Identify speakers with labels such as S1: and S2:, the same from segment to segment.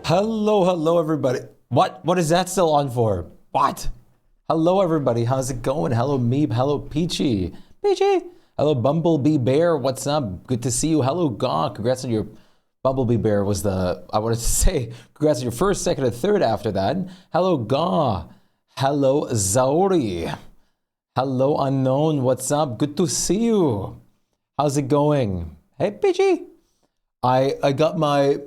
S1: Hello, everybody. What is that still on for? What? Hello, everybody. How's it going? Hello, Meep. Hello, Peachy. Hello, Bumblebee Bear. What's up? Good to see you. Hello, Gaw. Congrats on your... Bumblebee Bear was I wanted to say, congrats on your first, second, and third after that. Hello, Gaw. Hello, Zauri. Hello, Unknown. What's up? Good to see you. How's it going? Hey, Peachy. I got my...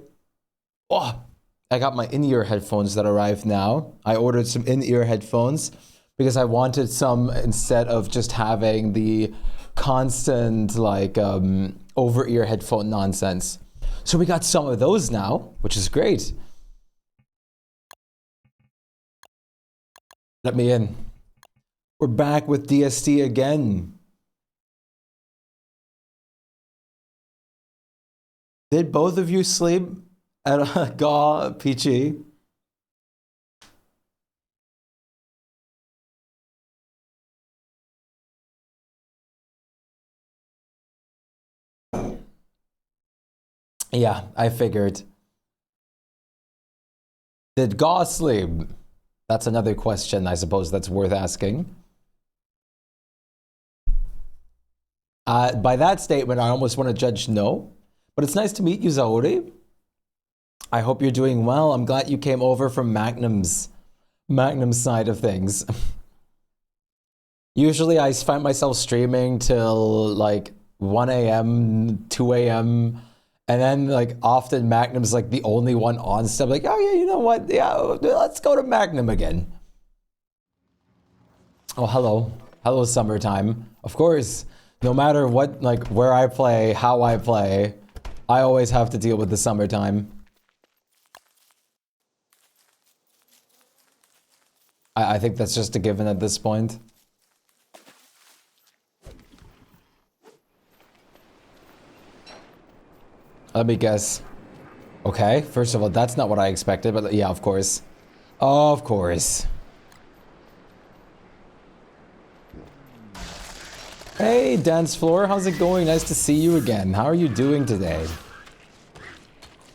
S1: I got my in-ear headphones that arrived now. I ordered some in-ear headphones because I wanted some instead of just having the constant like over-ear headphone nonsense. So we got some of those now, which is great. Let me in. We're back with DST again. Did both of you sleep? Gaw, Peachy. Yeah, I figured. Did Gaw sleep? That's another question, I suppose, that's worth asking. By that statement, I almost want to judge no. But it's nice to meet you, Zauri. I hope you're doing well. I'm glad you came over from Magnum's side of things. Usually I find myself streaming till like 1 a.m., 2 a.m. And then like often Magnum's like the only one on stuff. Like, oh yeah, you know what? Yeah, let's go to Magnum again. Oh, hello. Hello, summertime. Of course, no matter what, like where I play, how I play, I always have to deal with the summertime. I think that's just a given at this point. Let me guess. Okay, first of all, that's not what I expected, but yeah, of course. Of course. Hey, Dance Floor, how's it going? Nice to see you again. How are you doing today?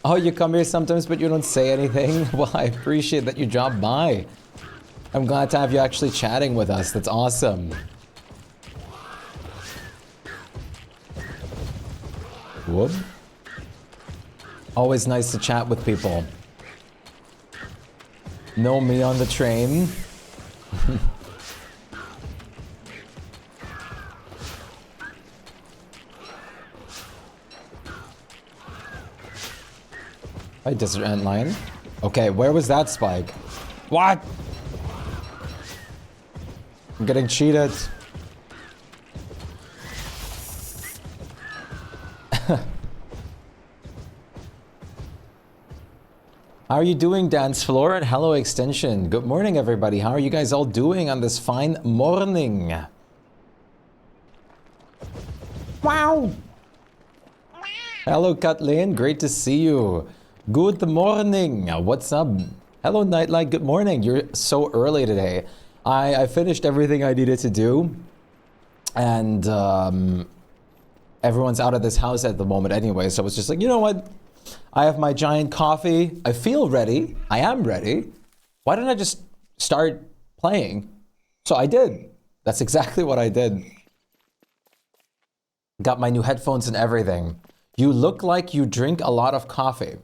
S1: Oh, you come here sometimes, but you don't say anything? Well, I appreciate that you dropped by. I'm glad to have you actually chatting with us. That's awesome. Whoop. Always nice to chat with people. Know me on the train. Hi, Desert Antlion. Okay, where was that spike? What? I'm getting cheated. How are you doing, Dance Floor? And hello, Extension. Good morning, everybody. How are you guys all doing on this fine morning? Wow. Hello, Kathleen. Great to see you. Good morning. What's up? Hello, Nightlight. Good morning. You're so early today. I finished everything I needed to do, and everyone's out of this house at the moment anyway, so I was just like, you know what? I have my giant coffee. I feel ready. I am ready. Why don't I just start playing? So I did. That's exactly what I did. Got my new headphones and everything. You look like you drink a lot of coffee.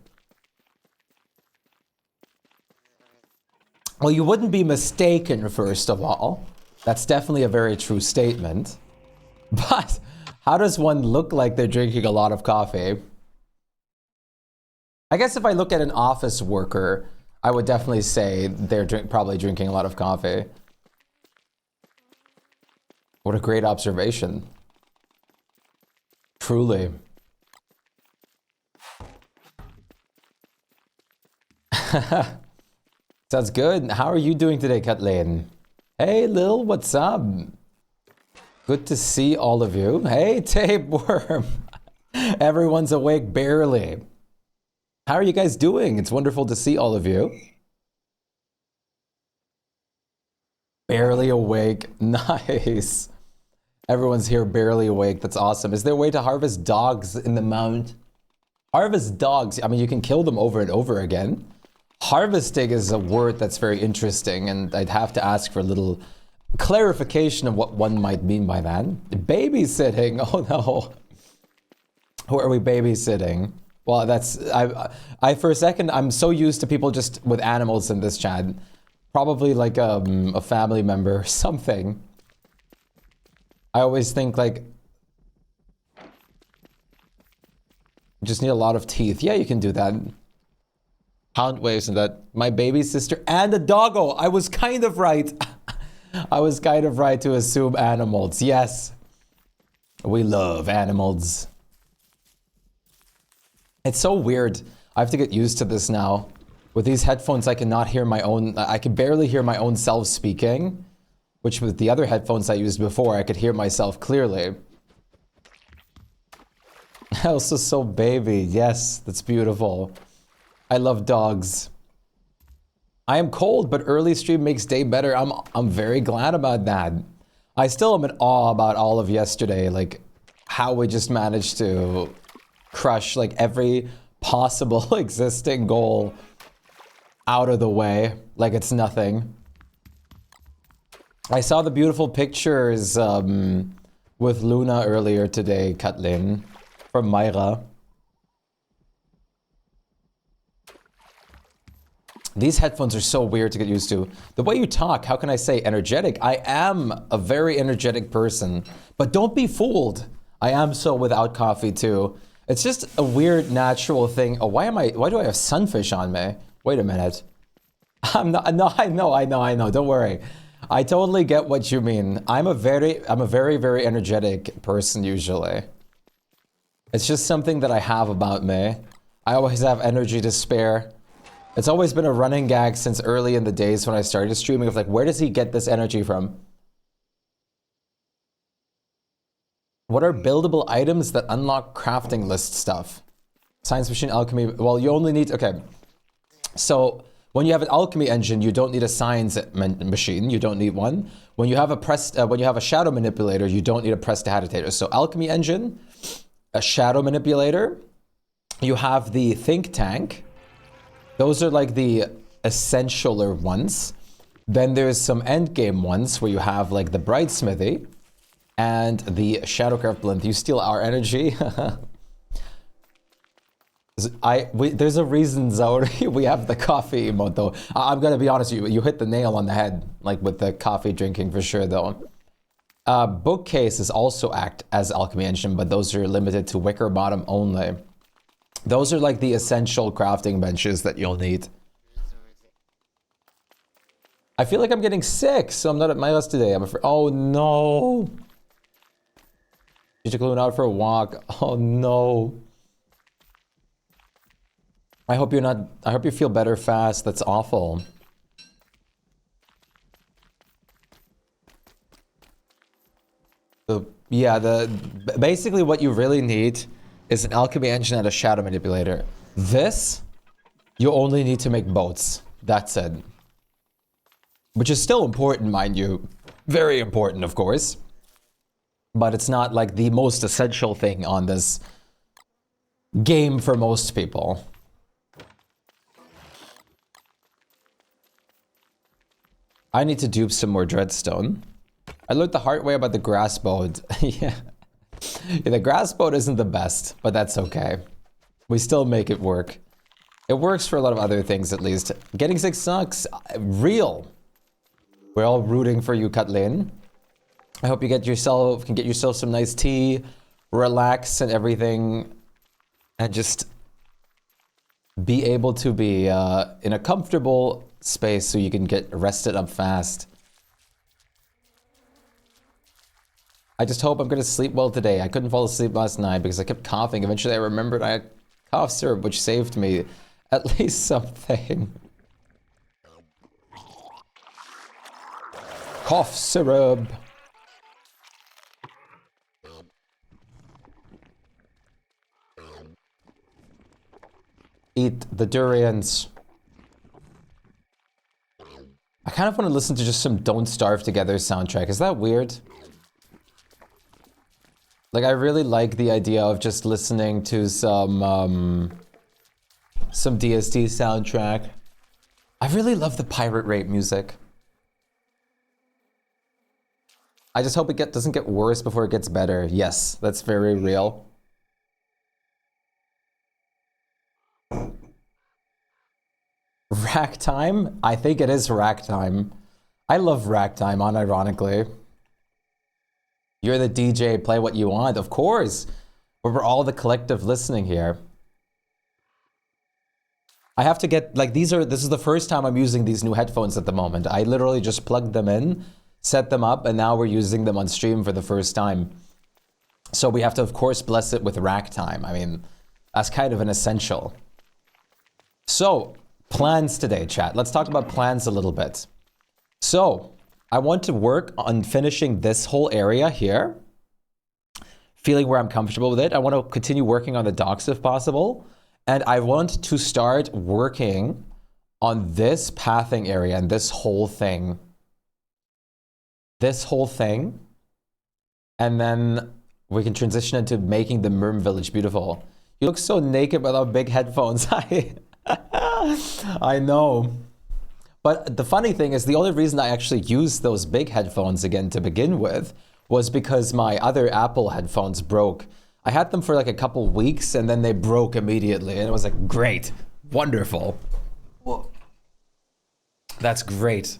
S1: Well, you wouldn't be mistaken, first of all. That's definitely a very true statement. But how does one look like they're drinking a lot of coffee? I guess if I look at an office worker, I would definitely say they're probably drinking a lot of coffee. What a great observation. Truly. Sounds good. How are you doing today, Kathleen? Hey, Lil, what's up? Good to see all of you. Hey, Tapeworm. Everyone's awake barely. How are you guys doing? It's wonderful to see all of you. Barely awake. Nice. Everyone's here barely awake. That's awesome. Is there a way to harvest dogs in the mount? Harvest dogs. I mean, you can kill them over and over again. Harvesting is a word that's very interesting, and I'd have to ask for a little clarification of what one might mean by that. Babysitting. Oh no. Who are we babysitting? Well, that's I for a second I'm so used to people just with animals in this chat. Probably like a family member or something. I always think like you just need a lot of teeth. Yeah, you can do that. Pound waves and that. My baby sister and a doggo. I was kind of right. I was kind of right to assume animals. Yes. We love animals. It's so weird. I have to get used to this now. With these headphones, I cannot hear my own... I can barely hear my own self speaking. Which with the other headphones I used before, I could hear myself clearly. Also so baby. Yes, that's beautiful. I love dogs. I am cold, but early stream makes day better. I'm very glad about that. I still am in awe about all of yesterday, like how we just managed to crush like every possible existing goal out of the way, like it's nothing. I saw the beautiful pictures with Luna earlier today, Katlin, from Myra. These headphones are so weird to get used to. The way you talk, how can I say energetic? I am a very energetic person, but don't be fooled. I am so without coffee too. It's just a weird natural thing. Oh, why do I have sunfish on me? Wait a minute. I'm not, no, I know. Don't worry. I totally get what you mean. I'm a very, very energetic person usually. It's just something that I have about me. I always have energy to spare. It's always been a running gag since early in the days when I started streaming of like, where does he get this energy from? What are buildable items that unlock crafting list stuff? Science machine, alchemy. Well, you only need, okay. So when you have an alchemy engine, you don't need a science machine. You don't need one. When you have a shadow manipulator, you don't need a prestidigitator. So alchemy engine, a shadow manipulator. You have the think tank. Those are like the essentialer ones. Then there's some endgame ones where you have like the bright smithy and the shadowcraft blend. You steal our energy. There's a reason, Zauri, we have the coffee emote though. I'm gonna be honest, you hit the nail on the head, like with the coffee drinking for sure though. Bookcases also act as alchemy engine, but those are limited to wicker bottom only. Those are like the essential crafting benches that you'll need. I feel like I'm getting sick, so I'm not at my house today. I'm afraid. Oh no. You took Luna out for a walk. Oh no. I hope you feel better fast. That's awful. Basically what you really need is an alchemy engine and a shadow manipulator. This, you only need to make boats. That's it. Which is still important, mind you. Very important, of course. But it's not like the most essential thing on this game for most people. I need to dupe some more dreadstone. I learned the hard way about the grass boat. Yeah, the grass boat isn't the best, but that's okay. We still make it work. It works for a lot of other things, at least. Getting sick sucks. Real. We're all rooting for you, Katlin. I hope you can get yourself some nice tea, relax and everything, and just be able to be in a comfortable space so you can get rested up fast. I just hope I'm gonna sleep well today. I couldn't fall asleep last night because I kept coughing. Eventually I remembered I had cough syrup, which saved me at least something. Cough syrup. Eat the durians. I kind of want to listen to just some Don't Starve Together soundtrack. Is that weird? Like, I really like the idea of just listening to some DST soundtrack. I really love the pirate rate music. I just hope it doesn't get worse before it gets better. Yes, that's very real. Rack time? I think it is rack time. I love rack time, unironically. You're the DJ, play what you want, of course. But we're all the collective listening here. I have to get, like, this is the first time I'm using these new headphones at the moment. I literally just plugged them in, set them up, and now we're using them on stream for the first time. So we have to, of course, bless it with rack time. I mean, that's kind of an essential. So, plans today, chat. Let's talk about plans a little bit. So, I want to work on finishing this whole area here, feeling where I'm comfortable with it. I want to continue working on the docks if possible. And I want to start working on this pathing area and this whole thing. This whole thing. And then we can transition into making the Merm Village beautiful. You look so naked without big headphones. I know. But the funny thing is, the only reason I actually used those big headphones again to begin with was because my other Apple headphones broke. I had them for like a couple weeks and then they broke immediately. And it was like, great, wonderful. Whoa. That's great.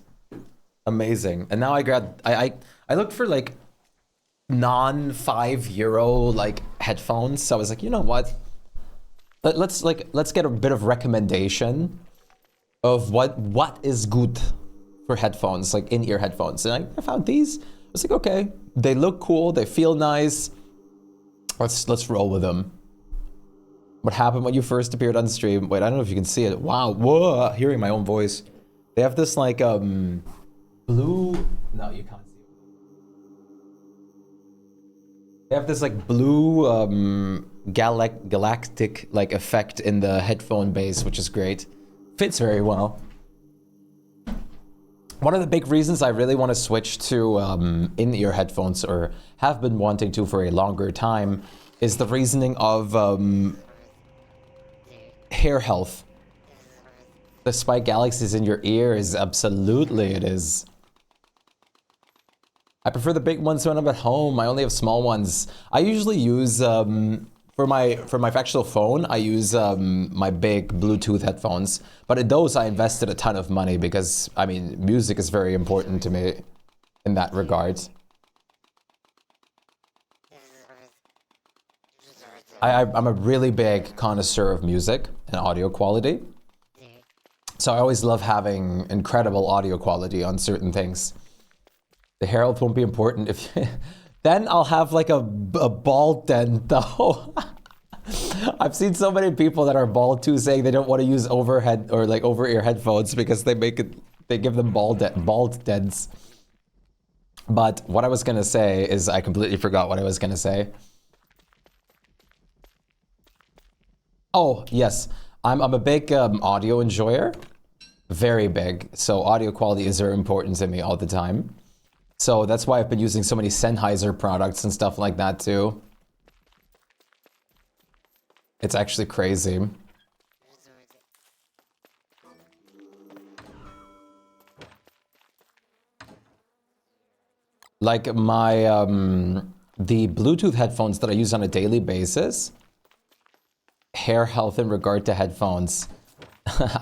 S1: Amazing. And now I grabbed, I looked for like non-€5 like headphones. So I was like, you know what? Let's get a bit of recommendation of what is good for headphones, like in-ear headphones. And I found these. I was like, okay, they look cool, they feel nice. Let's roll with them. What happened when you first appeared on stream? Wait, I don't know if you can see it. Wow, whoa, hearing my own voice. They have this like blue. No, you can't see it. They have this like blue galactic like effect in the headphone base, which is great. Fits very well. One of the big reasons I really want to switch to in-ear headphones, or have been wanting to for a longer time, is the reasoning of hair health. The Shpyke Galaxies in your ear is absolutely, it is. I prefer the big ones when I'm at home. I only have small ones. I usually use, for my actual phone, I use my big Bluetooth headphones. But in those, I invested a ton of money because, I mean, music is very important to me in that regard. I'm a really big connoisseur of music and audio quality. So I always love having incredible audio quality on certain things. The hair health won't be important if then I'll have like a bald dent though. I've seen so many people that are bald too saying they don't want to use overhead or like over-ear headphones because they give them bald dents. But what I was gonna say is I completely forgot what I was gonna say. Oh yes, I'm a big audio enjoyer, very big. So audio quality is very important to me all the time. So that's why I've been using so many Sennheiser products and stuff like that too. It's actually crazy. Like my, the Bluetooth headphones that I use on a daily basis, hair health in regard to headphones,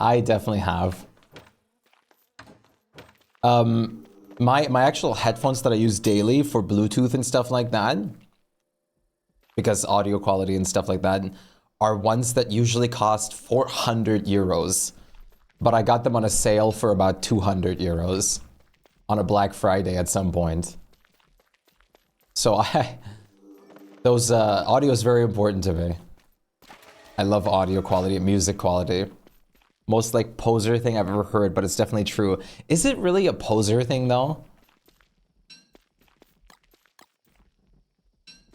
S1: I definitely have. My actual headphones that I use daily for Bluetooth and stuff like that, because audio quality and stuff like that, are ones that usually cost €400, but I got them on a sale for about €200 on a Black Friday at some point. So those audio is very important to me. I love audio quality and music quality. Most like poser thing I've ever heard, but it's definitely true. Is it really a poser thing though?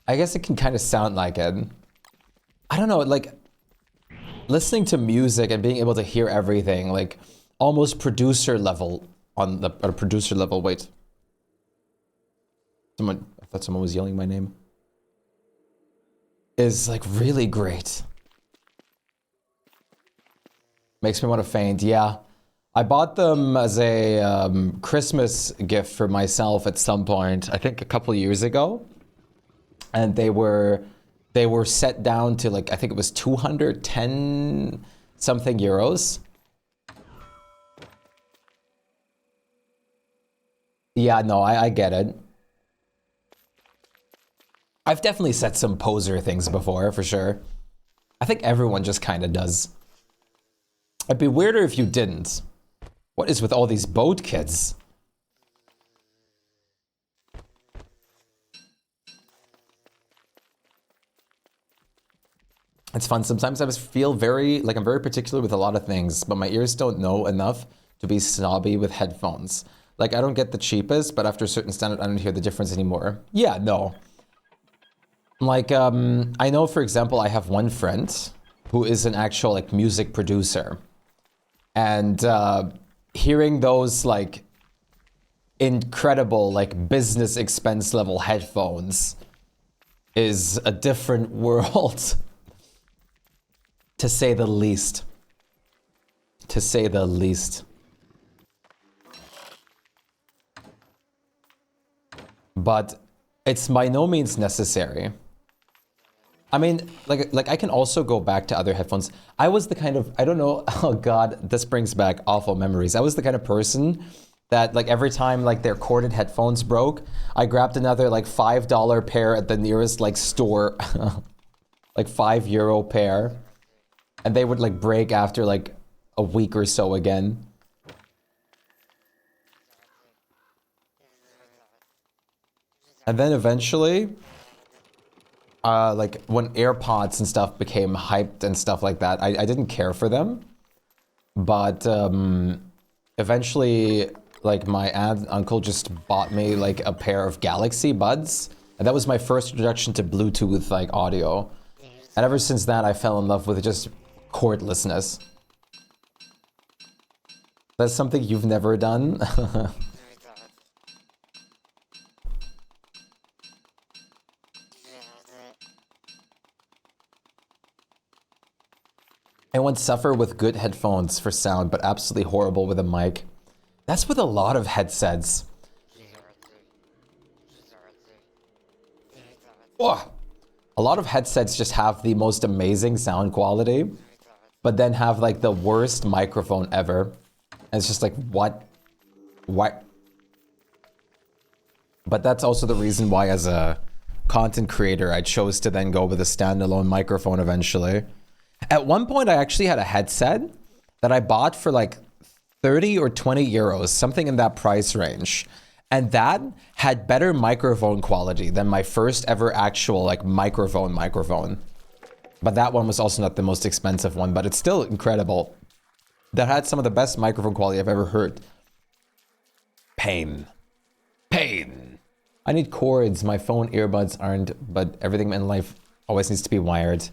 S1: I guess it can kind of sound like it. I don't know, like listening to music and being able to hear everything, like almost producer level on the producer level. Wait, I thought someone was yelling my name. Is like really great. Makes me want to faint. Yeah, I bought them as a Christmas gift for myself at some point, I think a couple years ago. And they were set down to like, I think it was 210 something euros. Yeah, no, I get it. I've definitely said some poser things before, for sure. I think everyone just kind of does. It'd be weirder if you didn't. What is with all these boat kids? It's fun. Sometimes I just feel very, like I'm very particular with a lot of things, but my ears don't know enough to be snobby with headphones. Like, I don't get the cheapest, but after a certain standard, I don't hear the difference anymore. Yeah, no. Like, I know, for example, I have one friend who is an actual, like, music producer. And hearing those, like, incredible, like, business expense level headphones is a different world. To say the least. To say the least. But it's by no means necessary. I mean, like I can also go back to other headphones. I was the kind of, I don't know, oh God, this brings back awful memories. I was the kind of person that like every time like their corded headphones broke, I grabbed another like $5 pair at the nearest like store, like €5 pair. And they would like break after like a week or so again. And then eventually, like when AirPods and stuff became hyped and stuff like that, I didn't care for them. But eventually, like my aunt and uncle just bought me like a pair of Galaxy Buds. And that was my first introduction to Bluetooth like audio. And ever since that, I fell in love with just cordlessness. That's something you've never done? I once suffer with good headphones for sound, but absolutely horrible with a mic. That's with a lot of headsets. Oh, a lot of headsets just have the most amazing sound quality, but then have like the worst microphone ever. And it's just like, what? What? But that's also the reason why as a content creator, I chose to then go with a standalone microphone eventually. At one point, I actually had a headset that I bought for like 30 or 20 euros, something in that price range. And that had better microphone quality than my first ever actual like microphone. But that one was also not the most expensive one, but it's still incredible. That had some of the best microphone quality I've ever heard. Pain. Pain. I need cords. My phone earbuds aren't, but everything in life always needs to be wired.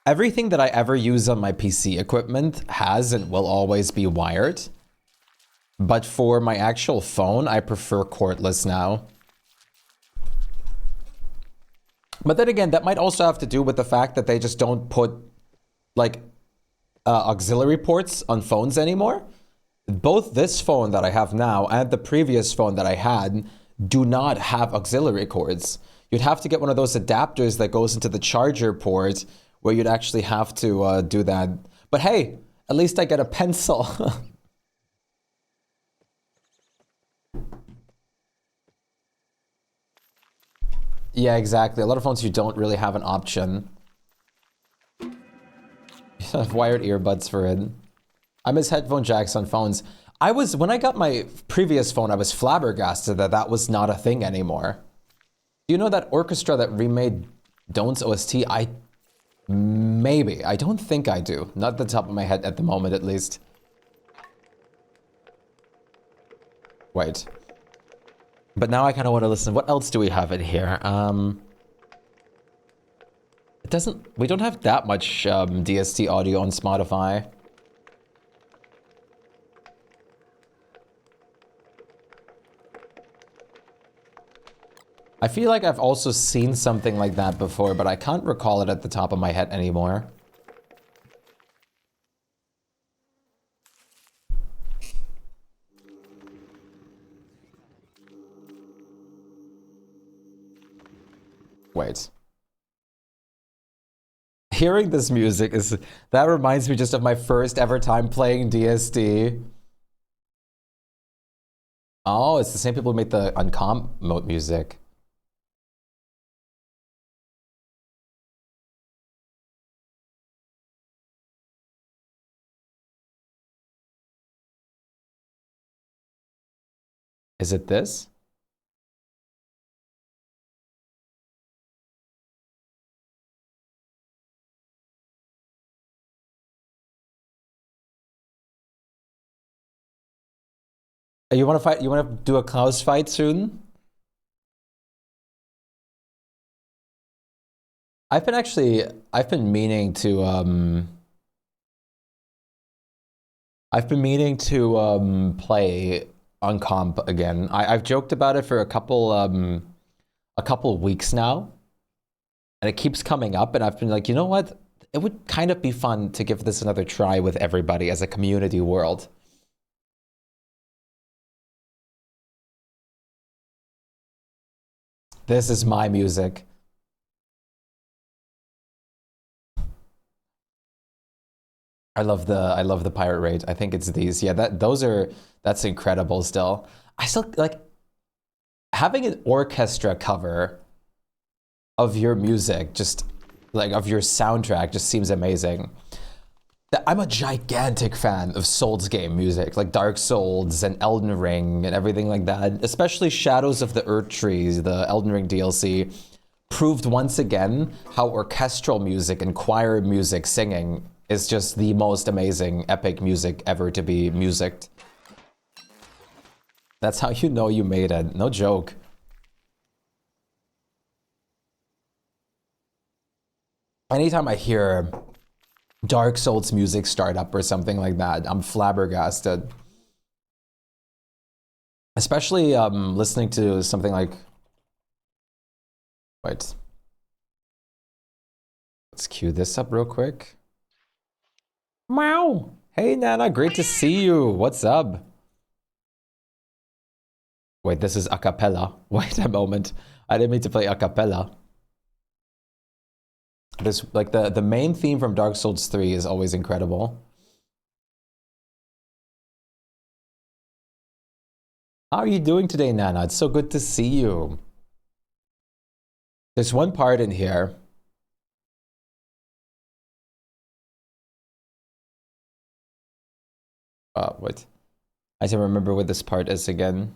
S1: Everything that I ever use on my PC equipment has and will always be wired. But for my actual phone, I prefer cordless now. But then again, that might also have to do with the fact that they just don't put like auxiliary ports on phones anymore. Both this phone that I have now and the previous phone that I had do not have auxiliary cords. You'd have to get one of those adapters that goes into the charger port where you'd actually have to do that. But hey, at least I get a pencil. Yeah, exactly. A lot of phones you don't really have an option. You have wired earbuds for it. I miss headphone jacks on phones. When I got my previous phone, I was flabbergasted that that was not a thing anymore. Do you know that orchestra that remade Don't OST? Maybe. I don't think I do. Not at the top of my head at the moment, at least. Wait. But now I kind of want to listen. What else do we have in here? We don't have that much DST audio on Spotify. I feel like I've also seen something like that before, but I can't recall it at the top of my head anymore. Wait. Hearing this music that reminds me just of my first ever time playing DST. Oh, it's the same people who made the Uncomp mode music. Is it this? You want to fight? You want to do a close fight soon? I've been meaning to play Uncomp again. I've joked about it for a couple weeks now, and it keeps coming up, and I've been like, you know what? It would kind of be fun to give this another try with everybody as a community world. This is my music. I love the pirate raid. I think it's these. Yeah, that's incredible still. I still like having an orchestra cover of your music, just like of your soundtrack, just seems amazing. I'm a gigantic fan of Souls game music, like Dark Souls and Elden Ring and everything like that, especially Shadows of the Erdtree, the Elden Ring DLC, proved once again how orchestral music and choir music singing is just the most amazing, epic music ever to be musicked. That's how you know you made it, no joke. Anytime I hear Dark Souls music start up or something like that, I'm flabbergasted. Especially listening to something like... Wait. Let's cue this up real quick. Meow! Hey Nana, great to see you. What's up? Wait, this is a cappella. Wait a moment. I didn't mean to play a cappella. This, like, the main theme from Dark Souls 3 is always incredible. How are you doing today, Nana? It's so good to see you. There's one part in here. Wait. I don't remember what this part is again.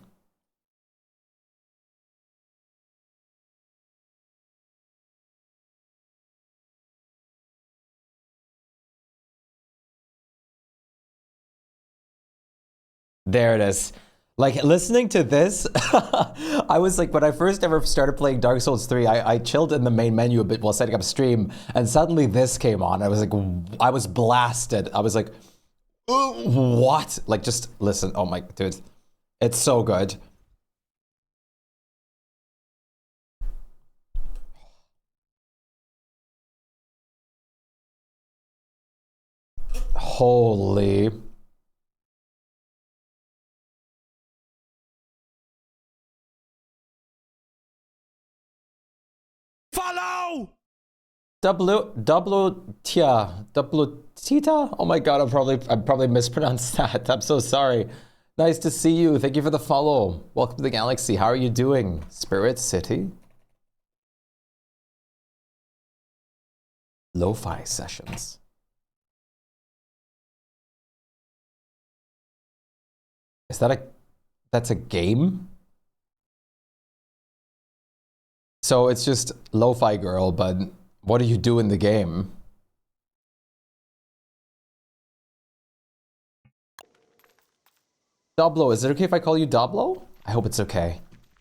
S1: There it is. Like, listening to this, I was like, when I first ever started playing Dark Souls 3, I chilled in the main menu a bit while setting up stream, and suddenly this came on. I was like, I was blasted. I was like, what? Like, just listen. Oh my, dude. It's so good. Holy.
S2: Follow!
S1: Double Tita? Oh my god, I probably mispronounced that. I'm so sorry. Nice to see you. Thank you for the follow. Welcome to the galaxy. How are you doing? Spirit City? Lo-fi sessions. Is that that's a game? So it's just Lo-fi Girl, but what do you do in the game? Doblo, is it okay if I call you Doblo? I hope it's okay.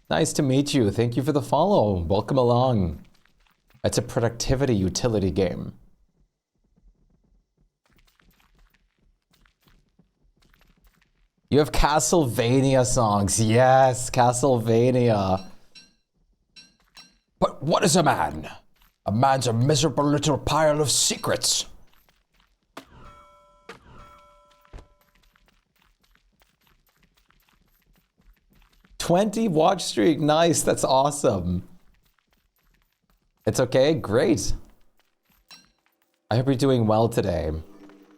S1: Nice to meet you. Thank you for the follow. Welcome along. It's a productivity utility game. You have Castlevania songs. Yes, Castlevania. But what is a man? A man's a miserable little pile of secrets. '20 watch streak. Nice. That's awesome. It's okay? Great. I hope you're doing well today.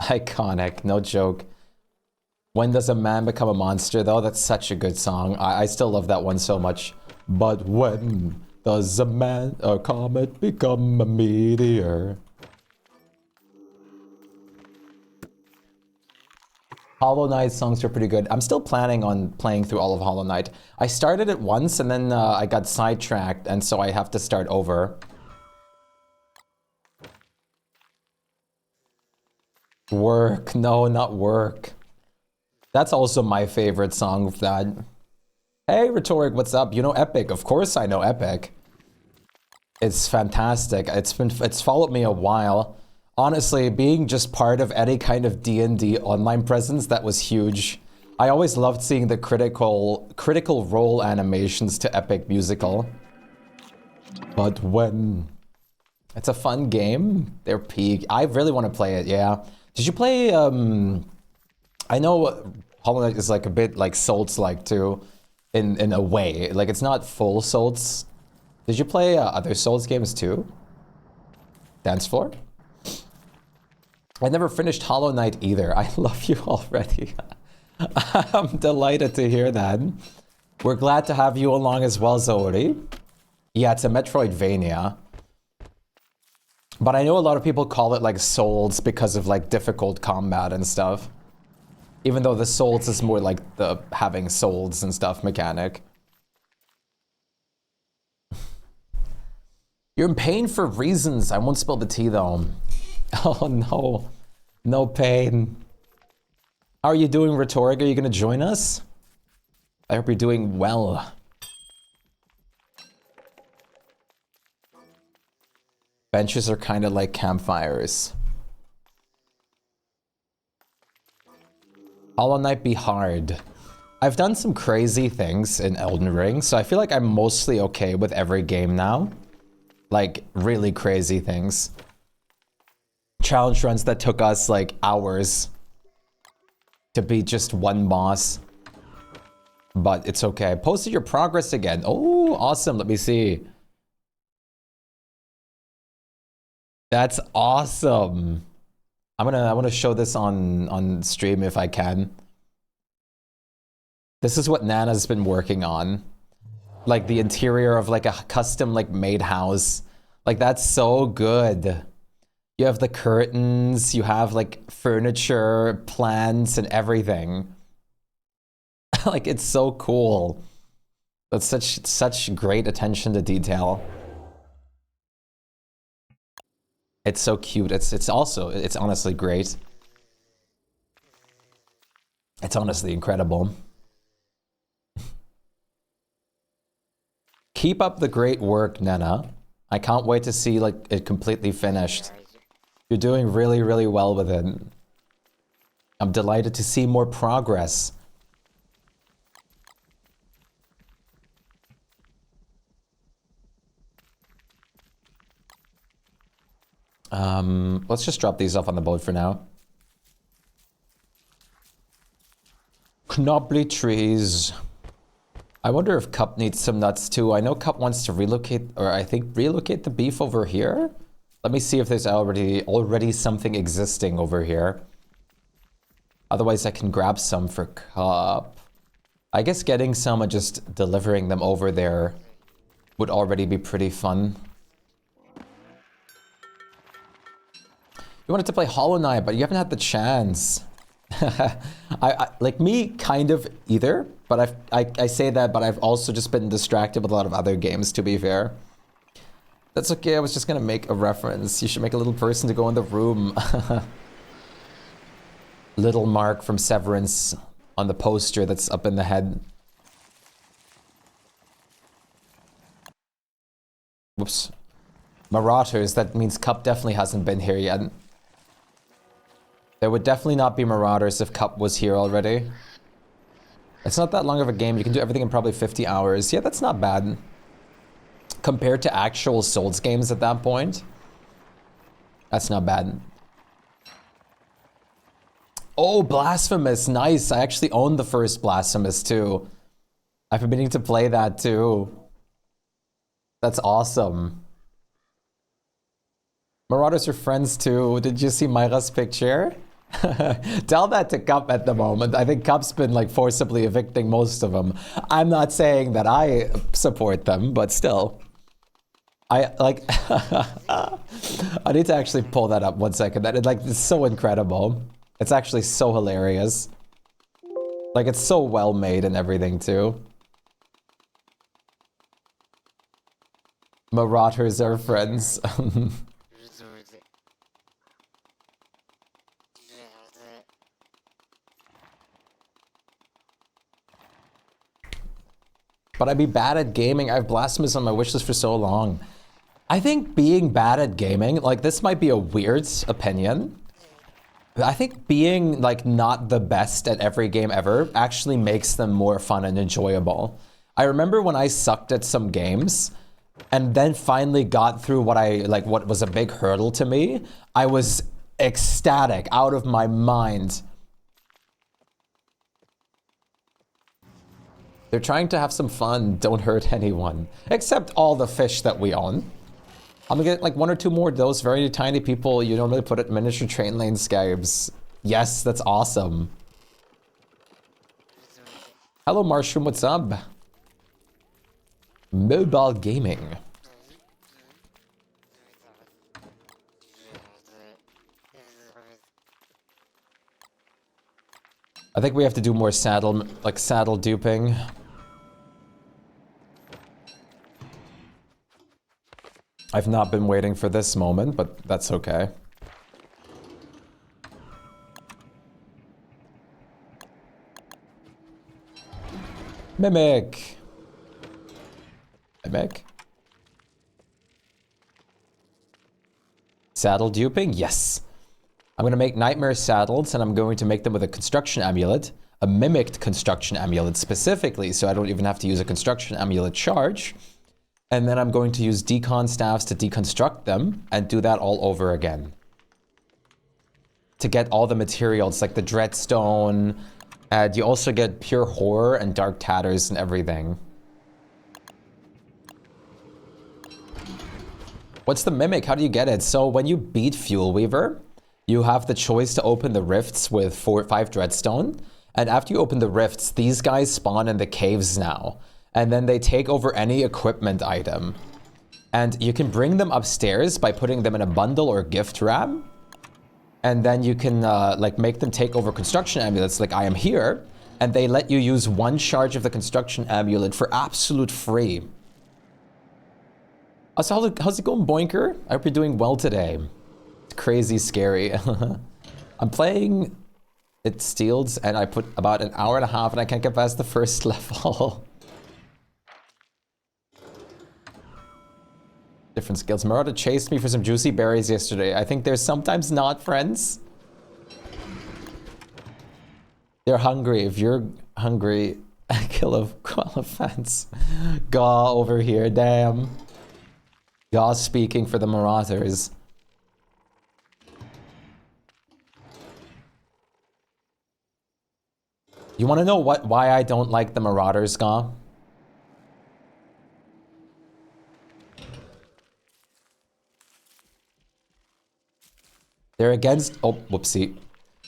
S1: Iconic, no joke. When does a man become a monster though? That's such a good song. I still love that one so much. But when does a comet become a meteor? Hollow Knight songs are pretty good. I'm still planning on playing through all of Hollow Knight. I started it once and then I got sidetracked and so I have to start over. Work, no, not work. That's also my favorite song of that. Hey, Rhetoric, what's up? You know Epic? Of course I know Epic. It's fantastic. It's followed me a while. Honestly, being just part of any kind of D&D online presence, that was huge. I always loved seeing the critical role animations to Epic Musical. But when... It's a fun game. They're peak. I really want to play it, yeah. Did you play, I know Hollow Knight is like a bit like Souls-like too, in a way. Like it's not full Souls. Did you play other Souls games too? Dance Floor? I never finished Hollow Knight either. I love you already. I'm delighted to hear that. We're glad to have you along as well, Zoe. Yeah, it's a Metroidvania. But I know a lot of people call it like Souls because of like difficult combat and stuff. Even though the Souls is more like the having souls and stuff mechanic. You're in pain for reasons. I won't spill the tea though. Oh no. No pain. How are you doing, Rhetoric? Are you gonna join us? I hope you're doing well. Benches are kind of like campfires. Hollow Knight be hard. I've done some crazy things in Elden Ring, so I feel like I'm mostly okay with every game now. Like, really crazy things. Challenge runs that took us like hours to beat just one boss. But it's okay. I posted your progress again. Oh, awesome. Let me see. That's awesome. I want to show this on stream if I can. This is what Nana's been working on. Like the interior of like a custom like made house. Like that's so good. You have the curtains, you have like furniture, plants and everything. Like it's so cool. That's such great attention to detail. It's so cute. It's honestly great. It's honestly incredible. Keep up the great work, Nana. I can't wait to see like it completely finished. You're doing really, really well with it. I'm delighted to see more progress. Let's just drop these off on the boat for now. Knobbly trees. I wonder if Cup needs some nuts too. I know Cup wants to relocate, or I think relocate the beef over here. Let me see if there's already something existing over here. Otherwise I can grab some for Cup. I guess getting some and just delivering them over there would already be pretty fun. You wanted to play Hollow Knight, but you haven't had the chance. I like me kind of either, but I say that, but I've also just been distracted with a lot of other games, to be fair. That's okay, I was just gonna make a reference. You should make a little person to go in the room. Little Mark from Severance on the poster that's up in the head. Whoops. Marauders, that means Cup definitely hasn't been here yet. There would definitely not be Marauders if Cup was here already. It's not that long of a game. You can do everything in probably 50 hours. Yeah, that's not bad. Compared to actual Souls games at that point, that's not bad. Oh, Blasphemous. Nice. I actually own the first Blasphemous too. I've been meaning to play that too. That's awesome. Marauders are friends too. Did you see Myra's picture? Tell that to Cup at the moment. I think Cup's been like forcibly evicting most of them. I'm not saying that I support them, but still. I like I need to actually pull that up 1 second. That like it's so incredible. It's actually so hilarious. Like it's so well made and everything too. Marauders are friends. But I'd be bad at gaming. I have Blasphemous on my wishlist for so long. I think being bad at gaming, like this might be a weird opinion. I think being like not the best at every game ever actually makes them more fun and enjoyable. I remember when I sucked at some games and then finally got through what was a big hurdle to me, I was ecstatic, out of my mind. They're trying to have some fun, don't hurt anyone. Except all the fish that we own. I'm gonna get like 1 or 2 more of those very tiny people you normally put at miniature train lane scabs. Yes, that's awesome. Hello Marshroom, what's up? Mobile gaming. I think we have to do more saddle duping. I've not been waiting for this moment, but that's okay. Mimic. Mimic. Saddle duping? Yes. I'm going to make nightmare saddles, and I'm going to make them with a construction amulet, a mimicked construction amulet specifically, so I don't even have to use a construction amulet charge. And then I'm going to use decon staffs to deconstruct them and do that all over again. To get all the materials, like the dreadstone, and you also get pure horror and dark tatters and everything. What's the mimic? How do you get it? So when you beat Fuel Weaver, you have the choice to open the rifts with 4 or 5 dreadstone. And after you open the rifts, these guys spawn in the caves now. And then they take over any equipment item. And you can bring them upstairs by putting them in a bundle or gift wrap. And then you can like make them take over construction amulets like I am here. And they let you use 1 charge of the construction amulet for absolute free. So how's it going, Boinker? I hope you're doing well today. It's crazy scary. I'm playing it Steels and I put about an hour and a half and I can't get past the first level. Different skills. Marauder chased me for some juicy berries yesterday. I think they're sometimes not friends. They're hungry. If you're hungry, kill a qualifiance. Gaw over here, damn. Gaw speaking for the Marauders. You want to know why I don't like the Marauders, Gaw? They're against, oh, whoopsie.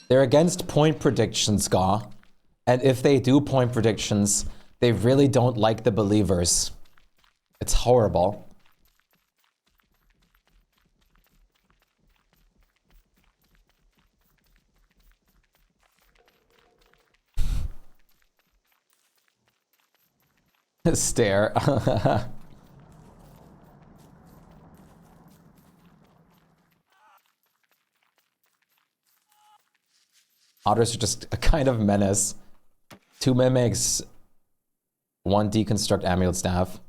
S1: They're against point predictions, Gaw. And if they do point predictions, they really don't like the believers. It's horrible. Stare. Otters are just a kind of menace. 2 mimics, 1 deconstruct amulet staff.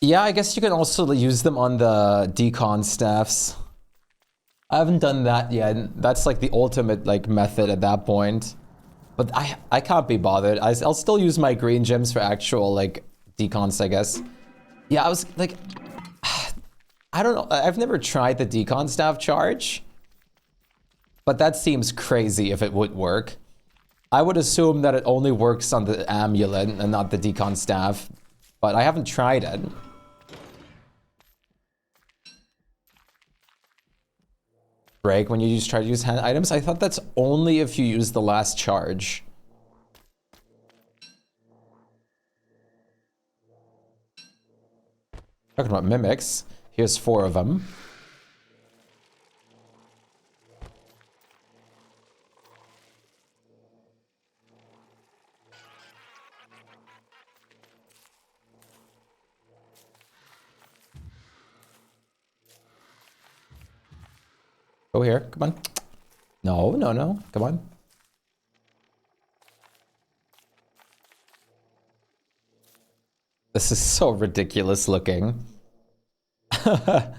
S1: Yeah, I guess you can also use them on the decon staffs. I haven't done that yet. That's like the ultimate like method at that point. But I can't be bothered. I'll still use my green gems for actual like decons, I guess. Yeah, I was like, I don't know. I've never tried the decon staff charge. But that seems crazy if it would work. I would assume that it only works on the amulet and not the decon staff. But I haven't tried it. break when you try to use hand items? I thought that's only if you use the last charge. Talking about mimics, here's 4 of them. Go here, come on. No, no, no, come on. This is so ridiculous looking. I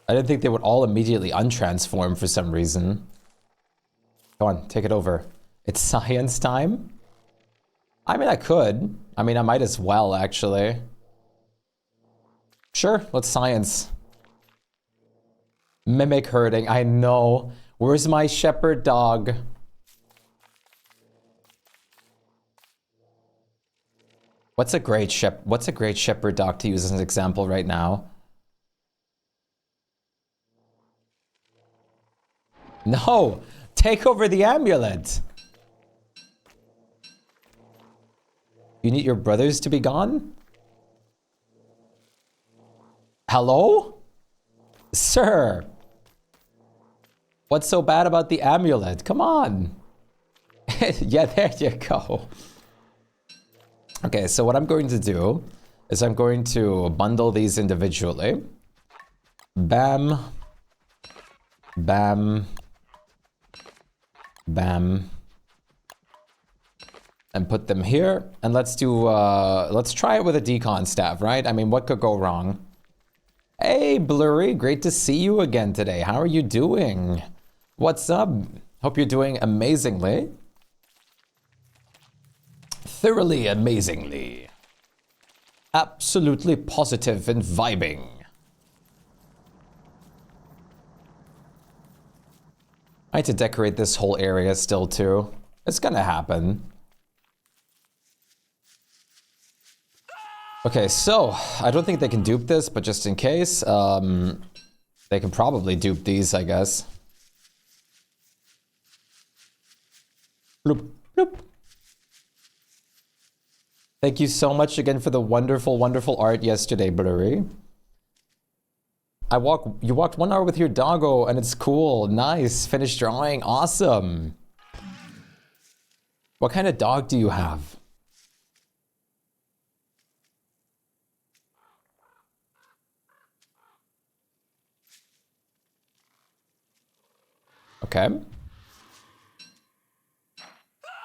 S1: didn't think they would all immediately untransform for some reason. Come on, take it over. It's science time? I mean, I could. I mean, I might as well, actually. Sure, let's science. Mimic herding, I know. Where's my shepherd dog? What's a great shepherd dog to use as an example right now? No! Take over the amulet! You need your brothers to be gone? Hello? Sir! What's so bad about the amulet? Come on! Yeah, there you go. Okay, so what I'm going to do is I'm going to bundle these individually. Bam. Bam. Bam. And put them here. And let's try it with a decon staff, right? I mean, what could go wrong? Hey, Blurry, great to see you again today. How are you doing? What's up? Hope you're doing amazingly. Thoroughly amazingly. Absolutely positive and vibing. I need to decorate this whole area still too. It's gonna happen. Okay, so I don't think they can dupe this, but just in case, they can probably dupe these, I guess. Bloop, bloop. Thank you so much again for the wonderful, wonderful art yesterday, Blurry. You walked 1 hour with your doggo and it's cool. Nice. Finished drawing. Awesome. What kind of dog do you have? Okay.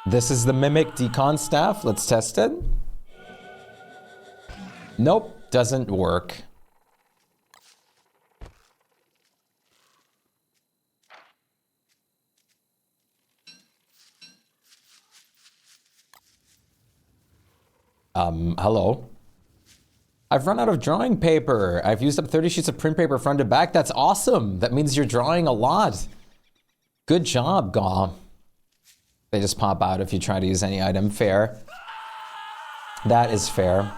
S1: This is the Mimic Decon staff. Let's test it. Nope, doesn't work. Hello. I've run out of drawing paper. I've used up 30 sheets of print paper front to back. That's awesome. That means you're drawing a lot. Good job, Gaw. They just pop out if you try to use any item. Fair. That is fair.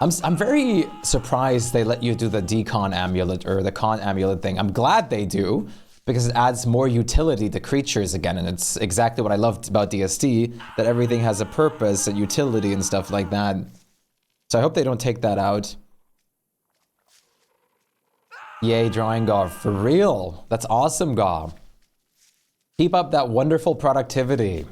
S1: I'm very surprised they let you do the decon amulet or the con amulet thing. I'm glad they do because it adds more utility to creatures again, and it's exactly what I loved about DST, that everything has a purpose and utility and stuff like that. So I hope they don't take that out. Yay, drawing Gaw. For real. That's awesome, Gaw. Keep up that wonderful productivity.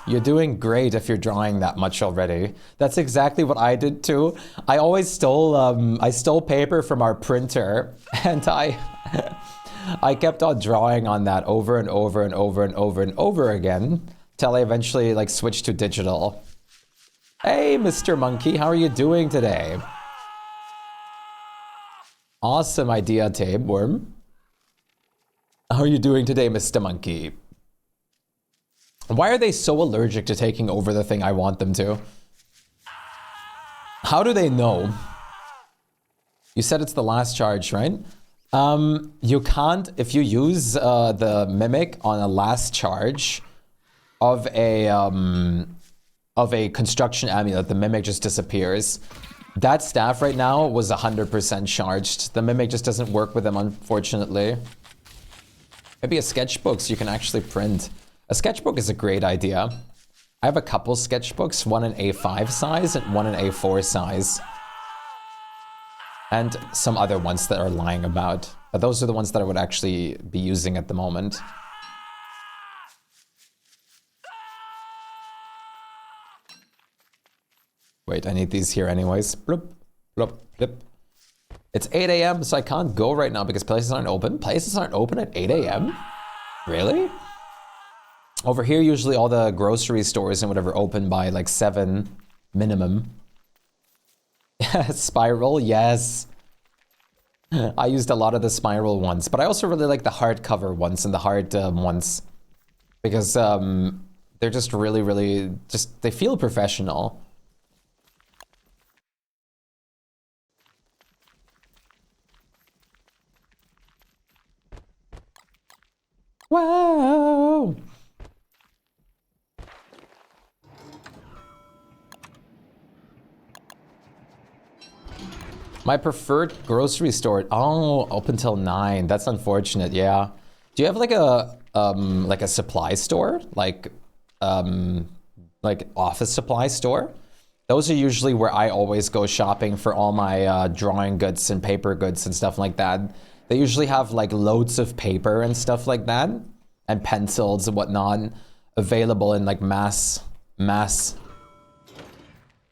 S1: You're doing great if you're drawing that much already. That's exactly what I did too. I always stole paper from our printer, and I kept on drawing on that over and over and over and over and over again till I eventually like switched to digital. Hey, Mr. Monkey, how are you doing today? Awesome idea, Tapeworm. How are you doing today, Mr. Monkey? Why are they so allergic to taking over the thing I want them to? How do they know? You said it's the last charge, right? You can't, if you use the Mimic on a last charge of a construction amulet, the Mimic just disappears. That staff right now was 100% charged. The Mimic just doesn't work with them, unfortunately. Maybe a sketchbook so you can actually print. A sketchbook is a great idea. I have a couple sketchbooks, one in A5 size and one in A4 size. And some other ones that are lying about. But those are the ones that I would actually be using at the moment. Wait, I need these here anyways. Bloop, bloop, blip. It's 8 a.m. so I can't go right now because places aren't open. Places aren't open at 8 a.m.? Really? Over here, usually all the grocery stores and whatever open by like 7 minimum. Spiral, yes. I used a lot of the spiral ones, but I also really like the hardcover ones and the hard ones. Because they're just really, they feel professional. Wow! My preferred grocery store. Oh, open till 9. That's unfortunate. Yeah. Do you have like a supply store, like office supply store? Those are usually where I always go shopping for all my drawing goods and paper goods and stuff like that. They usually have like loads of paper and stuff like that, and pencils and whatnot available in like mass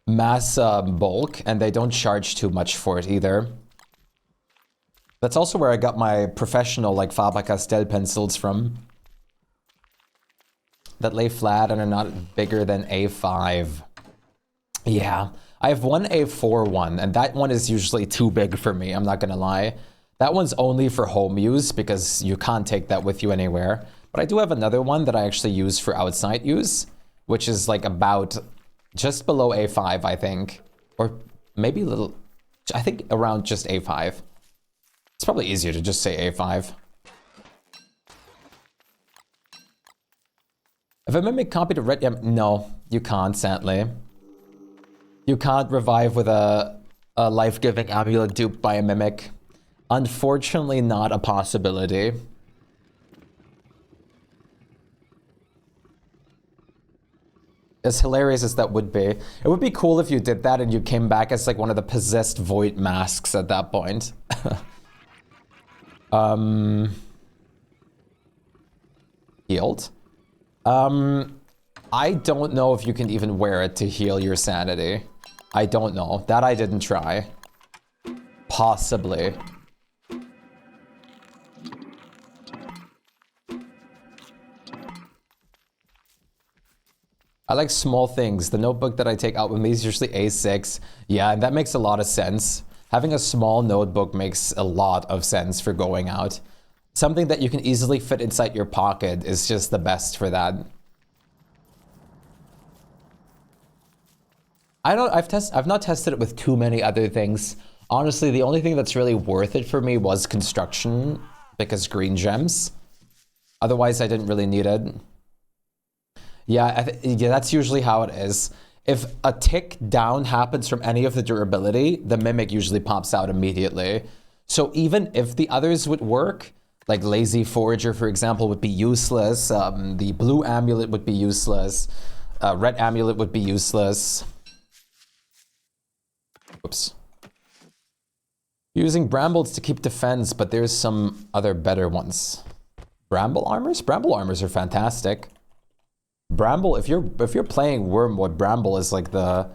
S1: bulk, and they don't charge too much for it either. That's also where I got my professional like Faber-Castell pencils from. That lay flat and are not bigger than A5. Yeah, I have one A4 one, and that one is usually too big for me, I'm not gonna lie. That one's only for home use because you can't take that with you anywhere. But I do have another one that I actually use for outside use, which is like about just below A5, I think. Or maybe a little, I think around just A5. It's probably easier to just say A5. If a Mimic copied a red, no, you can't, sadly. You can't revive with a life-giving amulet duped by a Mimic. Unfortunately, not a possibility. As hilarious as that would be. It would be cool if you did that and you came back as like one of the possessed void masks at that point. Healed? I don't know if you can even wear it to heal your sanity. I don't know. That I didn't try. Possibly. I like small things. The notebook that I take out with me is usually A6. Yeah, and that makes a lot of sense. Having a small notebook makes a lot of sense for going out. Something that you can easily fit inside your pocket is just the best for that. I've not tested it with too many other things. Honestly, the only thing that's really worth it for me was construction, because green gems. Otherwise, I didn't really need it. Yeah, yeah, that's usually how it is. If a tick down happens from any of the durability, the Mimic usually pops out immediately. So even if the others would work, like Lazy Forager, for example, would be useless. The blue amulet would be useless. Red amulet would be useless. Oops. Using brambles to keep defense, but there's some other better ones. Bramble armors? Bramble armors are fantastic. Bramble, if you're playing Wormwood, Bramble is like the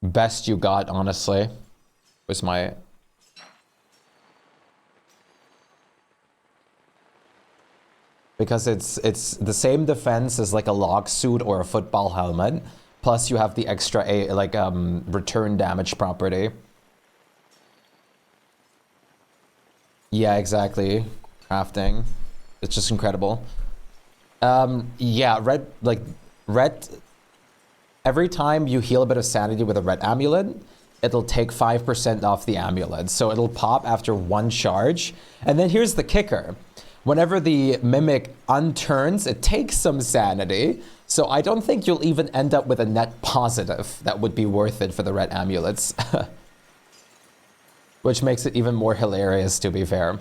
S1: best you got, honestly. Where's my... Because it's the same defense as like a log suit or a football helmet, plus you have the extra return damage property. Yeah, exactly. Crafting. It's just incredible. Yeah, red, every time you heal a bit of sanity with a red amulet, it'll take 5% off the amulet. So it'll pop after one charge. And then here's the kicker. Whenever the Mimic unturns, it takes some sanity. So I don't think you'll even end up with a net positive that would be worth it for the red amulets. Which makes it even more hilarious, to be fair.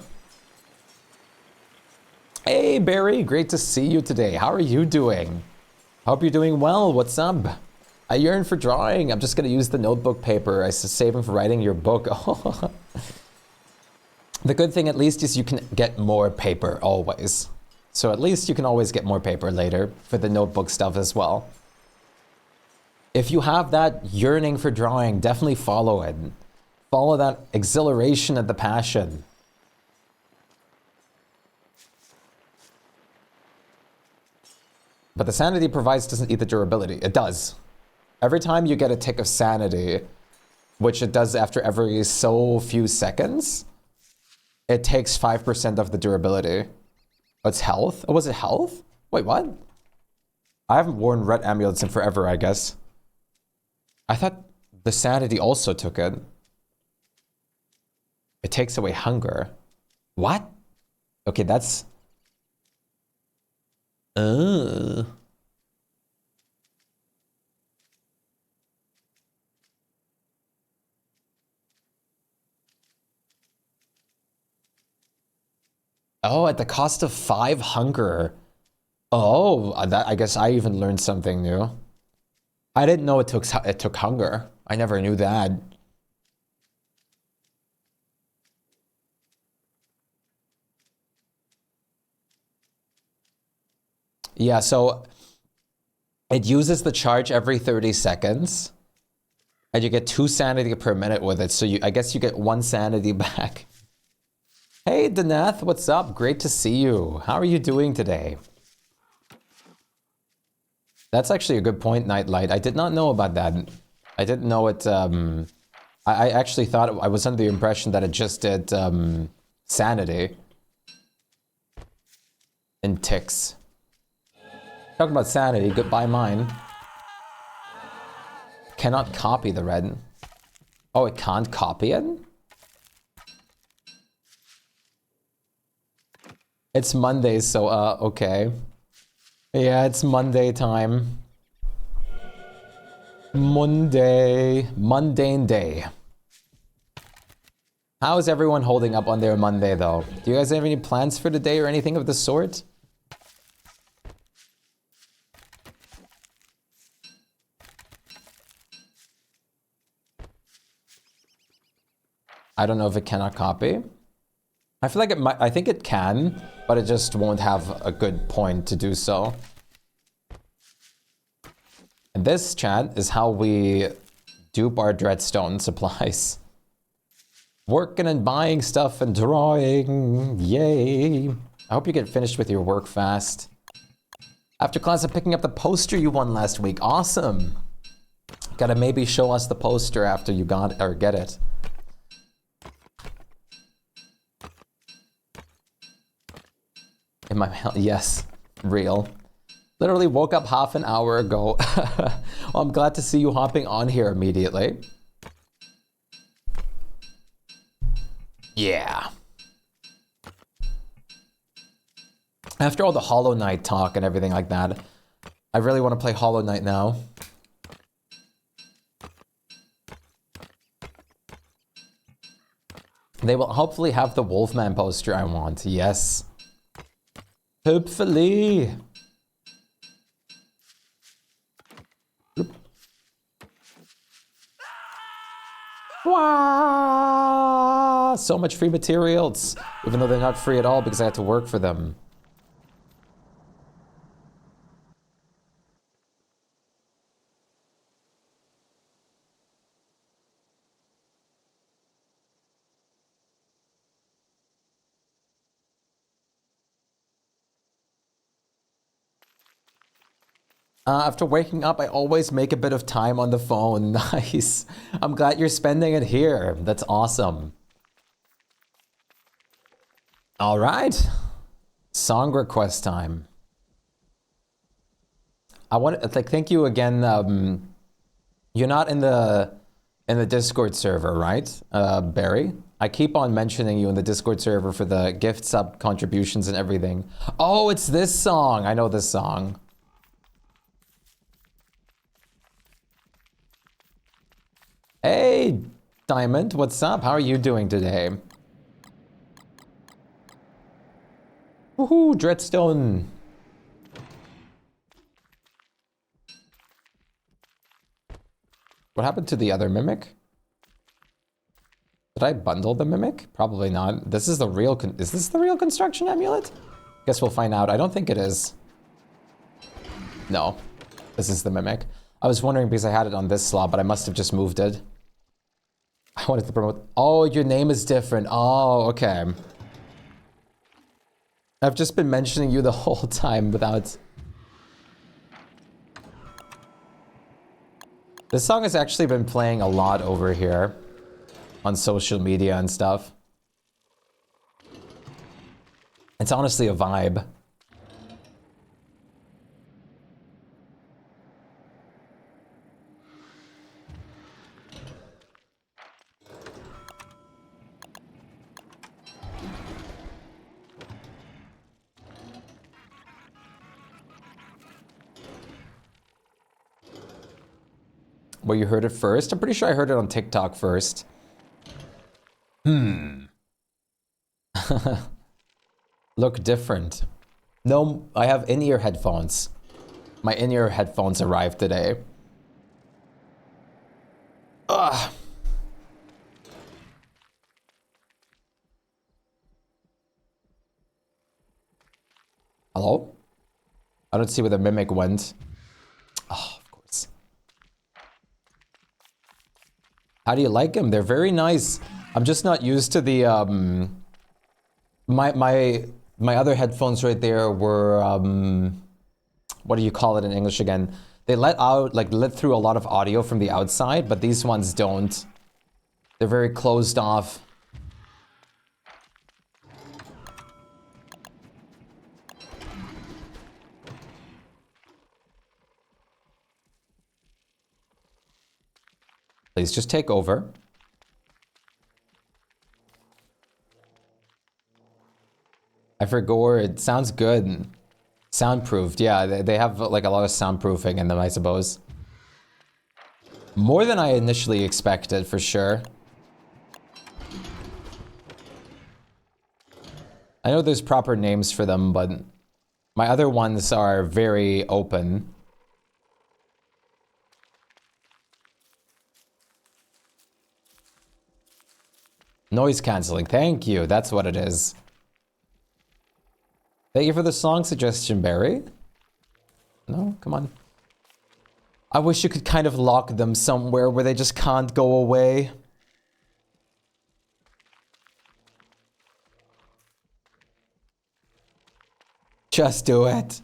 S1: Hey, Barry, great to see you today. How are you doing? Hope you're doing well. What's up? I yearn for drawing. I'm just going to use the notebook paper I was saving for writing your book. The good thing, at least, is you can get more paper, always. So at least you can always get more paper later for the notebook stuff as well. If you have that yearning for drawing, definitely follow it. Follow that exhilaration and the passion. But the sanity provides doesn't eat the durability. It does. Every time you get a tick of sanity, which it does after every so few seconds, it takes 5% of the durability. Oh, it's health? Oh, was it health? Wait, what? I haven't worn red amulets in forever, I guess. I thought the sanity also took it. It takes away hunger. What? Okay, that's... Oh, at the cost of 5 hunger. Oh, that, I guess I even learned something new. I didn't know it took hunger. I never knew that. Yeah, so it uses the charge every 30 seconds. And you get 2 sanity per minute with it. So I guess you get 1 sanity back. Hey, Danath, what's up? Great to see you. How are you doing today? That's actually a good point, Nightlight. I did not know about that. I didn't know it. I actually thought I was under the impression that it just did sanity and ticks. Talking about sanity, goodbye mine. Cannot copy the red. Oh, it can't copy it? It's Monday, so okay. Yeah, it's Monday time. Mundane day. How is everyone holding up on their Monday, though? Do you guys have any plans for the day or anything of the sort? I don't know if it cannot copy. I feel like it might, I think it can, but it just won't have a good point to do so. And this, chat, is how we dupe our Dreadstone supplies. Working and buying stuff and drawing, yay. I hope you get finished with your work fast. After class, I'm picking up the poster you won last week. Awesome. Gotta maybe show us the poster after you got it, or get it. In my mail, yes, real. Literally woke up half an hour ago. Well, I'm glad to see you hopping on here immediately. Yeah. After all the Hollow Knight talk and everything like that, I really want to play Hollow Knight now. They will hopefully have the Wolfman poster I want, yes. Hopefully. Wow, so much free materials, even though they're not free at all because I had to work for them. After waking up, I always make a bit of time on the phone. Nice. I'm glad you're spending it here. That's awesome. All right. Song request time. I want to thank you again. You're not in the Discord server, right, Barry? I keep on mentioning you in the Discord server for the gift sub contributions and everything. Oh, it's this song. I know this song. Hey, Diamond, what's up? How are you doing today? Woohoo, Dreadstone. What happened to the other Mimic? Did I bundle the Mimic? Probably not. This is the real... Is this the real construction amulet? Guess we'll find out. I don't think it is. No. This is the Mimic. I was wondering because I had it on this slot, but I must have just moved it. I wanted to promote... Oh, your name is different. Oh, okay. I've just been mentioning you the whole time without... This song has actually been playing a lot over here on social media and stuff. It's honestly a vibe. Well, you heard it first? I'm pretty sure I heard it on TikTok first. Look different. No, I have in-ear headphones. My in-ear headphones arrived today. Ugh. Hello? I don't see where the Mimic went. Oh, of course. How do you like them? They're very nice. I'm just not used to the, my other headphones right there were, what do you call it in English again? They let through a lot of audio from the outside, but these ones don't. They're very closed off. Please just take over. I forgot. It sounds good. Soundproofed, yeah. They have like a lot of soundproofing in them, I suppose. More than I initially expected, for sure. I know there's proper names for them, but my other ones are very open. Noise canceling, thank you. That's what it is. Thank you for the song suggestion, Barry. No, come on. I wish you could kind of lock them somewhere where they just can't go away. Just do it.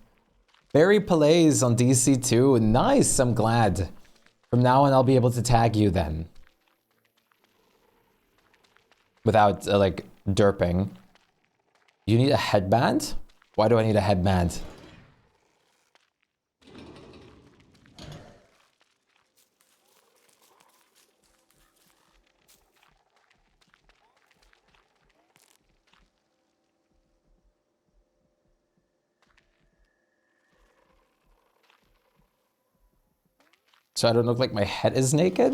S1: Barry Palays on DC2. Nice, I'm glad. From now on, I'll be able to tag you then. Without, like, derping. You need a headband? Why do I need a headband? So I don't look like my head is naked?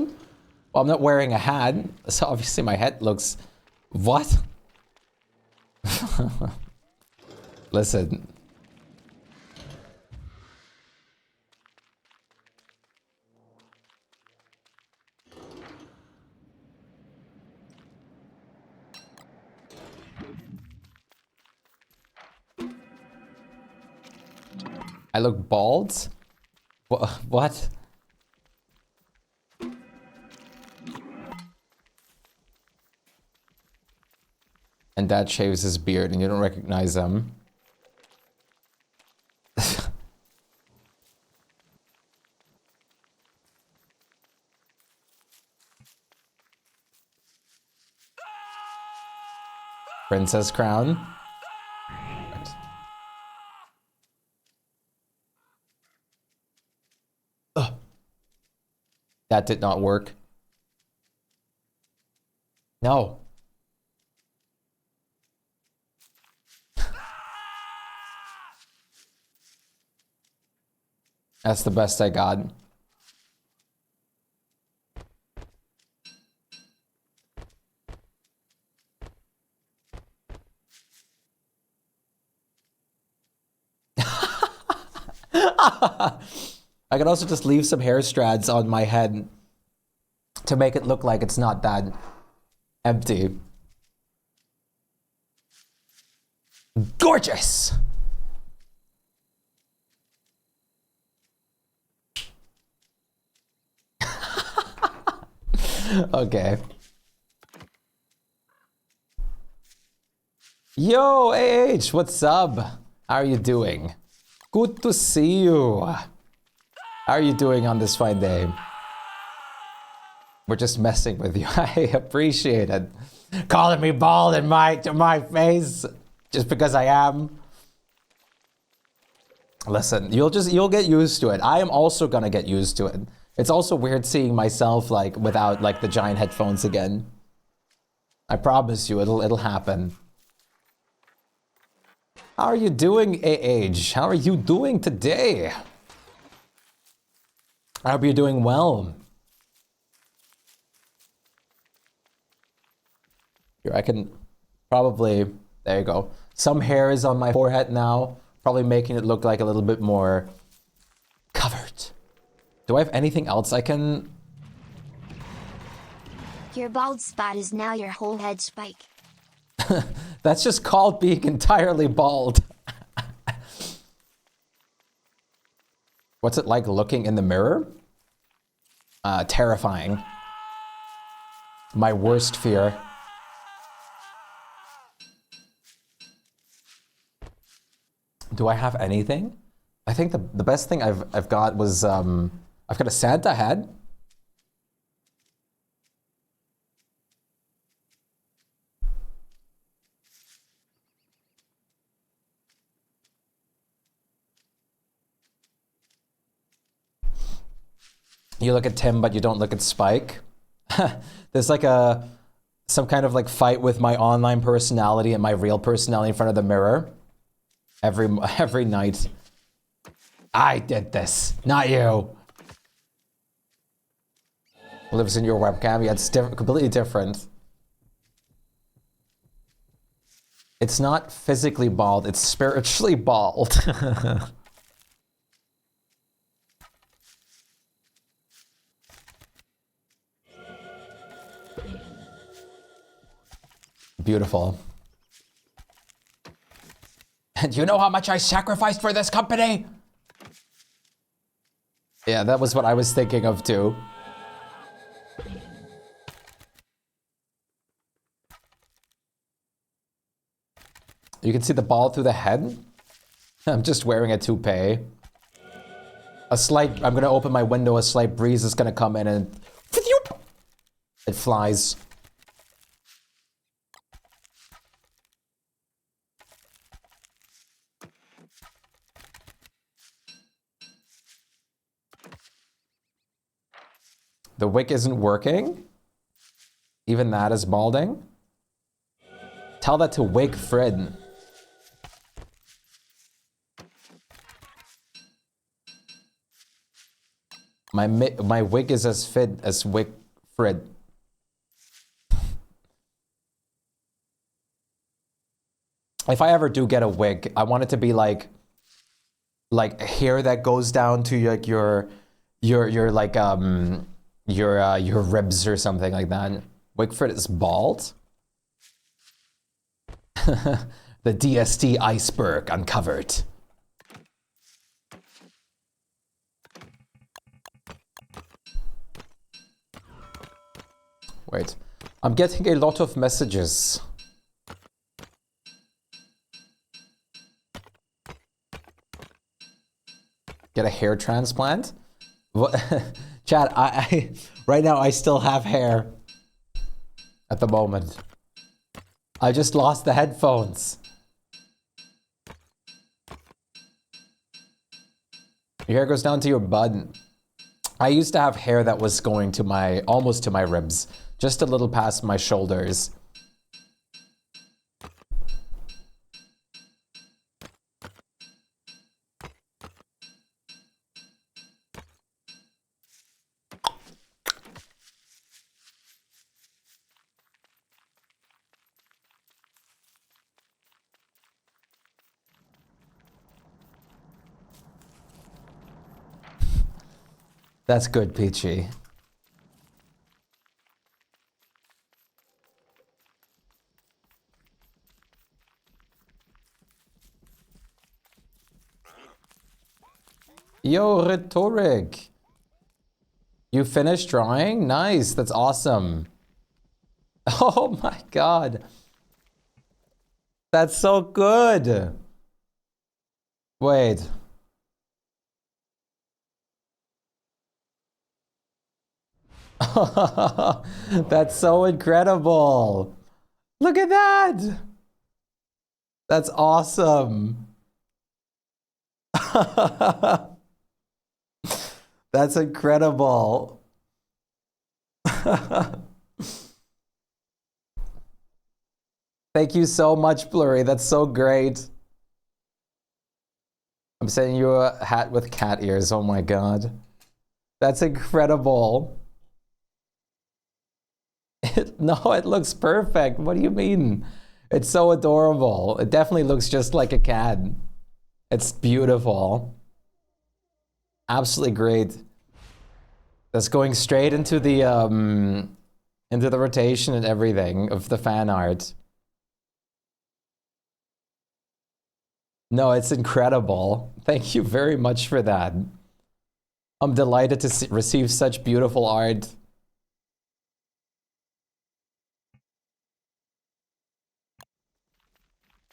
S1: Well, I'm not wearing a hat, so obviously my head looks... What? Listen. I look bald? What? And Dad shaves his beard and you don't recognize him. Princess crown. Right. Ugh. That did not work. No. That's the best I got. I can also just leave some hair strands on my head to make it look like it's not that empty. Gorgeous! Okay. Yo, AH, what's up? How are you doing? Good to see you. How are you doing on this fine day? We're just messing with you. I appreciate it. Calling me bald in to my face just because I am. Listen, you'll get used to it. I am also gonna get used to it. It's also weird seeing myself like without like the giant headphones again. I promise you, it'll happen. How are you doing, AH? How are you doing today? I hope you're doing well. Here, I can probably, there you go. Some hair is on my forehead now, probably making it look like a little bit more covered. Do I have anything else I can?
S2: Your bald spot is now your whole head, Shpyke.
S1: That's just called being entirely bald. What's it like looking in the mirror? Terrifying. My worst fear. Do I have anything? I think the best thing I've got was I've got a Santa hat. You look at Tim, but you don't look at Shpyke. There's like some kind of like fight with my online personality and my real personality in front of the mirror. Every night. I did this, not you. Lives in your webcam. Yeah, it's completely different. It's not physically bald, it's spiritually bald. Beautiful. And you know how much I sacrificed for this company? Yeah, that was what I was thinking of too. You can see the ball through the head. I'm just wearing a toupee. I'm gonna open my window, a slight breeze is gonna come in and it flies. The wick isn't working. Even that is balding. Tell that to Wig Fred. My wig is as fit as Wig Fred. If I ever do get a wig, I want it to be like hair that goes down to like your ribs or something like that. Wigford is bald. The DST iceberg uncovered. Wait, I'm getting a lot of messages. Get a hair transplant? What? Chad, I right now I still have hair at the moment. I just lost the headphones. Your hair goes down to your bud. I used to have hair that was going to almost to my ribs, just a little past my shoulders. That's good, Peachy. Yo, Rhetoric. You finished drawing? Nice. That's awesome. Oh my god. That's so good. Wait. That's so incredible. Look at that. That's awesome. That's incredible. Thank you so much, Blurry. That's so great. I'm sending you a hat with cat ears. Oh my god. That's incredible. No, it looks perfect. What do you mean? It's so adorable. It definitely looks just like a cat. It's beautiful. Absolutely great. That's going straight into the rotation and everything of the fan art. No, it's incredible. Thank you very much for that. I'm delighted to receive such beautiful art.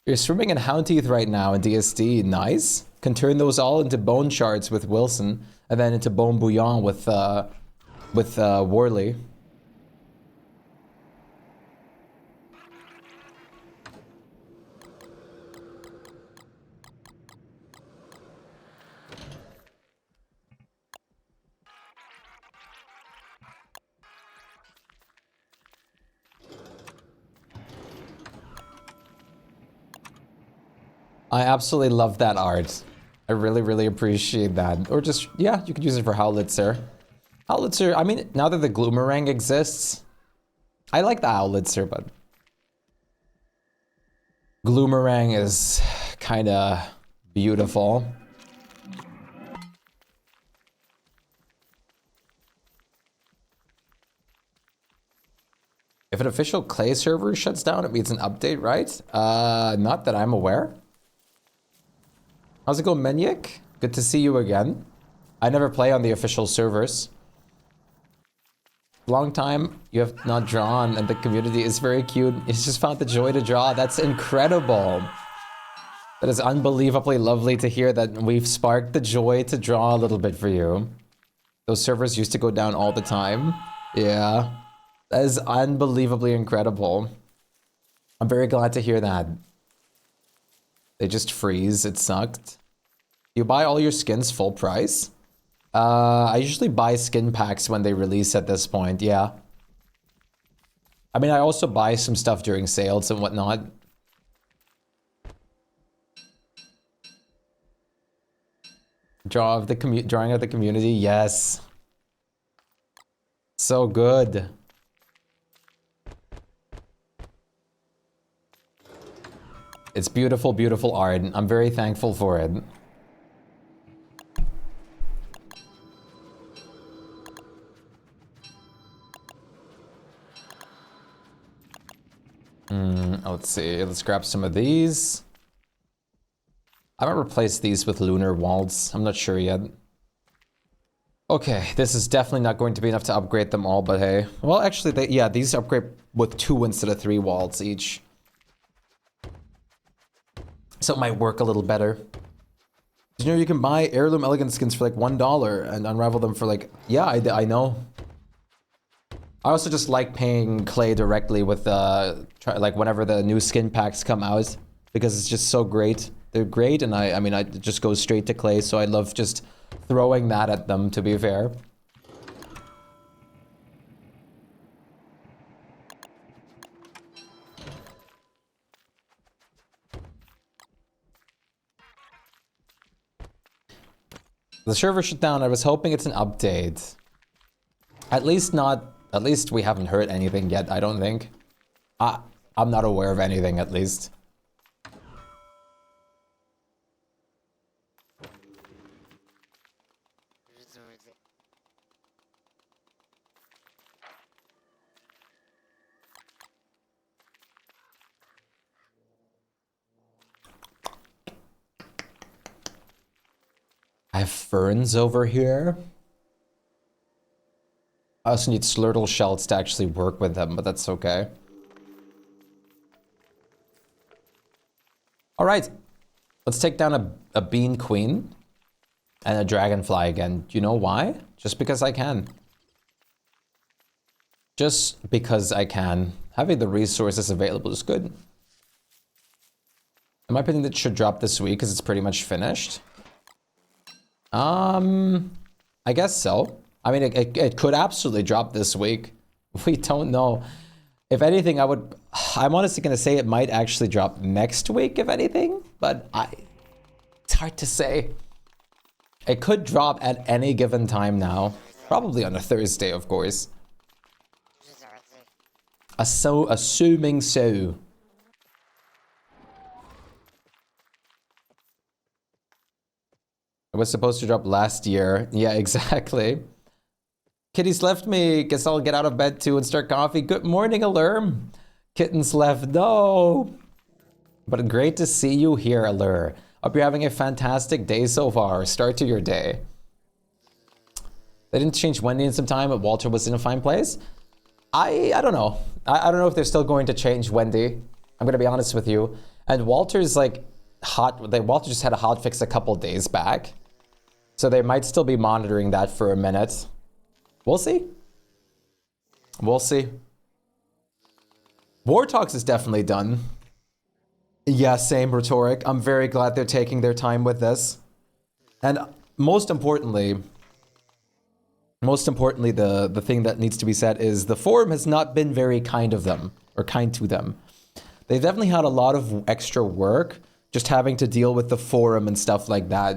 S1: You're swimming in Houndteeth right now in DST. Nice. Can turn those all into bone shards with Wilson, and then into bone bouillon with Worley. I absolutely love that art. I really, really appreciate that. Or just, yeah, you could use it for Howlitzer. Howlitzer, I mean, now that the Gloomerang exists, I like the Howlitzer, but Gloomerang is kind of beautiful. If an official Clay server shuts down, it means an update, right? Not that I'm aware. How's it going, Menyik? Good to see you again. I never play on the official servers. Long time you have not drawn, and the community is very cute. You just found the joy to draw. That's incredible. That is unbelievably lovely to hear that we've sparked the joy to draw a little bit for you. Those servers used to go down all the time. Yeah. That is unbelievably incredible. I'm very glad to hear that. They just freeze. It sucked. You buy all your skins full price? I usually buy skin packs when they release at this point, yeah. I mean, I also buy some stuff during sales and whatnot. Drawing of the community, yes. So good. It's beautiful, beautiful art. I'm very thankful for it. Let's see. Let's grab some of these. I might replace these with Lunar Waltz. I'm not sure yet. Okay, this is definitely not going to be enough to upgrade them all, but hey. Well, actually, yeah, these upgrade with 2 instead of 3 waltz each. So it might work a little better. Did you know you can buy heirloom elegant skins for like $1 and unravel them for like... Yeah, I know. I also just like paying Clay directly with like whenever the new skin packs come out, because it's just so great. They're great, and I mean, I just go straight to Clay, so I love just throwing that at them, to be fair. The server shut down. I was hoping it's an update. At least we haven't heard anything yet, I don't think. I'm not aware of anything, at least. I have ferns over here. I also need slurtle shells to actually work with them, but that's okay. All right, let's take down a bean queen and a dragonfly again. Do you know why? Just because I can. Just because I can. Having the resources available is good. In my opinion, that should drop this week because it's pretty much finished. I guess so. I mean, it could absolutely drop this week. We don't know. If anything, I'm honestly going to say it might actually drop next week, if anything, but it's hard to say. It could drop at any given time now. Probably on a Thursday, of course. Assuming so. It was supposed to drop last year. Yeah, exactly. Kitty's left me. Guess I'll get out of bed too and start coffee. Good morning, Allure. Kitten's left. No. But great to see you here, Allure. Hope you're having a fantastic day so far. Start to your day. They didn't change Wendy in some time, but Walter was in a fine place. I don't know. I don't know if they're still going to change Wendy. I'm going to be honest with you. And Walter's like Walter just had a hot fix a couple days back. So they might still be monitoring that for a minute. We'll see. We'll see. War Talks is definitely done. Yeah, same rhetoric. I'm very glad they're taking their time with this. And most importantly, the thing that needs to be said is the forum has not been very kind of them, or kind to them. They've definitely had a lot of extra work just having to deal with the forum and stuff like that.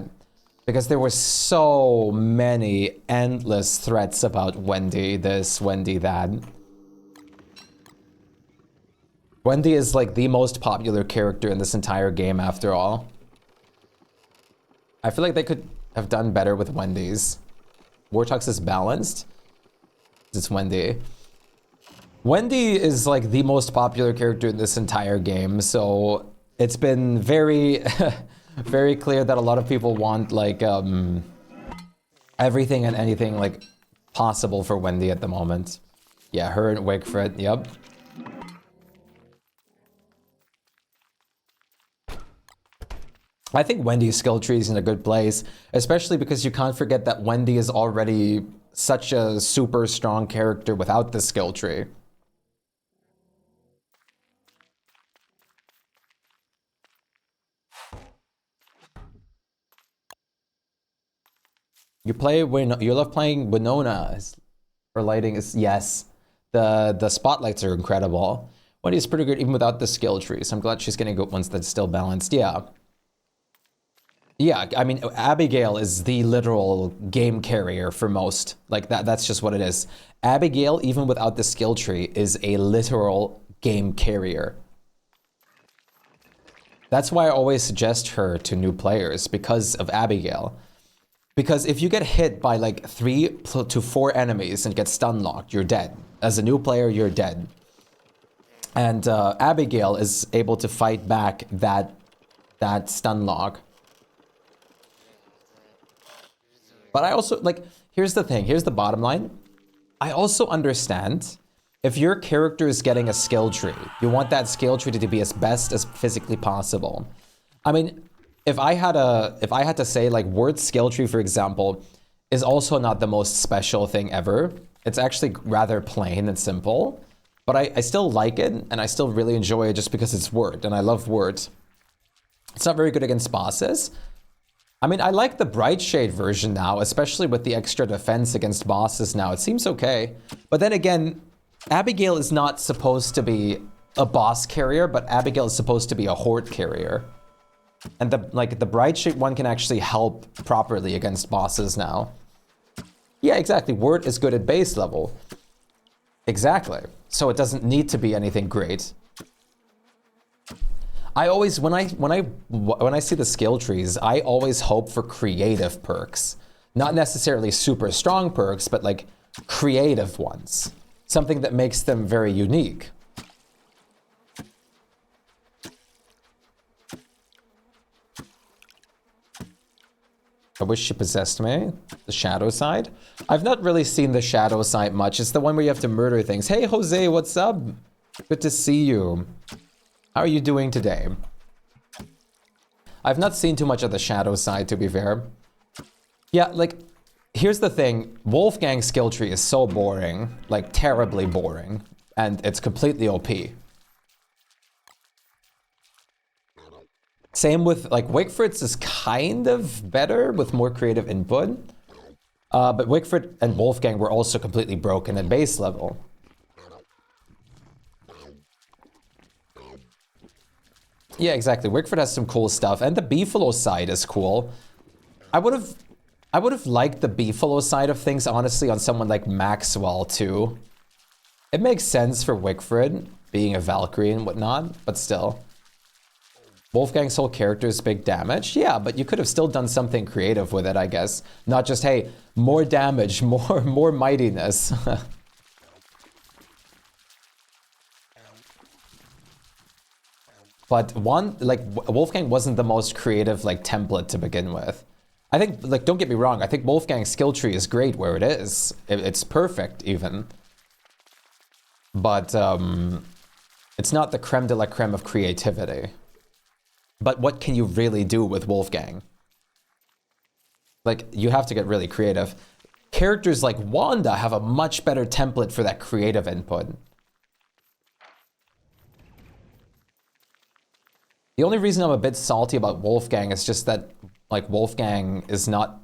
S1: Because there were so many endless threats about Wendy this, Wendy that. Wendy is like the most popular character in this entire game after all. I feel like they could have done better with Wendy's. Wartux is balanced. It's Wendy. Wendy is like the most popular character in this entire game, so it's been very, very clear that a lot of people want like everything and anything like possible for Wendy at the moment. Yeah, her and Wigfred, yep. I think Wendy's skill tree is in a good place, especially because you can't forget that Wendy is already such a super strong character without the skill tree. You love playing Winona. Her lighting is, yes. The spotlights are incredible. Wendy's pretty good even without the skill tree, so I'm glad she's getting good ones that's still balanced, yeah. Yeah, I mean, Abigail is the literal game carrier for most. Like, that's just what it is. Abigail, even without the skill tree, is a literal game carrier. That's why I always suggest her to new players, because of Abigail. Because if you get hit by like 3 to 4 enemies and get stun locked, you're dead. As a new player, you're dead. And Abigail is able to fight back that stun lock. But I also, like, here's the thing, here's the bottom line. I also understand if your character is getting a skill tree, you want that skill tree to be as best as physically possible. I mean, if I had to say, like, Word's skill tree, for example, is also not the most special thing ever. It's actually rather plain and simple, but I still like it, and I still really enjoy it just because it's Word, and I love Word. It's not very good against bosses. I mean, I like the Bright Shade version now, especially with the extra defense against bosses now. It seems okay. But then again, Abigail is not supposed to be a boss carrier, but Abigail is supposed to be a horde carrier. And the Bright Shade one can actually help properly against bosses now. Yeah, exactly. Word is good at base level. Exactly. So it doesn't need to be anything great. I always, when I see the skill trees, I always hope for creative perks. Not necessarily super strong perks, but like creative ones. Something that makes them very unique. I wish she possessed me. The shadow side. I've not really seen the shadow side much. It's the one where you have to murder things. Hey, Jose, what's up? Good to see you. How are you doing today? I've not seen too much of the shadow side, to be fair. Yeah, like, here's the thing. Wolfgang's skill tree is so boring. Like, terribly boring. And it's completely OP. Same with, like, Wickford's is kind of better with more creative input. But Wickford and Wolfgang were also completely broken at base level. Yeah, exactly. Wickford has some cool stuff. And the Beefalo side is cool. I would have liked the Beefalo side of things, honestly, on someone like Maxwell, too. It makes sense for Wickford, being a Valkyrie and whatnot, but still. Wolfgang's whole character is big damage. Yeah, but you could have still done something creative with it, I guess. Not just, hey, more damage, more mightiness. But Wolfgang wasn't the most creative, like, template to begin with. I think, like, don't get me wrong, I think Wolfgang's skill tree is great where it is. It's perfect, even. But, it's not the creme de la creme of creativity. But what can you really do with Wolfgang? Like, you have to get really creative. Characters like Wanda have a much better template for that creative input. The only reason I'm a bit salty about Wolfgang is just that, like, Wolfgang does not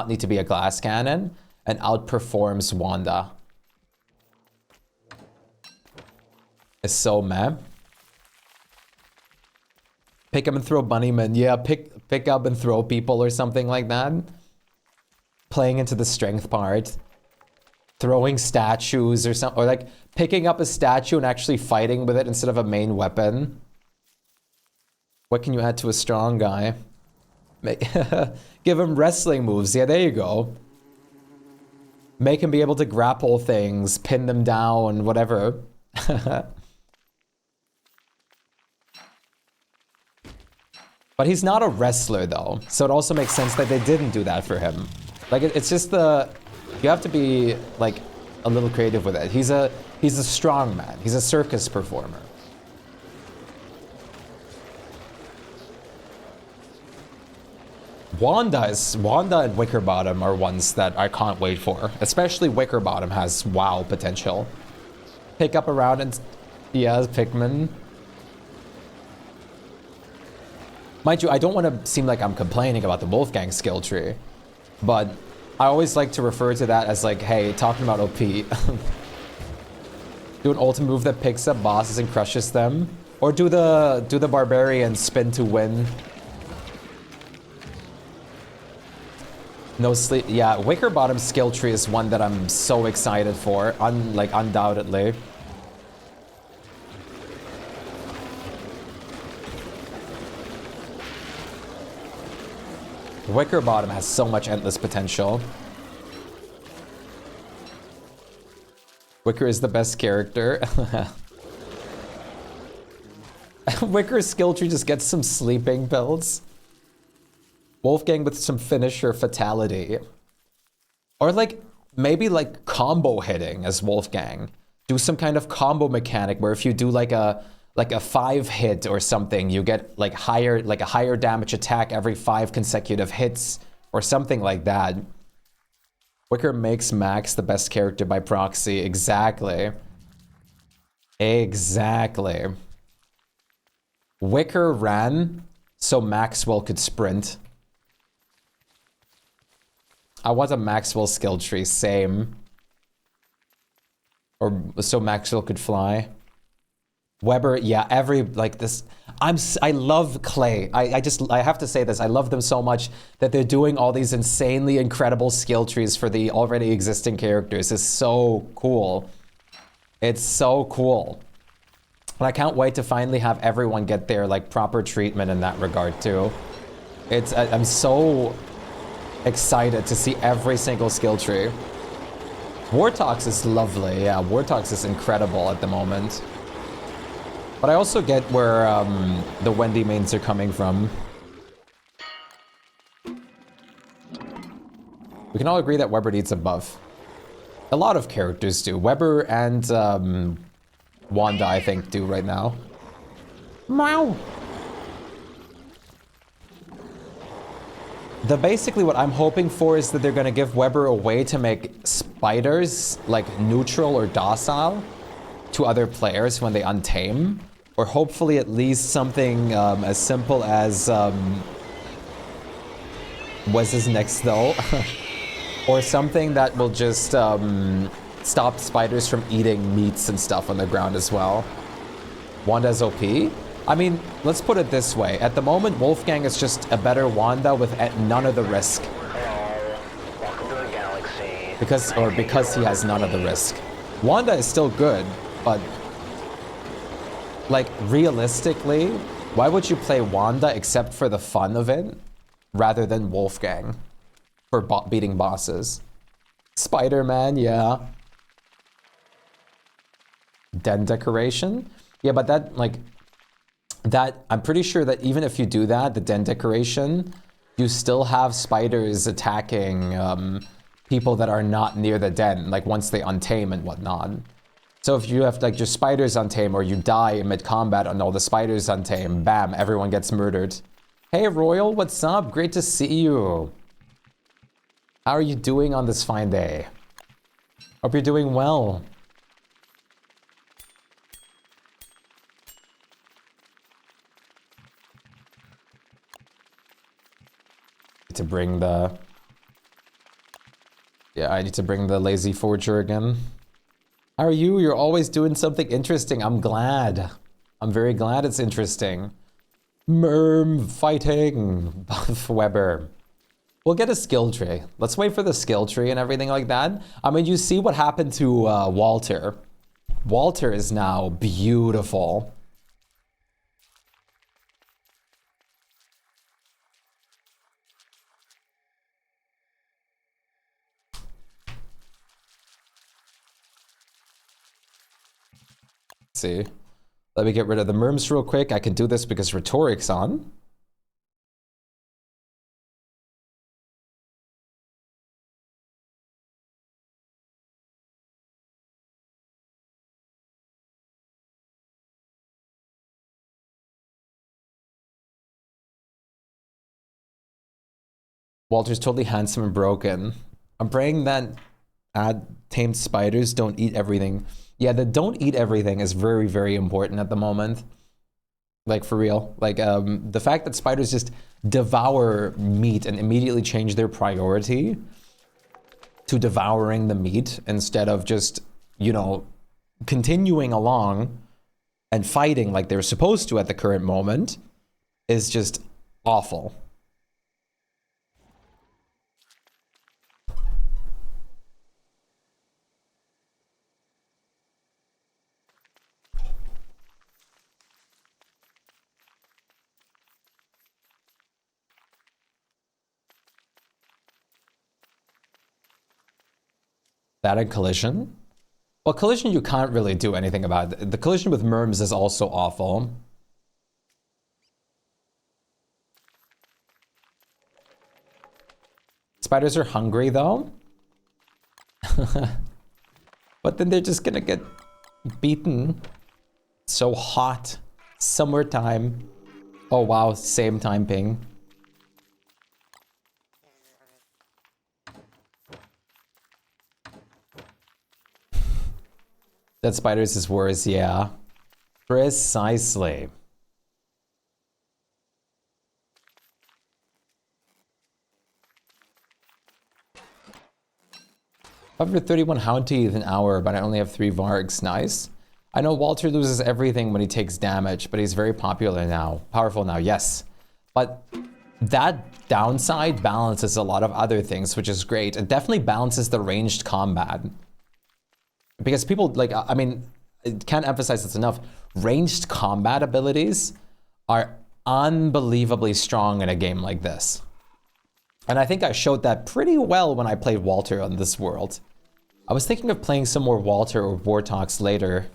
S1: need to be a glass cannon and outperforms Wanda. It's so meh. Pick up and throw Bunnyman. Yeah, pick up and throw people or something like that. Playing into the strength part. Throwing statues or something. Or like picking up a statue and actually fighting with it instead of a main weapon. What can you add to a strong guy? Give him wrestling moves. Yeah, there you go. Make him be able to grapple things, pin them down, whatever. But he's not a wrestler, though, so it also makes sense that they didn't do that for him. Like, it's just you have to be, like, a little creative with it. He's a strong man. He's a circus performer. Wanda and Wickerbottom are ones that I can't wait for. Especially Wickerbottom has wow potential. Pick up around and... Yeah, Pikmin. Mind you, I don't want to seem like I'm complaining about the Wolfgang skill tree, but I always like to refer to that as like, hey, talking about OP. Do an ultimate move that picks up bosses and crushes them, or do the barbarian spin to win. No sleep. Yeah, Wickerbottom's skill tree is one that I'm so excited for, undoubtedly. Wickerbottom has so much endless potential. Wicker is the best character. Wicker's skill tree just gets some sleeping pills. Wolfgang with some finisher fatality. Or like, maybe like combo hitting as Wolfgang. Do some kind of combo mechanic where if you do like a 5 hit or something, you get like a higher damage attack every 5 consecutive hits or something like that. Wicker makes Max the best character by proxy. Exactly. Exactly. Wicker ran so Maxwell could sprint. I want a Maxwell skill tree, same. Or so Maxwell could fly. Weber, yeah, I love Clay. I have to say this, I love them so much that they're doing all these insanely incredible skill trees for the already existing characters. It's so cool. It's so cool. And I can't wait to finally have everyone get their like proper treatment in that regard too. I'm so excited to see every single skill tree. Wartox is lovely, yeah, Wartox is incredible at the moment. But I also get where the Wendy mains are coming from. We can all agree that Weber needs a buff. A lot of characters do. Weber and Wanda, I think, do right now. Meow. Basically what I'm hoping for is that they're gonna give Weber a way to make spiders like neutral or docile to other players when they untame, or hopefully at least something as simple as what's his next though, or something that will just stop spiders from eating meats and stuff on the ground as well. Wanda's OP? I mean, let's put it this way. At the moment, Wolfgang is just a better Wanda with none of the risk.
S3: Welcome to the galaxy.
S1: Because he has none of the risk. Wanda is still good, but like realistically, why would you play Wanda except for the fun of it rather than Wolfgang for beating bosses? Spider-Man, yeah. Den decoration? Yeah, but that, I'm pretty sure that even if you do that, the den decoration, you still have spiders attacking people that are not near the den, like once they untame and whatnot. So if you have like your spiders untame or you die mid-combat and all the spiders untame, bam, everyone gets murdered. Hey Royal, what's up? Great to see you. How are you doing on this fine day? Hope you're doing well. To bring the... Yeah, I need to bring the lazy forger again. How are you? You're always doing something interesting. I'm glad. I'm very glad it's interesting. Merm fighting. Buff Weber. We'll get a skill tree. Let's wait for the skill tree and everything like that. I mean, you see what happened to Walter. Walter is now beautiful. See, let me get rid of the merms real quick. I can do this because rhetoric's on. Walter's totally handsome and broken. I'm praying that tamed spiders don't eat everything. Yeah, the don't eat everything is very, very important at the moment. Like, for real. Like, the fact that spiders just devour meat and immediately change their priority to devouring the meat instead of just, you know, continuing along and fighting like they're supposed to at the current moment is just awful. That and collision? Well, collision you can't really do anything about. The collision with merms is also awful. Spiders are hungry though. But then they're just gonna get beaten. So hot. Summertime. Oh wow, same time ping. That spiders is worse, yeah. Precisely. Over 31 Hound Teeth an hour, but I only have 3 Vargs. Nice. I know Walter loses everything when he takes damage, but he's very popular now. Powerful now, yes. But that downside balances a lot of other things, which is great. It definitely balances the ranged combat. Because people, like, I mean, I can't emphasize this enough. Ranged combat abilities are unbelievably strong in a game like this. And I think I showed that pretty well when I played Walter on this world. I was thinking of playing some more Walter or Wartox later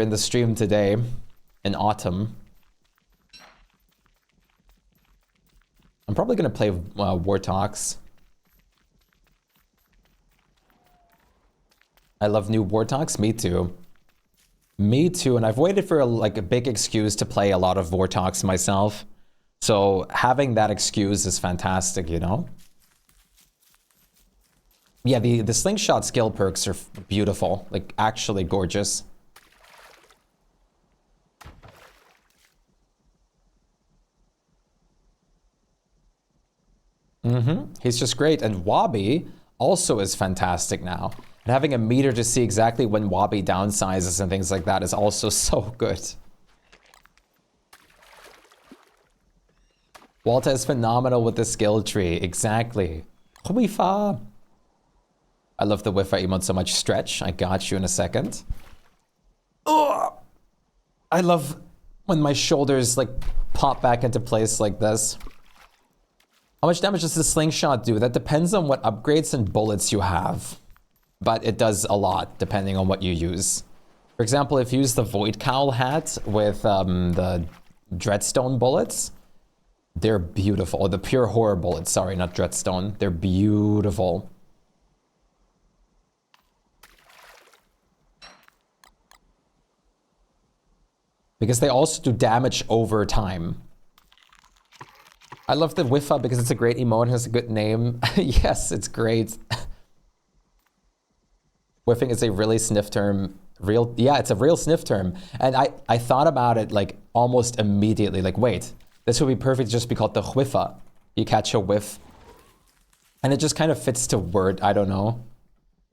S1: in the stream today, in autumn. I'm probably gonna play Wartox. I love new Warthogs. Me too. Me too. And I've waited for like a big excuse to play a lot of Warthogs myself. So having that excuse is fantastic, you know? Yeah, the slingshot skill perks are beautiful. Like, actually gorgeous. He's just great. And Wabi also is fantastic now. And having a meter to see exactly when Wabi downsizes and things like that is also so good. Walter is phenomenal with the skill tree. Exactly. Wifa. I love the Wifa emote so much. Stretch. I got you in a second. Oh, I love when my shoulders like pop back into place like this. How much damage does the slingshot do? That depends on what upgrades and bullets you have. But it does a lot depending on what you use. For example, if you use the Void Cowl hat with the Dreadstone bullets, they're beautiful. Or the Pure Horror bullets, sorry, not Dreadstone. They're beautiful. Because they also do damage over time. I love the Wifa because it's a great emote, has a good name. Yes, it's great. Whiffing is a really sniff term. Yeah, it's a real sniff term. And I thought about it like almost immediately. Like, wait, this would be perfect just be called the Whiffa. You catch a whiff. And it just kind of fits to word, I don't know.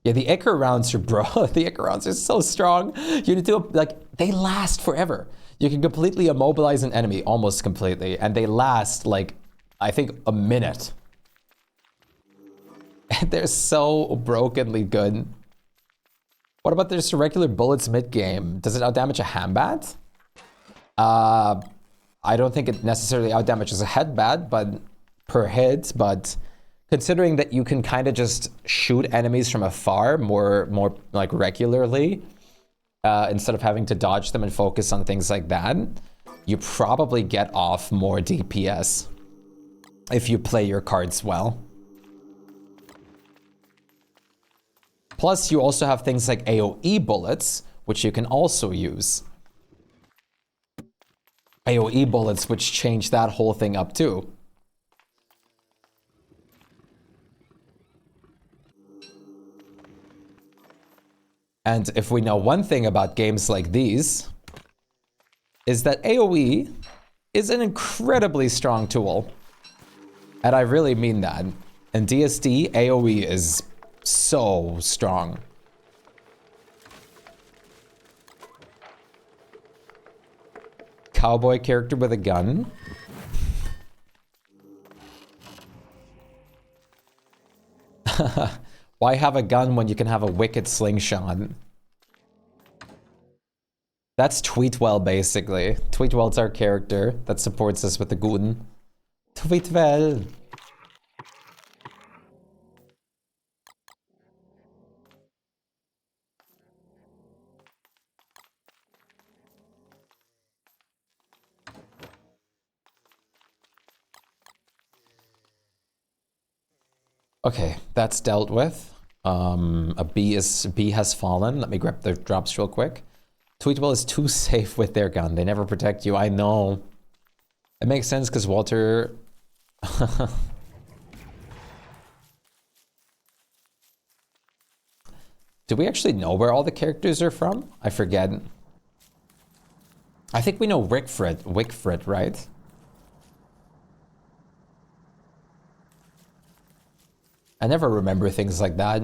S1: Yeah, the Icar rounds are, bro, the Icar rounds are so strong. You need to, like, they last forever. You can completely immobilize an enemy, almost completely, and they last, like, I think a minute. And they're so brokenly good. What about just regular bullets mid-game? Does it outdamage a handbat? I don't think it necessarily outdamages a headbat, but per hit, but considering that you can kind of just shoot enemies from afar more like regularly, instead of having to dodge them and focus on things like that, you probably get off more DPS if you play your cards well. Plus, you also have things like AoE bullets, which you can also use. AoE bullets, which change that whole thing up too. And if we know one thing about games like these, is that AoE is an incredibly strong tool. And I really mean that. In DST, AoE is so strong. Cowboy character with a gun. Why have a gun when you can have a wicked slingshot? That's Tweetwell, basically. Tweetwell's our character that supports us with the gun. Tweetwell. Okay, that's dealt with. A B has fallen. Let me grab the drops real quick. Tweetwell is too safe with their gun. They never protect you. I know. It makes sense because Walter... Do we actually know where all the characters are from? I forget. I think we know Wickfrit, right? I never remember things like that.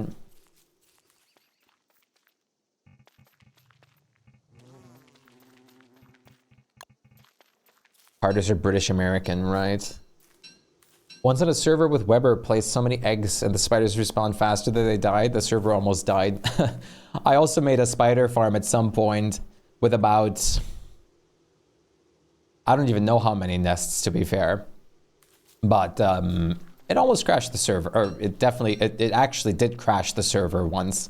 S1: Carters are British American, right? Once on a server with Weber placed so many eggs and the spiders respawn faster than they died, the server almost died. I also made a spider farm at some point with about... I don't even know how many nests, to be fair. But it almost crashed the server. Or it actually did crash the server once.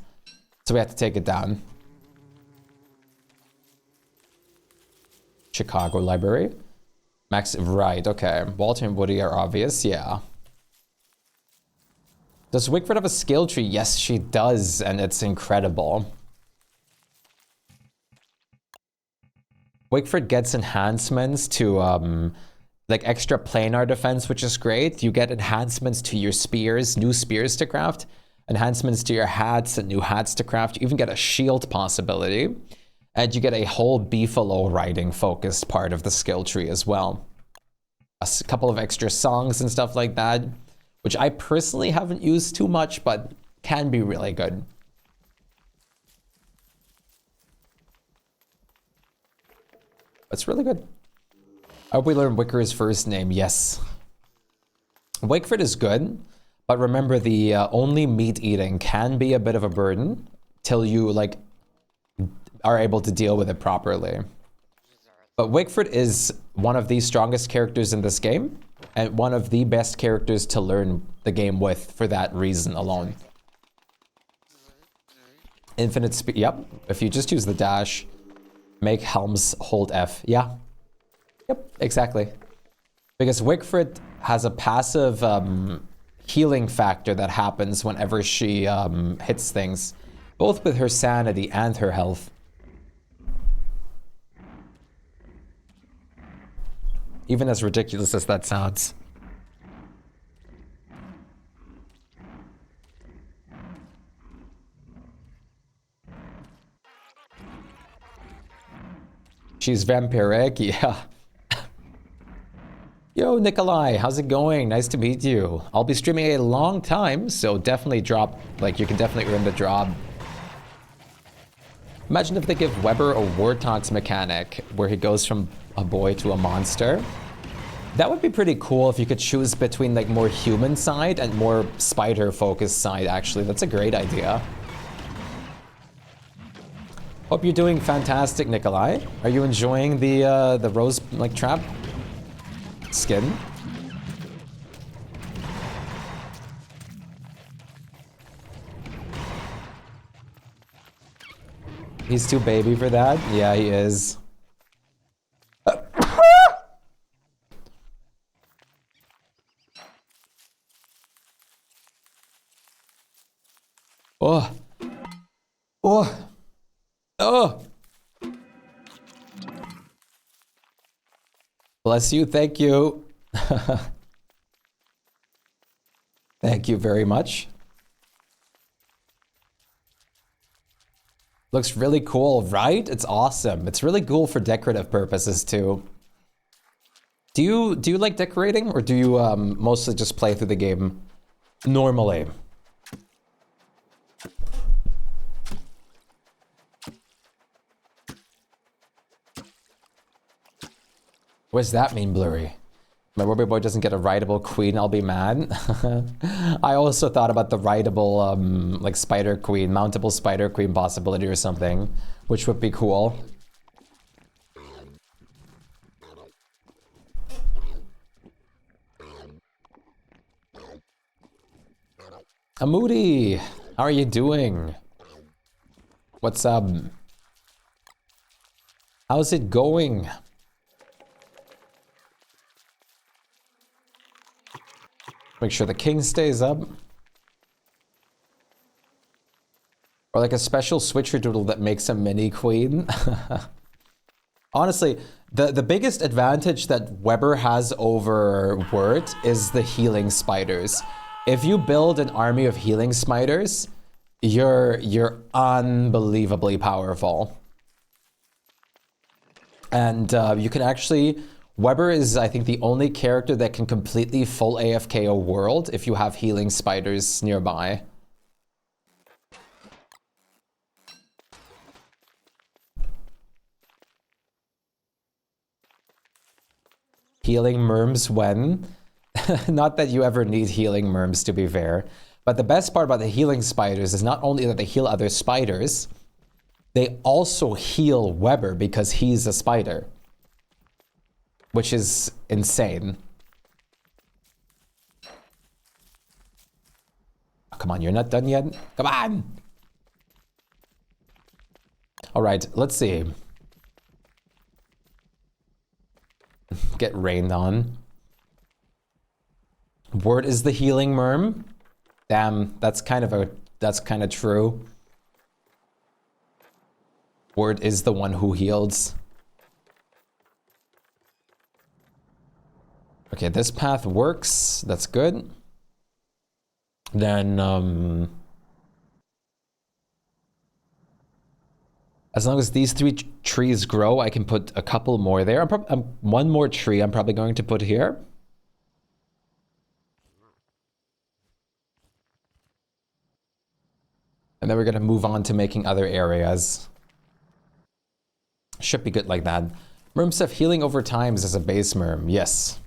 S1: So we had to take it down. Chicago Library. Max, right, okay. Walter and Woody are obvious, yeah. Does Wickford have a skill tree? Yes, she does, and it's incredible. Wickford gets enhancements to like extra planar defense, which is great. You get enhancements to your spears, new spears to craft, enhancements to your hats and new hats to craft. You even get a shield possibility, and you get a whole beefalo riding focused part of the skill tree as well. A couple of extra songs and stuff like that, which I personally haven't used too much, but can be really good. That's really good. I hope we learn Wicker's first name. Yes. Wickford is good, but remember the only meat eating can be a bit of a burden till you like are able to deal with it properly. But Wickford is one of the strongest characters in this game and one of the best characters to learn the game with for that reason alone. Infinite speed. Yep. If you just use the dash, make Helms hold F. Yeah. Yep, exactly. Because Wickford has a passive healing factor that happens whenever she hits things, both with her sanity and her health. Even as ridiculous as that sounds. She's vampiric, yeah. Yo, Nikolai, how's it going? Nice to meet you. I'll be streaming a long time, so definitely drop, like, you can definitely earn the drop. Imagine if they give Weber a Wartox mechanic where he goes from a boy to a monster. That would be pretty cool if you could choose between, like, more human side and more spider-focused side, actually. That's a great idea. Hope you're doing fantastic, Nikolai. Are you enjoying the rose, like, trap skin? He's too baby for that? Yeah, he is. Oh. Oh. Oh. Bless you. Thank you. Thank you very much. Looks really cool, right? It's awesome. It's really cool for decorative purposes too. Do you like decorating, or do you mostly just play through the game normally? What does that mean, Blurry? My Warby Boy doesn't get a rideable queen, I'll be mad. I also thought about the rideable, like, spider queen, mountable spider queen possibility or something, which would be cool. Amudi, how are you doing? What's up? How's it going? Make sure the king stays up. Or like a special switcherdoodle that makes a mini queen. Honestly, the biggest advantage that Weber has over Wirt is the healing spiders. If you build an army of healing spiders, you're unbelievably powerful. And you can actually... Weber is, I think, the only character that can completely full AFK a world if you have healing spiders nearby. Healing merms when? Not that you ever need healing merms, to be fair. But the best part about the healing spiders is not only that they heal other spiders, they also heal Weber because he's a spider. Which is insane. Oh, come on, you're not done yet? Come on! Alright, let's see. Get rained on. Word is the healing merm. Damn, that's kind of true. Ward is the one who heals. Okay, this path works. That's good. Then, as long as these three trees grow, I can put a couple more there. One more tree I'm probably going to put here. And then we're going to move on to making other areas. Should be good like that. Merm stuff healing over times as a base merm, yes.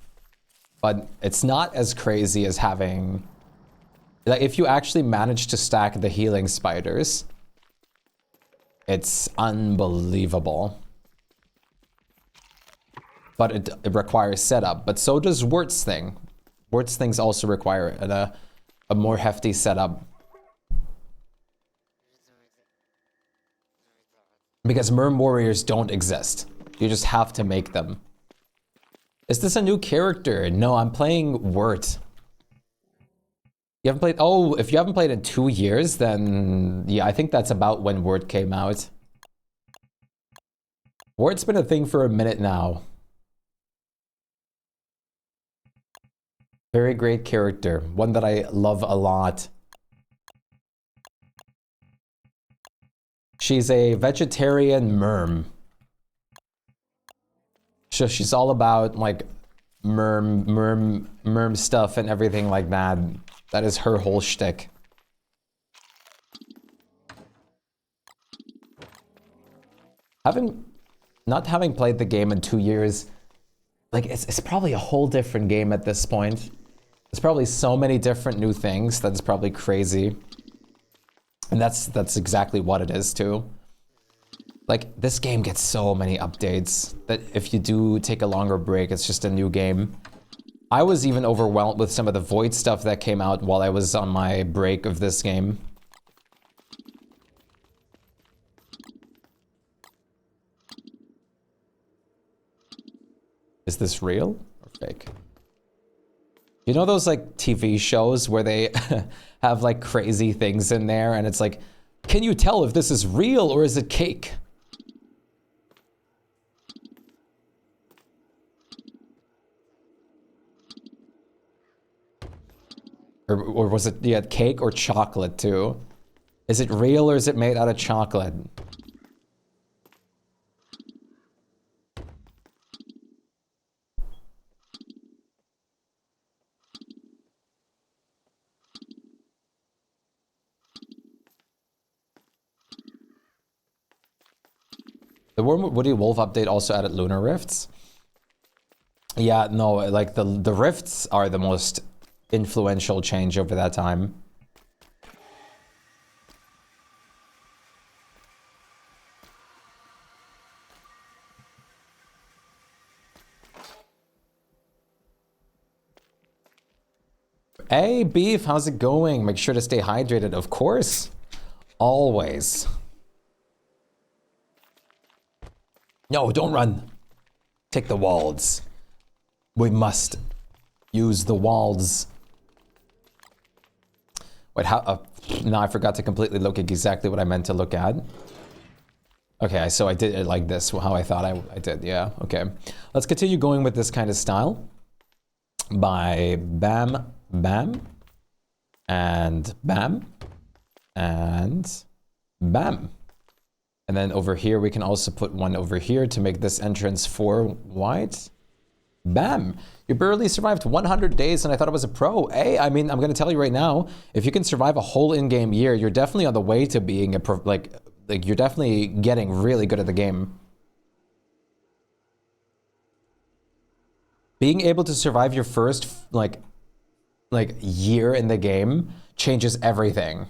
S1: But it's not as crazy as having... Like, if you actually manage to stack the healing spiders, it's unbelievable. But it requires setup. But so does Wirt's thing. Wirt's things also require a more hefty setup. Because Merm warriors don't exist. You just have to make them. Is this a new character? No, I'm playing Wirt. You haven't played... Oh, if you haven't played in 2 years, then... Yeah, I think that's about when Wirt came out. Wirt's been a thing for a minute now. Very great character. One that I love a lot. She's a vegetarian merm. So she's all about like merm stuff and everything like that. That is her whole shtick. Not having played the game in 2 years, like it's probably a whole different game at this point. There's probably so many different new things that's probably crazy. And that's exactly what it is too. Like, this game gets so many updates that if you do take a longer break, it's just a new game. I was even overwhelmed with some of the Void stuff that came out while I was on my break of this game. Is this real or fake? You know those like TV shows where they have like crazy things in there and it's like, can you tell if this is real or is it cake? Or was it, yeah, cake or chocolate too? Is it real or is it made out of chocolate? The Woody Wolf update also added lunar rifts. Yeah, no, like the rifts are the most influential change over that time. Hey, Beef, how's it going? Make sure to stay hydrated, of course. Always. No, don't run. Take the walls. We must use the walls. Wait, how? No, I forgot to completely look at exactly what I meant to look at. Okay, so I did it like this, how I thought I did, yeah, okay. Let's continue going with this kind of style. By bam, bam, and bam, and bam. And then over here, we can also put one over here to make this entrance 4 wide. Bam! You barely survived 100 days and I thought I was a pro. Hey, I mean, I'm going to tell you right now, if you can survive a whole in-game year, you're definitely on the way to being a pro, like you're definitely getting really good at the game. Being able to survive your first, like year in the game changes everything.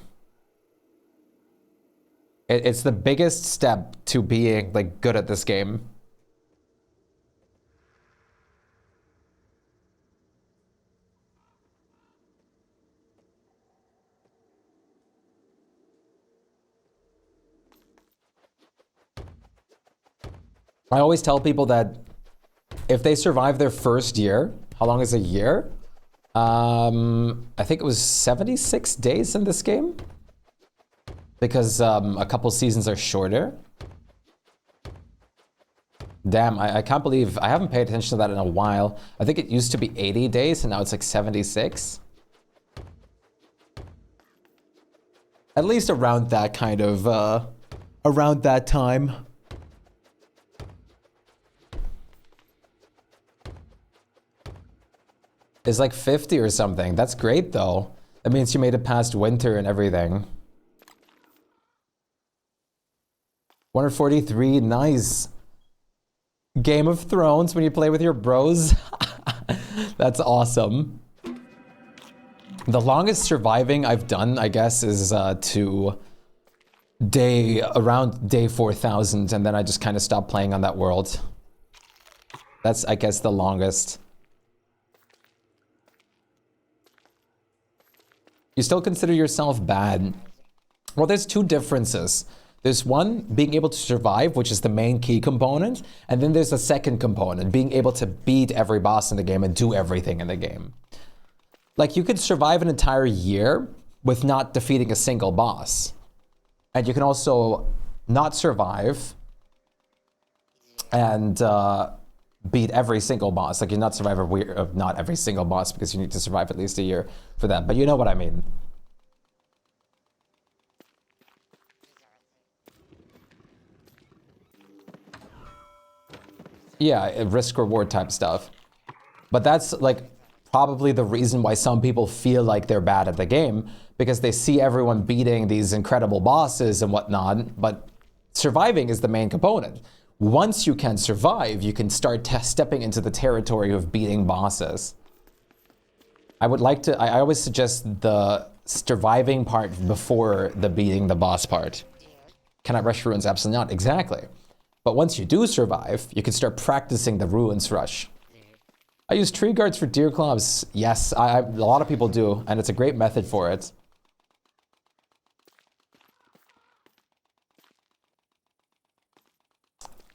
S1: It's the biggest step to being, like, good at this game. I always tell people that if they survive their first year, how long is a year? I think it was 76 days in this game. Because a couple seasons are shorter. Damn, I can't believe I haven't paid attention to that in a while. I think it used to be 80 days and now it's like 76. At least around that kind of, around that time. It's like 50 or something. That's great though. That means you made it past winter and everything. 143, nice. Game of Thrones when you play with your bros. That's awesome. The longest surviving I've done, I guess, is to around day 4000, and then I just kind of stopped playing on that world. That's, I guess, the longest. You still consider yourself bad? Well, there's two differences. There's one, being able to survive, which is the main key component. And then there's a second component, being able to beat every boss in the game and do everything in the game. Like, you could survive an entire year with not defeating a single boss. And you can also not survive and beat every single boss. Like, you're not survive not every single boss because you need to survive at least a year for that. But you know what I mean. Yeah, risk reward type stuff. But that's like probably the reason why some people feel like they're bad at the game, because they see everyone beating these incredible bosses and whatnot, but surviving is the main component. Once you can survive, you can start stepping into the territory of beating bosses. I always suggest the surviving part before the beating the boss part. Can I rush ruins? Absolutely not. Exactly. But once you do survive, you can start practicing the ruins rush. I use tree guards for deer clubs. Yes, a lot of people do, and it's a great method for it.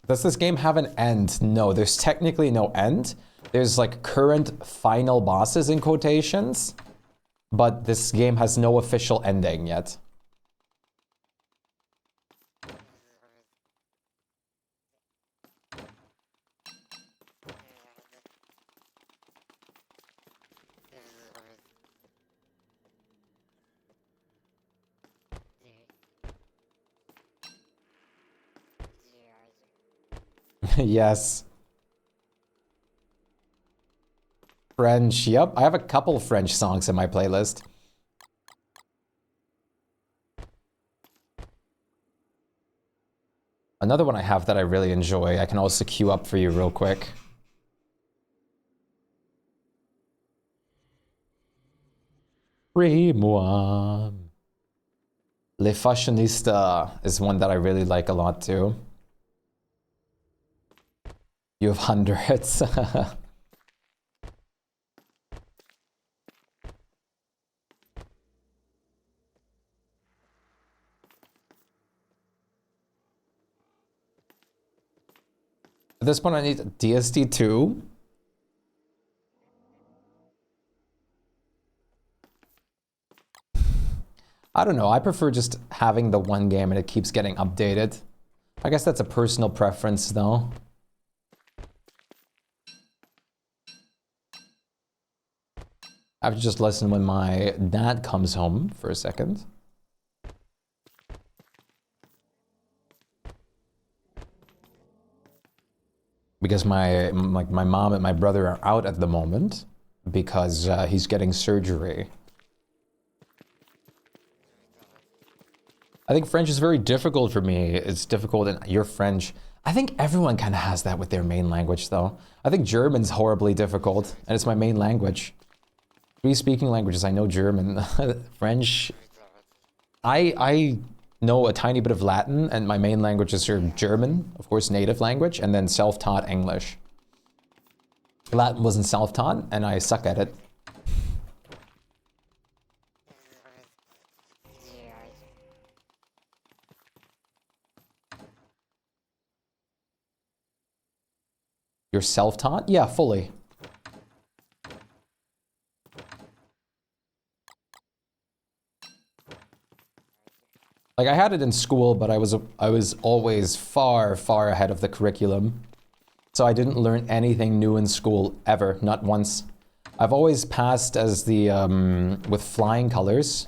S1: Does this game have an end? No, there's technically no end. There's like current final bosses in quotations, but this game has no official ending yet. Yes. French, yep. I have a couple French songs in my playlist. Another one I have that I really enjoy, I can also queue up for you real quick. Free-moi. Le Fashionista is one that I really like a lot too. You have hundreds. At this point, I need DST 2. I don't know. I prefer just having the one game and it keeps getting updated. I guess that's a personal preference, though. I have to just listen when my dad comes home for a second. Because my mom and my brother are out at the moment because he's getting surgery. I think French is very difficult for me. It's difficult in your French. I think everyone kind of has that with their main language, though. I think German's horribly difficult, and it's my main language. 3 speaking languages, I know German. French, I know a tiny bit of Latin, and my main languages are German, of course, native language, and then self-taught English. Latin wasn't self-taught, and I suck at it. You're self-taught? Yeah, fully. Like I had it in school, but I was always far ahead of the curriculum. So I didn't learn anything new in school ever, not once. I've always passed as the with flying colors.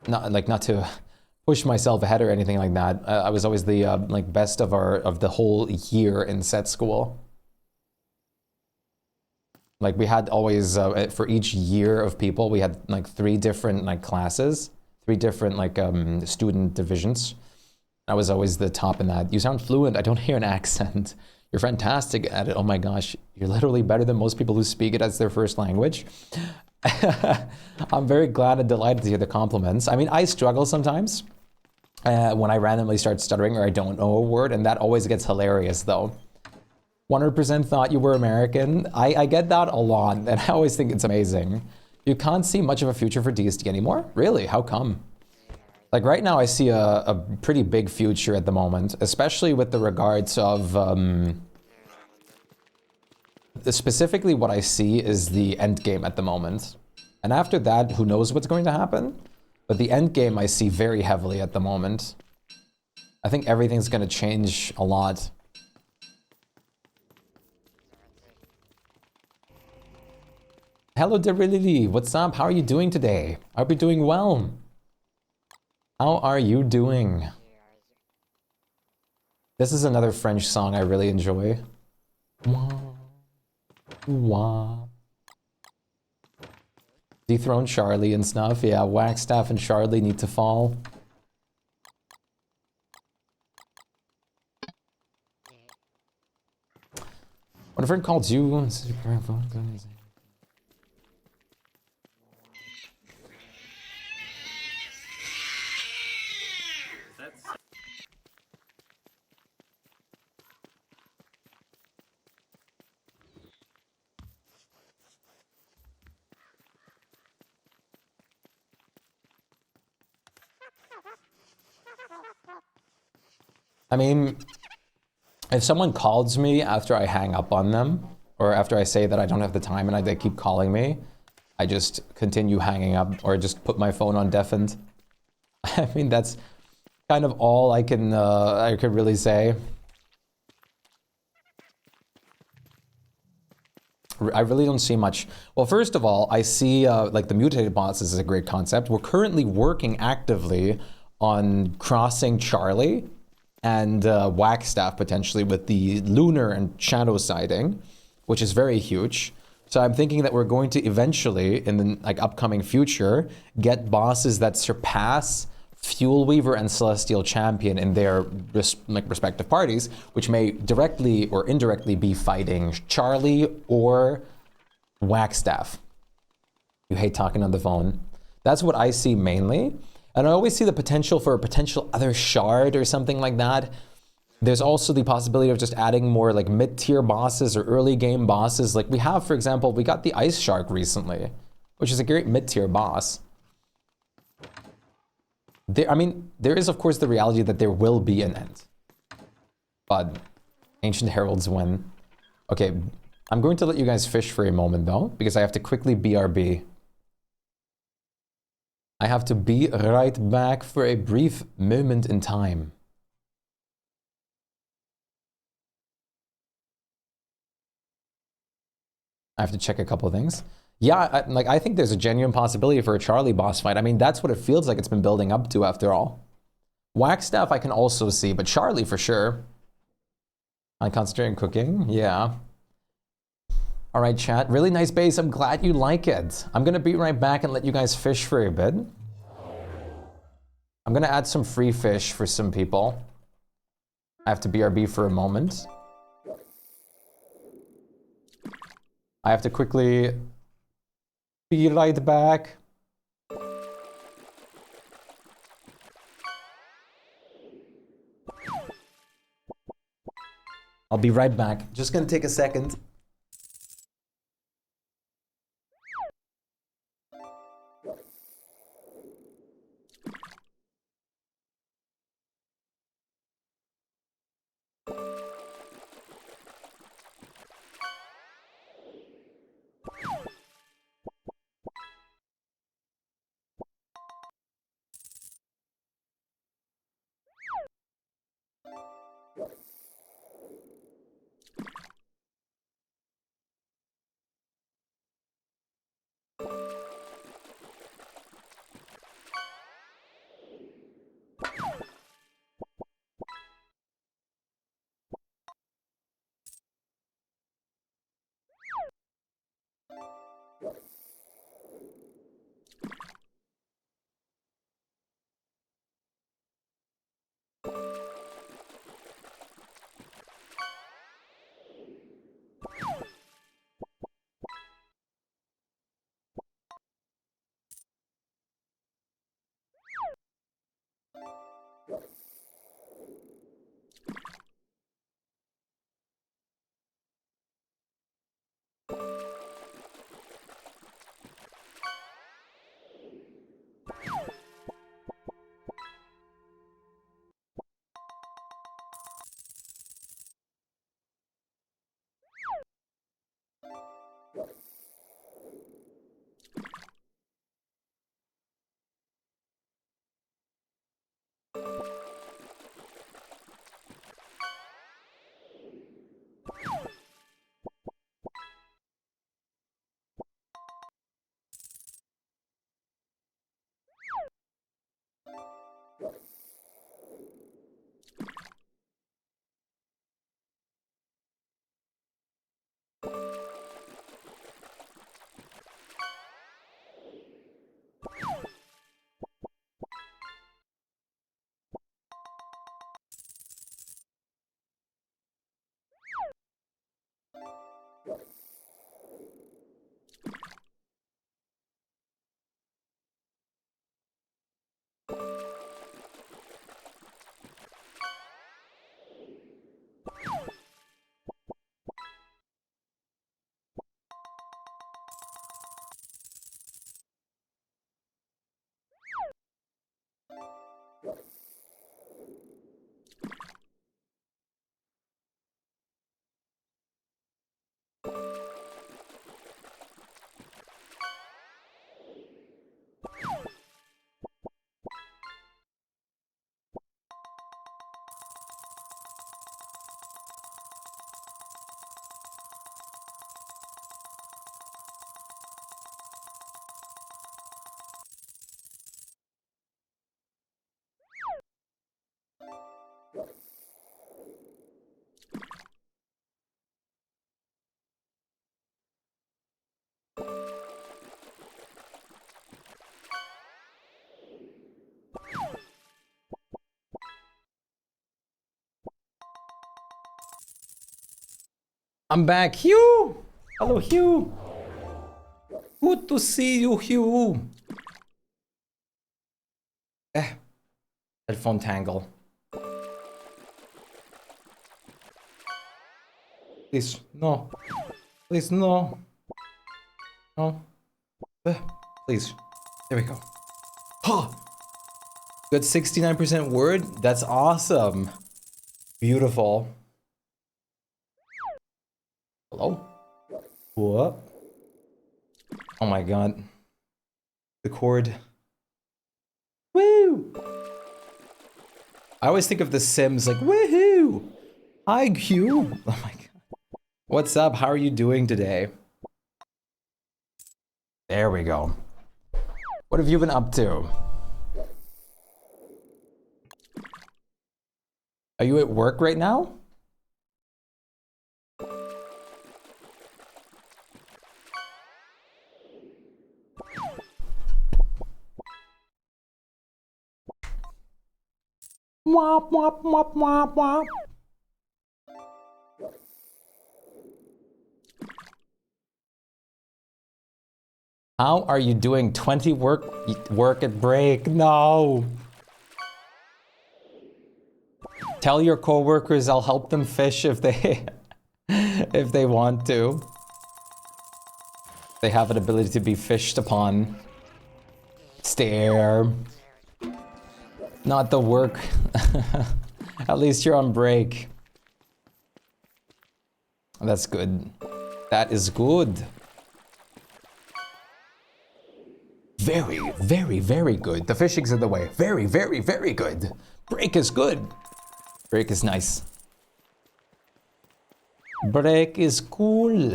S1: Not to push myself ahead or anything like that. I was always the like best of the whole year in set school. Like we had always for each year of people, we had like 3 different like classes, 3 different like student divisions. I was always the top in that. You sound fluent. I don't hear an accent. You're fantastic at it. Oh my gosh, you're literally better than most people who speak it as their first language. I'm very glad and delighted to hear the compliments. I mean, I struggle sometimes when I randomly start stuttering or I don't know a word, and that always gets hilarious though. 100% thought you were American. I get that a lot, and I always think it's amazing. You can't see much of a future for DST anymore? Really? How come? Like right now I see a pretty big future at the moment, especially with the regards of, specifically what I see is the end game at the moment. And after that, who knows what's going to happen? But the end game I see very heavily at the moment. I think everything's going to change a lot. Hello, Derilili. What's up? How are you doing today? I hope you're doing well. How are you doing? This is another French song I really enjoy. Wah, wah. Dethrone Charlie and stuff. Yeah, Wagstaff and Charlie need to fall. When a friend calls you, I mean, if someone calls me after I hang up on them, or after I say that I don't have the time and they keep calling me, I just continue hanging up or just put my phone on deafened. I mean, that's kind of all I could really say. I really don't see much. Well, first of all, I see like the mutated bosses is a great concept. We're currently working actively on crossing Charlie and Wagstaff potentially with the lunar and shadow siding, which is very huge. So I'm thinking that we're going to eventually, in the like upcoming future, get bosses that surpass Fuel Weaver and Celestial Champion in their respective parties, which may directly or indirectly be fighting Charlie or Wagstaff. You hate talking on the phone. That's what I see mainly. And I always see the potential for a potential other shard or something like that. There's also the possibility of just adding more like mid-tier bosses or early game bosses. Like we have, for example, we got the Ice Shark recently, which is a great mid-tier boss. I mean, there is of course the reality that there will be an end. But Ancient Heralds win. Okay, I'm going to let you guys fish for a moment though, because I have to quickly BRB. I have to be right back for a brief moment in time. I have to check a couple of things. Yeah, I think there's a genuine possibility for a Charlie boss fight. I mean, that's what it feels like it's been building up to after all. Wagstaff I can also see, but Charlie for sure. I'm concentrating on cooking, yeah. All right, chat, really nice base. I'm glad you like it. I'm gonna be right back and let you guys fish for a bit. I'm gonna add some free fish for some people. I have to BRB for a moment. I have to quickly be right back. I'll be right back. Just gonna take a second. I'm back, Hugh! Hello, Hugh! Good to see you, Hugh! Headphone tangle. Please, no. Please, no. No. Please. There we go. Huh! Good 69% word? That's awesome. Beautiful. Hello? What? Oh my god. The chord. Woo! I always think of The Sims like, woohoo! Hi, Hugh! Oh my god. What's up? How are you doing today? There we go. What have you been up to? Are you at work right now? Wop, wop, wop, wop, wop. How are you doing? 20 work at break? No. Tell your coworkers I'll help them fish if they if they want to. They have an ability to be fished upon. Stare. Not the work. At least you're on break. That's good. That is good. Very, very, very good. The fishing's in the way. Very, very, very good. Break is good. Break is nice. Break is cool.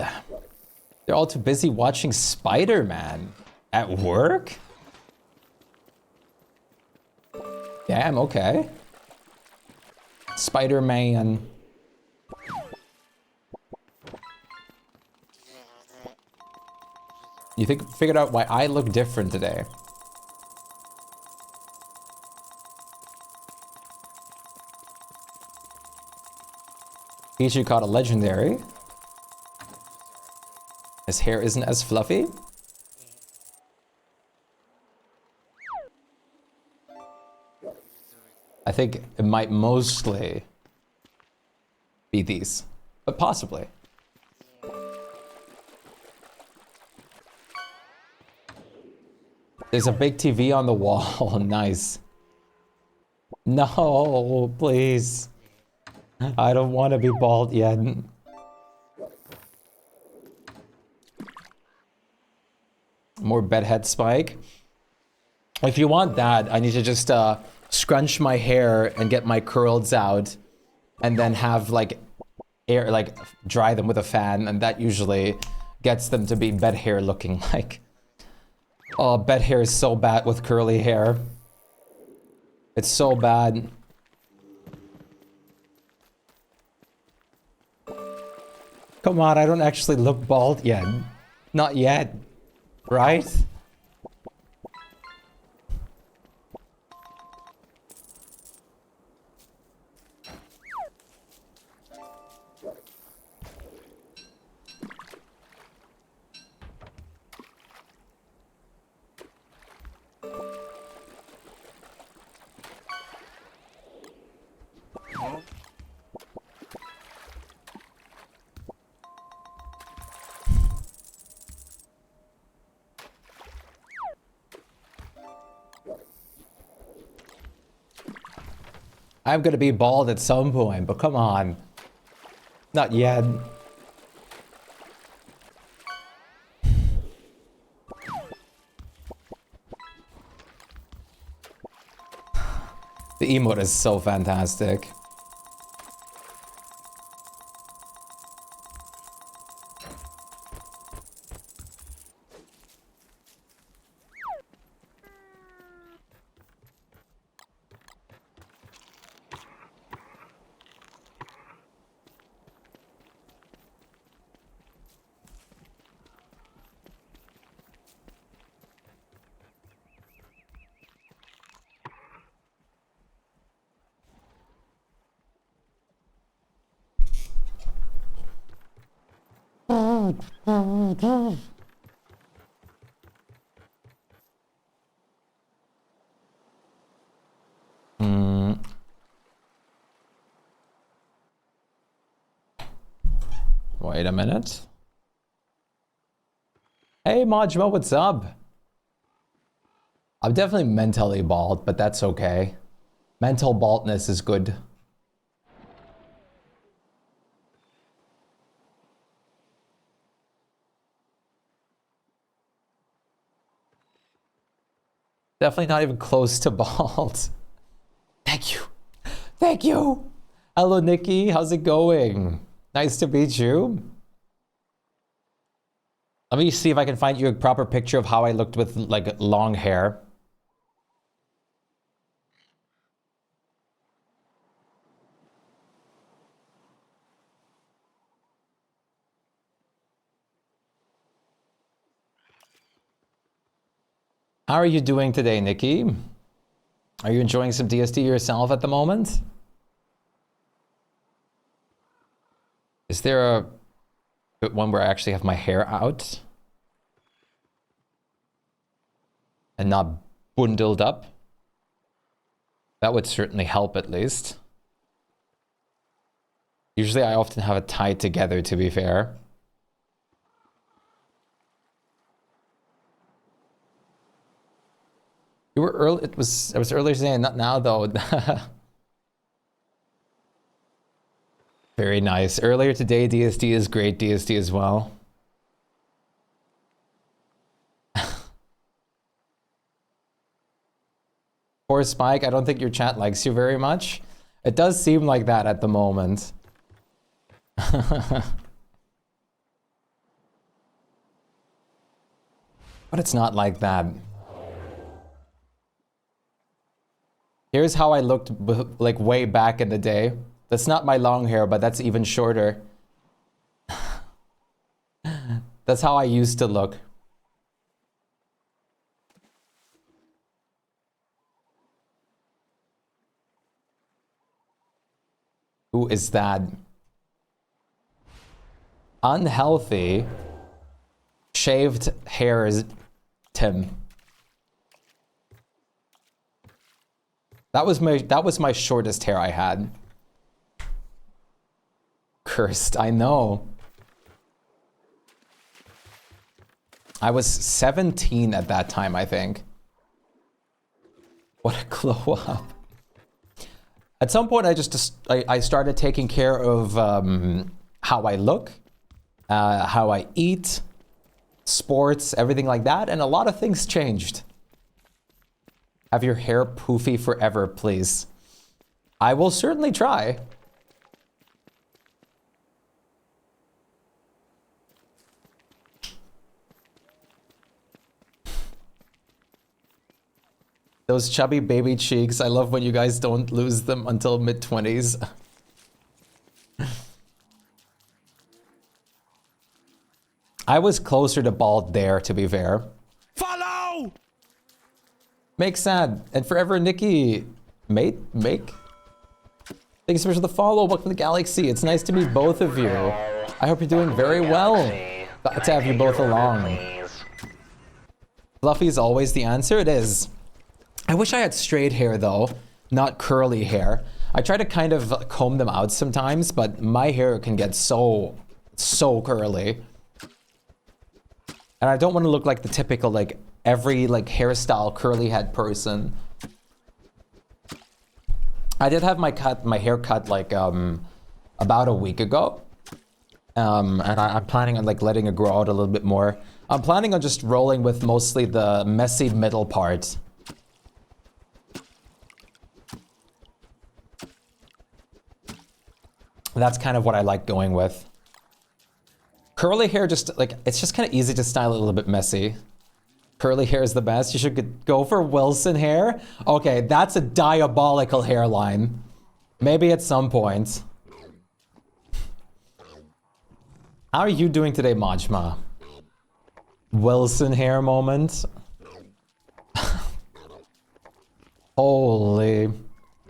S1: They're all too busy watching Spider-Man. At work? Damn, okay. Spider-Man. You figured out why I look different today. Pichu caught a legendary. His hair isn't as fluffy. I think it might mostly be these, but possibly. There's a big TV on the wall. Nice. No, please. I don't want to be bald yet. More bedhead Spike. If you want that, I need to just scrunch my hair and get my curls out, and then have like air, like dry them with a fan, and that usually gets them to be bed hair looking like. Oh, bed hair is so bad with curly hair. It's so bad. Come on, I don't actually look bald yet. Not yet. Right? I'm gonna be bald at some point, but come on. Not yet. The emote is so fantastic. Wait a minute. Hey, Majma, what's up? I'm definitely mentally bald, but that's okay. Mental baldness is good. Definitely not even close to bald. Thank you. Thank you. Hello, Nikki. How's it going? Nice to meet you. Let me see if I can find you a proper picture of how I looked with like long hair. How are you doing today, Nikki? Are you enjoying some DST yourself at the moment? Is there a one where I actually have my hair out and not bundled up? That would certainly help at least. Usually I often have it tied together, to be fair. You were early. It was earlier today, not now though. Very nice. Earlier today, DST is great. DST as well. Poor Shpyke, I don't think your chat likes you very much. It does seem like that at the moment. But it's not like that. Here's how I looked like way back in the day. That's not my long hair, but that's even shorter. That's how I used to look. Who is that? Unhealthy. Shaved hair is Tim. That was my shortest hair I had. Cursed, I know. I was 17 at that time, I think. What a glow up. At some point, I started taking care of how I look, how I eat, sports, everything like that, and a lot of things changed. Have your hair poofy forever, please. I will certainly try. Those chubby baby cheeks, I love when you guys don't lose them until mid-20s. I was closer to bald there, to be fair. Follow! Make sad. And forever Nikki. Make. Thanks so much for the follow. Welcome to the galaxy. It's nice to meet both of you. I hope you're doing very well. Glad to have you both along. Fluffy is always the answer. It is. I wish I had straight hair though, not curly hair. I try to kind of comb them out sometimes, but my hair can get so curly. And I don't want to look like the typical, like, every, like, hairstyle curly head person. I did have my hair cut, like, about a week ago. And I'm planning on, like, letting it grow out a little bit more. I'm planning on just rolling with mostly the messy middle part. That's kind of what I like going with. Curly hair just, like, it's just kind of easy to style it a little bit messy. Curly hair is the best. You should go for Wilson hair. Okay, that's a diabolical hairline. Maybe at some point. How are you doing today, Majma? Wilson hair moment. Holy.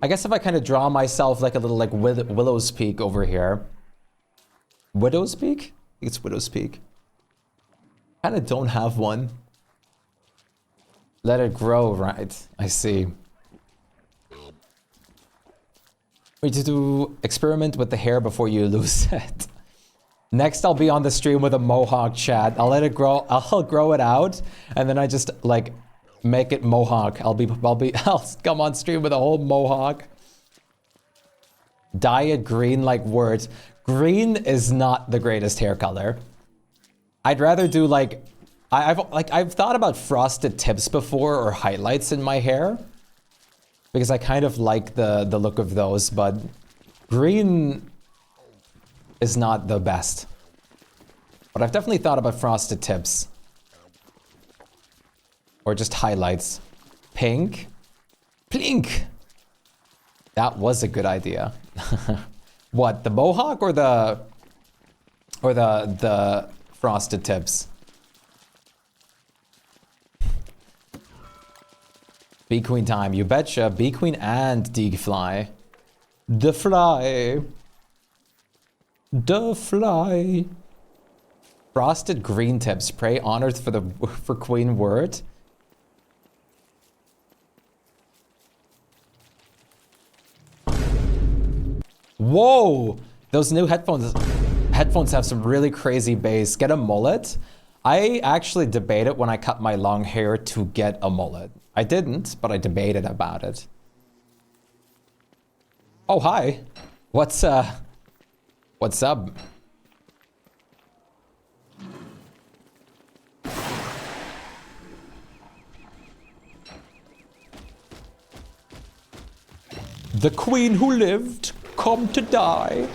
S1: I guess if I kind of draw myself like a little like Willow's Peak over here. Widow's Peak? I think it's Widow's Peak. Kinda don't have one. Let it grow, right? I see. We need to experiment with the hair before you lose it. Next, I'll be on the stream with a mohawk, chat. I'll let it grow. I'll grow it out, and then I just like make it mohawk. I'll come on stream with a whole mohawk. Dye it green like words. Green is not the greatest hair color. I'd rather do like I've thought about frosted tips before or highlights in my hair because I kind of like the look of those, but green is not the best. But I've definitely thought about frosted tips. Or just highlights. Pink. Plink. That was a good idea. What, the mohawk or the frosted tips? Bee Queen time, you betcha. Bee Queen and D Fly. The fly. The fly. Frosted green tips. Pray honored for Queen Word. Whoa! Those new headphones have some really crazy bass. Get a mullet? I actually debated when I cut my long hair to get a mullet. I didn't, but I debated about it. Oh, hi. What's up? The queen who lived, come to die.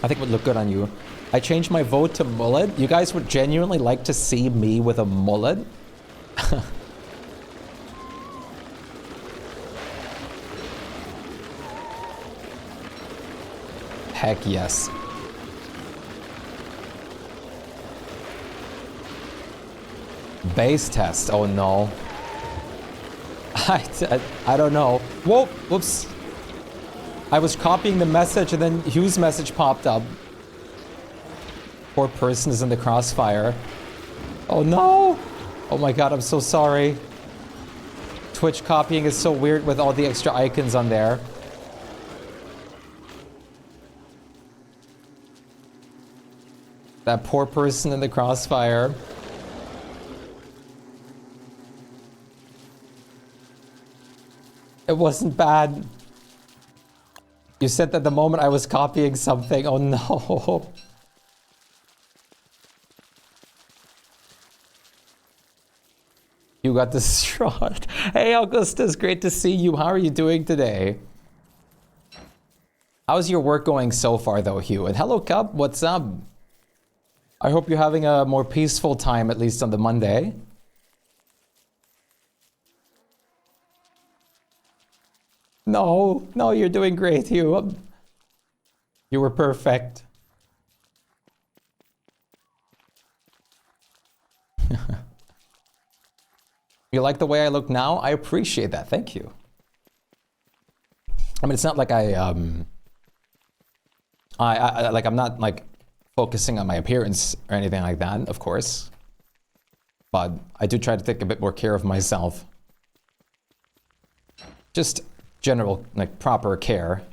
S1: I think it would look good on you. I changed my vote to mullet. You guys would genuinely like to see me with a mullet? Heck yes. Base test, oh no. I don't know. Whoa, whoops. I was copying the message and then Hugh's message popped up. Poor person is in the crossfire. Oh no! Oh my god, I'm so sorry. Twitch copying is so weird with all the extra icons on there. That poor person in the crossfire. It wasn't bad. You said that the moment I was copying something. Oh no. You got distraught. Hey Augustus, great to see you. How are you doing today? How's your work going so far though, Hugh? And hello Cup, what's up? I hope you're having a more peaceful time, at least on the Monday. No, you're doing great, Hugh. You were perfect. You like the way I look now? I appreciate that, thank you. I mean, it's not like I'm not like focusing on my appearance or anything like that, of course. But I do try to take a bit more care of myself. Just general, like, proper care.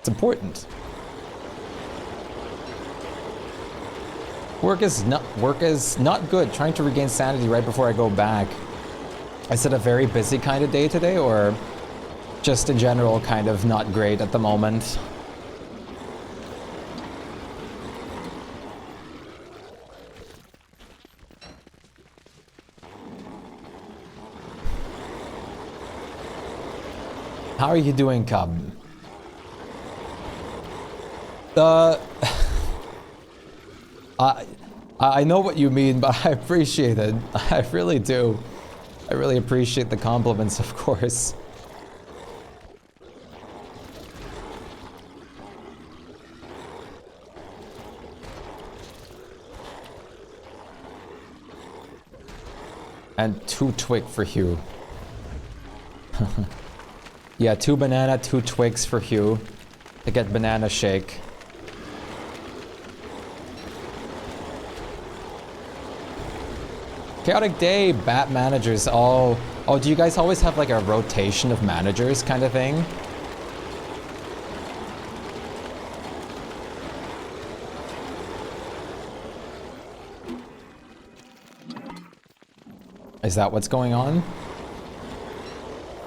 S1: It's important. Work is not good. Trying to regain sanity right before I go back. Is it a very busy kind of day today, or just in general kind of not great at the moment? How are you doing, Cub? I know what you mean, but I appreciate it. I really do. I really appreciate the compliments, of course. And 2 twig for Hugh. Yeah, 2 banana, 2 twigs for Hugh to get banana shake. Chaotic day, bat managers. Oh, do you guys always have like a rotation of managers kind of thing? Is that what's going on?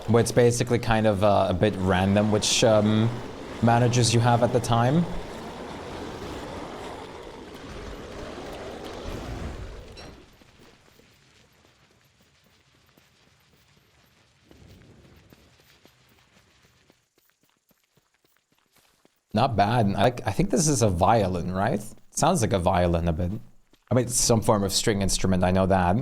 S1: Where it's basically kind of a bit random which managers you have at the time? Not bad. I think this is a violin, right? Sounds like a violin a bit. I mean, it's some form of string instrument, I know that.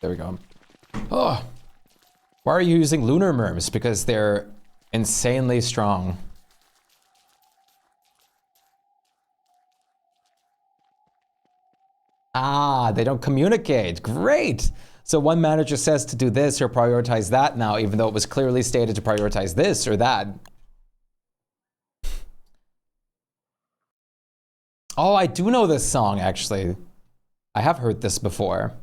S1: There we go. Oh, why are you using lunar merms? Because they're insanely strong. Ah, they don't communicate. Great. So one manager says to do this or prioritize that now, even though it was clearly stated to prioritize this or that. Oh, I do know this song, actually. I have heard this before.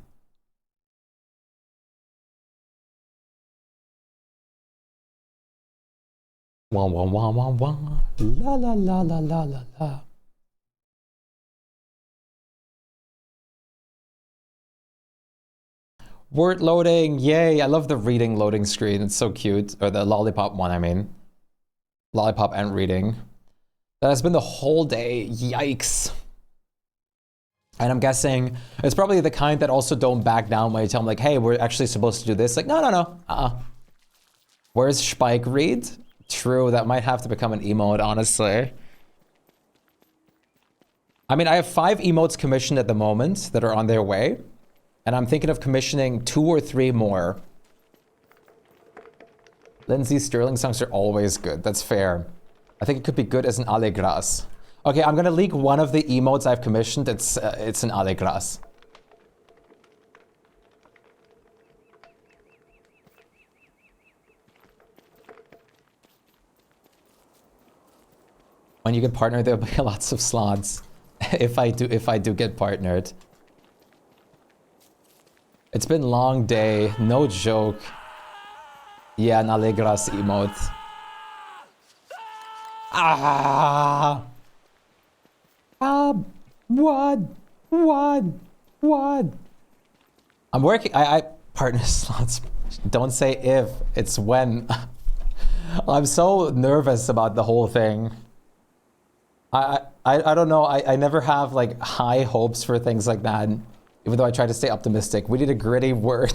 S1: Wah, wah, wah, wah, wah. La, la, la, la, la, la, la. Word loading, yay. I love the reading loading screen. It's so cute. Or the lollipop one, I mean. Lollipop and reading. That has been the whole day. Yikes. And I'm guessing it's probably the kind that also don't back down when you tell them like, hey, we're actually supposed to do this. Like, no. Where's Shpyke read? True, that might have to become an emote, honestly. I mean, I have 5 emotes commissioned at the moment that are on their way. And I'm thinking of commissioning 2 or 3 more. Lindsay Sterling songs are always good. That's fair. I think it could be good as an Allegras. Okay, I'm gonna leak one of the emotes I've commissioned. It's an Allegras. When you get partnered, there'll be lots of slots. if I do get partnered. It's been a long day, no joke. Yeah, an Allegras emote. What? I'm working, I partner slots. Don't say if, it's when. I'm so nervous about the whole thing. I don't know, I never have like high hopes for things like that, even though I try to stay optimistic. We need a gritty word.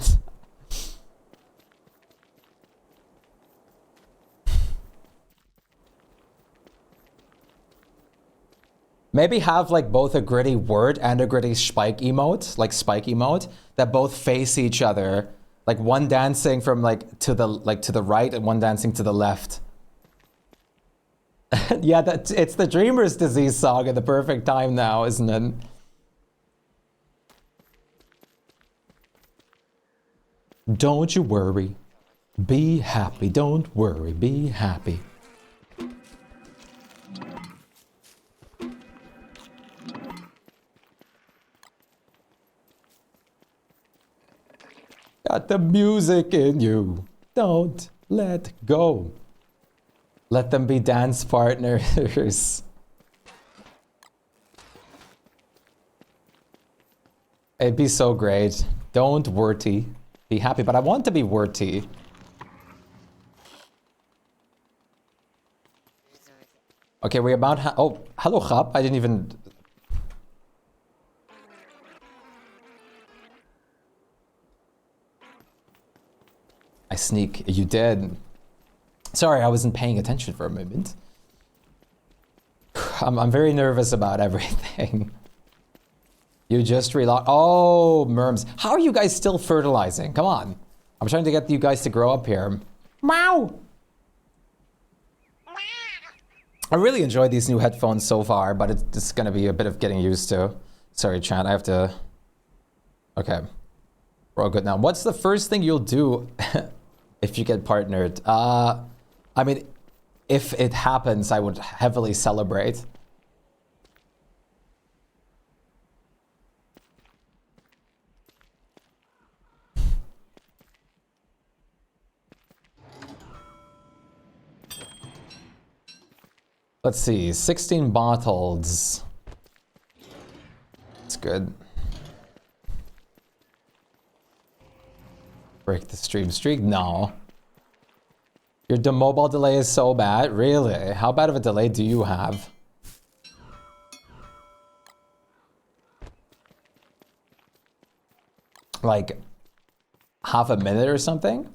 S1: Maybe have like both a gritty word and a gritty Shpyke emote, like Spike emote, that both face each other. Like one dancing from to the right and one dancing to the left. Yeah, it's the Dreamer's Disease song at the perfect time now, isn't it? Don't you worry. Be happy. Don't worry. Be happy. Got the music in you. Don't let go. Let them be dance partners. It'd be so great. Don't worry. Be happy, but I want to be worthy. Okay, we're about oh, hello, Chap. I didn't even... I sneak. You did. Sorry, I wasn't paying attention for a moment. I'm very nervous about everything. You just reload. Oh, merms. How are you guys still fertilizing? Come on. I'm trying to get you guys to grow up here. Meow. I really enjoyed these new headphones so far, but it's going to be a bit of getting used to. Sorry, chat. I have to... Okay. We're all good now. What's the first thing you'll do if you get partnered? I mean, if it happens, I would heavily celebrate. Let's see, 16 bottles. That's good. Break the stream streak? No. Your mobile delay is so bad? Really? How bad of a delay do you have? Like half a minute or something?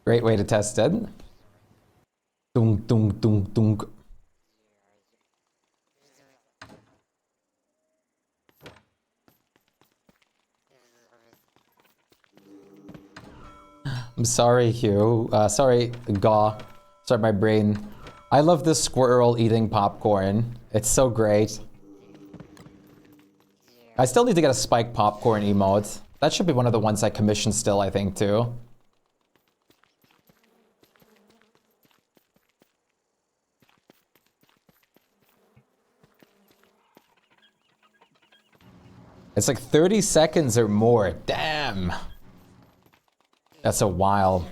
S1: Great way to test it. Dunk, dunk, dunk, dunk. I'm sorry, Hugh. Sorry, Gaw. Sorry, my brain. I love this squirrel eating popcorn. It's so great. I still need to get a Shpyke popcorn emote. That should be one of the ones I commissioned still, I think, too. It's like 30 seconds or more. Damn. That's a while.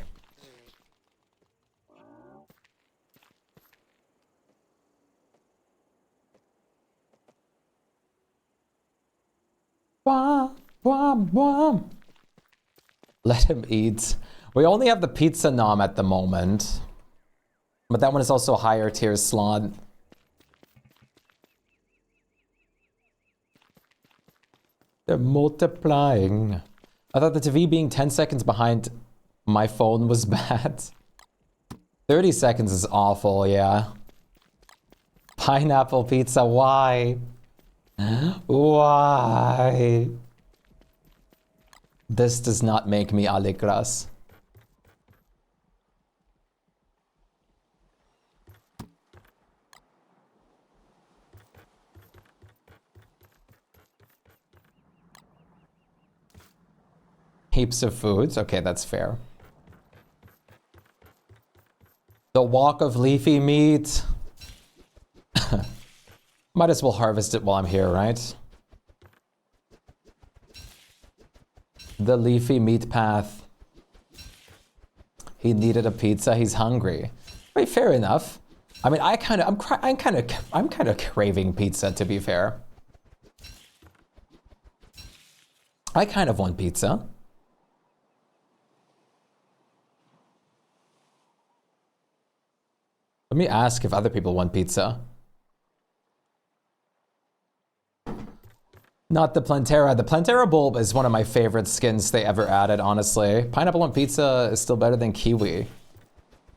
S1: Wah, wah, wah. Let him eat. We only have the pizza nom at the moment. But that one is also a higher tier slot. They're multiplying. I thought the TV being 10 seconds behind my phone was bad. 30 seconds is awful, yeah. Pineapple pizza, why? Why? This does not make me alegras. Heaps of foods. Okay, that's fair. The walk of leafy meat. Might as well harvest it while I'm here, right? The leafy meat path. He needed a pizza. He's hungry. Wait, fair enough. I mean, I'm kind of craving pizza, to be fair. I kind of want pizza. Let me ask if other people want pizza. Not the Plantera. The Plantera bulb is one of my favorite skins they ever added, honestly. Pineapple on pizza is still better than kiwi.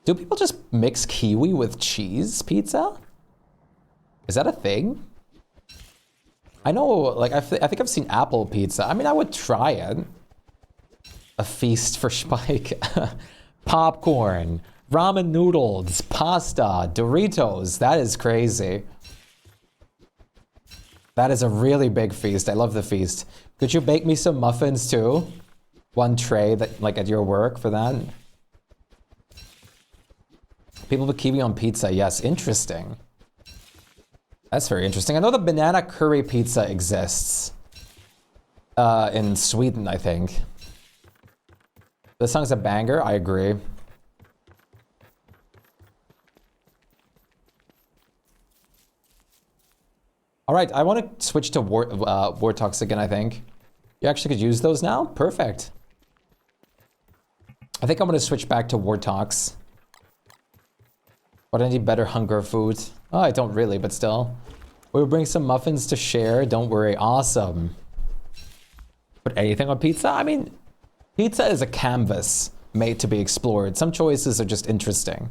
S1: Do people just mix kiwi with cheese pizza? Is that a thing? I know, like, I think I've seen apple pizza. I mean, I would try it. A feast for Shpyke. Popcorn. Ramen noodles, pasta, Doritos. That is crazy. That is a really big feast. I love the feast. Could you bake me some muffins too? One tray that, like, at your work for that? People put kiwi on pizza. Yes, interesting. That's very interesting. I know the banana curry pizza exists. In Sweden, I think. This song's a banger. I agree. All right, I want to switch to War Talks again, I think. You actually could use those now? Perfect. I think I'm going to switch back to War Talks. But I need better hunger food. Oh, I don't really, but still. We'll bring some muffins to share. Don't worry. Awesome. Put anything on pizza? I mean, pizza is a canvas made to be explored. Some choices are just interesting.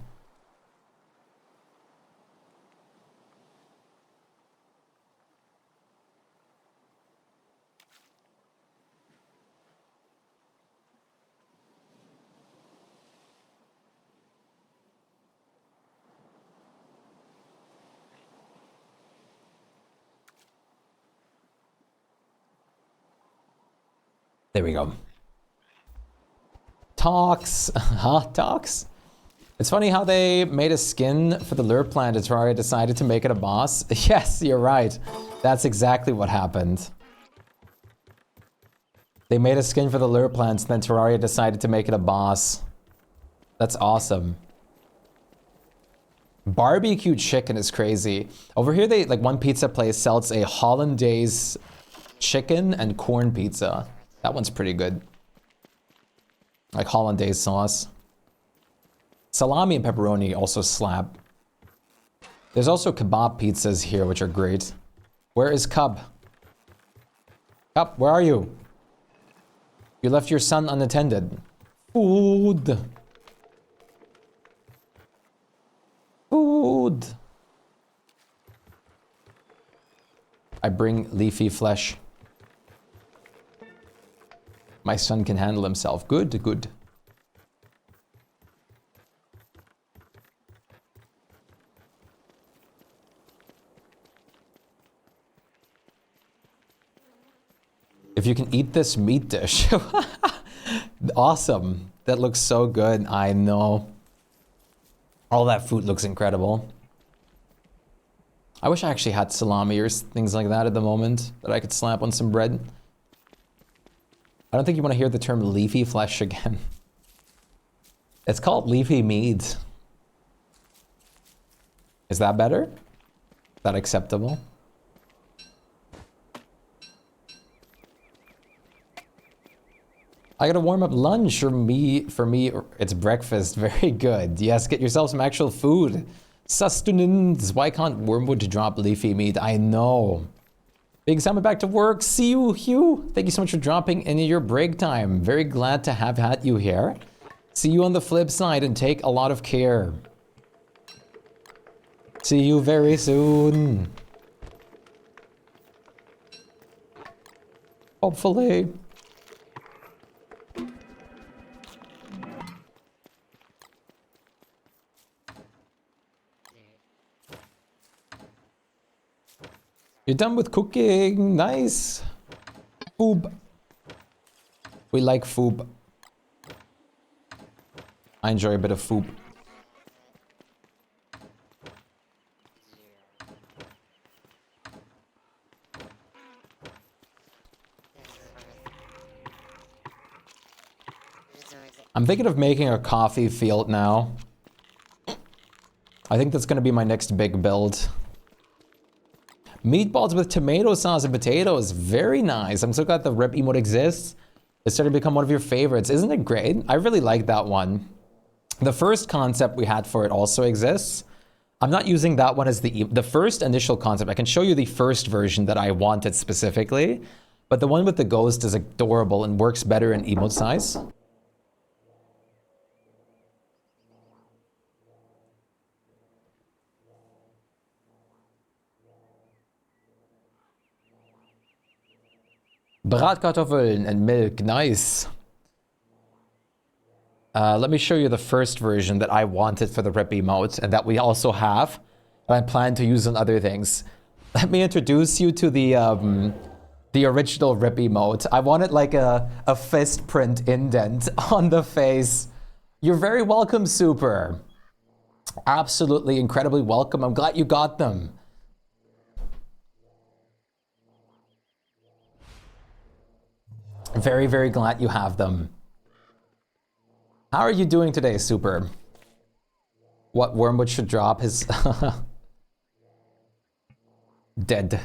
S1: There we go. Talks. Huh? Talks? It's funny how they made a skin for the lure plant and Terraria decided to make it a boss. Yes, you're right. That's exactly what happened. They made a skin for the lure plants, then Terraria decided to make it a boss. That's awesome. Barbecue chicken is crazy. Over here, they like one pizza place sells a hollandaise chicken and corn pizza. That one's pretty good. Like hollandaise sauce. Salami and pepperoni also slap. There's also kebab pizzas here, which are great. Where is Cub? Cub, where are you? You left your son unattended. Food. Food. I bring leafy flesh. My son can handle himself. Good, good. If you can eat this meat dish. Awesome. That looks so good. I know. All that food looks incredible. I wish I actually had salami or things like that at the moment that I could slap on some bread. I don't think you want to hear the term leafy flesh again. It's called leafy meat. Is that better? Is that acceptable? I gotta warm up lunch. For me, it's breakfast. Very good. Yes, get yourself some actual food. Sustenance. Why can't Wormwood drop leafy meat? I know. Big Salmon back to work. See you, Hugh. Thank you so much for dropping in your break time. Very glad to have had you here. See you on the flip side and take a lot of care. See you very soon. Hopefully. You're done with cooking. Nice. Foob. We like foob. I enjoy a bit of foob. I'm thinking of making a coffee field now. I think that's going to be my next big build. Meatballs with tomato sauce and potatoes. Very nice. I'm so glad the rip emote exists. It's starting to become one of your favorites. Isn't it great? I really like that one. The first concept we had for it also exists. I'm not using that one as the first initial concept. I can show you the first version that I wanted specifically. But the one with the ghost is adorable and works better in emote size. Bratkartoffeln and milk, nice. Let me show you the first version that I wanted for the rip emote and that we also have. And I plan to use on other things. Let me introduce you to the original rip emote. I wanted like a fist print indent on the face. You're very welcome, Super. Absolutely incredibly welcome. I'm glad you got them. Very, very glad you have them. How are you doing today, Super? What Wormwood should drop his... Dead.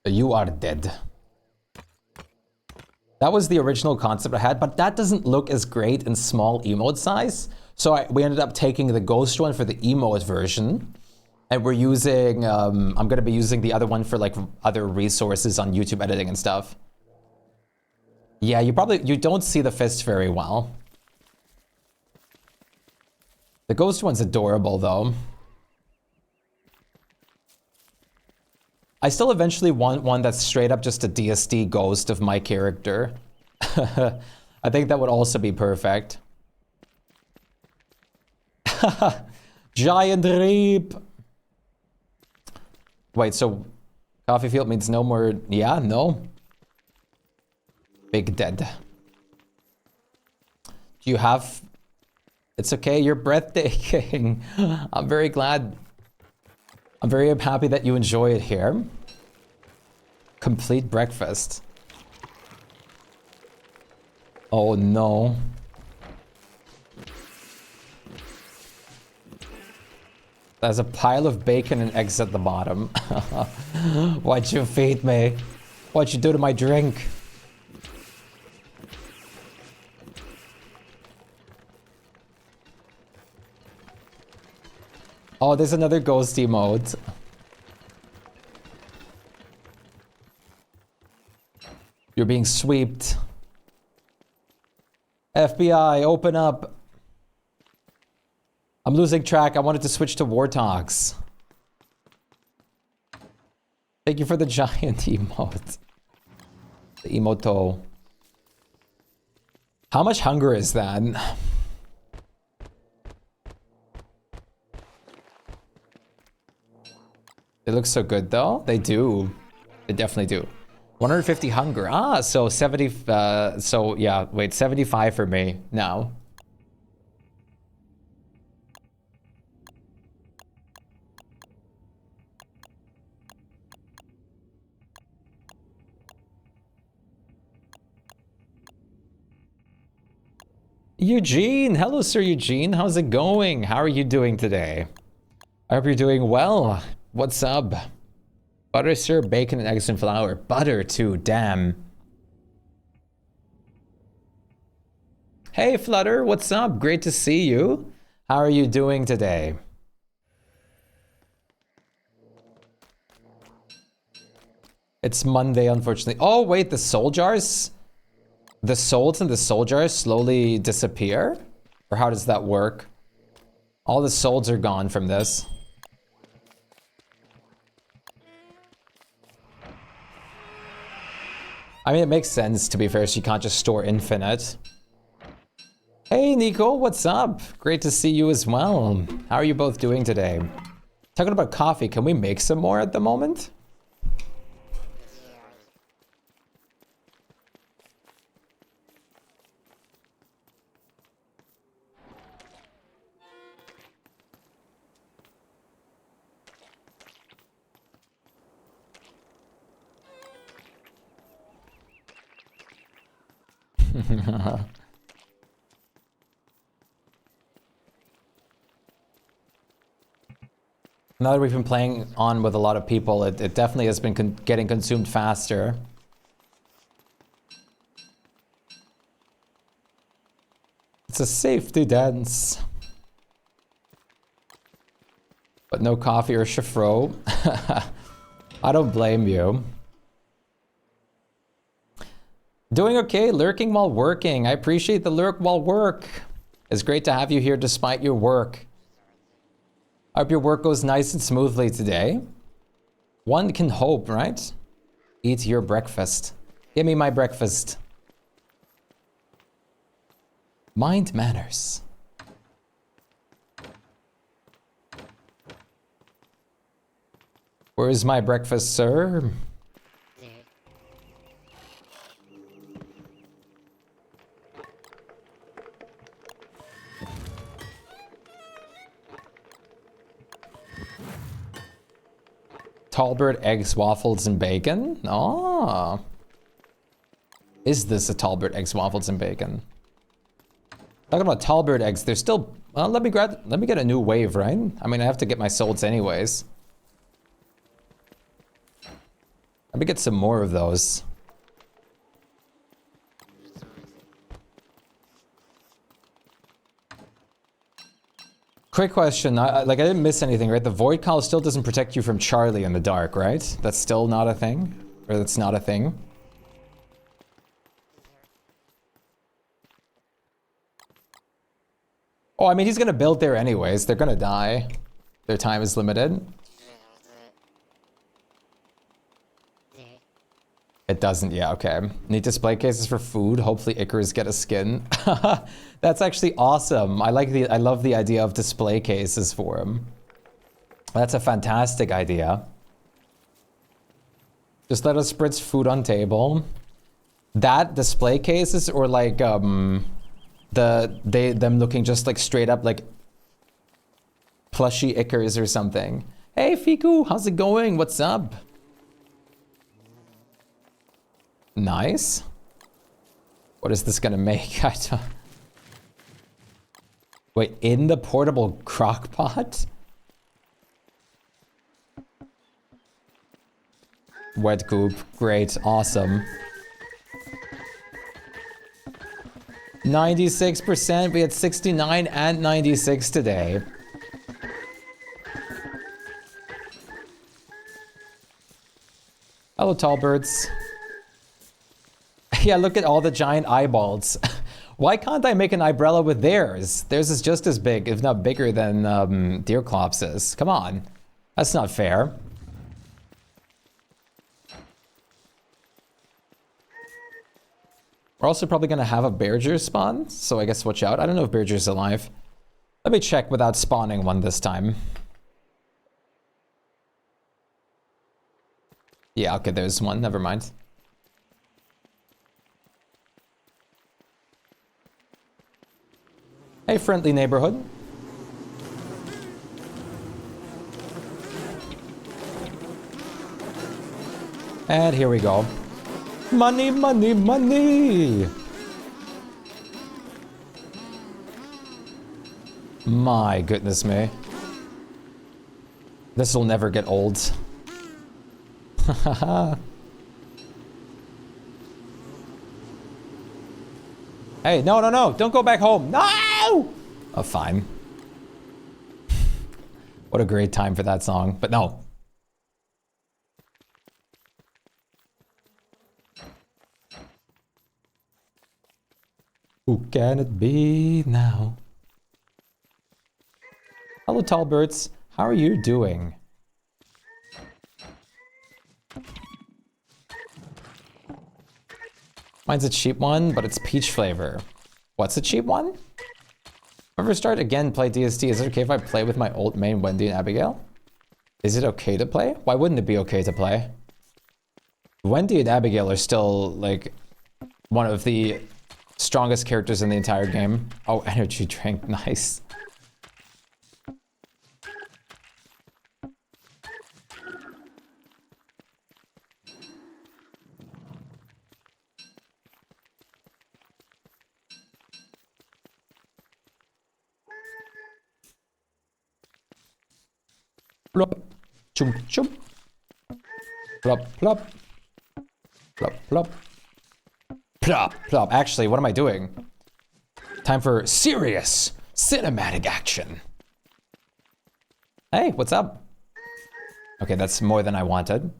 S1: You are dead. That was the original concept I had, but that doesn't look as great in small emote size. So we ended up taking the ghost one for the emote version. And we're using... I'm going to be using the other one for like other resources on YouTube editing and stuff. Yeah, you don't see the fist very well. The ghost one's adorable though. I still eventually want one that's straight up just a DST ghost of my character. I think that would also be perfect. Giant reap. Wait, so coffee field means no more, yeah, no. Big dead. Do you have... It's okay, you're breathtaking. I'm very glad. I'm very happy that you enjoy it here. Complete breakfast. Oh no. There's a pile of bacon and eggs at the bottom. Why'd you feed me? What'd you do to my drink? Oh, there's another ghosty mode. You're being sweeped. FBI, open up. I'm losing track. I wanted to switch to Warthogs. Thank you for the giant emote. The emoto. How much hunger is that? They look so good though. They do. They definitely do. 150 hunger. Ah, so 70. So yeah, wait, 75 for me now. Eugene, hello Sir Eugene, how's it going? How are you doing today? I hope you're doing well. What's up? Butter, sir, bacon, and eggs and flour. Butter too, damn. Hey Flutter, what's up? Great to see you. How are you doing today? It's Monday, unfortunately. Oh wait, the soul jars? The souls in the soul jars slowly disappear? Or how does that work? All the souls are gone from this. I mean, it makes sense, to be fair, so you can't just store infinite. Hey, Nico, what's up? Great to see you as well. How are you both doing today? Talking about coffee, can we make some more at the moment? Now that we've been playing on with a lot of people, it definitely has been getting consumed faster. It's a safety dance. But no coffee or chiffro. I don't blame you. Doing okay, lurking while working. I appreciate the lurk while work. It's great to have you here despite your work. I hope your work goes nice and smoothly today. One can hope, right? Eat your breakfast. Give me my breakfast. Mind manners. Where is my breakfast, sir? Talbert, eggs, waffles, and bacon? Oh. Is this a Talbert, eggs, waffles, and bacon? Talking about Talbert eggs, they're still... Well, let me get a new wave, right? I mean, I have to get my souls anyways. Let me get some more of those. Quick question, I didn't miss anything, right? The Void Call still doesn't protect you from Charlie in the dark, right? That's still not a thing? Or that's not a thing? Oh, I mean, he's gonna build there anyways. They're gonna die. Their time is limited. It doesn't, yeah, okay. Need display cases for food. Hopefully Icarus get a skin. That's actually awesome. I love the idea of display cases for him. That's a fantastic idea. Just let us spritz food on table. That display cases or like them looking just like straight up like plushy ickers or something. Hey Fiku, how's it going? What's up? Nice. What is this gonna make? I don't... Wait, in the portable crock pot? Wet goop, great, awesome. 96%, we had 69 and 96 today. Hello, tall birds. Yeah, look at all the giant eyeballs. Why can't I make an umbrella with theirs? Theirs is just as big, if not bigger than Deerclops's. Come on. That's not fair. We're also probably going to have a Bearger spawn, so I guess watch out. I don't know if Bearger's alive. Let me check without spawning one this time. Yeah, okay, there's one. Never mind. Hey, friendly neighborhood. And here we go. Money, money, money! My goodness me. This will never get old. Hey, no, no, no! Don't go back home! No! Oh, fine. What a great time for that song, but no. Who can it be now? Hello, tall birds. How are you doing? Mine's a cheap one, but it's peach flavor. What's a cheap one? Ever start again, play DST. Is it okay if I play with my old main Wendy and Abigail? Is it okay to play? Why wouldn't it be okay to play? Wendy and Abigail are still, like, one of the strongest characters in the entire game. Oh, energy drink, nice. Plop, chum chum. Plop, plop. Plop, plop. Plop, plop. Actually, what am I doing? Time for serious cinematic action. Hey, what's up? Okay, that's more than I wanted.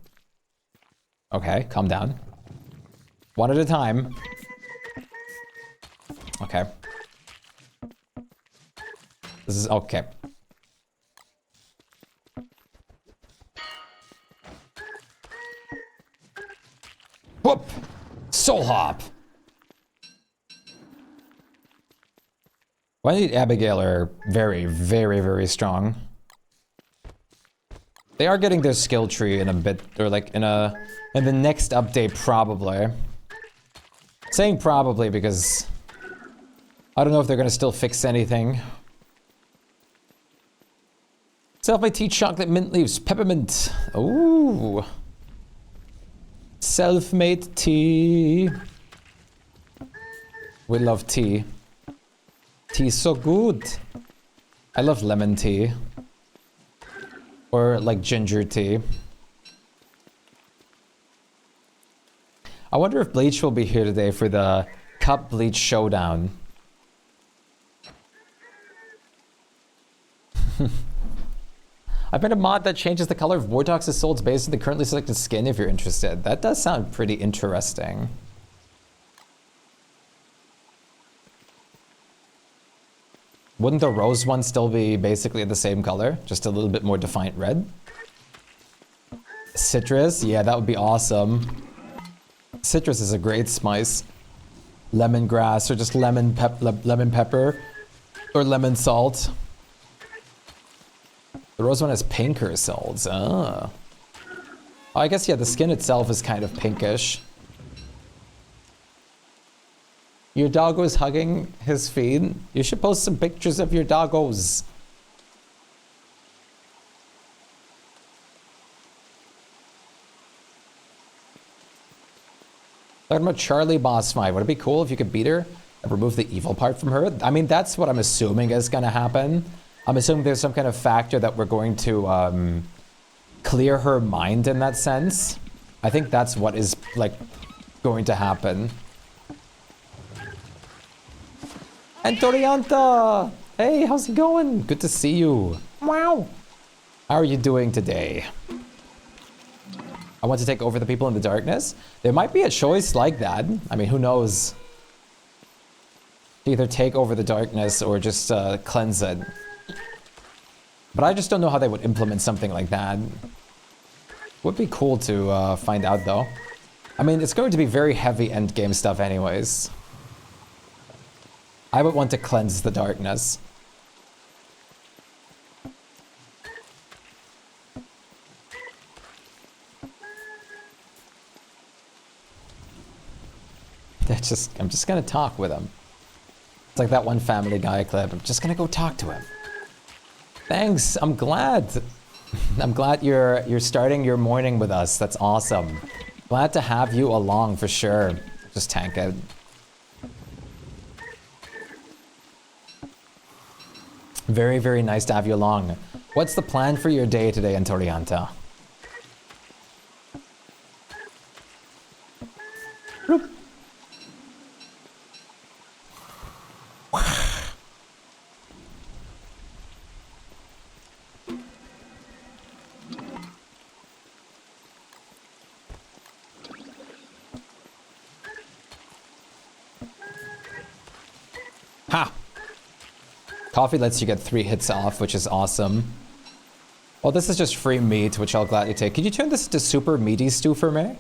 S1: Okay, calm down. One at a time. Okay. This is okay. Whoop! Soul hop! Wendy and Abigail are very, very, very strong. They are getting their skill tree in a bit, or like in the next update probably. Saying probably because I don't know if they're gonna still fix anything. Self-made tea, chocolate, mint leaves, peppermint. Ooh. Self-made tea. We love tea. Tea's so good. I love lemon tea. Or like ginger tea. I wonder if Bleach will be here today for the Cup Bleach Showdown. I've made a mod that changes the color of Wartox's souls based on the currently selected skin if you're interested. That does sound pretty interesting. Wouldn't the rose one still be basically the same color? Just a little bit more defiant red? Citrus? Yeah, that would be awesome. Citrus is a great spice. Lemongrass or just lemon pepper or lemon salt. The rose one has pinker salts. Oh, I guess, yeah, the skin itself is kind of pinkish. Your doggo's hugging his feet. You should post some pictures of your doggos. Talking about Charlie Boss Fight. Would it be cool if you could beat her and remove the evil part from her? I mean, that's what I'm assuming is going to happen. I'm assuming there's some kind of factor that we're going to clear her mind in that sense. I think that's what is, like, going to happen. And Torianta! Hey, how's it going? Good to see you. Wow. How are you doing today? I want to take over the people in the darkness. There might be a choice like that. I mean, who knows? Either take over the darkness or just cleanse it. But I just don't know how they would implement something like that. Would be cool to find out though. I mean, it's going to be very heavy endgame stuff anyways. I would want to cleanse the darkness. I'm just gonna talk with him. It's like that one Family Guy clip. I'm just gonna go talk to him. Thanks. I'm glad. I'm glad you're starting your morning with us. That's awesome. Glad to have you along for sure. Just tank it. Very, very nice to have you along. What's the plan for your day today, Antorianta? Ha! Coffee lets you get 3 hits off, which is awesome. Well, this is just free meat, which I'll gladly take. Could you turn this into super meaty stew for me?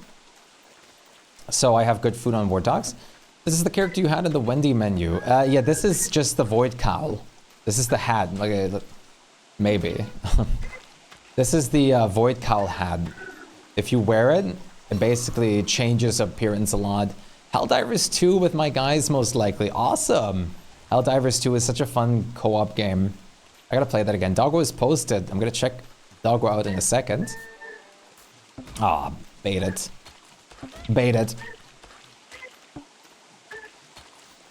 S1: So I have good food on War Dogs. This is the character you had in the Wendy menu. Yeah, this is just the Void Cowl. This is the hat. Like, maybe. This is the Void Cowl hat. If you wear it, it basically changes appearance a lot. Helldivers 2 with my guys, most likely. Awesome! Helldivers 2 is such a fun co-op game. I gotta play that again. Doggo is posted. I'm gonna check Doggo out in a second. Ah, bait it. Bait it.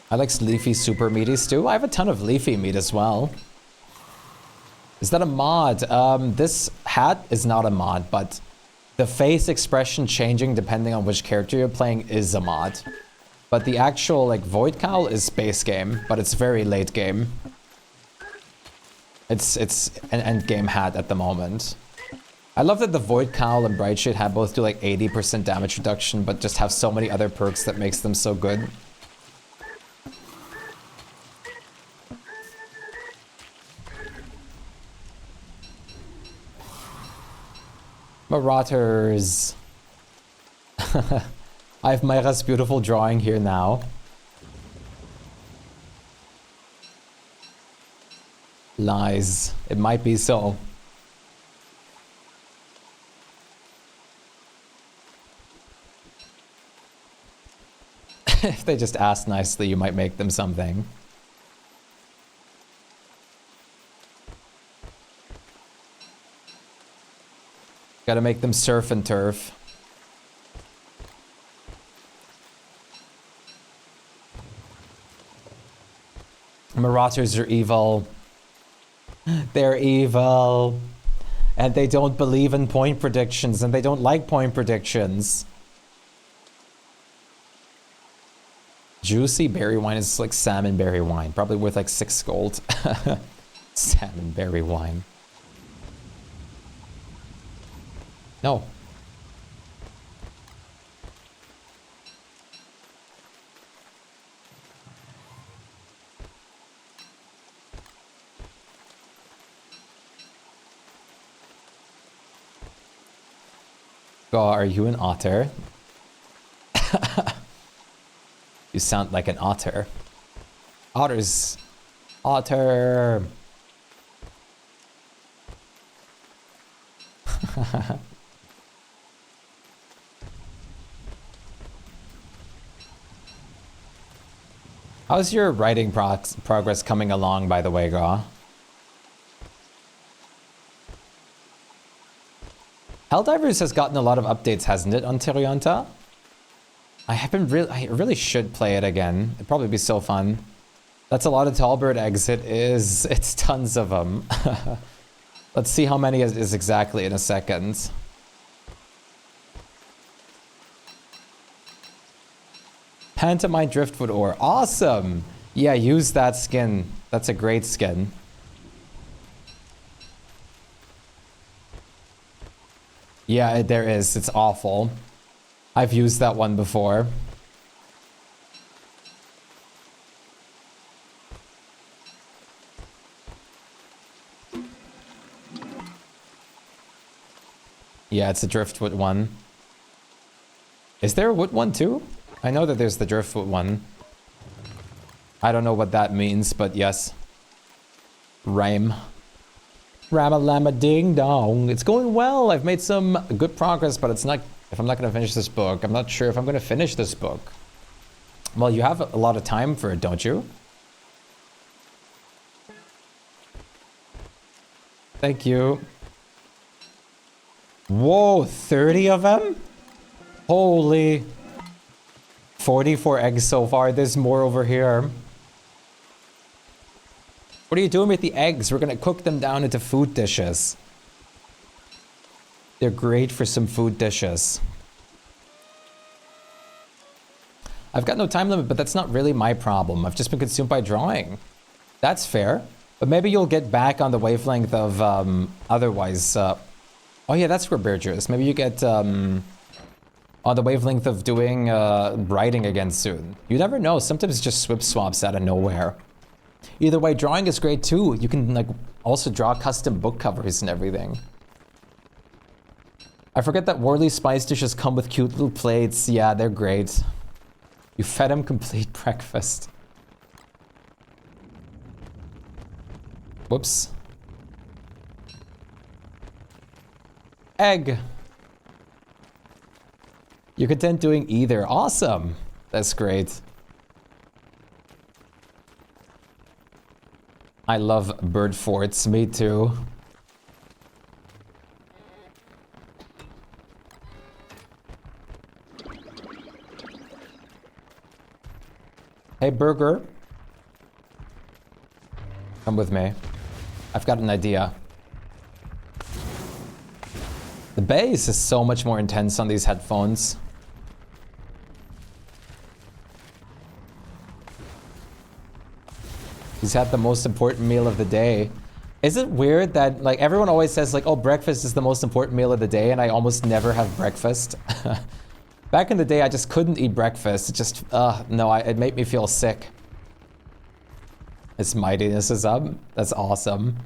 S1: I like leafy super meaty stew. I have a ton of leafy meat as well. Is that a mod? This hat is not a mod, but the face expression changing depending on which character you're playing is a mod. But the actual, like, Void Cowl is base game, but it's very late game. It's an end game hat at the moment. I love that the Void Cowl and Bright Shade hat both do like 80% damage reduction, but just have so many other perks that makes them so good. Marauders. I have Mayra's beautiful drawing here now. Lies. It might be so. If they just ask nicely, you might make them something. Gotta make them surf and turf. Marauders are evil. They're evil. And they don't believe in point predictions, and they don't like point predictions. Juicy berry wine is like salmon berry wine. Probably worth like 6 gold. Salmon berry wine. No. God, are you an otter? You sound like an otter. Otters. Otter. How's your writing progress coming along, by the way, Gaw? Helldivers has gotten a lot of updates, hasn't it, on Tyrianta? I really should play it again. It'd probably be so fun. That's a lot of Tallbird eggs. It is. It's tons of them. Let's see how many it is exactly in a second. Pantomime Driftwood Ore. Awesome! Yeah, use that skin. That's a great skin. Yeah, there is. It's awful. I've used that one before. Yeah, it's a driftwood one. Is there a wood one too? I know that there's the driftwood one. I don't know what that means, but yes. Rhyme. Rama-lama ding-dong. It's going well. I've made some good progress, but it's not... If I'm not going to finish this book, I'm not sure if I'm going to finish this book. Well, you have a lot of time for it, don't you? Thank you. Whoa, 30 of them? Holy. 44 eggs so far. There's more over here. What are you doing with the eggs? We're going to cook them down into food dishes. They're great for some food dishes. I've got no time limit, but that's not really my problem. I've just been consumed by drawing. That's fair. But maybe you'll get back on the wavelength of otherwise. Oh yeah, that's where Berger is. Maybe you get on the wavelength of doing writing again soon. You never know. Sometimes it just swip swaps out of nowhere. Either way, drawing is great too. You can like also draw custom book covers and everything. I forget that Worley spice dishes come with cute little plates. Yeah, they're great. You fed him complete breakfast. Whoops. Egg. You're content doing either. Awesome. That's great. I love bird forts. Me too. Hey, Burger. Come with me. I've got an idea. The bass is so much more intense on these headphones. He's had the most important meal of the day. Is it weird that like everyone always says like, oh, breakfast is the most important meal of the day, and I almost never have breakfast? Back in the day, I just couldn't eat breakfast. It just, no, it made me feel sick. His mightiness is up. That's awesome.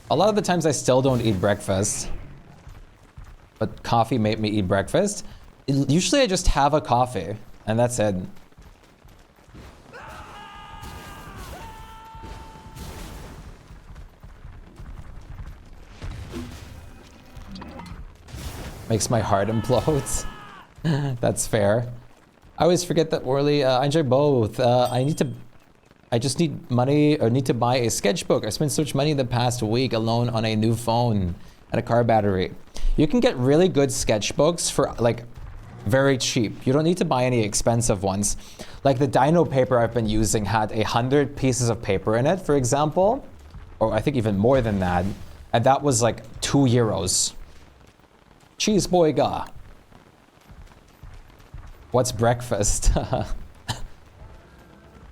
S1: A lot of the times I still don't eat breakfast. But coffee made me eat breakfast. Usually I just have a coffee, and that's it. Makes my heart implode. That's fair. I always forget that Orly, I enjoy both. I just need money, or need to buy a sketchbook. I spent so much money in the past week alone on a new phone and a car battery. You can get really good sketchbooks for like very cheap. You don't need to buy any expensive ones. Like the Dino paper I've been using had 100 pieces of paper in it, for example, or I think even more than that. And that was like €2. Cheese boy ga. What's breakfast?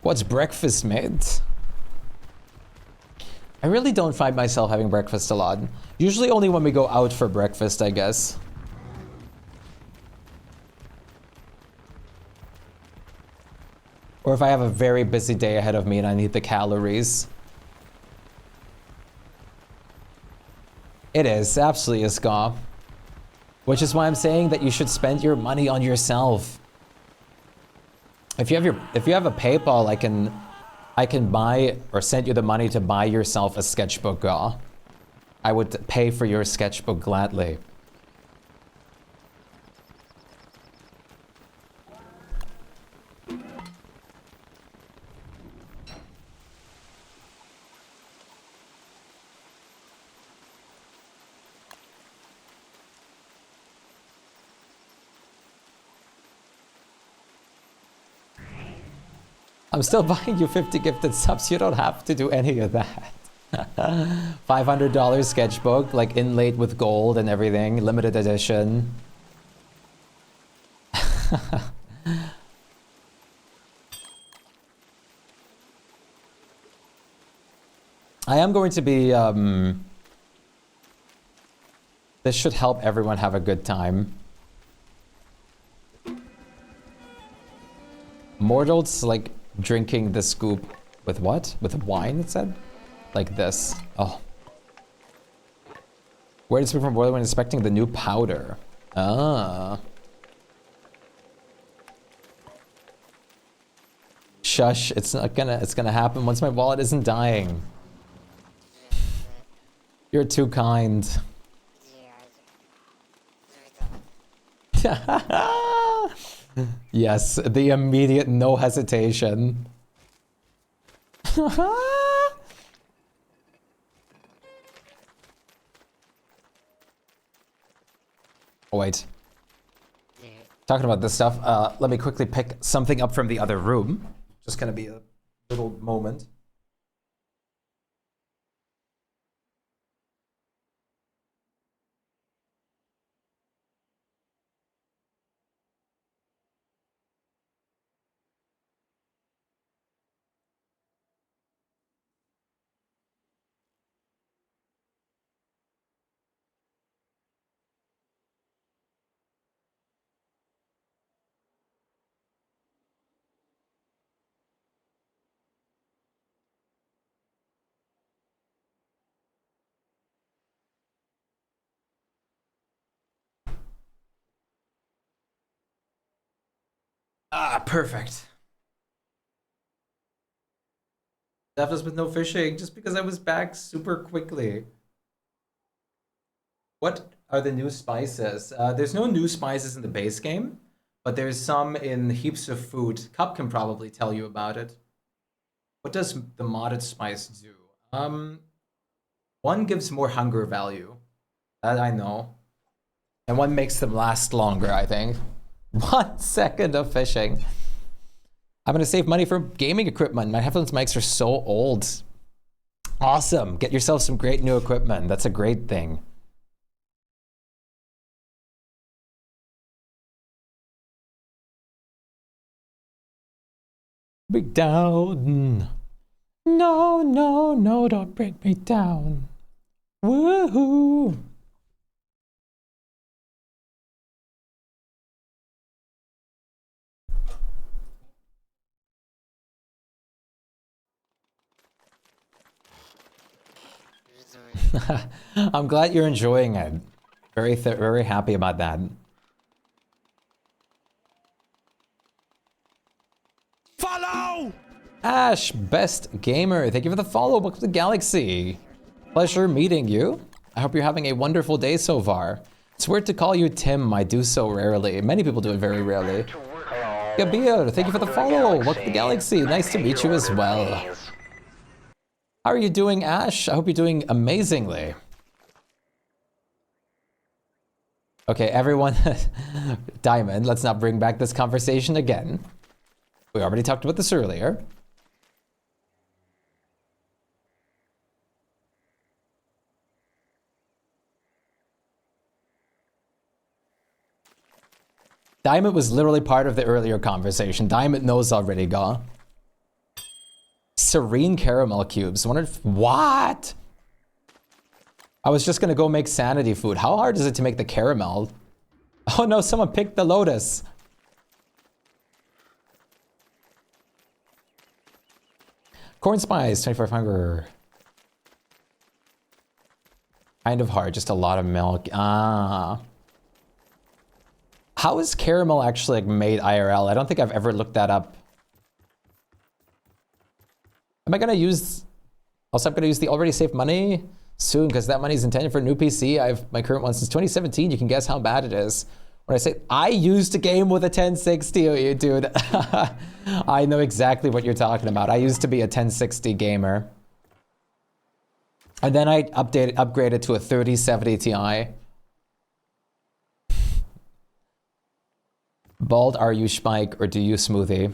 S1: What's breakfast, mate? I really don't find myself having breakfast a lot. Usually only when we go out for breakfast, I guess. Or if I have a very busy day ahead of me and I need the calories. It is, absolutely is, Ska. Which is why I'm saying that you should spend your money on yourself. If you have a PayPal, I can buy or send you the money to buy yourself a sketchbook. I would pay for your sketchbook gladly. I'm still buying you 50 gifted subs. You don't have to do any of that. $500 sketchbook, like inlaid with gold and everything, limited edition. I am going to be, this should help everyone have a good time. Mortals like drinking the scoop with what? With wine, it said? Like this. Oh. Where does it from boiler when inspecting the new powder? Ah. Shush, it's gonna happen once my wallet isn't dying. You're too kind. Yes, the immediate no hesitation. Oh, wait. Talking about this stuff, let me quickly pick something up from the other room. Just gonna be a little moment. Ah, perfect. That was with no fishing, just because I was back super quickly. What are the new spices? There's no new spices in the base game, but there's some in heaps of food. Cup can probably tell you about it. What does the modded spice do? One gives more hunger value. That I know. And one makes them last longer, I think. 1 second of fishing. I'm gonna save money for gaming equipment. My headphones mics are so old. Awesome. Get yourself some great new equipment. That's a great thing. Break down. No, no, no, don't break me down. Woohoo. I'm glad you're enjoying it. Very happy about that.
S4: Follow!
S1: Ash, best gamer, thank you for the follow. Welcome to Galaxy. Pleasure meeting you. I hope you're having a wonderful day so far. It's weird to call you Tim. I do so rarely. Many people do it very rarely. Gabir, thank you for the follow. Welcome to Galaxy. Nice to meet you as well. How are you doing, Ash? I hope you're doing amazingly. Okay, everyone. Diamond, let's not bring back this conversation again. We already talked about this earlier. Diamond was literally part of the earlier conversation. Diamond knows already, Ga. Serene caramel cubes. What? I was just gonna go make sanity food. How hard is it to make the caramel? Oh no, someone picked the lotus. Corn spice, 25 hunger. Kind of hard, just a lot of milk. Ah. How is caramel actually like made IRL? I don't think I've ever looked that up. Am I gonna use... Also, I'm gonna use the already saved money Soon, because that money is intended for a new PC. I have my current one since 2017. You can guess how bad it is. When I say, I used to game with a 1060, dude. I know exactly what you're talking about. I used to be a 1060 gamer. And then I upgraded to a 3070 Ti. Bald, are you Shpyke or do you smoothie?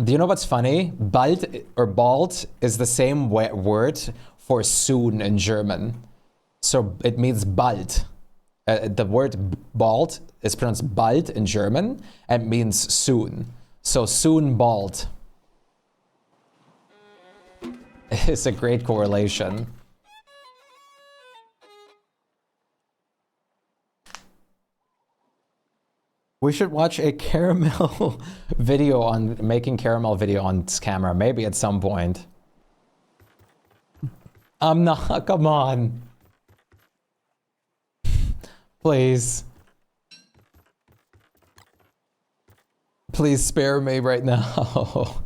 S1: Do you know what's funny? Bald or bald is the same word for soon in German. So it means bald. The word bald is pronounced bald in German and means soon. So soon bald. It's a great correlation. We should watch a caramel video on making caramel video on this camera, maybe at some point. I'm not, come on. Please. Please spare me right now.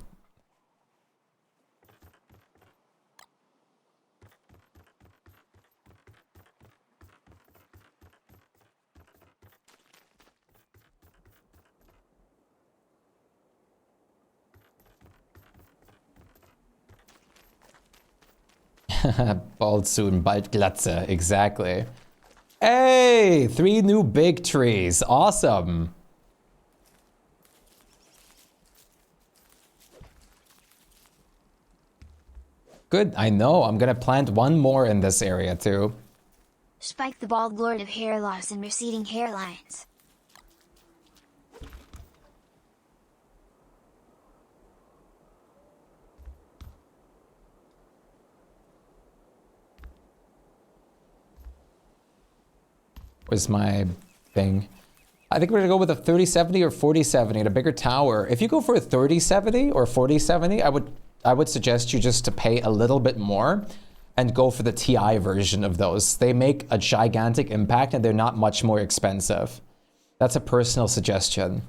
S1: Bald soon, bald Glatze, exactly. Hey, 3 new big trees, awesome. Good, I know, I'm gonna plant 1 more in this area too.
S2: Shpyke the bald lord of hair loss and receding hairlines.
S1: Was my thing. I think we're gonna go with a 3070 or 4070 and a bigger tower. If you go for a 3070 or 4070, I would suggest you just to pay a little bit more and go for the TI version of those. They make a gigantic impact and they're not much more expensive. That's a personal suggestion.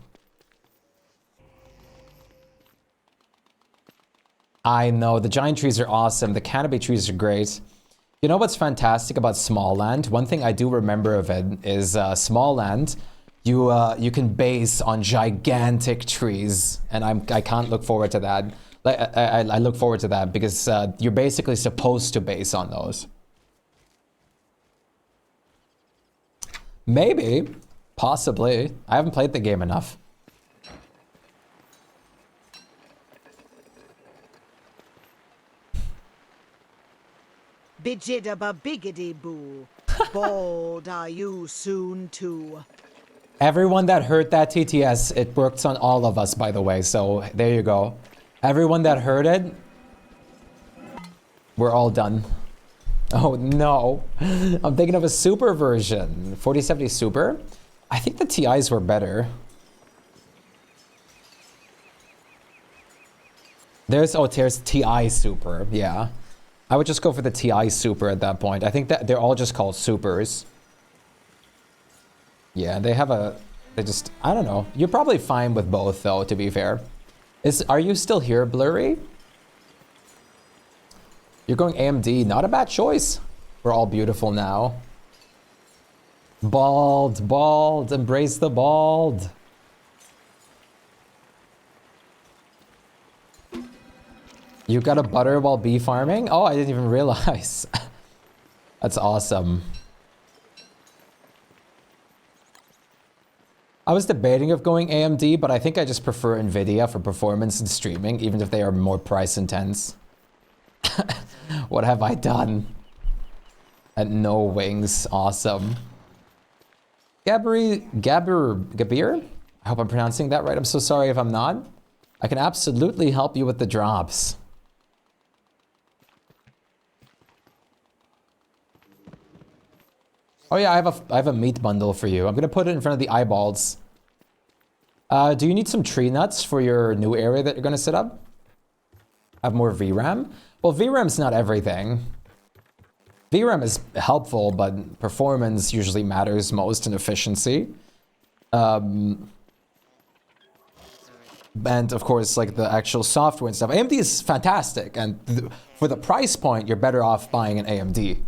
S1: I know, the giant trees are awesome. The canopy trees are great. You know what's fantastic about small land? One thing I do remember of it is small land. You can base on gigantic trees, and I can't look forward to that. I look forward to that because you're basically supposed to base on those. Maybe, possibly. I haven't played the game enough.
S5: Bidjidaba biggity boo. Bald are you soon too.
S1: Everyone that heard that TTS, it works on all of us, by the way, so there you go. Everyone that heard it, we're all done. Oh no, I'm thinking of a super version. 4070 Super? I think the TIs were better. There's TI Super, yeah. I would just go for the TI Super at that point. I think that they're all just called Supers. Yeah, they just, I don't know. You're probably fine with both though, to be fair. Are you still here, Blurry? You're going AMD, not a bad choice. We're all beautiful now. Bald, bald, embrace the bald. You got a butter while bee farming? Oh, I didn't even realize. That's awesome. I was debating of going AMD, but I think I just prefer Nvidia for performance and streaming, even if they are more price intense. What have I done? And no wings, awesome. Gabir? I hope I'm pronouncing that right. I'm so sorry if I'm not. I can absolutely help you with the drops. Oh yeah, I have a meat bundle for you. I'm gonna put it in front of the eyeballs. Do you need some tree nuts for your new area that you're gonna set up? Have more VRAM? Well, VRAM's not everything. VRAM is helpful, but performance usually matters most in efficiency. and of course, like the actual software and stuff. AMD is fantastic, and for the price point, you're better off buying an AMD.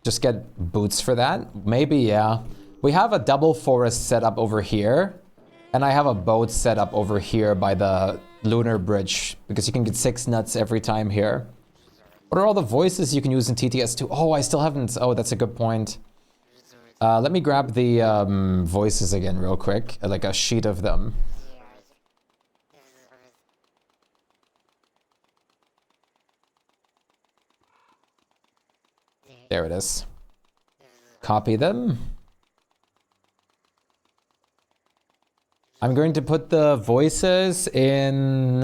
S1: Just get boots for that? Maybe, yeah. We have a double forest set up over here, and I have a boat set up over here by the lunar bridge, because you can get 6 nuts every time here. What are all the voices you can use in TTS2? Oh, I still haven't. Oh, that's a good point. Let me grab the voices again real quick, like a sheet of them. There it is. Copy them. I'm going to put the voices in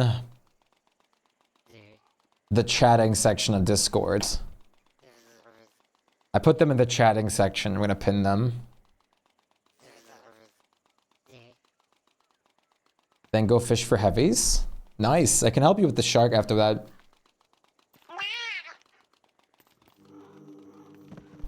S1: the chatting section of Discord. I put them in the chatting section. I'm going to pin them. Then go fish for heavies. Nice. I can help you with the shark after that.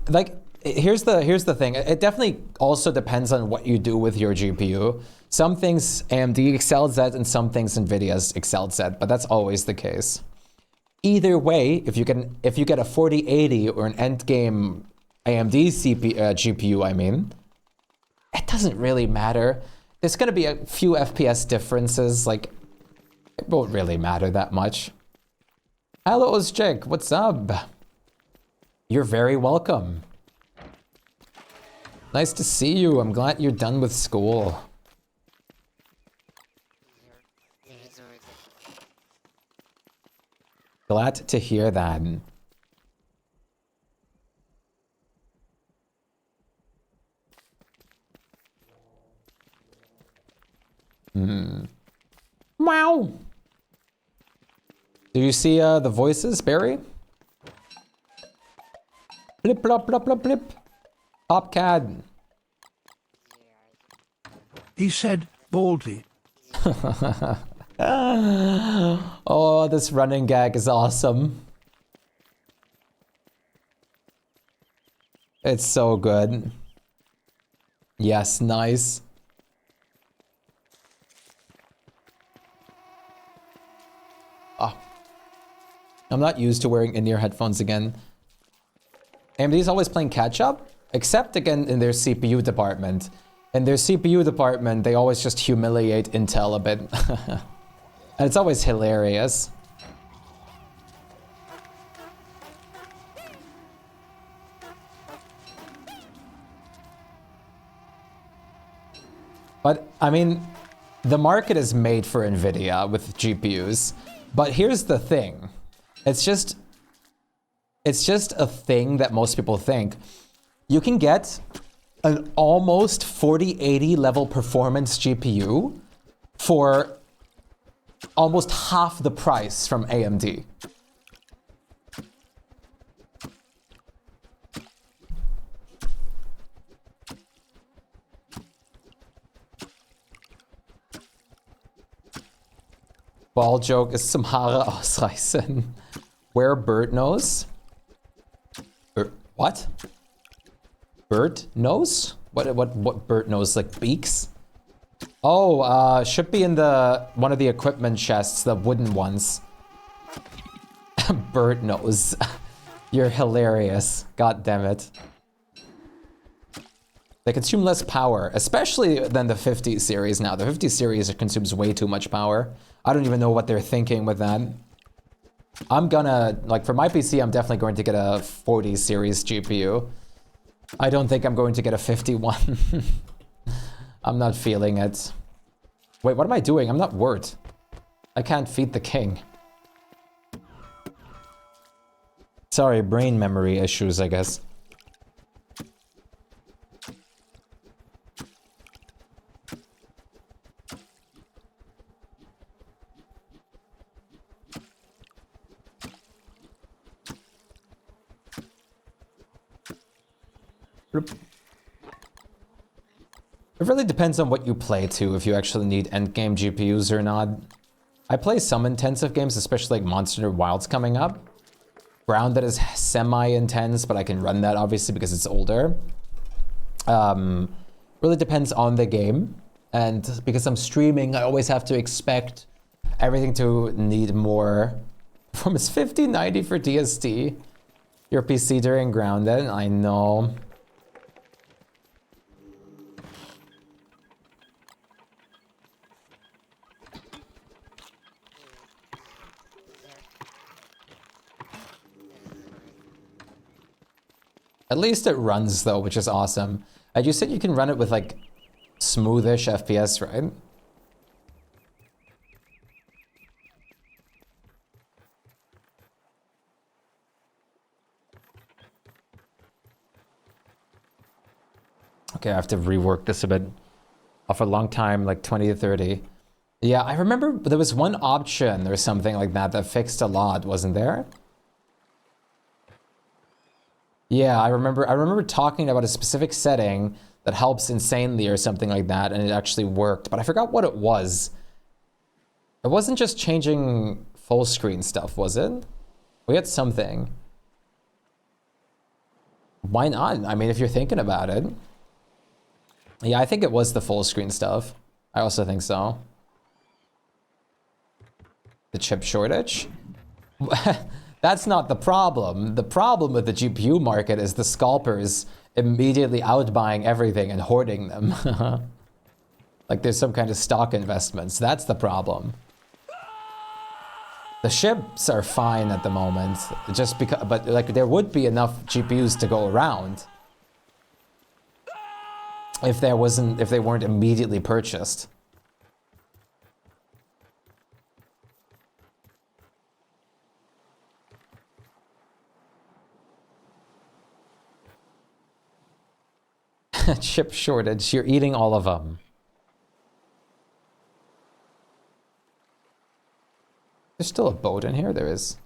S1: Like, here's the thing. It definitely also depends on what you do with your GPU. Some things AMD excels at, and some things NVIDIA's excels at, but that's always the case. Either way, if you get a 4080 or an endgame AMD GPU, I mean, it doesn't really matter. There's gonna be a few FPS differences. Like, it won't really matter that much. Hello, Shpyke. What's up? You're very welcome. Nice to see you. I'm glad you're done with school. Glad to hear that. Wow. Do you see the voices, Barry? Blip, blop, blop, blop, blip. Popcad.
S4: He said Baldy.
S1: Oh, this running gag is awesome. It's so good. Yes, nice. Oh. I'm not used to wearing in-ear headphones again. AMD's always playing catch-up, except again in their CPU department. In their CPU department, they always just humiliate Intel a bit. And it's always hilarious. But, I mean, the market is made for NVIDIA with GPUs. But here's the thing. It's just a thing that most people think. You can get an almost 4080 level performance GPU for almost half the price from AMD. Ball joke is some Haare ausreißen. Where bird nose? What? Bird nose? What bird nose? Like beaks? Oh, should be in one of the equipment chests, the wooden ones. Bird nose. You're hilarious. God damn it. They consume less power, especially than the 50 series now. The 50 series consumes way too much power. I don't even know what they're thinking with that. I'm gonna, like for my PC, I'm definitely going to get a 40 series GPU. I don't think I'm going to get a 51. I'm not feeling it. Wait, what am I doing? I'm not Word. I can't feed the king. Sorry, brain memory issues, I guess. It really depends on what you play too, if you actually need endgame GPUs or not. I play some intensive games, especially like Monster Wilds coming up. Grounded is semi-intense, but I can run that obviously because it's older. Really depends on the game. And because I'm streaming, I always have to expect everything to need more performance. 5090 for DST. Your PC during grounded, I know. At least it runs though, which is awesome. You said you can run it with like smoothish FPS, right? Okay, I have to rework this a bit. For a long time, like 20 to 30. Yeah, I remember there was one option or something like that that fixed a lot, wasn't there? Yeah, I remember talking about a specific setting that helps insanely or something like that, and it actually worked, but I forgot what it was. It wasn't just changing full screen stuff, was it? We had something. Why not? I mean, if you're thinking about it. Yeah, I think it was the full screen stuff. I also think so. The chip shortage? That's not the problem. The problem with the GPU market is the scalpers immediately outbuying everything and hoarding them. Like there's some kind of stock investments. That's the problem. The chips are fine at the moment, just because, but like there would be enough GPUs to go around if they weren't immediately purchased. Chip shortage, you're eating all of them. There's still a boat in here, there is.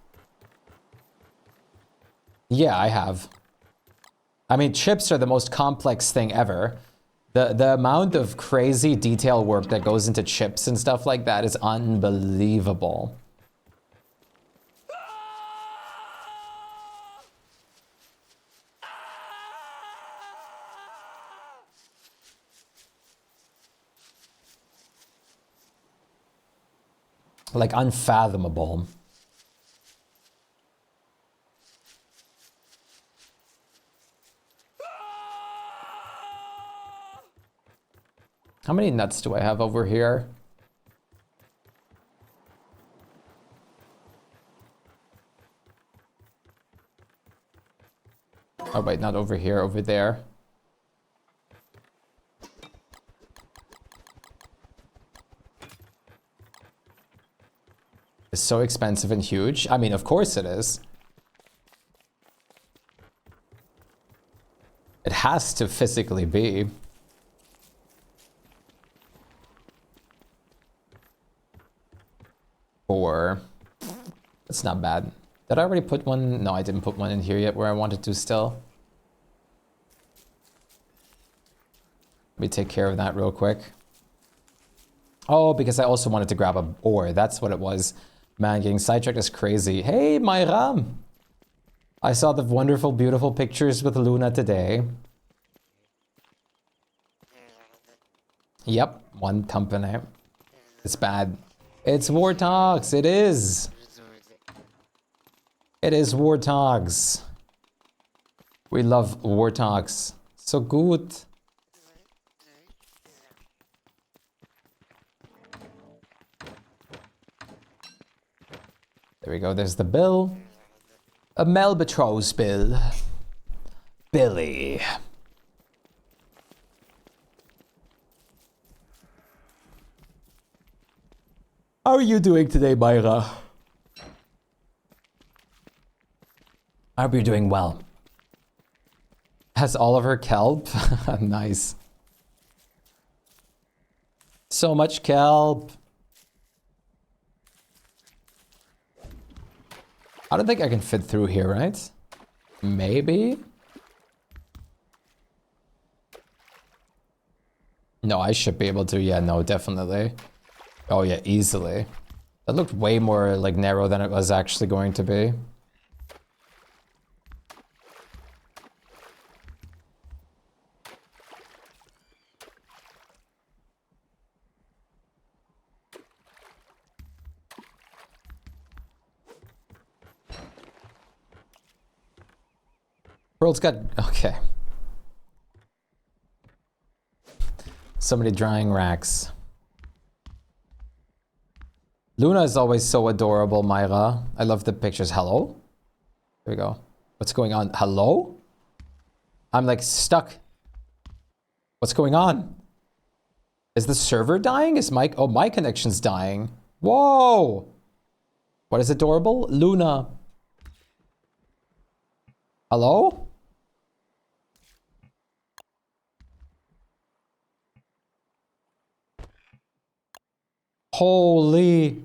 S1: Yeah, I have. I mean, chips are the most complex thing ever. The amount of crazy detail work that goes into chips and stuff like that is unbelievable. Like unfathomable. How many nuts do I have over here? Oh wait, not over here, over there. It's so expensive and huge. I mean, of course it is. It has to physically be. Or that's not bad. Did I already put one? No, I didn't put one in here yet where I wanted to still. Let me take care of that real quick. Oh, because I also wanted to grab a ore. That's what it was. Man, getting sidetracked is crazy. Hey, Myra! I saw the wonderful, beautiful pictures with Luna today. Yep, one company. It's bad. It's Warthogs, it is. It is Warthogs. We love Warthogs. So good. There we go, there's the bill. A Melbatross bill. Billy. How are you doing today, Myra? I hope you're doing well. Has all of her kelp? Nice. So much kelp. I don't think I can fit through here, right? Maybe? No, I should be able to. Yeah, no, definitely. Oh yeah, easily. That looked way more like narrow than it was actually going to be. World's got... Okay. So many drying racks. Luna is always so adorable, Myra. I love the pictures. Hello? There we go. What's going on? Hello? I'm like stuck. What's going on? Is the server dying? Is my... Oh, my connection's dying. Whoa! What is adorable? Luna. Hello? Holy...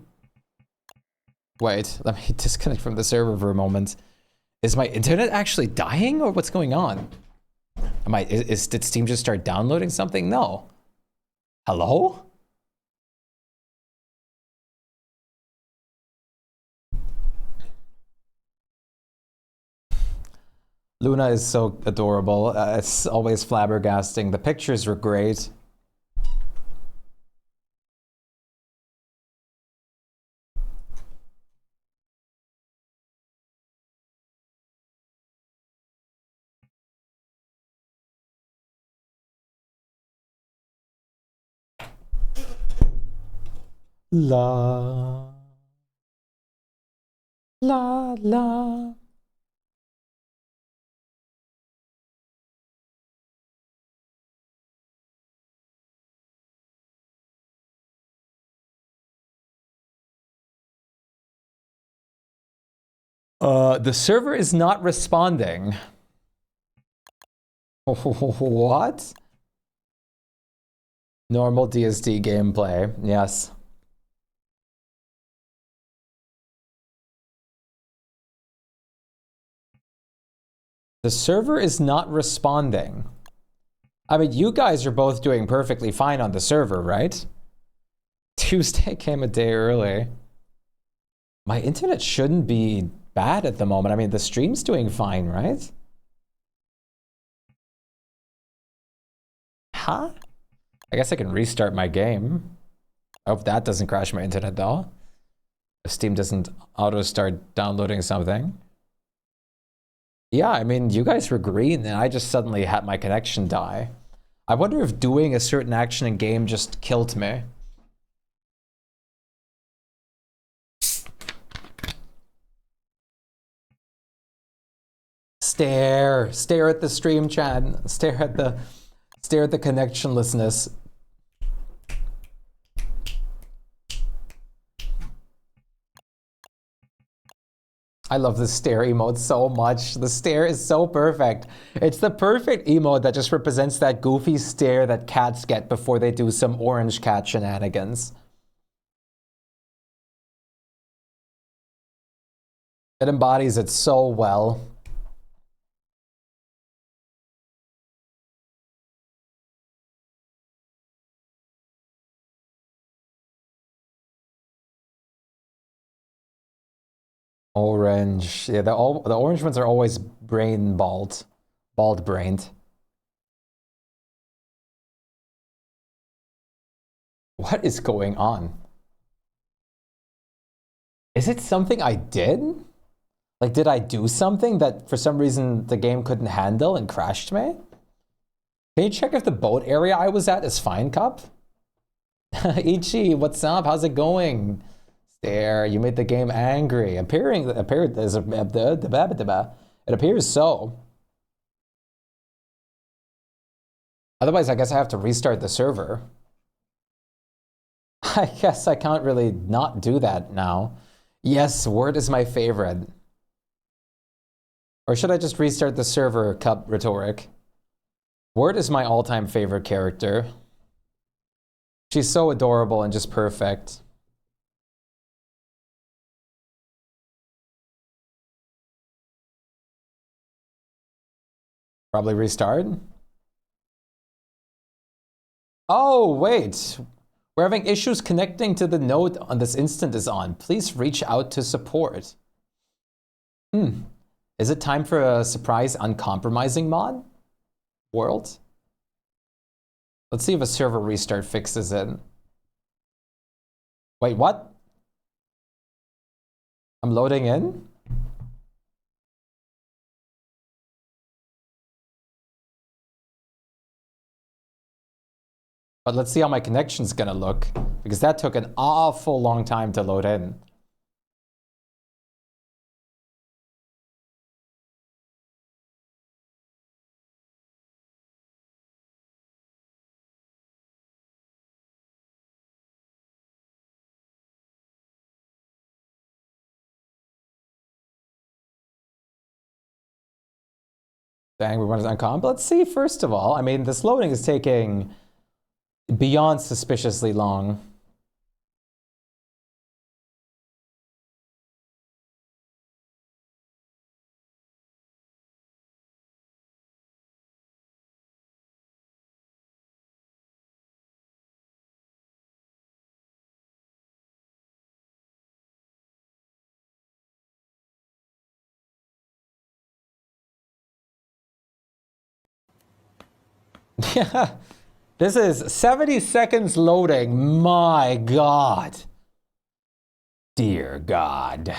S1: Wait, let me disconnect from the server for a moment. Is my internet actually dying or what's going on? Did Steam just start downloading something? No. Hello? Luna is so adorable. It's always flabbergasting. The pictures were great. La. La la. The server is not responding. What? Normal DST gameplay, yes. The server is not responding. I mean, you guys are both doing perfectly fine on the server, right? Tuesday came a day early. My internet shouldn't be bad at the moment. I mean, the stream's doing fine, right? Huh? I guess I can restart my game. I hope that doesn't crash my internet though. If Steam doesn't auto start downloading something. Yeah, I mean, you guys were green and I just suddenly had my connection die. I wonder if doing a certain action in game just killed me. Stare at the stream chat. Stare at the connectionlessness. I love the stare emote so much. The stare is so perfect. It's the perfect emote that just represents that goofy stare that cats get before they do some orange cat shenanigans. It embodies it so well. Orange. Yeah, the orange ones are always bald-brained. What is going on? Is it something I did? Like, did I do something that for some reason the game couldn't handle and crashed me? Can you check if the boat area I was at is fine, Cup? Ichi, what's up? How's it going? There, you made the game angry. It appears so. Otherwise, I guess I have to restart the server. I guess I can't really not do that now. Yes, Word is my favorite. Or should I just restart the server, Cup rhetoric? Word is my all-time favorite character. She's so adorable and just perfect. Probably restart. Oh, wait. We're having issues connecting to the node on this instant is on. Please reach out to support. Is it time for a surprise uncompromising mod? World? Let's see if a server restart fixes it. Wait, what? I'm loading in? But let's see how my connection's gonna look, because that took an awful long time to load in. Dang, we wanted Uncomp. Let's see, first of all, I mean, this loading is taking beyond suspiciously long. Yeah, this is 70 seconds loading. My God. Dear God.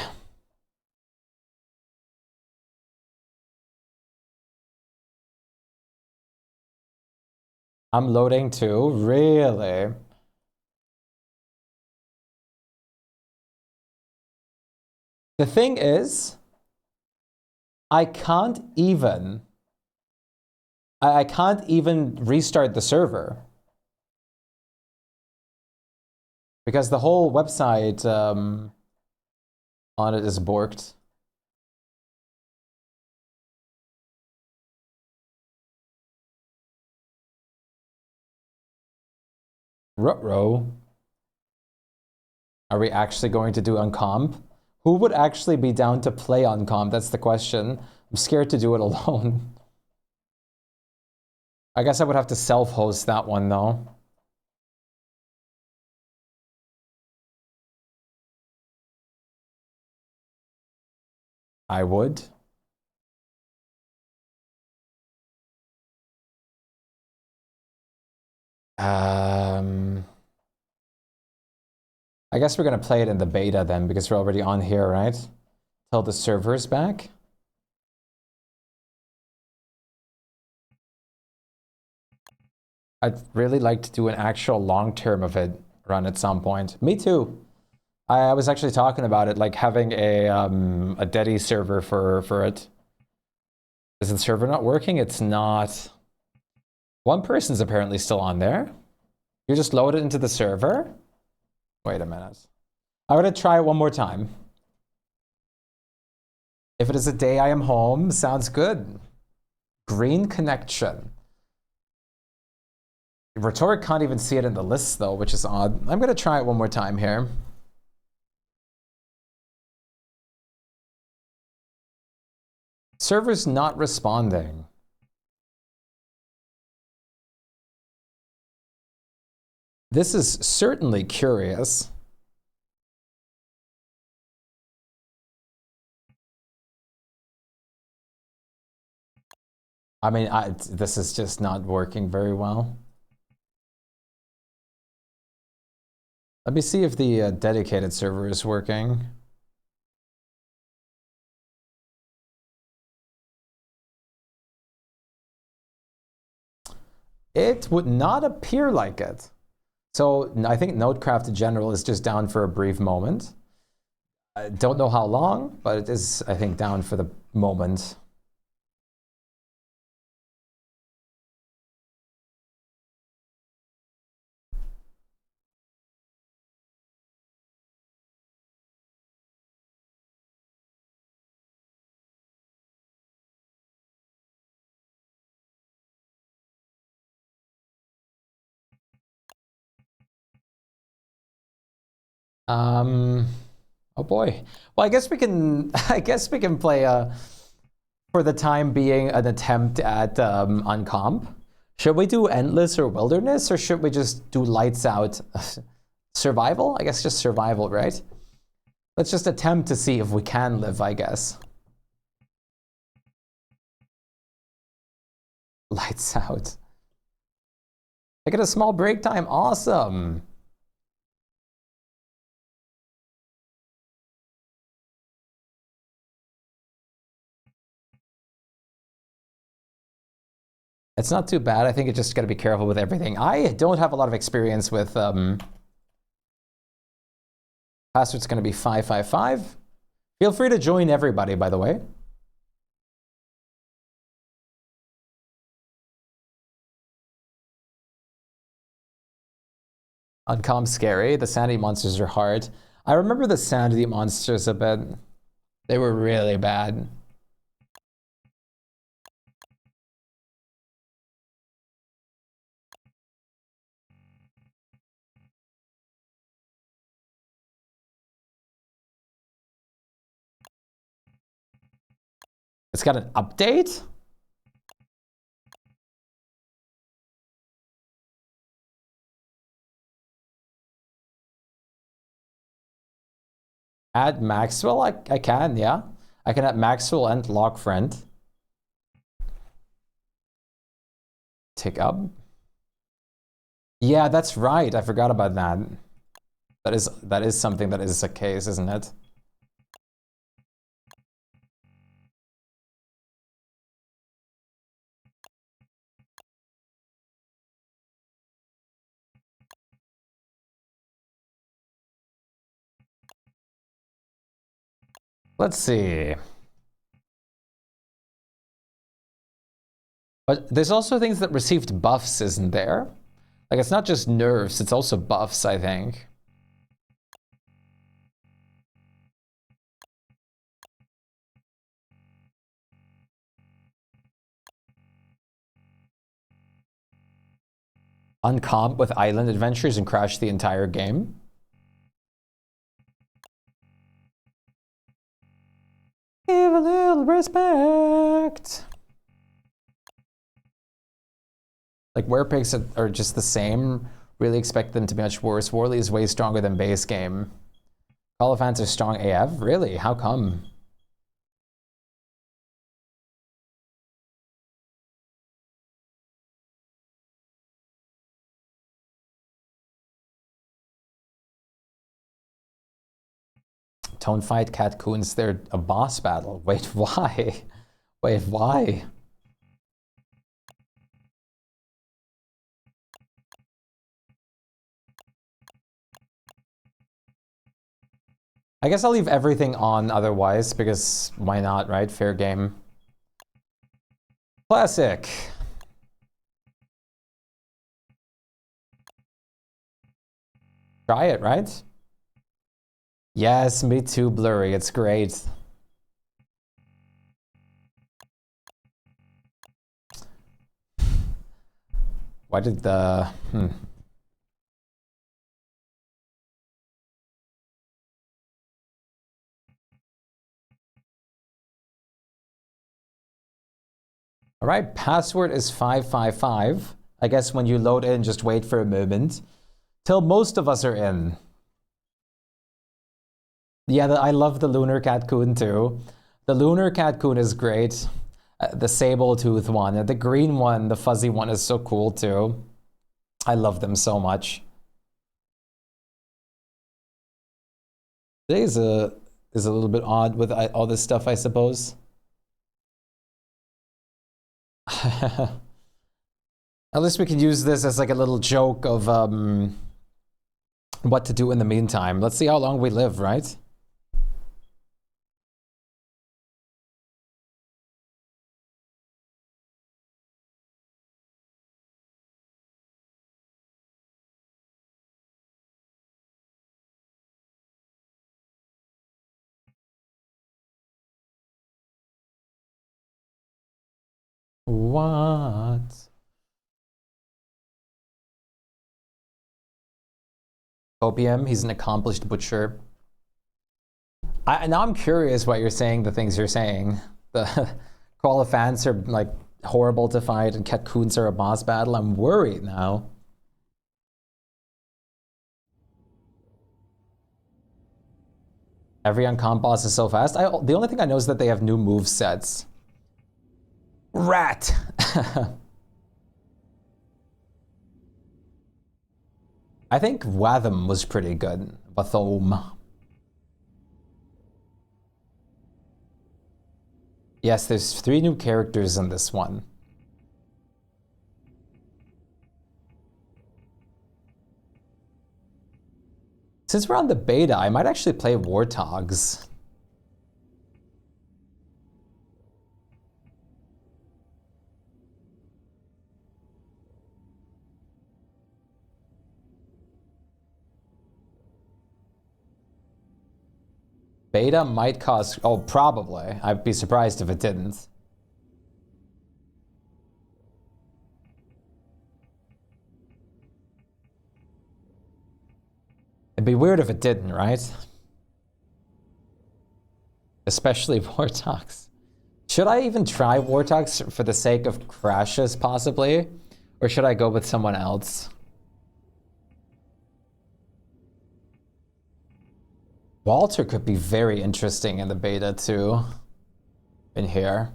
S1: I'm loading too, really? The thing is, I can't even restart the server. Because the whole website on it is borked. Ruh-roh. Are we actually going to do Uncomp? Who would actually be down to play Uncomp? That's the question. I'm scared to do it alone. I guess I would have to self-host that one though. I would. I guess we're gonna play it in the beta then, because we're already on here, right? Till the server's back. I'd really like to do an actual long term of it run at some point. Me too. I was actually talking about it, like having a Dedi server for it. Is the server not working? It's not. One person's apparently still on there. You just load it into the server? Wait a minute. I'm gonna try it one more time. If it is a day I am home, sounds good. Green connection. Rhetoric can't even see it in the list though, which is odd. I'm gonna try it one more time here. Server's not responding. This is certainly curious. I mean, this is just not working very well. Let me see if the dedicated server is working. It would not appear like it. So I think Nodecraft in general is just down for a brief moment. I don't know how long, but it is, I think, down for the moment. Oh boy. Well, I guess we can play for the time being an attempt at Uncomp. Should we do Endless or Wilderness, or should we just do Lights Out? Survival? I guess just survival, right? Let's just attempt to see if we can live, I guess. Lights Out. I get a small break time. Awesome. It's not too bad. I think you just got to be careful with everything. I don't have a lot of experience with password's going to be 555. Feel free to join everybody, by the way. Uncomp scary. The sanity monsters are hard. I remember the sanity monsters a bit. They were really bad. It's got an update? Add Maxwell? I can, yeah. I can add Maxwell and lock friend. Tick up. Yeah, that's right. I forgot about that. That is something that is a case, isn't it? Let's see. But there's also things that received buffs, isn't there? Like, it's not just nerfs, it's also buffs, I think. Uncomp with island adventures and crash the entire game. Give a little respect. Like, werepigs are just the same. Really expect them to be much worse. Warley is way stronger than base game. Colifants are strong AF? Really? How come? Tone fight cat coons, they're a boss battle. Wait, why? Wait, why? I guess I'll leave everything on otherwise, because why not, right? Fair game. Classic. Try it, right? Yes, me too, Blurry. It's great. Why did the... All right, password is 555. I guess when you load in, just wait for a moment. Till most of us are in. Yeah, I love the Lunar Catcoon too. The Lunar Catcoon is great. The sable-tooth one. The green one, the fuzzy one is so cool too. I love them so much. Today is a little bit odd with all this stuff, I suppose. At least we can use this as like a little joke of what to do in the meantime. Let's see how long we live, right? What? Opium, he's an accomplished butcher. Now I'm curious what you're saying, the things you're saying. The Qualifants are like horrible to fight and Catcoons are a boss battle. I'm worried now. Every Uncomp boss is so fast. The only thing I know is that they have new move sets. Rat! I think Watham was pretty good. Watham. Yes, there's 3 new characters in this one. Since we're on the beta, I might actually play Warthogs. Beta might cost... Oh, probably. I'd be surprised if it didn't. It'd be weird if it didn't, right? Especially Warthogs. Should I even try Warthogs for the sake of crashes, possibly? Or should I go with someone else? Walter could be very interesting in the beta too. In here.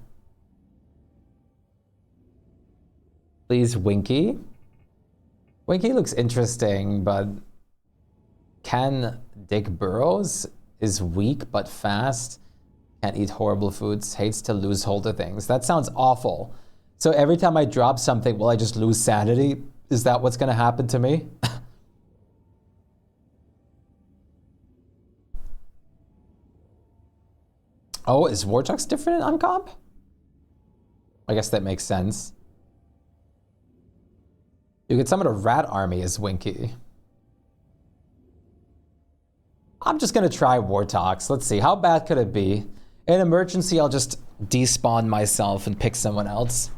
S1: Please, Winky. Winky looks interesting, but can Dick Burrows is weak but fast. Can't eat horrible foods. Hates to lose hold of things. That sounds awful. So every time I drop something, will I just lose sanity? Is that what's gonna happen to me? Oh, is Warthogs different in Uncomp? I guess that makes sense. You could summon a rat army as Winky. I'm just gonna try Warthogs. Let's see, how bad could it be? In emergency, I'll just despawn myself and pick someone else.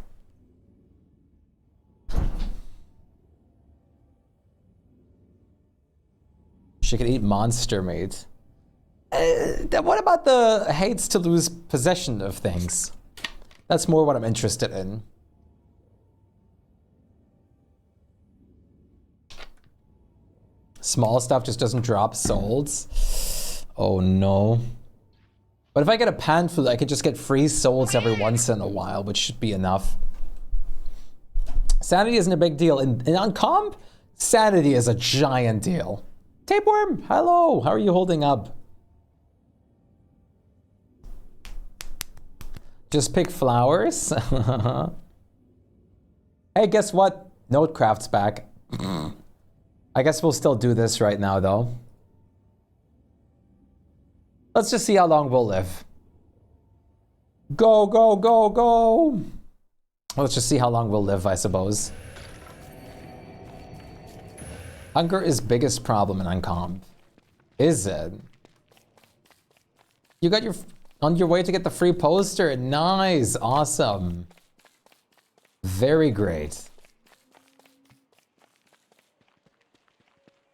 S1: She could eat monster meat. What about the hates to lose possession of things? That's more what I'm interested in. Small stuff just doesn't drop souls. Oh no. But if I get a pan food, I could just get free souls every once in a while, which should be enough. Sanity isn't a big deal. In Uncomp, sanity is a giant deal. Tapeworm, hello, how are you holding up? Just pick flowers. Hey, guess what? Notecraft's back. I guess we'll still do this right now, though. Let's just see how long we'll live. Go, go, go, go. Let's just see how long we'll live, I suppose. Hunger is biggest problem in Uncomp. Is it? You got your... On your way to get the free poster? Nice, awesome. Very great.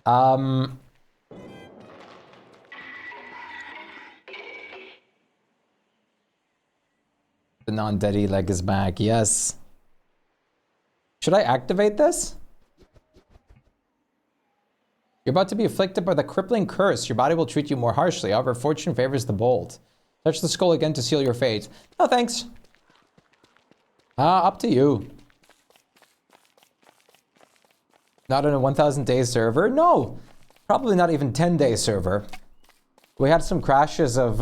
S1: The non-deady leg is back, yes. Should I activate this? You're about to be afflicted by the crippling curse. Your body will treat you more harshly. However, fortune favors the bold. Touch the skull again to seal your fate. No, thanks. Up to you. Not on a 1,000-day server? No, probably not even 10-day server. We had some crashes of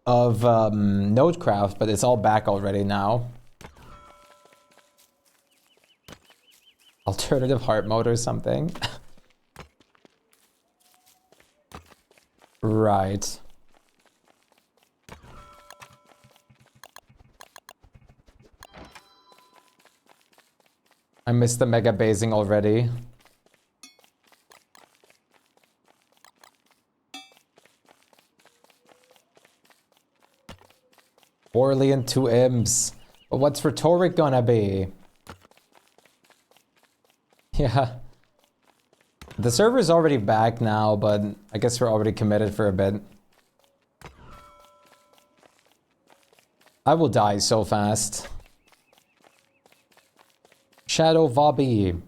S1: Nodecraft, but it's all back already now. Alternative heart mode or something. Right. I missed the mega basing already. Orly and 2 M's. But what's rhetoric gonna be? Yeah. The server's already back now, but I guess we're already committed for a bit. I will die so fast. Shadow Vobby.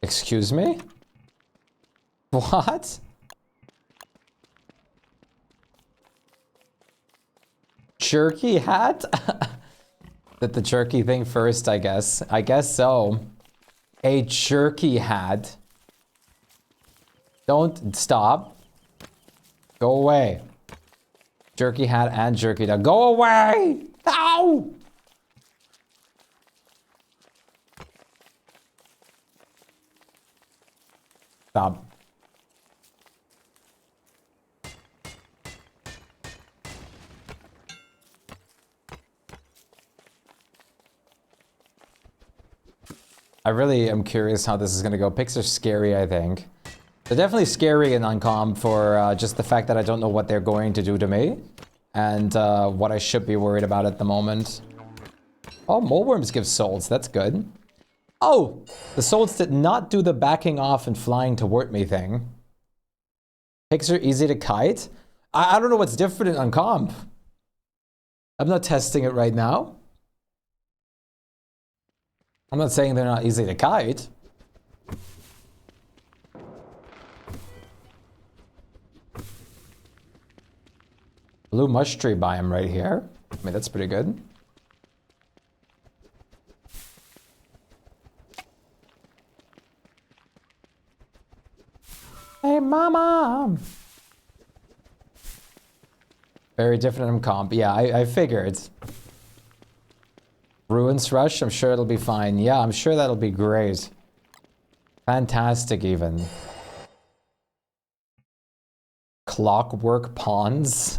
S1: Excuse me? What? Jerky hat? Did the jerky thing first, I guess. I guess so. A jerky hat. Don't stop. Go away. Jerky hat and jerky dog. Go away! Ow! Stop. I really am curious how this is going to go. Pigs are scary, I think. They're definitely scary in Uncomp for just the fact that I don't know what they're going to do to me. And what I should be worried about at the moment. Oh, moleworms give souls. That's good. Oh! The souls did not do the backing off and flying toward me thing. Pigs are easy to kite? I don't know what's different in Uncomp. I'm not testing it right now. I'm not saying they're not easy to kite. Blue mush tree biome right here. I mean, that's pretty good. Hey, mama! Very different from comp. Yeah, I figured. Ruins Rush, I'm sure it'll be fine. Yeah, I'm sure that'll be great. Fantastic, even. Clockwork Ponds.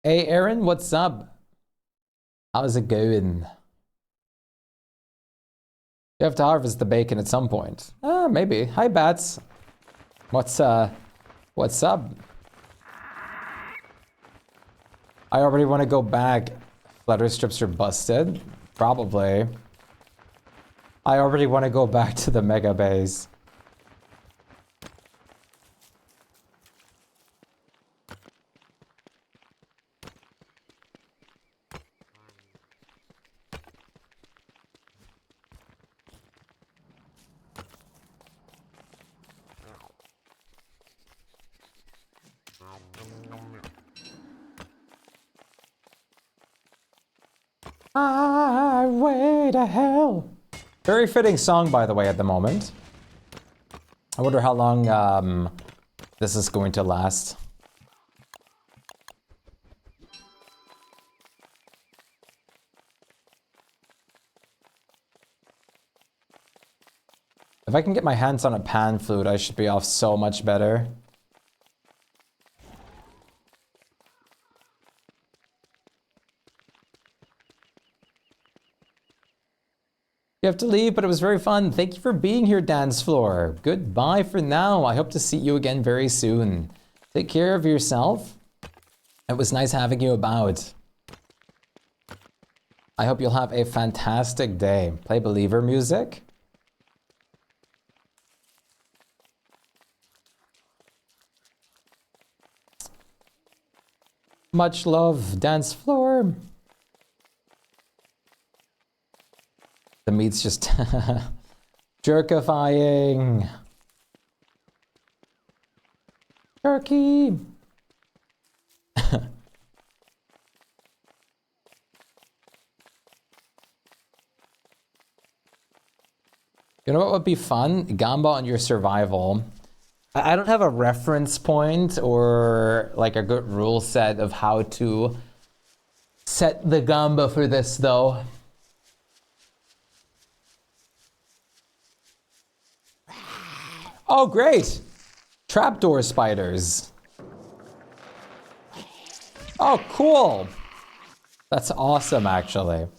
S1: Hey, Aaron, what's up? How's it going? You have to harvest the bacon at some point. Maybe. Hi, Bats. What's up? I already want to go back. Flutter strips are busted. Probably. I already want to go back to the Megabase. Highway to hell. Very fitting song, by the way, at the moment. I wonder how long this is going to last. If I can get my hands on a pan flute, I should be off so much better. You have to leave, but it was very fun. Thank you for being here, Dance Floor. Goodbye for now. I hope to see you again very soon. Take care of yourself. It was nice having you about. I hope you'll have a fantastic day. Play Believer music. Much love, Dance Floor. The meat's just jerkifying. Turkey. You know what would be fun? Gamba on your survival. I don't have a reference point or like a good rule set of how to set the Gamba for this though. Oh, great! Trapdoor spiders. Oh, cool! That's awesome, actually. Of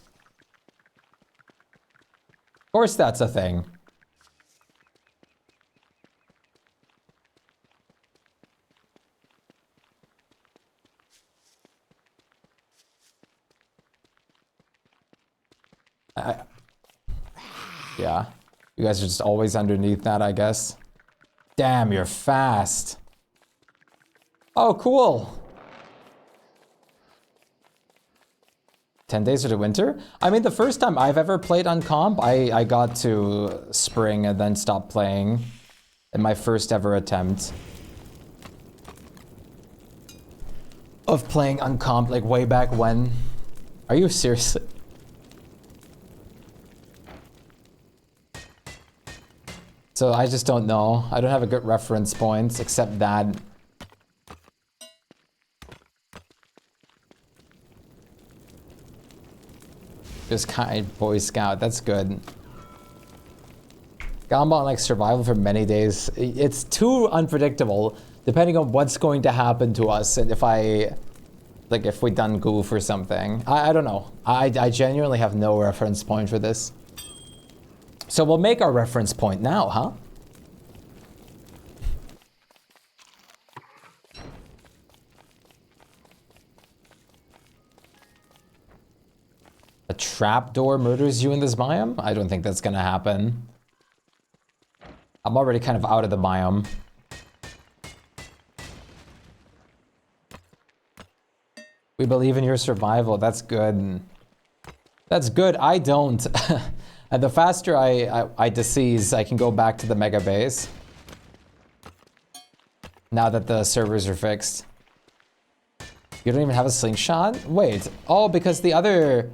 S1: course that's a thing. Yeah. You guys are just always underneath that, I guess. Damn, you're fast. Oh, cool. 10 days of the winter? I mean, the first time I've ever played Uncomp, I got to spring and then stopped playing in my first ever attempt of playing Uncomp, like way back when. Are you serious? So I just don't know. I don't have a good reference point except that. Just kind Boy Scout, that's good. Gamba on like survival for many days. It's too unpredictable depending on what's going to happen to us and if we done goof or something. I don't know. I genuinely have no reference point for this. So we'll make our reference point now, huh? A trapdoor murders you in this biome? I don't think that's gonna happen. I'm already kind of out of the biome. We believe in your survival. That's good. That's good. I don't. And the faster I decease, I can go back to the Megabase. Now that the servers are fixed. You don't even have a slingshot? Wait. Oh, because the other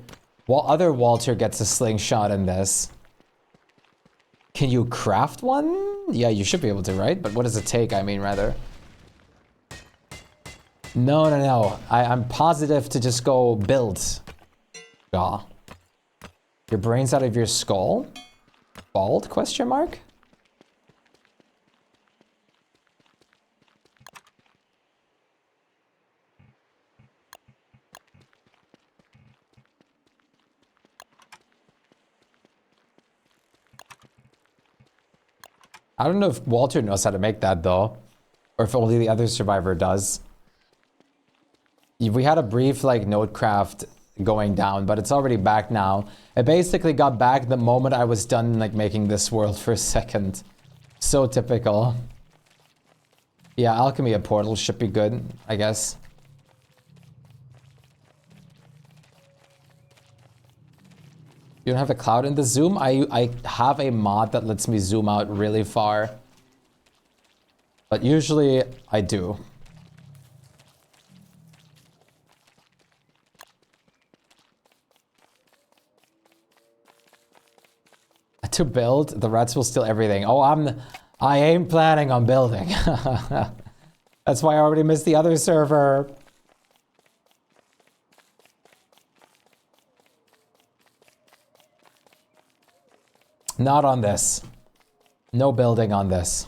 S1: Walter gets a slingshot in this. Can you craft one? Yeah, you should be able to, right? But what does it take? I mean, rather. No. I'm positive to just go build. Yeah. Your brain's out of your skull? Bald? Question mark? I don't know if Walter knows how to make that though. Or if only the other survivor does. We had a brief like nodecraft going down, but it's already back now. It basically got back the moment I was done like making this world for a second. So typical. Yeah, alchemy a portal should be good, I guess. You don't have a cloud in the zoom? I have a mod that lets me zoom out really far. But usually I do. To build, the rats will steal everything. Oh, I ain't planning on building. That's why I already missed the other server. Not on this. No building on this.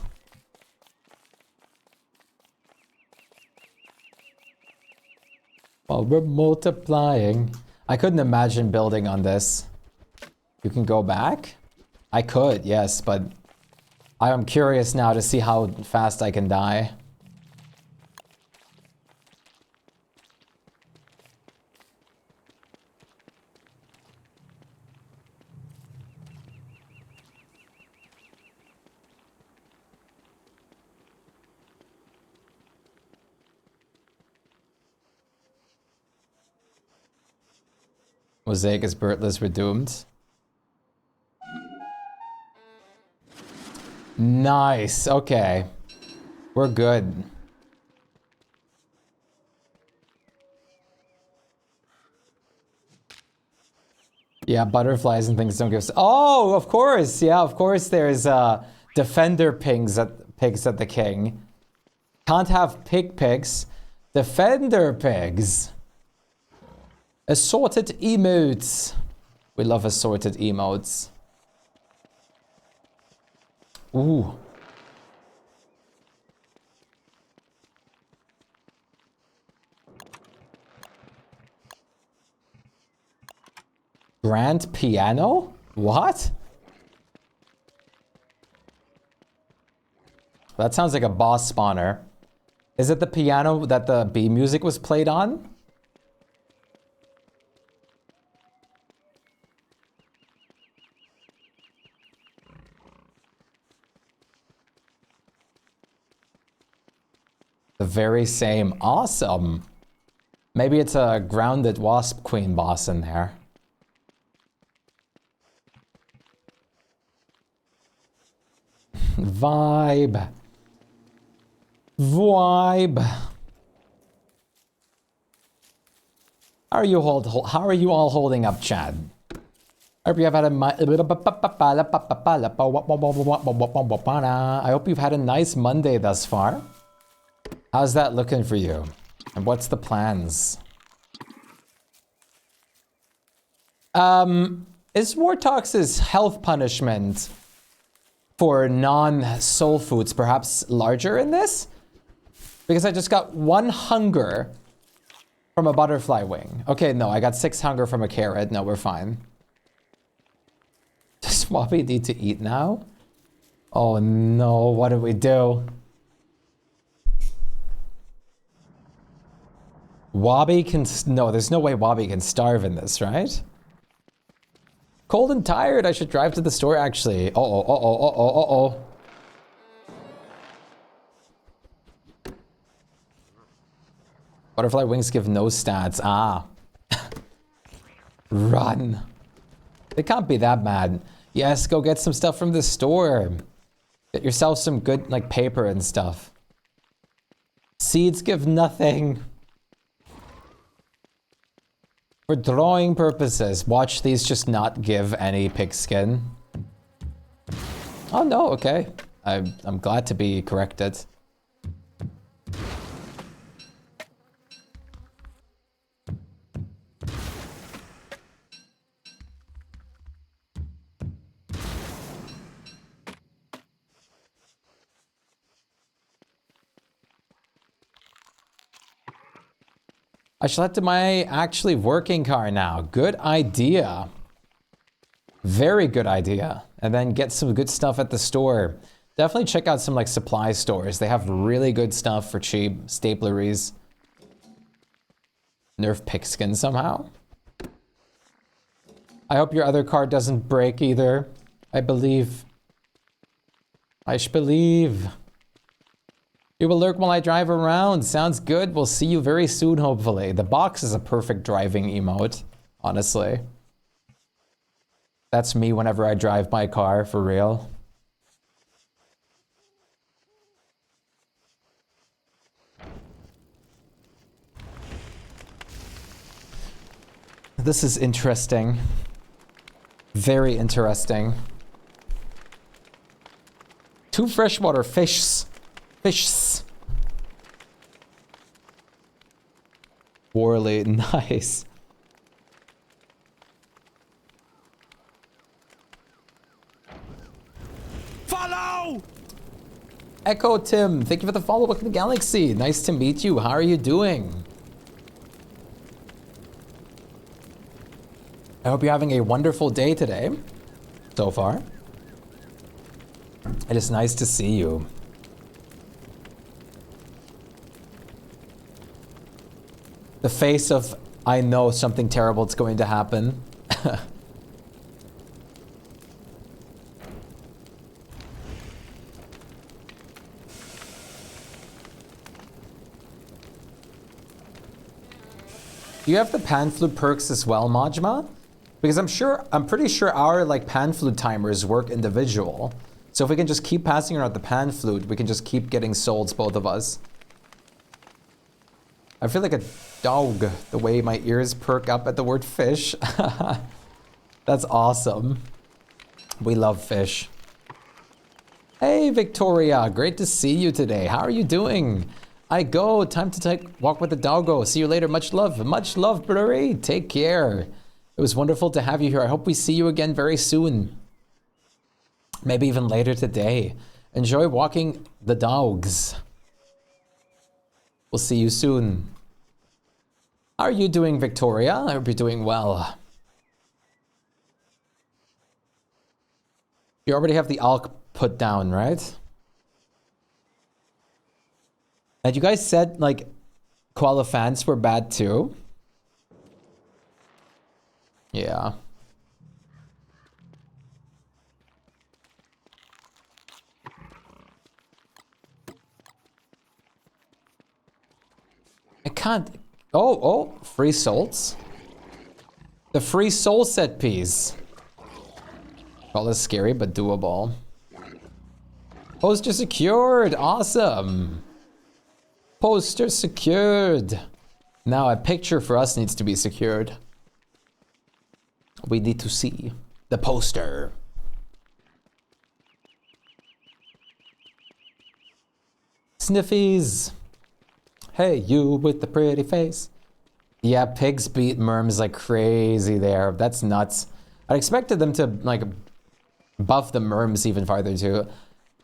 S1: Well, we're multiplying. I couldn't imagine building on this. You can go back? I could, yes, but I am curious now to see how fast I can die. Mosaic is birtless, we're doomed. Nice, okay. We're good. Yeah, butterflies and things don't give us. Oh, of course, yeah, of course there's defender pigs at the king. Can't have pigs. Defender pigs. Assorted emotes. We love assorted emotes. Ooh. Grand piano? What? That sounds like a boss spawner. Is it the piano that the B music was played on? The very same. Awesome. Maybe it's a grounded wasp queen boss in there. Vibe. How are you all holding up, Chad? I hope you have had I hope you've had a nice Monday thus far. How's that looking for you? And what's the plans? Is Wartox's health punishment for non-soul foods perhaps larger in this? Because I just got 1 hunger from a butterfly wing. Okay, no, I got 6 hunger from a carrot. No, we're fine. Does Wabi need to eat now? Oh no, what do we do? Wabi can... No, there's no way Wabi can starve in this, right? Cold and tired, I should drive to the store actually. Uh-oh. Butterfly wings give no stats. Ah. Run. They can't be that bad. Yes, go get some stuff from the store. Get yourself some good, like, paper and stuff. Seeds give nothing. For drawing purposes, watch these just not give any pigskin. Oh no, okay. I'm glad to be corrected. I shall head to my actually working car now. Good idea. Very good idea. And then get some good stuff at the store. Definitely check out some like supply stores. They have really good stuff for cheap. Stapleries. Nerf pigskin somehow. I hope your other car doesn't break either. I believe. I believe. You will lurk while I drive around. Sounds good. We'll see you very soon, hopefully. The box is a perfect driving emote, honestly. That's me whenever I drive my car, for real. This is interesting. Very interesting. 2 freshwater fish. Fish. Worley, nice.
S4: Follow!
S1: Echo Tim, thank you for the follow. Welcome to the Galaxy. Nice to meet you. How are you doing? I hope you're having a wonderful day today. So far. It is nice to see you. The face of, I know something terrible is going to happen. Do you have the pan flute perks as well, Majma? Because I'm pretty sure our like pan flute timers work individual. So if we can just keep passing around the pan flute, we can just keep getting souls, both of us. I feel like a dog, the way my ears perk up at the word fish. That's awesome. We love fish. Hey, Victoria, great to see you today. How are you doing? I go, time to take walk with the doggo. See you later, much love. Much love, Blurry. Take care. It was wonderful to have you here. I hope we see you again very soon. Maybe even later today. Enjoy walking the dogs. We'll see you soon. How are you doing, Victoria? I hope you're doing well. You already have the ALK put down, right? And you guys said, like, Koala fans were bad too? Yeah. I can't... Oh, free souls. The free soul set piece. Well, that's scary, but doable. Poster secured, awesome. Poster secured. Now a picture for us needs to be secured. We need to see. The poster. Sniffies. Hey, you with the pretty face. Yeah, pigs beat merms like crazy there. That's nuts. I expected them to like buff the merms even farther too.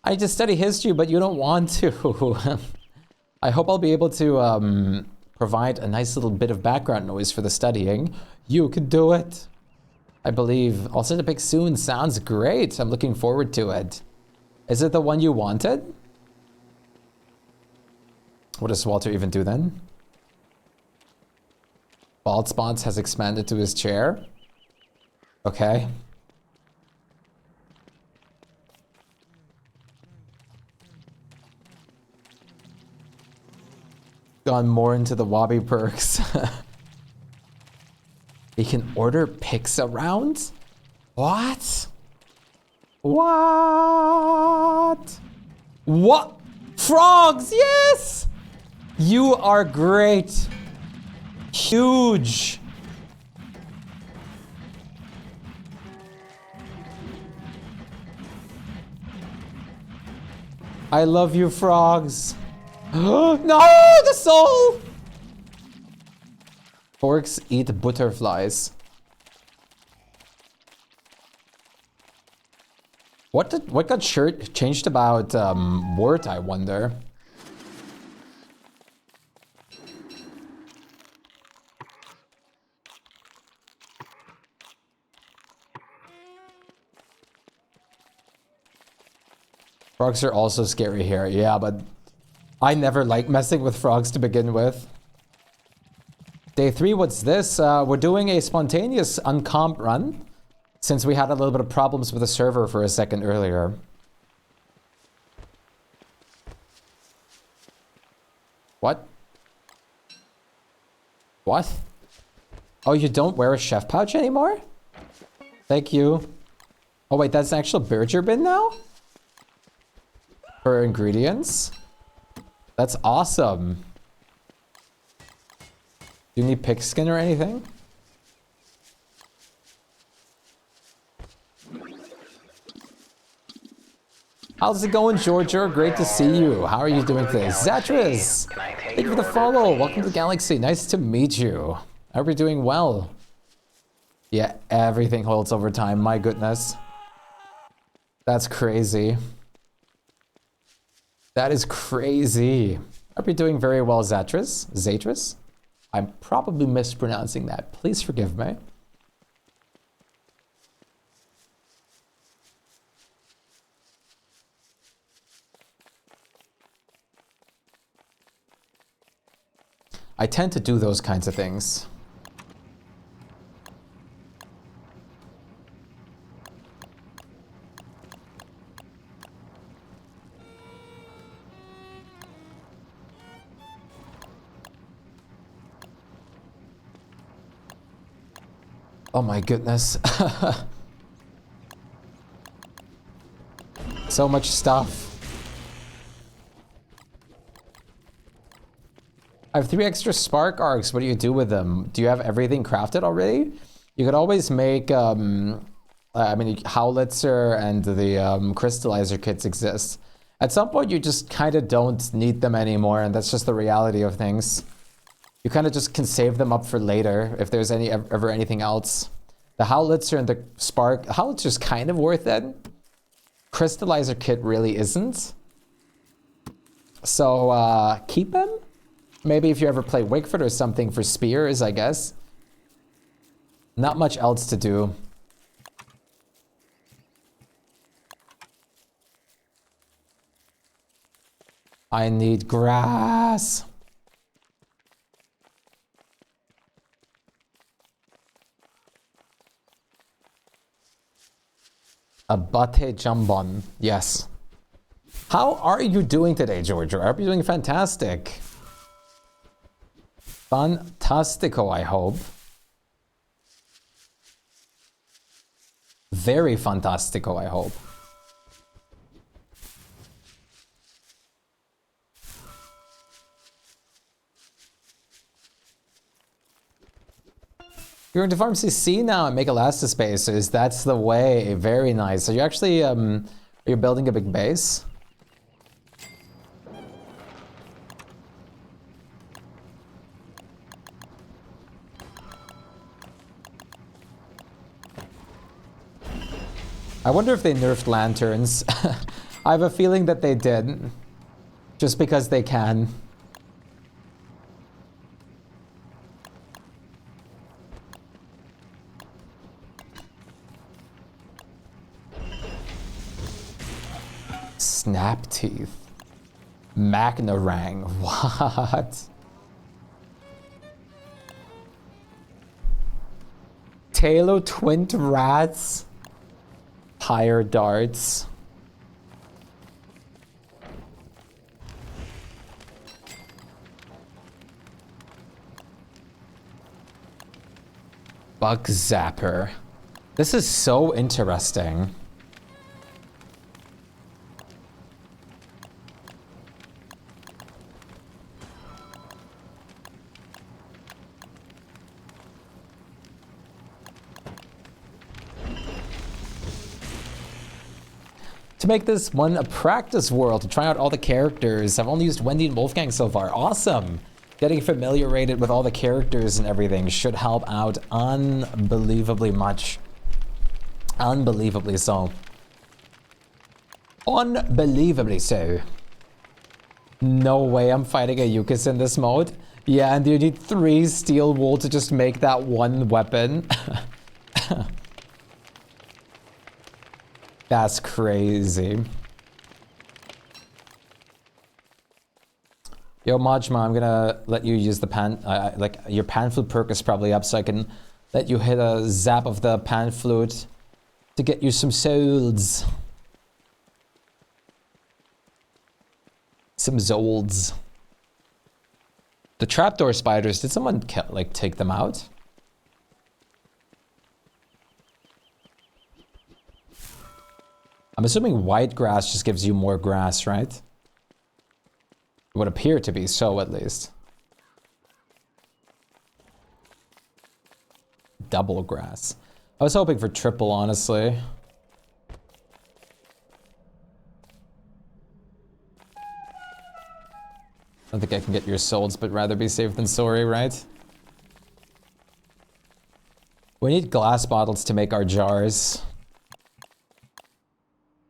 S1: I just study history, but you don't want to. I hope I'll be able to provide a nice little bit of background noise for the studying. You can do it. I believe. I'll send a pic soon. Sounds great. I'm looking forward to it. Is it the one you wanted? What does Walter even do then? Bald Spots has expanded to his chair. Okay. Gone more into the Wobby perks. He can order pics around? What? What? What? Frogs, yes! You are great. Huge. I love you, frogs. No, the soul! Forks eat butterflies. What got changed about Wort, I wonder? Frogs are also scary here, yeah, but I never liked messing with frogs to begin with. Day 3, what's this? We're doing a spontaneous uncomp run, since we had a little bit of problems with the server for a second earlier. What? What? Oh, you don't wear a chef pouch anymore? Thank you. Oh wait, that's an actual Berger bin now? For ingredients? That's awesome. Do you need pigskin or anything? How's it going, Georgia? Great to see you. How are you doing today? Zatras! Thank you for the follow. Welcome to the Galaxy. Nice to meet you. I hope you're doing well. Yeah, everything holds over time. My goodness. That's crazy. That is crazy. I hope you're doing very well, Zatras. Zatras? I'm probably mispronouncing that. Please forgive me. I tend to do those kinds of things. Oh my goodness. So much stuff. I have 3 extra spark arcs. What do you do with them? Do you have everything crafted already? You could always make, I mean, Howlitzer and the crystallizer kits exist. At some point, you just kind of don't need them anymore, and that's just the reality of things. You kind of just can save them up for later if there's ever anything else. The Howlitzer and the Spark, Howlitzer's kind of worth it. Crystallizer kit really isn't. So keep them. Maybe if you ever play Wickford or something for spears, I guess. Not much else to do. I need grass. Abate jambon, yes. How are you doing today, Georgia? I hope you're doing fantastic. Fantastico, I hope. Very fantastico, I hope. You're going to farm CC now and make elastispaces. That's the way. Very nice. So you actually, you're building a big base? I wonder if they nerfed lanterns. I have a feeling that they did. Just because they can. Snap teeth. Magnarang. What? Talo twin rats. Higher darts. Bug zapper. This is so interesting. To make this one a practice world, to try out all the characters. I've only used Wendy and Wolfgang so far. Awesome! Getting familiarized with all the characters and everything should help out unbelievably much. Unbelievably so. Unbelievably so. No way I'm fighting a Yukis in this mode. Yeah, and you need 3 steel wool to just make that one weapon. That's crazy. Yo, Majma, I'm gonna let you use the pan, like your pan flute perk is probably up, so I can let you hit a zap of the pan flute to get you some souls. Some zolds. The trapdoor spiders, did someone like take them out? I'm assuming white grass just gives you more grass, right? It would appear to be so, at least. Double grass. I was hoping for triple, honestly. I don't think I can get your souls, but rather be safe than sorry, right? We need glass bottles to make our jars.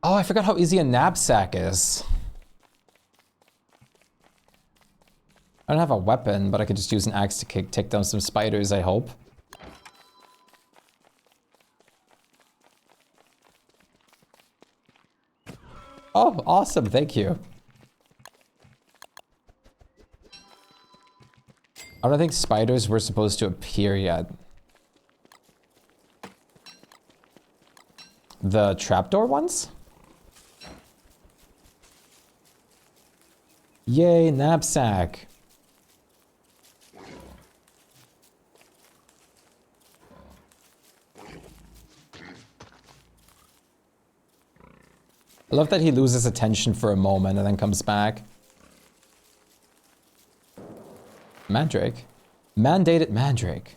S1: Oh, I forgot how easy a knapsack is. I don't have a weapon, but I could just use an axe to take down some spiders, I hope. Oh, awesome, thank you. I don't think spiders were supposed to appear yet. The trapdoor ones? Yay, knapsack. I love that he loses attention for a moment and then comes back. Mandrake? Mandated Mandrake.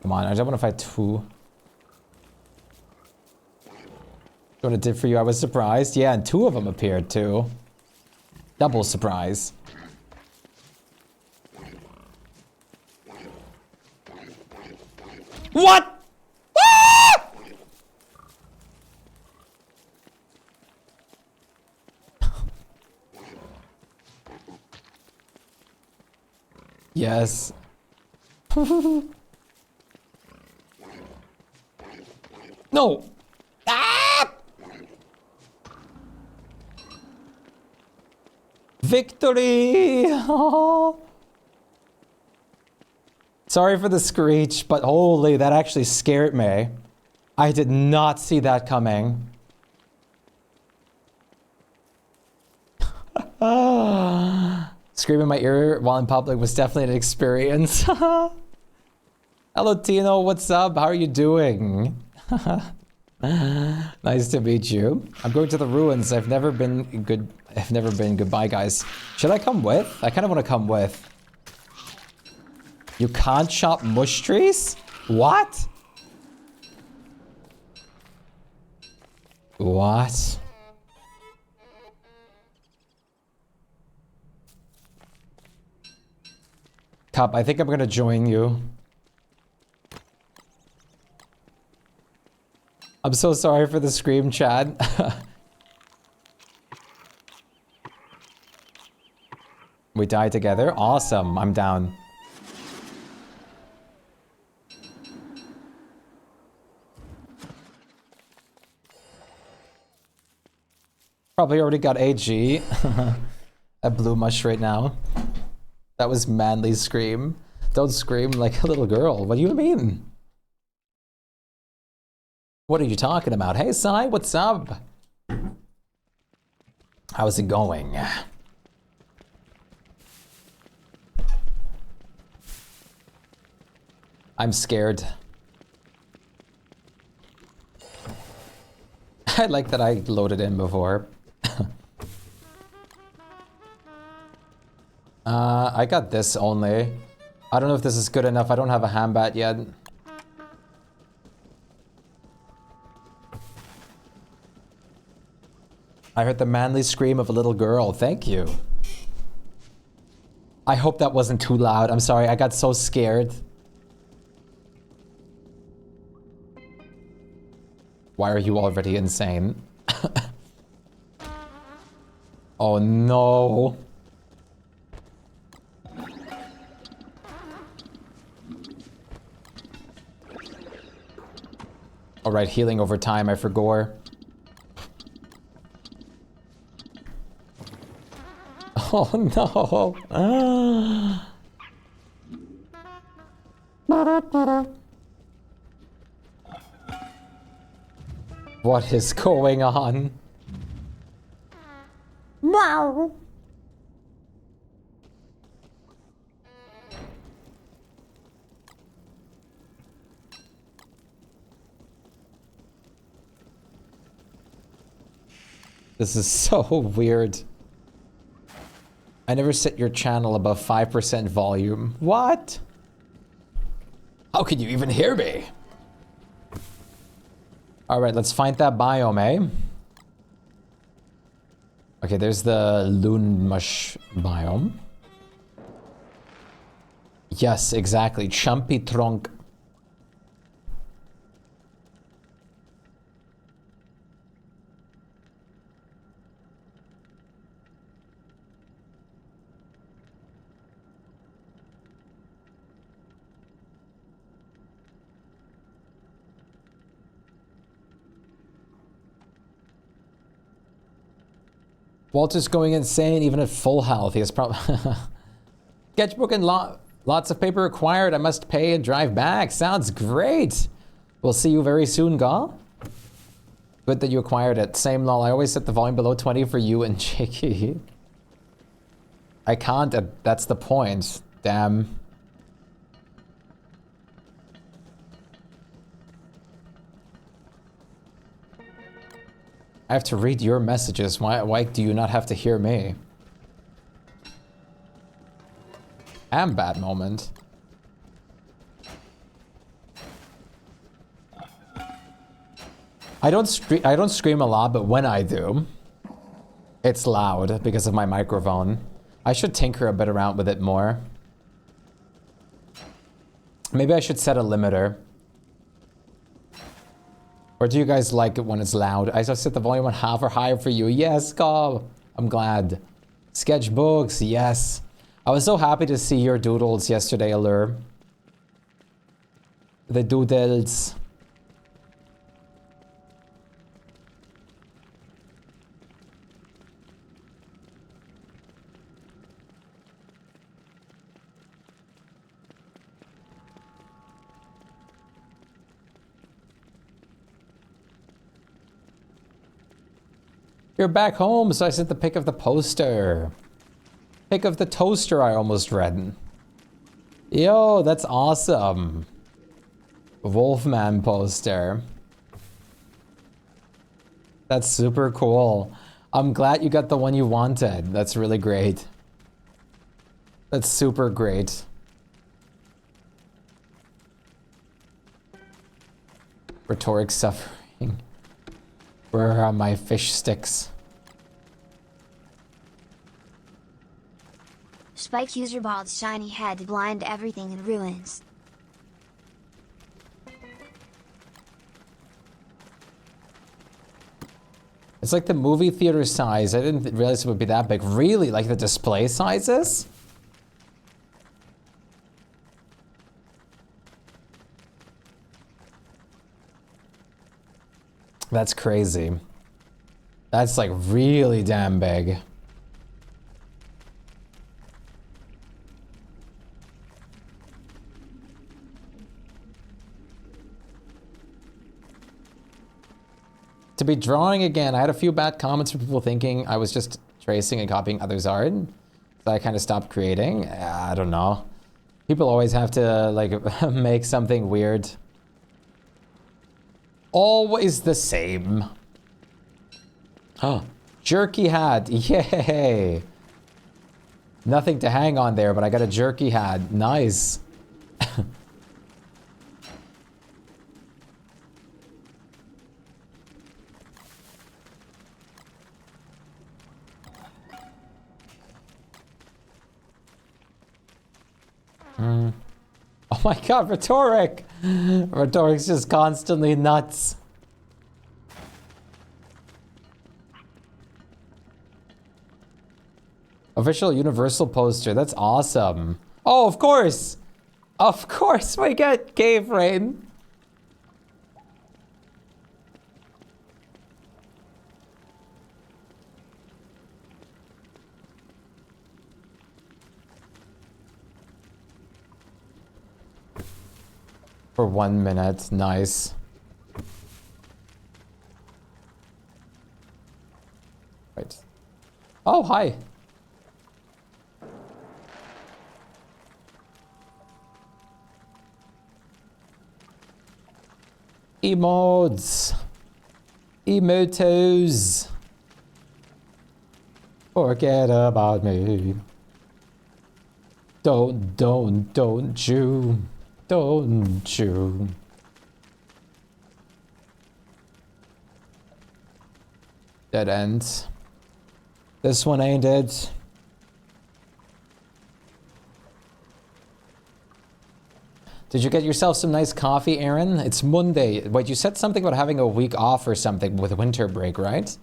S1: Come on, I don't want to fight 2. What it did for you, I was surprised. Yeah, and 2 of them appeared too. Double surprise. What? Ah! Yes. No. Ah! Victory! Sorry for the screech, but holy, that actually scared me. I did not see that coming. Screaming in my ear while in public was definitely an experience. Hello, Tino. What's up? How are you doing? Nice to meet you. I'm going to the ruins. I've never been good. Goodbye, guys. Should I come with? I kind of want to come with. You can't chop mush trees? What? What? Cup, I think I'm gonna join you. I'm so sorry for the scream, Chad. We die together? Awesome, I'm down. Probably already got AG. A blue mush right now. That was manly scream. Don't scream like a little girl. What do you mean? What are you talking about? Hey, Sai, what's up? How's it going? I'm scared. I like that I loaded in before. I got this only. I don't know if this is good enough. I don't have a handbat yet. I heard the manly scream of a little girl. Thank you. I hope that wasn't too loud. I'm sorry, I got so scared. Why are you already insane? Oh no. Alright, healing over time, I forgot. Oh no. What is going on? Wow. This is so weird. I never set your channel above 5% volume. What? How could you even hear me? Alright, let's find that biome, eh? Okay, there's the loon mush biome. Yes, exactly. Chumpy trunk. Walter's going insane even at full health. He has probably... Sketchbook and lots of paper required. I must pay and drive back. Sounds great. We'll see you very soon, Gal. Good that you acquired it. Same lol. I always set the volume below 20 for you and Chicky. I can't. That's the point. Damn. I have to read your messages. Why do you not have to hear me? Bad moment. I don't scream a lot, but when I do, it's loud because of my microphone. I should tinker a bit around with it more. Maybe I should set a limiter. Or do you guys like it when it's loud? I just set the volume on half or higher for you. Yes, go. I'm glad. Sketchbooks, yes. I was so happy to see your doodles yesterday, Allure. The doodles. You're back home, so I sent the pic of the poster. Pic of the toaster I almost read. Yo, that's awesome. Wolfman poster. That's super cool. I'm glad you got the one you wanted. That's really great. That's super great. Rhetoric suffering. Where are my fish sticks?
S2: Shpyke user bald's shiny head to blind everything in ruins.
S1: It's like the movie theater size. I didn't realize it would be that big. Really? Like the display sizes? That's crazy. That's like really damn big. To be drawing again, I had a few bad comments from people thinking I was just tracing and copying others' art. So I kind of stopped creating. I don't know. People always have to like make something weird. Always the same. Oh, jerky hat. Yay. Nothing to hang on there, but I got a jerky hat. Nice. Oh my god, Rhetoric! Rhetoric's just constantly nuts. Official Universal poster, that's awesome. Oh, of course! Of course we get Cave Rain. For 1 minute, nice. Right. Oh, hi. Emotes. Emotos. Forget about me. Don't you. Don't you? Dead end. This one ain't it. Did you get yourself some nice coffee, Aaron? It's Monday. Wait, you said something about having a week off or something with winter break, right?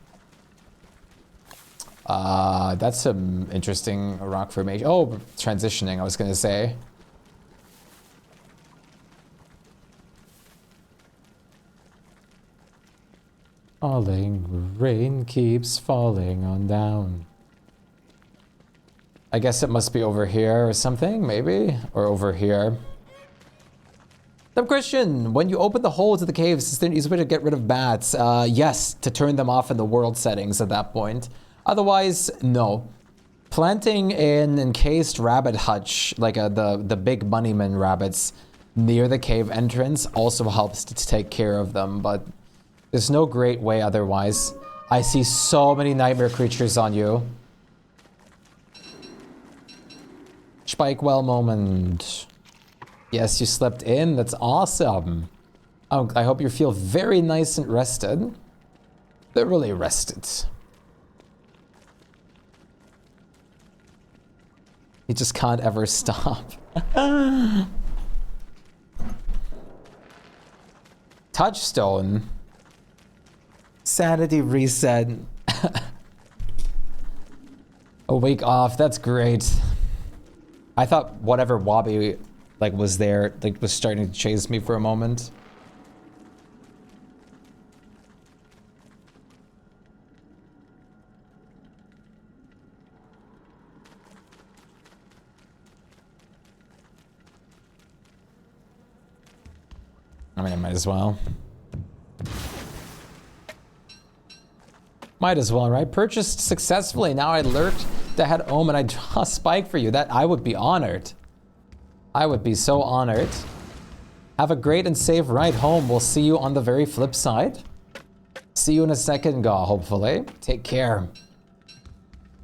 S1: That's some interesting rock formation. Oh, transitioning, I was gonna say. Falling, rain keeps falling on down. I guess it must be over here or something, maybe? Or over here. Dumb question, when you open the hole to the caves, is there an easy way to get rid of bats? Yes, to turn them off in the world settings at that point. Otherwise, no. Planting an encased rabbit hutch, like the big moneyman rabbits, near the cave entrance also helps to take care of them, but there's no great way otherwise. I see so many nightmare creatures on you. Shpyke well moment. Yes, you slept in. That's awesome. Oh, I hope you feel very nice and rested. Thoroughly rested. You just can't ever stop. Touchstone. Sanity reset. A week off, that's great. I thought whatever Wobby like was there, like was starting to chase me for a moment. I mean, I might as well. Might as well, right? Purchased successfully. Now I lurked to head home and I draw Shpyke for you. That I would be honored. I would be so honored. Have a great and safe ride home. We'll see you on the very flip side. See you in a second, Gaw, hopefully. Take care.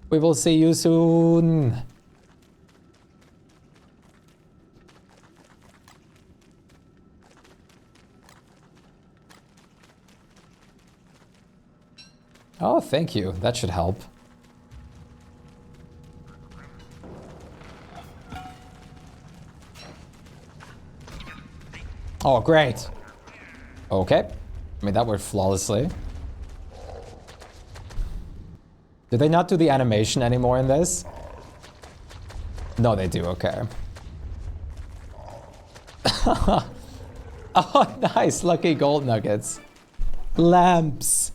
S1: We will see you soon. Oh, thank you. That should help. Oh, great. Okay. I mean, that worked flawlessly. Do they not do the animation anymore in this? No, they do. Okay. Oh, nice. Lucky gold nuggets. Lamps.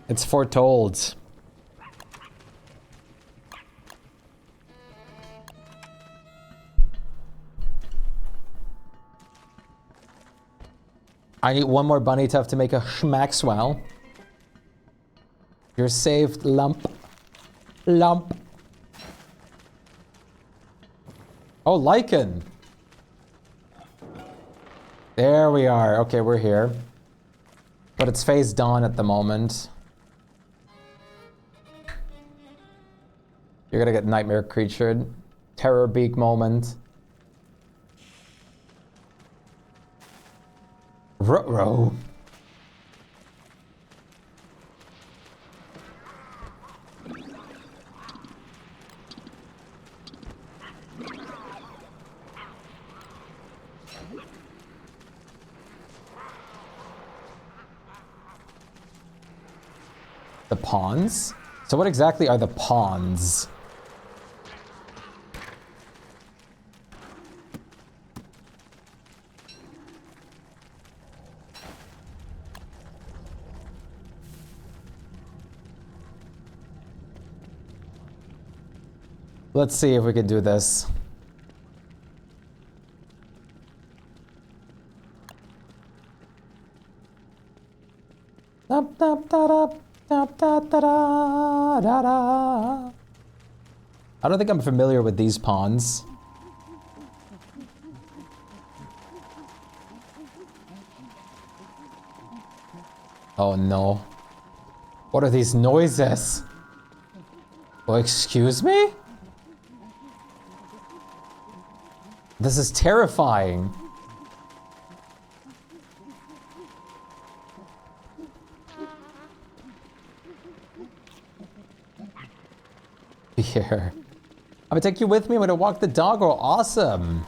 S1: It's foretold. I need one more bunny tuft to make a schmaxwell. You're saved, lump. Lump. Oh, lichen. There we are. Okay, we're here. But it's phase dawn at the moment. You're gonna get nightmare creatured. Terror beak moment. Ruh-roh. The pawns? So what exactly are the pawns? Let's see if we can do this. I don't think I'm familiar with these pawns. Oh no. What are these noises? Oh, excuse me? This is terrifying. Here. I'm gonna take you with me. I'm gonna walk the dog. Oh, awesome.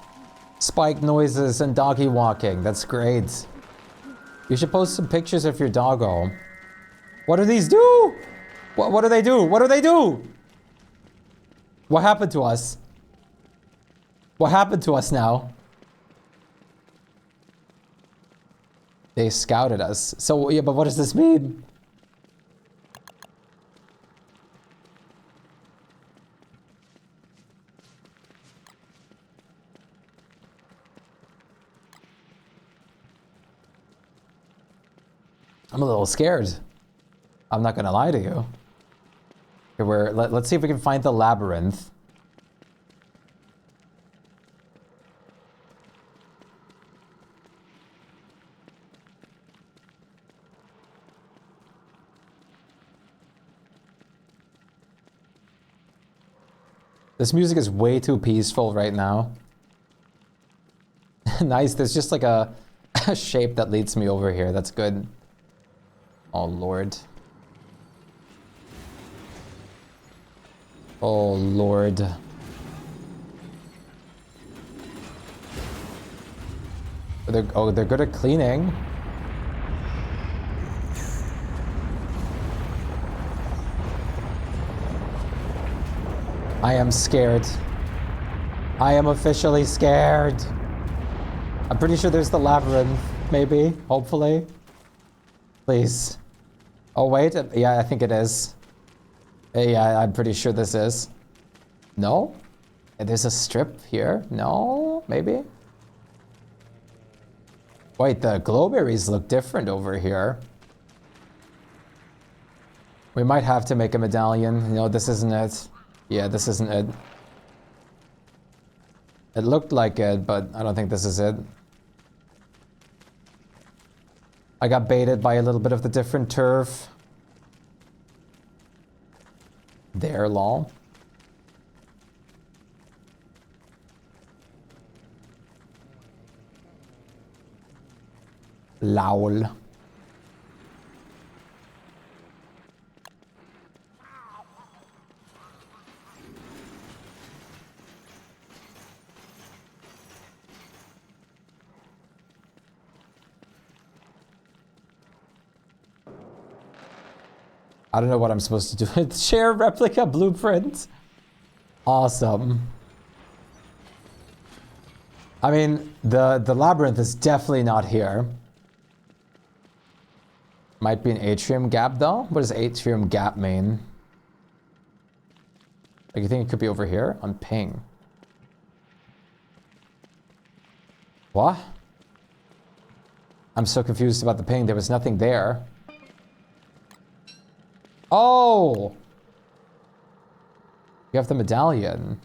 S1: Spike noises and doggy walking. That's great. You should post some pictures of your doggo. What do these do? What do they do? What do they do? What happened to us? What happened to us now? They scouted us. So, yeah, but what does this mean? I'm a little scared. I'm not gonna lie to you. Here, let's see if we can find the labyrinth. This music is way too peaceful right now. Nice, there's just like a shape that leads me over here. That's good. Oh, Lord. Oh, Lord. They're good at cleaning. I am scared. I am officially scared. I'm pretty sure there's the labyrinth, maybe, hopefully. Please. Oh, wait. Yeah, I think it is. Yeah, I'm pretty sure this is. No? There's a strip here? No? Maybe? Wait, the glowberries look different over here. We might have to make a medallion. No, this isn't it. Yeah, this isn't it. It looked like it, but I don't think this is it. I got baited by a little bit of the different turf. There, lol. Lol. I don't know what I'm supposed to do. Share replica blueprint. Awesome. I mean, the labyrinth is definitely not here. Might be an atrium gap though. What does atrium gap mean? Like, you think it could be over here on ping? What? I'm so confused about the ping. There was nothing there. Oh! You have the medallion.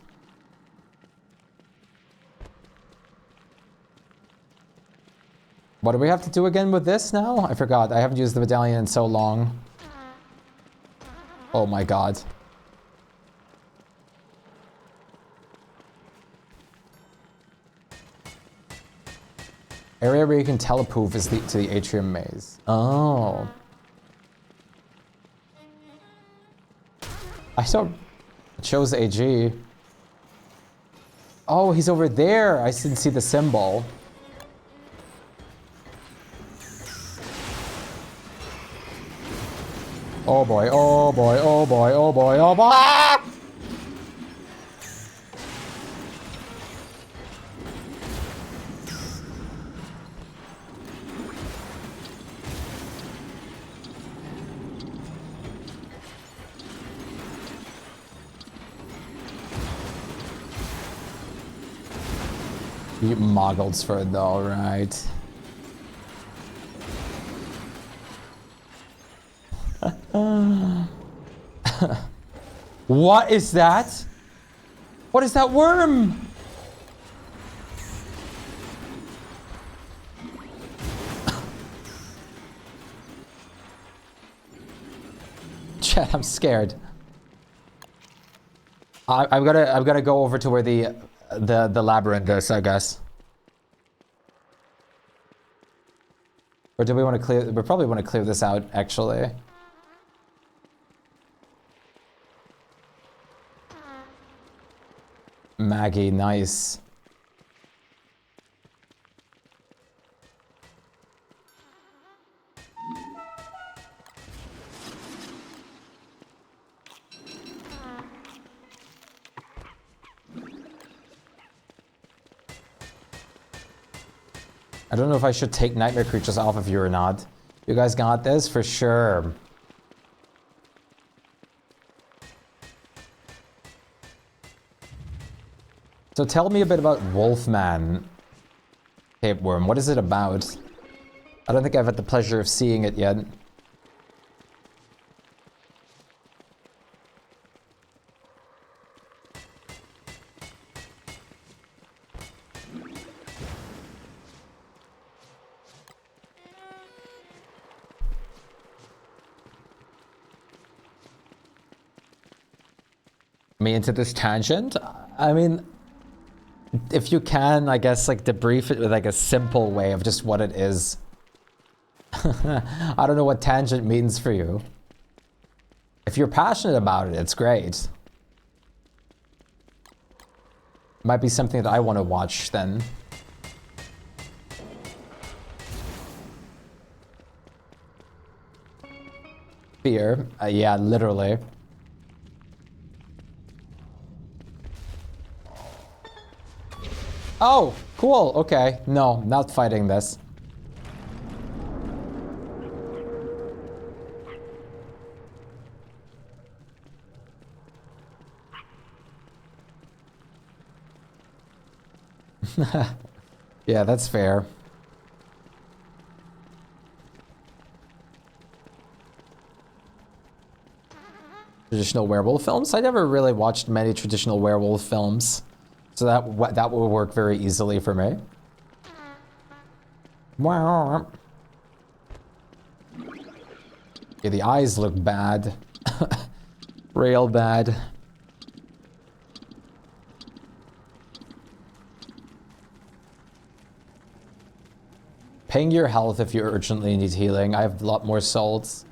S1: What do we have to do again with this now? I forgot. I haven't used the medallion in so long. Oh my god. Area where you can telepoof is to the atrium maze. Oh. I saw it shows AG. Oh, he's over there. I didn't see the symbol. Oh boy, oh boy, oh boy, oh boy, oh boy! Ah! You moggles for it though, right? What is that? What is that worm? Chat, I'm scared. I'm gonna go over to where the labyrinth is, I guess. Or do we want to clear? We probably want to clear this out, actually. Maggie, nice. I don't know if I should take nightmare creatures off of you or not. You guys got this for sure. So tell me a bit about Wolfman Tapeworm. What is it about? I don't think I've had the pleasure of seeing it yet. Me into this tangent? I mean, if you can, I guess, like, debrief it with, like, a simple way of just what it is. I don't know what tangent means for you. If you're passionate about it, it's great. Might be something that I want to watch, then. Fear. Yeah, literally. Oh, cool. Okay. No, not fighting this. Yeah, that's fair. Traditional werewolf films? I never really watched many traditional werewolf films. So that will work very easily for me. Wow. Yeah, the eyes look bad. Real bad. Ping your health if you urgently need healing. I have a lot more salts.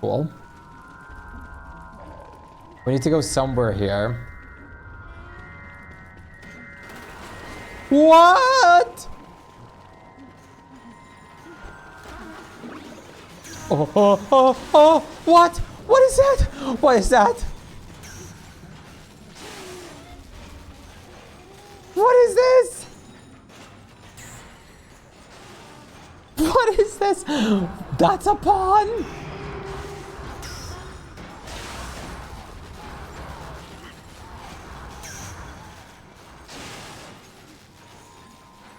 S1: Cool. We need to go somewhere here. What? Oh, oh, oh, oh, what? What is that? What is that? What is this? What is this? That's a pawn?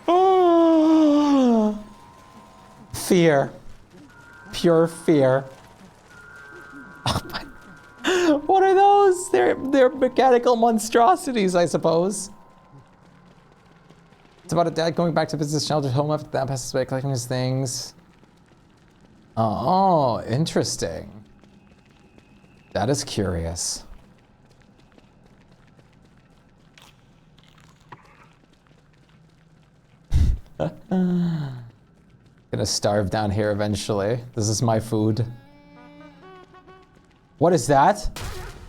S1: Oh. Fear. Pure fear. What are those? They're mechanical monstrosities, I suppose. It's about a dad going back to visit his sheltered home after that passes away, collecting his things. Oh, interesting. That is curious. Gonna starve down here eventually. This is my food. What is that?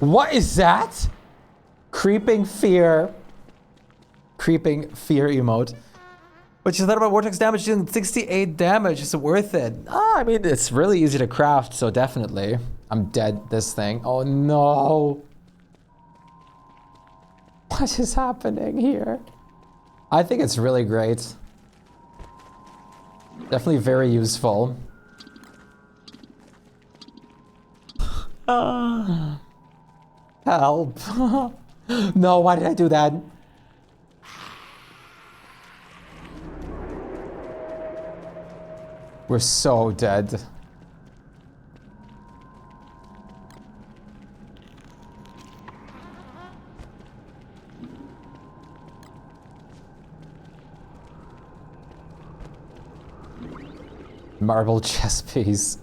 S1: What is that? Creeping fear. Creeping fear emote. What you thought about vortex damage doing 68 damage? Is it worth it? I mean, it's really easy to craft, so definitely. I'm dead, this thing. Oh no. What is happening here? I think it's really great. Definitely very useful. Help. No, why did I do that? We're so dead. Marble chess piece.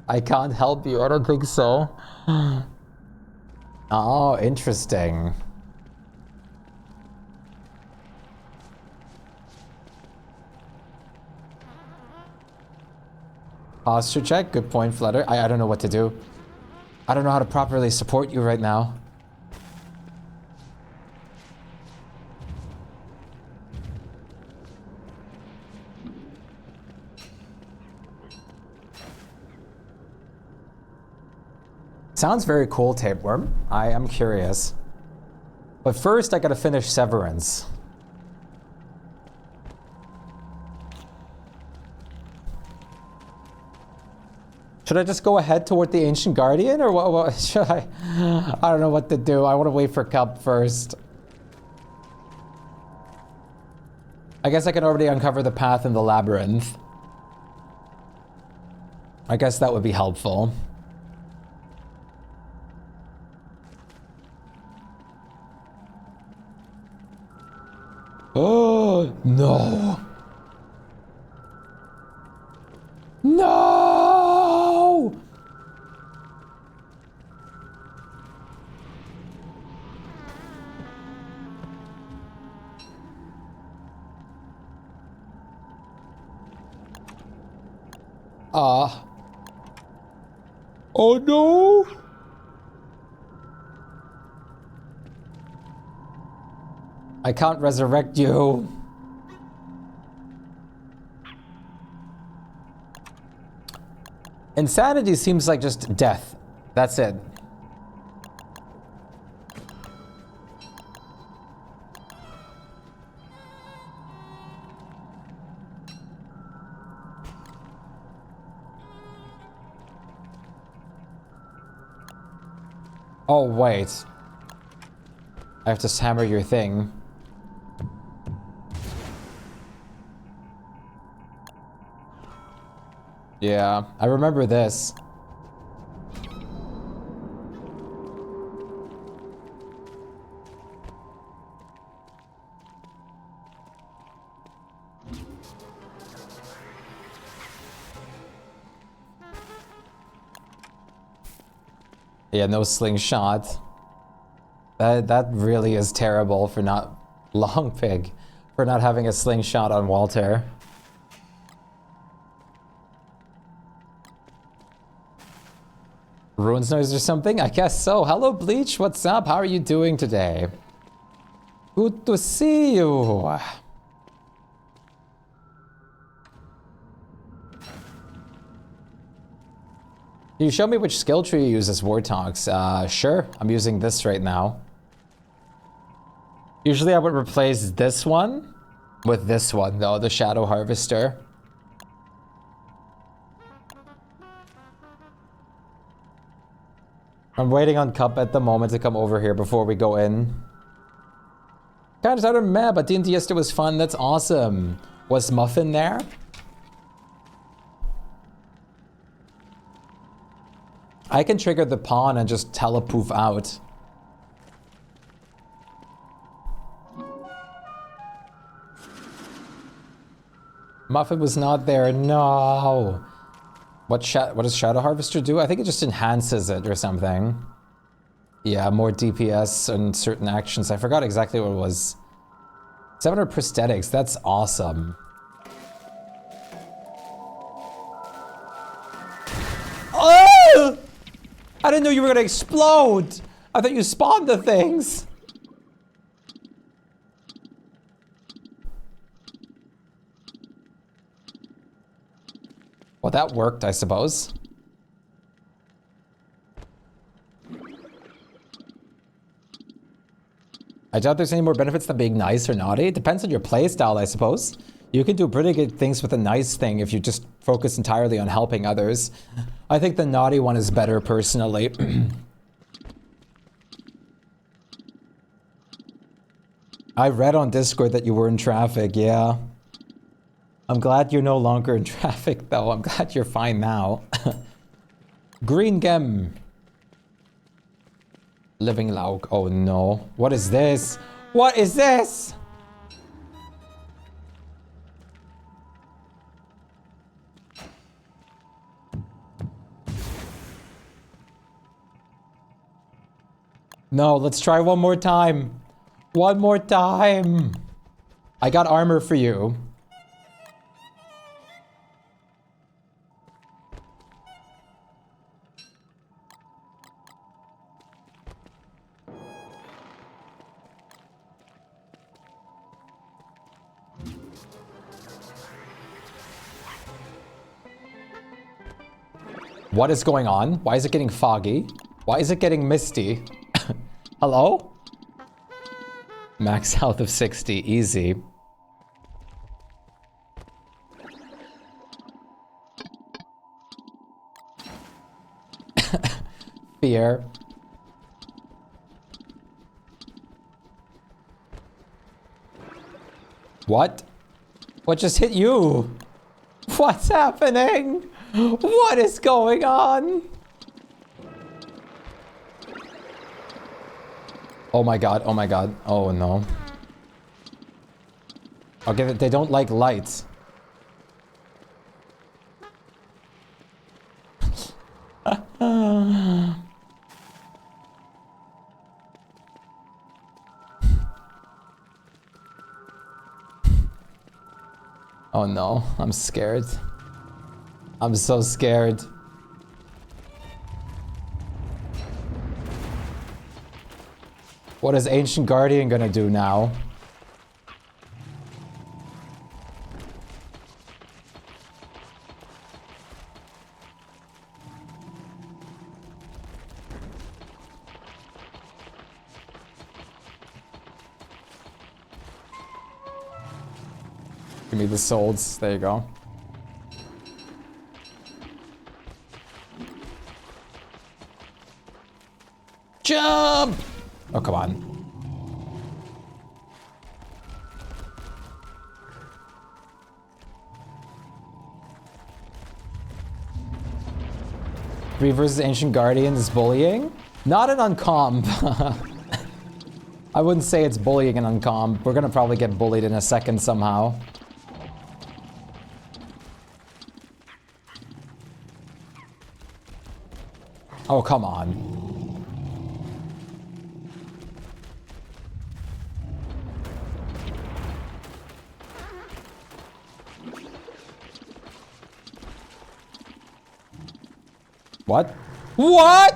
S1: I can't help you, I don't think so. Oh, interesting. Posture check, good point, Flutter. I don't know what to do. I don't know how to properly support you right now. Sounds very cool, Tapeworm. I am curious. But first, I gotta finish Severance. Should I just go ahead toward the Ancient Guardian, or what should I? I don't know what to do. I want to wait for Cup first. I guess I can already uncover the path in the labyrinth. I guess that would be helpful. Oh, no. No! Oh no! I can't resurrect you. Insanity seems like just death. That's it. Oh, wait. I have to hammer your thing. Yeah, I remember this. Yeah, no slingshot. That really is terrible for not Long Pig, for not having a slingshot on Walter. Ruins noise or something? I guess so. Hello, Bleach. What's up? How are you doing today? Good to see you. Can you show me which skill tree you use as Warthogs? Sure. I'm using this right now. Usually I would replace this one with this one, though, the Shadow Harvester. I'm waiting on Cup at the moment to come over here before we go in. Kind of started mad, but D&D yesterday was fun. That's awesome. Was Muffin there? I can trigger the pawn and just telepoof out. Muffin was not there. No. What does Shadow Harvester do? I think it just enhances it or something. Yeah, more DPS and certain actions. I forgot exactly what it was. 700 prosthetics. That's awesome. Oh! I didn't know you were gonna explode. I thought you spawned the things. Well, that worked, I suppose. I doubt there's any more benefits than being nice or naughty. It depends on your playstyle, I suppose. You can do pretty good things with a nice thing if you just focus entirely on helping others. I think the naughty one is better, personally. I read on Discord that you were in traffic, yeah. I'm glad you're no longer in traffic, though. I'm glad you're fine now. Green Gem. Living Lauk. Oh no. What is this? What is this? No, let's try one more time. One more time. I got armor for you. What is going on? Why is it getting foggy? Why is it getting misty? Hello? Max health of 60, easy. Fear. What? What just hit you? What's happening? What is going on? Oh my god, oh my god. Oh no. Okay, they don't like lights. Oh no, I'm scared. I'm so scared. What is Ancient Guardian gonna do now? Give me the souls. There you go. Jump! Oh, come on. Three versus Ancient Guardian is bullying? Not an uncomp. I wouldn't say it's bullying an uncomp. We're gonna probably get bullied in a second somehow. Oh, come on. What? What?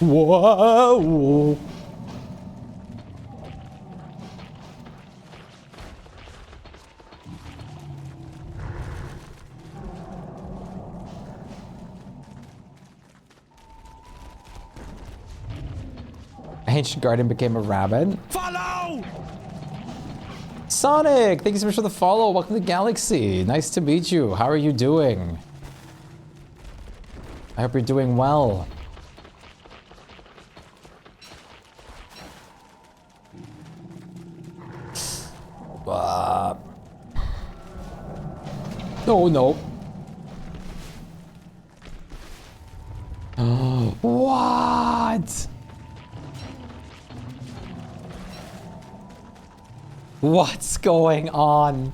S1: Whoa. ancient guardian became a rabbit.
S4: Follow!
S1: Sonic, thank you so much for the follow. Welcome to Galaxy. Nice to meet you. How are you doing? I hope you're doing well. Oh no. What? What's going on?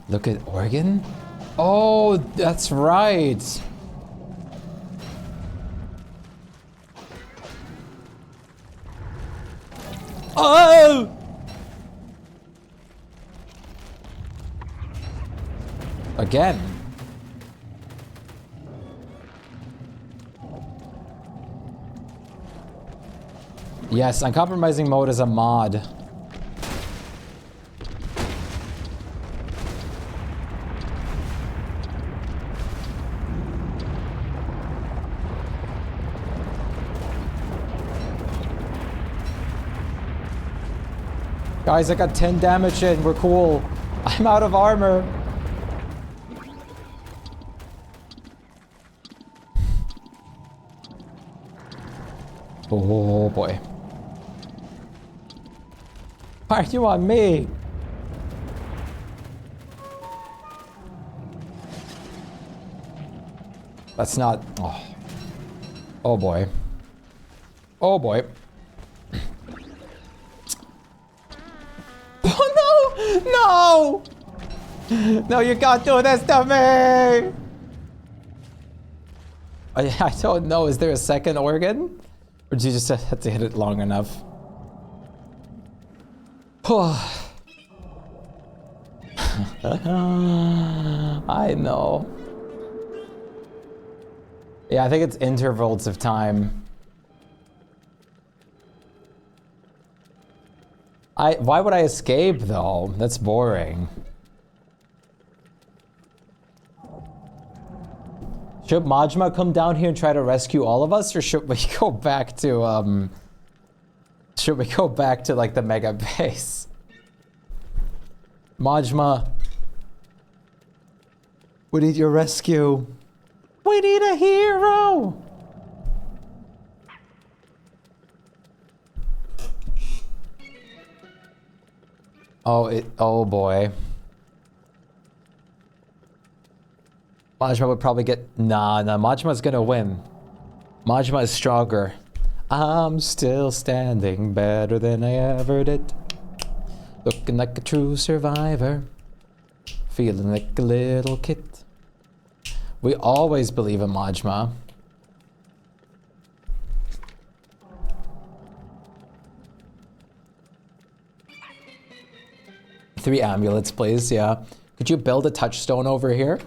S1: Look at Oregon. Oh, that's right. Oh! Again. Yes, uncompromising mode is a mod. Guys, I got 10 damage in. We're cool. I'm out of armor. Oh boy. Why are you on me? That's not... Oh, oh boy. Oh boy. Oh no! No! No, you can't do this to me! I don't know. Is there a second organ? Or did you just have to hit it long enough? I know. Yeah, I think it's intervals of time. Why would I escape though? That's boring. Should Majma come down here and try to rescue all of us, or should we go back to should we go back to like the mega base? Majma, we need your rescue. We need a hero. Oh boy. Majma would probably get... Nah, Majma's gonna win. Majma is stronger. I'm still standing better than I ever did. Looking like a true survivor. Feeling like a little kid. We always believe in Majma. Three amulets, please, yeah. Could you build a touchstone over here?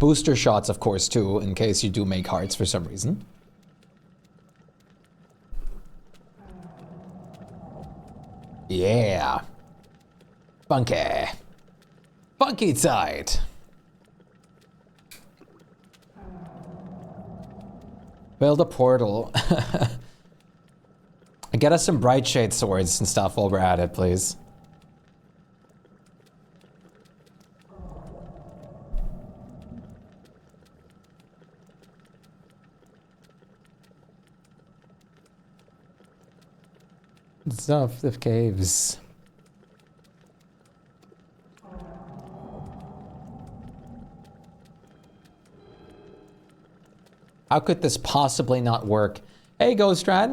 S1: Booster shots, of course, too, in case you do make hearts for some reason. Yeah. Funky. Funky side. Build a portal. Get us some bright shade swords and stuff while we're at it, please. Stuff the caves. How could this possibly not work? Hey, Ghost Rat.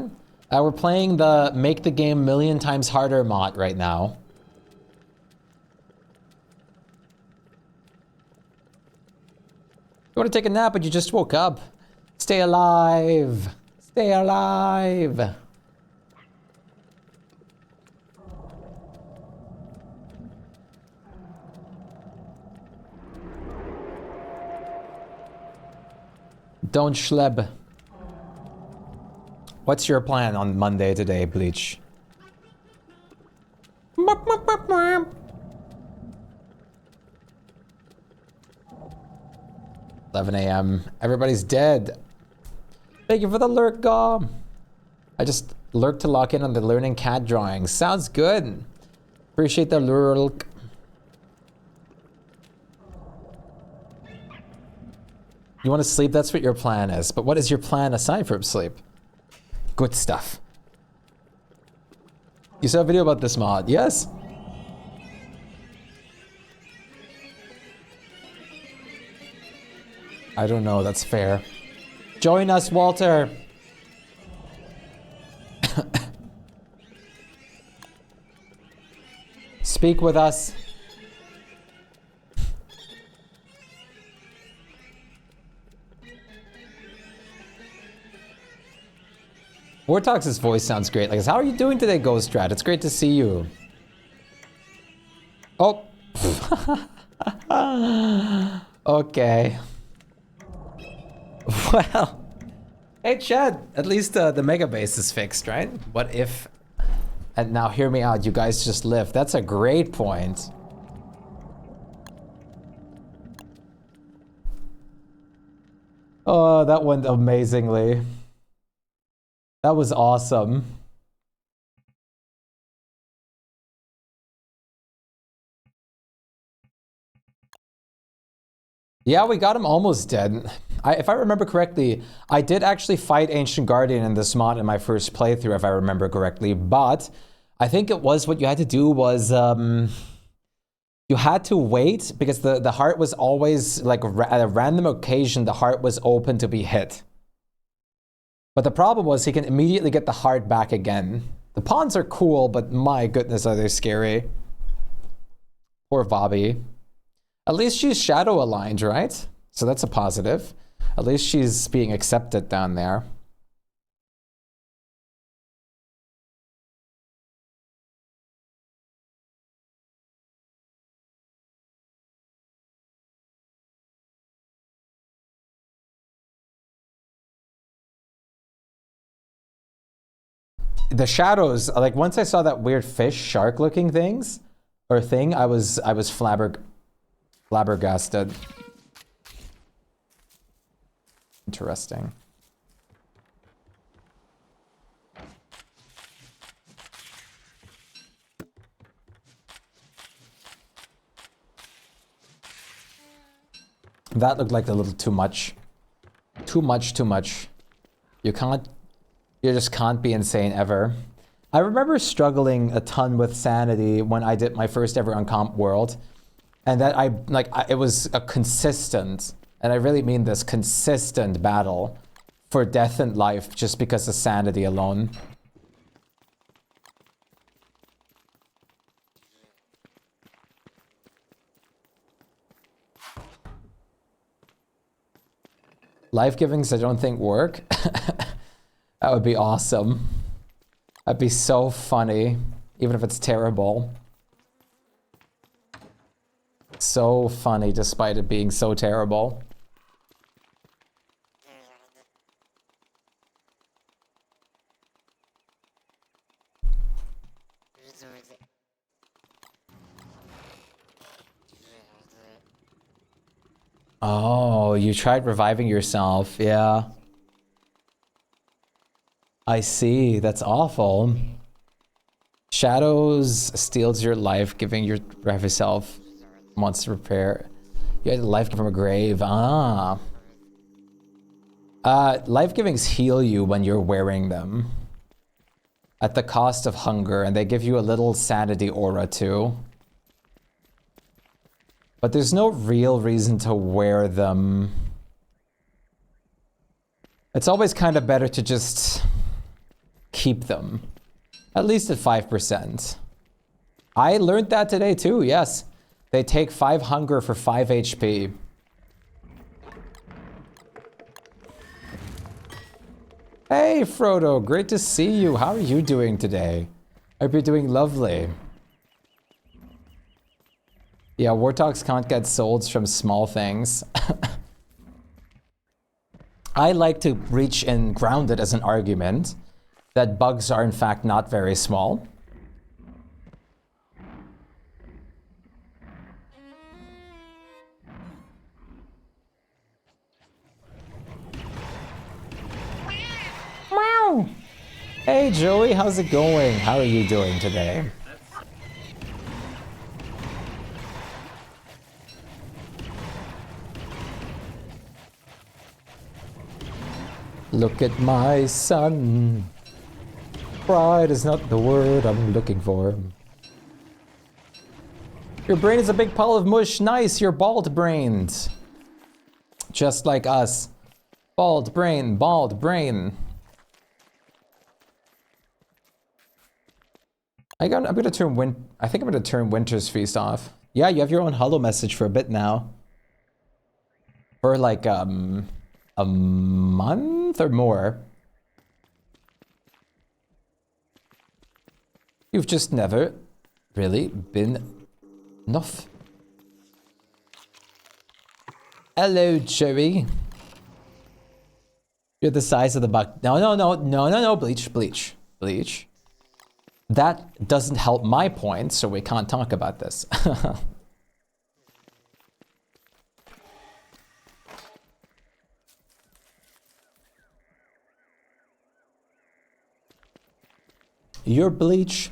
S1: We're playing the Make the Game Million Times Harder mod right now. You want to take a nap, but you just woke up. Stay alive. Stay alive. Don't schleb. What's your plan on Monday today, Bleach? 11 a.m. Everybody's dead. Thank you for the lurk, Gaw. I just lurked to lock in on the learning cat drawing. Sounds good. Appreciate the lurk. You want to sleep? That's what your plan is. But what is your plan aside from sleep? Good stuff. You saw a video about this mod, yes? I don't know, that's fair. Join us, Walter! Speak with us. Wartox's voice sounds great. Like, how are you doing today, Ghost Rat? It's great to see you. Oh. Okay. Well. Hey, Chad. At least the Megabase is fixed, right? What if... And now hear me out. You guys just live. That's a great point. Oh, that went amazingly. That was awesome. Yeah, we got him almost dead. If I remember correctly, I did actually fight Ancient Guardian in this mod in my first playthrough, if I remember correctly. But I think it was what you had to do was you had to wait because the heart was always like at a random occasion, the heart was open to be hit. But the problem was he can immediately get the heart back again. The pawns are cool, but my goodness, are they scary. Poor Bobby. At least she's shadow aligned, right? So that's a positive. At least she's being accepted down there. The shadows, like once I saw that weird fish shark looking things or thing, I was flabbergasted. Interesting. That looked like a little too much. Too much. You just can't be insane ever. I remember struggling a ton with sanity when I did my first ever Uncomp world. And that it was a consistent, and I really mean this, consistent battle for death and life just because of sanity alone. Life givings I don't think work. That would be awesome. That'd be so funny, even if it's terrible. So funny despite it being so terrible. Oh, you tried reviving yourself, yeah. I see, that's awful. Shadows steals your life, giving your yourself wants to repair. You had life from a grave, ah. Life givings heal you when you're wearing them. At the cost of hunger, and they give you a little sanity aura too. But there's no real reason to wear them. It's always kind of better to just keep them. At least at 5%. I learned that today too, yes. They take 5 hunger for 5 HP. Hey Frodo, great to see you. How are you doing today? I hope you're doing lovely. Yeah, Warthogs can't get souls from small things. I like to reach and ground it as an argument that bugs are in fact not very small. Hey Joey, how's it going? How are you doing today? Look at my son. Pride is not the word I'm looking for. Your brain is a big pile of mush. Nice, you're bald brained. Just like us. Bald brain, bald brain. I'm gonna turn I think I'm gonna turn Winter's Feast off. Yeah, you have your own hello message for a bit now. For like a month or more. You've just never really been enough. Hello, Joey. You're the size of the buck. No, bleach. That doesn't help my point, so we can't talk about this. You're bleach.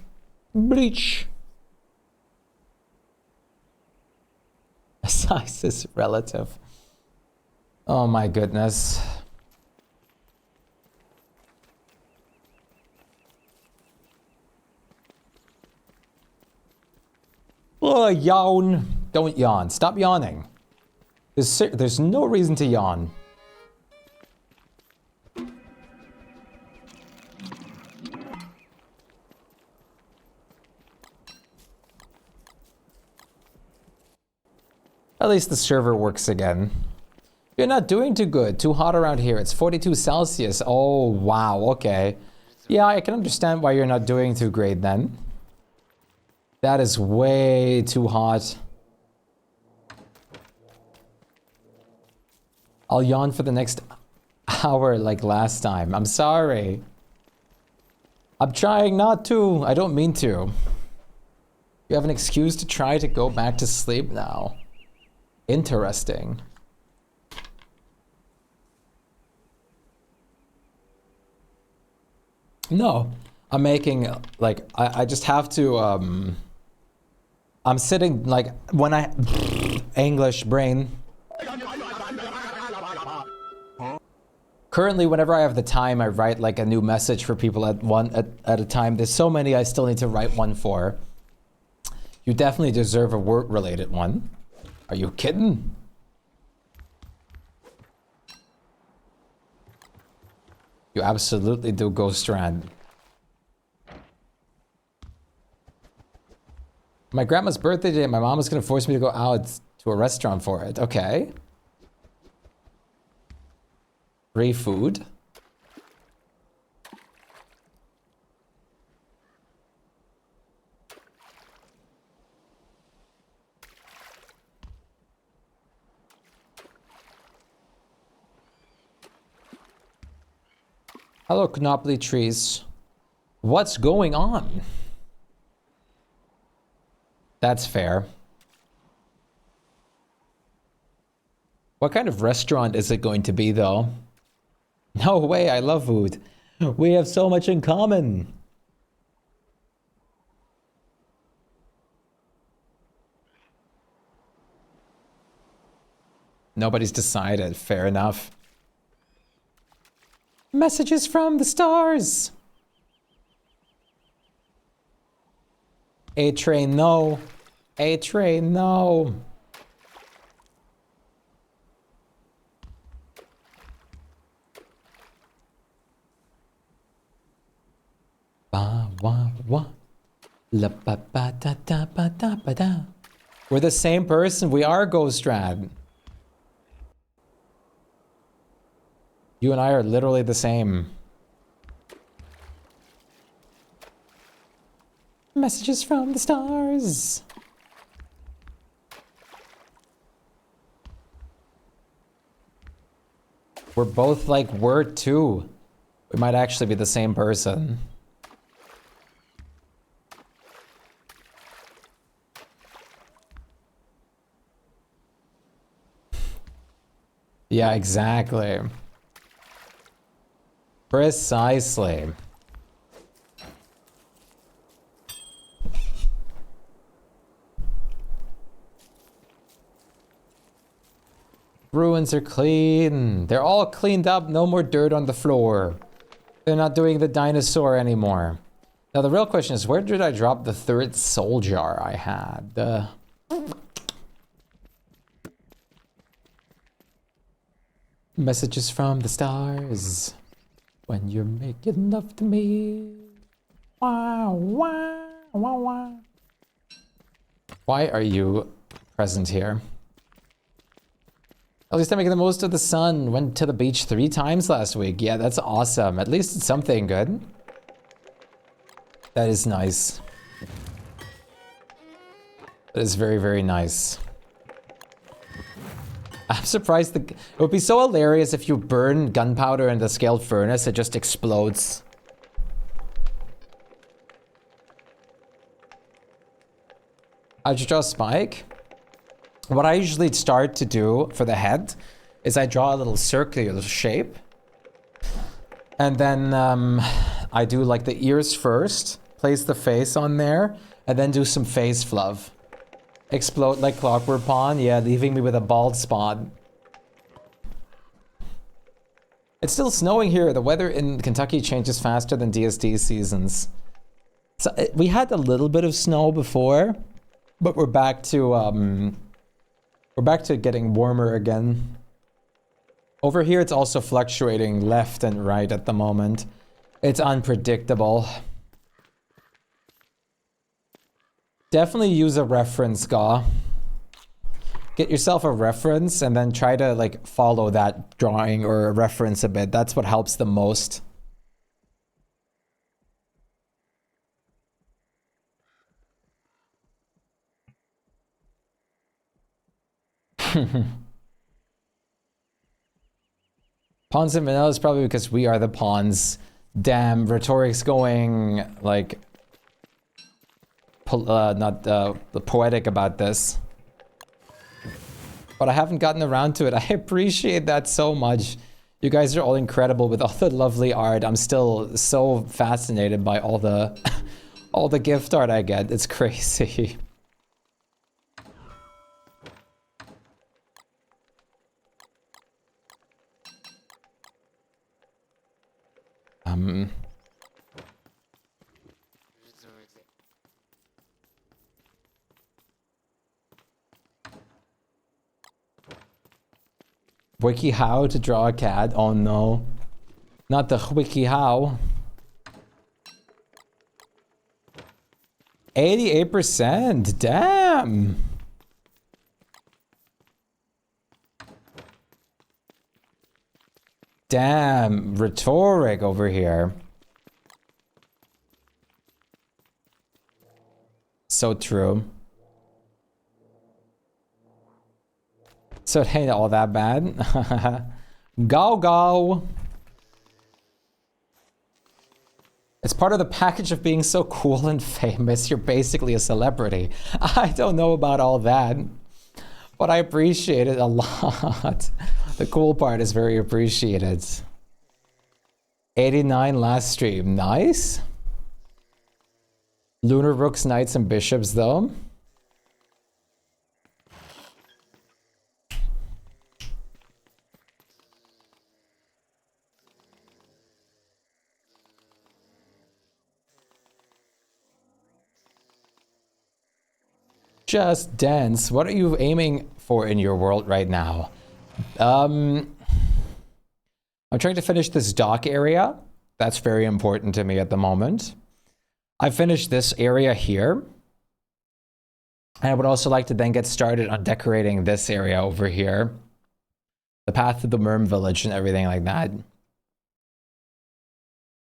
S1: Size is relative. Oh my goodness. Oh, yawn. Don't yawn. Stop yawning. There's no reason to yawn. At least the server works again. You're not doing too good. Too hot around here. It's 42 Celsius. Oh, wow. Okay. Yeah, I can understand why you're not doing too great then. That is way too hot. I'll yawn for the next hour like last time. I'm sorry. I'm trying not to. I don't mean to. You have an excuse to try to go back to sleep now. Interesting. No, I'm making like I just have to I'm sitting like when I English brain. Currently, whenever I have the time, I write like a new message for people at a time. There's so many I still need to write one for. You definitely deserve a work-related one. Are you kidding? You absolutely do, Ghost Strand. My grandma's birthday today, my mom is gonna force me to go out to a restaurant for it. Okay. Free food. Hello, Knopply trees. What's going on? That's fair. What kind of restaurant is it going to be, though? No way, I love food. We have so much in common. Nobody's decided. Fair enough. Messages from the stars. A train, no. A train, no. Ba wa wa. La ba ba da da ba da ba da. We're the same person. We are Ghost Rad. You and I are literally the same. Messages from the stars. We're both like word two. We might actually be the same person. Yeah, exactly. Precisely. Ruins are clean. They're all cleaned up. No more dirt on the floor. They're not doing the dinosaur anymore. Now the real question is, where did I drop the third soul jar I had? Messages from the stars. When you're making love to me. Wow, wow, wow, wow. Why are you present here? At least I'm making the most of the sun. Went to the beach 3 times last week. Yeah, that's awesome. At least it's something good. That is nice. That is very, very nice. I'm surprised it would be so hilarious if you burn gunpowder in the scaled furnace, it just explodes. How'd you draw Shpyke? What I usually start to do for the head is I draw a little circular shape. And then I do like the ears first, place the face on there, and then do some face fluff. Explode like Clockwork Pawn, yeah, leaving me with a bald spot. It's still snowing here. The weather in Kentucky changes faster than DST seasons. So we had a little bit of snow before, but we're back to getting warmer again. Over here, it's also fluctuating left and right at the moment. It's unpredictable. Definitely use a reference, Ga. Get yourself a reference and then try to like follow that drawing or a reference a bit. That's what helps the most. Pawns and vanilla is probably because we are the pawns. Damn, rhetoric's going like not poetic about this. But I haven't gotten around to it. I appreciate that so much. You guys are all incredible with all the lovely art. I'm still so fascinated by all the all the gift art I get. It's crazy. Wiki how to draw a cat? Oh no. Not the wiki how. 88%, damn. Damn, rhetoric over here. So true. So it ain't all that bad. Go, go. It's part of the package of being so cool and famous. You're basically a celebrity. I don't know about all that, but I appreciate it a lot. The cool part is very appreciated. 89 last stream. Nice. Lunar Rooks, Knights, and Bishops, though. Just Dance. What are you aiming for in your world right now? I'm trying to finish this dock area. That's very important to me at the moment. I finished this area here. And I would also like to then get started on decorating this area over here. The path to the Merm Village and everything like that.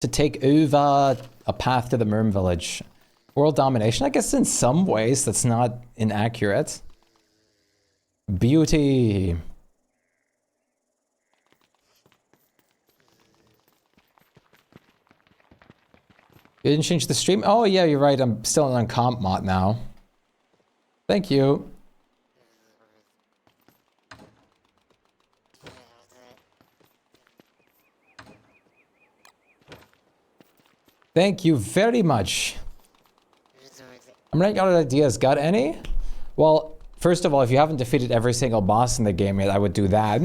S1: To take over a path to the Merm Village. World domination, I guess in some ways that's not inaccurate. Beauty. You didn't change the stream? Oh yeah, you're right, I'm still on Uncomp mod now. Thank you. Thank you very much. I'm running out of ideas. Got any? Well, First of all, if you haven't defeated every single boss in the game yet, I would do that.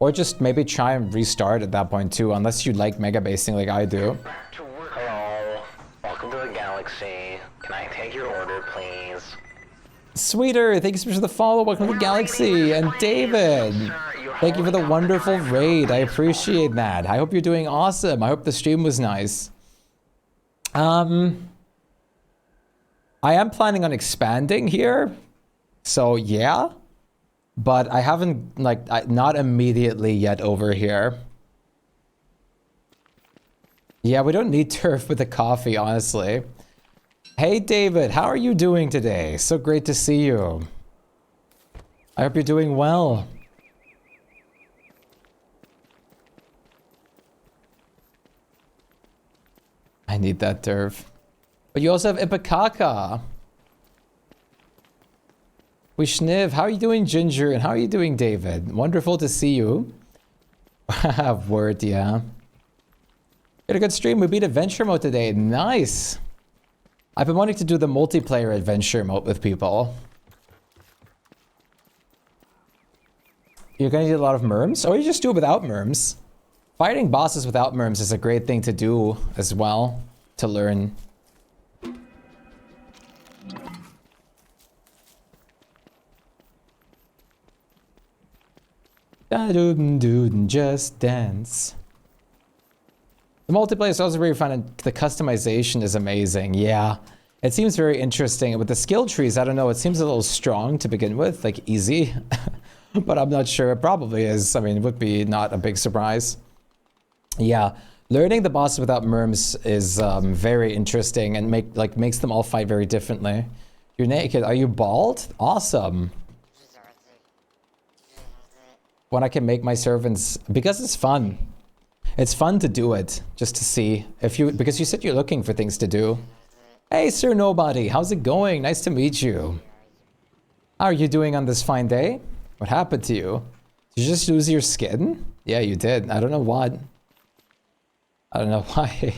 S1: Or just maybe try and restart at that point too, unless you like megabasing like I do.
S3: Hello. Welcome to the galaxy. Can I take your order, please?
S1: Sweeter, thank you so much for the follow. Welcome to the galaxy. And David, thank you for the wonderful raid. I appreciate that. I hope you're doing awesome. I hope the stream was nice. I am planning on expanding here. So yeah. But I haven't, like, not immediately yet over here. Yeah, we don't need turf with the coffee, honestly. Hey, David, how are you doing today? So great to see you. I hope you're doing well. I need that turf. But you also have Ipakaka. Wishniv, how are you doing, Ginger? And how are you doing, David? Wonderful to see you. Word, yeah. We had a good stream. We beat adventure mode today. Nice. I've been wanting to do the multiplayer adventure mode with people. You're gonna need a lot of merms? Or you just do it without merms. Fighting bosses without merms is a great thing to do as well, to learn. Just dance. The multiplayer is also very fun and the customization is amazing. Yeah, it seems very interesting. With the skill trees, I don't know, it seems a little strong to begin with, like easy. But I'm not sure, it probably is. I mean, it would be not a big surprise. Yeah, learning the bosses without merms is very interesting and makes them all fight very differently. You're naked, are you bald? Awesome. When I can make my servants, because it's fun. It's fun to do it, just to see if you, because you said you're looking for things to do. Hey, Sir Nobody, how's it going? Nice to meet you. How are you doing on this fine day? What happened to you? Did you just lose your skin? Yeah, you did. I don't know what. I don't know why.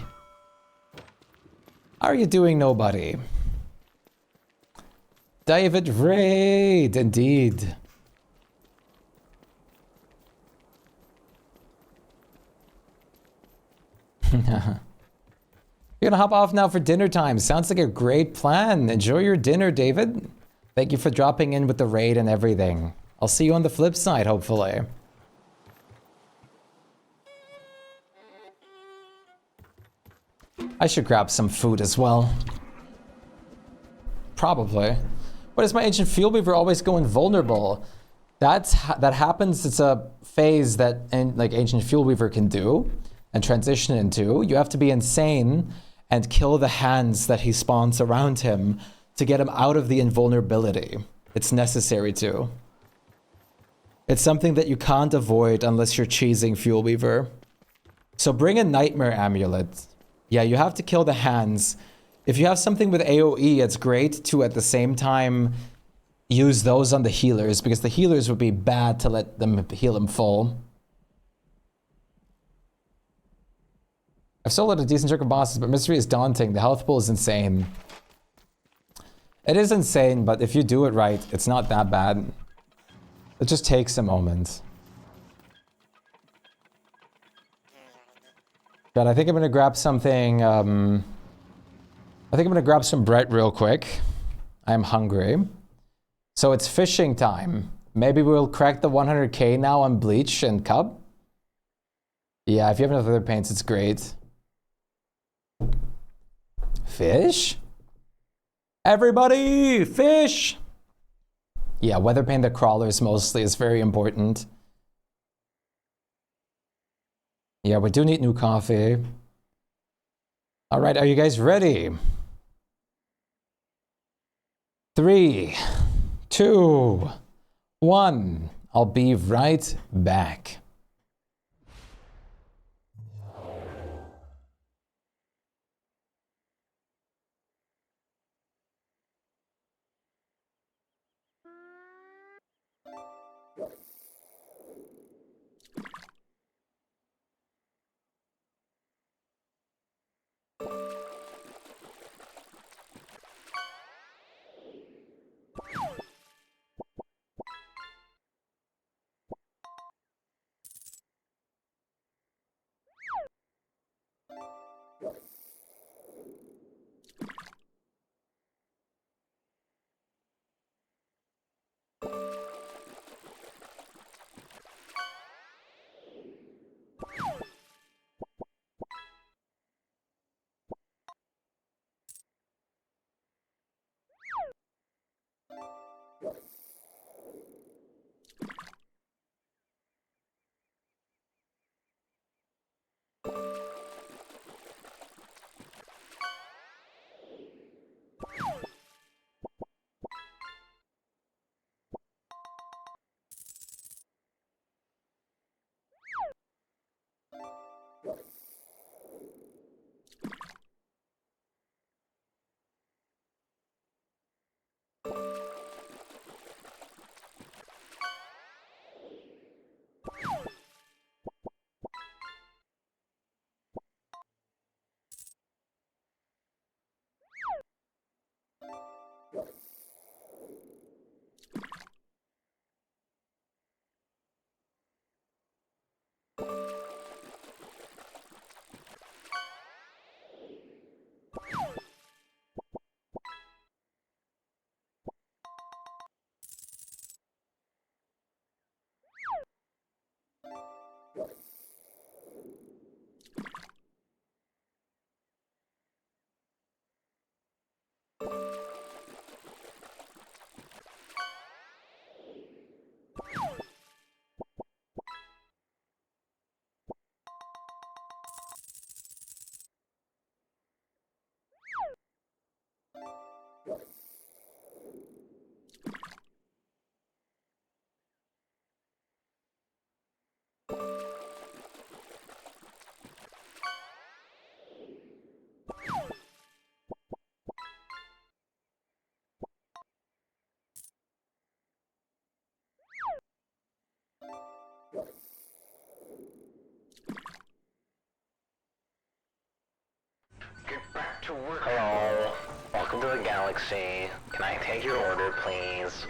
S1: How are you doing, Nobody? David Raid, indeed. You're gonna hop off now for dinner time. Sounds like a great plan. Enjoy your dinner, David. Thank you for dropping in with the raid and everything. I'll see you on the flip side, hopefully. I should grab some food as well. Probably. What is my ancient field weaver always going vulnerable? That happens. It's a phase that ancient field weaver can do and transition into. You have to be insane and kill the hands that he spawns around him to get him out of the invulnerability. It's necessary to. It's something that you can't avoid unless you're cheesing Fuel Weaver. So bring a Nightmare Amulet. Yeah, you have to kill the hands. If you have something with AoE, it's great to at the same time use those on the healers, because the healers would be bad to let them heal him full. I've soloed a decent chunk of bosses, but Mystery is daunting. The health pool is insane. It is insane, but if you do it right, it's not that bad. It just takes a moment. God, I think I'm gonna grab something, I think I'm gonna grab some bread real quick. I'm hungry. So it's fishing time. Maybe we'll crack the 100k now on Bleach and Cub. Yeah, if you have enough other paints, it's great. Fish? Everybody, fish! Yeah, weather paint the crawlers mostly is very important. Yeah, we do need new coffee. All right, are you guys ready? 3, 2, 1. I'll be right back.
S3: to work. Hello. Welcome to the galaxy. Can I take your order, please?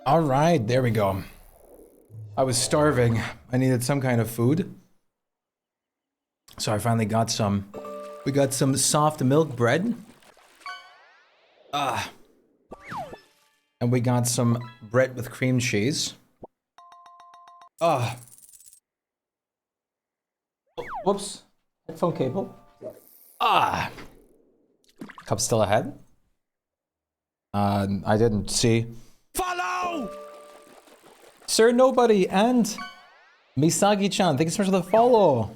S1: All right, there we go. I was starving. I needed some kind of food. So I finally got some. We got some soft milk bread. And we got some bread with cream cheese. Whoops. Headphone cable. Cup still ahead? I didn't see.
S4: Follow!
S1: Sir Nobody and Misagi-chan, thank you so much for the follow.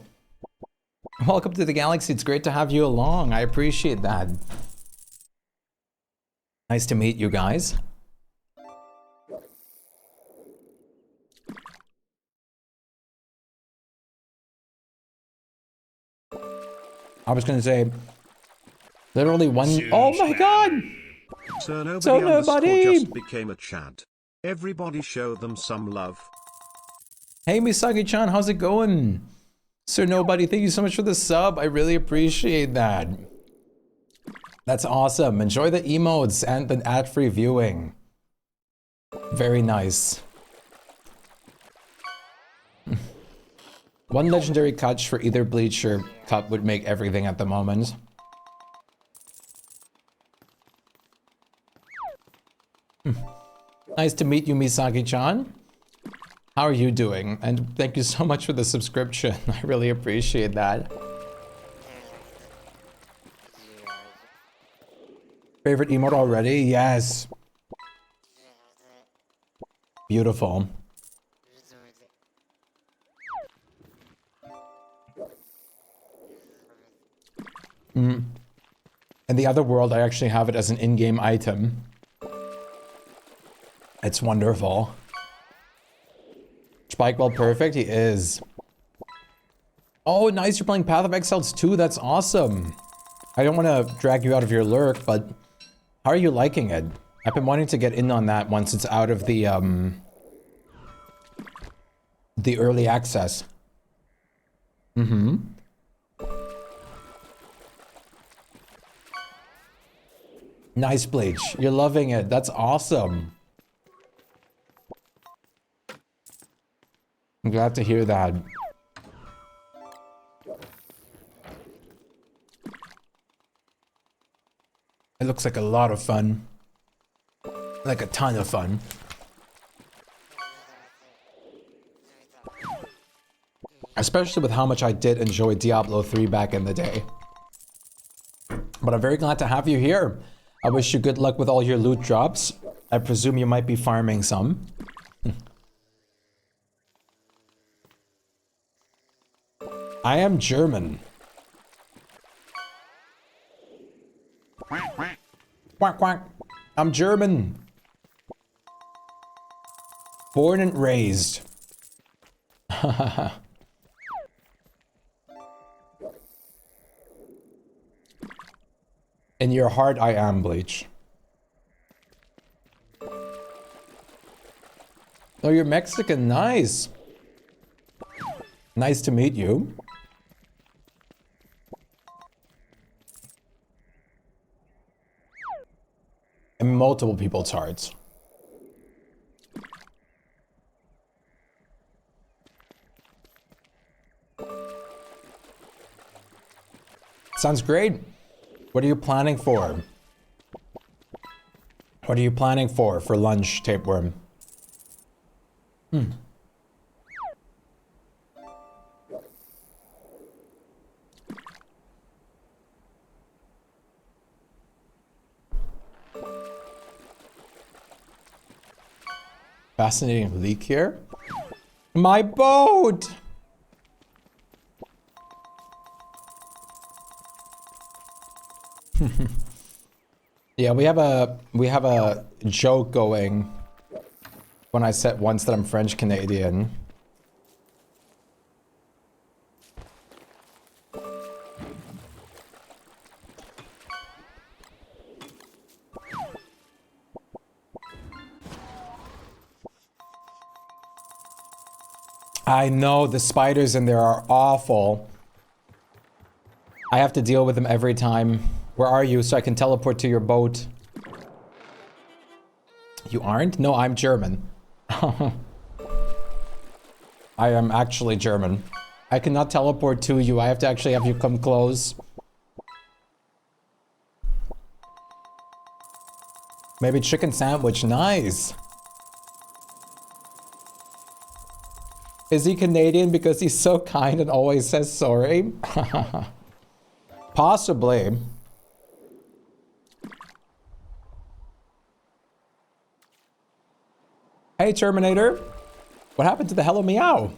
S1: Welcome to the galaxy. It's great to have you along. I appreciate that. Nice to meet you guys. I was gonna say, literally one. Oh my god!
S6: So nobody,
S1: So nobody
S6: just became a Chad. Everybody show them some love.
S1: Hey Misaki-chan, how's it going? Sir Nobody, thank you so much for the sub. I really appreciate that. That's awesome. Enjoy the emotes and the ad-free viewing. Very nice. One legendary catch for either Bleach or Cup would make everything at the moment. Nice to meet you, Misaki-chan. How are you doing? And thank you so much for the subscription. I really appreciate that. Favorite emote already? Yes. Beautiful. In the other world, I actually have it as an in-game item. It's wonderful. Shpyke, well, perfect. He is. Oh, nice. You're playing Path of Exiles 2. That's awesome. I don't want to drag you out of your lurk, but how are you liking it? I've been wanting to get in on that once it's out of the early access. Nice, Bleach. You're loving it. That's awesome. I'm glad to hear that. It looks like a lot of fun. Like a ton of fun. Especially with how much I did enjoy Diablo 3 back in the day. But I'm very glad to have you here. I wish you good luck with all your loot drops. I presume you might be farming some. I am German. Quack quack. I'm German. Born and raised. In your heart, I am Bleach. Oh, you're Mexican. Nice. Nice to meet you. In multiple people's hearts. Sounds great. What are you planning for? What are you planning for lunch, Tapeworm? Fascinating leak here. My boat! Yeah, we have a joke going when I said once that I'm French Canadian. I know, the spiders in there are awful. I have to deal with them every time. Where are you so I can teleport to your boat? You aren't? No, I'm German. I am actually German. I cannot teleport to you. I have to actually have you come close. Maybe chicken sandwich. Nice. Is he Canadian because he's so kind and always says sorry? Possibly. Hey, Terminator. What happened to the Hello Meow?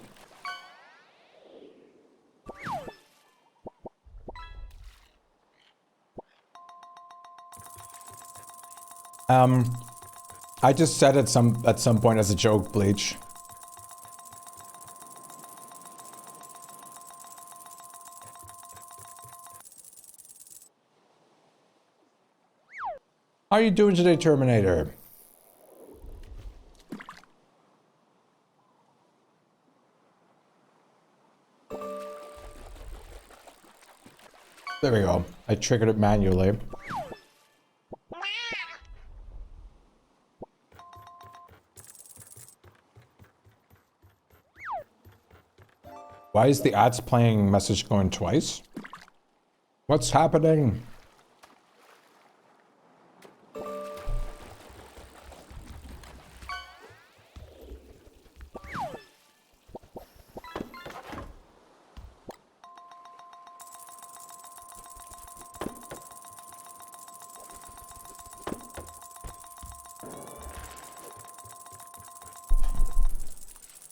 S1: I just said it at some point as a joke, Bleach. How are you doing today, Terminator? There we go. I triggered it manually. Why is the ads playing message going twice? What's happening?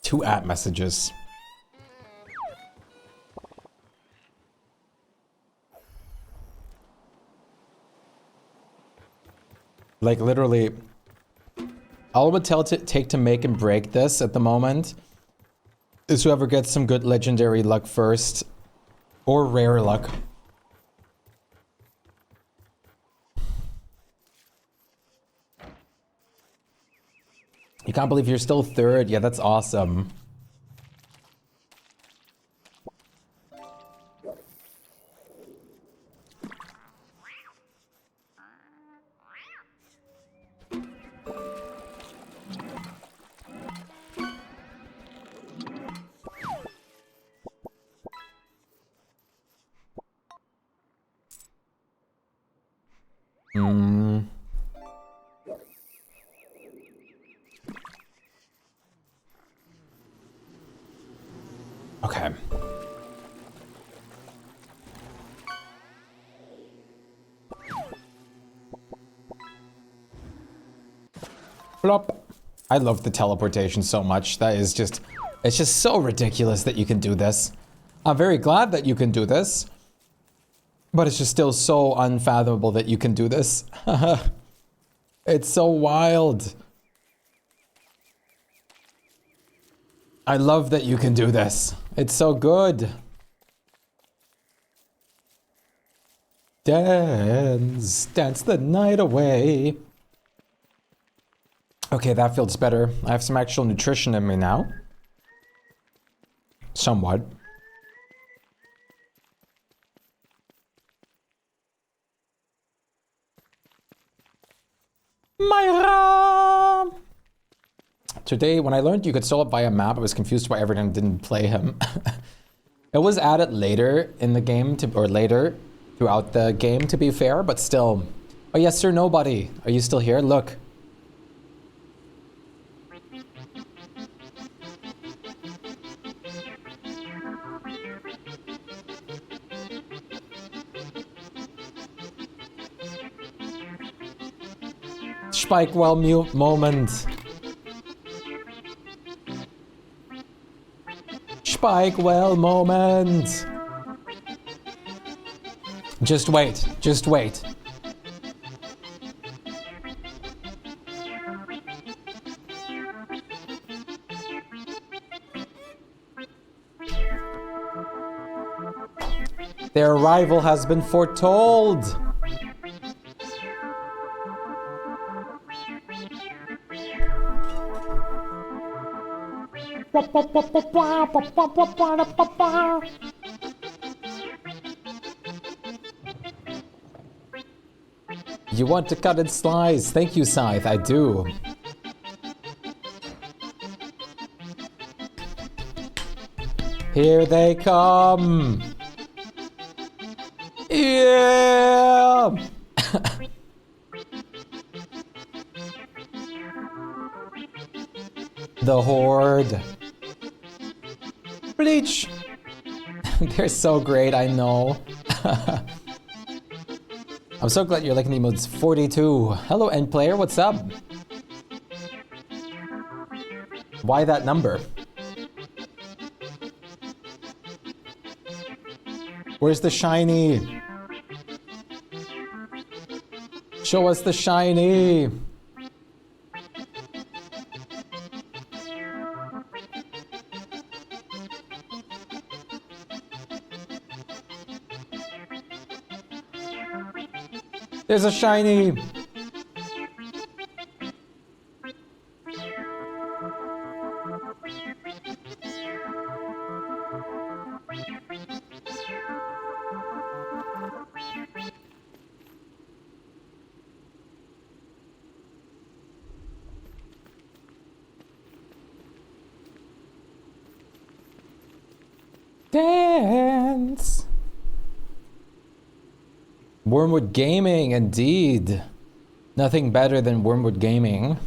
S1: Two app messages. Like literally, all it would take to make and break this at the moment is whoever gets some good legendary luck first, or rare luck. You can't believe you're still third. Yeah, that's awesome. Okay. Flop. I love the teleportation so much. That is just, it's just so ridiculous that you can do this. I'm very glad that you can do this, but it's just still so unfathomable that you can do this. It's so wild. I love that you can do this. It's so good. Dance, dance the night away. Okay, that feels better. I have some actual nutrition in me now. Somewhat. Myra! Today, when I learned you could solo up via map, I was confused why everyone didn't play him. It was added later in the game, or later throughout the game, to be fair, but still. Oh yes, sir, nobody. Are you still here? Look. Shpyke well mute moment. Shpyke well moment. Just wait, just wait. Their arrival has been foretold. You want to cut and slice? Thank you, Scythe. I do. Here they come. Yeah. The Horde. Bleach. They're so great, I know. I'm so glad you're liking the emotes. 42. Hello, end player. What's up? Why that number? Where's the shiny? Show us the shiny. There's a shiny. Dance. Wormwood Gaming, indeed. Nothing better than Wormwood Gaming.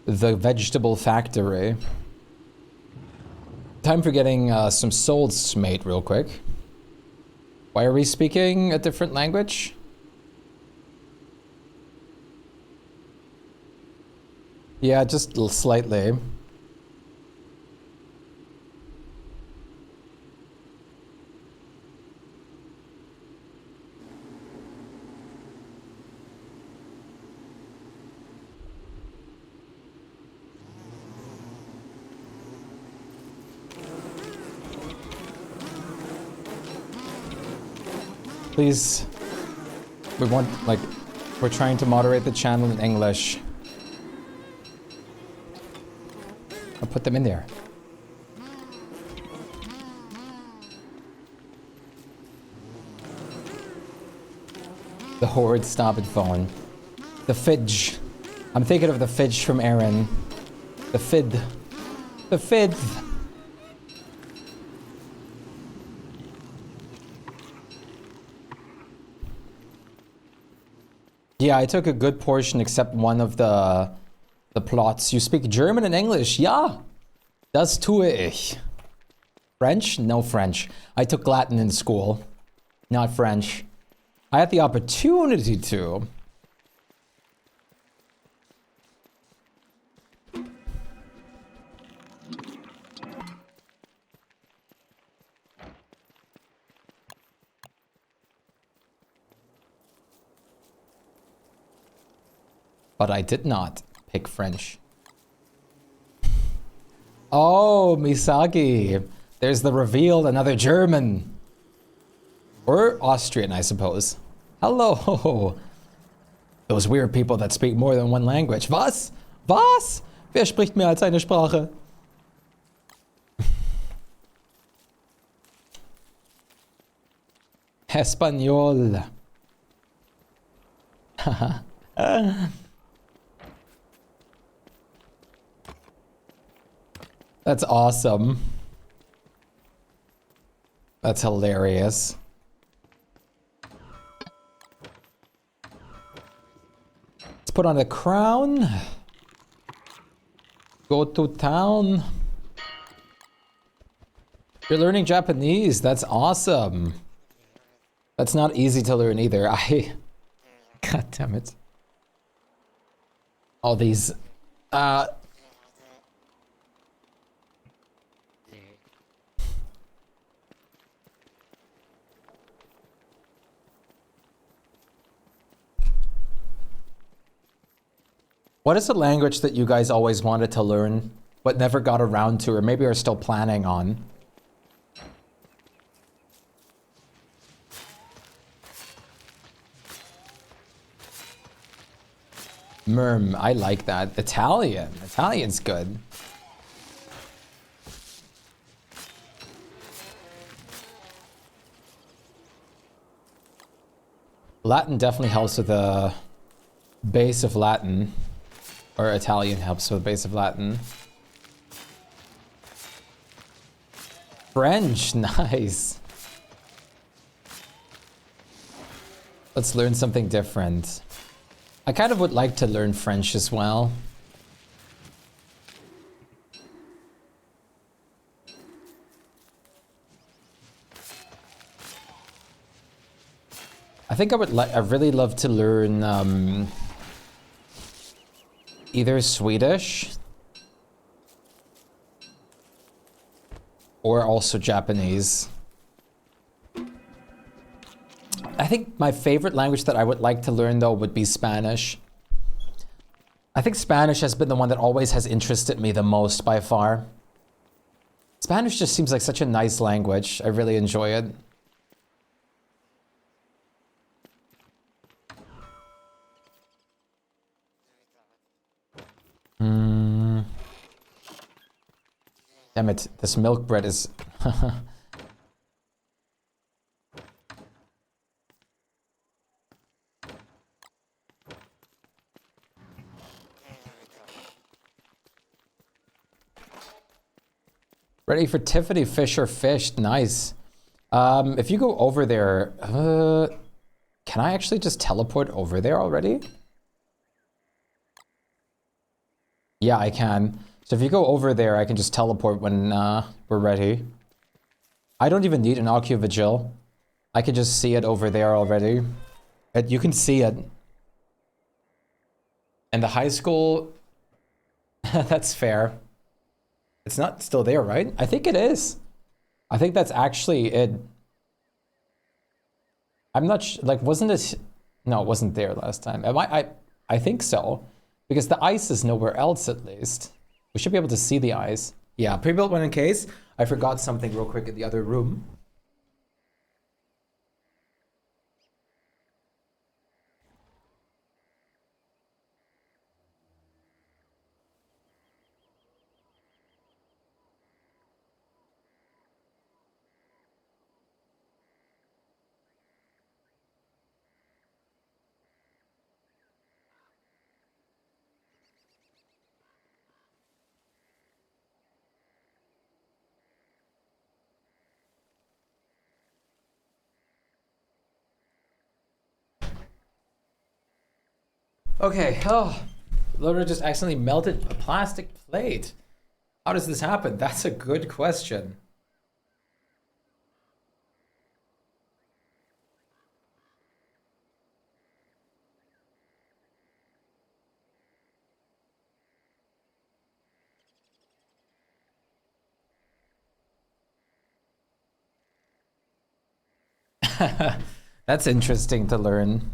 S1: The Vegetable Factory. Time for getting some souls, mate, real quick. Why are we speaking a different language? Yeah, just slightly. Please, we want, like, we're trying to moderate the channel in English. I'll put them in there. The Horde stop it phone. The Fidge. I'm thinking of the Fidge from Aaron. The Fid. The Fid. Yeah, I took a good portion except one of the plots. You speak German and English? Ja, das tue ich. French? No French. I took Latin in school, not French. I had the opportunity to. But I did not pick French. Oh, Misaki. There's the reveal, another German. Or Austrian, I suppose. Hello. Those weird people that speak more than one language. Was? Was? Wer spricht mehr als eine Sprache? Espanol. That's awesome. That's hilarious. Let's put on a crown. Go to town. You're learning Japanese. That's awesome. That's not easy to learn either. God damn it. All these What is a language that you guys always wanted to learn, but never got around to, or maybe are still planning on? Merm, I like that. Italian. Italian's good. Latin definitely helps with the base of Latin. Or Italian helps with the base of Latin. French, nice. Let's learn something different. I kind of would like to learn French as well. I think I really love to learn either Swedish or also Japanese. I think my favorite language that I would like to learn though would be Spanish. I think Spanish has been the one that always has interested me the most by far. Spanish just seems like such a nice language. I really enjoy it. Damn it, this milk bread is... Ready for Tiffany Fisher fished. Nice. If you go over there, can I actually just teleport over there already? Yeah, I can. So if you go over there, I can just teleport when we're ready. I don't even need an Ocu-Vigil. I can just see it over there already. You can see it. And the high school... That's fair. It's not still there, right? I think it is. I think that's actually it. I'm not like, wasn't it? No, it wasn't there last time. I think so. Because the ice is nowhere else, at least. We should be able to see the ice. Yeah, pre-built one in case. I forgot something real quick in the other room. Okay, oh, Loader just accidentally melted a plastic plate. How does this happen? That's a good question. That's interesting to learn.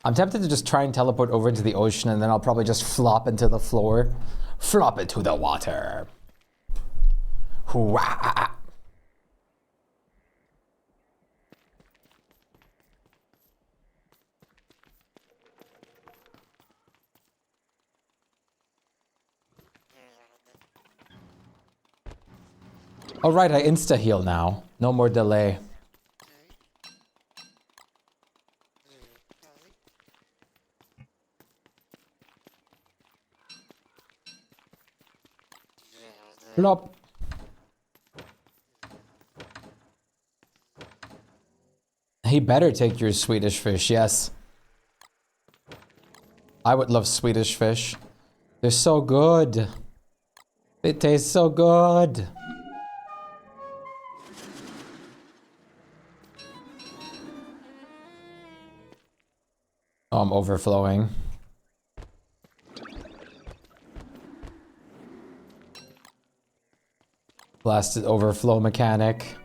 S1: I'm tempted to just try and teleport over into the ocean and then I'll probably just flop into the floor. Flop into the water. Hooah. All right, I insta-heal now. No more delay. Plop. He better take your Swedish fish, yes. I would love Swedish fish. They're so good. They taste so good. Oh, I'm overflowing. Blasted overflow mechanic.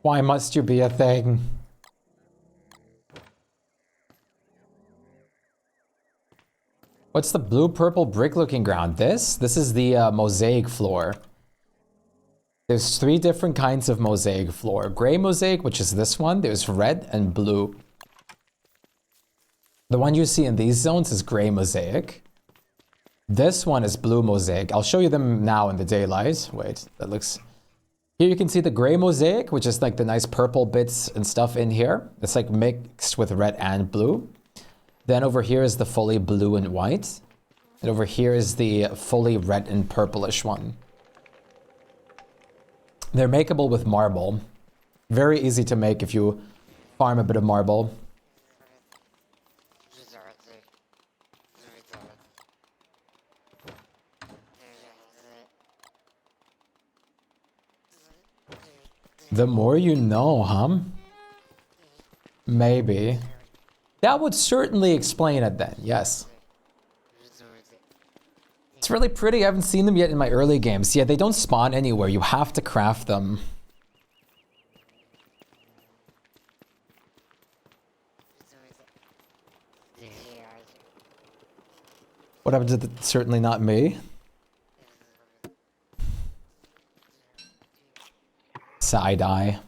S1: Why must you be a thing? What's the blue-purple brick-looking ground? This is the mosaic floor. There's 3 different kinds of mosaic floor. Gray mosaic, which is this one. There's red and blue. The one you see in these zones is gray mosaic. This one is blue mosaic. I'll show you them now in the daylight. Wait, that looks... Here you can see the gray mosaic, which is like the nice purple bits and stuff in here. It's like mixed with red and blue. Then over here is the fully blue and white. And over here is the fully red and purplish one. They're makeable with marble. Very easy to make if you farm a bit of marble. The more you know, huh? Maybe. That would certainly explain it then, yes. It's really pretty. I haven't seen them yet in my early games. Yeah, they don't spawn anywhere. You have to craft them. What happened to the... Certainly not me. Side-eye.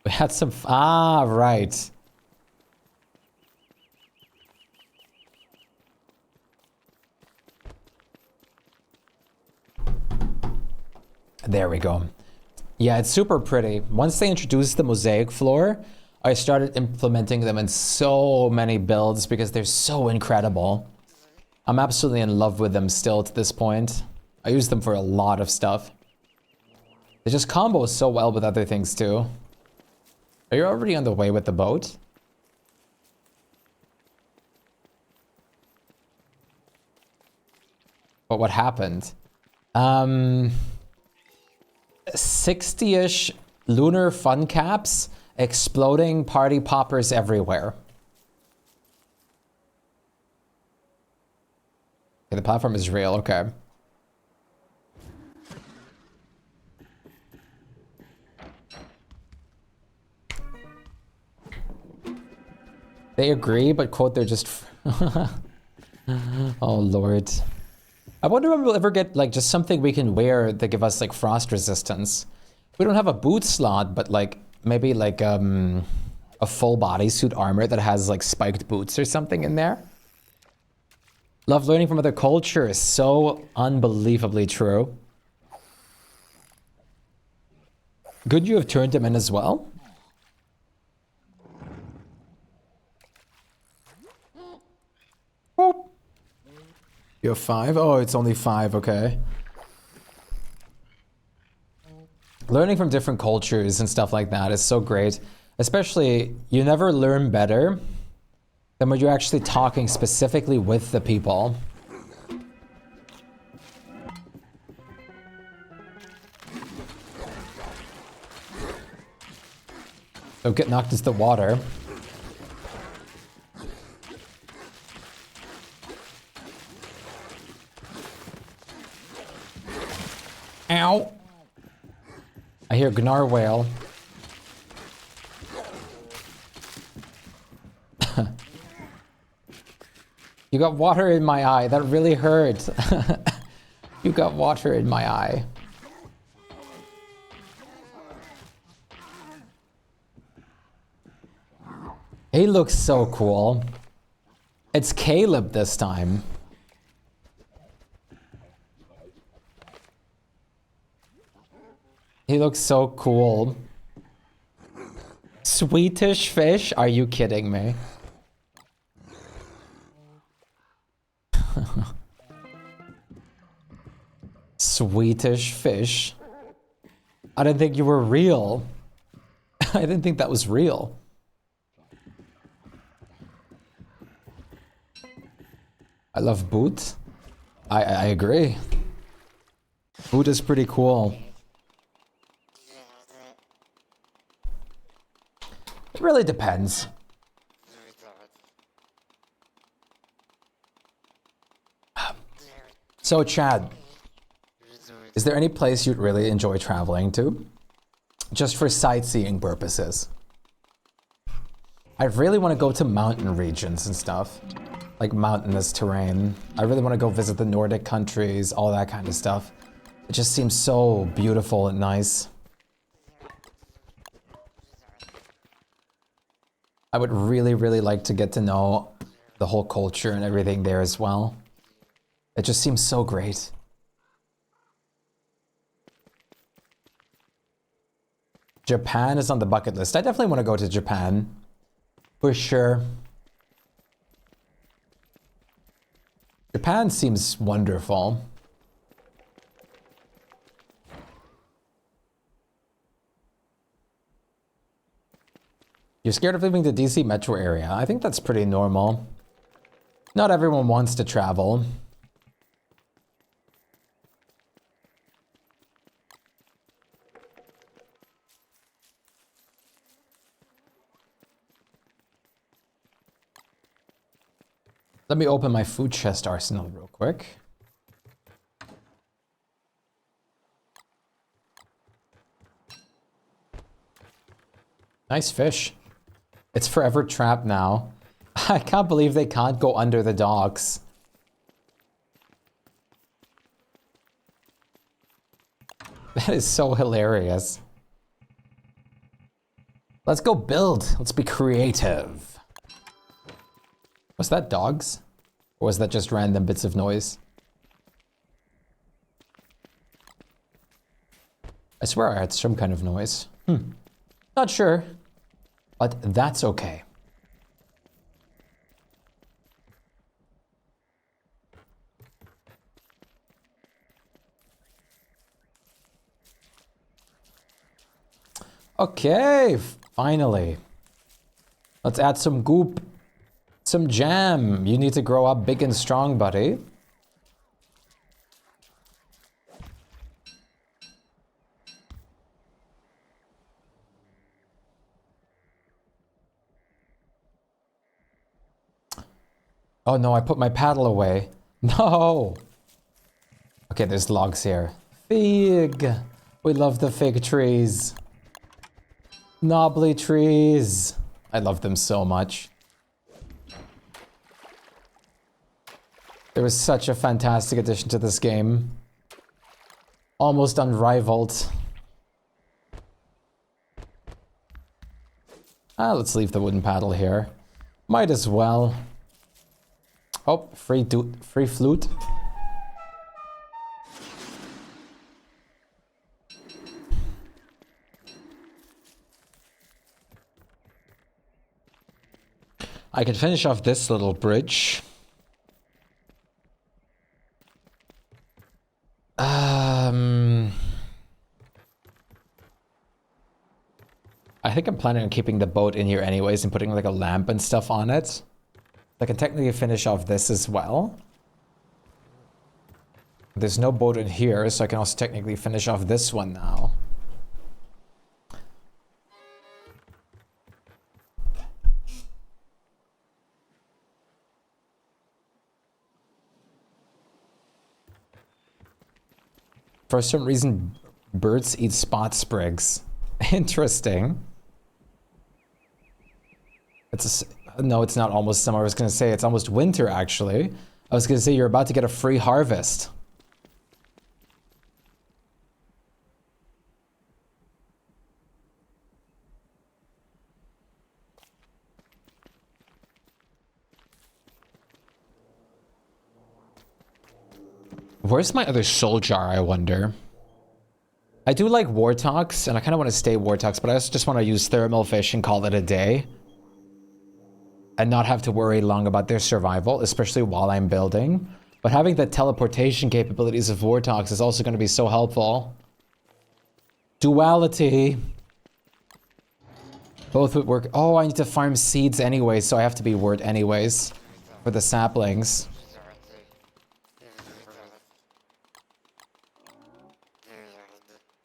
S1: We had some... Ah, right. There we go. Yeah, it's super pretty. Once they introduced the mosaic floor, I started implementing them in so many builds because they're so incredible. I'm absolutely in love with them still to this point. I use them for a lot of stuff. They just combo so well with other things too. Are you already on the way with the boat? But what happened? 60-ish lunar fun caps, exploding party poppers everywhere. Okay, the platform is real, okay. They agree, but quote, they're just... Oh, Lord. I wonder if we'll ever get, like, just something we can wear that give us, like, frost resistance. We don't have a boot slot, but, like, maybe, like, a full bodysuit armor that has, like, spiked boots or something in there. Love learning from other cultures. So unbelievably true. Could you have turned them in as well? Oh. You have 5? Oh, it's only 5, okay. Learning from different cultures and stuff like that is so great. Especially, you never learn better than when you're actually talking specifically with the people. Don't get knocked into the water. Ow! I hear Gnar whale. You got water in my eye. That really hurt. You got water in my eye. He looks so cool. It's Caleb this time. He looks so cool. Swedish fish? Are you kidding me? Swedish fish? I didn't think you were real. I didn't think that was real. I love Boot. I agree. Boot is pretty cool. It really depends. So, Chad, is there any place you'd really enjoy traveling to? Just for sightseeing purposes. I really want to go to mountain regions and stuff. Like mountainous terrain. I really want to go visit the Nordic countries, all that kind of stuff. It just seems so beautiful and nice. I would really, really like to get to know the whole culture and everything there as well. It just seems so great. Japan is on the bucket list. I definitely want to go to Japan. For sure. Japan seems wonderful. You're scared of leaving the DC metro area. I think that's pretty normal. Not everyone wants to travel. Let me open my food chest arsenal real quick. Nice fish. It's forever trapped now. I can't believe they can't go under the docks. That is so hilarious. Let's go build. Let's be creative. Was that dogs? Or was that just random bits of noise? I swear I heard some kind of noise. Not sure. But that's okay. Okay, finally. Let's add some goop. Some jam. You need to grow up big and strong, buddy. Oh no, I put my paddle away. No! Okay, there's logs here. Fig! We love the fig trees. Knobbly trees. I love them so much. There was such a fantastic addition to this game. Almost unrivaled. Let's leave the wooden paddle here. Might as well. Oh, free flute. I can finish off this little bridge. I think I'm planning on keeping the boat in here anyways and putting like a lamp and stuff on it. I can technically finish off this as well. There's no boat in here, so I can also technically finish off this one now. For some reason, birds eat spot sprigs. Interesting. No, it's not almost summer. I was going to say it's almost winter, actually. I was going to say you're about to get a free harvest. Where's my other soul jar, I wonder? I do like warthogs, and I kind of want to stay warthogs, but I also just want to use thermal fish and call it a day. And not have to worry long about their survival, especially while I'm building. But having the teleportation capabilities of warthogs is also going to be so helpful. Duality. Both would work. Oh, I need to farm seeds anyway, so I have to be word anyways for the saplings.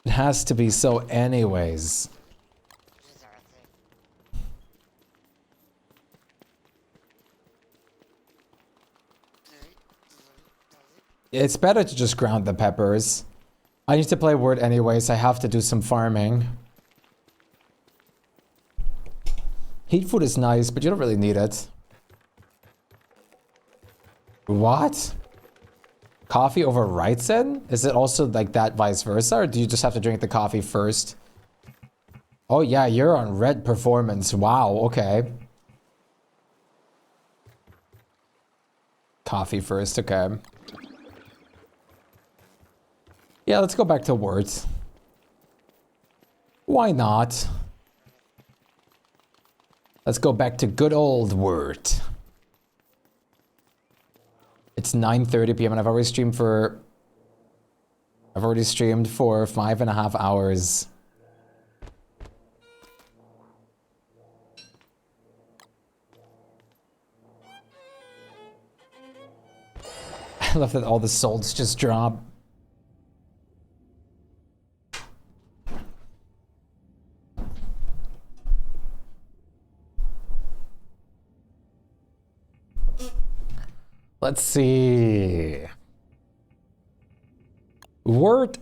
S1: It has to be so anyways. It's better to just ground the peppers. I need to play word anyways. I have to do some farming. Heat food is nice, but you don't really need it. What? Coffee over Weizen? Is it also like that vice versa? Or do you just have to drink the coffee first? Oh yeah, you're on red performance. Wow, okay. Coffee first, okay. Yeah, let's go back to words. Why not? Let's go back to good old word. It's 9:30 p.m. and I've already streamed for 5.5 hours. I love that all the souls just drop. Let's see. Word.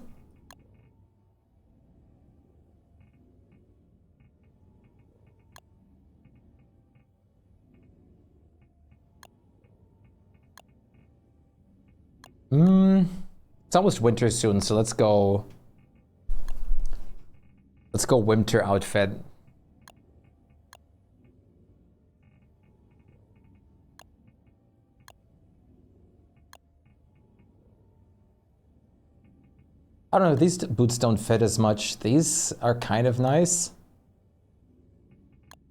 S1: It's almost winter soon, so let's go. Let's go winter outfit. I don't know, these boots don't fit as much. These are kind of nice.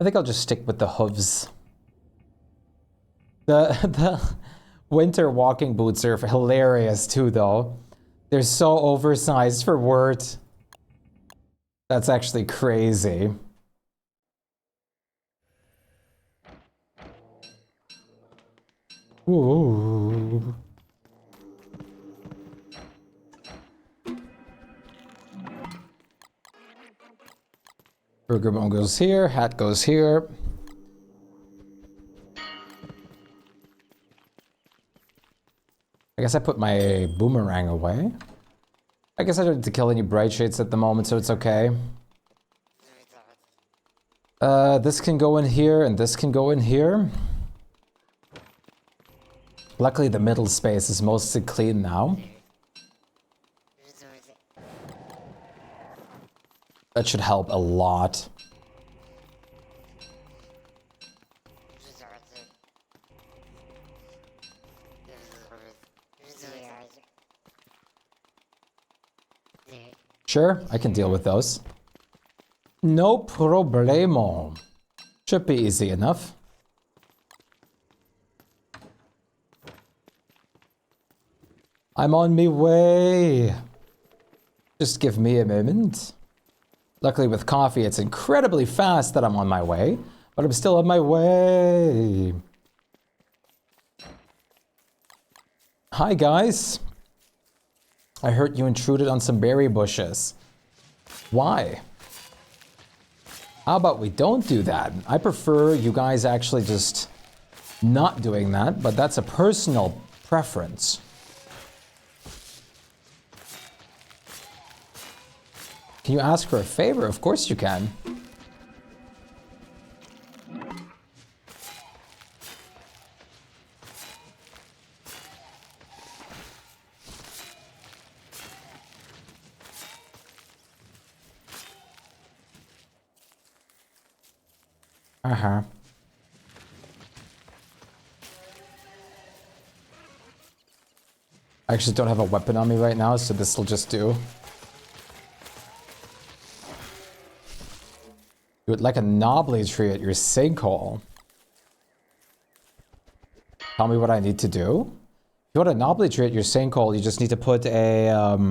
S1: I think I'll just stick with the hooves. The winter walking boots are hilarious too, though. They're so oversized for Wurt. That's actually crazy. Ooh. Burger bone goes here, hat goes here. I guess I put my boomerang away. I guess I don't need to kill any bright shades at the moment, so it's okay. This can go in here, and this can go in here. Luckily, the middle space is mostly clean now. That should help a lot. Sure, I can deal with those. No problemo. Should be easy enough. I'm on me way. Just give me a moment. Luckily with coffee, it's incredibly fast that I'm on my way, but I'm still on my way. Hi guys. I heard you intruded on some berry bushes. Why? How about we don't do that? I prefer you guys actually just not doing that, but that's a personal preference. Can you ask for a favor? Of course you can. Uh-huh. I actually don't have a weapon on me right now, so this will just do. You would like a knobbly tree at your sinkhole. Tell me what I need to do. If you want a knobbly tree at your sinkhole, you just need to put a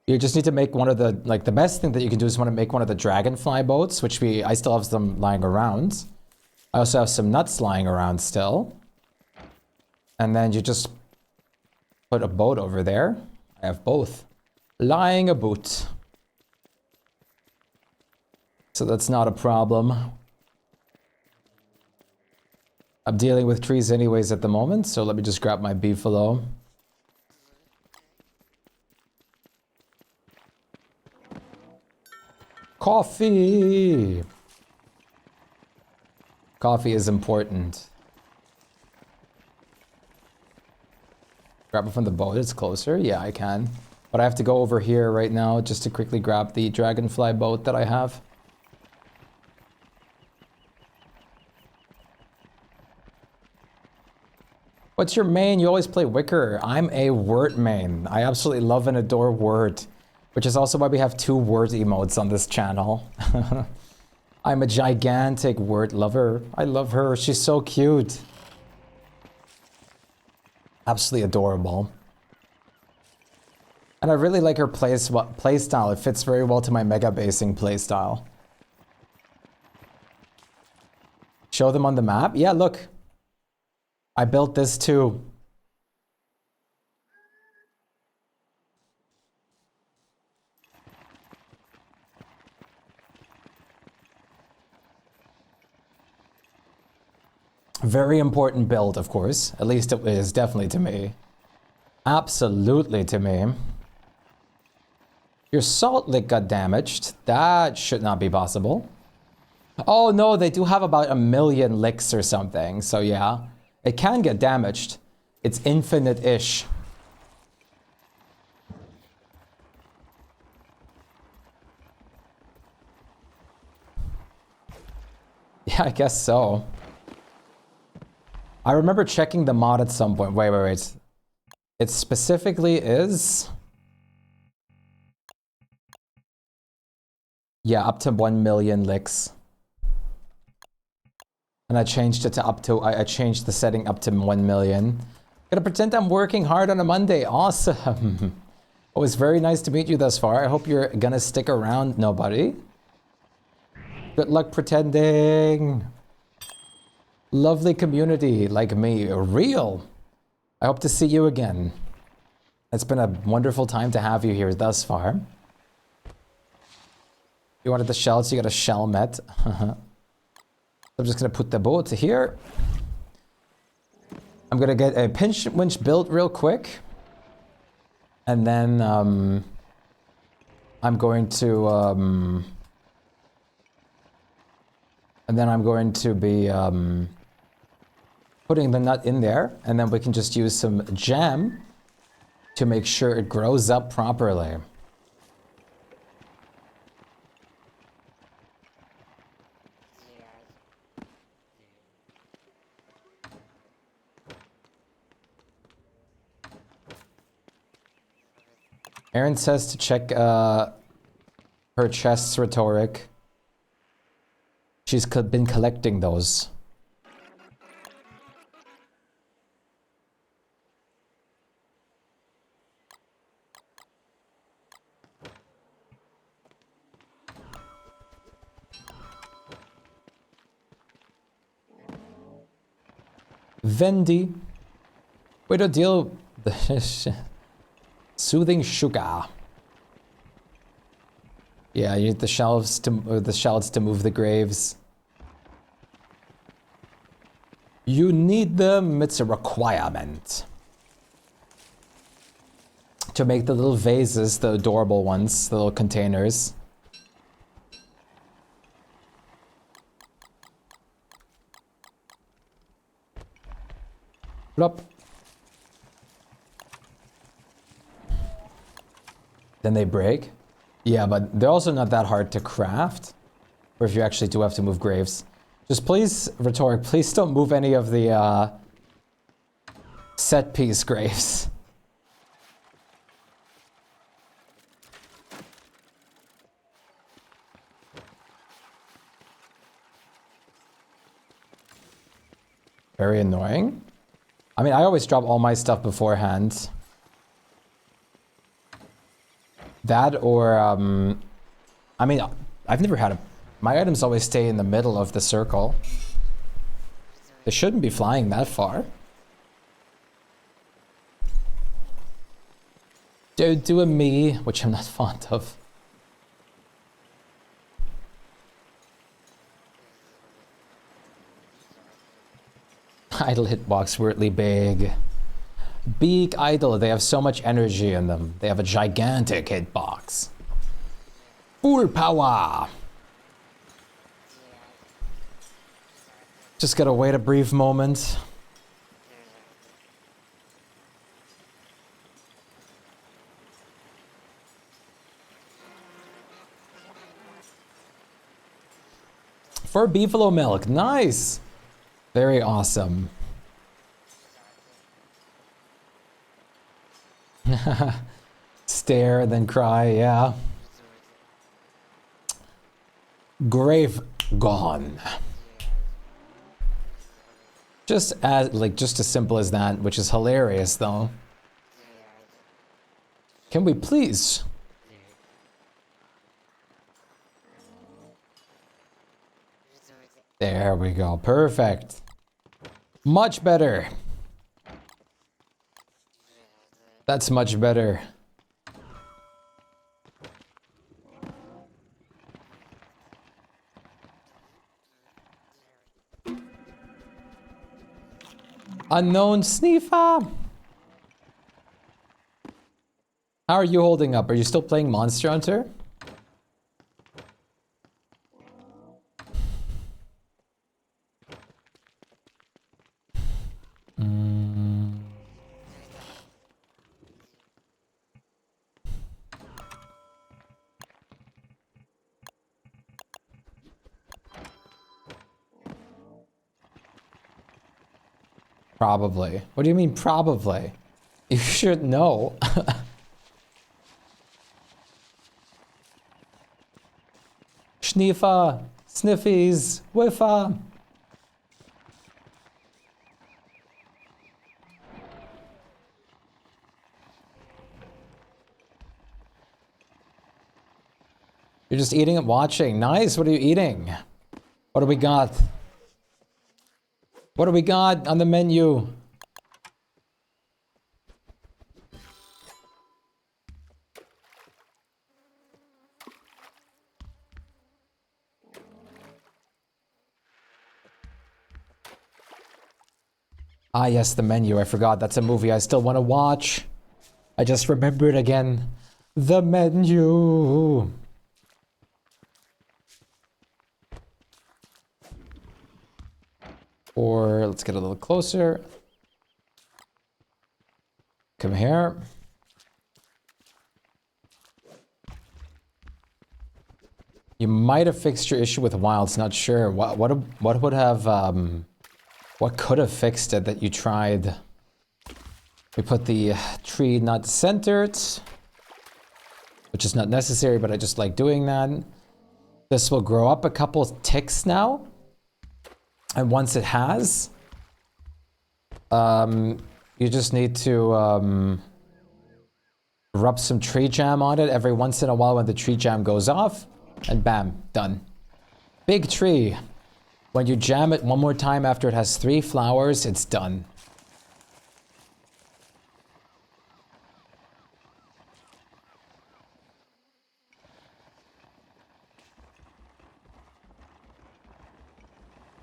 S1: you just need to make one of the, like, the best thing that you can do is want to make one of the dragonfly boats, which I still have some lying around. I also have some nuts lying around still. And then you just put a boat over there. I have both lying about. So that's not a problem. I'm dealing with trees anyways at the moment, so let me just grab my beefalo. Coffee! Coffee is important. Grab it from the boat, it's closer. Yeah, I can. But I have to go over here right now just to quickly grab the dragonfly boat that I have. What's your main? You always play Wicker. I'm a Wurt main. I absolutely love and adore Wurt. Which is also why we have 2 Wurt emotes on this channel. I'm a gigantic Wurt lover. I love her. She's so cute. Absolutely adorable. And I really like her playstyle. It fits very well to my mega basing playstyle. Show them on the map? Yeah, look. I built this too. Very important build, of course. At least it is definitely to me. Absolutely to me. Your salt lick got damaged. That should not be possible. Oh no, they do have about 1 million licks or something. So yeah, it can get damaged. It's infinite-ish. Yeah, I guess so. I remember checking the mod at some point. Wait. It specifically is... Yeah, up to 1 million licks. And I changed it to up to... I changed the setting up to 1 million. Gonna pretend I'm working hard on a Monday. Awesome. It was very nice to meet you thus far. I hope you're gonna stick around, nobody. Good luck pretending. Lovely community like me. Real. I hope to see you again. It's been a wonderful time to have you here thus far. You wanted the shells, you got a shell met. I'm just gonna put the boat here. I'm gonna get a pinch winch built real quick. And then I'm going to be putting the nut in there, and then we can just use some jam to make sure it grows up properly. Erin says to check her chest's rhetoric. She's been collecting those. Vendi. Way to deal the soothing sugar. Yeah, you need the shelves to the shells to move the graves. You need them, it's a requirement. To make the little vases, the adorable ones, the little containers. Plop. Then they break. Yeah, but they're also not that hard to craft. Or if you actually do have to move graves. Just please, Rhetoric, please don't move any of the set piece graves. Very annoying. I mean, I always drop all my stuff beforehand. That or, I mean, I've never had a... My items always stay in the middle of the circle. They shouldn't be flying that far. Don't do a me, which I'm not fond of. Idle hitbox weirdly big. Big idle, they have so much energy in them. They have a gigantic hitbox. Full power. Just gotta wait a brief moment. For beefalo milk, nice. Very awesome. Stare, then cry, yeah. Grave gone. Just as simple as that, which is hilarious though. Can we please? There we go, perfect. Much better. That's much better. Unknown Sneefa. How are you holding up? Are you still playing Monster Hunter? Probably. What do you mean probably? You should know. Schniefa, sniffies, whiffa. You're just eating and watching. Nice. What are you eating? What do we got? What do we got on the menu? Ah, yes, the menu. I forgot. That's a movie I still want to watch. I just remembered again. The menu. Or let's get a little closer. Come here. You might have fixed your issue with wilds, not sure. What would have what could have fixed it that you tried? We put the tree not centered, which is not necessary, but I just like doing that. This will grow up a couple ticks now. And once it has, you just need to rub some tree jam on it every once in a while when the tree jam goes off, and bam, done. Big tree. When you jam it one more time after it has 3 flowers, it's done.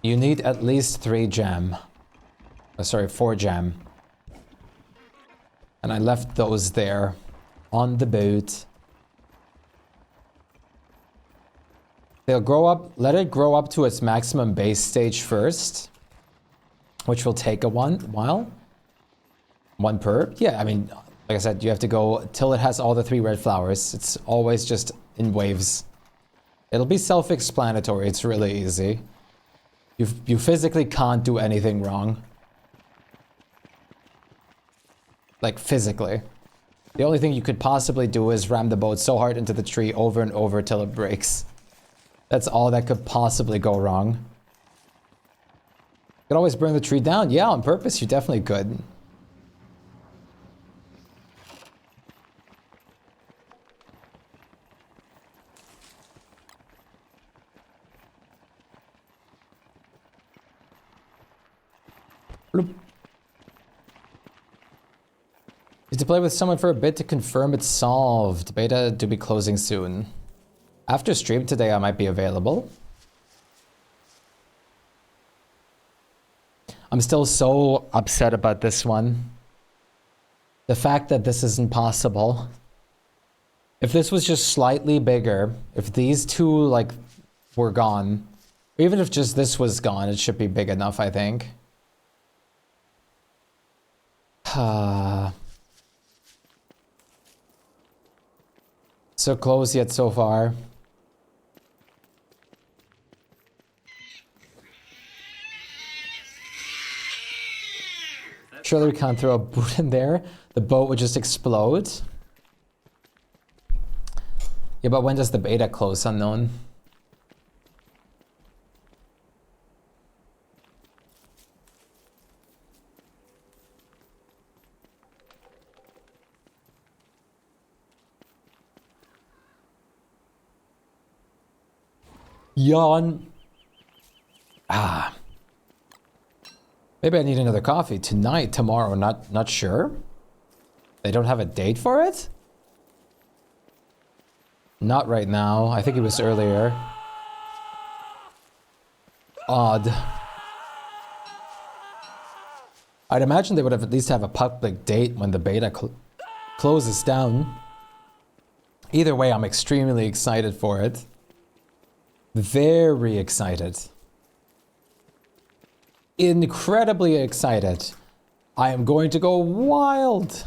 S1: You need at least 3 jam. Oh, sorry, 4 jam. And I left those there on the boat. They'll grow up, let it grow up to its maximum base stage first, which will take a while. 1 per. Yeah, I mean, like I said, you have to go till it has all the 3 red flowers. It's always just in waves. It'll be self-explanatory. It's really easy. You physically can't do anything wrong. Like, physically. The only thing you could possibly do is ram the boat so hard into the tree over and over till it breaks. That's all that could possibly go wrong. You could always bring the tree down. Yeah, on purpose, you definitely could. Bloop. Need to play with someone for a bit to confirm it's solved. Beta to be closing soon. After stream today, I might be available. I'm still so upset about this one. The fact that this isn't possible. If this was just slightly bigger, if these 2 like were gone, or even if just this was gone, it should be big enough, I think. So close yet so far. Surely we can't throw a boot in there. The boat would just explode. Yeah, but when does the beta close? Unknown. Yawn. Ah. Maybe I need another coffee tonight, tomorrow, not sure. They don't have a date for it? Not right now. I think it was earlier. Odd. I'd imagine they would have at least have a public date when the beta closes down. Either way, I'm extremely excited for it. Very excited. Incredibly excited. I am going to go wild.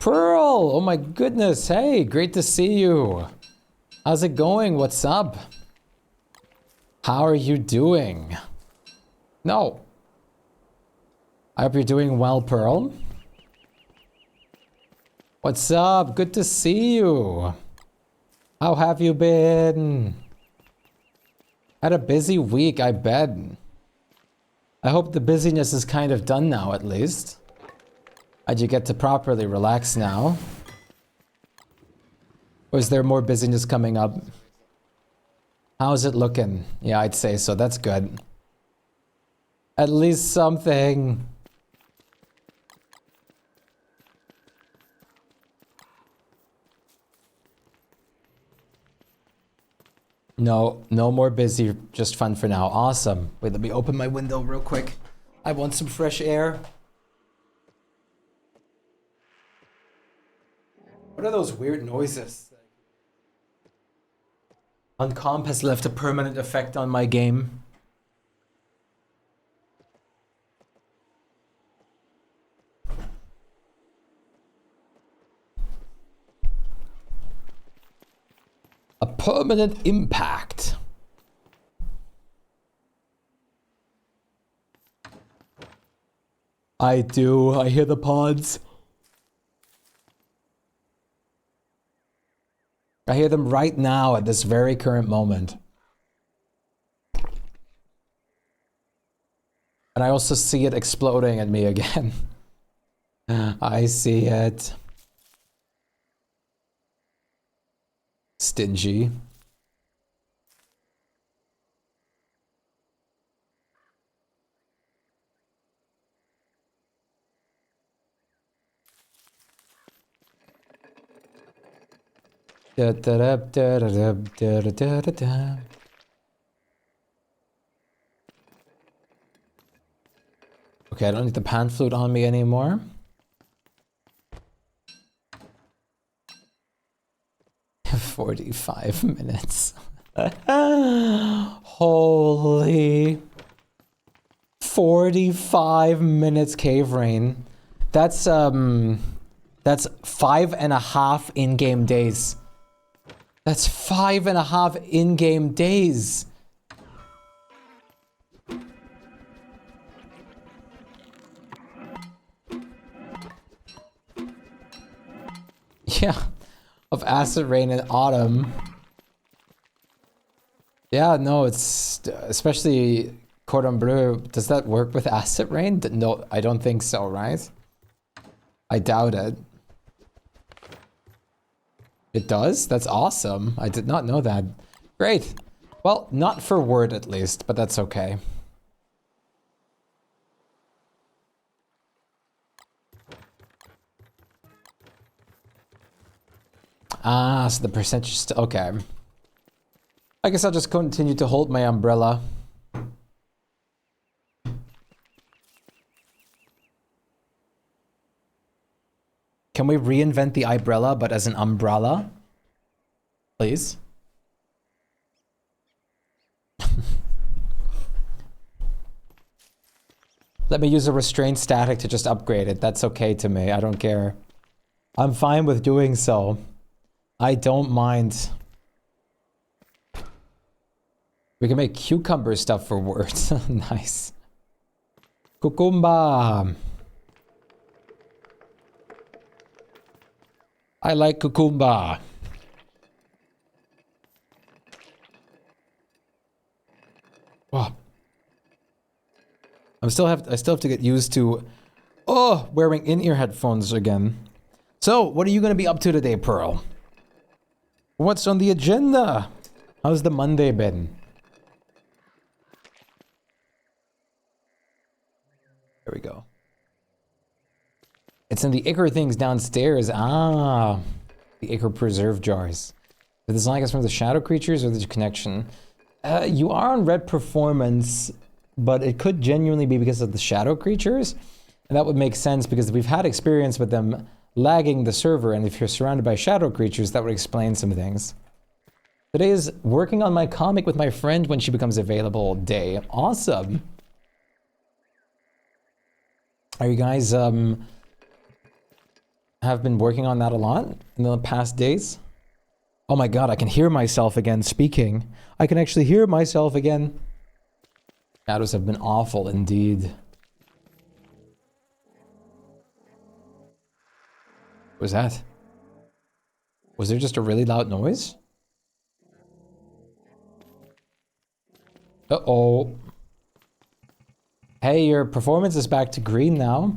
S1: Pearl, oh my goodness. Hey, great to see you. How's it going? What's up? How are you doing? No. I hope you're doing well, Pearl. What's up? Good to see you. How have you been? Had a busy week, I bet. I hope the busyness is kind of done now, at least. And you get to properly relax now. Or is there more busyness coming up? How's it looking? Yeah, I'd say so. That's good. At least something. No, no more busy, just fun for now. Awesome. Wait, let me open my window real quick. I want some fresh air. What are those weird noises? Uncomp has left a permanent effect on my game. A permanent impact. I do. I hear the pods. I hear them right now at this very current moment. And I also see it exploding at me again. I see it. Stingy. Da, da, da, da, da, da, da, da, da. Okay, I don't need the pan flute on me anymore. "45 minutes. Holy 45 minutes, Cave Rain. That's 5.5 in-game days. That's 5.5 in-game days. Yeah, of Acid Rain in Autumn. Yeah, no, it's especially Cordon Bleu. Does that work with Acid Rain? No, I don't think so, right? I doubt it. It does? That's awesome. I did not know that. Great. Well, not for Word at least, but that's okay. Ah, so the percentage is okay. I guess I'll just continue to hold my umbrella. Can we reinvent the umbrella, but as an umbrella? Please? Let me use a restraint static to just upgrade it. That's okay to me. I don't care. I'm fine with doing so. I don't mind. We can make cucumber stuff for words. Nice. Cucumba. I like cucumba. Wow. I still have to get used to wearing in-ear headphones again. So, what are you going to be up to today, Pearl? What's on the agenda? How's the Monday been? There we go. It's in the Ichor things downstairs. Ah, the Ichor preserve jars. Did this lag us from the shadow creatures or the connection? You are on red performance, but it could genuinely be because of the shadow creatures. And that would make sense because we've had experience with them lagging the server, and if you're surrounded by shadow creatures, that would explain some things. Today is working on my comic with my friend when she becomes available day. Awesome. Are you guys have been working on that a lot in the past days? Oh my god, I can hear myself again speaking. I can actually hear myself again. Shadows have been awful indeed. What was that? Was there just a really loud noise? Uh-oh. Hey, your performance is back to green now.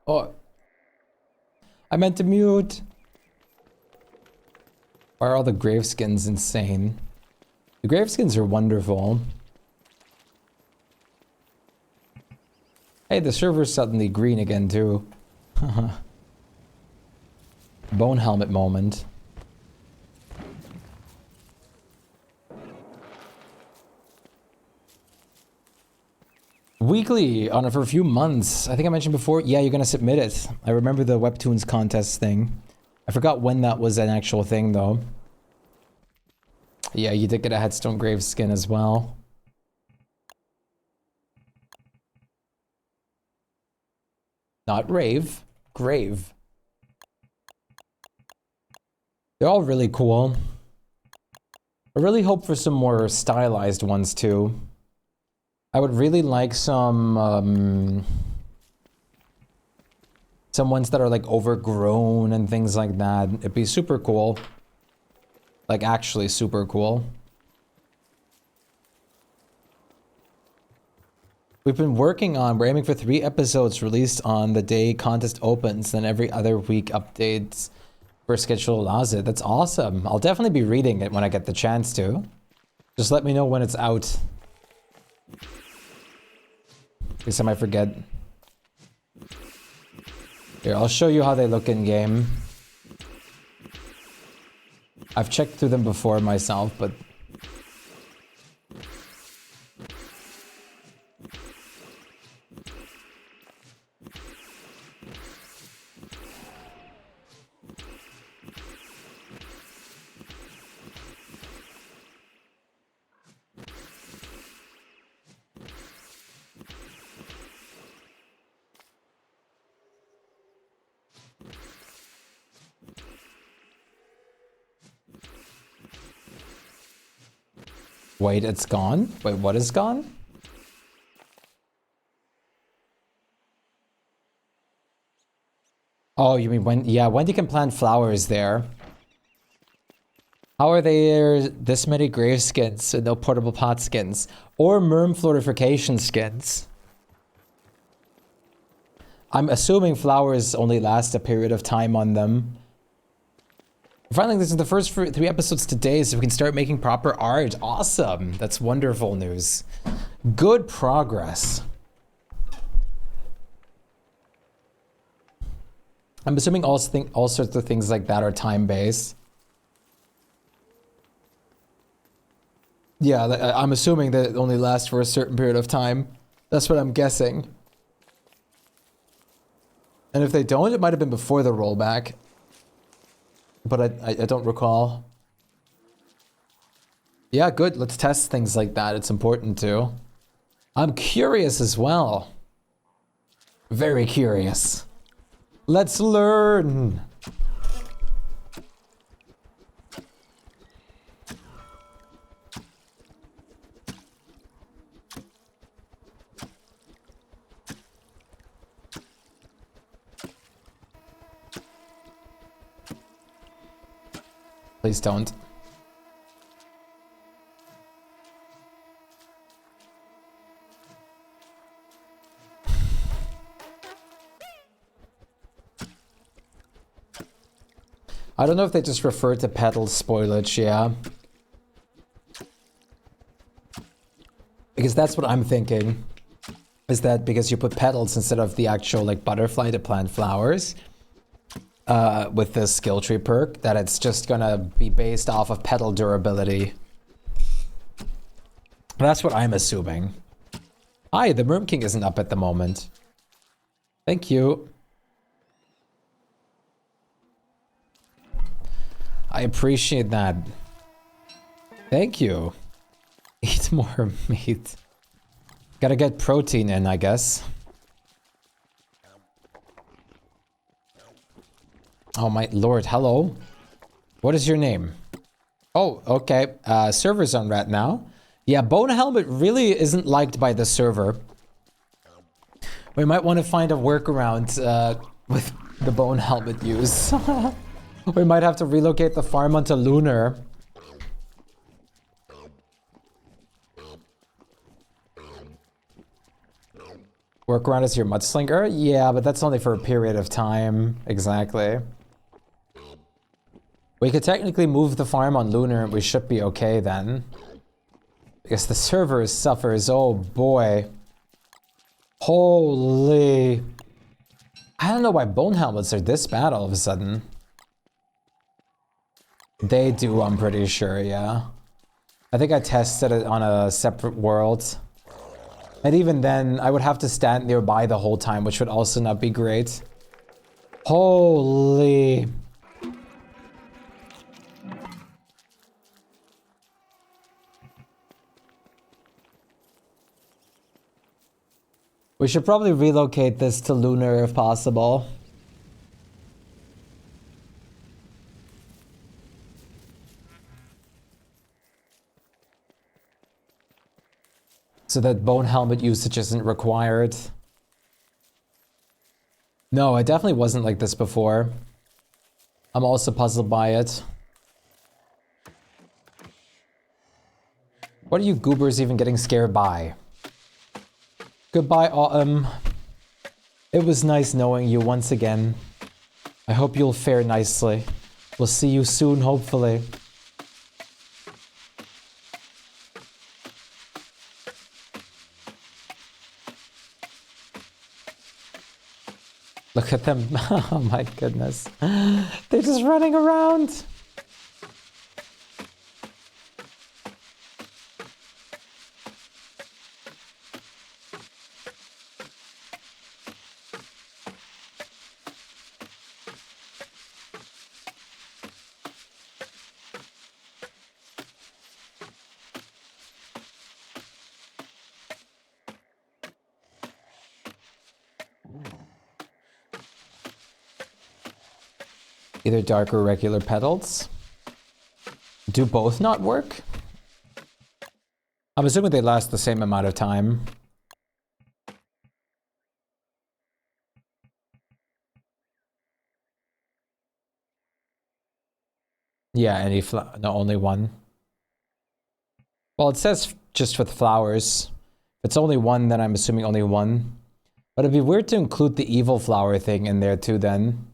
S1: Oh, I meant to mute. Why are all the graveskins insane? The graveskins are wonderful. Hey, the server's suddenly green again too. Bone helmet moment. Weekly on it for a few months. I think I mentioned before. Yeah, you're gonna submit it. I remember the Webtoons contest thing. I forgot when that was an actual thing though. Yeah, you did get a headstone graveskin as well. Not rave, grave. They're all really cool. I really hope for some more stylized ones too. I would really like some ones that are like overgrown and things like that. It'd be super cool. Like actually super cool. We're aiming for 3 episodes released on the day contest opens, then every other week updates for schedule allows it. That's awesome. I'll definitely be reading it when I get the chance to. Just let me know when it's out. Because I might forget. Here, I'll show you how they look in game. I've checked through them before myself, but... Wait, it's gone? Wait, what is gone? Oh, you mean when? Yeah, Wendy can plant flowers there. How are there this many grave skins and no portable pot skins? Or merm florification skins? I'm assuming flowers only last a period of time on them. Finally, this is the first 3 episodes today, so we can start making proper art. Awesome. That's wonderful news. Good progress. I'm assuming all sorts of things like that are time-based. Yeah, I'm assuming that it only lasts for a certain period of time. That's what I'm guessing. And if they don't, it might have been before the rollback. But I don't recall. Yeah, good. Let's test things like that. It's important to. I'm curious as well. Very curious. Let's learn. Please don't. I don't know if they just refer to petal spoilage, yeah. Because that's what I'm thinking. Is that because you put petals instead of the actual like butterfly to plant flowers? With the skill tree perk, that it's just gonna be based off of petal durability. That's what I'm assuming. Hi, the Worm King isn't up at the moment. Thank you. I appreciate that. Thank you. Eat more meat. Gotta get protein in, I guess. Oh my lord, hello. What is your name? Oh, okay. Server's on rat now. Yeah, Bone Helmet really isn't liked by the server. We might want to find a workaround with the Bone Helmet use. We might have to relocate the farm onto Lunar. Workaround is your Mudslinger? Yeah, but that's only for a period of time. Exactly. We could technically move the farm on Lunar and we should be okay then. Because the server suffers, oh boy. Holy. I don't know why Bone Helmets are this bad all of a sudden. They do, I'm pretty sure, yeah. I think I tested it on a separate world. And even then, I would have to stand nearby the whole time, which would also not be great. Holy. We should probably relocate this to Lunar if possible. So that Bone Helmet usage isn't required. No, it definitely wasn't like this before. I'm also puzzled by it. What are you goobers even getting scared by? Goodbye, Autumn. It was nice knowing you once again. I hope you'll fare nicely. We'll see you soon, hopefully. Look at them. Oh my goodness. They're just running around. Either dark or regular petals. Do both not work? I'm assuming they last the same amount of time. Yeah, any no, only one. Well, it says just with flowers. If it's only one, then I'm assuming only one. But it'd be weird to include the evil flower thing in there too then.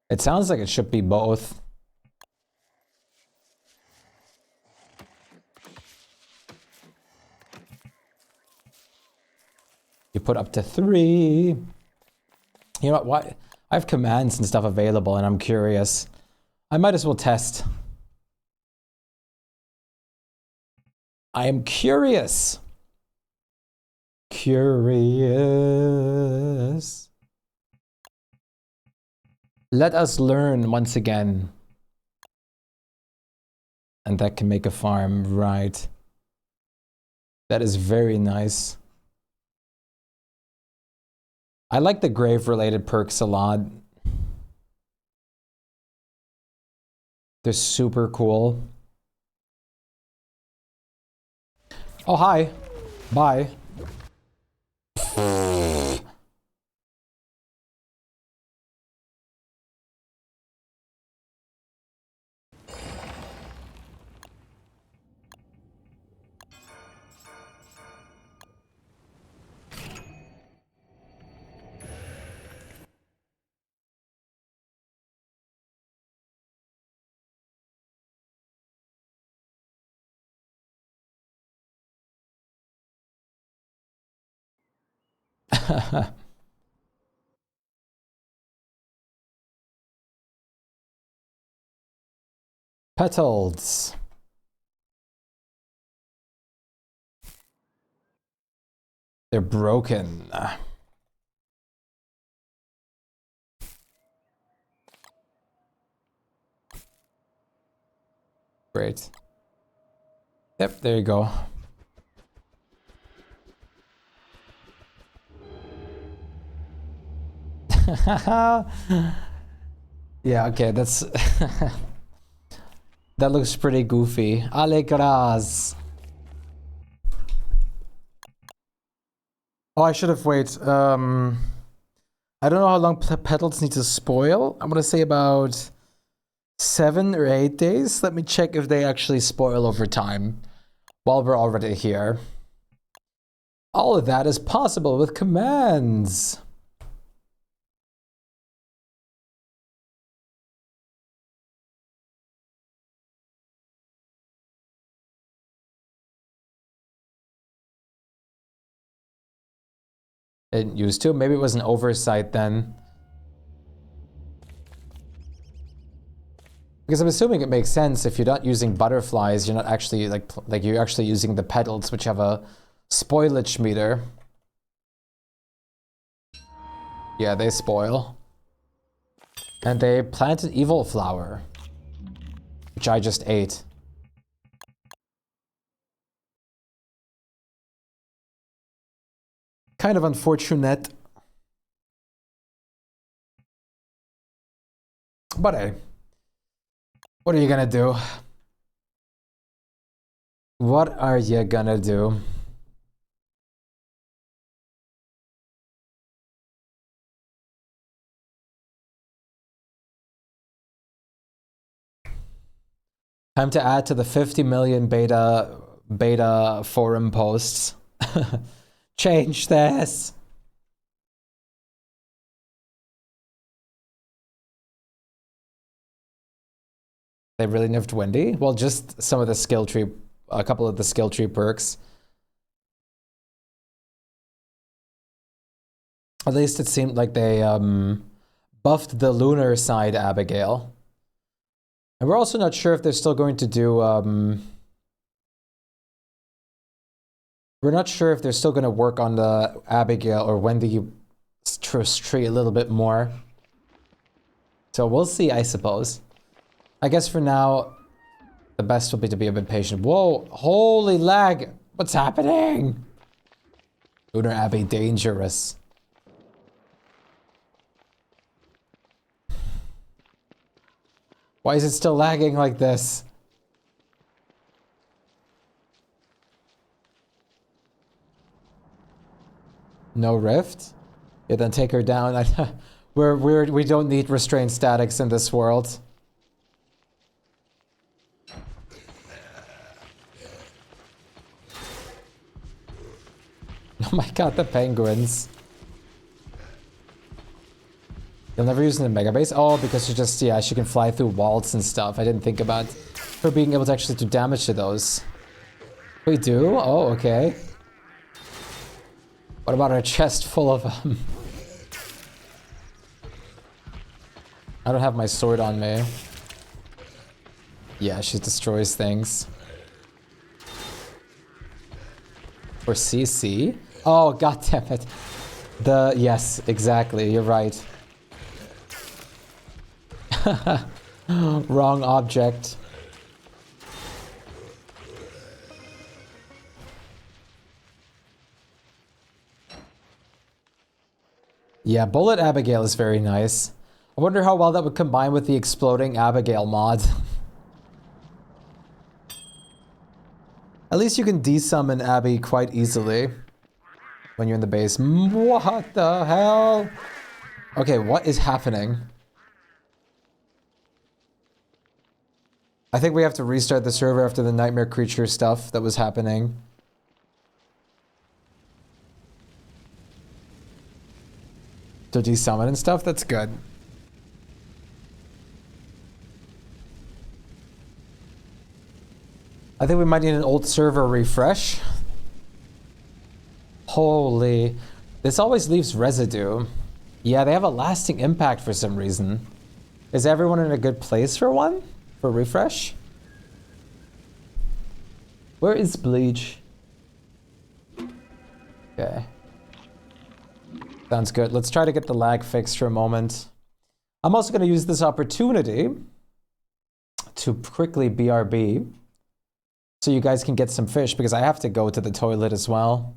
S1: It sounds like it should be both. You put up to 3. You know what? Why? I have commands and stuff available and I'm curious. I might as well test. I am curious. Curious. Let us learn once again. And that can make a farm, right? That is very nice. I like the grave-related perks a lot. They're super cool. Oh, hi. Bye. Petals. They're broken. Great. Yep, there you go. Yeah, okay, that's... That looks pretty goofy. Alegras. Oh, I should have waited. I don't know how long petals need to spoil. I'm gonna say about 7 or 8 days. Let me check if they actually spoil over time while we're already here. All of that is possible with commands. I didn't used to. Maybe it was an oversight then. Because I'm assuming it makes sense if you're not using butterflies, you're not actually like you're actually using the petals, which have a spoilage meter. Yeah, they spoil. And they plant an evil flower, which I just ate. Kind of unfortunate. But hey, what are you gonna do? What are you gonna do? Time to add to the 50 million beta forum posts. Change this. They really nerfed Wendy? Well, just some of the skill tree, a couple of the skill tree perks. At least it seemed like they buffed the lunar side Abigail. And we're also not sure if they're still going to do we're not sure if they're still going to work on the Abigail or Wendy tree a little bit more. So we'll see, I suppose. I guess for now, the best will be to be a bit patient. Whoa, holy lag. What's happening? Lunar Abbey, dangerous. Why is it still lagging like this? No rift? Yeah, then take her down. We don't need restrained statics in this world. Oh my god, the penguins. You'll never use the Megabase? Oh, because she just, yeah, she can fly through walls and stuff. I didn't think about her being able to actually do damage to those. We do? Oh, okay. What about our chest full of I don't have my sword on me. Yeah, she destroys things. For CC? Oh, god damn it. Yes, exactly, you're right. Wrong object. Yeah, Bullet Abigail is very nice. I wonder how well that would combine with the Exploding Abigail mod. At least you can desummon Abby quite easily when you're in the base. What the hell? Okay, what is happening? I think we have to restart the server after the nightmare creature stuff that was happening. To desummon and stuff? That's good. I think we might need an old server refresh. Holy. This always leaves residue. Yeah, they have a lasting impact for some reason. Is everyone in a good place for one? For refresh? Where is Bleach? Okay. Sounds good. Let's try to get the lag fixed for a moment. I'm also going to use this opportunity to quickly BRB so you guys can get some fish because I have to go to the toilet as well.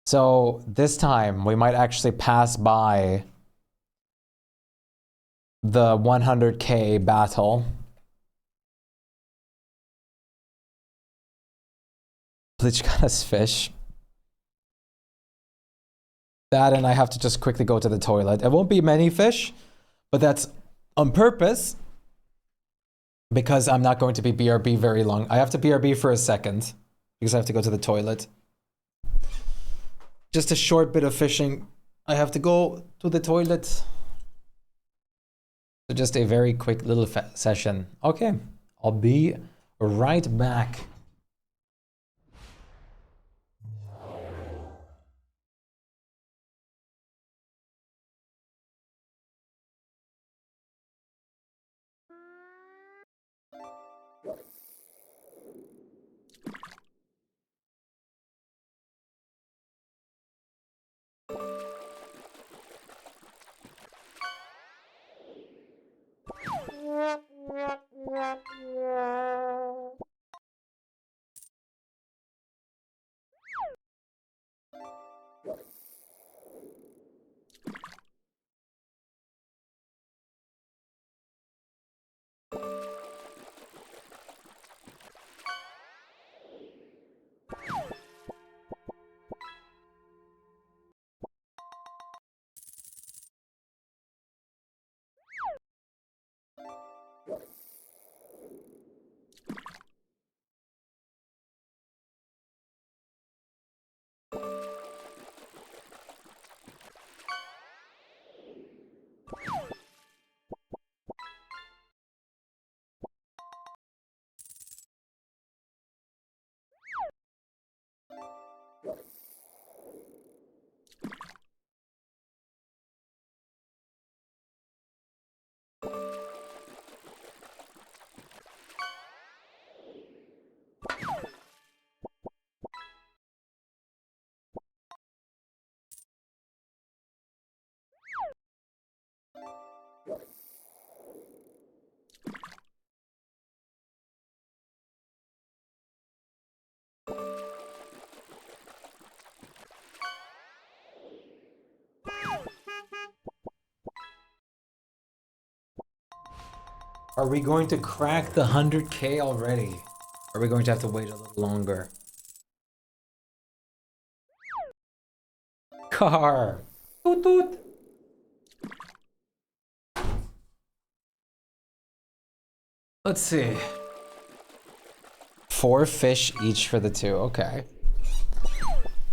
S1: So this time we might actually pass by the 100K battle. Bleach got us fish. That and I have to just quickly go to the toilet. It won't be many fish, but that's on purpose because I'm not going to be BRB very long. I have to BRB for a second because I have to go to the toilet. Just a short bit of fishing. I have to go to the toilet. So just a very quick little session. Okay, I'll be right back. Are we going to crack the 100K already? Or are we going to have to wait a little longer? Car! Toot toot! Let's see. 4 fish each for the 2, okay.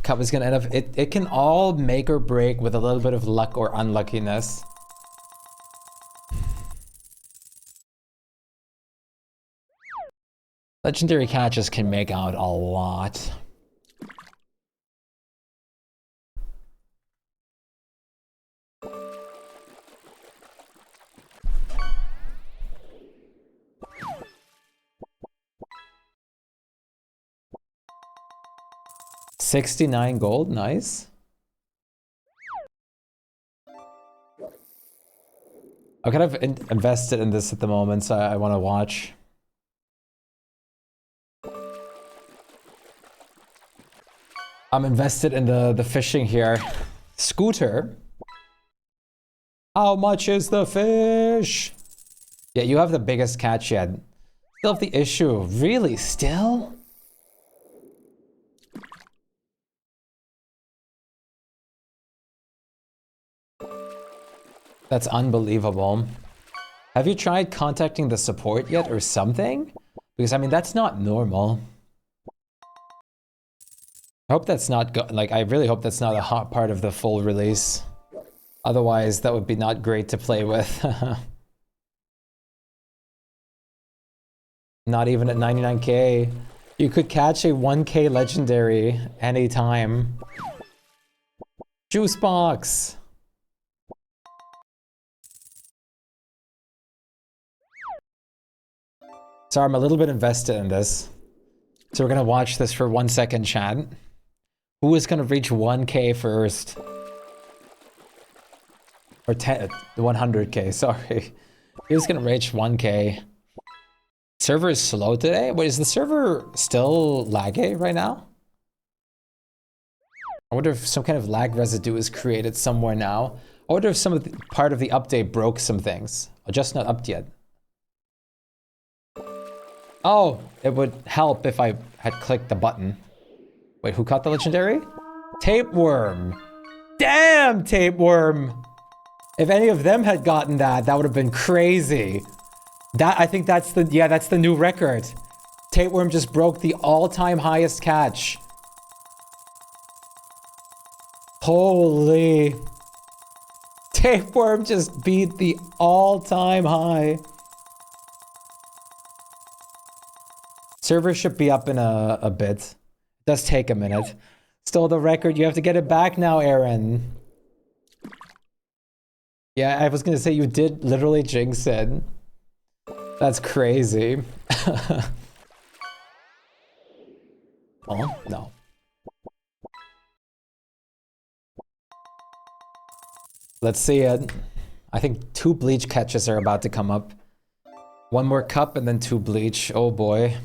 S1: Cup is gonna end up, it can all make or break with a little bit of luck or unluckiness. Legendary catches can make out a lot. $69 gold, nice. I'm kind of invested in this at the moment, so I want to watch. I'm invested in the fishing here. Scooter. How much is the fish? Yeah, you have the biggest catch yet. Still have the issue. Really? Still? That's unbelievable. Have you tried contacting the support yet or something? Because, I mean, that's not normal. I hope that's not like, I really hope that's not a hot part of the full release. Otherwise, that would be not great to play with. Not even at 99K. You could catch a 1K legendary anytime. Juice box! Sorry, I'm a little bit invested in this. So we're gonna watch this for 1 second, chat. Who is gonna reach 1K first? Or 100K, sorry. Who's gonna reach 1K? Server is slow today? Wait, is the server still laggy right now? I wonder if some kind of lag residue is created somewhere now. I wonder if some of the part of the update broke some things. Or just not up yet. Oh, it would help if I had clicked the button. Wait, who caught the legendary? Tapeworm. Damn, Tapeworm. If any of them had gotten that, that would have been crazy. I think that's the new record. Tapeworm just broke the all-time highest catch. Holy. Tapeworm just beat the all-time high. Server should be up in a bit. It does take a minute. Stole the record. You have to get it back now, Aaron. Yeah, I was gonna say you did literally jinx it. That's crazy. Oh, no. Let's see it. I think 2 bleach catches are about to come up. 1 more cup and then 2 bleach. Oh boy.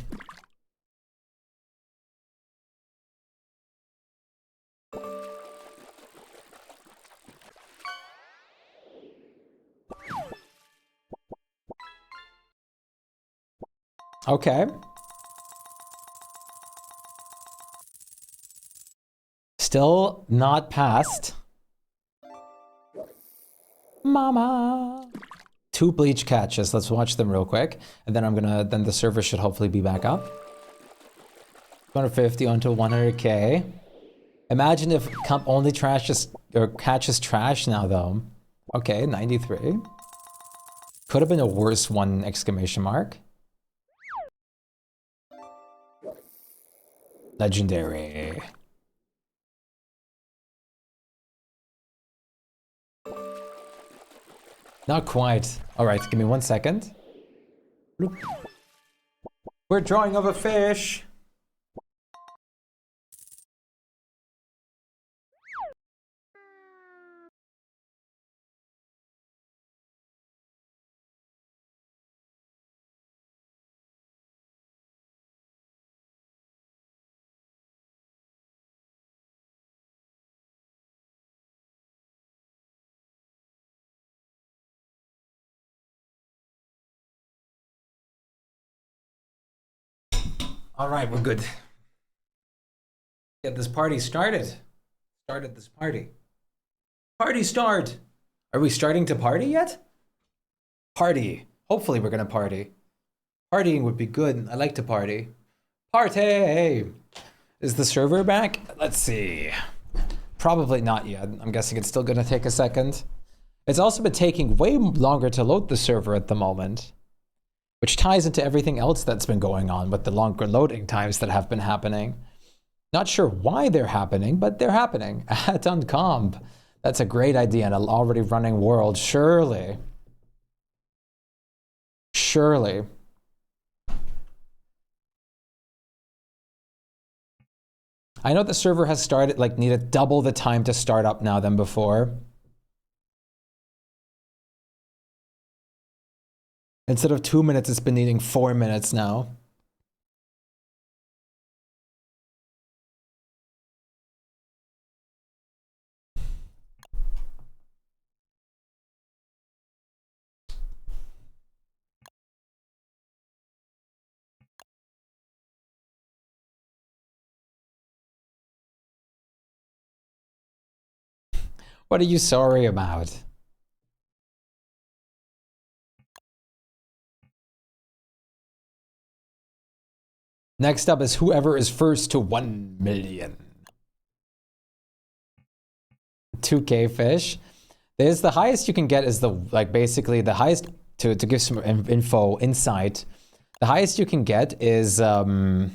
S1: Okay. Still not passed. Mama. 2 bleach catches. Let's watch them real quick. And then then the server should hopefully be back up. 250 onto 100K. Imagine if Comp only catches trash now though. Okay, 93. Could have been a worse one, exclamation mark. Legendary. Not quite. All right, give me 1 second. We're drawing of a fish. All right, we're good. Get this party started. Started this party. Party start. Are we starting to party yet? Party. Hopefully we're gonna party. Partying would be good. I like to party. Party! Is the server back? Let's see. Probably not yet. I'm guessing it's still gonna take a second. It's also been taking way longer to load the server at the moment, which ties into everything else that's been going on with the longer loading times that have been happening. Not sure why they're happening, but they're happening. At Uncomp. That's a great idea in an already running world, surely. Surely. I know the server has started, needed double the time to start up now than before. Instead of 2 minutes, it's been needing 4 minutes now. What are you sorry about? Next up is whoever is first to 1 million. 2K fish. There's the highest you can get is basically the highest, to give some insight. The highest you can get is, or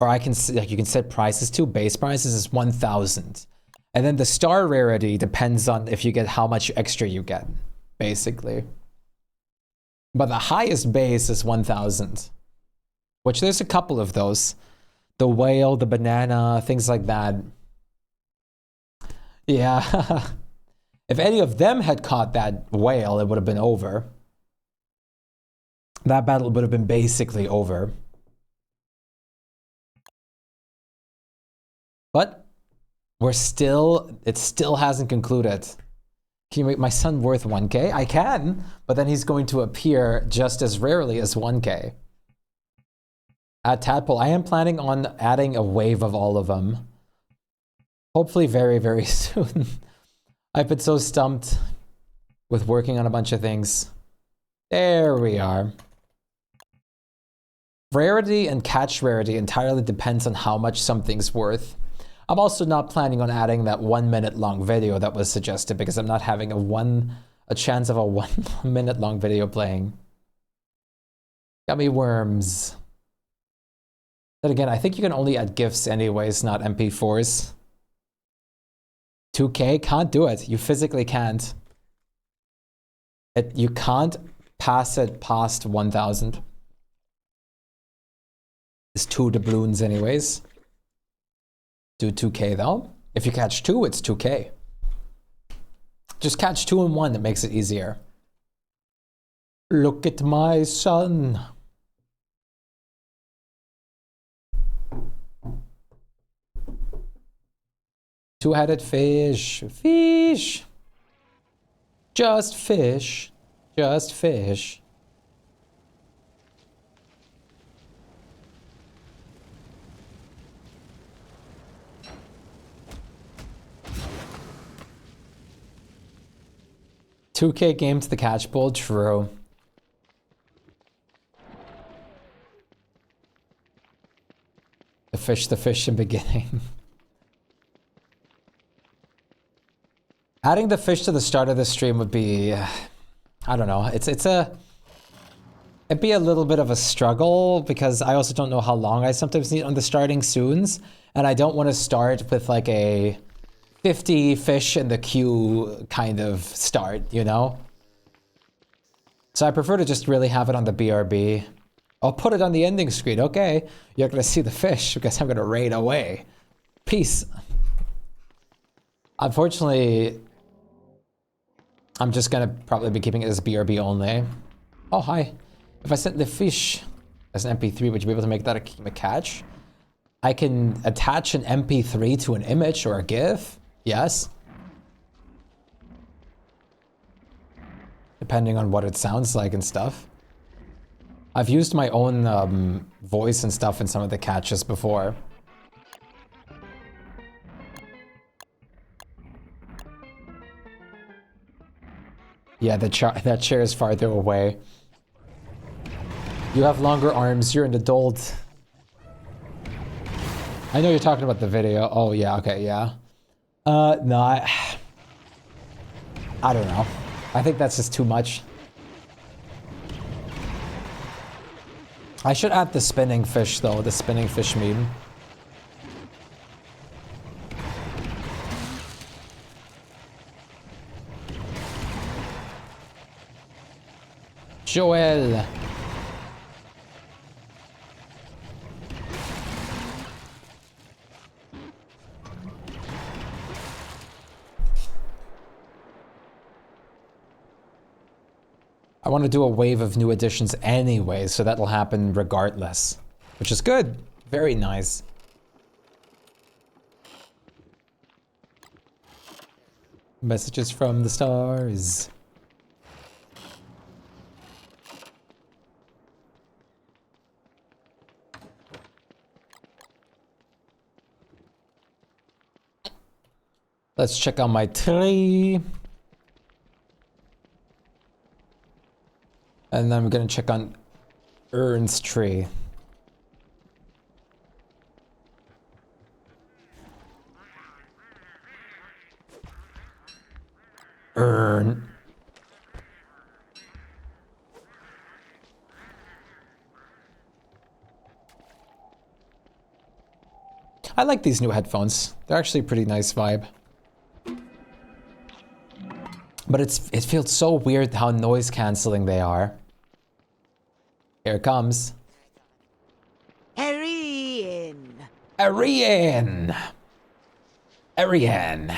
S1: you can set prices to, base prices is 1,000. And then the star rarity depends on if you get how much extra you get, basically. But the highest base is 1,000. Which there's a couple of those. The whale, the banana, things like that. Yeah. If any of them had caught that whale, it would have been over. That battle would have been basically over. But it still hasn't concluded. Can you make my son worth 1k? I can, but then he's going to appear just as rarely as 1k. At Tadpole, I am planning on adding a wave of all of them. Hopefully very, very soon. I've been so stumped with working on a bunch of things. There we are. Rarity and catch rarity entirely depends on how much something's worth. I'm also not planning on adding that 1 minute long video that was suggested because I'm not having a chance of a 1 minute long video playing. Gummy worms. Then again, I think you can only add GIFs anyways, not MP4s. 2K? Can't do it. You physically can't. You can't pass it past 1000. It's 2 doubloons anyways. Do 2K though. If you catch 2, it's 2K. Just catch 2 and 1, it makes it easier. Look at my son. Two-headed fish. Fish. Just fish. Just fish. $2K game to the catch bowl, true. The fish in beginning. Adding the fish to the start of the stream would be, I don't know. It'd be a little bit of a struggle because I also don't know how long I sometimes need on the starting soons, and I don't want to start with like a 50 fish in the queue kind of start, you know? So I prefer to just really have it on the BRB. I'll put it on the ending screen. Okay, you're gonna see the fish because I'm gonna raid away. Peace. Unfortunately, I'm just gonna probably be keeping it as BRB only. Oh, hi. If I sent the fish as an MP3, would you be able to make that a catch? I can attach an MP3 to an image or a GIF. Yes. Depending on what it sounds like and stuff. I've used my own voice and stuff in some of the catches before. Yeah, that chair is farther away. You have longer arms, you're an adult. I know you're talking about the video. Oh yeah, okay, yeah. No, I don't know. I think that's just too much. I should add the spinning fish though, the spinning fish meme. Joel. I want to do a wave of new additions anyway, so that'll happen regardless, which is good. Very nice. Messages from the stars. Let's check out my tree. And then we're gonna check on Ern's tree. Ern. I like these new headphones. They're actually a pretty nice vibe. But it feels so weird how noise cancelling they are. Here it comes.
S5: Hurry in.
S1: Ariane. Ariane.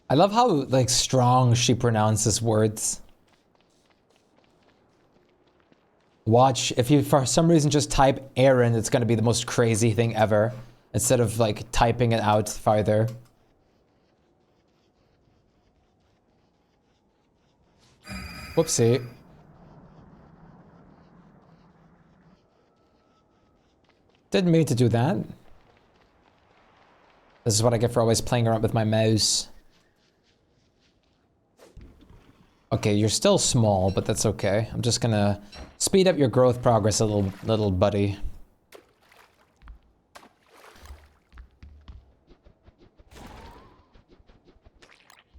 S1: I love how like strong she pronounces words. Watch, if you for some reason just type Aaron, it's gonna be the most crazy thing ever. Instead of like typing it out farther. Whoopsie. Didn't mean to do that. This is what I get for always playing around with my mouse. Okay, you're still small, but that's okay. I'm just gonna speed up your growth progress a little buddy.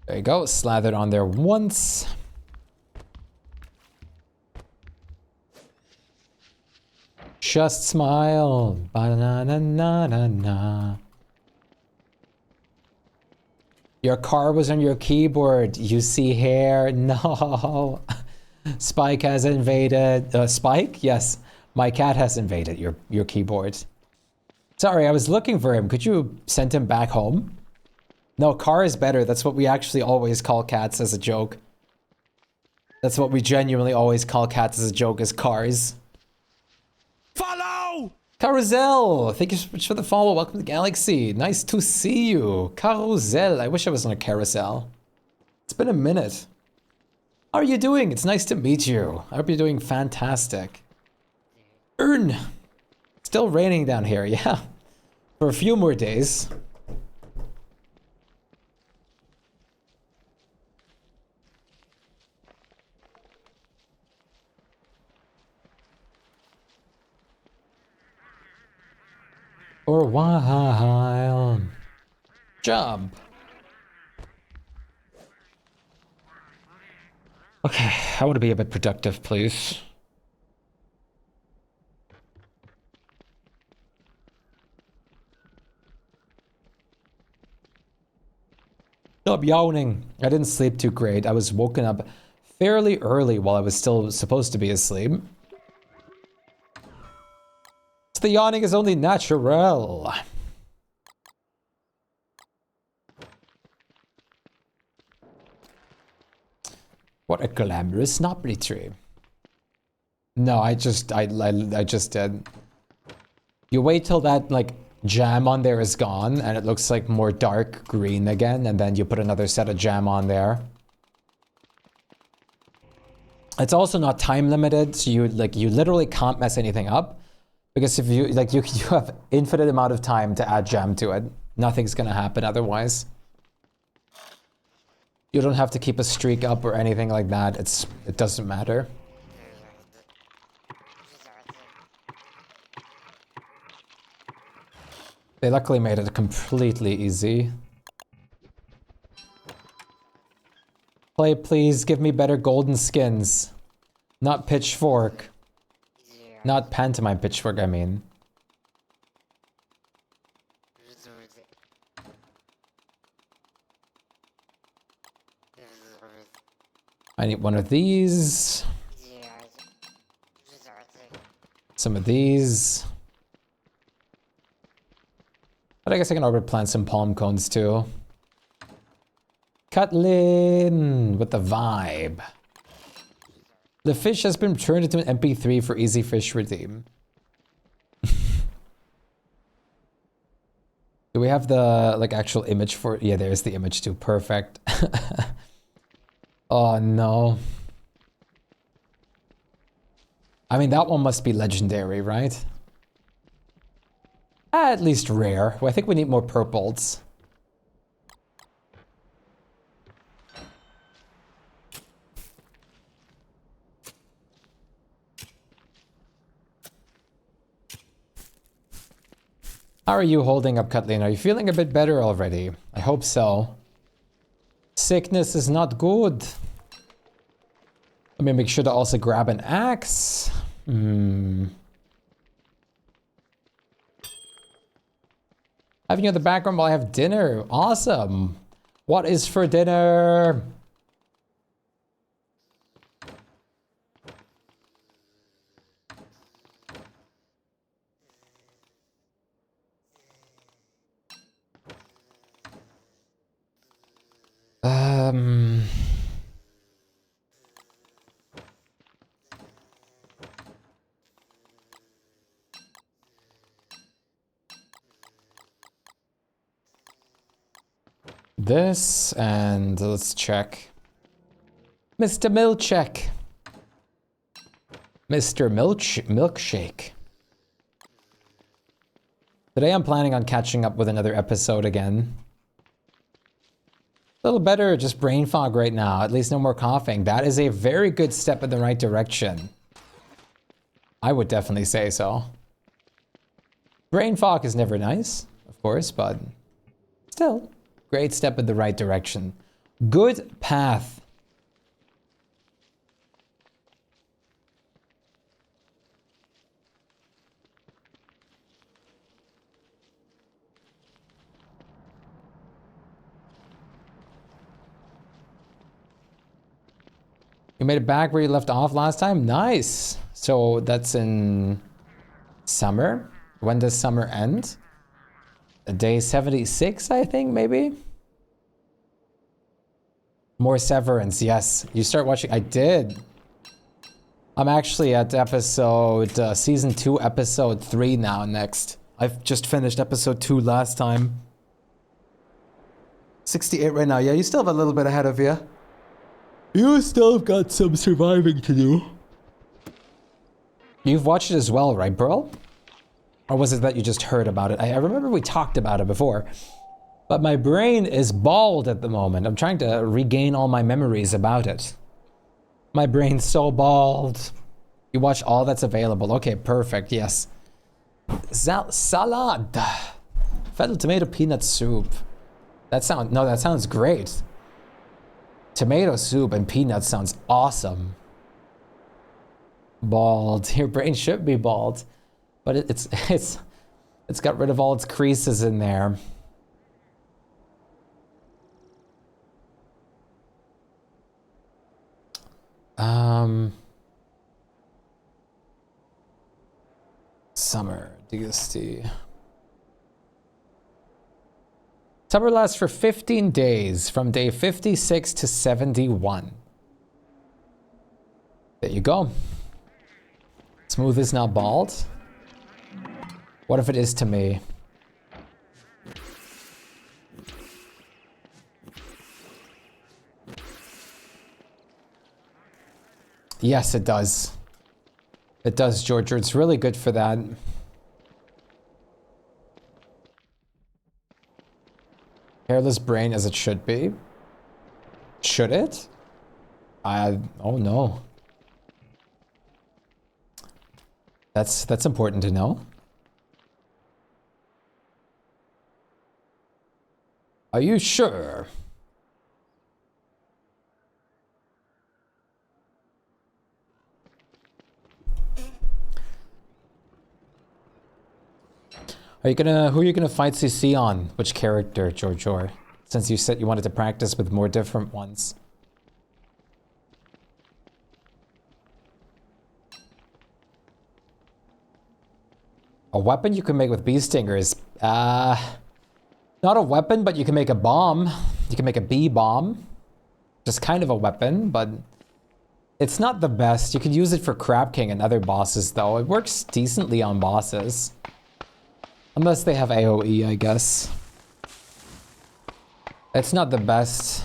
S1: There you go, slathered on there once. Just smile. Ba-na-na-na-na-na. Your car was on your keyboard. You see hair. No. Shpyke has invaded. Shpyke? Yes. My cat has invaded your keyboard. Sorry, I was looking for him. Could you send him back home? No, car is better. That's what we actually always call cats as a joke. That's what we genuinely always call cats as a joke, is cars.
S4: Follow!
S1: Carousel! Thank you so much for the follow. Welcome to Galaxy. Nice to see you. Carousel. I wish I was on a carousel. It's been a minute. How are you doing? It's nice to meet you. I hope you're doing fantastic. Earn. Still raining down here, yeah. For a few more days. For a while. Jump. Okay, I want to be a bit productive, please. Stop yawning. I didn't sleep too great. I was woken up fairly early while I was still supposed to be asleep. So the yawning is only natural. What a glamorous snobbly tree. No, I just did. You wait till that like jam on there is gone and it looks like more dark green again, and then you put another set of jam on there. It's also not time limited, so you literally can't mess anything up, because if you you have infinite amount of time to add jam to it. Nothing's gonna happen otherwise. You don't have to keep a streak up or anything like that. It doesn't matter. They luckily made it completely easy. Play, please give me better golden skins. Not pitchfork. Not pantomime pitchfork, I mean. I need one of these. Some of these. But I guess I can over plant some palm cones too. Cutlin with the vibe. The fish has been turned into an MP3 for Easy Fish Redeem. Do we have the like actual image for it? Yeah, there's the image too. Perfect. Oh no. I mean, that one must be legendary, right? At least rare. Well, I think we need more purples. How are you holding up, Kathleen? Are you feeling a bit better already? I hope so. Sickness is not good. Let me make sure to also grab an axe. Having you in the background while I have dinner. Awesome. What is for dinner? This, and let's check. Mr. Milkshake. Mr. Milkshake. Today I'm planning on catching up with another episode again. A little better, just brain fog right now. At least no more coughing. That is a very good step in the right direction. I would definitely say so. Brain fog is never nice, of course, but still, great step in the right direction. Good path. You made it back where you left off last time? Nice. So that's in summer. When does summer end? Day 76, I think, maybe? More Severance, yes. You start watching, I did. I'm actually at episode, season 2, episode 3 now next. I've just finished episode 2 last time. 68 right now. Yeah, you still have a little bit ahead of you. You still have got some surviving to do. You've watched it as well, right, Pearl? Or was it that you just heard about it? I remember we talked about it before. But my brain is bald at the moment. I'm trying to regain all my memories about it. My brain's so bald. You watch all that's available. Okay, perfect, yes. Salad. Fennel tomato peanut soup. That sounds great. Tomato soup and peanuts sounds awesome. Bald. Your brain should be bald, but it's got rid of all its creases in there. Summer DST. Summer lasts for 15 days, from day 56 to 71. There you go. Smooth is now bald. What if it is to me? Yes, it does. It does, Georgia. It's really good for that. Hairless brain as it should be. Should it? Oh no. That's important to know. Are you sure? Who are you gonna fight CC on? Which character, George? Since you said you wanted to practice with more different ones. A weapon you can make with bee stingers. Not a weapon, but you can make a bomb. You can make a bee bomb. Just kind of a weapon, but it's not the best. You could use it for Crab King and other bosses, though. It works decently on bosses. Unless they have AoE, I guess. It's not the best.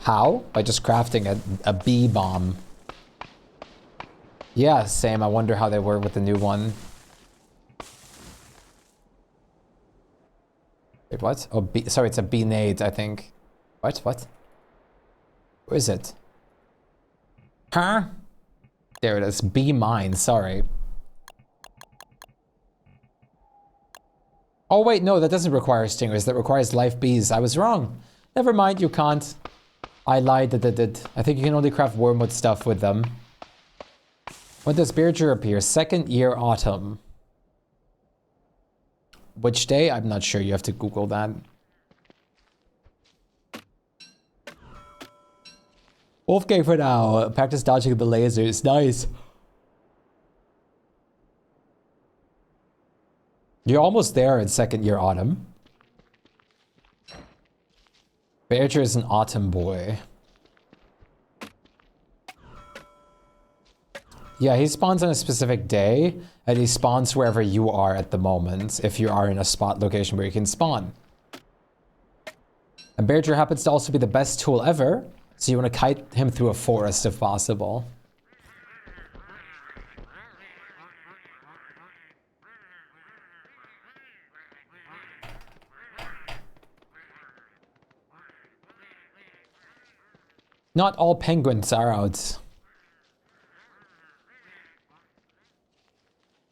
S1: How? By just crafting a bee bomb. Yeah, same. I wonder how they work with the new one. Wait, what? Oh, sorry, it's a bee-nade, I think. What? Where is it? Huh? There it is. Bee mine, sorry. Oh wait, no, that doesn't require stingers. That requires live bees. I was wrong. Never mind, you can't. I lied that it did. I think you can only craft wormwood stuff with them. When does Beardger appear? Second year autumn. Which day? I'm not sure. You have to Google that. Wolfgang for now. Practice dodging the lasers. Nice. You're almost there in second year autumn. Bearger is an autumn boy. Yeah, he spawns on a specific day, and he spawns wherever you are at the moment, if you are in a spot location where you can spawn. And Bearger happens to also be the best tool ever, so you want to kite him through a forest if possible. Not all penguins are out.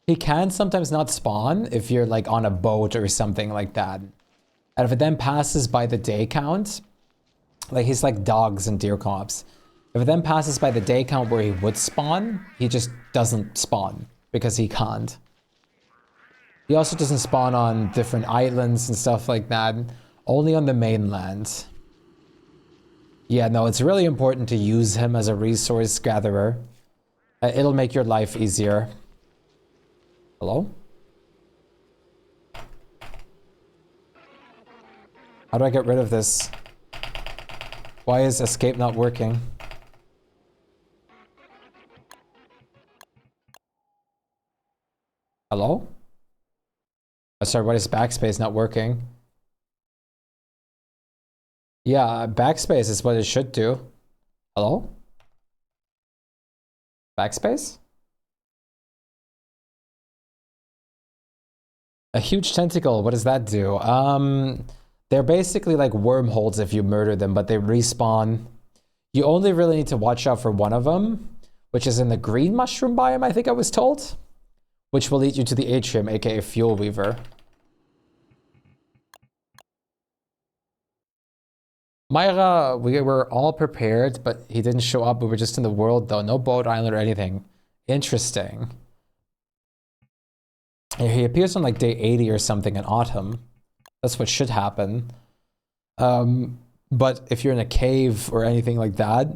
S1: He can sometimes not spawn if you're like on a boat or something like that. And if it then passes by the day count, like he's like dogs and deer cops. If it then passes by the day count where he would spawn, he just doesn't spawn because he can't. He also doesn't spawn on different islands and stuff like that, only on the mainland. Yeah, no, it's really important to use him as a resource gatherer. It'll make your life easier. Hello? How do I get rid of this? Why is escape not working? Hello? Oh, sorry, what is backspace not working? Yeah, backspace is what it should do. Hello? Backspace? A huge tentacle, what does that do? They're basically like wormholes if you murder them, but they respawn. You only really need to watch out for one of them, which is in the green mushroom biome, I think I was told, which will lead you to the atrium, aka Fuel Weaver. Myra, we were all prepared, but he didn't show up. We were just in the world though, no boat island or anything. Interesting. He appears on like day 80 or something in autumn. That's what should happen. But if you're in a cave or anything like that,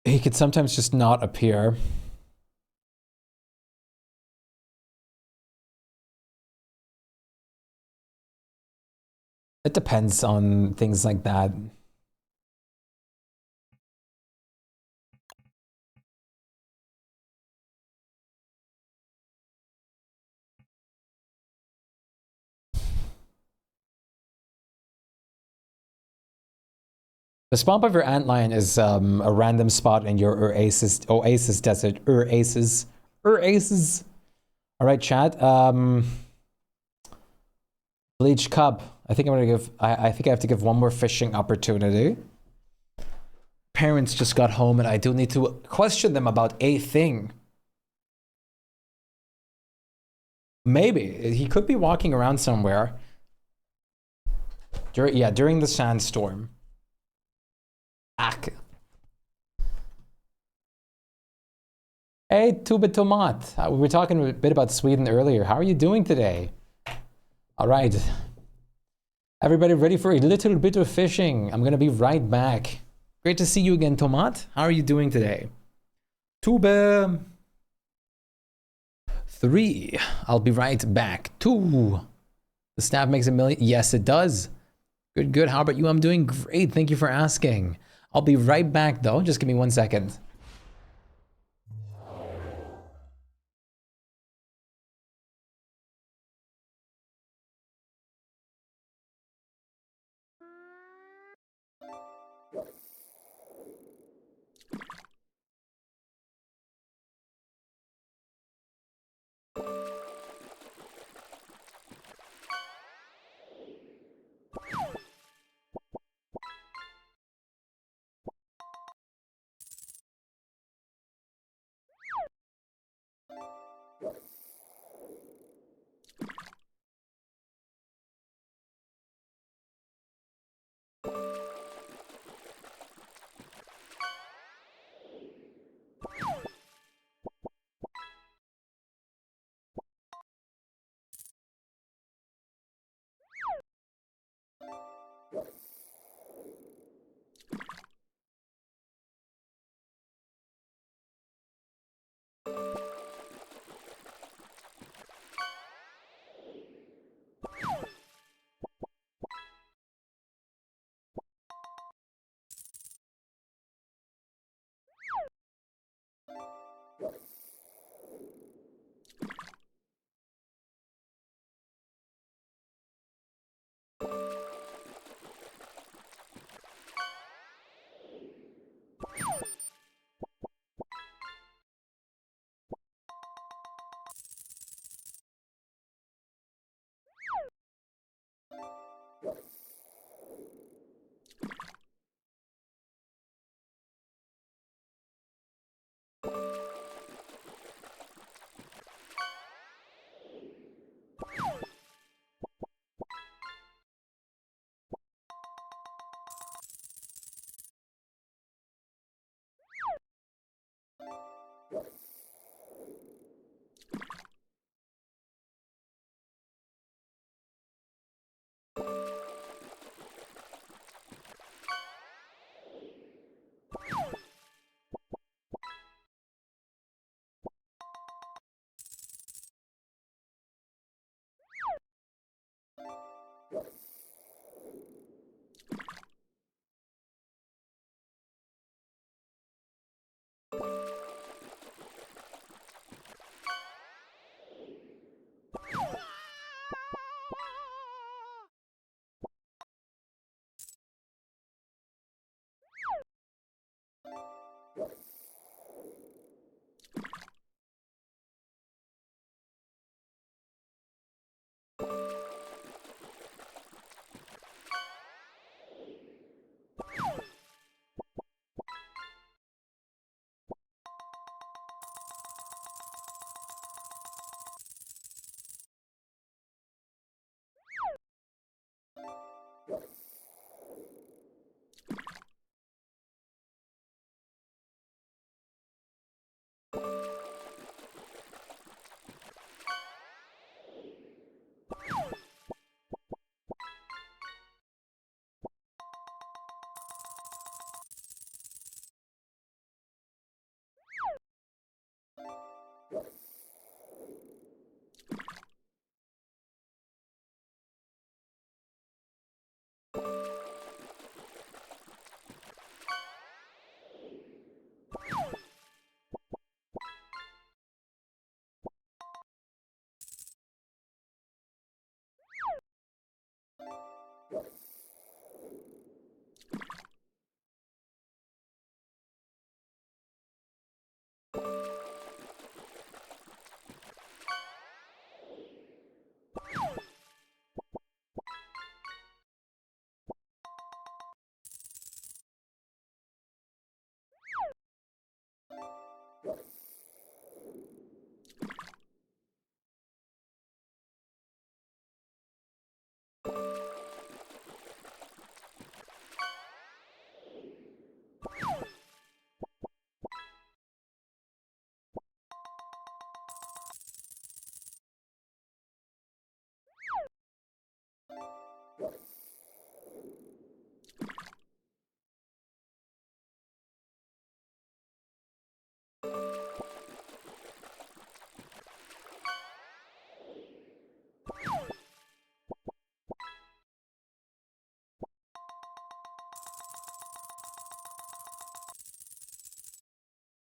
S1: he could sometimes just not appear. It depends on things like that. The spawn of your antlion is a random spot in your oasis desert. Oasis. All right, chat. Bleach Cub. I think I'm gonna give. I think I have to give one more fishing opportunity. Parents just got home, and I do need to question them about a thing. Maybe he could be walking around somewhere. During the sandstorm. Hey, Tube Tomat. We were talking a bit about Sweden earlier. How are you doing today? All right. Everybody ready for a little bit of fishing? I'm going to be right back. Great to see you again, Tomat. How are you doing today? Tube 3. I'll be right back. 2. The staff makes $1 million. Yes, it does. Good. How about you? I'm doing great. Thank you for asking. I'll be right back though. Just give me 1 second.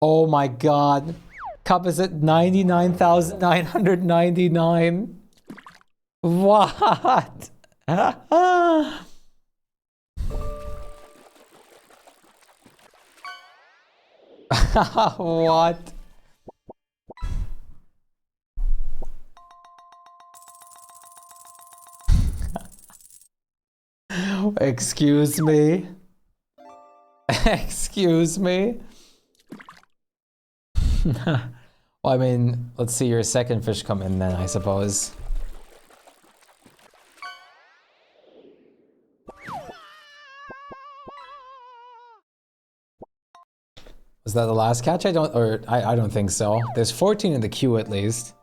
S1: Oh my god. Cup is at 99,999. What? What? Excuse me. Excuse me. Well, I mean, let's see your second fish come in then, I suppose. Was that the last catch? I don't think so. There's 14 in the queue at least.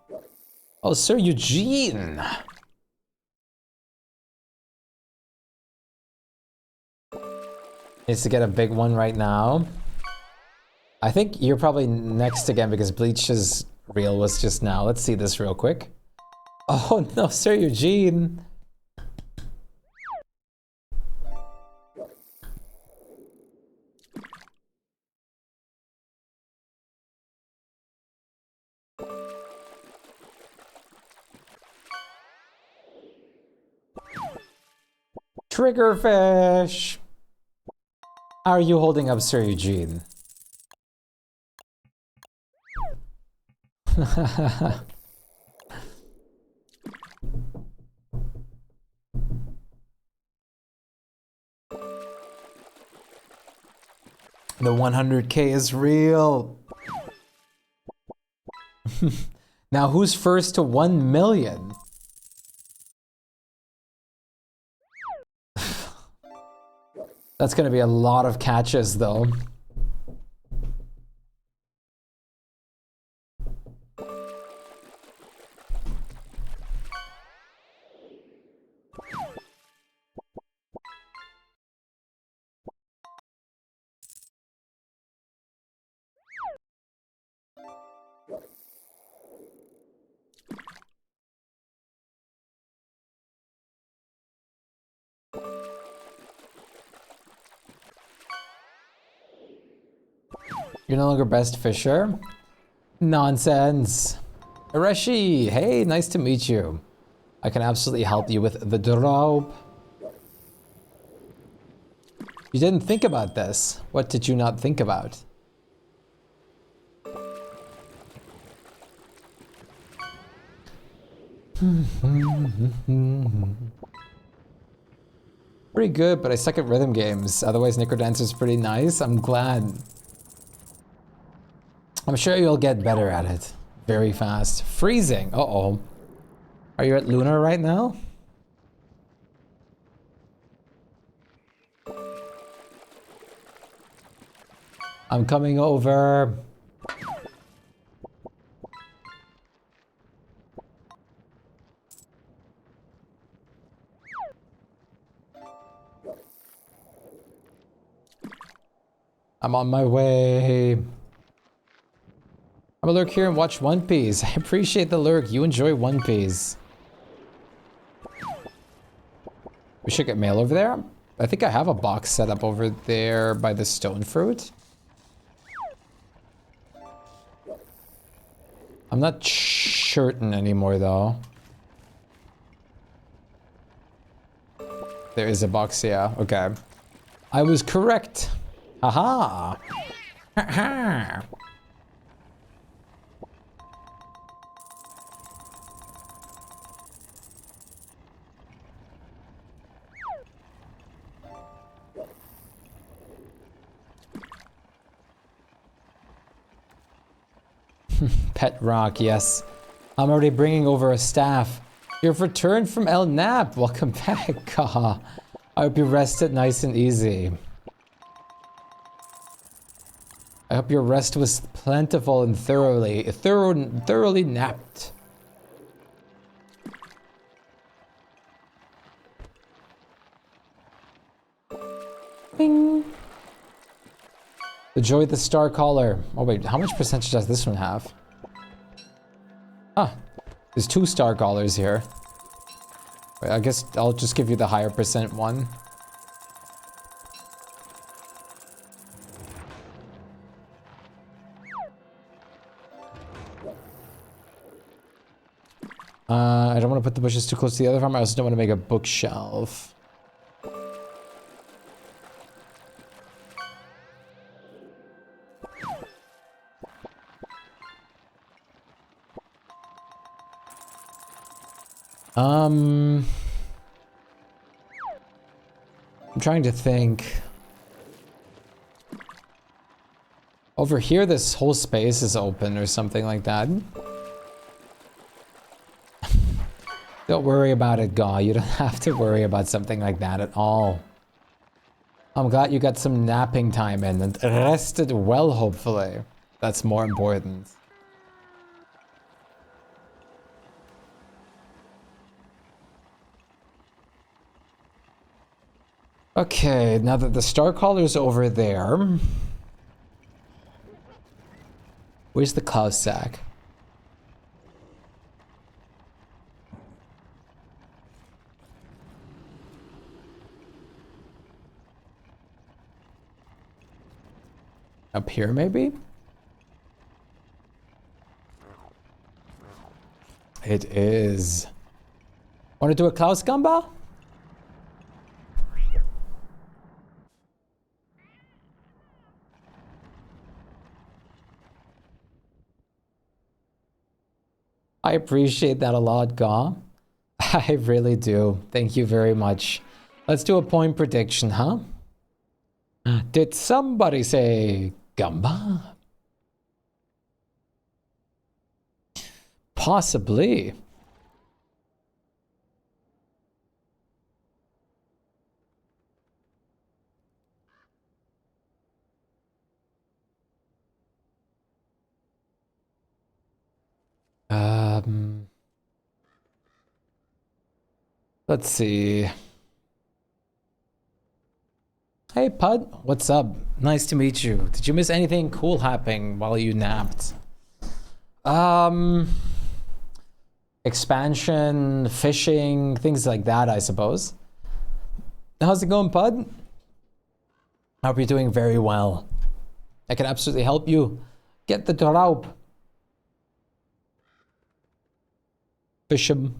S1: Oh, Sir Eugene. Needs to get a big one right now. I think you're probably next again because Bleach's reel was just now. Let's see this real quick. Oh no, Sir Eugene. Triggerfish. How are you holding up, Sir Eugene? The 100K is real. Now who's first to 1 million? That's gonna be a lot of catches though. You're no longer best fisher? Nonsense. Areshi, hey, nice to meet you. I can absolutely help you with the drop. You didn't think about this. What did you not think about? Pretty good, but I suck at rhythm games. Otherwise, Necrodancer's pretty nice. I'm glad. I'm sure you'll get better at it. Very fast. Freezing. Uh-oh. Are you at Lunar right now? I'm coming over. I'm on my way. I'm gonna lurk here and watch One Piece. I appreciate the lurk. You enjoy One Piece. We should get mail over there. I think I have a box set up over there by the stone fruit. I'm not certain anymore though. There is a box, yeah. Okay. I was correct. Haha. Haha. Pet rock, yes. I'm already bringing over a staff. You've returned from El Nap. Welcome back. Haha. I hope you rested nice and easy. I hope your rest was plentiful and thoroughly napped. Bing. Enjoy the star collar. Oh wait, how much percentage does this one have? Ah, there's 2 star collars here. Wait, I guess I'll just give you the higher percent one. I don't want to put the bushes too close to the other farm. I also don't want to make a bookshelf. I'm trying to think. Over here, this whole space is open or something like that. Don't worry about it, Gaw. You don't have to worry about something like that at all. I'm glad you got some napping time in and rested well, hopefully. That's more important. Okay, now that the star collar's over there, where's the cow sack? Up here, maybe? It is. Want to do a Klaus Gamba? I appreciate that a lot, Gaw. I really do. Thank you very much. Let's do a point prediction, huh? Did somebody say Gamba? Possibly. Let's see. Hey, Pud. What's up? Nice to meet you. Did you miss anything cool happening while you napped? Expansion, fishing, things like that, I suppose. How's it going, Pud? I hope you're doing very well. I can absolutely help you get the Draup. Fish 'em.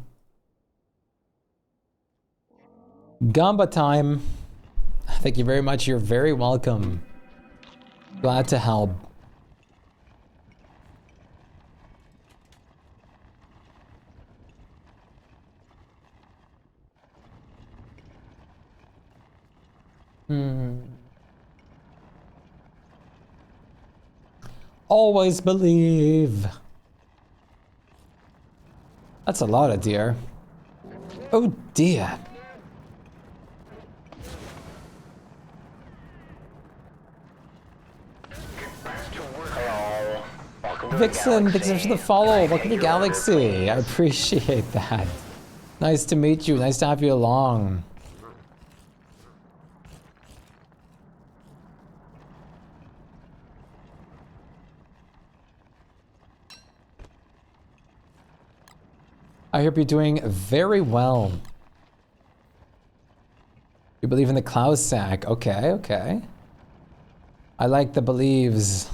S1: Gamba time. Thank you very much. You're very welcome. Glad to help. Always believe. That's a lot of deer. Oh dear. Vixen, thanks so much for the follow. Welcome to Galaxy. I appreciate that. Nice to meet you. Nice to have you along. I hope you're doing very well. You believe in the cloud sack. Okay, okay. I like the believes.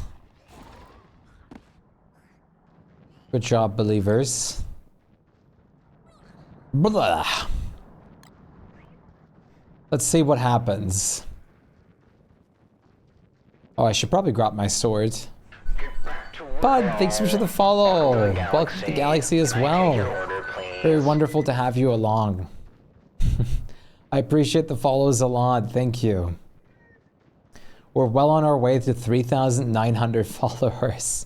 S1: Good job, believers. Blah. Let's see what happens. Oh, I should probably grab my sword. Bud, thanks so much for the follow. Welcome to the Galaxy as well. Very wonderful to have you along. I appreciate the follows a lot. Thank you. We're well on our way to 3,900 followers.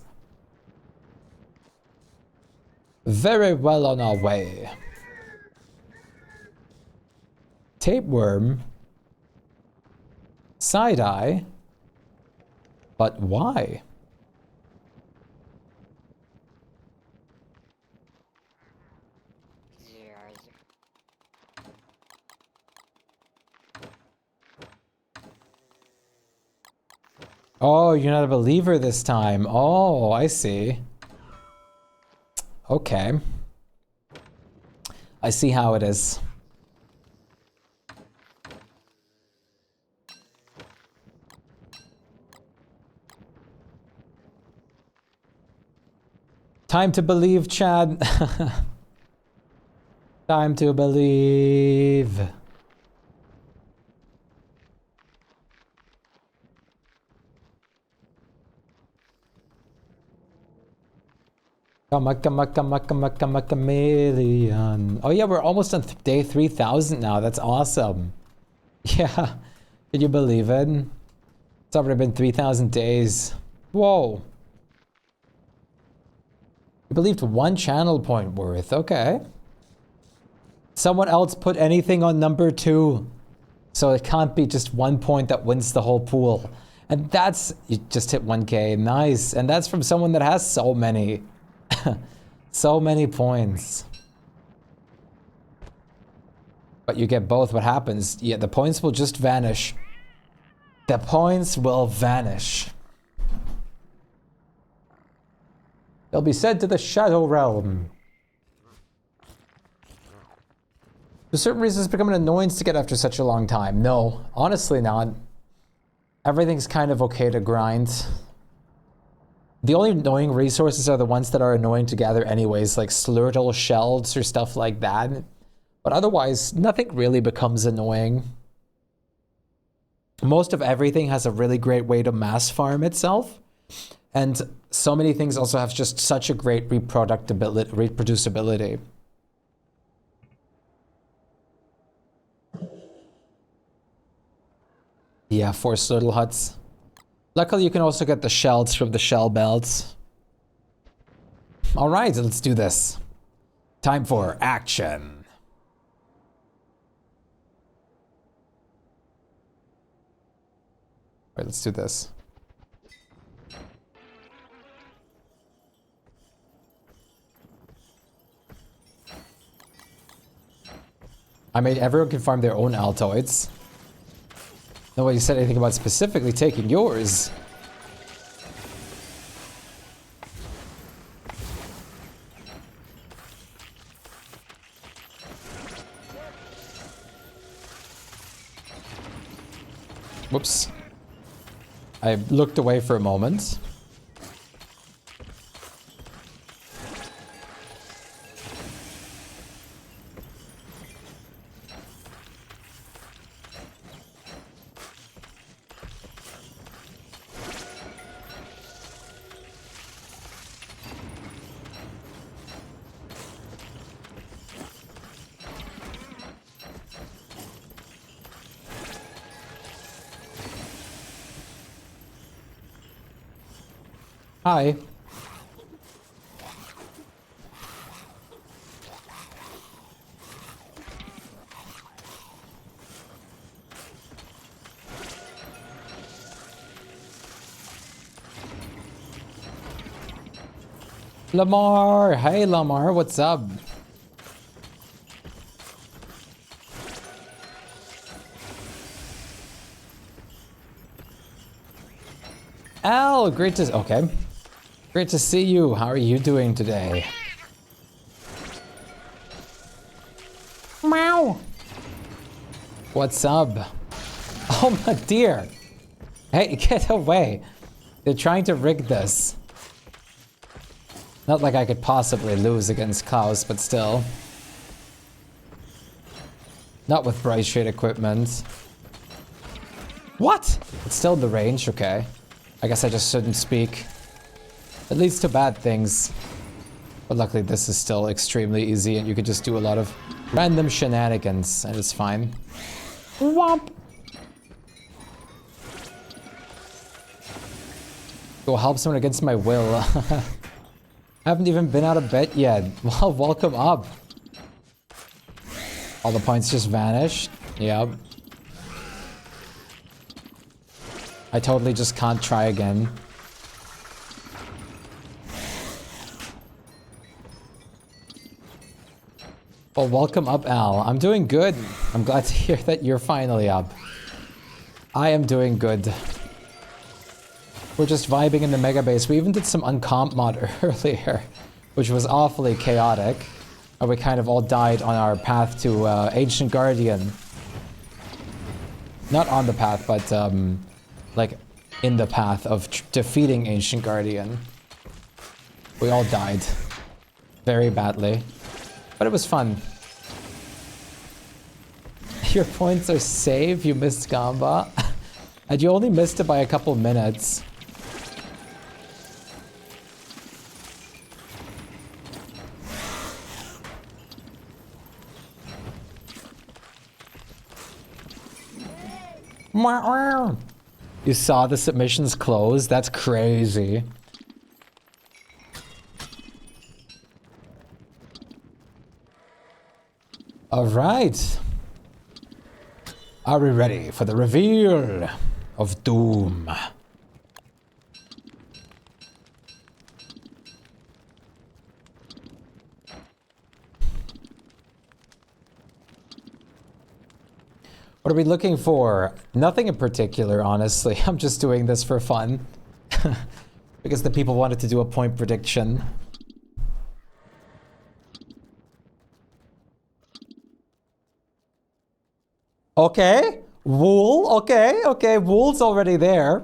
S1: Very well on our way. Tapeworm. Side-eye. But why? Oh, you're not a believer this time. Oh, I see. Okay. I see how it is. Time to believe, Chad. Time to believe. Chameleon. Oh yeah, we're almost on day 3,000 now. That's awesome. Yeah. Can you believe it? It's already been 3,000 days. Whoa. You believed 1 channel point worth. Okay. Someone else put anything on number 2. So it can't be just 1 point that wins the whole pool. And that's... You just hit 1K. Nice. And that's from someone that has so many. So many points. But you get both. What happens? Yeah, the points will just vanish. The points will vanish. They'll be sent to the Shadow Realm. For certain reasons, it's become an annoyance to get after such a long time. No, honestly not. Everything's kind of okay to grind. The only annoying resources are the ones that are annoying to gather anyways, like Slurtle shells or stuff like that. But otherwise, nothing really becomes annoying. Most of everything has a really great way to mass farm itself. And so many things also have just such a great reproducibility. Yeah, 4 Slurtle huts. Luckily, you can also get the shells from the shell belts. All right, let's do this. Time for action. All right, let's do this. I made everyone can farm their own Altoids. Nobody said anything about specifically taking yours. Whoops. I looked away for a moment. Hi. Lamar, hey Lamar, what's up? Al, great to... Okay. Great to see you. How are you doing today? Meow. What's up? Oh my dear. Hey, get away. They're trying to rig this. Not like I could possibly lose against Klaus, but still. Not with bright shade equipment. What? It's still in the range, okay. I guess I just shouldn't speak. It leads to bad things. But luckily this is still extremely easy and you can just do a lot of random shenanigans and it's fine. Womp! Go help someone against my will. I haven't even been out of bed yet. Well, welcome up. All the points just vanished. Yep. I totally just can't try again. Well, welcome up, Al. I'm doing good. I'm glad to hear that you're finally up. I am doing good. We're just vibing in the Megabase. We even did some Uncomp mod earlier, which was awfully chaotic. And we kind of all died on our path to Ancient Guardian. Not on the path, but like in the path of defeating Ancient Guardian. We all died. Very badly. But it was fun. Your points are saved, you missed Gamba. And you only missed it by a couple minutes. You saw the submissions close? That's crazy. All right. Are we ready for the reveal of doom? What are we looking for? Nothing in particular, honestly. I'm just doing this for fun. Because the people wanted to do a point prediction. Okay. Wool. Okay. Okay. Wool's already there.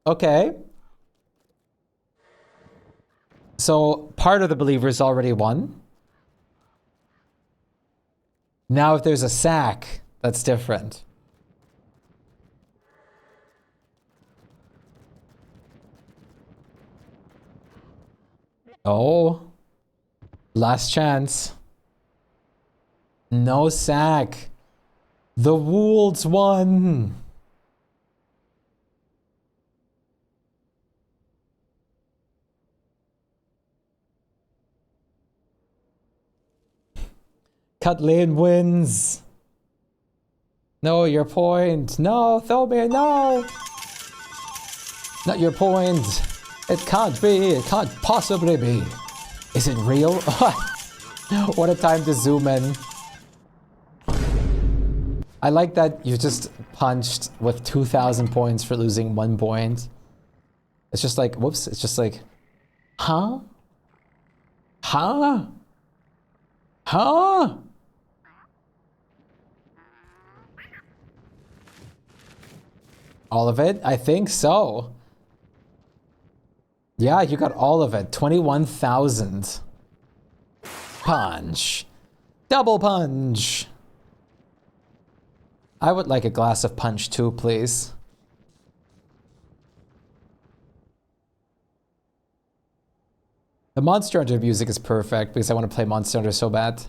S1: Okay. So part of the believers already won. Now if there's a sack, that's different. Oh. Last chance. No sack. The Wolves won. Cut lane wins. No, your point. No, Thomir, no. Not your point. It can't be. It can't possibly be. Is it real? What a time to zoom in. I like that you just punched with 2,000 points for losing 1 point. It's just like, whoops, it's just like, huh? Huh? Huh? All of it? I think so. Yeah, you got all of it. 21,000. Punch. Double punch. I would like a glass of punch too, please. The Monster Hunter music is perfect because I want to play Monster Hunter so bad.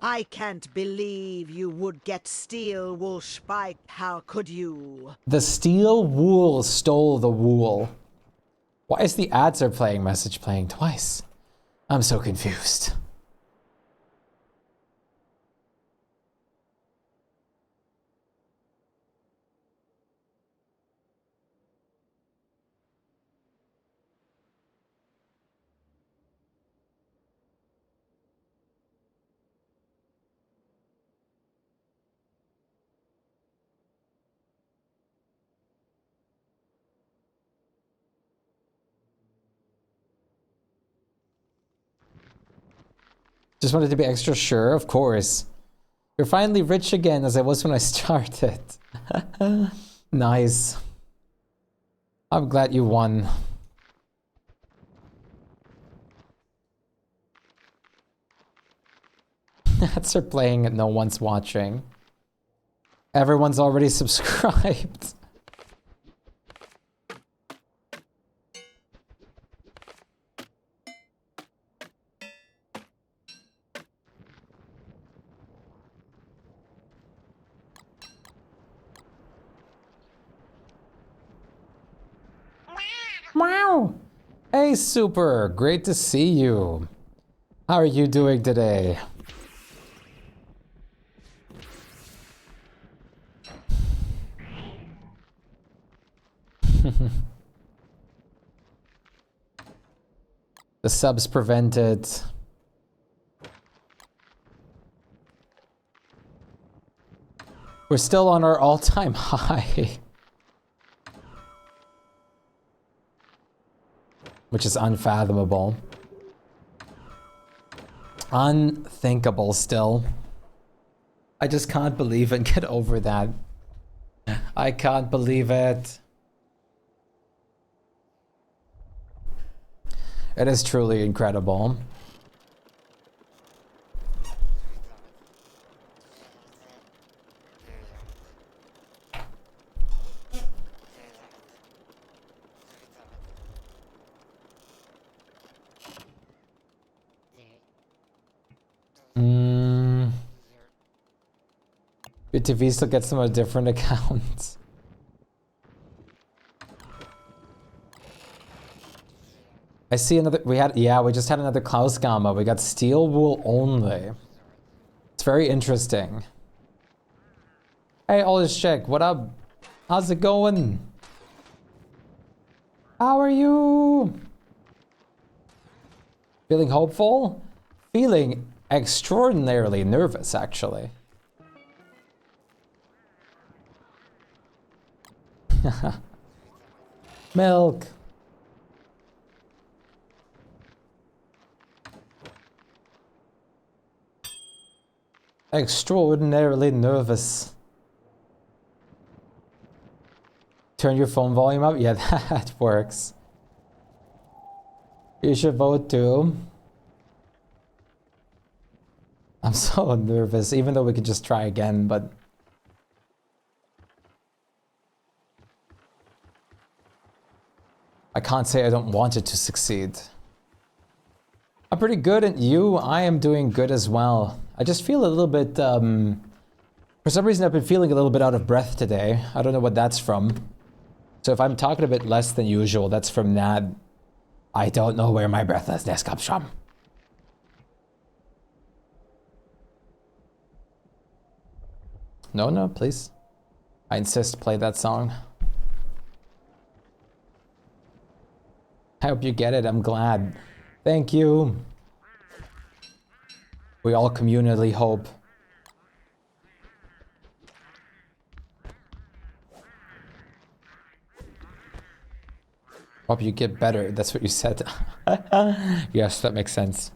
S5: I can't believe you would get steel wool Shpyke. How could you?
S1: The steel wool stole the wool. Why is the ads are playing message playing twice? I'm so confused. Just wanted to be extra sure, of course. You're finally rich again as I was when I started. Nice. I'm glad you won. Ads are playing and no one's watching. Everyone's already subscribed. Wow. Hey, Super. Great to see you. How are you doing today? The subs prevented. We're still on our all-time high. Which is unfathomable. Unthinkable still. I just can't believe and get over that. I can't believe it. It is truly incredible. Your TV still gets them on a different account. I see another, we just had another Klaus Gamma. We got steel wool only. It's very interesting. Hey, Oldest Chick, what up? How's it going? How are you? Feeling hopeful? Feeling extraordinarily nervous, actually. Milk. Extraordinarily nervous. Turn your phone volume up? Yeah, that works. You should vote too. I'm so nervous, even though we could just try again, but... I can't say I don't want it to succeed. I'm pretty good, and you? I am doing good as well. I just feel a little bit, for some reason I've been feeling a little bit out of breath today. I don't know what that's from. So if I'm talking a bit less than usual, that's from that. I don't know where my breathlessness comes from. No, please. I insist, play that song. I hope you get it, I'm glad. Thank you. We all communally hope. Hope you get better, that's what you said. Yes, that makes sense.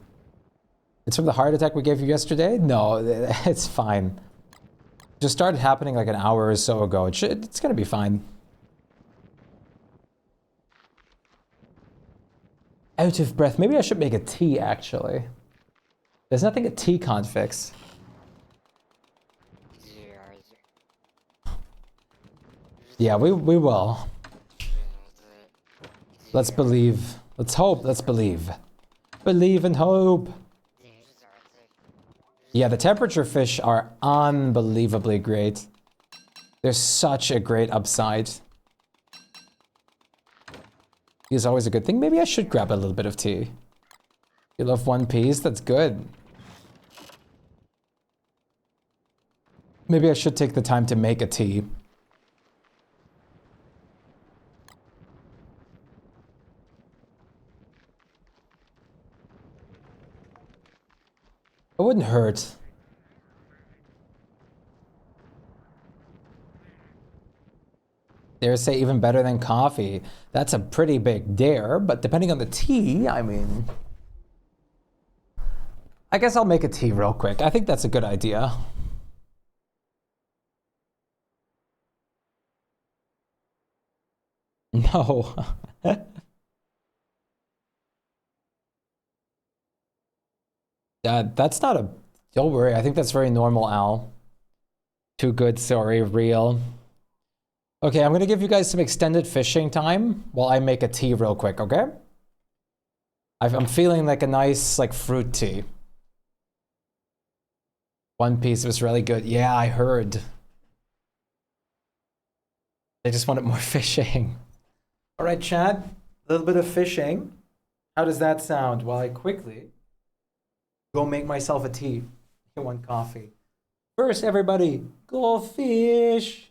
S1: It's from the heart attack we gave you yesterday? No, it's fine. Just started happening like an hour or so ago. It's gonna be fine. Out of breath. Maybe I should make a tea, actually. There's nothing a tea can't fix. Yeah, we will. Let's believe. Let's hope. Let's believe. Believe and hope. Yeah, the temperature fish are unbelievably great. There's such a great upside. Tea is always a good thing. Maybe I should grab a little bit of tea. You love One Piece? That's good. Maybe I should take the time to make a tea. It wouldn't hurt. Dare say even better than coffee. That's a pretty big dare, but depending on the tea, I mean... I guess I'll make a tea real quick. I think that's a good idea. No. That's not a... Don't worry, I think that's very normal, Al. Too good, sorry, real. Okay, I'm gonna give you guys some extended fishing time while I make a tea real quick, okay? I'm feeling like a nice, like, fruit tea. One Piece was really good. Yeah, I heard. I just wanted more fishing. All right, chat. A little bit of fishing. How does that sound? While I quickly go make myself a tea. I want coffee. First, everybody, go fish.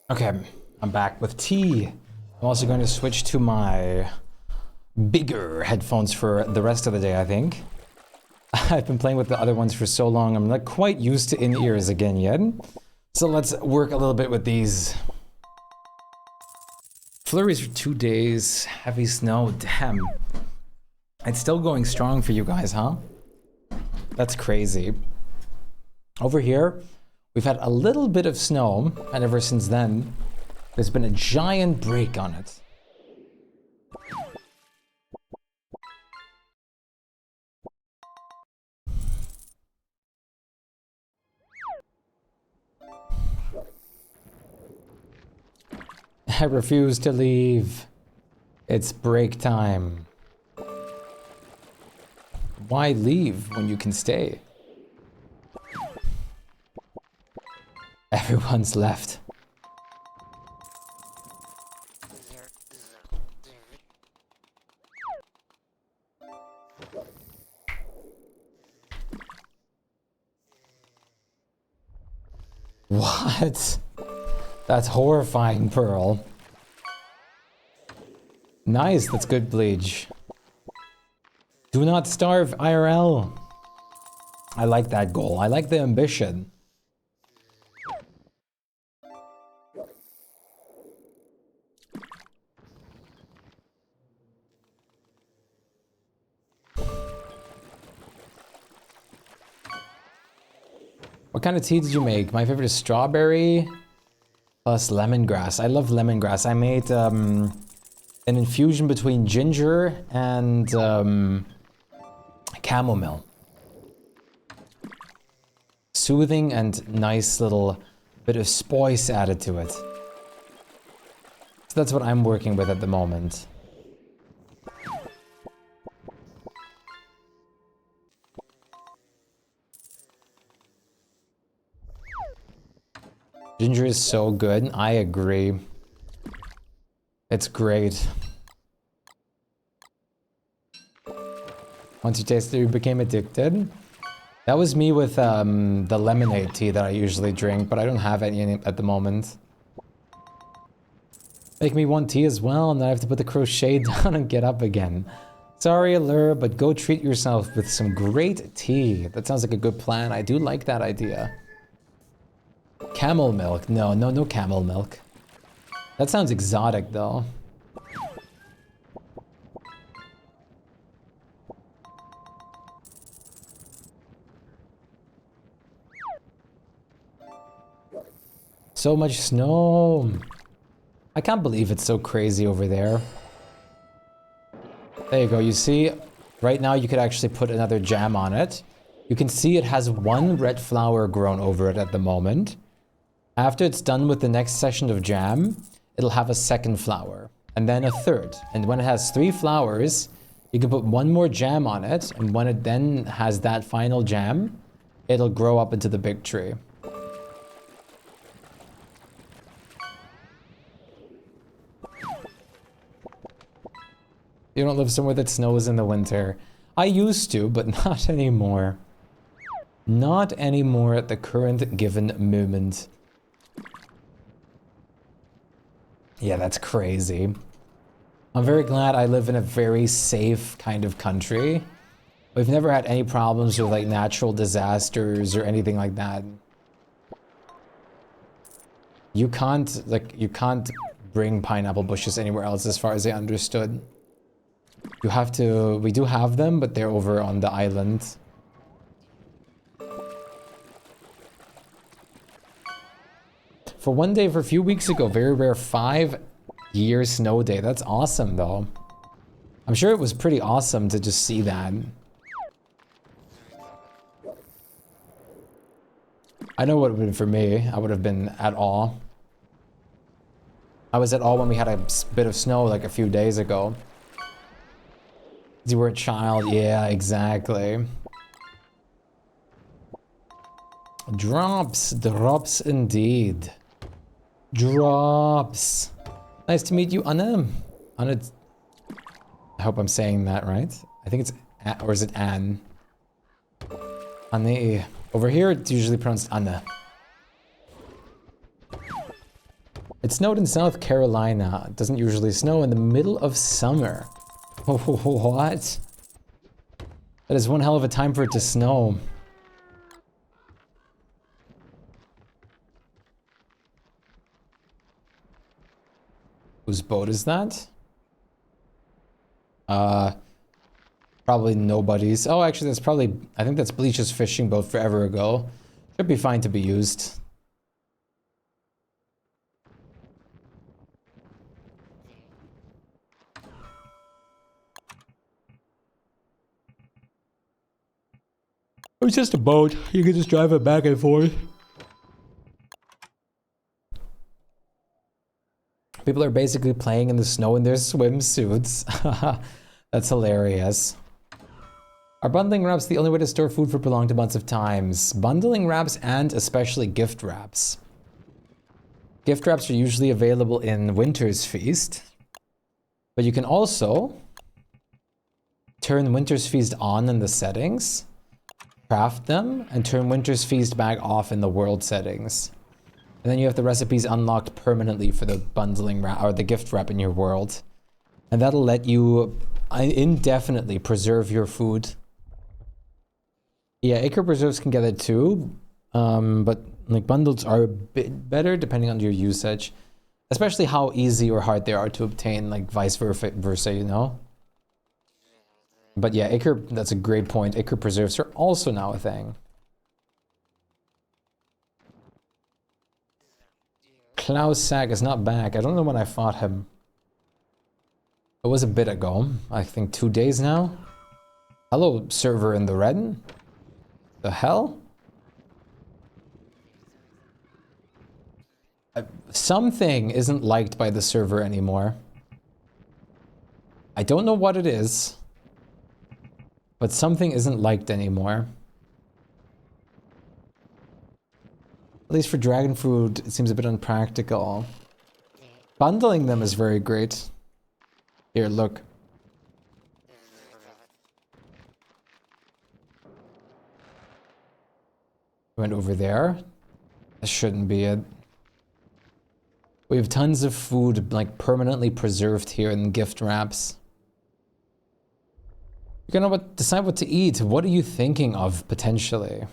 S1: Okay, I'm back with tea. I'm also going to switch to my bigger headphones for the rest of the day, I think. I've been playing with the other ones for so long, I'm not quite used to in-ears again yet. So let's work a little bit with these. Flurries for 2 days, heavy snow, damn. It's still going strong for you guys, huh? That's crazy. Over here, we've had a little bit of snow, and ever since then, there's been a giant break on it. I refuse to leave. It's break time. Why leave when you can stay? Everyone's left. What? That's horrifying, Pearl. Nice, that's good bleach. Do not starve, IRL. I like that goal. I like the ambition. What kind of tea did you make? My favorite is strawberry plus lemongrass. I love lemongrass. I made an infusion between ginger and chamomile. Soothing and nice little bit of spice added to it. So that's what I'm working with at the moment. Ginger is so good. I agree. It's great. Once you tasted it, you became addicted. That was me with the lemonade tea that I usually drink, but I don't have any at the moment. Make me one tea as well, and then I have to put the crochet down and get up again. Sorry, Allure, but go treat yourself with some great tea. That sounds like a good plan. I do like that idea. Camel milk. No camel milk. That sounds exotic, though. So much snow. I can't believe it's so crazy over there. There you go. You see, right now you could actually put another jam on it. You can see it has one red flower grown over it at the moment. After it's done with the next session of jam, it'll have a second flower, and then a third. And when it has 3 flowers, you can put one more jam on it, and when it then has that final jam, it'll grow up into the big tree. You don't live somewhere that snows in the winter. I used to, but not anymore. Not anymore at the current given moment. Yeah, that's crazy. I'm very glad I live in a very safe kind of country. We've never had any problems with like natural disasters or anything like that. You can't bring pineapple bushes anywhere else as far as I understood. You have to, we do have them, but they're over on the island. For one day, for a few weeks ago, very rare 5-year snow day. That's awesome, though. I'm sure it was pretty awesome to just see that. I know what it would have been for me. I would have been at awe. I was at awe when we had a bit of snow like a few days ago. You were a child. Yeah, exactly. Drops. Drops indeed. Drops. Nice to meet you, Anna. Anna. I hope I'm saying that right. I think it's... Or is it Anne? Anne. Over here, it's usually pronounced Anna. It snowed in South Carolina. It doesn't usually snow in the middle of summer. What? That is one hell of a time for it to snow. Whose boat is that? Probably nobody's. Oh, actually, that's probably... I think that's Bleach's fishing boat forever ago. Should be fine to be used. It's just a boat. You can just drive it back and forth. People are basically playing in the snow in their swimsuits. That's hilarious. Are bundling wraps the only way to store food for prolonged amounts of times? Bundling wraps and especially gift wraps. Gift wraps are usually available in Winter's Feast. But you can also turn Winter's Feast on in the settings, craft them, and turn Winter's Feast back off in the world settings. And then you have the recipes unlocked permanently for the bundling wrap or the gift wrap in your world. And that'll let you indefinitely preserve your food. Yeah, Acre preserves can get it too. But like bundles are a bit better depending on your usage. Especially how easy or hard they are to obtain, like vice versa, you know? But yeah, Acre, that's a great point. Acre preserves are also now a thing. Klaus Sack is not back. I don't know when I fought him. It was a bit ago. I think 2 days now. Hello, server in the red. The hell? Something isn't liked by the server anymore. I don't know what it is. But something isn't liked anymore. At least for dragon food, it seems a bit unpractical. Bundling them is very great. Here, look. Went over there. That shouldn't be it. We have tons of food, like, permanently preserved here in gift wraps. You're gonna decide what to eat. What are you thinking of, potentially?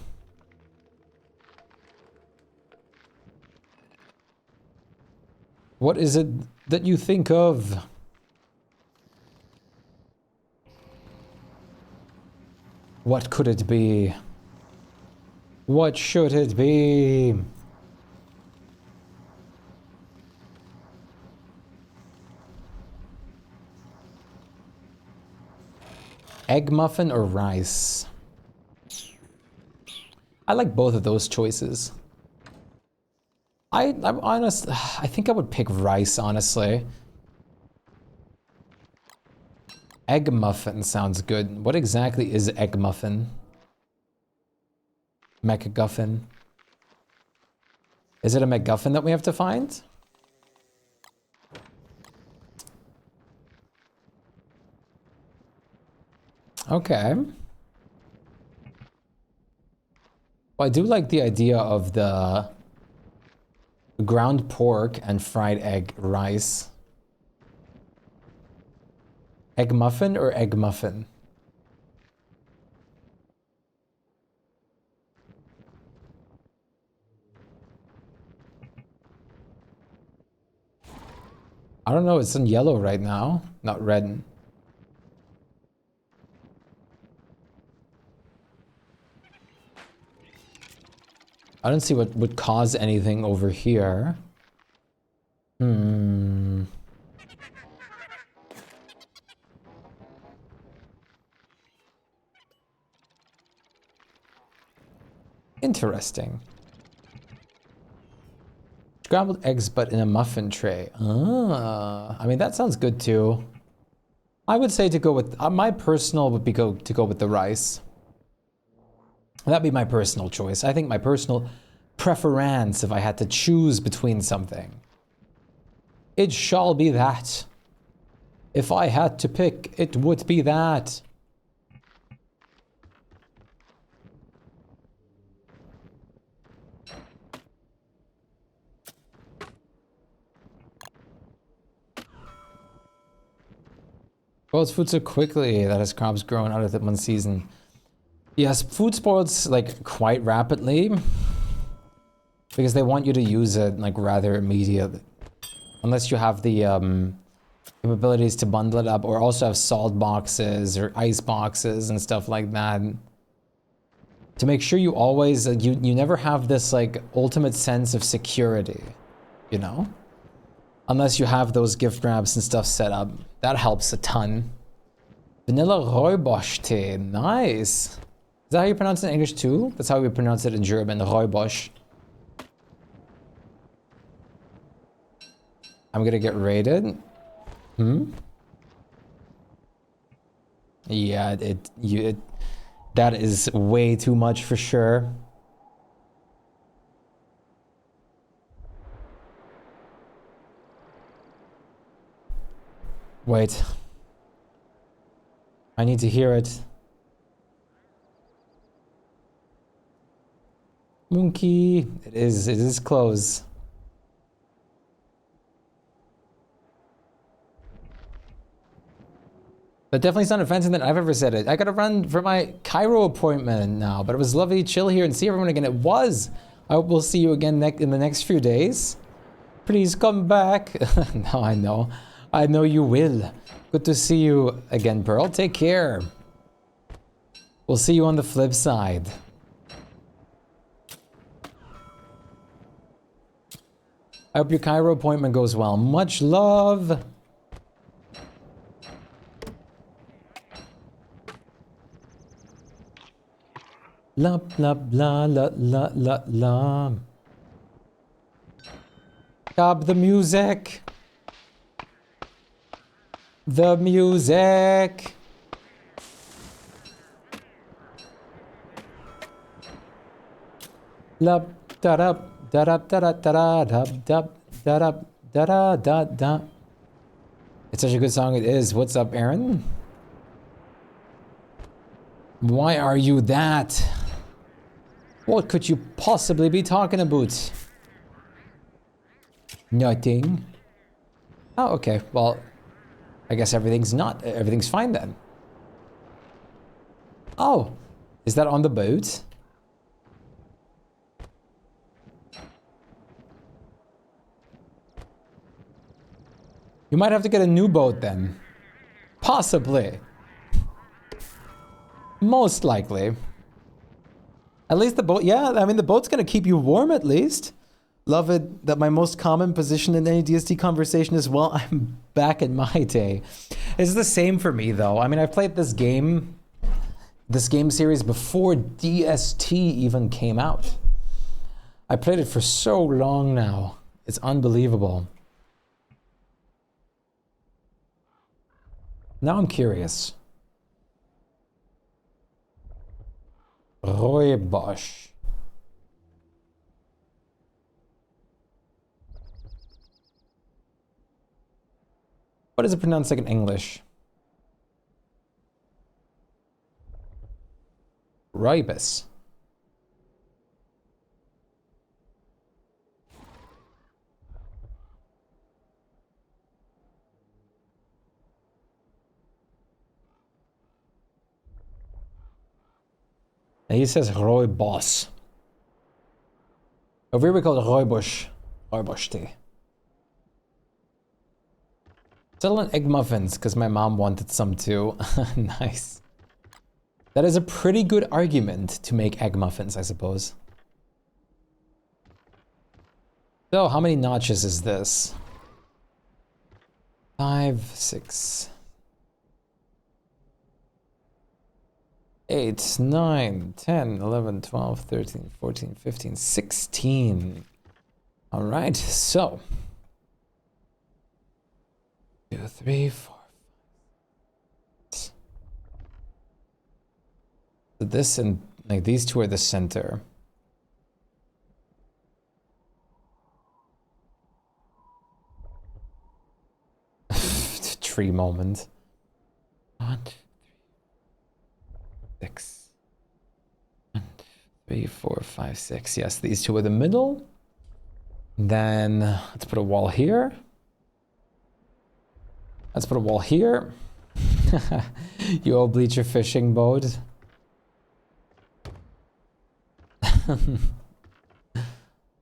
S1: What is it that you think of? What could it be? What should it be? Egg muffin or rice? I like both of those choices. I'm honest, I think I would pick rice, honestly. Egg muffin sounds good. What exactly is egg muffin? MacGuffin. Is it a MacGuffin that we have to find? Okay. Well, I do like the idea of the ground pork and fried egg rice. Egg muffin or egg muffin? I don't know, it's in yellow right now, not red. I don't see what would cause anything over here. Interesting. Scrambled eggs, but in a muffin tray. Ah, I mean, that sounds good too. I would say to go with, my personal would be to go with the rice. That'd be my personal choice. I think my personal preference, if I had to choose between something. It shall be that. If I had to pick, it would be that. Spoils food so quickly that his crops grown out of it one season. Yes, food spoils like quite rapidly because they want you to use it like rather immediately. Unless you have the capabilities to bundle it up or also have salt boxes or ice boxes and stuff like that. To make sure you always, you never have this like ultimate sense of security, you know? Unless you have those gift grabs and stuff set up. That helps a ton. Vanilla Rooibos tea, nice. Is that how you pronounce it in English too? That's how we pronounce it in German, Rooibos. I'm gonna get raided. Yeah, that is way too much for sure. Wait. I need to hear it. Monkey. It is close. That definitely sounded fancier than I've ever said it. I gotta run for my Cairo appointment now, but it was lovely to chill here and see everyone again. It was. I hope we'll see you again in the next few days. Please come back. No, I know. I know you will. Good to see you again, Pearl. Take care. We'll see you on the flip side. I hope your Cairo appointment goes well. Much love. La blah blah la la la la. Stop the music. The music. La da da da da da da da da da da da da da. It's such a good song. It is. What's up, Aaron? Why are you that? What could you possibly be talking about? Nothing. Oh, okay. Well, I guess everything's fine then. Oh, is that on the boat? You might have to get a new boat then. Possibly. Most likely. At least the boat, yeah, I mean the boat's gonna keep you warm at least. Love it that my most common position in any DST conversation is, well, I'm back in my day. It's the same for me though. I mean, I've played this game series before DST even came out. I played it for so long now. It's unbelievable. Now I'm curious. Rooibos. What is it pronounced like in English? Rooibos. And he says Rooibos. Over here we call it Rooibos. Rooibos tea. Selling egg muffins because my mom wanted some too. Nice. That is a pretty good argument to make egg muffins, I suppose. So, how many notches is this? 5, 6, 8, 9, 10, 11, 12, 13, 14, 15, 16. All right, so 2, 3, 4. This and like these two are the center. Tree moment. 1, 2, 3, 6. 1, 2, 3, 4, 5, 6. Yes, these two are the middle. Then let's put a wall here. Let's put a wall here. You old bleacher fishing boat.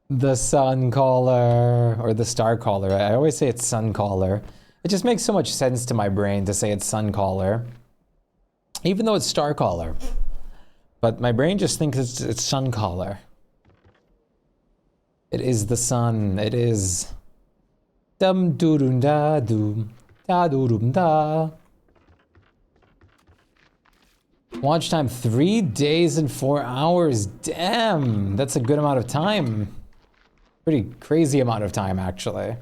S1: The sun caller or the star caller. I always say it's sun caller. It just makes so much sense to my brain to say it's sun caller, even though it's star caller. But my brain just thinks it's sun caller. It is the sun. It is. Dum doo dum da doom da doo dum da. Watch time 3 days and 4 hours. Damn, that's a good amount of time. Pretty crazy amount of time, actually.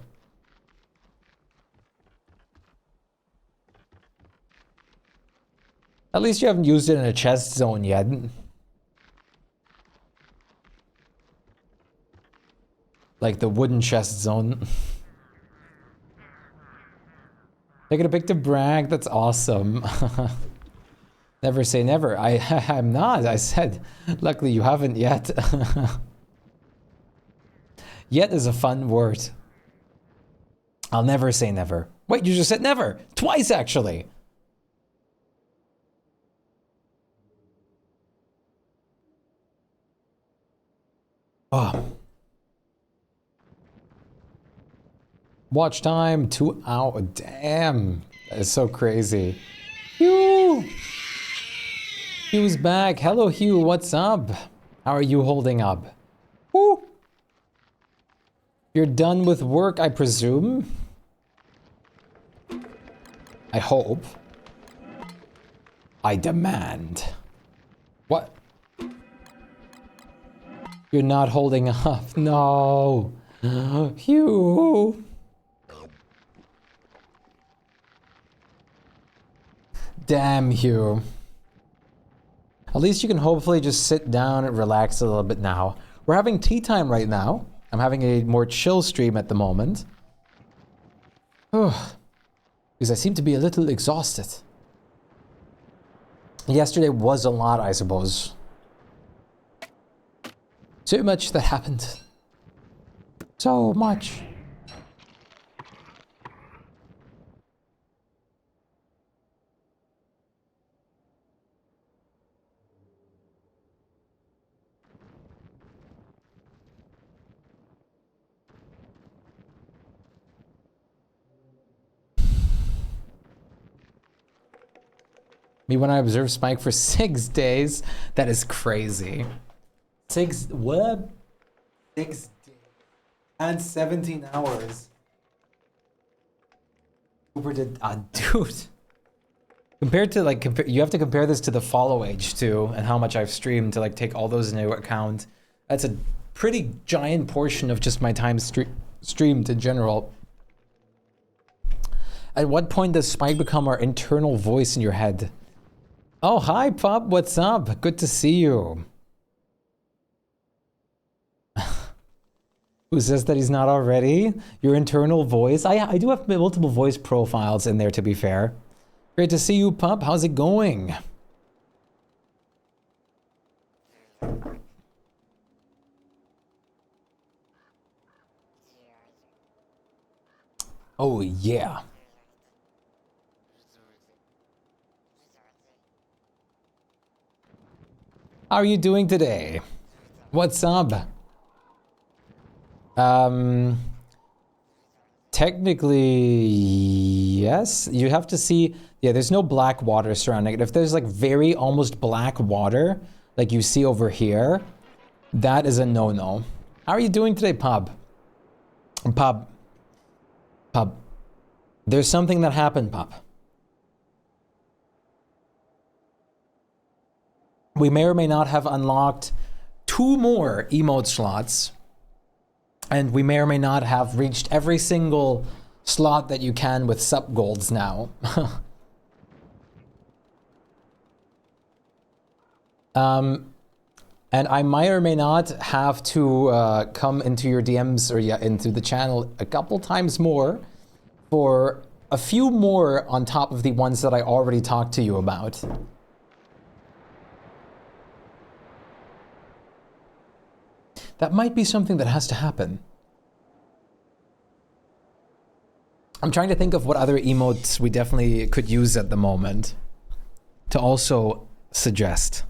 S1: At least you haven't used it in a chest zone yet. Like the wooden chest zone. Taking a pic to brag, that's awesome. Never say never. I'm not, I said. Luckily you haven't yet. Yet is a fun word. I'll never say never. Wait, you just said never. Twice, actually. Oh. Watch time, 2 hours. Damn. That is so crazy. Hugh! Hugh's back. Hello, Hugh. What's up? How are you holding up? Woo! You're done with work, I presume? I hope. I demand. What? You're not holding up. No. Hugh. Damn, Hugh. At least you can hopefully just sit down and relax a little bit now. We're having tea time right now. I'm having a more chill stream at the moment. Because I seem to be a little exhausted. Yesterday was a lot, I suppose. So much that happened. So much. Me when I observed Shpyke for 6 days. That is crazy. 6 what? 6 days and 17 hours. Cooper did, dude. Compared to like, you have to compare this to the follow age too, and how much I've streamed to like take all those into account. That's a pretty giant portion of just my time streamed in general. At what point does Shpyke become our internal voice in your head? Oh, hi, Pop. What's up? Good to see you. Who says that he's not already? Your internal voice? I do have multiple voice profiles in there, to be fair. Great to see you, Pop. How's it going? Oh, yeah. How are you doing today? What's up? Technically, yes. You have to see, yeah, there's no black water surrounding it. If there's like very almost black water, like you see over here, that is a no-no. How are you doing today, Pub? Pub. There's something that happened, Pub. We may or may not have unlocked 2 more emote slots. And we may or may not have reached every single slot that you can with sub golds now. And I might or may not have to come into your DMs or into the channel a couple times more for a few more on top of the ones that I already talked to you about. That might be something that has to happen. I'm trying to think of what other emotes we definitely could use at the moment to also suggest.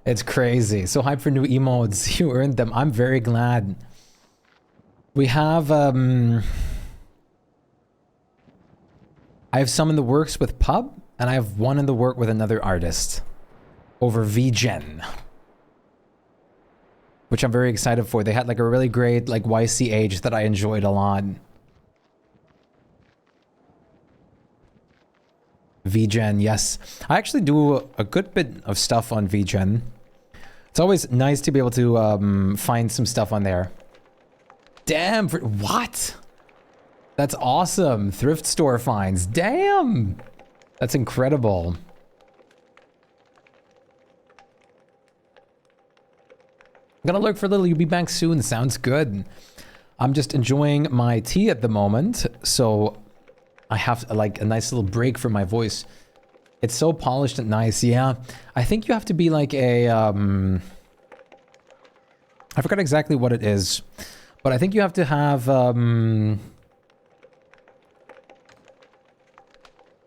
S1: It's crazy. So hyped for new emotes. You earned them. I'm very glad. We have I have some in the works with Pub, and I have one in the work with another artist over VGen, which I'm very excited for. They had like a really great like YCH that I enjoyed a lot. VGen, yes. I actually do a good bit of stuff on VGen. It's always nice to be able to find some stuff on there. Damn, what? That's awesome. Thrift store finds. Damn. That's incredible. I'm gonna look for a little. You'll be back soon. Sounds good. I'm just enjoying my tea at the moment, so I have like a nice little break from my voice. It's so polished and nice. Yeah, I think you have to be like a I forgot exactly what it is, but I think you have to have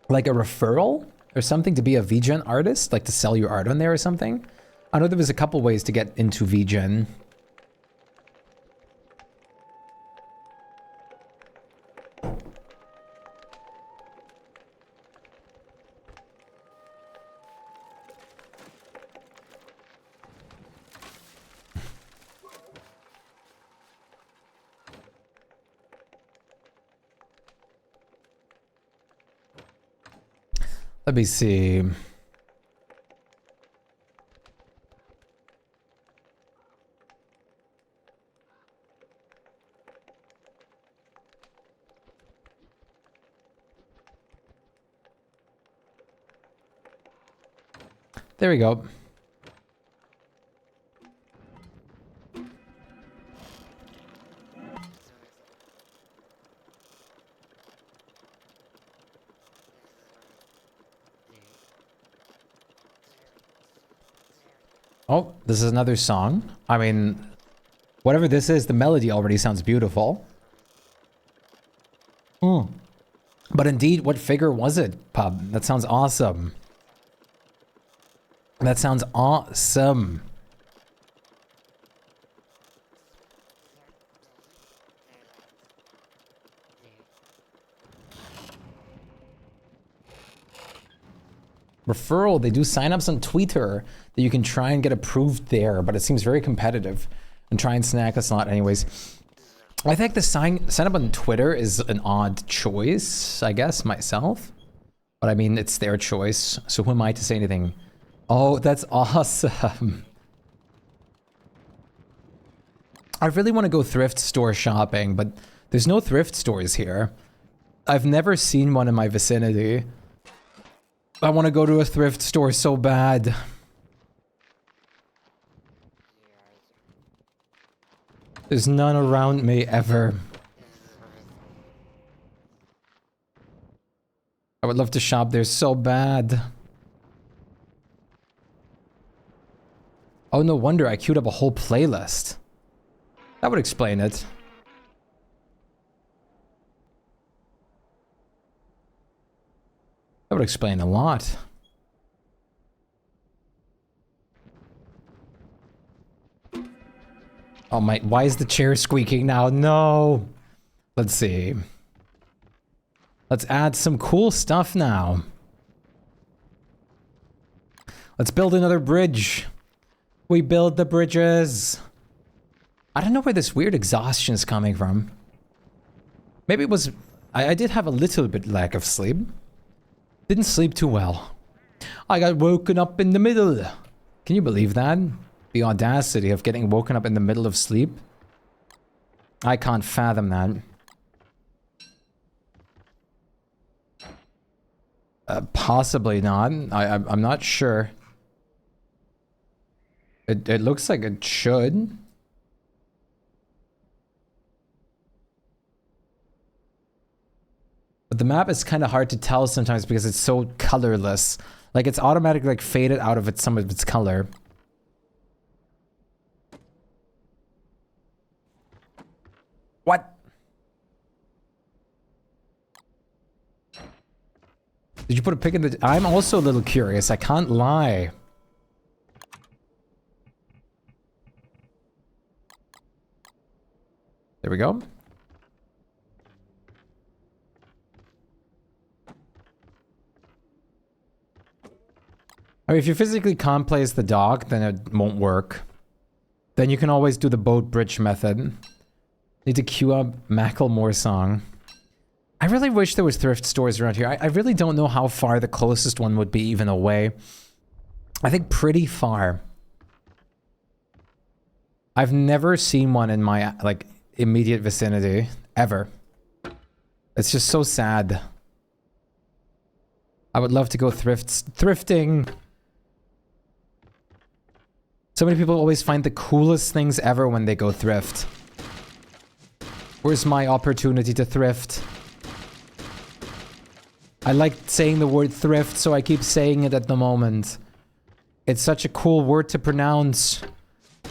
S1: like a referral or something to be a VGen artist, like to sell your art on there or something. I know there was a couple ways to get into VGen. Let me see. There we go. Oh, this is another song. I mean, whatever this is, the melody already sounds beautiful. But indeed, what figure was it, Pub? That sounds awesome. That sounds awesome. Referral, they do signups on Twitter that you can try and get approved there, but it seems very competitive. And try and snack a slot anyways. I think the sign up on Twitter is an odd choice, I guess, myself. But I mean, it's their choice, so who am I to say anything? Oh, that's awesome. I really want to go thrift store shopping, but there's no thrift stores here. I've never seen one in my vicinity. I want to go to a thrift store so bad. There's none around me ever. I would love to shop there so bad. Oh, no wonder I queued up a whole playlist. That would explain it. That would explain a lot. Oh my, why is the chair squeaking now? No. Let's see. Let's add some cool stuff now. Let's build another bridge. We build the bridges. I don't know where this weird exhaustion is coming from. Maybe it was... I did have a little bit lack of sleep. Didn't sleep too well. I got woken up in the middle. Can you believe that? The audacity of getting woken up in the middle of sleep. I can't fathom that. Possibly not. I'm not sure. It looks like it should. But the map is kind of hard to tell sometimes because it's so colorless. Like it's automatically like faded out of some of its color. What? Did you put a pic in the... I'm also a little curious. I can't lie. There we go. I mean, if you physically can't place the dock, then it won't work. Then you can always do the boat bridge method. Need to queue up Macklemore song. I really wish there was thrift stores around here. I really don't know how far the closest one would be even away. I think pretty far. I've never seen one in my, like, immediate vicinity. Ever. It's just so sad. I would love to go thrifting. So many people always find the coolest things ever when they go thrift. Where's my opportunity to thrift? I like saying the word thrift, so I keep saying it at the moment. It's such a cool word to pronounce.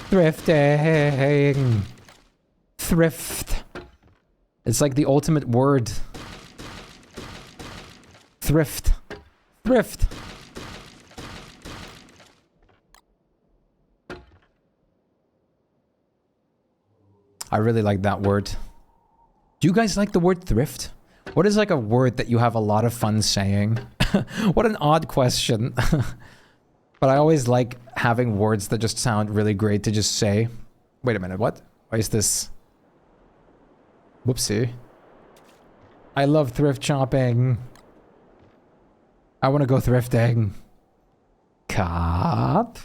S1: Thrifting. Thrift. It's like the ultimate word. Thrift. Thrift. I really like that word. Do you guys like the word thrift? What is like a word that you have a lot of fun saying? What an odd question. But I always like having words that just sound really great to just say. Wait a minute, what? Why is this? Whoopsie. I love thrift shopping. I want to go thrifting. Cop.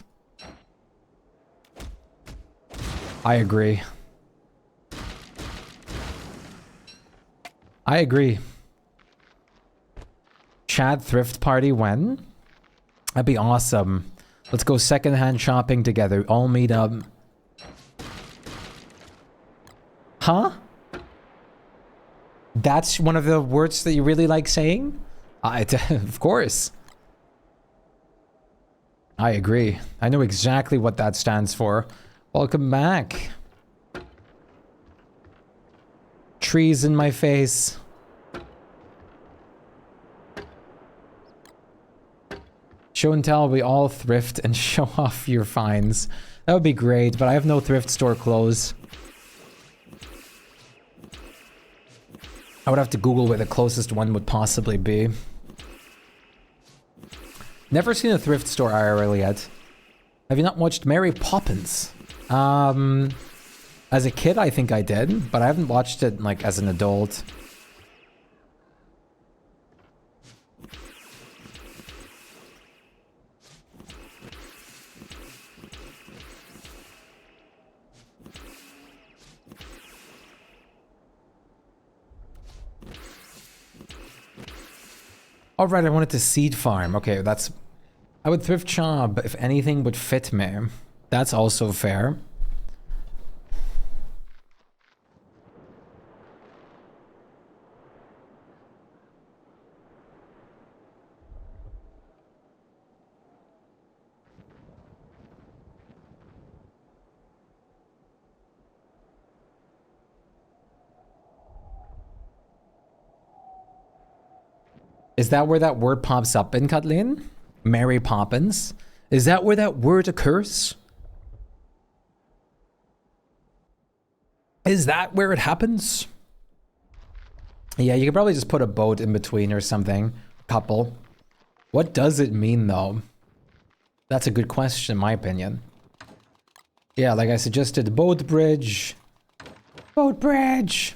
S1: I agree. I agree. Chad thrift party when? That'd be awesome. Let's go secondhand shopping together. All meet up. Huh? That's one of the words that you really like saying? Of course. I agree. I know exactly what that stands for. Welcome back. Trees in my face. Show and tell, we all thrift and show off your finds. That would be great, but I have no thrift store clothes. I would have to Google where the closest one would possibly be. Never seen a thrift store IRL yet. Have you not watched Mary Poppins? As a kid, I think I did, but I haven't watched it, like, as an adult. Alright, I wanted to seed farm. Okay, that's... I would thrift shop if anything would fit me. That's also fair. Is that where that word pops up in Kathleen? Mary Poppins? Is that where that word occurs? Is that where it happens? Yeah, you could probably just put a boat in between or something. Couple. What does it mean though? That's a good question in my opinion. Yeah, like I suggested, boat bridge. Boat bridge.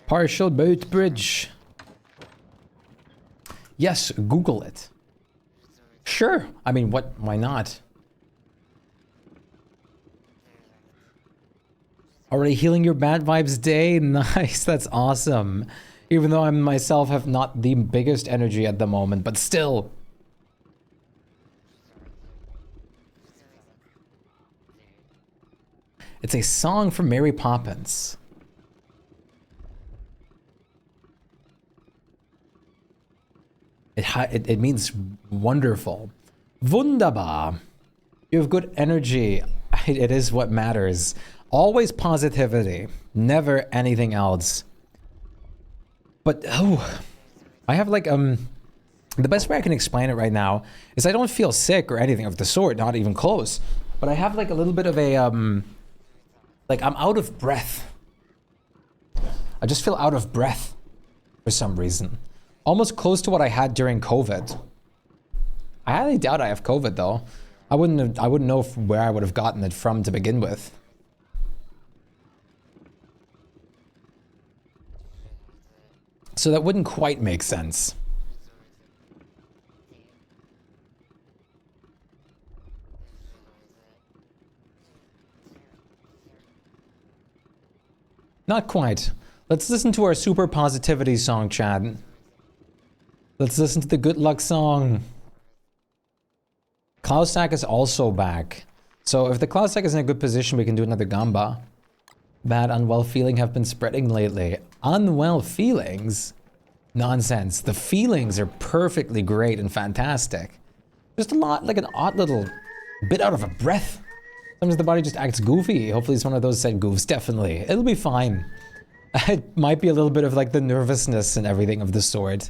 S1: Partial boat bridge. Yes, Google it. Sure. I mean, why not? Already healing your bad vibes day? Nice, that's awesome. Even though I myself have not the biggest energy at the moment, but still. It's a song from Mary Poppins. It means wonderful. Wunderbar. You have good energy. It is what matters. Always positivity. Never anything else. But, oh, I have like, the best way I can explain it right now is I don't feel sick or anything of the sort, not even close. But I have like a little bit of a, like I'm out of breath. I just feel out of breath for some reason. Almost close to what I had during COVID. I highly doubt I have COVID though. I wouldn't know where I would have gotten it from to begin with. So that wouldn't quite make sense. Not quite. Let's listen to our super positivity song, Chad. Let's listen to the good luck song. Cloud Stack is also back. So if the Cloud Stack is in a good position, we can do another Gamba. Bad unwell feeling have been spreading lately. Unwell feelings? Nonsense. The feelings are perfectly great and fantastic. Just a lot, like an odd little bit out of a breath. Sometimes the body just acts goofy. Hopefully it's one of those said goofs. Definitely. It'll be fine. It might be a little bit of like the nervousness and everything of the sort.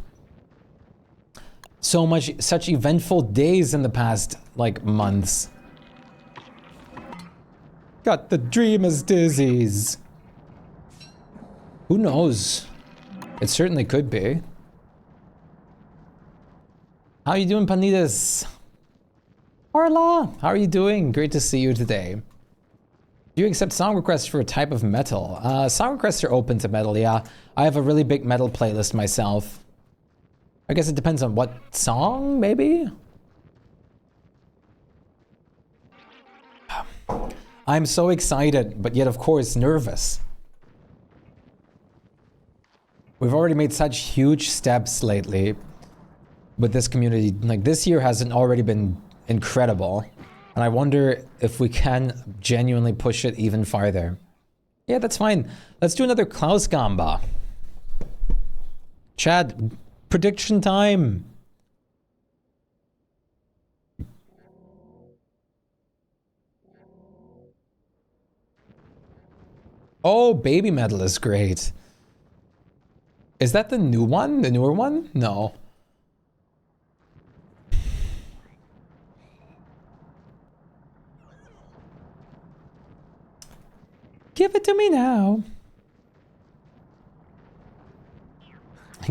S1: Such eventful days in the past, like, months. Got the dreamer's disease. Who knows? It certainly could be. How are you doing, Panitas? Orla, how are you doing? Great to see you today. Do you accept song requests for a type of metal? Song requests are open to metal, yeah. I have a really big metal playlist myself. I guess it depends on what song, maybe? I'm so excited, but yet of course nervous. We've already made such huge steps lately with this community. Like this year hasn't already been incredible. And I wonder if we can genuinely push it even farther. Yeah, that's fine. Let's do another Klaus Gamba. Chad, prediction time. Oh, Baby Metal is great. Is that the new one? The newer one? No. Give it to me now.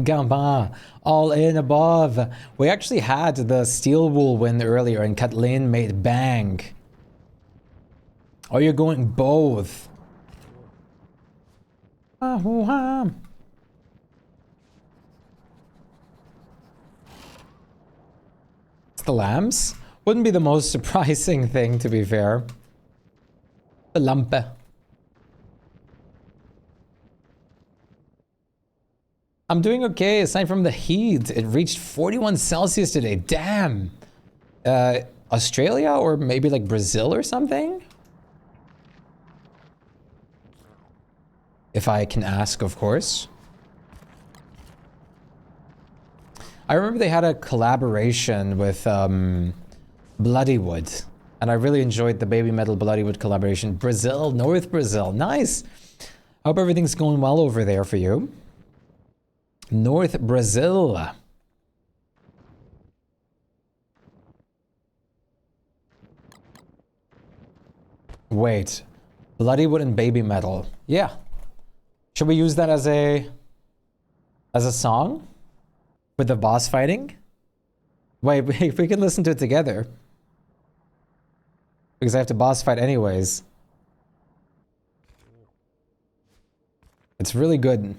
S1: Gamba, all in above. We actually had the Steel Wool win earlier and Kathleen made bang. Oh, you're going both. It's the lambs? Wouldn't be the most surprising thing, to be fair. The lampe. I'm doing okay, aside from the heat. It reached 41 Celsius today. Damn. Australia or maybe like Brazil or something? If I can ask, of course. I remember they had a collaboration with Bloodywood. And I really enjoyed the Baby Metal Bloodywood collaboration. Brazil, North Brazil. Nice. Hope everything's going well over there for you. North Brazil. Wait. Bloodywood and Baby Metal. Yeah. Should we use that as a song? With the boss fighting? Wait, if we can listen to it together. Because I have to boss fight anyways. It's really good.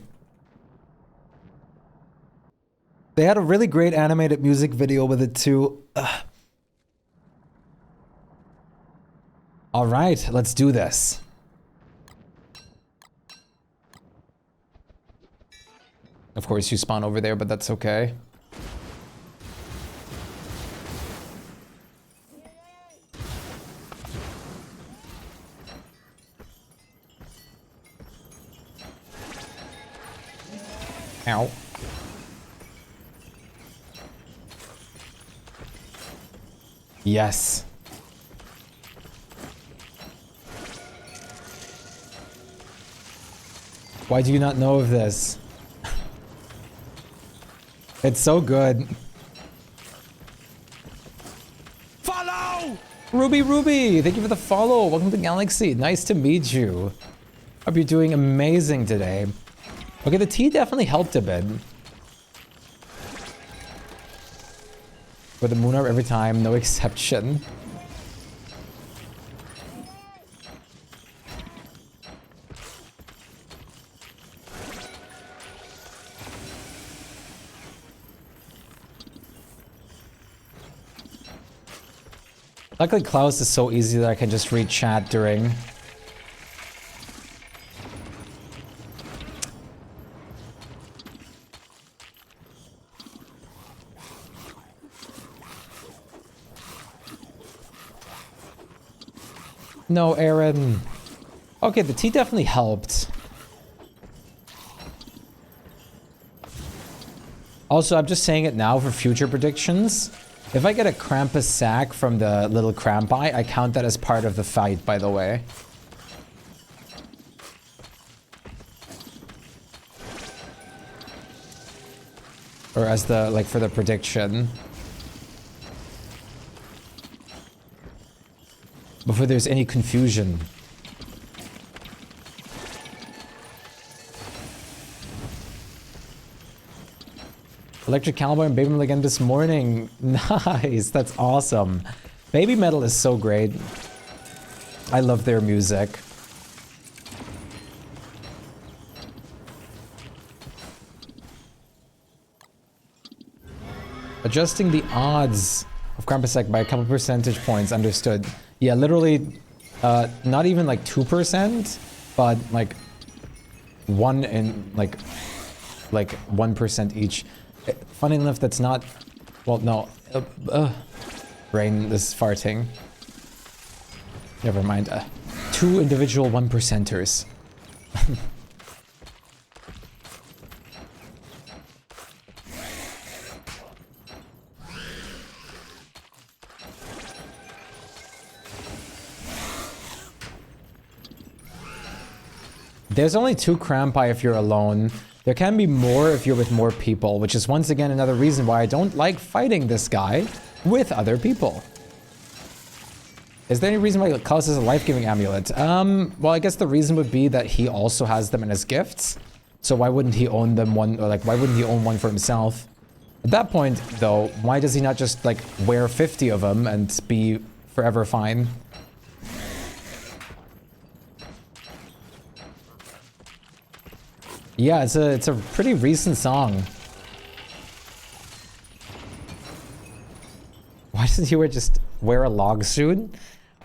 S1: They had a really great animated music video with it too. Ugh. All right, let's do this. Of course, you spawn over there, but that's okay. Ow. Yes. Why do you not know of this? It's so good.
S4: Follow!
S1: Ruby, thank you for the follow. Welcome to the Galaxy. Nice to meet you. Hope you're doing amazing today. Okay, the tea definitely helped a bit. For the moon orb every time, no exception. Luckily, Klaus is so easy that I can just read chat during. No, Aaron. Okay, the tea definitely helped. Also, I'm just saying it now for future predictions. If I get a Krampus sack from the little Krampi, I count that as part of the fight, by the way. Or as the, like, for the prediction. Before there's any confusion. Electric Cowboy and Baby Metal again this morning. Nice, that's awesome. Baby Metal is so great. I love their music. Adjusting the odds of Krampusek by a couple percentage points, understood. Yeah, literally, not even like 2%, but like 1% each. Funny enough, that's not, well, no, brain is farting. Never mind, 2 individual 1%ers. There's only 2 Krampi if you're alone. There can be more if you're with more people, which is once again another reason why I don't like fighting this guy with other people. Is there any reason why Klaus is a life-giving amulet? Well, I guess the reason would be that he also has them in his gifts. So why wouldn't he own them one, or like, why wouldn't he own one for himself? At that point, though, why does he not just, like, wear 50 of them and be forever fine? Yeah, it's a pretty recent song. Why doesn't he wear a log suit?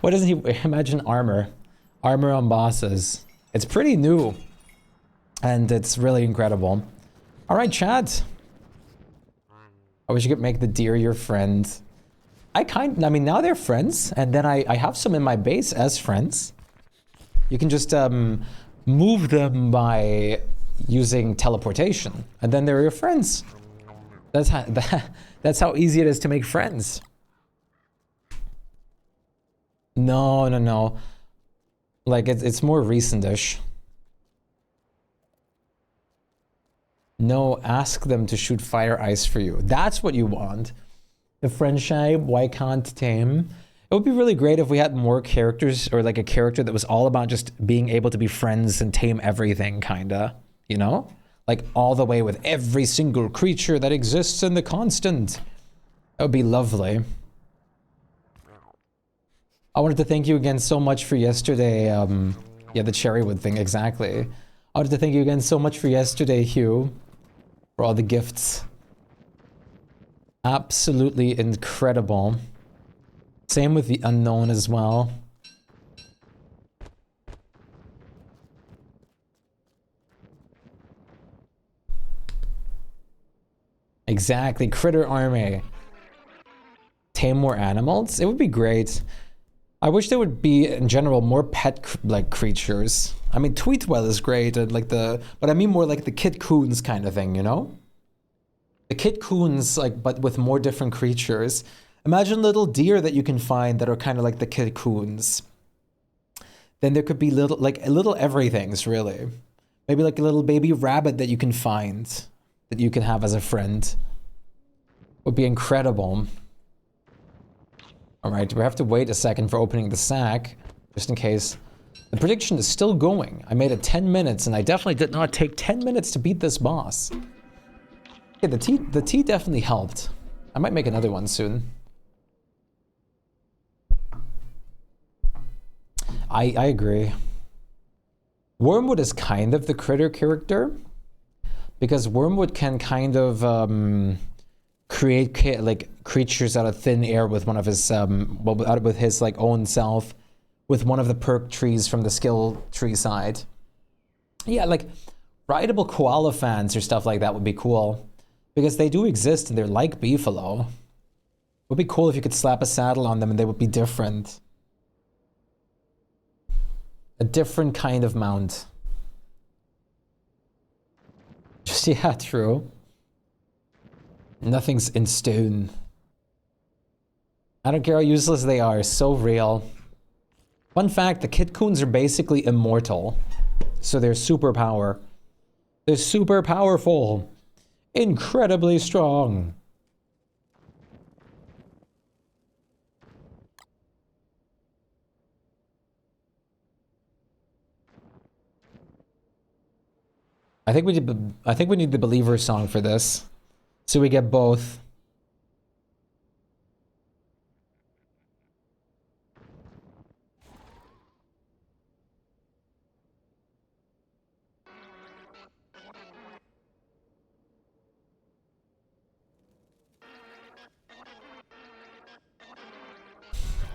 S1: Why doesn't he imagine armor? Armor on bosses. It's pretty new. And it's really incredible. Alright, chat. I wish you could make the deer your friend. I mean, now they're friends, and then I have some in my base as friends. You can just move them by using teleportation, and then they're your friends. That's how easy it is to make friends. No. Like, it's more recent-ish. No, ask them to shoot fire ice for you. That's what you want. The friendship, why can't tame? It would be really great if we had more characters, or like a character that was all about just being able to be friends and tame everything, kinda. You know? Like all the way with every single creature that exists in the constant. That would be lovely. I wanted to thank you again so much for yesterday. Yeah, the cherrywood thing, exactly. I wanted to thank you again so much for yesterday, Hugh. For all the gifts. Absolutely incredible. Same with the unknown as well. Exactly, critter army. Tame more animals? It would be great. I wish there would be, in general, more pet-like creatures. I mean, Tweetwell is great, and like but I mean more like the Kit Coons kind of thing, you know? The Kit Coons, like, but with more different creatures. Imagine little deer that you can find that are kind of like the Kit Coons. Then there could be little everythings, really. Maybe like a little baby rabbit that you can find, that you can have as a friend. Would be incredible. All right, we have to wait a second for opening the sack, just in case. The prediction is still going. I made it 10 minutes, and I definitely did not take 10 minutes to beat this boss. Yeah, the tea definitely helped. I might make another one soon. I agree. Wormwood is kind of the critter character, because Wormwood can kind of create like creatures out of thin air with one of his with his like own self, with one of the perk trees from the skill tree side. Yeah, like rideable koala fans or stuff like that would be cool, because they do exist and they're like beefalo. It would be cool if you could slap a saddle on them and they would be different. A different kind of mount. Just, yeah, true. Nothing's in stone. I don't care how useless they are, so real. Fun fact, the Kit Coons are basically immortal. So they're superpower. They're super powerful. Incredibly strong. I think we need the Believer song for this. So we get both.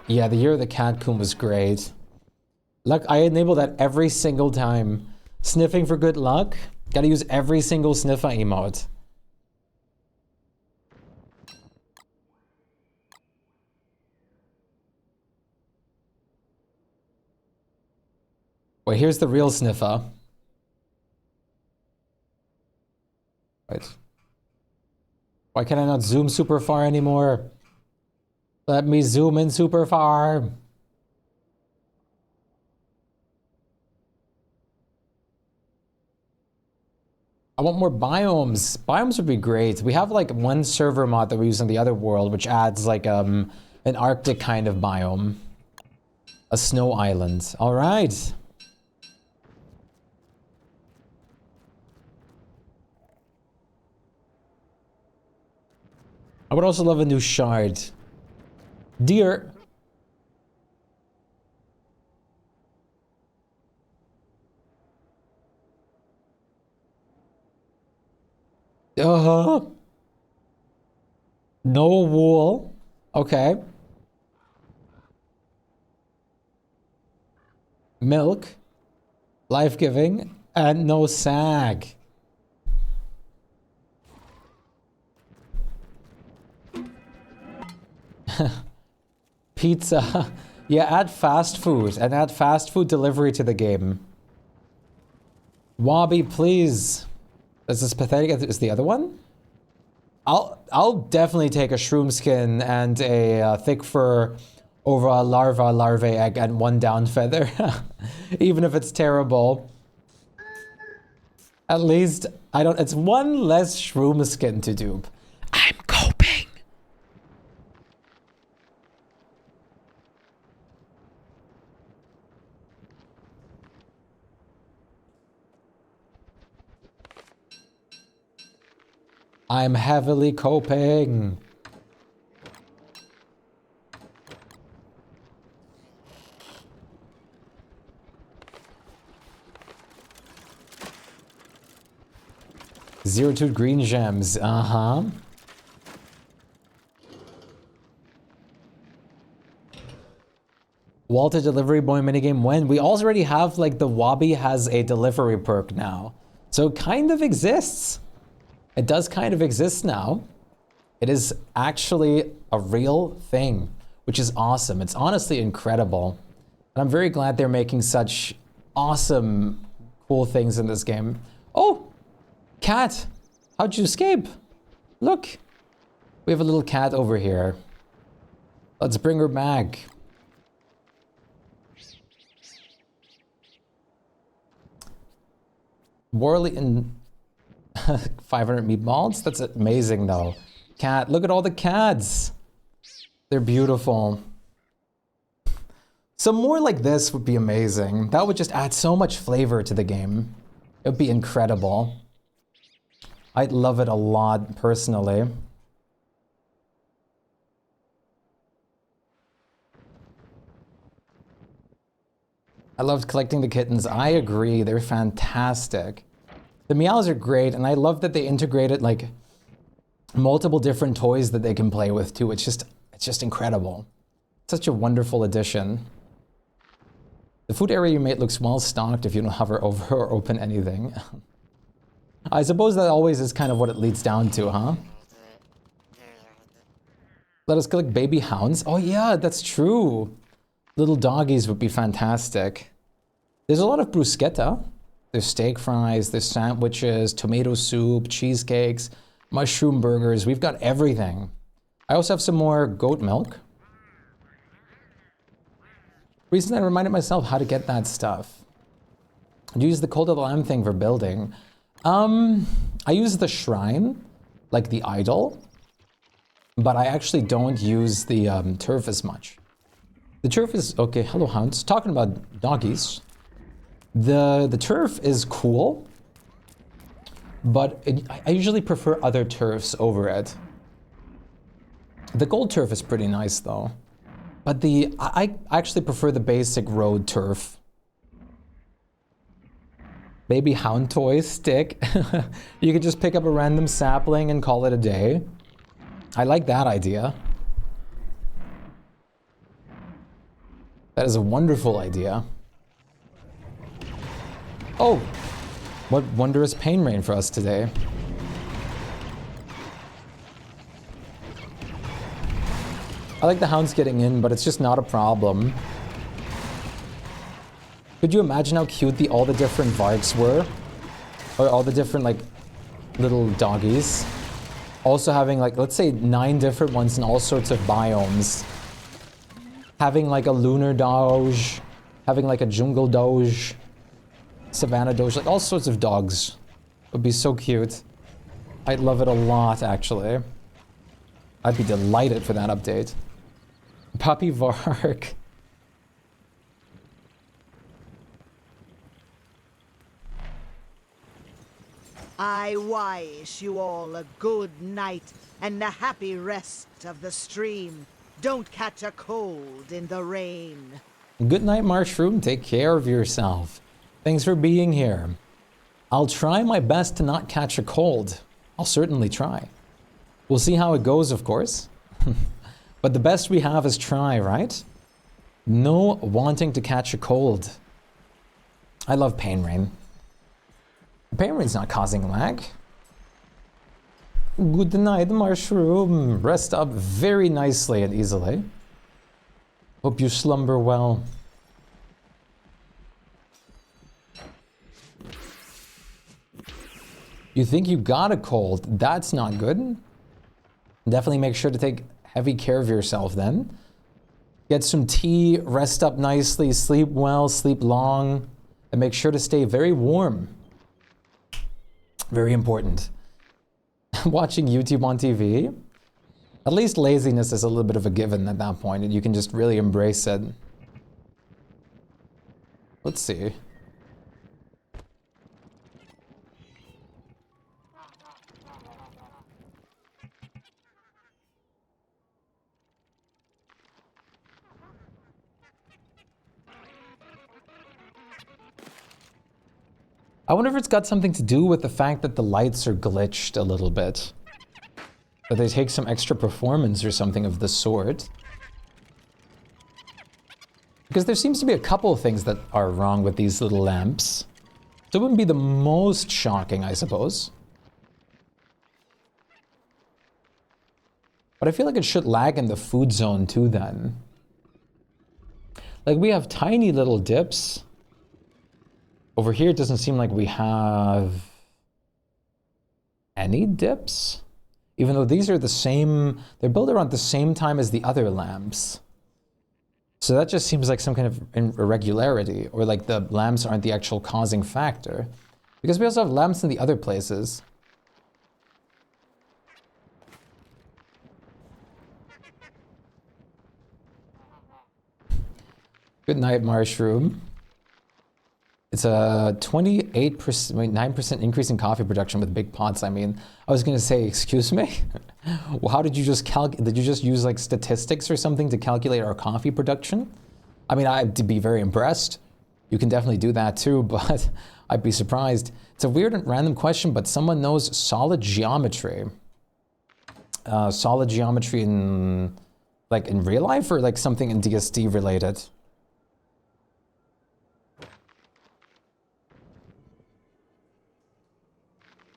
S1: Yeah, the Year of the Cat Coon was great. Look, I enable that every single time. Sniffing for good luck. Gotta use every single sniffer emote. Wait, here's the real sniffer. Wait. Why can I not zoom super far anymore? Let me zoom in super far. I want more biomes. Biomes would be great. We have like one server mod that we use on the other world, which adds like an Arctic kind of biome. A snow island. All right. I would also love a new shard. Deer. No wool. Okay. Milk. Life-giving. And no sag. Pizza. Yeah, add fast food. And add fast food delivery to the game. Wobby, please. Is this pathetic as the other one? I'll definitely take a shroom skin and a thick fur over a larvae egg and one down feather. Even if it's terrible. At least, it's one less shroom skin to dupe. I'm coping. I'm heavily coping. Zero to green gems. Uh-huh. Walter delivery boy minigame when? We already have like the Wobby has a delivery perk now. So it kind of exists. It does kind of exist now. It is actually a real thing, which is awesome. It's honestly incredible. And I'm very glad they're making such awesome, cool things in this game. Oh, cat, how'd you escape? Look, we have a little cat over here. Let's bring her back. Worley and 500 meatballs? That's amazing though. Cat, look at all the cats. They're beautiful. Some more like this would be amazing. That would just add so much flavor to the game. It would be incredible. I'd love it a lot personally. I loved collecting the kittens. I agree, they're fantastic. The meows are great, and I love that they integrated like multiple different toys that they can play with too. It's just incredible. Such a wonderful addition. The food area you made looks well stocked if you don't hover over or open anything. I suppose that always is kind of what it leads down to, huh? Let us collect baby hounds. Oh yeah, that's true. Little doggies would be fantastic. There's a lot of bruschetta. There's steak fries, there's sandwiches, tomato soup, cheesecakes, mushroom burgers. We've got everything. I also have some more goat milk. Recently I reminded myself how to get that stuff. I use the Cult of the Lamb thing for building. I use the shrine, like the idol, but I actually don't use the turf as much. The turf is, okay, hello hounds. Talking about doggies. The turf is cool, but I usually prefer other turfs over it. The gold turf is pretty nice though, but I actually prefer the basic road turf. Baby hound toy stick. You could just pick up a random sapling and call it a day. I like that idea. That is a wonderful idea. Oh, what wondrous pain rain for us today. I like the hounds getting in, but it's just not a problem. Could you imagine how cute all the different Vargs were? Or all the different like little doggies? Also having like, let's say 9 different ones in all sorts of biomes. Having like a lunar doge, having like a jungle doge, savannah doge, like all sorts of dogs. Would be so cute. I'd love it a lot actually. I'd be delighted for that update. Puppy Varg.
S5: I wish you all a good night and a happy rest of the stream. Don't catch a cold in the rain.
S1: Good night, Mushroom. Take care of yourself. Thanks for being here. I'll try my best to not catch a cold. I'll certainly try. We'll see how it goes, of course. But the best we have is try, right? No wanting to catch a cold. I love pain rain. Pain rain's not causing lag. Good night, Mushroom. Rest up very nicely and easily. Hope you slumber well. You think you got a cold? That's not good. Definitely make sure to take heavy care of yourself then. Get some tea, rest up nicely, sleep well, sleep long, and make sure to stay very warm. Very important. Watching YouTube on TV, at least laziness is a little bit of a given at that point, and you can just really embrace it. Let's see. I wonder if it's got something to do with the fact that the lights are glitched a little bit. That they take some extra performance or something of the sort. Because there seems to be a couple of things that are wrong with these little lamps. So it wouldn't be the most shocking, I suppose. But I feel like it should lag in the food zone too then. Like we have tiny little dips. Over here it doesn't seem like we have any dips. Even though these are the same, they're built around the same time as the other lamps. So that just seems like some kind of irregularity, or like the lamps aren't the actual causing factor. Because we also have lamps in the other places. Good night, Mushroom. It's a 28%, 9% increase in coffee production with big pots. I mean, I was gonna say, excuse me? Well, how did you just did you just use like statistics or something to calculate our coffee production? I mean, I'd be very impressed. You can definitely do that too, but I'd be surprised. It's a weird and random question, but someone knows solid geometry. Solid geometry in, like in real life or like something in DST related?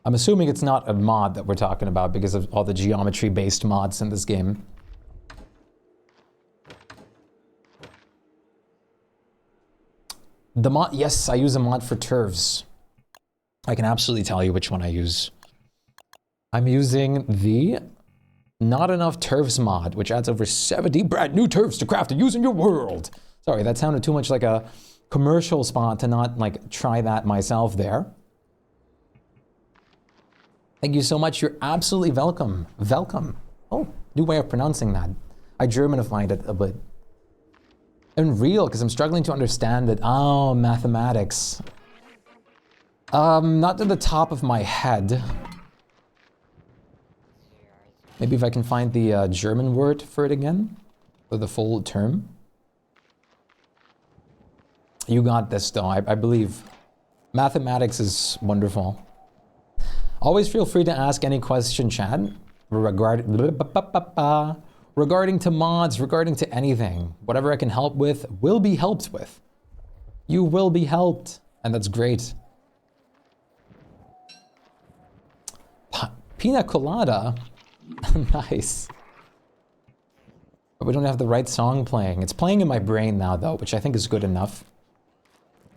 S1: I'm assuming it's not a mod that we're talking about because of all the geometry-based mods in this game. The mod, yes, I use a mod for turfs. I can absolutely tell you which one I use. I'm using the Not Enough Turfs mod, which adds over 70 brand new turfs to craft and use in your world. Sorry, that sounded too much like a commercial spot to not like try that myself there. Thank you so much. You're absolutely welcome. Welcome. Oh, new way of pronouncing that. I Germanified it a bit. And real, because I'm struggling to understand it. Oh, mathematics. Not to the top of my head. Maybe if I can find the German word for it again, or the full term. You got this, though. I believe. Mathematics is wonderful. Always feel free to ask any question, chat, regarding to mods, regarding to anything. Whatever I can help with will be helped with. You will be helped, and that's great. Pina colada? Nice. But we don't have the right song playing. It's playing in my brain now, though, which I think is good enough.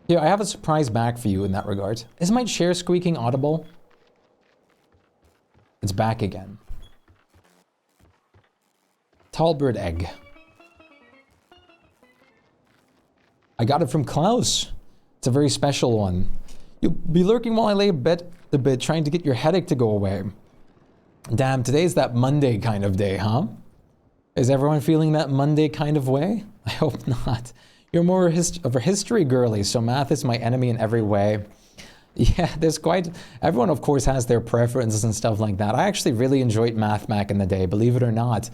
S1: Here, I have a surprise back for you in that regard. Is my chair squeaking audible? It's back again. Talbert egg. I got it from Klaus. It's a very special one. You'll be lurking while I lay a bit, trying to get your headache to go away. Damn, today's that Monday kind of day, huh? Is everyone feeling that Monday kind of way? I hope not. You're more of a history girly, so math is my enemy in every way. Yeah, there's quite... Everyone, of course, has their preferences and stuff like that. I actually really enjoyed math back in the day, believe it or not.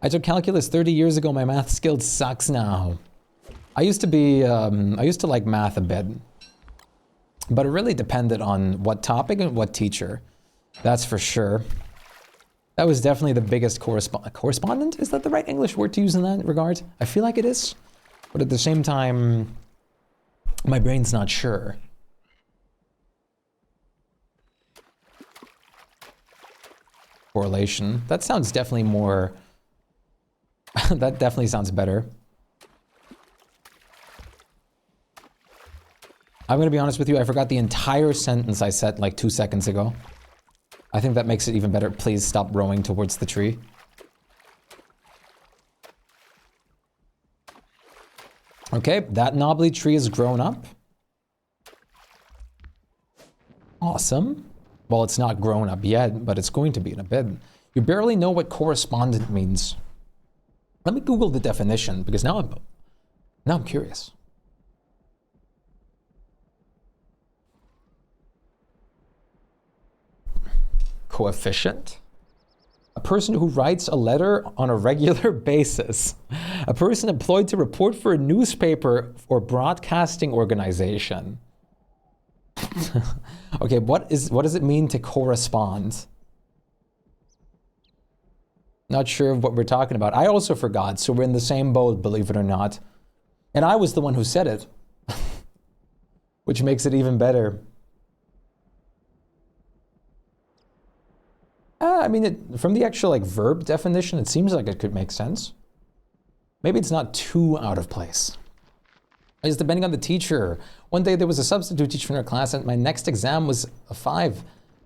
S1: I took calculus 30 years ago. My math skill sucks now. I used to like math a bit. But it really depended on what topic and what teacher. That's for sure. That was definitely the biggest correspondent? Is that the right English word to use in that regard? I feel like it is. But at the same time, my brain's not sure. Correlation. That sounds definitely more... that definitely sounds better. I'm gonna be honest with you, I forgot the entire sentence I said like 2 seconds ago. I think that makes it even better. Please stop rowing towards the tree. Okay, that knobbly tree is grown up. Awesome. Well, it's not grown up yet, but it's going to be in a bit. You barely know what correspondent means. Let me Google the definition, because now I'm curious. Coefficient? A person who writes a letter on a regular basis. A person employed to report for a newspaper or broadcasting organization. Okay, what does it mean to correspond? Not sure of what we're talking about. I also forgot, so we're in the same boat, believe it or not. And I was the one who said it. Which makes it even better. I mean, from the actual like verb definition, it seems like it could make sense. Maybe it's not too out of place. It's depending on the teacher. One day there was a substitute teacher in our class and my next exam was a 5,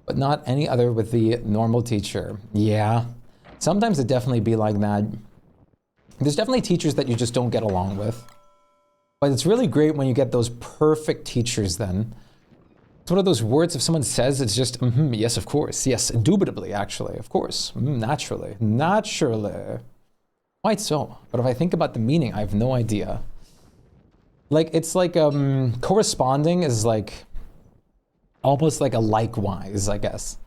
S1: but not any other with the normal teacher. Yeah, sometimes it definitely be like that. There's definitely teachers that you just don't get along with. But it's really great when you get those perfect teachers then. It's one of those words if someone says, it's just, yes, of course. Yes, indubitably, actually, of course. Naturally. Naturally. Quite so. But if I think about the meaning, I have no idea. Like, it's like, corresponding is like, almost like a likewise, I guess.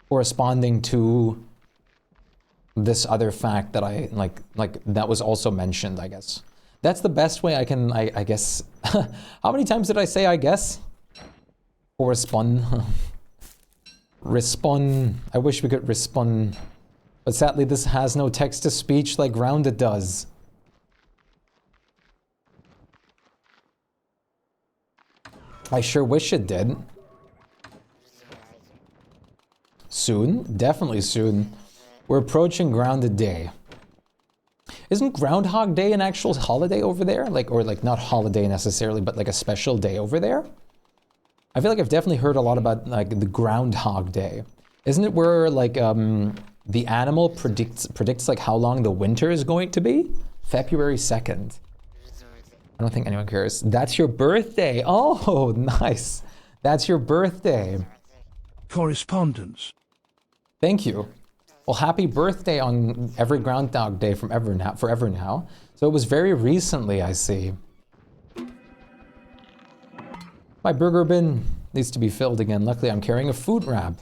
S1: Corresponding to this other fact that I, like that was also mentioned, I guess. That's the best way I can, I guess. How many times did I say I guess? Correspond. Respond. I wish we could respond. But sadly, this has no text-to-speech like Grounded does. I sure wish it did. Soon, definitely soon. We're approaching Grounded Day. Isn't Groundhog Day an actual holiday over there? Like, or like not holiday necessarily, but like a special day over there? I feel like I've definitely heard a lot about like the Groundhog Day. Isn't it where like the animal predicts like how long the winter is going to be? February 2nd. I don't think anyone cares. That's your birthday. Oh, nice. That's your birthday.
S4: Correspondence.
S1: Thank you. Well, happy birthday on every Groundhog Day from forever now. So it was very recently, I see. My burger bin needs to be filled again. Luckily, I'm carrying a food wrap.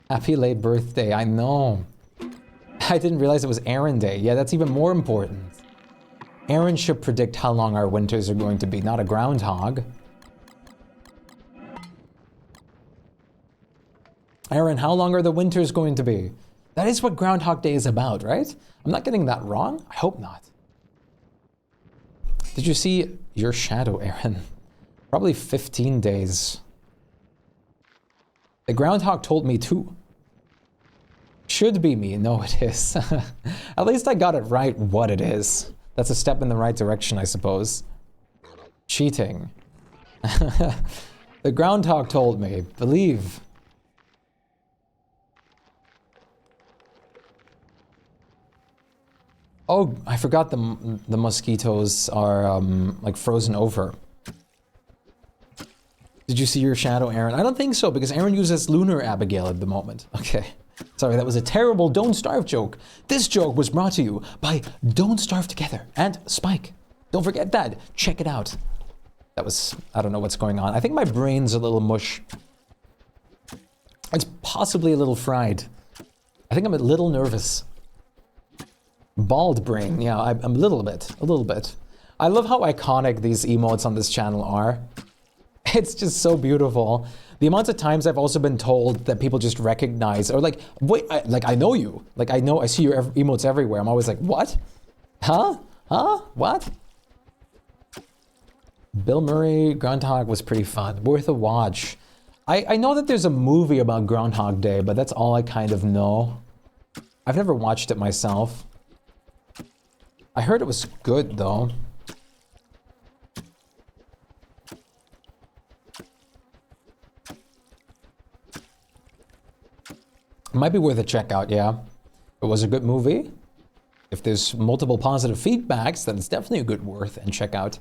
S1: Happy late birthday. I know. I didn't realize it was Aaron Day. Yeah, that's even more important. Aaron should predict how long our winters are going to be, not a groundhog. Aaron, how long are the winters going to be? That is what Groundhog Day is about, right? I'm not getting that wrong? I hope not. Did you see your shadow, Aaron? Probably 15 days. The groundhog told me too. Should be me. No, it is. At least I got it right what it is. That's a step in the right direction, I suppose. Cheating. The groundhog told me. Believe. Oh, I forgot the mosquitoes are like frozen over. Did you see your shadow, Aaron? I don't think so, because Aaron uses Lunar Abigail at the moment. Okay. Sorry, that was a terrible Don't Starve joke. This joke was brought to you by Don't Starve Together and Shpyke. Don't forget that. Check it out. That was, I don't know what's going on. I think my brain's a little mush. It's possibly a little fried. I think I'm a little nervous. Bald brain, yeah, I'm a little bit. I love how iconic these emotes on this channel are. It's just so beautiful. The amount of times I've also been told that people just recognize, or like, wait, I know you. Like, I see your emotes everywhere. I'm always like, what? Huh? Huh? What? Bill Murray, Groundhog was pretty fun. Worth a watch. I know that there's a movie about Groundhog Day, but that's all I kind of know. I've never watched it myself. I heard it was good, though. Might be worth a check out, yeah. It was a good movie. If there's multiple positive feedbacks, then it's definitely a good worth and check out.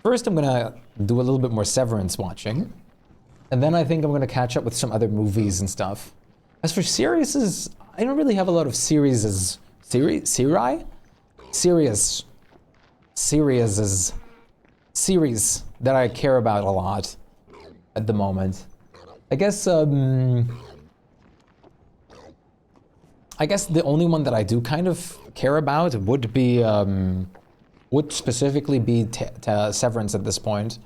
S1: First, I'm gonna do a little bit more Severance watching. And then I think I'm gonna catch up with some other movies and stuff. As for series, I don't really have a lot of series that I care about a lot at the moment. I guess the only one that I do kind of care about would be would specifically be Severance at this point.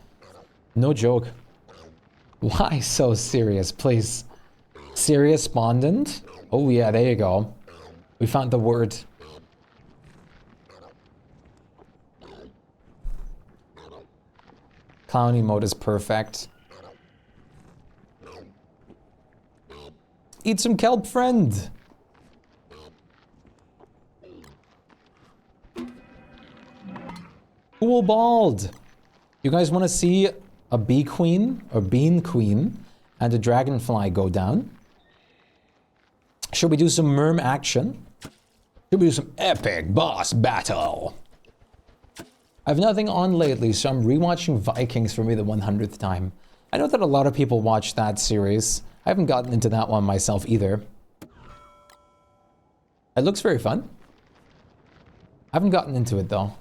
S1: No joke. Why so serious, please? Serious Spondent? Oh yeah, there you go. We found the word. Clown emote is perfect. Eat some kelp, friend. Cool bald. You guys want to see a bee queen or bean queen and a dragonfly go down? Should we do some merm action? Should we do some epic boss battle? I have nothing on lately, so I'm rewatching Vikings for me the 100th time. I know that a lot of people watch that series. I haven't gotten into that one myself either. It looks very fun. I haven't gotten into it though.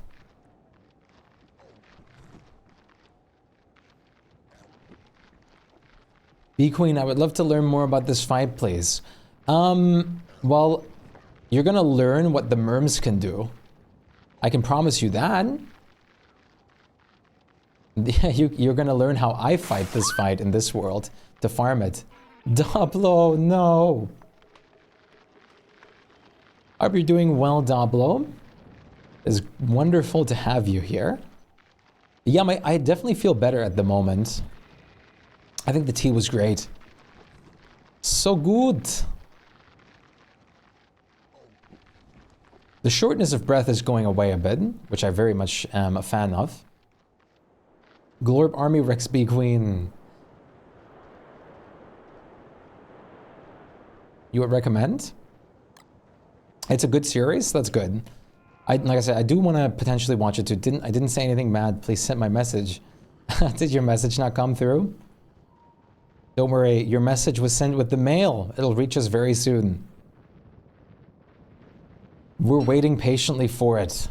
S1: Bee Queen, I would love to learn more about this fight, please. Well, you're gonna learn what the merms can do. I can promise you that. You're gonna learn how I fight this fight in this world to farm it. Doblo, no. Hope you're doing well, Doblo. It's wonderful to have you here. Yeah, I definitely feel better at the moment. I think the tea was great. So good. The shortness of breath is going away a bit, which I very much am a fan of. Glorp Army Rex B Queen. You would recommend? It's a good series. That's good. Like I said, I do want to potentially watch it too. I didn't say anything bad. Please send my message. Did your message not come through? Don't worry, your message was sent with the mail. It'll reach us very soon. We're waiting patiently for it.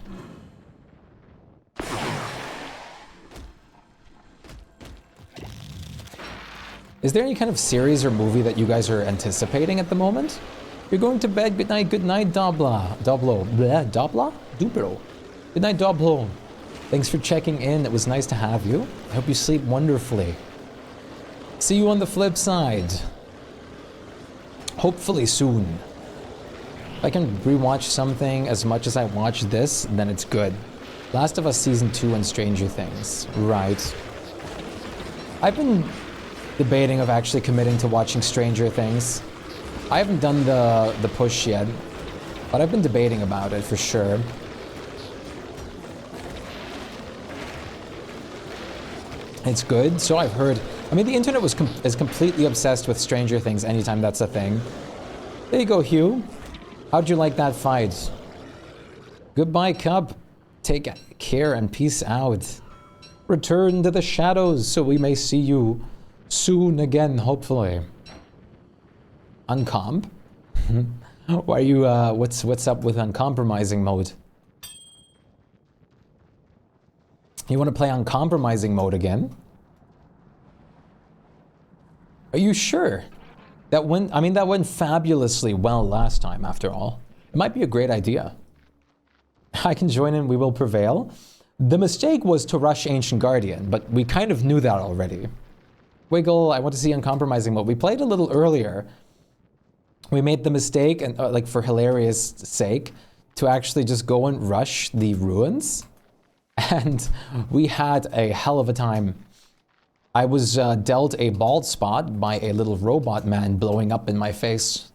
S1: Is there any kind of series or movie that you guys are anticipating at the moment? You're going to bed. Good night, Dobla. Doblo. Bleh, Dobla? Duplo. Good night, Doblo. Thanks for checking in. It was nice to have you. I hope you sleep wonderfully. See you on the flip side. Hopefully soon. If I can rewatch something as much as I watch this, then it's good. Last of Us Season 2 and Stranger Things. Right. I've been debating of actually committing to watching Stranger Things. I haven't done the push yet, but I've been debating about it for sure. It's good, so I've heard. I mean, the internet is completely obsessed with Stranger Things anytime that's a thing. There you go, Hugh. How'd you like that fight? Goodbye, Cub. Take care and peace out. Return to the shadows so we may see you soon again, hopefully. Uncomp? Why are you, what's up with uncompromising mode? You want to play uncompromising mode again? Are you sure? That went fabulously well last time, after all. It might be a great idea. I can join in, we will prevail. The mistake was to rush Ancient Guardian, but we kind of knew that already. Wiggle, I want to see uncompromising mode. We played a little earlier. We made the mistake, and like for hilarious sake, to actually just go and rush the ruins. And we had a hell of a time. I was dealt a bald spot by a little robot man blowing up in my face.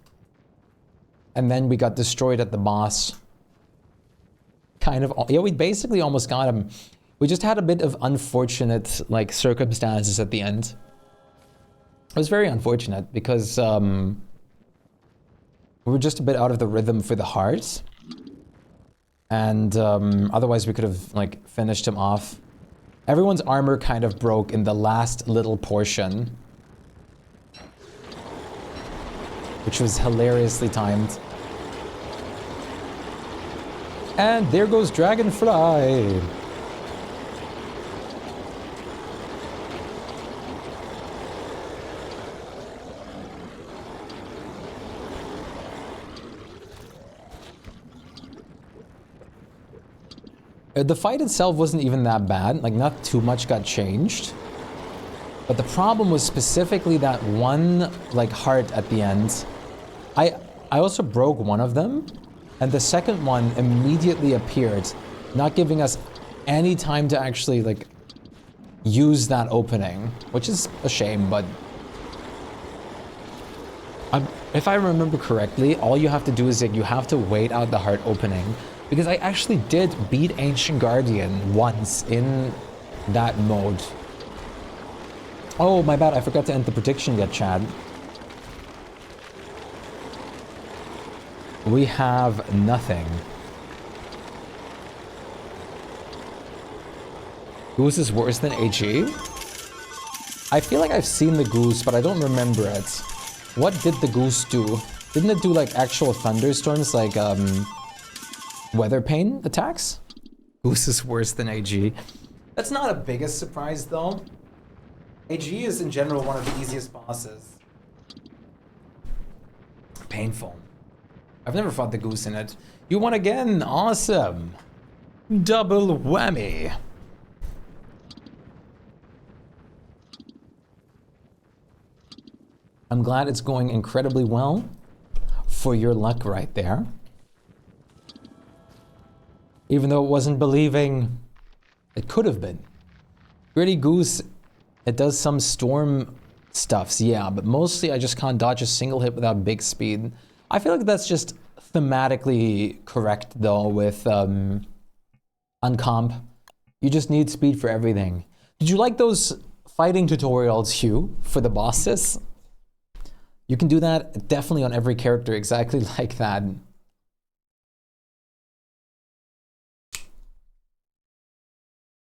S1: And then we got destroyed at the boss. Kind of, yeah, we basically almost got him. We just had a bit of unfortunate, like, circumstances at the end. It was very unfortunate because we were just a bit out of the rhythm for the heart. And otherwise we could have, like, finished him off. Everyone's armor kind of broke in the last little portion, which was hilariously timed. And there goes Dragonfly. The fight itself wasn't even that bad, like not too much got changed. But the problem was specifically that one like heart at the end. I also broke one of them, and the second one immediately appeared, not giving us any time to actually like use that opening, which is a shame, but If I remember correctly, all you have to do is that you have to wait out the heart opening. Because I actually did beat Ancient Guardian once in that mode. Oh, my bad, I forgot to end the prediction yet, Chad. We have nothing. Goose is worse than HE? I feel like I've seen the goose, but I don't remember it. What did the goose do? Didn't it do like actual thunderstorms, like weather pane attacks? Goose is worse than AG. That's not a biggest surprise though. AG is in general one of the easiest bosses. Painful. I've never fought the goose in it. You won again, awesome. Double whammy. I'm glad it's going incredibly well for your luck right there. Even though it wasn't believing, it could have been. Gritty Goose, it does some storm stuffs, yeah, but mostly I just can't dodge a single hit without big speed. I feel like that's just thematically correct though with Uncomp. You just need speed for everything. Did you like those fighting tutorials, Hugh, for the bosses? You can do that definitely on every character, exactly like that.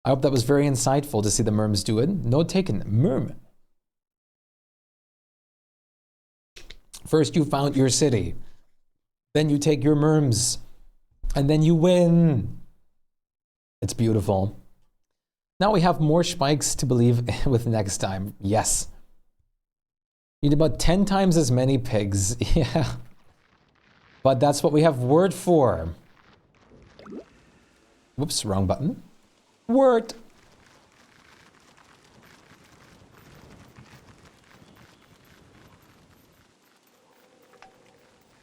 S1: I hope that was very insightful to see the merms do it. Note taken, merm. First you found your city, then you take your merms, and then you win. It's beautiful. Now we have more Shpykes to believe with next time. Yes. Need about 10 times as many pigs. Yeah. But that's what we have word for. Whoops, wrong button. Word.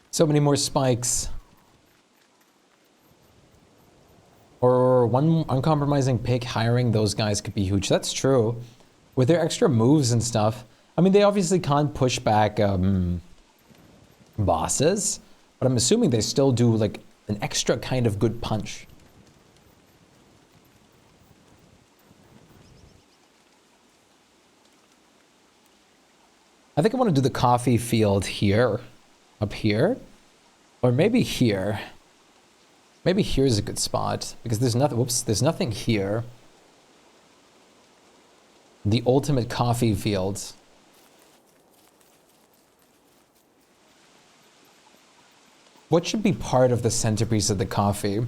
S1: So many more spikes. Or one uncompromising pig hiring those guys could be huge. That's true. With their extra moves and stuff. I mean, they obviously can't push back bosses, but I'm assuming they still do like an extra kind of good punch. I think I want to do the coffee field here, up here, or maybe here. Maybe here's a good spot because there's nothing, whoops, there's nothing here. The ultimate coffee field. What should be part of the centerpiece of the coffee?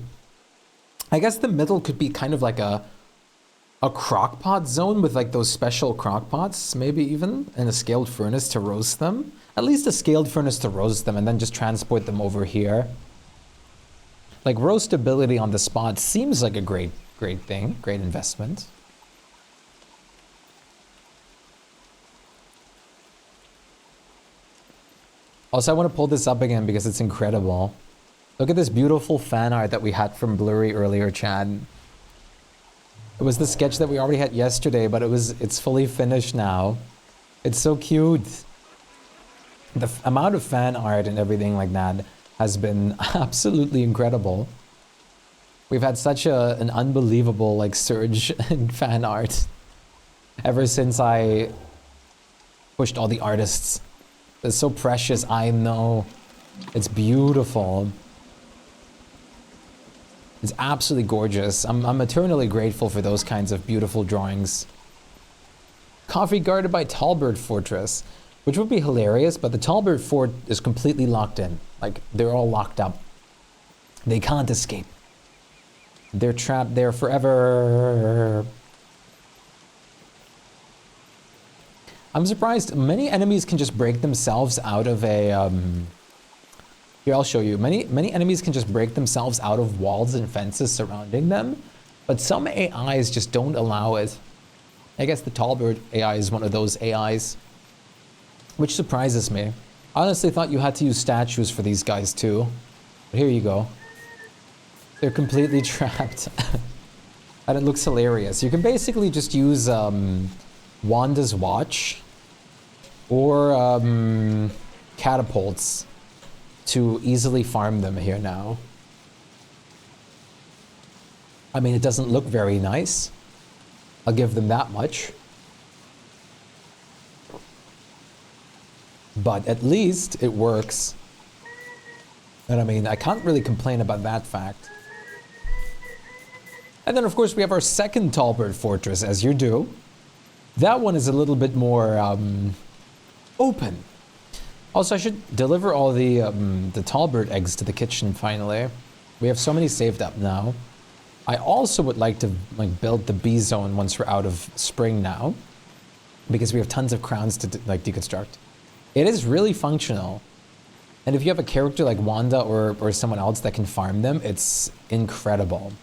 S1: I guess the middle could be kind of like a crockpot zone with like those special crockpots, maybe even, and a scaled furnace to roast them. At least a scaled furnace to roast them and then just transport them over here. Like roastability on the spot seems like a great thing, great investment. Also, I want to pull this up again because it's incredible. Look at this beautiful fan art that we had from Blurry earlier, Chad. It was the sketch that we already had yesterday, but it's fully finished now. It's so cute. The amount of fan art and everything like that has been absolutely incredible. We've had such an unbelievable like surge in fan art ever since I pushed all the artists. It's so precious, I know. It's beautiful. It's absolutely gorgeous. I'm eternally grateful for those kinds of beautiful drawings. Coffee guarded by Tallbird Fortress, which would be hilarious, but the Tallbird Fort is completely locked in. Like, they're all locked up. They can't escape. They're trapped there forever. I'm surprised many enemies can just break themselves out of a, here, I'll show you. Many enemies can just break themselves out of walls and fences surrounding them, but some AIs just don't allow it. I guess the Tallbird AI is one of those AIs, which surprises me. I honestly thought you had to use statues for these guys too, but here you go. They're completely trapped. And it looks hilarious. You can basically just use Wanda's watch or catapults to easily farm them here now. I mean, it doesn't look very nice. I'll give them that much. But at least it works. And I mean, I can't really complain about that fact. And then, of course, we have our second Tallbird Fortress, as you do. That one is a little bit more open. Also, I should deliver all the Tallbird eggs to the kitchen finally. We have so many saved up now. I also would like to build the bee zone once we're out of spring now, because we have tons of crowns to deconstruct. It is really functional. And if you have a character like Wanda or someone else that can farm them, it's incredible.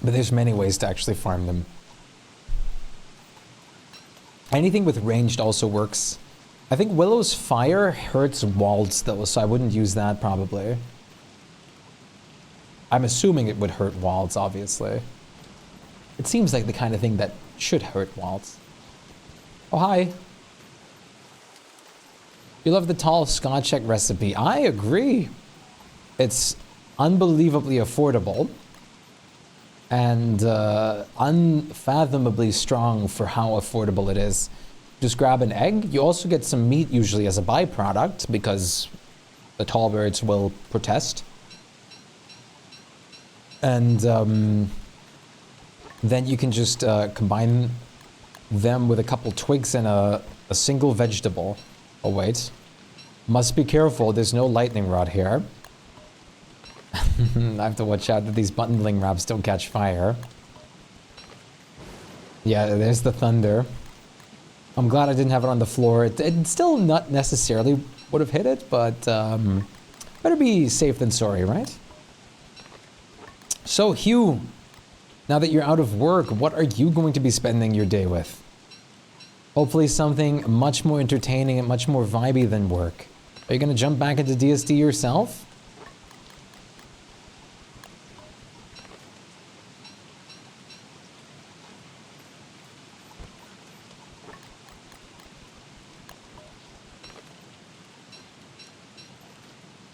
S1: But there's many ways to actually farm them. Anything with ranged also works. I think Willow's fire hurts walls though, so I wouldn't use that probably. I'm assuming it would hurt walls, obviously. It seems like the kind of thing that should hurt walls. Oh, hi. You love the tall Scotch egg recipe. I agree. It's unbelievably affordable and unfathomably strong for how affordable it is. Just grab an egg. You also get some meat usually as a byproduct because the tall birds will protest. And then you can just combine them with a couple twigs and a single vegetable. Oh wait, must be careful, there's no lightning rod here. I have to watch out that these bundling wraps don't catch fire. Yeah, there's the thunder. I'm glad I didn't have it on the floor. It still not necessarily would have hit it, but better be safe than sorry, right? So Hugh, now that you're out of work, what are you going to be spending your day with? Hopefully something much more entertaining and much more vibey than work. Are you going to jump back into DST yourself?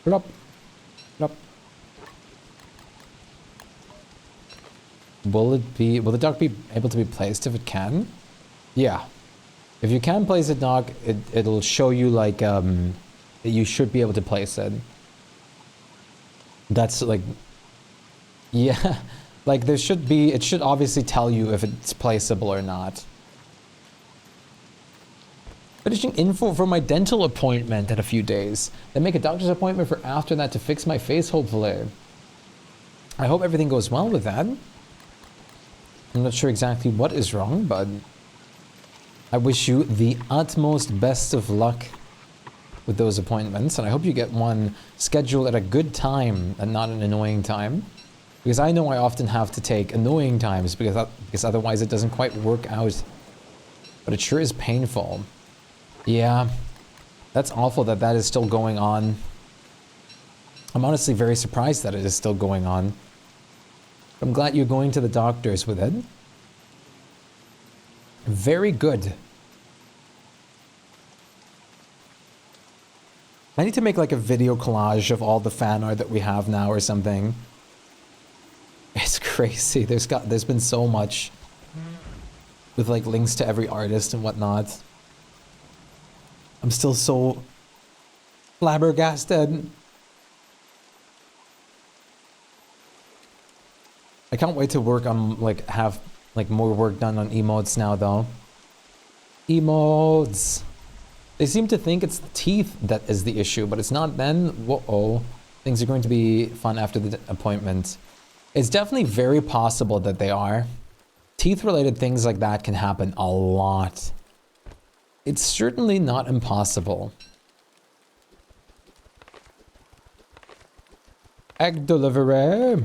S1: Plop. Plop. Will the dock be able to be placed if it can? Yeah. If you can place a dock, it'll show you like that you should be able to place it. That's like, yeah, like there should be, it should obviously tell you if it's placeable or not. Finishing info for my dental appointment in a few days. Then make a doctor's appointment for after that to fix my face, hopefully. I hope everything goes well with that. I'm not sure exactly what is wrong, but I wish you the utmost best of luck with those appointments, and I hope you get one scheduled at a good time and not an annoying time. Because I know I often have to take annoying times because otherwise it doesn't quite work out. But it sure is painful. Yeah, that's awful that that is still going on. I'm honestly very surprised that it is still going on. I'm glad you're going to the doctors with it. Very good. I need to make like a video collage of all the fan art that we have now or something. It's crazy. There's been so much with like links to every artist and whatnot. I'm still so flabbergasted. I can't wait to work on have more work done on emotes now though. Emotes. They seem to think it's the teeth that is the issue, but it's not then. Whoa, things are going to be fun after the appointment. It's definitely very possible that they are. Teeth related things like that can happen a lot. It's certainly not impossible. Egg delivery.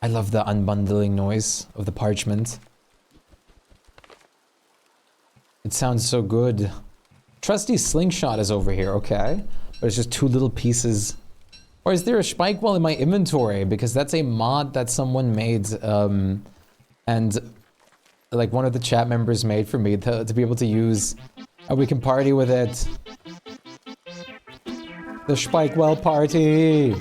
S1: I love the unbundling noise of the parchment. It sounds so good. Trusty slingshot is over here, okay. But it's just two little pieces Or is there a Shpyke well in my inventory? Because that's a mod that someone made, and like one of the chat members made for me to be able to use, and we can party with it. The Shpyke well party.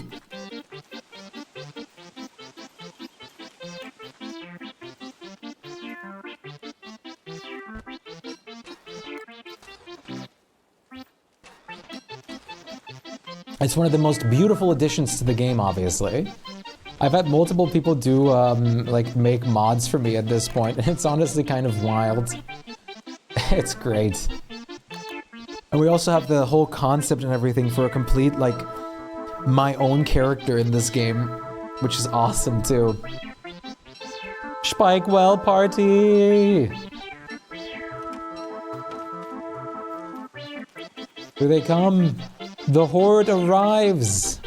S1: It's one of the most beautiful additions to the game, obviously. I've had multiple people do, like, make mods for me at this point, and it's honestly kind of wild. It's great. And we also have the whole concept and everything for a complete, like, my own character in this game, which is awesome, too. Shpyke well party! Here they come! The horde arrives!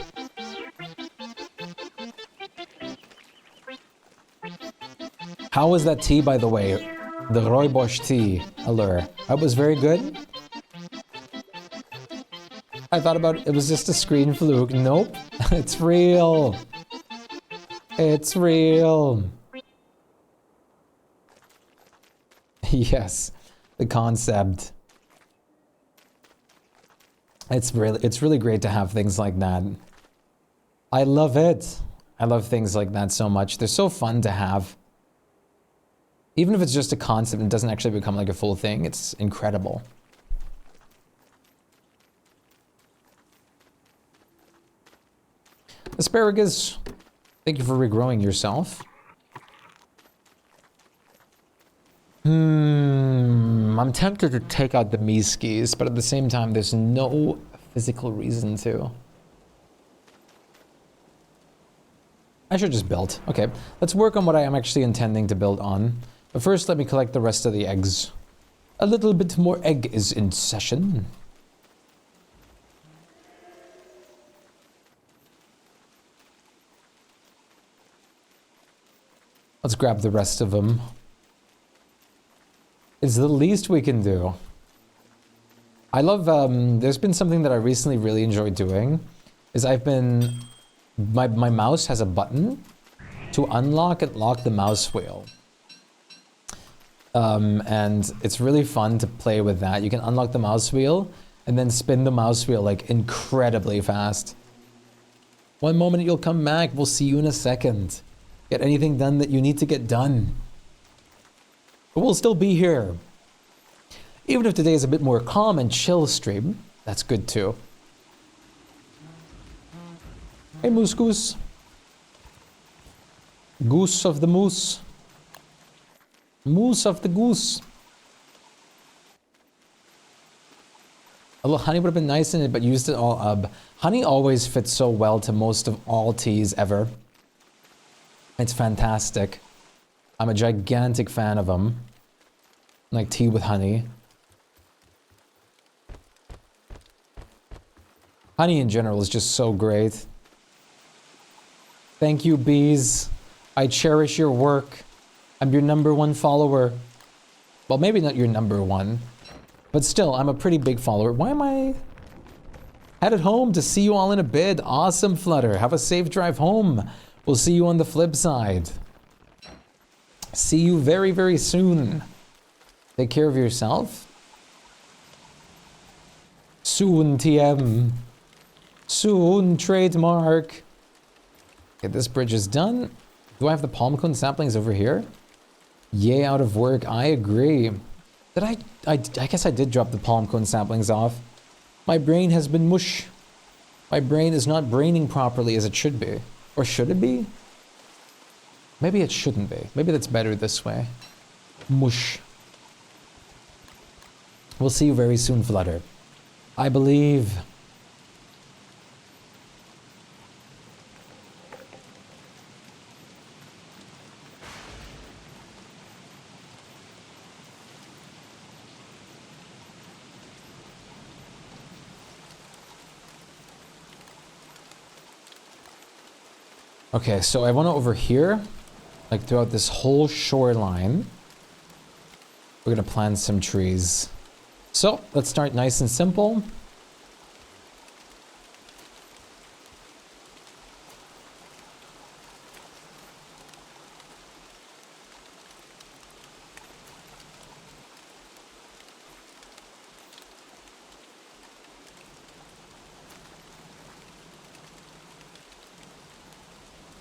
S1: How was that tea, by the way? The Rooibos tea, allure. That was very good. I thought about it was just a screen fluke. Nope. It's real. It's real. Yes, the concept. It's really great to have things like that. I love it. I love things like that so much. They're so fun to have. Even if it's just a concept and doesn't actually become like a full thing, it's incredible. Asparagus, thank you for regrowing yourself. I'm tempted to take out the Miskis, but at the same time, there's no physical reason to. I should just build. Okay, let's work on what I am actually intending to build on. But first, let me collect the rest of the eggs. A little bit more egg is in session. Let's grab the rest of them. It's the least we can do. I love, there's been something that I recently really enjoyed doing, is my mouse has a button to unlock and lock the mouse wheel. And it's really fun to play with that. You can unlock the mouse wheel and then spin the mouse wheel like incredibly fast. One moment you'll come back, we'll see you in a second. Get anything done that you need to get done. But we'll still be here. Even if today is a bit more calm and chill stream, that's good too. Hey Moose Goose. Goose of the moose. Moose of the goose. A little honey would have been nice in it, but used it all up. Honey always fits so well to most of all teas ever. It's fantastic. I'm a gigantic fan of them. Like tea with honey. Honey in general is just so great. Thank you, bees. I cherish your work. I'm your #1 follower. Well, maybe not your #1, but still, I'm a pretty big follower. Why am I headed home to see you all in a bit? Awesome, Flutter. Have a safe drive home. We'll see you on the flip side. See you very, very soon. Take care of yourself. Soon, TM. Soon, trademark. Okay, this bridge is done. Do I have the palm cone saplings over here? Yay, out of work. I agree. Did I guess I did drop the palm cone saplings off. My brain has been mush. My brain is not braining properly as it should be. Or should it be? Maybe it shouldn't be. Maybe that's better this way. Mush. We'll see you very soon, Flutter. I believe. Okay, so I want to over here, like throughout this whole shoreline, we're gonna plant some trees. So let's start nice and simple.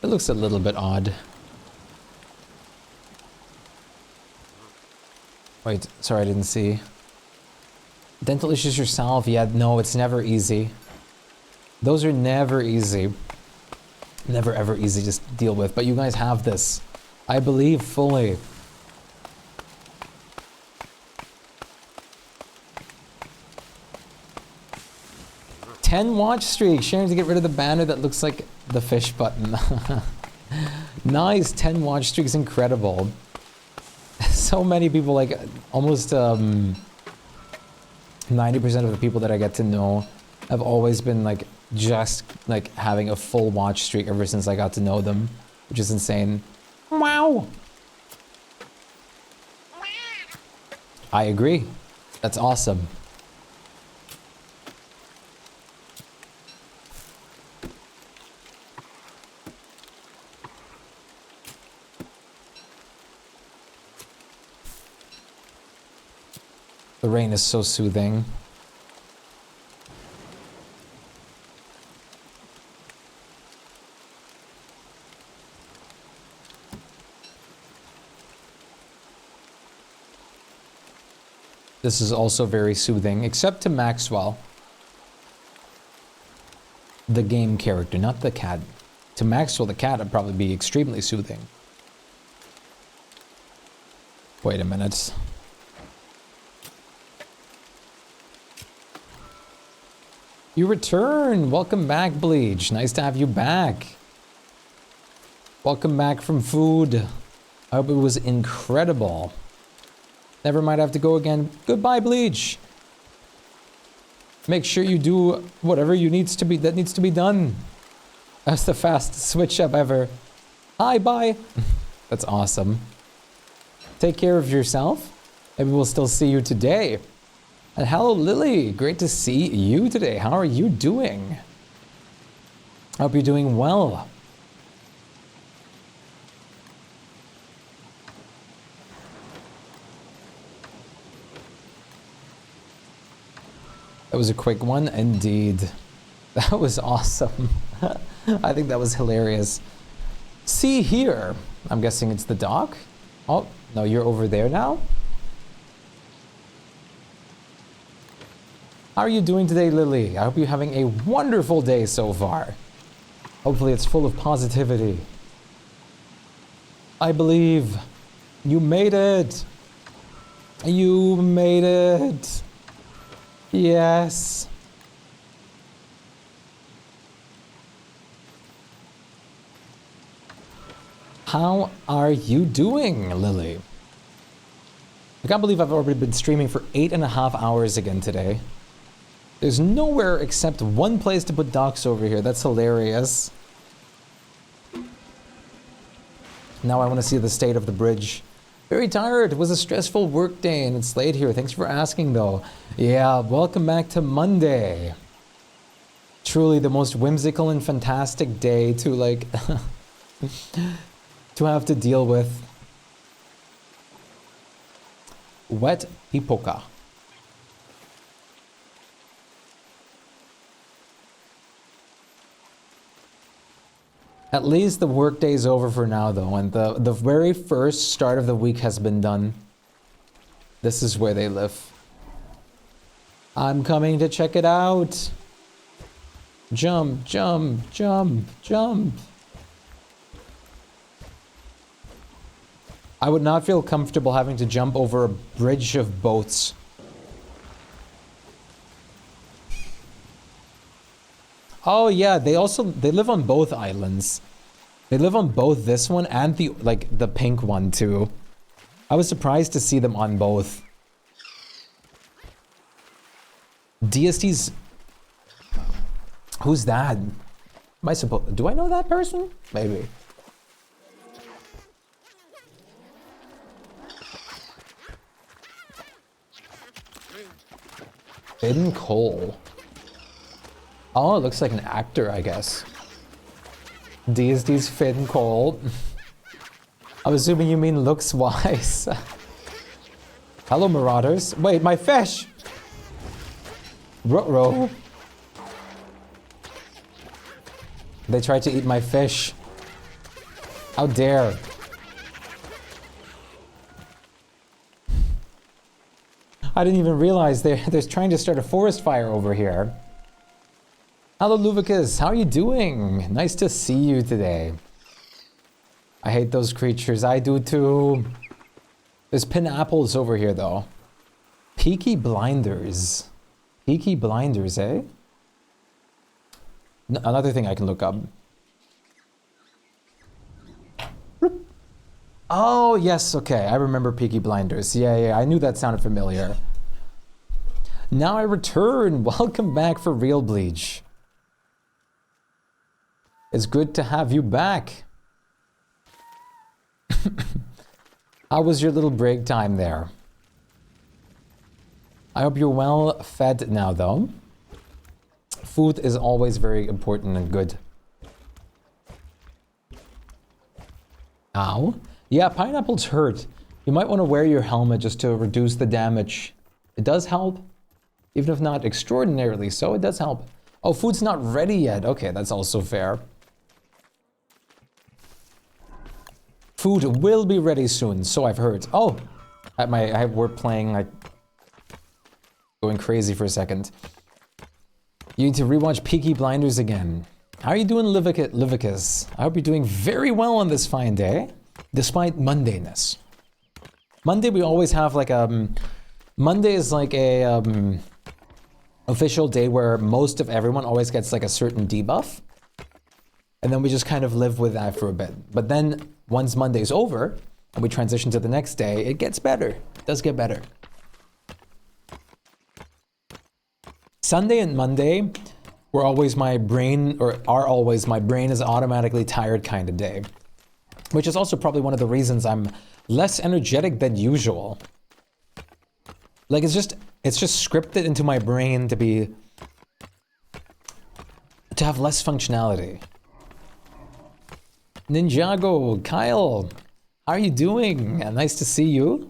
S1: It looks a little bit odd. Wait, sorry, I didn't see. Dental issues yourself? Yeah, no, it's never easy. Those are never easy. Never ever easy to deal with, but you guys have this. I believe fully. "10 watch streak, sharing to get rid of the banner that looks like the fish button." Nice, 10 watch streaks, incredible. So many people, like almost 90% of the people that I get to know have always been like just like having a full watch streak ever since I got to know them, which is insane. Wow. I agree. That's awesome. The rain is so soothing. This is also very soothing, except to Maxwell. The game character, not the cat. To Maxwell, the cat would probably be extremely soothing. Wait a minute. You return! Welcome back, Bleach. Nice to have you back. Welcome back from food. I hope it was incredible. Never might have to go again. Goodbye, Bleach. Make sure you do whatever needs to be done. That's the fastest switch up ever. Hi, bye. That's awesome. Take care of yourself. Maybe we'll still see you today. And hello, Lily. Great to see you today. How are you doing? I hope you're doing well. That was a quick one, indeed. That was awesome. I think that was hilarious. See here. I'm guessing it's the dock. Oh, no, you're over there now? How are you doing today, Lily? I hope you're having a wonderful day so far. Hopefully it's full of positivity. I believe you made it. You made it. Yes. How are you doing, Lily? I can't believe I've already been streaming for 8.5 hours again today. There's nowhere except one place to put docks over here. That's hilarious. Now I want to see the state of the bridge. Very tired. It was a stressful work day and it's late here. Thanks for asking though. Yeah, welcome back to Monday. Truly the most whimsical and fantastic day to like to have to deal with. Wet Hipoka. At least the workday's over for now though, and the very first start of the week has been done. This is where they live. I'm coming to check it out. Jump, jump, jump, jump. I would not feel comfortable having to jump over a bridge of boats. Oh yeah, they live on both islands. They live on both this one and the pink one too. I was surprised to see them on both. DST's... Who's that? Do I know that person? Maybe. Finn Cole. Oh, it looks like an actor, I guess. DST's Finn Cole. I'm assuming you mean looks-wise. Hello, Marauders. Wait, my fish! Ruh-roh. They tried to eat my fish. How dare. I didn't even realize they're trying to start a forest fire over here. Hello, Luvicus. How are you doing? Nice to see you today. I hate those creatures. I do too. There's pineapples over here, though. Peaky Blinders. Peaky Blinders, eh? Another thing I can look up. Oh, yes, okay. I remember Peaky Blinders. Yeah, I knew that sounded familiar. Now I return. Welcome back for Real Bleach. It's good to have you back. How was your little break time there? I hope you're well fed now, though. Food is always very important and good. Ow. Yeah, pineapples hurt. You might want to wear your helmet just to reduce the damage. It does help. Even if not extraordinarily so, it does help. Oh, food's not ready yet. Okay, that's also fair. Food will be ready soon, so I've heard. Oh, we're playing like going crazy for a second. You need to rewatch Peaky Blinders again. How are you doing, Livicus? I hope you're doing very well on this fine day, despite Mondayness. Monday we always have like Monday is like a official day where most of everyone always gets like a certain debuff. And then we just kind of live with that for a bit. But then once Monday's over and we transition to the next day, it gets better. It does get better. Sunday and Monday were always my brain, or are always my brain is automatically tired kind of day. Which is also probably one of the reasons I'm less energetic than usual. Like it's just scripted into my brain to have less functionality. Ninjago, Kyle, how are you doing? Nice to see you.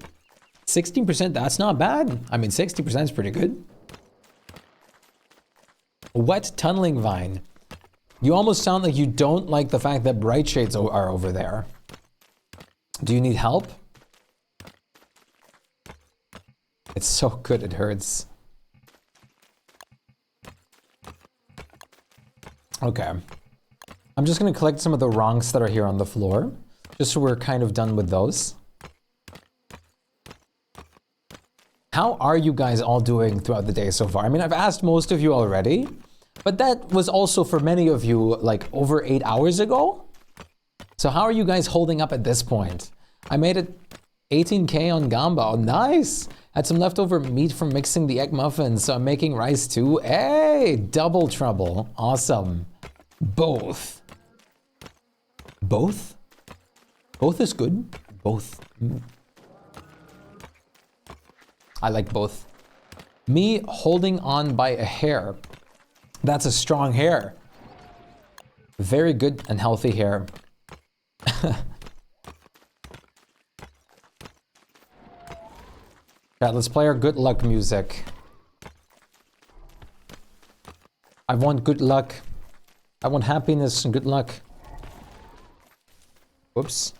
S1: 16%, that's not bad. I mean, 60% is pretty good. Wet tunneling vine. You almost sound like you don't like the fact that bright shades are over there. Do you need help? It's so good, it hurts. Okay. I'm just gonna collect some of the wrongs that are here on the floor, just so we're kind of done with those. How are you guys all doing throughout the day so far? I mean, I've asked most of you already, but that was also for many of you like over 8 hours ago. So how are you guys holding up at this point? I made it 18K on Gamba. Oh, nice. Had some leftover meat from mixing the egg muffins, so I'm making rice too. Hey, double trouble. Awesome. Both. Both? Both is good. Both. I like both. Me holding on by a hair. That's a strong hair. Very good and healthy hair. Yeah, let's play our good luck music. I want good luck. I want happiness and good luck. Whoops.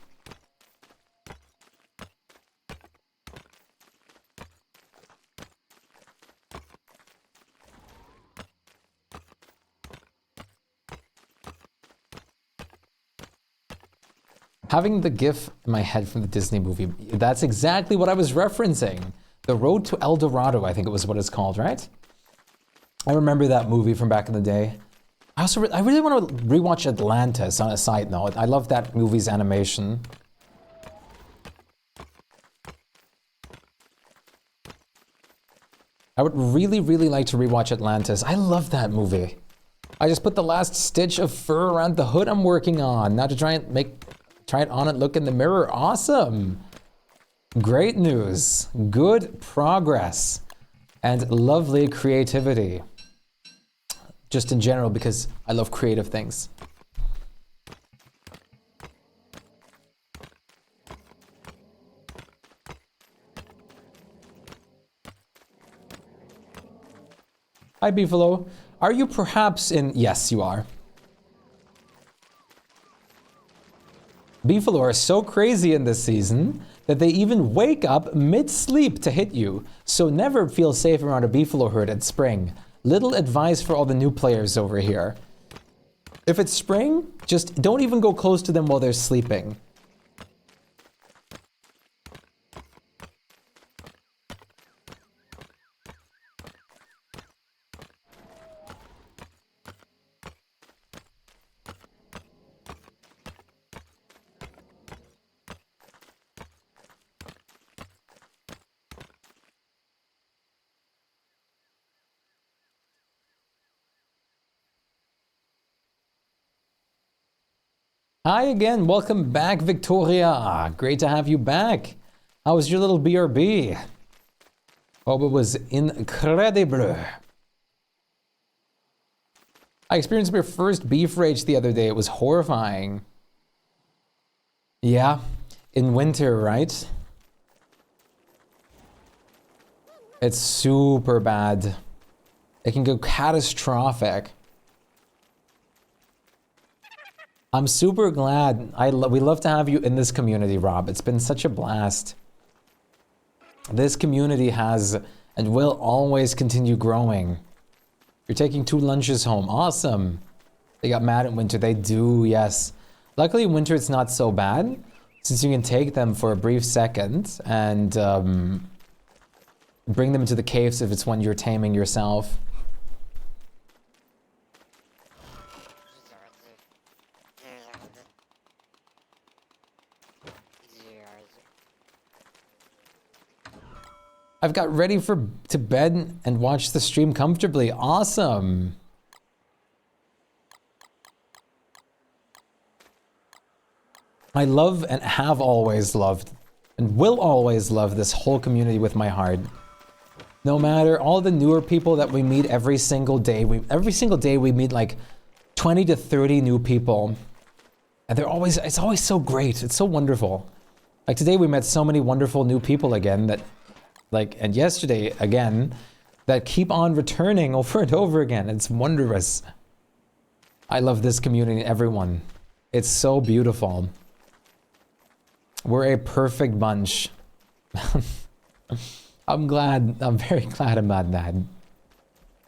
S1: Having the GIF in my head from the Disney movie, that's exactly what I was referencing. The Road to El Dorado, I think it was what it's called, right? I remember that movie from back in the day. I really want to rewatch Atlantis on a side note. I love that movie's animation. I would really, really like to rewatch Atlantis. I love that movie. I just put the last stitch of fur around the hood I'm working on. Now to try it on and look in the mirror. Awesome. Great news. Good progress. And lovely creativity. Just in general, because I love creative things. Hi, Beefalo. Are you perhaps in... Yes, you are. Beefalo are so crazy in this season that they even wake up mid-sleep to hit you. So never feel safe around a beefalo herd at spring. Little advice for all the new players over here. If it's spring, just don't even go close to them while they're sleeping. Hi again, welcome back, Victoria. Great to have you back. How was your little BRB? Hope it was incredible. I experienced my first beef rage the other day. It was horrifying. Yeah, in winter, right? It's super bad. It can go catastrophic. I'm super glad. We love to have you in this community, Rob. It's been such a blast. This community has and will always continue growing. You're taking 2 lunches home. Awesome. They got mad at winter. They do, yes. Luckily, winter it's not so bad, since you can take them for a brief second and bring them into the caves if it's one you're taming yourself. I've got ready to bed and watch the stream comfortably. Awesome. I love and have always loved and will always love this whole community with my heart. No matter all the newer people that we meet every single day, we meet like 20 to 30 new people. And it's always so great. It's so wonderful. Like today we met so many wonderful new people again that and yesterday again, that keep on returning over and over again. It's wondrous. I love this community and everyone. It's so beautiful. We're a perfect bunch. I'm very glad about that.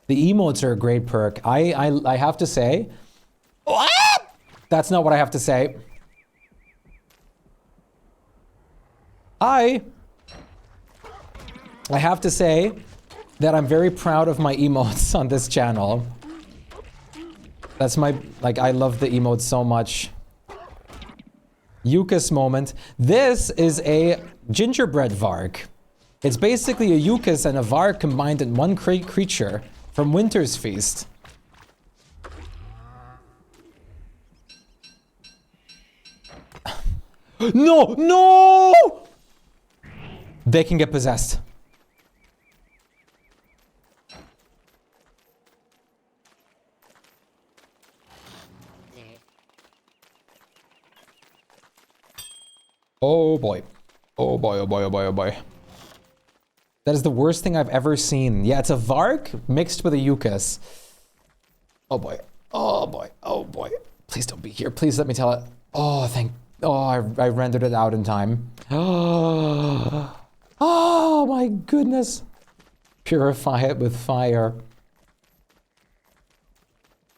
S1: The emotes are a great perk. I have to say, that's not what I have to say. I have to say that I'm very proud of my emotes on this channel. That's I love the emotes so much. Yukas moment. This is a gingerbread Vark. It's basically a Yukas and a Vark combined in one creature from Winter's Feast. No! They can get possessed. Oh boy. Oh boy, oh boy, oh boy, oh boy. That is the worst thing I've ever seen. Yeah, it's a Vark mixed with a Yukas. Oh boy. Oh boy. Oh boy. Please don't be here. Please let me tell it. Oh, I rendered it out in time. Oh my goodness. Purify it with fire.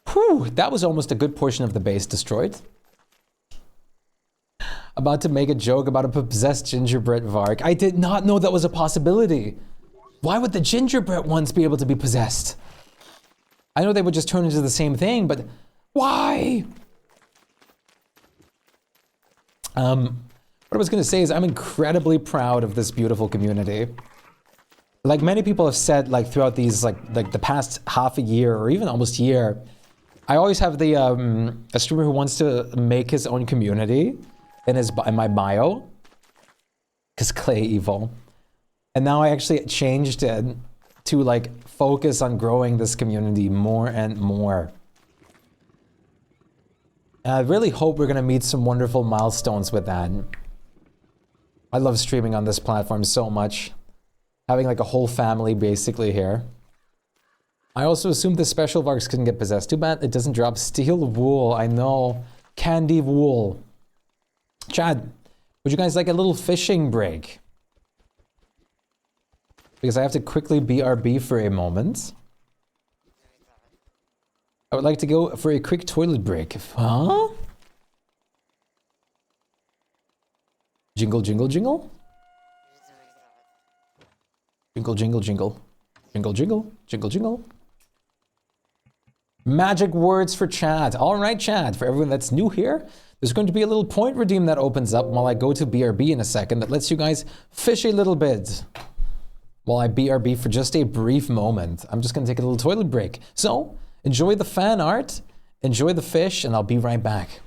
S1: Whew, that was almost a good portion of the base destroyed. About to make a joke about a possessed gingerbread Vark. I did not know that was a possibility. Why would the gingerbread ones be able to be possessed? I know they would just turn into the same thing, but why? What I was gonna say is I'm incredibly proud of this beautiful community. Like many people have said, like throughout these, like the past half a year or even almost year, I always have the a streamer who wants to make his own community in my bio, because Clay evil, and now I actually changed it to like focus on growing this community more and more. And I really hope we're gonna meet some wonderful milestones with that. I love streaming on this platform so much, having like a whole family basically here. I also assume the special Varks couldn't get possessed. Too bad it doesn't drop steel wool. I know, candy wool. Chad, would you guys like a little fishing break? Because I have to quickly BRB for a moment. I would like to go for a quick toilet break. Huh? Jingle, jingle, jingle. Jingle, jingle, jingle. Jingle, jingle, jingle, jingle. Magic words for Chad. All right, Chad. For everyone that's new here, there's going to be a little point redeem that opens up while I go to BRB in a second that lets you guys fish a little bit. While I BRB for just a brief moment. I'm just going to take a little toilet break. So, enjoy the fan art, enjoy the fish, and I'll be right back.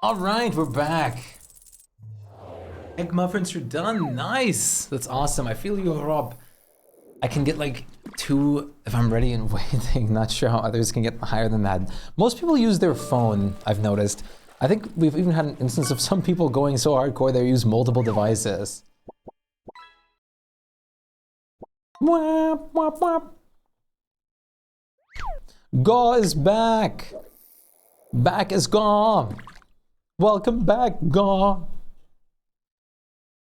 S1: All right, we're back. Egg muffins are done. Nice. That's awesome. I feel you, Rob. I can get like 2 if I'm ready and waiting. Not sure how others can get higher than that. Most people use their phone, I've noticed. I think we've even had an instance of some people going so hardcore they use multiple devices. Wap, wap, wap. Gaw is back. Back is Gaw. Welcome back, Gaw.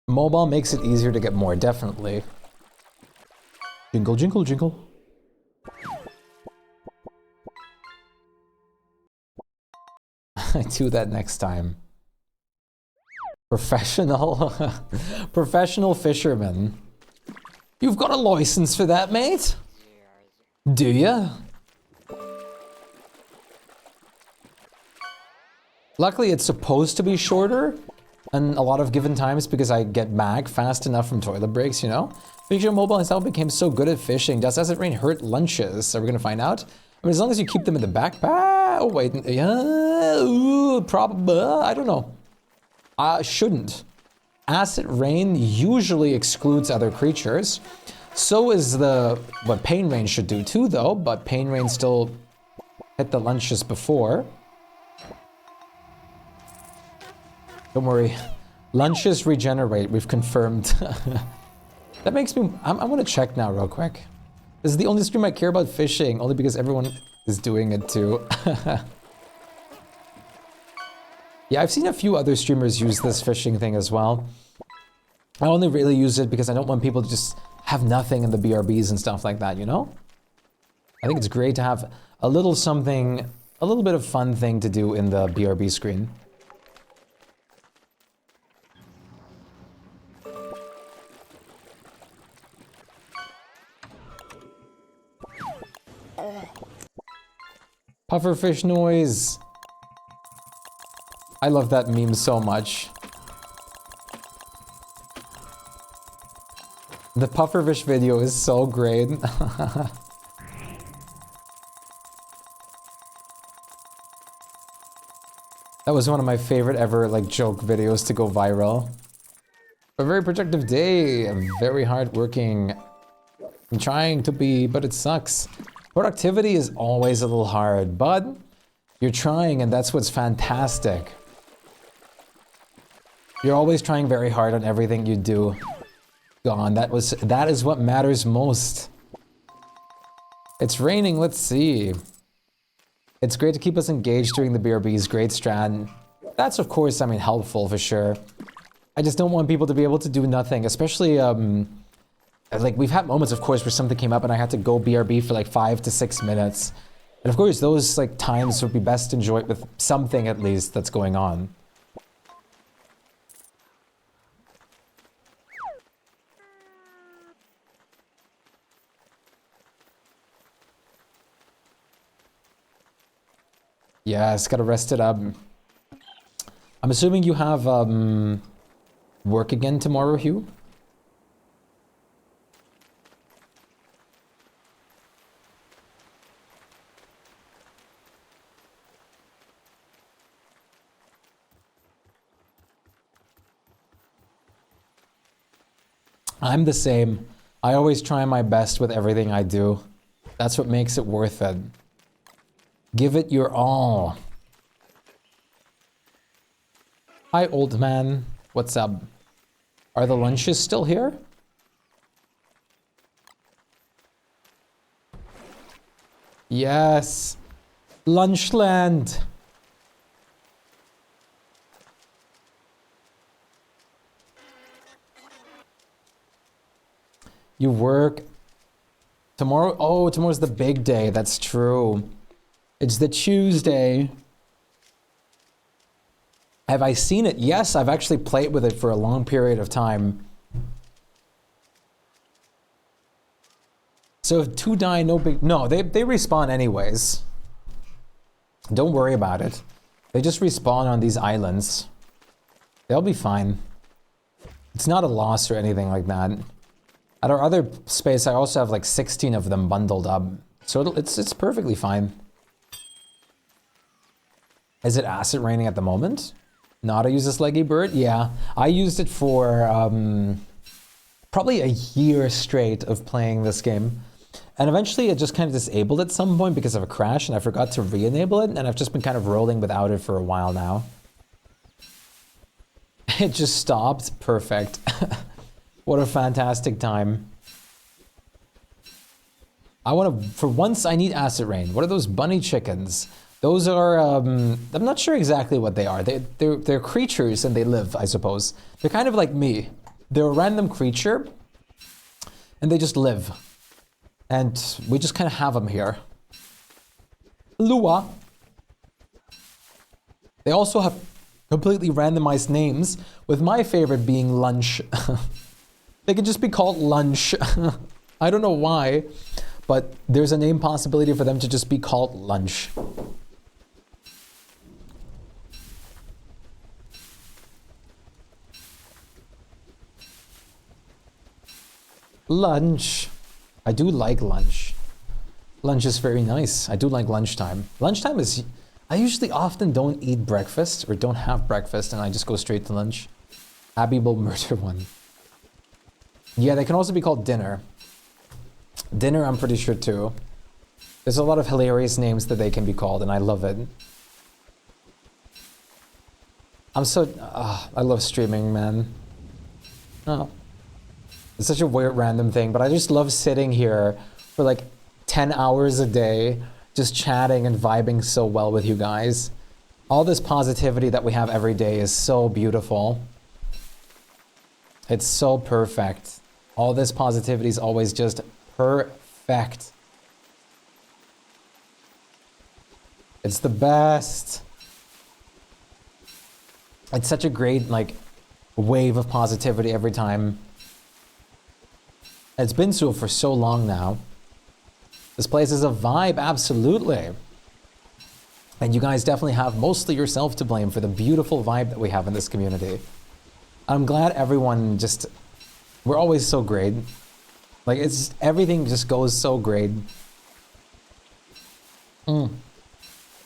S1: Mobile makes it easier to get more, definitely. Jingle, jingle, jingle. I do that next time. Professional, professional fisherman. You've got a license for that, mate? Do ya? Luckily, it's supposed to be shorter and a lot of given times because I get back fast enough from toilet breaks, you know? Fishing Mobile himself became so good at fishing. Does Acid Rain hurt lunches? Are we gonna find out? I mean, as long as you keep them in the backpack. Oh, wait. Yeah. Probably. I don't know. Shouldn't. Acid Rain usually excludes other creatures. So is what Pain Rain should do too, though. But Pain Rain still hit the lunches before. Don't worry. Lunches regenerate. We've confirmed. That makes me... I'm gonna check now real quick. This is the only stream I care about fishing, only because everyone is doing it too. Yeah, I've seen a few other streamers use this fishing thing as well. I only really use it because I don't want people to just have nothing in the BRBs and stuff like that, you know? I think it's great to have a little something, a little bit of fun thing to do in the BRB screen. Pufferfish noise. I love that meme so much. The pufferfish video is so great. That was one of my favorite ever like joke videos to go viral. A very productive day, very hardworking. I'm trying to be, but it sucks. Productivity is always a little hard, but you're trying and that's what's fantastic. You're always trying very hard on everything you do. Gone. That is what matters most. It's raining, let's see. It's great to keep us engaged during the BRBs, great strat. That's of course, I mean, helpful for sure. I just don't want people to be able to do nothing, especially like we've had moments of course where something came up and I had to go BRB for like 5 to 6 minutes. And of course those like times would be best enjoyed with something at least that's going on. Yes, gotta rest it up. I'm assuming you have work again tomorrow, Hugh? I'm the same. I always try my best with everything I do. That's what makes it worth it. Give it your all. Hi, old man. What's up? Are the lunches still here? Yes. Lunchland. You work tomorrow? Oh, tomorrow's the big day. That's true. It's the Tuesday. Have I seen it? Yes, I've actually played with it for a long period of time. So if 2 die, no big... No, they respawn anyways. Don't worry about it. They just respawn on these islands. They'll be fine. It's not a loss or anything like that. At our other space, I also have like 16 of them bundled up. So it's perfectly fine. Is it acid raining at the moment? Nada uses Leggy Bird? Yeah. I used it for probably a year straight of playing this game. And eventually it just kind of disabled at some point because of a crash and I forgot to re-enable it. And I've just been kind of rolling without it for a while now. It just stopped. Perfect. What a fantastic time. I want to, for once I need acid rain. What are those bunny chickens? Those are, I'm not sure exactly what they are. They're creatures and they live, I suppose. They're kind of like me. They're a random creature and they just live. And we just kind of have them here. Lua. They also have completely randomized names, with my favorite being Lunch. They could just be called Lunch. I don't know why, but there's a name possibility for them to just be called Lunch. Lunch. I do like lunch. Lunch is very nice. I do like lunchtime. Lunchtime is... I usually often don't eat breakfast or don't have breakfast and I just go straight to lunch. Abby will murder one. Yeah, they can also be called dinner. Dinner, I'm pretty sure too. There's a lot of hilarious names that they can be called and I love it. I'm so... I love streaming, man. Oh. It's such a weird random thing, but I just love sitting here for like 10 hours a day, just chatting and vibing so well with you guys. All this positivity that we have every day is so beautiful. It's so perfect. All this positivity is always just perfect. It's the best. It's such a great, like, wave of positivity every time. It's been so for so long now. This place is a vibe, absolutely. And you guys definitely have mostly yourself to blame for the beautiful vibe that we have in this community. I'm glad everyone just, we're always so great. Like, it's, everything just goes so great.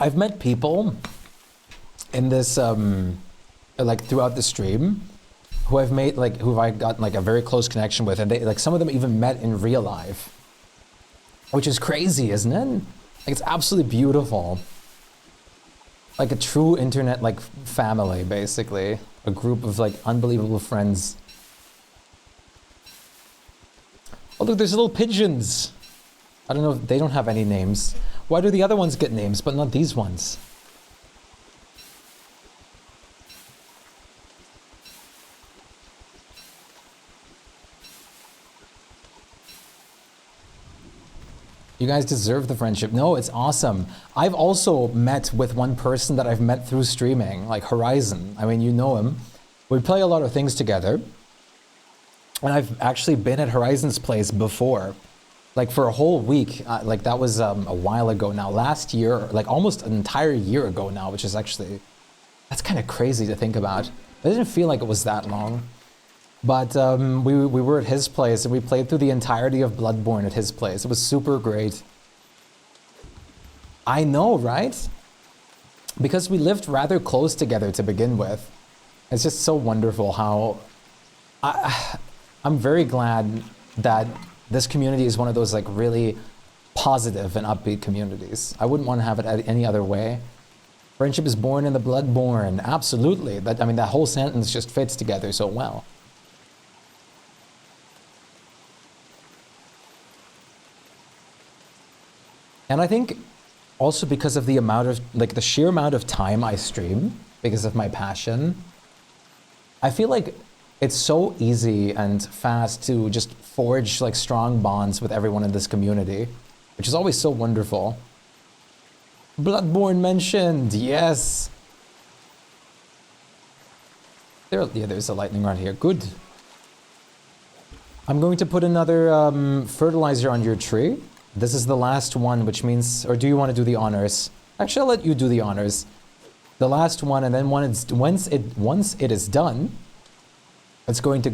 S1: I've met people in this, like throughout the stream, who I've made, like, who I got like a very close connection with, and they, like, some of them even met in real life. Which is crazy, isn't it? Like, it's absolutely beautiful. Like a true internet, like, family, basically. A group of, like, unbelievable friends. Oh, look, there's little pigeons. I don't know, they don't have any names. Why do the other ones get names, but not these ones? You guys deserve the friendship. No, it's awesome. I've also met with one person that I've met through streaming, like Horizon. I mean, you know him. We play a lot of things together. And I've actually been at Horizon's place before. Like for a whole week. Like that was a while ago now. Last year, like almost an entire year ago now, which is actually, that's kind of crazy to think about. It didn't feel like it was that long. But we were at his place and we played through the entirety of Bloodborne at his place. It was super great. I know, right? Because we lived rather close together to begin with. It's just so wonderful how... I'm very glad that this community is one of those like really positive and upbeat communities. I wouldn't want to have it any other way. Friendship is born in the Bloodborne. Absolutely. I mean, that whole sentence just fits together so well. And I think also because of the amount of, like the sheer amount of time I stream, because of my passion, I feel like it's so easy and fast to just forge like strong bonds with everyone in this community, which is always so wonderful. Bloodborne mentioned, yes. There's a lightning rod here, good. I'm going to put another fertilizer on your tree. This is the last one, which means, or do you want to do the honors? Actually, I'll let you do the honors. The last one, and then once it is done, it's going to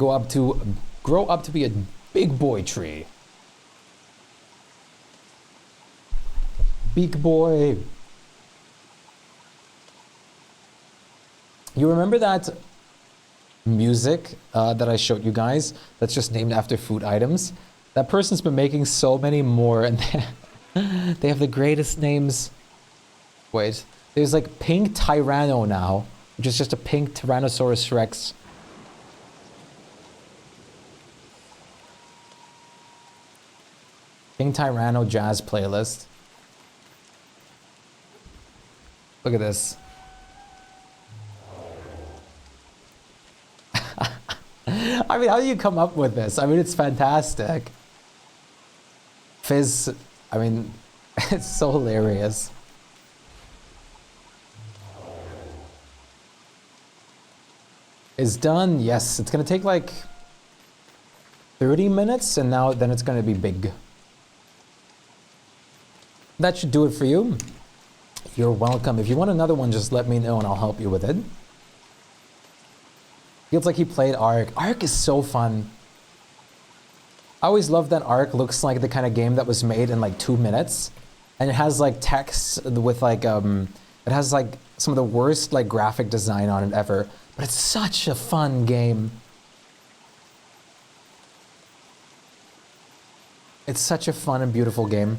S1: grow up to be a big boy tree. Big boy. You remember that music that I showed you guys? That's just named after food items. That person's been making so many more, and they have the greatest names. Wait, there's like Pink Tyranno now, which is just a pink Tyrannosaurus Rex. Pink Tyranno jazz playlist. Look at this. I mean, how do you come up with this? I mean, it's fantastic. Fizz, I mean, it's so hilarious. It's done, yes. It's gonna take like 30 minutes and then it's gonna be big. That should do it for you. You're welcome. If you want another one, just let me know and I'll help you with it. Feels like he played Ark. Ark is so fun. I always love that Ark looks like the kind of game that was made in like 2 minutes. And it has like text with like, it has like some of the worst like graphic design on it ever. But it's such a fun game. It's such a fun and beautiful game.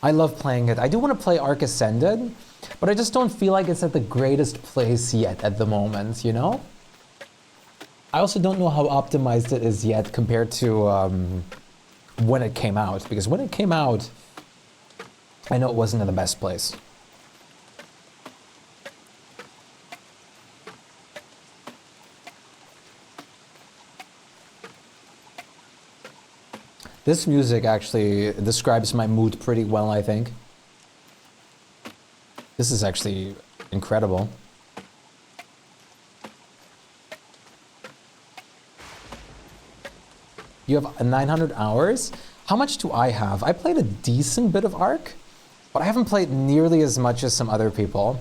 S1: I love playing it. I do want to play Ark Ascended, but I just don't feel like it's at the greatest place yet at the moment, you know? I also don't know how optimized it is yet compared to when it came out, because when it came out, I know it wasn't in the best place. This music actually describes my mood pretty well, I think. This is actually incredible. You have 900 hours? How much do I have? I played a decent bit of Ark, but I haven't played nearly as much as some other people.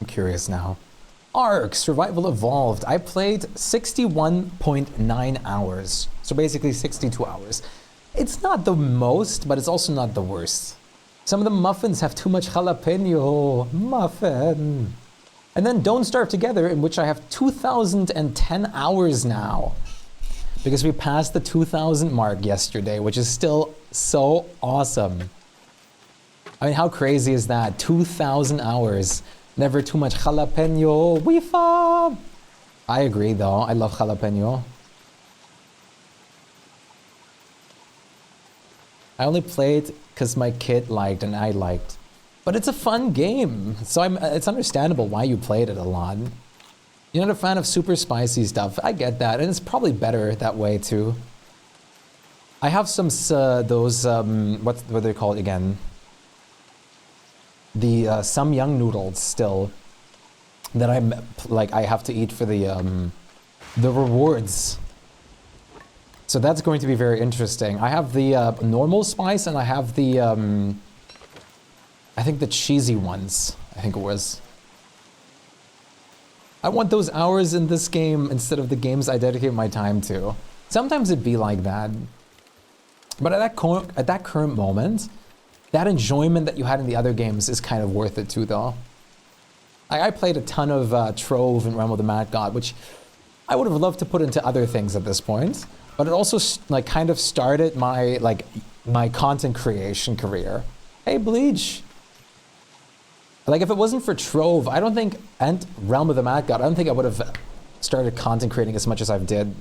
S1: I'm curious now. Ark Survival Evolved. I played 61.9 hours. So basically 62 hours. It's not the most, but it's also not the worst. Some of the muffins have too much jalapeno. Muffin. And then Don't Starve Together, in which I have 2,010 hours now. Because we passed the 2,000 mark yesterday, which is still so awesome. I mean, how crazy is that? 2,000 hours. Never too much jalapeno. Weefa! I agree though. I love jalapeno. I only played because my kid liked and I liked. But it's a fun game. So it's understandable why you played it a lot. You're not a fan of super spicy stuff. I get that. And it's probably better that way too. I have some, those, what are they called again? The some young noodles still that I have to eat for the rewards. So that's going to be very interesting. I have the normal spice and I have the I think the cheesy ones. I think it was. I want those hours in this game instead of the games I dedicate my time to. Sometimes it'd be like that. But at that current moment, that enjoyment that you had in the other games is kind of worth it too, though. I played a ton of Trove and Realm of the Mad God, which I would have loved to put into other things at this point. But it also like kind of started my content creation career. Hey, Bleach. Like if it wasn't for Trove, I don't think, and Realm of the Mad God, I don't think I would have started content creating as much as I've did.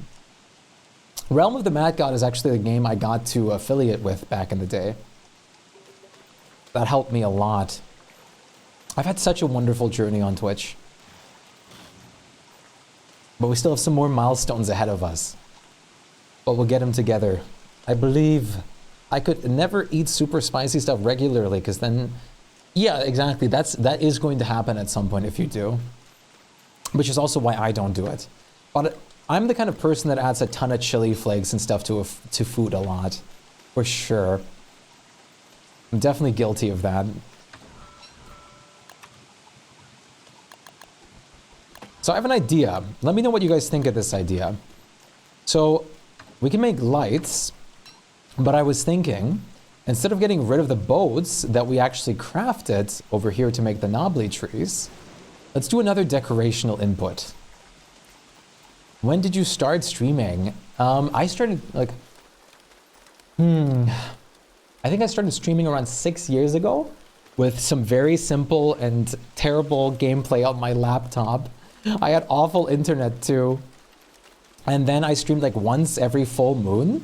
S1: Realm of the Mad God is actually the game I got to affiliate with back in the day. That helped me a lot. I've had such a wonderful journey on Twitch. But we still have some more milestones ahead of us. But we'll get them together. I believe I could never eat super spicy stuff regularly because then, yeah, exactly. That is going to happen at some point if you do. Which is also why I don't do it. But I'm the kind of person that adds a ton of chili flakes and stuff to food a lot. For sure. I'm definitely guilty of that. So I have an idea. Let me know what you guys think of this idea. So we can make lights, but I was thinking, instead of getting rid of the boats that we actually crafted over here to make the knobbly trees, let's do another decorational input. When did you start streaming? I started like, I think I started streaming around 6 years ago with some very simple and terrible gameplay on my laptop. I had awful internet too. And then I streamed like once every full moon.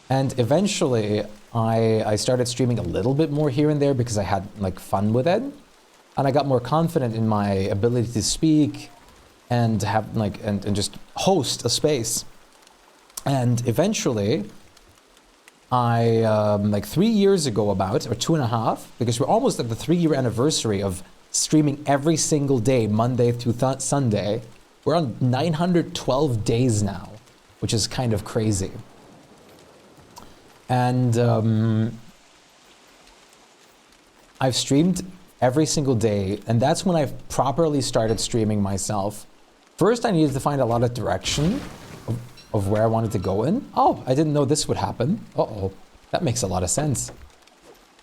S1: And eventually I started streaming a little bit more here and there because I had like fun with it. And I got more confident in my ability to speak and have like, and just host a space. And eventually, like 3 years ago about, or 2.5, because we're almost at the 3-year anniversary of streaming every single day, Monday through Sunday. We're on 912 days now, which is kind of crazy. And I've streamed every single day, and that's when I properly started streaming myself. First, I needed to find a lot of direction of where I wanted to go in. Oh, I didn't know this would happen. Uh-oh, that makes a lot of sense.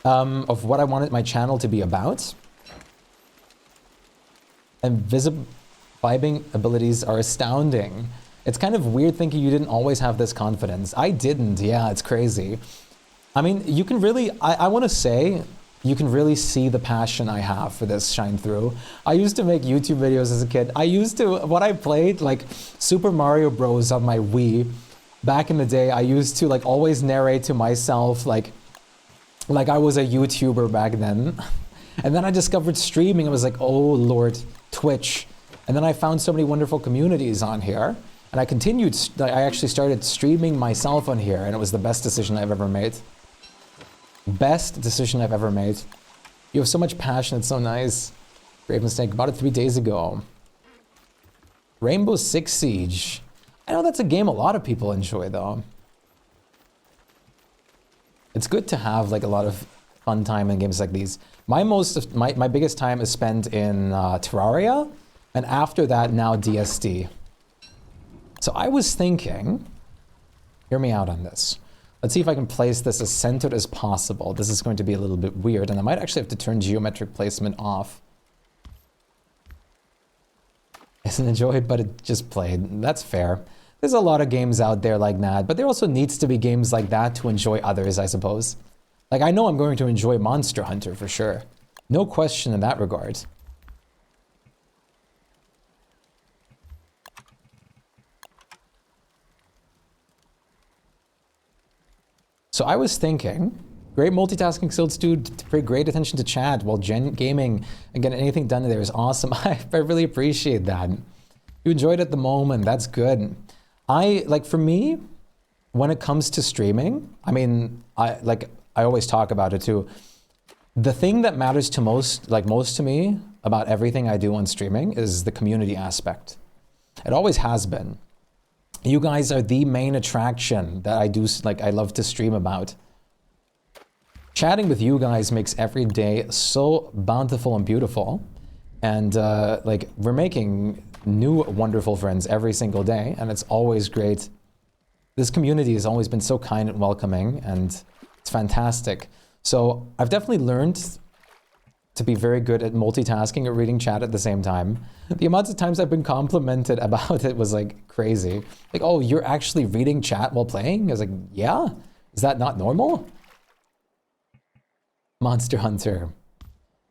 S1: Of what I wanted my channel to be about. And vibing abilities are astounding. It's kind of weird thinking you didn't always have this confidence. I didn't, yeah, it's crazy. I mean, you can really, I want to say, you can really see the passion I have for this shine through. I used to make YouTube videos as a kid. I used to, when I played like Super Mario Bros. On my Wii, back in the day, I used to like always narrate to myself like I was a YouTuber back then. And then I discovered streaming. I was like, oh Lord, Twitch. And then I found so many wonderful communities on here. And And I actually started streaming myself on here, and it was the best decision I've ever made. Best decision I've ever made. You have so much passion, it's so nice. Brave mistake, bought it 3 days ago. Rainbow Six Siege. I know that's a game a lot of people enjoy though. It's good to have like a lot of fun time in games like these. My biggest time is spent in Terraria, and after that now DST. So I was thinking, hear me out on this. Let's see if I can place this as centered as possible. This is going to be a little bit weird, and I might actually have to turn geometric placement off. Isn't enjoyed, but it just played. That's fair. There's a lot of games out there like that, but there also needs to be games like that to enjoy others, I suppose. Like, I know I'm going to enjoy Monster Hunter for sure. No question in that regard. So I was thinking, great multitasking skills, dude. Pay great attention to chat while gaming and getting anything done there is awesome. I really appreciate that. You enjoyed it at the moment. That's good. For me, when it comes to streaming, I mean, I always talk about it too. The thing that matters to most to me about everything I do on streaming is the community aspect. It always has been. You guys are the main attraction that I love to stream about. Chatting with you guys makes every day so bountiful and beautiful. And we're making new wonderful friends every single day, and it's always great. This community has always been so kind and welcoming, and it's fantastic. So I've definitely learned to be very good at multitasking or reading chat at the same time. The amounts of times I've been complimented about it was like crazy. Like, oh, you're actually reading chat while playing? I was like, yeah, is that not normal? Monster Hunter.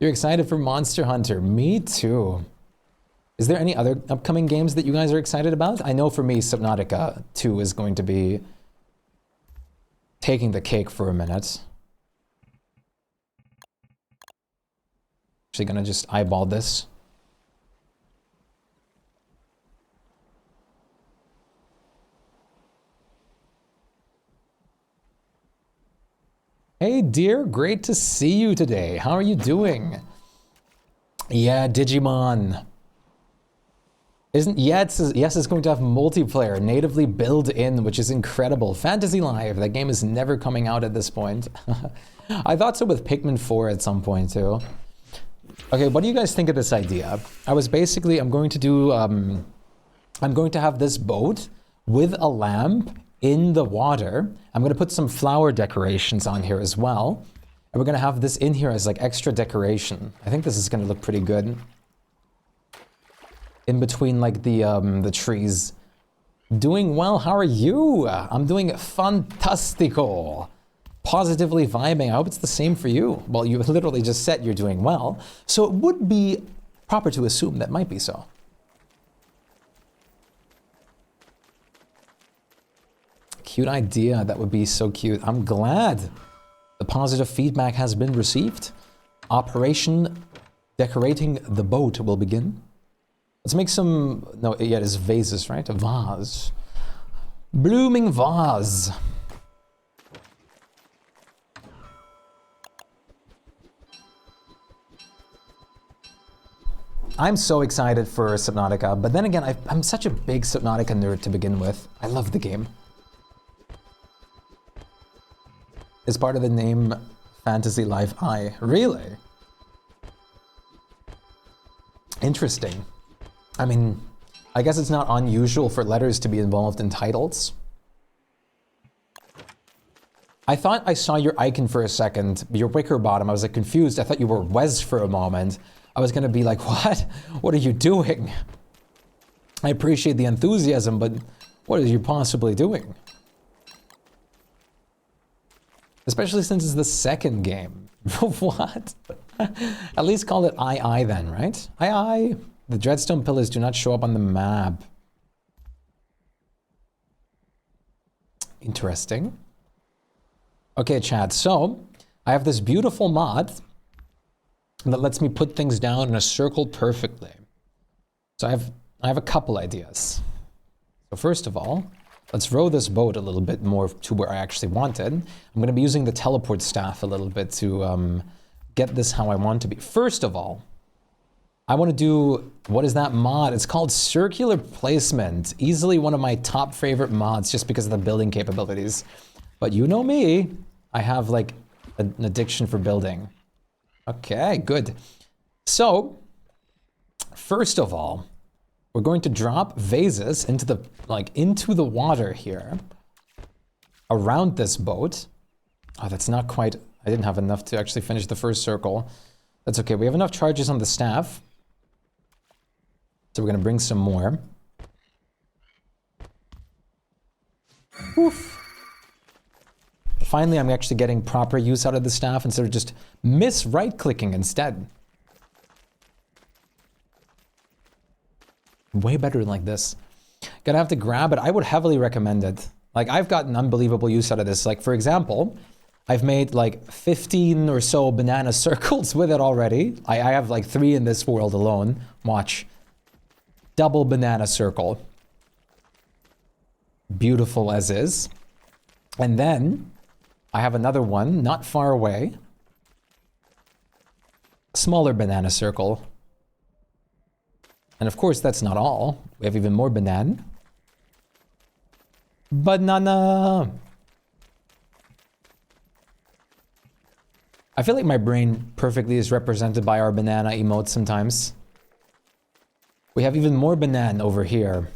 S1: You're excited for Monster Hunter. Me too. Is there any other upcoming games that you guys are excited about? I know for me, Subnautica 2 is going to be taking the cake for a minute. Actually gonna just eyeball this. Hey dear, great to see you today. How are you doing? Yeah, Digimon. Yes, it's going to have multiplayer natively built in, which is incredible. Fantasy Live, that game is never coming out at this point. I thought so with Pikmin 4 at some point too. Okay, what do you guys think of this idea? I'm going to have this boat with a lamp in the water. I'm going to put some flower decorations on here as well. And we're going to have this in here as like extra decoration. I think this is going to look pretty good. In between like the trees. Doing well, how are you? I'm doing fantastico. Positively vibing. I hope it's the same for you. Well, you literally just said you're doing well. So it would be proper to assume that might be so. Cute idea. That would be so cute. I'm glad the positive feedback has been received. Operation Decorating the Boat will begin. Let's make some, no, yeah, it's vases, right? A vase. Blooming vase. I'm so excited for Subnautica, but then again, I'm such a big Subnautica nerd to begin with. I love the game. Is part of the name Fantasy Life I? Really? Interesting. I mean, I guess it's not unusual for letters to be involved in titles. I thought I saw your icon for a second, your wicker bottom. I was like confused. I thought you were Wes for a moment. I was gonna be like, what? What are you doing? I appreciate the enthusiasm, but what are you possibly doing? Especially since it's the second game. What? At least call it II then, right? II. The Dreadstone pillars do not show up on the map. Interesting. Okay, chat. So I have this beautiful mod that lets me put things down in a circle perfectly. So I have a couple ideas. So first of all, let's row this boat a little bit more to where I actually wanted. I'm going to be using the teleport staff a little bit to get this how I want to be. First of all, I want to do, what is that mod? It's called Circular Placement. Easily one of my top favorite mods just because of the building capabilities. But you know me, I have like an addiction for building. Okay, good. So, first of all, we're going to drop vases into the water here around this boat. Oh, that's not quite, I didn't have enough to actually finish the first circle. That's okay, we have enough charges on the staff. So we're gonna bring some more. Oof. Finally, I'm actually getting proper use out of the staff instead of just right-clicking instead. Way better like this. Gonna have to grab it. I would heavily recommend it. Like, I've gotten unbelievable use out of this. Like, for example, I've made like 15 or so banana circles with it already. I have like 3 in this world alone. Watch. Double banana circle. Beautiful as is. And then I have another one not far away. Smaller banana circle. And of course, that's not all. We have even more banana. Banana! I feel like my brain perfectly is represented by our banana emotes sometimes. We have even more banana over here.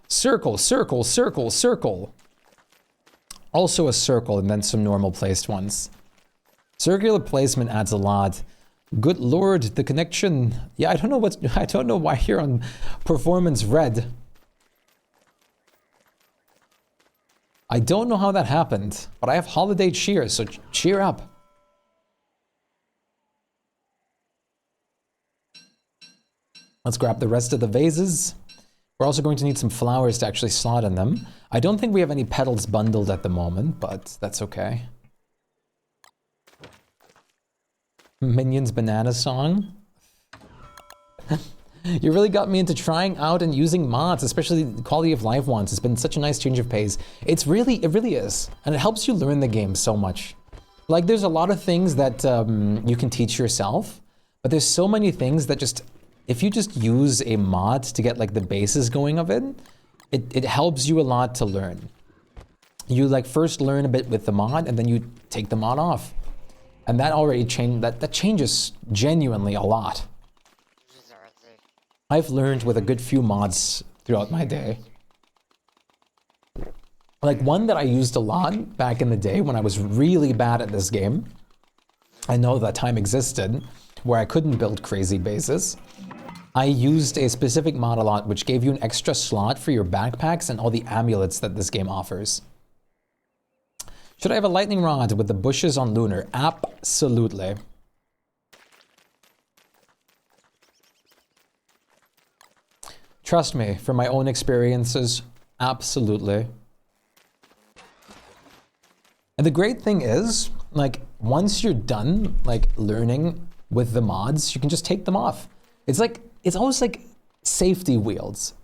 S1: Circle, circle, circle, circle. Also a circle and then some normal placed ones. Circular placement adds a lot. Good lord, the connection. Yeah, I don't know why you're on performance red. I don't know how that happened, but I have holiday cheer, so cheer up. Let's grab the rest of the vases. We're also going to need some flowers to actually slot in them. I don't think we have any petals bundled at the moment, but that's okay. Minions banana song. You really got me into trying out and using mods, especially the quality of life ones. It's been such a nice change of pace. It really is. And it helps you learn the game so much. Like, there's a lot of things that you can teach yourself, but there's so many things that just, if you just use a mod to get like the basis going of it, it helps you a lot to learn. You like first learn a bit with the mod and then you take the mod off. And that already that changes genuinely a lot. I've learned with a good few mods throughout my day. Like one that I used a lot back in the day when I was really bad at this game. I know that time existed where I couldn't build crazy bases. I used a specific mod a lot which gave you an extra slot for your backpacks and all the amulets that this game offers. Should I have a lightning rod with the bushes on lunar? Absolutely. Trust me, from my own experiences, absolutely. And the great thing is, like, once you're done, like, learning with the mods, you can just take them off. It's like, it's almost like safety wheels.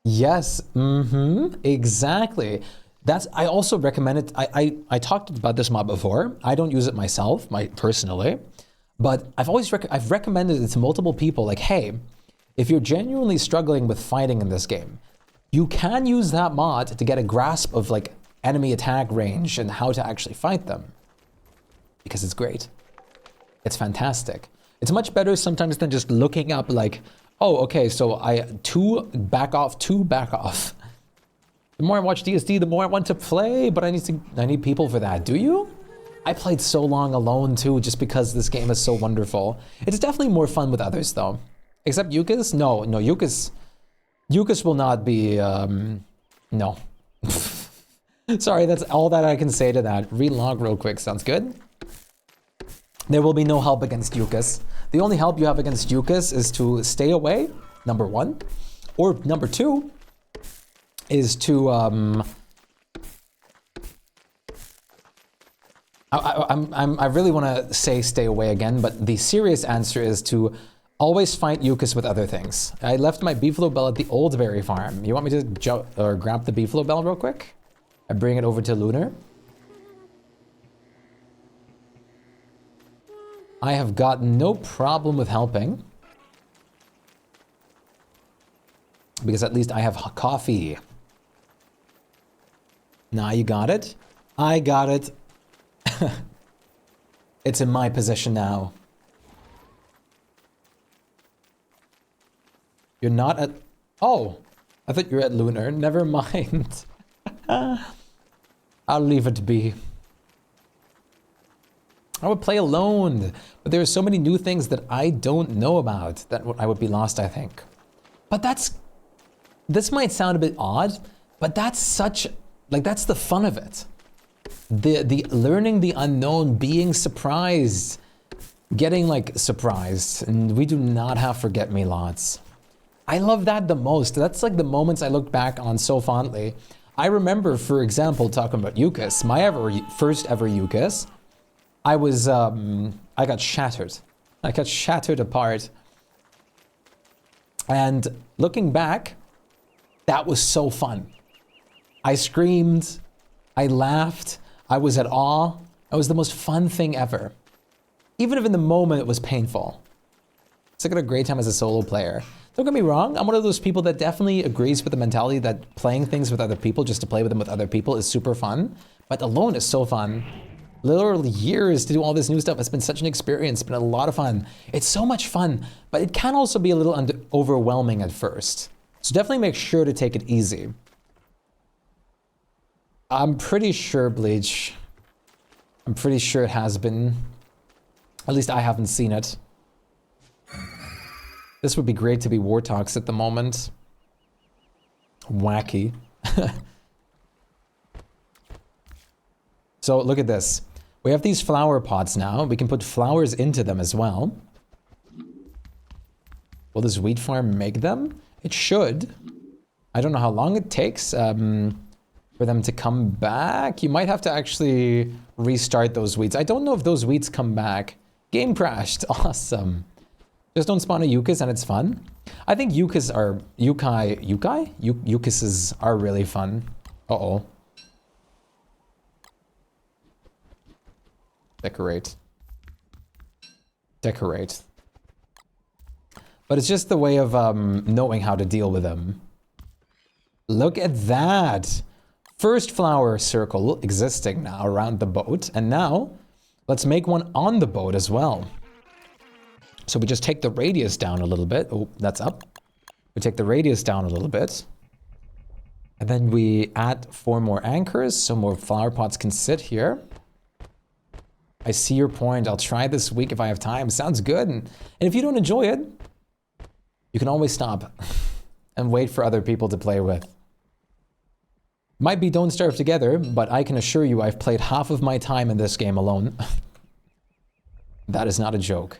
S1: Yes, exactly. I also recommend it. I talked about this mod before. I don't use it myself, personally, but I've recommended it to multiple people. Like, hey, if you're genuinely struggling with fighting in this game, you can use that mod to get a grasp of like enemy attack range and how to actually fight them, because it's great. It's fantastic. It's much better sometimes than just looking up like, oh, okay, so two back off. The more I watch DST, the more I want to play, but I need people for that. Do you? I played so long alone too, just because this game is so wonderful. It's definitely more fun with others though. Except Yukas? No, Yukas will not be, no. Sorry, that's all that I can say to that. Relog real quick, sounds good? There will be no help against Yukas. The only help you have against Yukas is to stay away, number one. Or number two is to, I really want to say stay away again, but the serious answer is to Always fight Yukis with other things. I left my beefalo bell at the old berry farm. You want me to grab the beefalo bell real quick? And bring it over to Lunar? I have got no problem with helping. Because at least I have coffee. Nah, you got it? I got it. It's in my possession now. You're not at... Oh, I thought you were at Lunar. Never mind. I'll leave it be. I would play alone, but there are so many new things that I don't know about that I would be lost, I think. But that's... This might sound a bit odd, but that's such... Like, that's the fun of it. The learning the unknown, being surprised, getting, like, surprised. And we do not have forget-me-lots. I love that the most. That's like the moments I look back on so fondly. I remember, for example, talking about Yukis, my first ever Yukis, I got shattered. I got shattered apart. And looking back, that was so fun. I screamed, I laughed, I was at awe. It was the most fun thing ever. Even if in the moment it was painful. It's like a great time as a solo player. Don't get me wrong, I'm one of those people that definitely agrees with the mentality that playing things with other people just to play with them with other people is super fun. But alone is so fun. Literally years to do all this new stuff. It's been such an experience. It's been a lot of fun. It's so much fun, but it can also be a little overwhelming at first. So definitely make sure to take it easy. I'm pretty sure, Bleach. I'm pretty sure it has been. At least I haven't seen it. This would be great to be War Talks at the moment. Wacky. So look at this. We have these flower pots now. We can put flowers into them as well. Will this wheat farm make them? It should. I don't know how long it takes for them to come back. You might have to actually restart those wheats. I don't know if those wheats come back. Game crashed. Awesome. Just don't spawn a Yukis and it's fun. I think Yukises are really fun. Uh-oh. Decorate. Decorate. But it's just the way of knowing how to deal with them. Look at that. First flower circle existing now around the boat. And now, let's make one on the boat as well. So we just take the radius down a little bit. Oh, that's up. We take the radius down a little bit. And then we add 4 more anchors so more flower pots can sit here. I see your point. I'll try this week if I have time. Sounds good. And if you don't enjoy it, you can always stop and wait for other people to play with. Might be Don't Starve Together, but I can assure you I've played half of my time in this game alone. That is not a joke.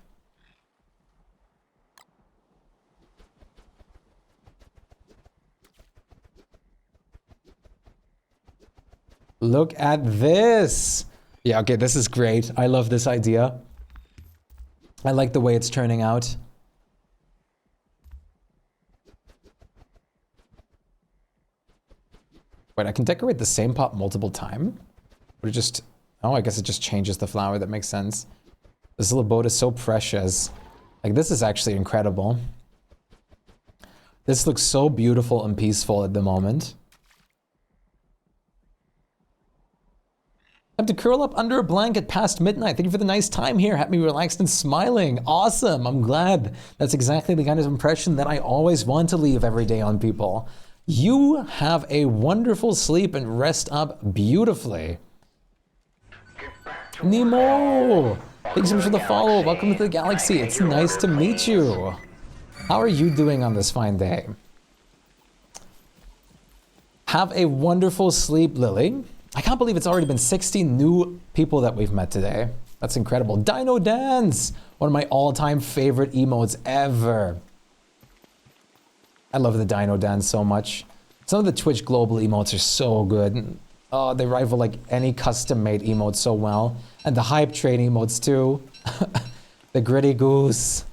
S1: Look at this. Yeah, okay, this is great. I love this idea. I like the way it's turning out. Wait, I can decorate the same pot multiple times? Or just... Oh, I guess it just changes the flower. That makes sense. This little boat is so precious. Like, this is actually incredible. This looks so beautiful and peaceful at the moment. Time to curl up under a blanket past midnight. Thank you for the nice time here. Had me relaxed and smiling. Awesome. I'm glad. That's exactly the kind of impression that I always want to leave every day on people. You have a wonderful sleep and rest up beautifully. Nemo! Thanks so much for the follow. Welcome to the galaxy. It's nice to meet you. How are you doing on this fine day? Have a wonderful sleep, Lily. I can't believe it's already been 60 new people that we've met today. That's incredible. Dino Dance! One of my all-time favorite emotes ever. I love the Dino Dance so much. Some of the Twitch Global emotes are so good. Oh, they rival like any custom-made emote so well. And the Hype Train emotes too. The Gritty Goose.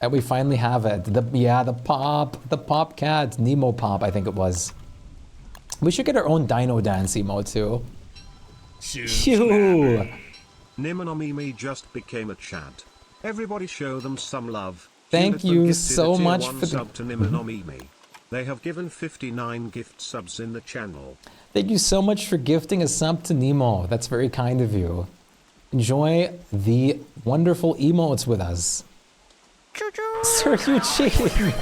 S1: And we finally have it. The pop cat. Nemo pop, I think it was. We should get our own dino dance emote too. Phew.
S6: Nimonomimi just became a chat. Everybody show them some love.
S1: Thank
S6: Junithan
S1: you
S6: gifted
S1: so
S6: a tier
S1: much
S6: 1
S1: for the...
S6: sub to Nimonomimi. They have given 59 gift subs in the channel.
S1: Thank you so much for gifting a sub to Nemo. That's very kind of you. Enjoy the wonderful emotes with us. Sir Eugene.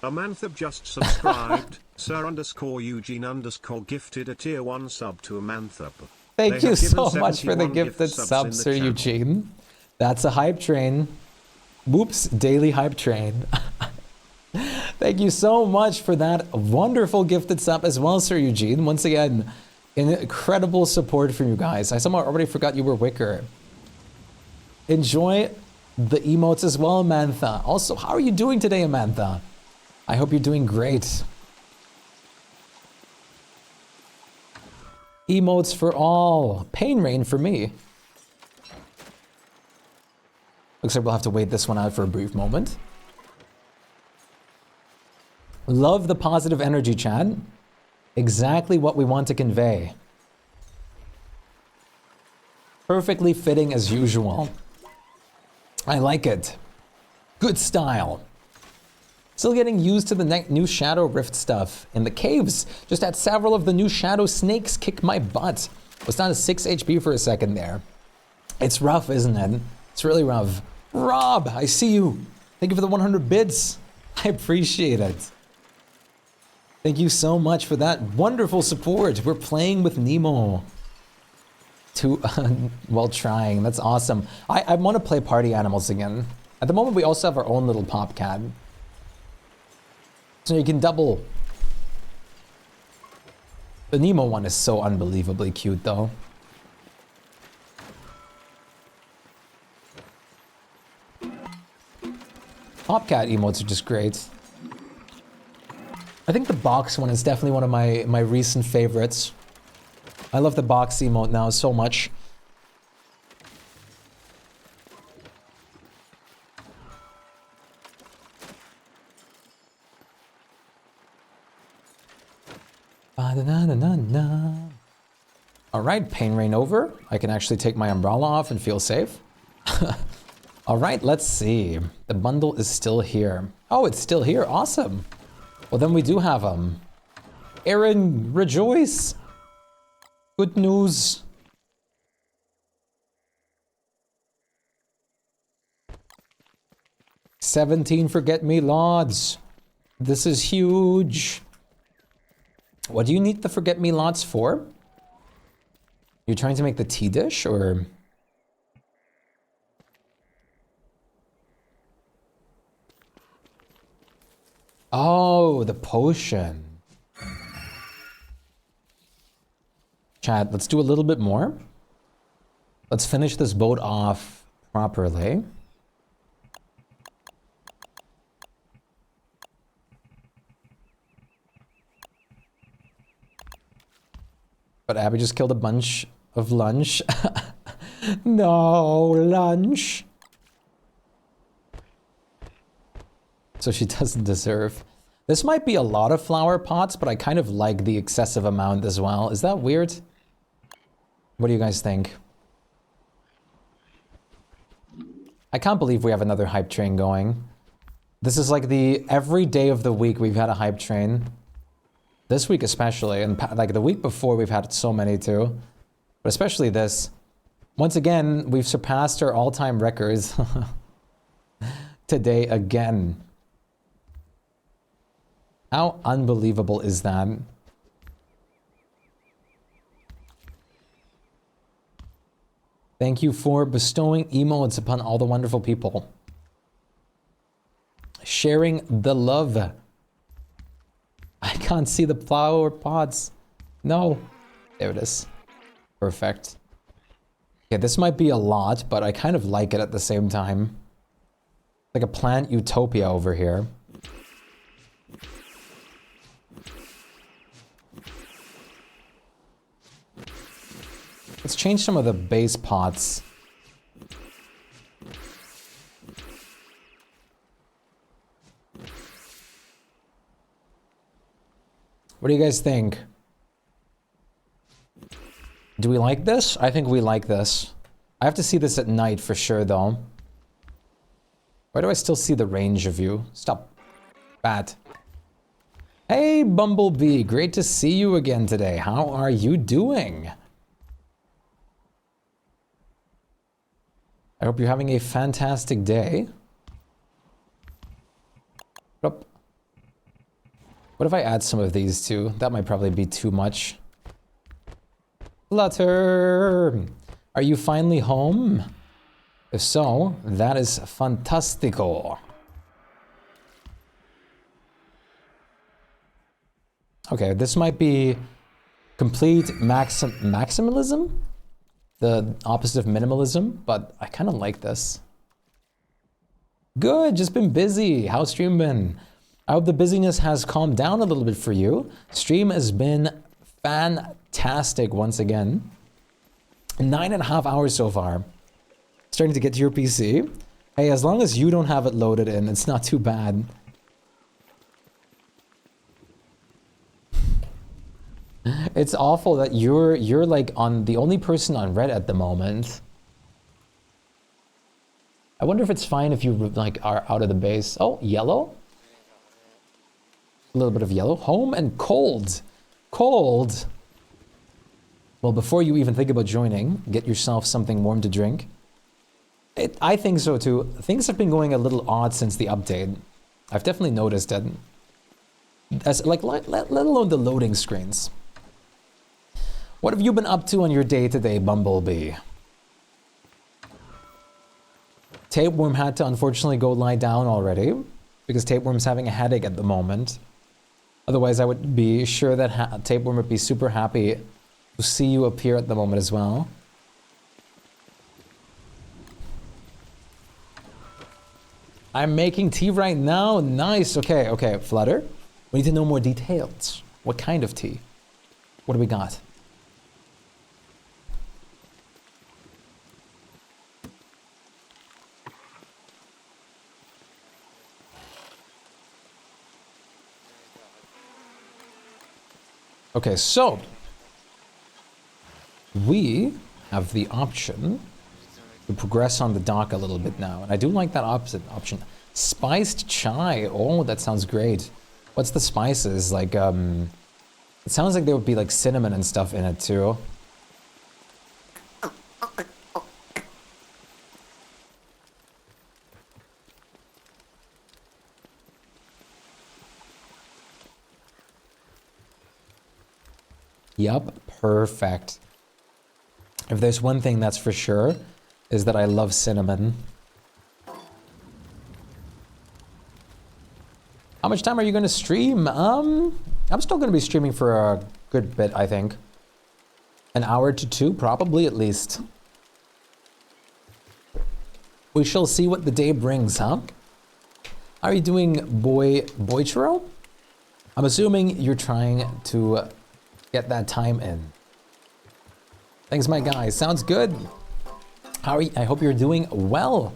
S6: Amanthab just subscribed. Sir_Eugene_ gifted a tier 1 sub to Amanthab.
S1: Thank
S6: They
S1: you
S6: have given
S1: so much for the
S6: 71
S1: gifted
S6: gift subs
S1: sub,
S6: in the
S1: Sir
S6: channel.
S1: Eugene. That's a hype train. Whoops, daily hype train. Thank you so much for that wonderful gifted sub as well, Sir Eugene. Once again, incredible support from you guys. I somehow already forgot you were Wicker. Enjoy the emotes as well, Amantha. Also, how are you doing today, Amantha? I hope you're doing great. Emotes for all. Pain rain for me. Looks like we'll have to wait this one out for a brief moment. Love the positive energy, Chad. Exactly what we want to convey. Perfectly fitting as usual. I like it. Good style. Still getting used to the new Shadow Rift stuff. In the caves, just had several of the new Shadow Snakes kick my butt. Was down to 6 HP for a second there. It's rough, isn't it? It's really rough. Rob, I see you. Thank you for the 100 bits. I appreciate it. Thank you so much for that wonderful support. We're playing with Nemo. While trying. That's awesome. I want to play party animals again. At the moment, we also have our own little pop cat. So you can double. The Nemo one is so unbelievably cute, though. Pop cat emotes are just great. I think the box one is definitely one of my recent favorites. I love the box emote now so much. All right, pain rain over. I can actually take my umbrella off and feel safe. All right, let's see. The bundle is still here. Oh, it's still here. Awesome. Well, then we do have them. Aaron, rejoice. Good news. $17 forget-me-lots. This is huge. What do you need the forget-me-lots for? You're trying to make the tea dish, or? Oh, the potion. Chat, let's do a little bit more. Let's finish this boat off properly. But Abby just killed a bunch of lunch. No, lunch. So she doesn't deserve. This might be a lot of flower pots, but I kind of like the excessive amount as well. Is that weird? What do you guys think? I can't believe we have another hype train going. This is like every day of the week we've had a hype train. This week especially, and like the week before we've had so many too. But especially this. Once again, we've surpassed our all-time records. Today again. How unbelievable is that? Thank you for bestowing emotes upon all the wonderful people. Sharing the love. I can't see the flower pots. No. There it is. Perfect. Okay, this might be a lot, but I kind of like it at the same time. Like a plant utopia over here. Let's change some of the base pots. What do you guys think? Do we like this? I think we like this. I have to see this at night for sure, though. Why do I still see the range of you? Stop. Bat. Hey, Bumblebee. Great to see you again today. How are you doing? I hope you're having a fantastic day. What if I add some of these too? That might probably be too much. Flutter! Are you finally home? If so, that is fantastico. Okay, this might be complete maximalism? The opposite of minimalism, but I kind of like this. Good, just been busy. How's stream been? I hope the busyness has calmed down a little bit for you. Stream has been fantastic once again. 9.5 hours so far. Starting to get to your PC. Hey, as long as you don't have it loaded in, it's not too bad. It's awful that you're like on the only person on Reddit at the moment. I wonder if it's fine if you like are out of the base. Oh, yellow? A little bit of yellow. Home and cold. Cold. Well, before you even think about joining, get yourself something warm to drink. I think so too. Things have been going a little odd since the update. I've definitely noticed it. As like let alone the loading screens. What have you been up to on your day today, Bumblebee? Tapeworm had to unfortunately go lie down already because Tapeworm's having a headache at the moment. Otherwise, I would be sure that Tapeworm would be super happy to see you appear at the moment as well. I'm making tea right now. Nice. Okay, okay. Flutter, we need to know more details. What kind of tea? What do we got? Okay, so we have the option to progress on the dock a little bit now, and I do like that opposite option. Spiced chai. Oh, that sounds great. What's the spices? Like, it sounds like there would be like cinnamon and stuff in it too. Yup, perfect. If there's one thing that's for sure, is that I love cinnamon. How much time are you going to stream? I'm still going to be streaming for a good bit, I think. An hour to two, probably at least. We shall see what the day brings, huh? How are you doing, Boichiro? I'm assuming you're trying to get that time in. Thanks, my guy. Sounds good. How are you? I hope you're doing well.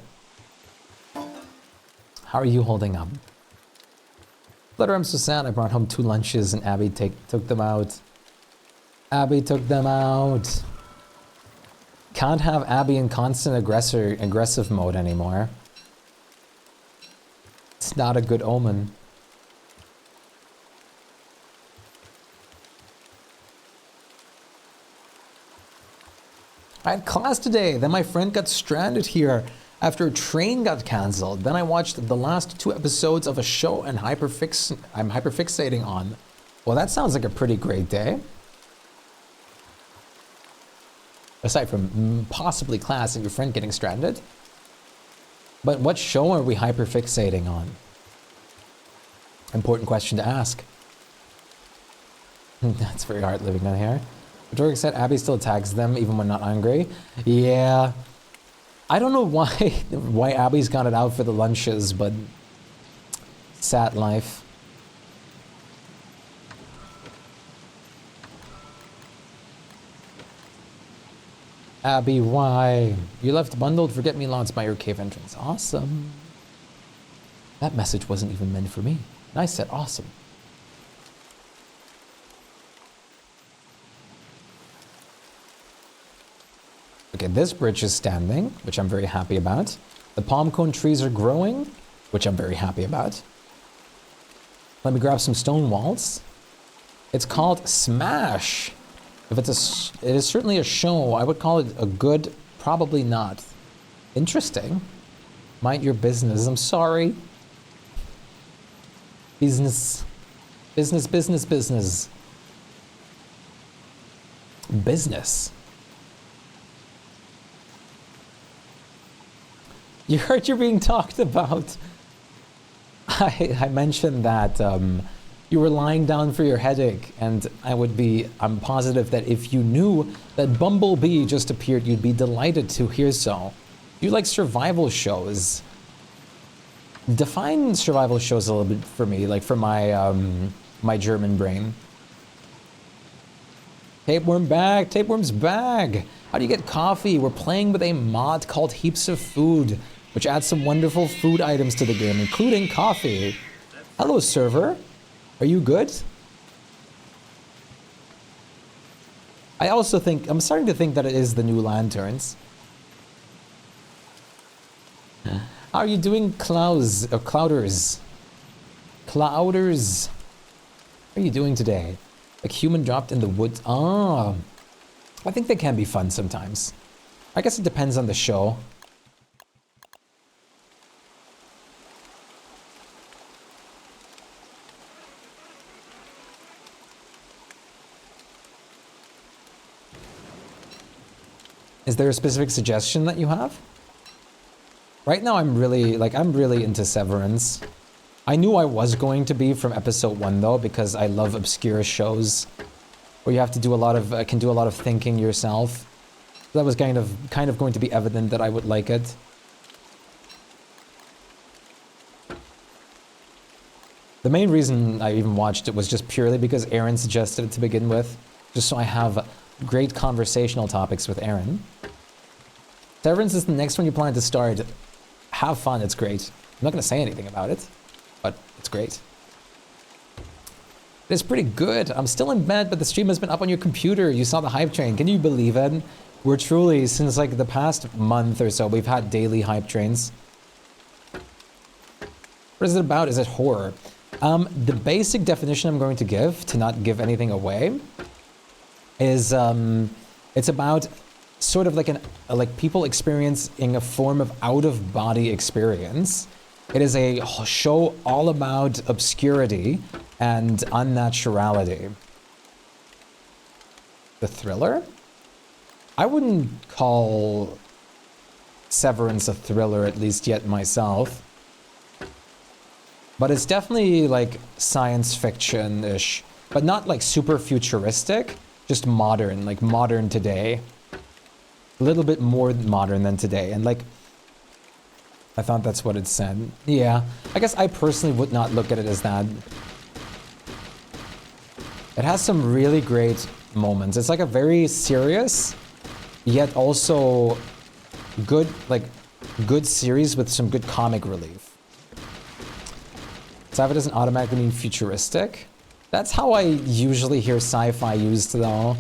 S1: How are you holding up? Flutter, I'm so sad. I brought home 2 lunches and Abby took them out. Abby took them out. Can't have Abby in constant aggressive mode anymore. It's not a good omen. I had class today, then my friend got stranded here after a train got cancelled. Then I watched the last 2 episodes of a show and I'm hyperfixating on. Well, that sounds like a pretty great day. Aside from possibly class and your friend getting stranded. But what show are we hyperfixating on? Important question to ask. That's very hard living down here. Victoria said Abby still tags them even when not angry. Yeah. I don't know why Abby's got it out for the lunches, but sad life. Abby, why? You left bundled forget-me-nots by your cave entrance. Awesome. That message wasn't even meant for me. And I said awesome. this bridge is standing, which I'm very happy about. The palm cone trees are growing, which I'm very happy about. Let me grab some stone walls. It's called Smash. If it is certainly a show, I would call it a good, probably not. Interesting. Mind your business. I'm sorry. Business. Business, business, business. Business. You heard you're being talked about. I mentioned that you were lying down for your headache, and I'm positive that if you knew that Bumblebee just appeared, you'd be delighted to hear so. You like survival shows. Define survival shows a little bit for me, like for my my German brain. Tapeworm back, tapeworm's back. How do you get coffee? We're playing with a mod called Heaps of Food, which adds some wonderful food items to the game, including coffee. Hello, server. Are you good? I also think, I'm starting to think that it is the new lanterns. How are you doing, Clouders? Clouders. How are you doing today? Like human dropped in the woods. Ah, I think they can be fun sometimes. I guess it depends on the show. Is there a specific suggestion that you have? Right now I'm really into Severance. I knew I was going to be from episode 1 though, because I love obscure shows where you have to do a lot of can do a lot of thinking yourself. That was kind of going to be evident that I would like it. The main reason I even watched it was just purely because Aaron suggested it to begin with, just so I have great conversational topics with Aaron. Severance is the next one you plan to start. Have fun, it's great. I'm not going to say anything about it, but it's great. It's pretty good. I'm still in bed, but the stream has been up on your computer. You saw the hype train. Can you believe it? We're truly, since like the past month or so, we've had daily hype trains. What is it about? Is it horror? The basic definition I'm going to give, to not give anything away, is it's about sort of like people experiencing a form of out-of-body experience. It is a show all about obscurity and unnaturality. The thriller? I wouldn't call Severance a thriller, at least yet myself. But it's definitely like science fiction-ish, but not like super futuristic, just modern, like modern today. A little bit more modern than today, and like, I thought that's what it said. Yeah, I guess I personally would not look at it as that. It has some really great moments. It's like a very serious, yet also good series with some good comic relief. Sci-fi doesn't automatically mean futuristic. That's how I usually hear sci-fi used though.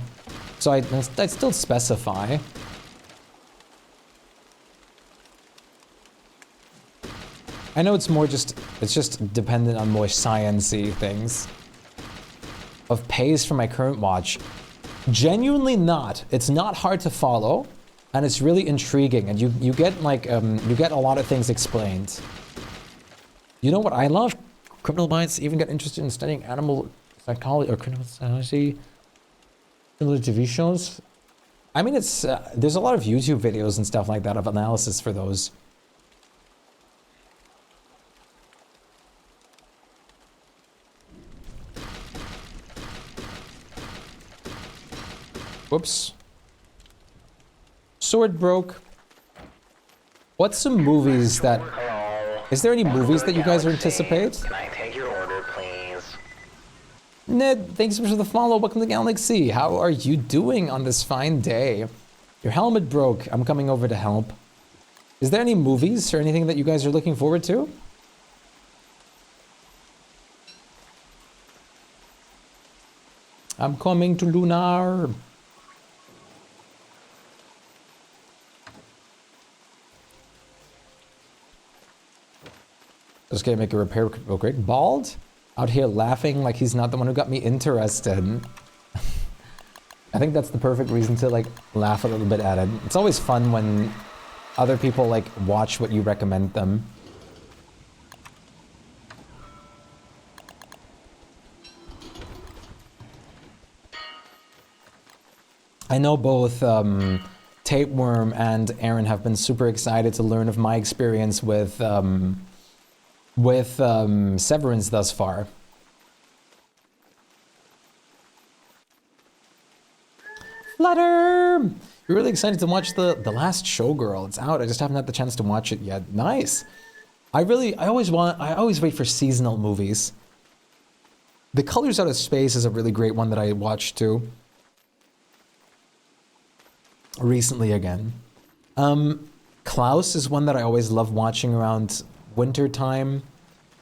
S1: So I'd still specify. I know it's more it's just dependent on more science-y things. Of pace for my current watch. Genuinely not. It's not hard to follow, and it's really intriguing, and you get like, you get a lot of things explained. You know what I love? Criminal Minds even get interested in studying animal psychology or criminal psychology, similar TV shows. I mean, it's, there's a lot of YouTube videos and stuff like that of analysis for those. Whoops. Sword broke. What's some movies that... Is there any movies that you guys anticipate?
S3: Can I take your order, please?
S1: Ned, thanks for the follow. Welcome to Galaxy. How are you doing on this fine day? Your helmet broke. I'm coming over to help. Is there any movies or anything that you guys are looking forward to? I'm coming to Lunar. Just gonna make a repair real quick. Bald? Out here laughing like he's not the one who got me interested. I think that's the perfect reason to like laugh a little bit at it. It's always fun when other people like watch what you recommend them. I know both Tapeworm and Aaron have been super excited to learn of my experience with Severance thus far. Flutter! You're really excited to watch the last Showgirl. It's out. I just haven't had the chance to watch it yet. Nice. I always wait for seasonal movies. The Colors Out of Space is a really great one that I watched too. Recently again. Klaus is one that I always love watching around winter time.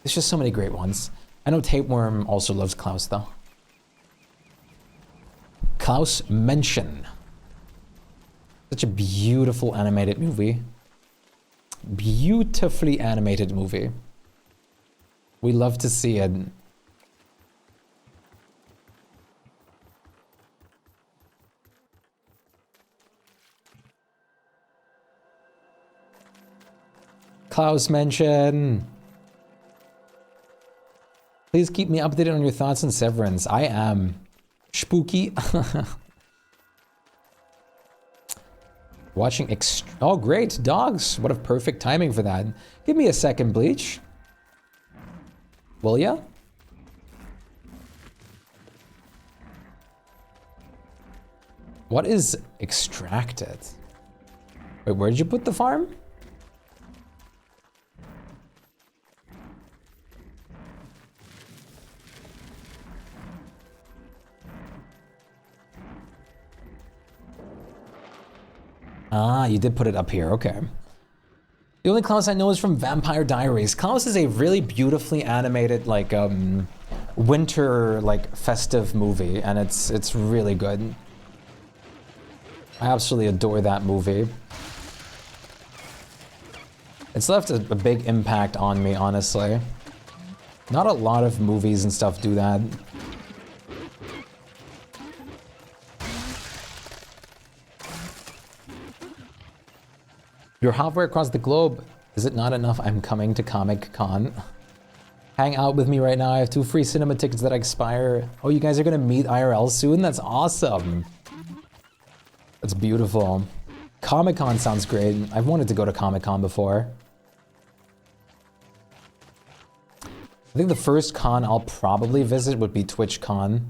S1: There's just so many great ones. I know Tapeworm also loves Klaus though. Klaus Menschen. Such a beautiful animated movie. Beautifully animated movie. We love to see it. Klaus Menschen. Please keep me updated on your thoughts on Severance. I am. Shpyke. Watching oh great, dogs. What a perfect timing for that. Give me a second, Bleach. Will ya? What is extracted? Wait, where did you put the farm? Ah, you did put it up here, okay. The only Klaus I know is from Vampire Diaries. Klaus is a really beautifully animated, like, winter, like, festive movie, and it's really good. I absolutely adore that movie. It's left a big impact on me, honestly. Not a lot of movies and stuff do that. You're halfway across the globe. Is it not enough I'm coming to Comic Con? Hang out with me right now. I have 2 free cinema tickets that expire. Oh, you guys are gonna meet IRL soon? That's awesome. That's beautiful. Comic Con sounds great. I've wanted to go to Comic Con before. I think the first con I'll probably visit would be TwitchCon.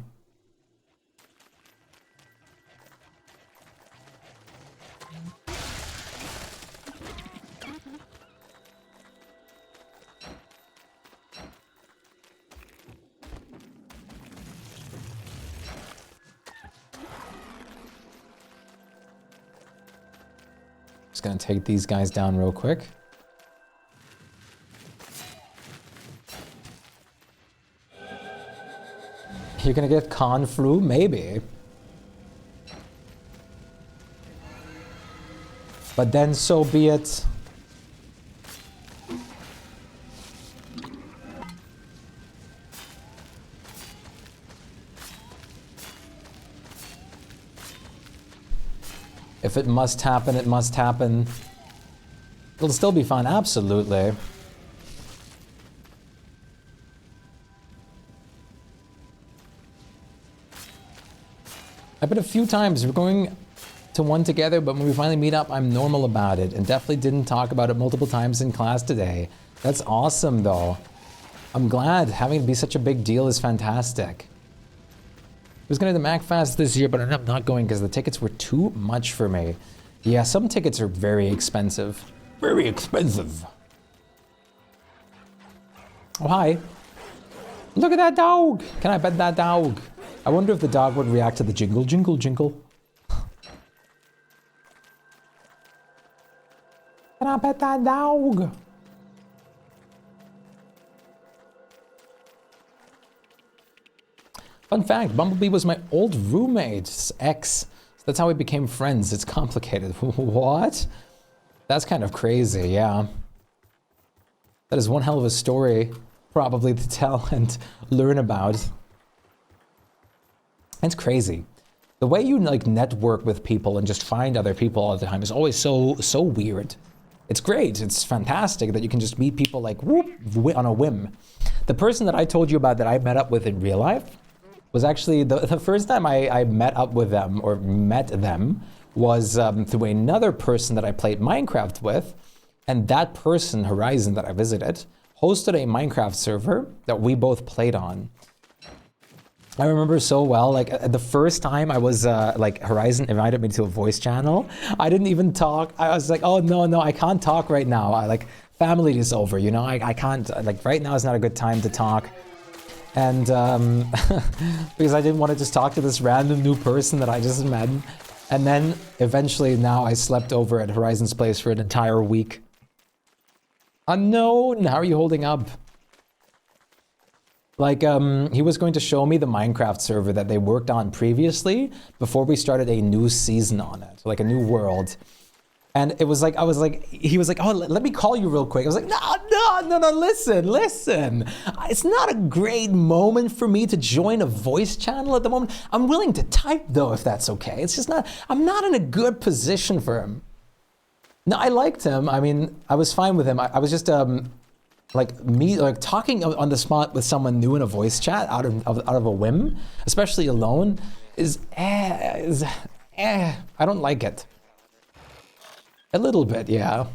S1: Just gonna take these guys down real quick. You're gonna get con flu? Maybe. But then so be it. If it must happen, it must happen. It'll still be fun, absolutely. I've been a few times. We're going to one together, but when we finally meet up, I'm normal about it and definitely didn't talk about it multiple times in class today. That's awesome, though. I'm glad. Having it be such a big deal is fantastic. I was going to the MacFest this year, but I ended up not going because the tickets were too much for me. Yeah, some tickets are very expensive. Very expensive. Oh, hi. Look at that dog. Can I pet that dog? I wonder if the dog would react to the jingle, jingle, jingle. Can I pet that dog? Fun fact, Bumblebee was my old roommate's ex. So that's how we became friends. It's complicated. What? That's kind of crazy, yeah. That is one hell of a story, probably, to tell and learn about. It's crazy. The way you like network with people and just find other people all the time is always so weird. It's great. It's fantastic that you can just meet people like whoop on a whim. The person that I told you about that I met up with in real life was actually the first time I met up with them or met them was through another person that I played Minecraft with, and that person, Horizon, that I visited, hosted a Minecraft server that we both played on. I remember so well, like the first time I was like Horizon invited me to a voice channel, I didn't even talk. I was like, oh no, I can't talk right now. I like family is over, you know, I can't, like right now is not a good time to talk. And because I didn't want to just talk to this random new person that I just met. And then eventually now I slept over at Horizon's place for an entire week. Unknown, how are you holding up? Like, he was going to show me the Minecraft server that they worked on previously before we started a new season on it, like a new world. And it was like, he was like, oh, let me call you real quick. I was like, no, listen. It's not a great moment for me to join a voice channel at the moment. I'm willing to type though, if that's okay. It's just not, I'm not in a good position for him. No, I liked him. I mean, I was fine with him. I was just, like talking on the spot with someone new in a voice chat out of a whim, especially alone, is I don't like it. A little bit, yeah.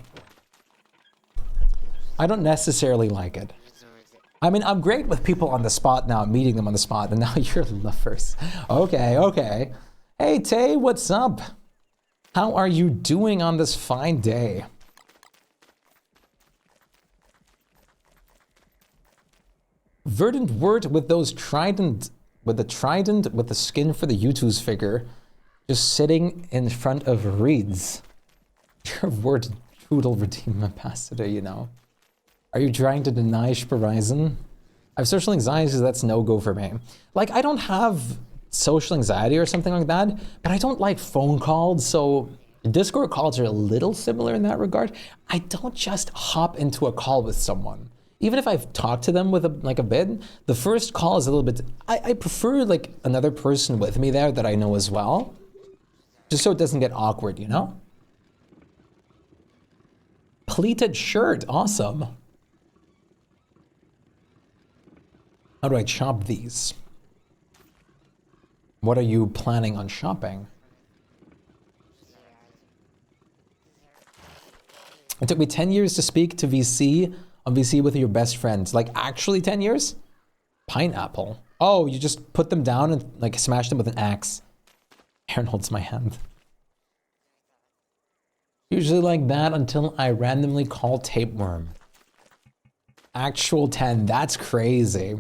S1: I don't necessarily like it. I mean, I'm great with people on the spot now, meeting them on the spot, and now you're lovers. Okay. Hey, Tay, what's up? How are you doing on this fine day? Verdant word with those trident, with the skin for the Yutu's figure, just sitting in front of reeds. Your word Trudel Redeem Ambassador, you know. Are you trying to deny Horizon? I have social anxiety, so that's no go for me. Like, I don't have social anxiety or something like that, but I don't like phone calls, so Discord calls are a little similar in that regard. I don't just hop into a call with someone. Even if I've talked to them with a bit, the first call is a little bit, I prefer like another person with me there that I know as well, just so it doesn't get awkward, you know? Pleated shirt, awesome. How do I chop these? What are you planning on shopping? It took me 10 years to speak to VC on VC with your best friends. Like actually 10 years? Pineapple. Oh, you just put them down and like smash them with an axe. Aaron holds my hand. Usually like that until I randomly call tapeworm. Actual 10, that's crazy.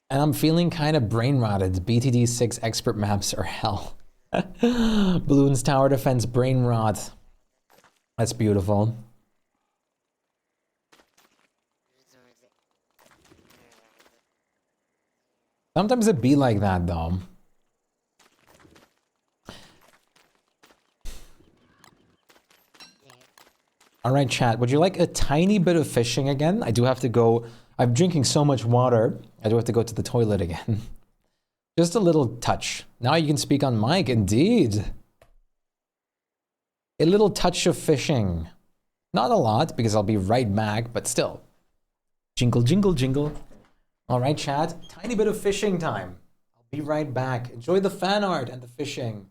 S1: And I'm feeling kind of brain rotted. BTD 6 expert maps are hell. Balloons tower defense brain rot. That's beautiful. Sometimes it be like that though. All right, chat, would you like a tiny bit of fishing again? I do have to go. I'm drinking so much water. I do have to go to the toilet again. Just a little touch. Now you can speak on mic, indeed. A little touch of fishing. Not a lot, because I'll be right back, but still. Jingle, jingle, jingle. All right, chat, tiny bit of fishing time. I'll be right back. Enjoy the fan art and the fishing.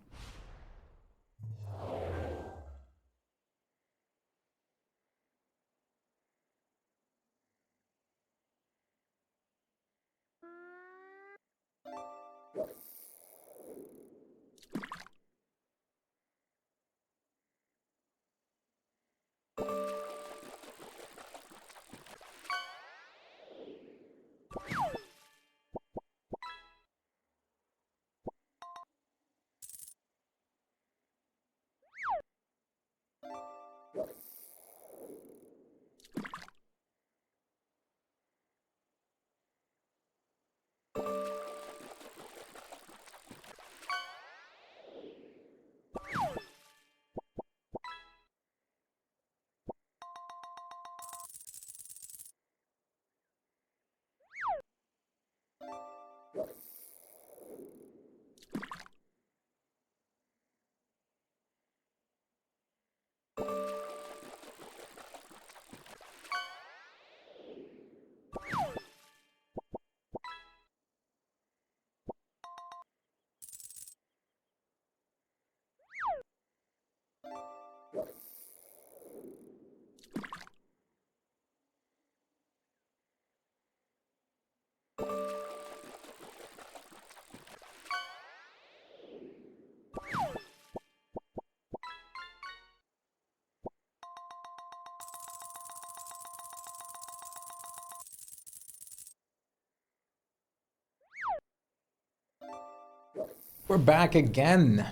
S1: We're back again.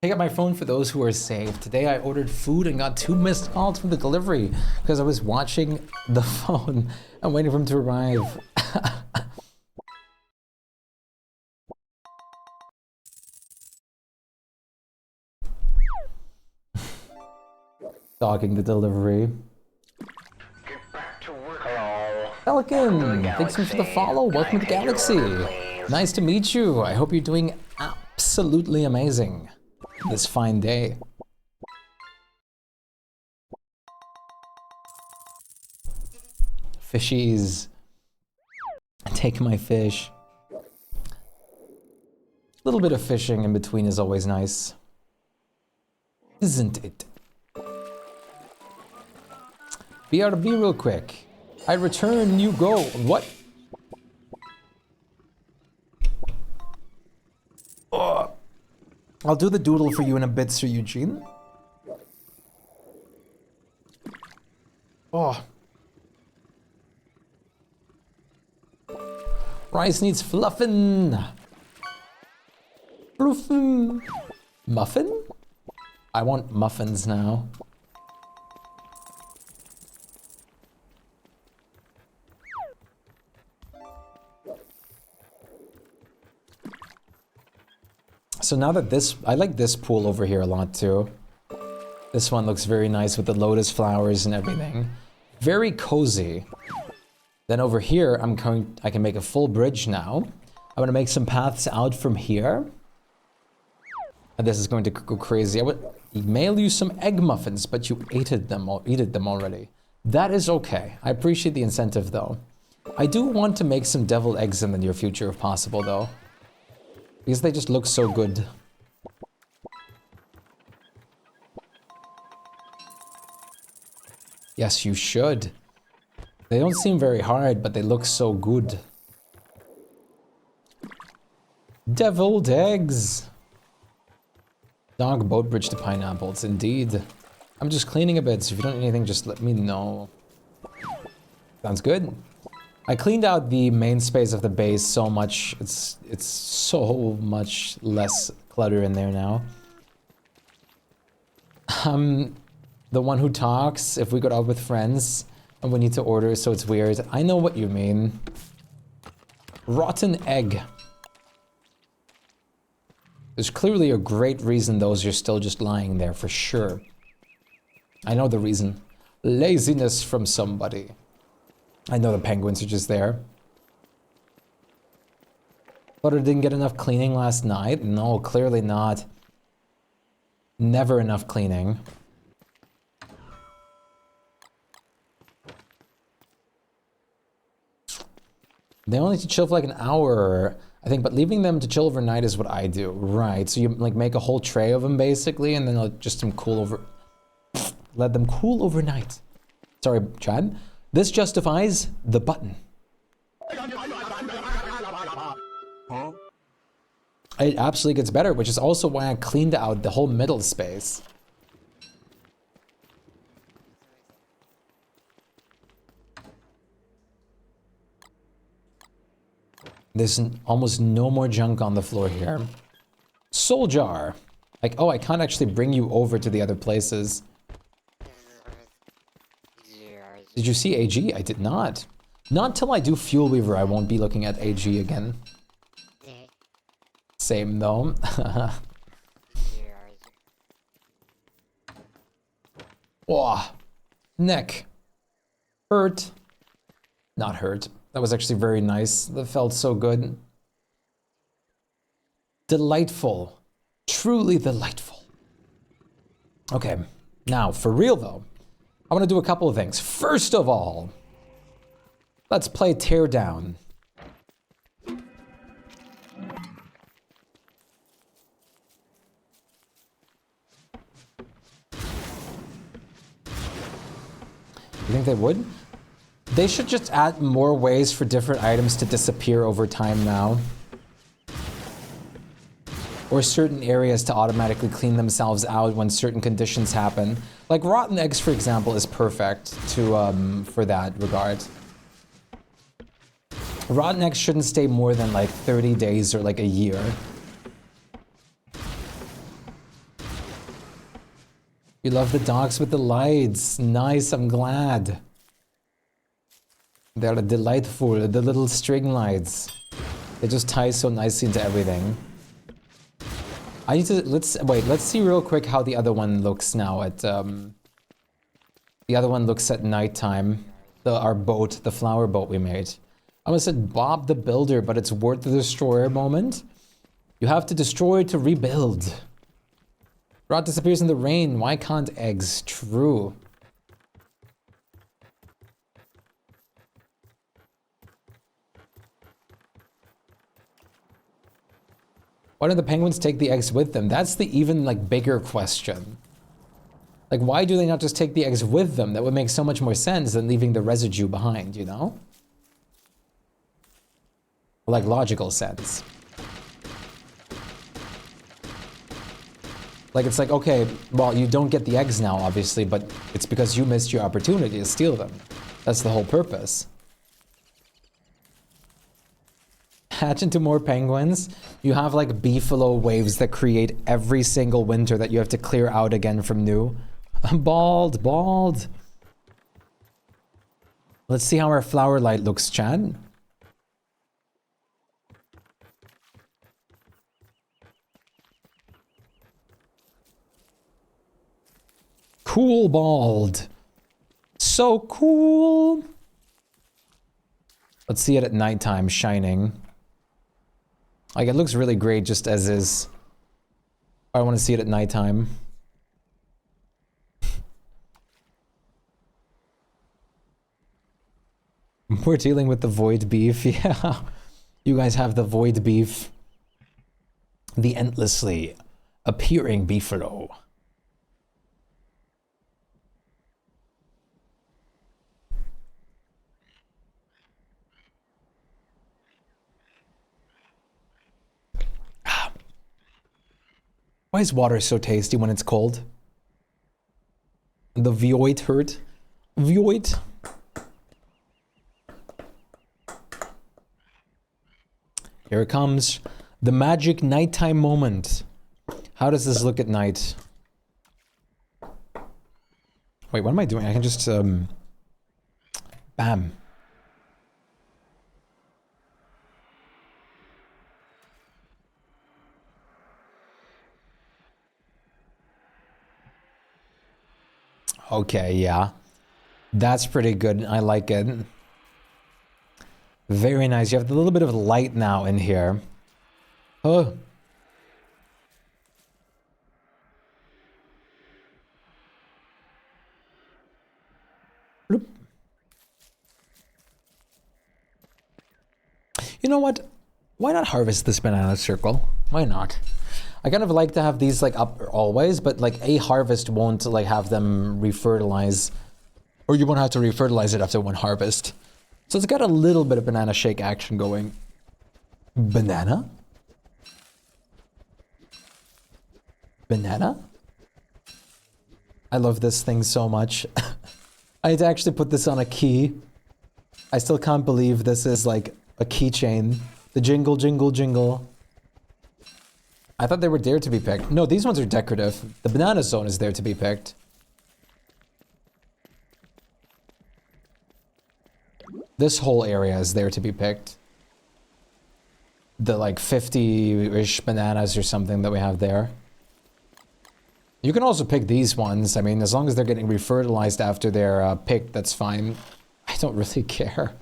S1: Pick up my phone for those who are safe. Today I ordered food and got 2 missed calls from the delivery because I was watching the phone and waiting for him to arrive. Stalking the delivery.
S3: Get back to work. Hello.
S1: Pelican, thanks so much for the follow. Welcome to the Galaxy. Nice to meet you. I hope you're doing absolutely amazing this fine day. Fishies. Take my fish. A little bit of fishing in between is always nice. Isn't it? BRB real quick. I return, you go. What? Oh. I'll do the doodle for you in a bit, Sir Eugene. Oh. Rice needs fluffin'. Fluffin'. Muffin? I want muffins now. So now that this, I like this pool over here a lot too. This one looks very nice with the lotus flowers and everything. Very cozy. Then over here, I can make a full bridge now. I'm gonna make some paths out from here. And this is going to go crazy. I would mail you some egg muffins, but you ate them already. That is okay. I appreciate the incentive though. I do want to make some deviled eggs in the near future if possible though. Because they just look so good. Yes, you should. They don't seem very hard, but they look so good. Deviled eggs! Dog boat bridge to pineapples, indeed. I'm just cleaning a bit, so if you don't need anything, just let me know. Sounds good. I cleaned out the main space of the base so much, it's so much less clutter in there now. The one who talks, if we go out with friends and we need to order, so it's weird. I know what you mean. Rotten egg. There's clearly a great reason those are still just lying there for sure. I know the reason. Laziness from somebody. I know the penguins are just there. Butter didn't get enough cleaning last night? No, clearly not. Never enough cleaning. They only need to chill for like an hour, I think, but leaving them to chill overnight is what I do. Right, so you like make a whole tray of them basically, and then let them cool overnight. Sorry, Chad. This justifies the button.
S6: Huh?
S1: It absolutely gets better, which is also why I cleaned out the whole middle space. There's almost no more junk on the floor here. Soul jar. Like, oh, I can't actually bring you over to the other places. Did you see AG? I did not. Not till I do Fuel Weaver, I won't be looking at AG again. Same though. Oh, neck. Hurt. Not hurt. That was actually very nice. That felt so good. Delightful. Truly delightful. Okay, now for real though. I want to do a couple of things. First of all, let's play Teardown. You think they would? They should just add more ways for different items to disappear over time now. Or certain areas to automatically clean themselves out when certain conditions happen. Like rotten eggs, for example, is perfect to for that regard. Rotten eggs shouldn't stay more than like 30 days or like a year. You love the dogs with the lights. Nice, I'm glad. They're delightful, the little string lights. They just tie so nicely into everything. I need to, let's see real quick how the other one looks now at, the other one looks at nighttime. Our boat, the flower boat we made. I almost said Bob the Builder, but it's worth the destroyer moment. You have to destroy to rebuild. Rot disappears in the rain. Why can't eggs? True. Why don't the penguins take the eggs with them? That's the even like bigger question. Like, why do they not just take the eggs with them? That would make so much more sense than leaving the residue behind, you know? Like, logical sense. Like, it's like, okay, well, you don't get the eggs now, obviously, but it's because you missed your opportunity to steal them. That's the whole purpose. Hatch into more penguins. You have, like, beefalo waves that create every single winter that you have to clear out again from new. I'm bald, bald. Let's see how our flower light looks, Chad. Cool bald. So cool. Let's see it at nighttime shining. Like, it looks really great just as is. I want to see it at nighttime. We're dealing with the void beef. Yeah. You guys have the void beef. The endlessly appearing beefalo. Why is water so tasty when it's cold? The Void hurt. Void. Here it comes. The magic nighttime moment. How does this look at night? Wait, what am I doing? I can just, bam. Okay, yeah. That's pretty good. I like it. Very nice. You have a little bit of light now in here. Oh. Bloop. You know what? Why not harvest this banana circle? Why not? I kind of like to have these like up always, but like a harvest won't like have them refertilize, or you won't have to refertilize it after one harvest. So it's got a little bit of banana shake action going. Banana? Banana? I love this thing so much. I had to actually put this on a key. I still can't believe this is like a keychain. The jingle, jingle, jingle. I thought they were there to be picked. No, these ones are decorative. The banana zone is there to be picked. This whole area is there to be picked. The like 50-ish bananas or something that we have there. You can also pick these ones. I mean, as long as they're getting refertilized after they're picked, that's fine. I don't really care.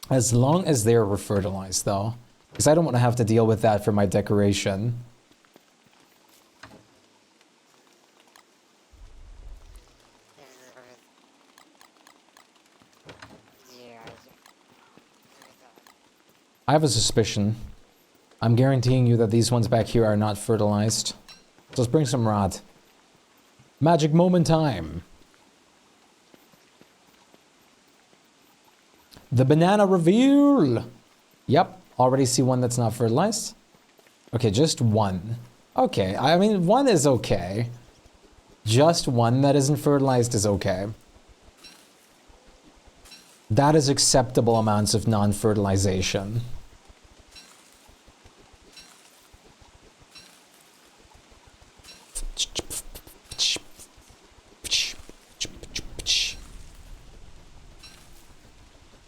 S1: As long as they're refertilized, though. Because I don't want to have to deal with that for my decoration. I have a suspicion. I'm guaranteeing you that these ones back here are not fertilized. So let's bring some rot. Magic moment time. The banana reveal. Yep. Already see one that's not fertilized. Okay, just one. Okay, I mean, one is okay. Just one that isn't fertilized is okay. That is acceptable amounts of non-fertilization.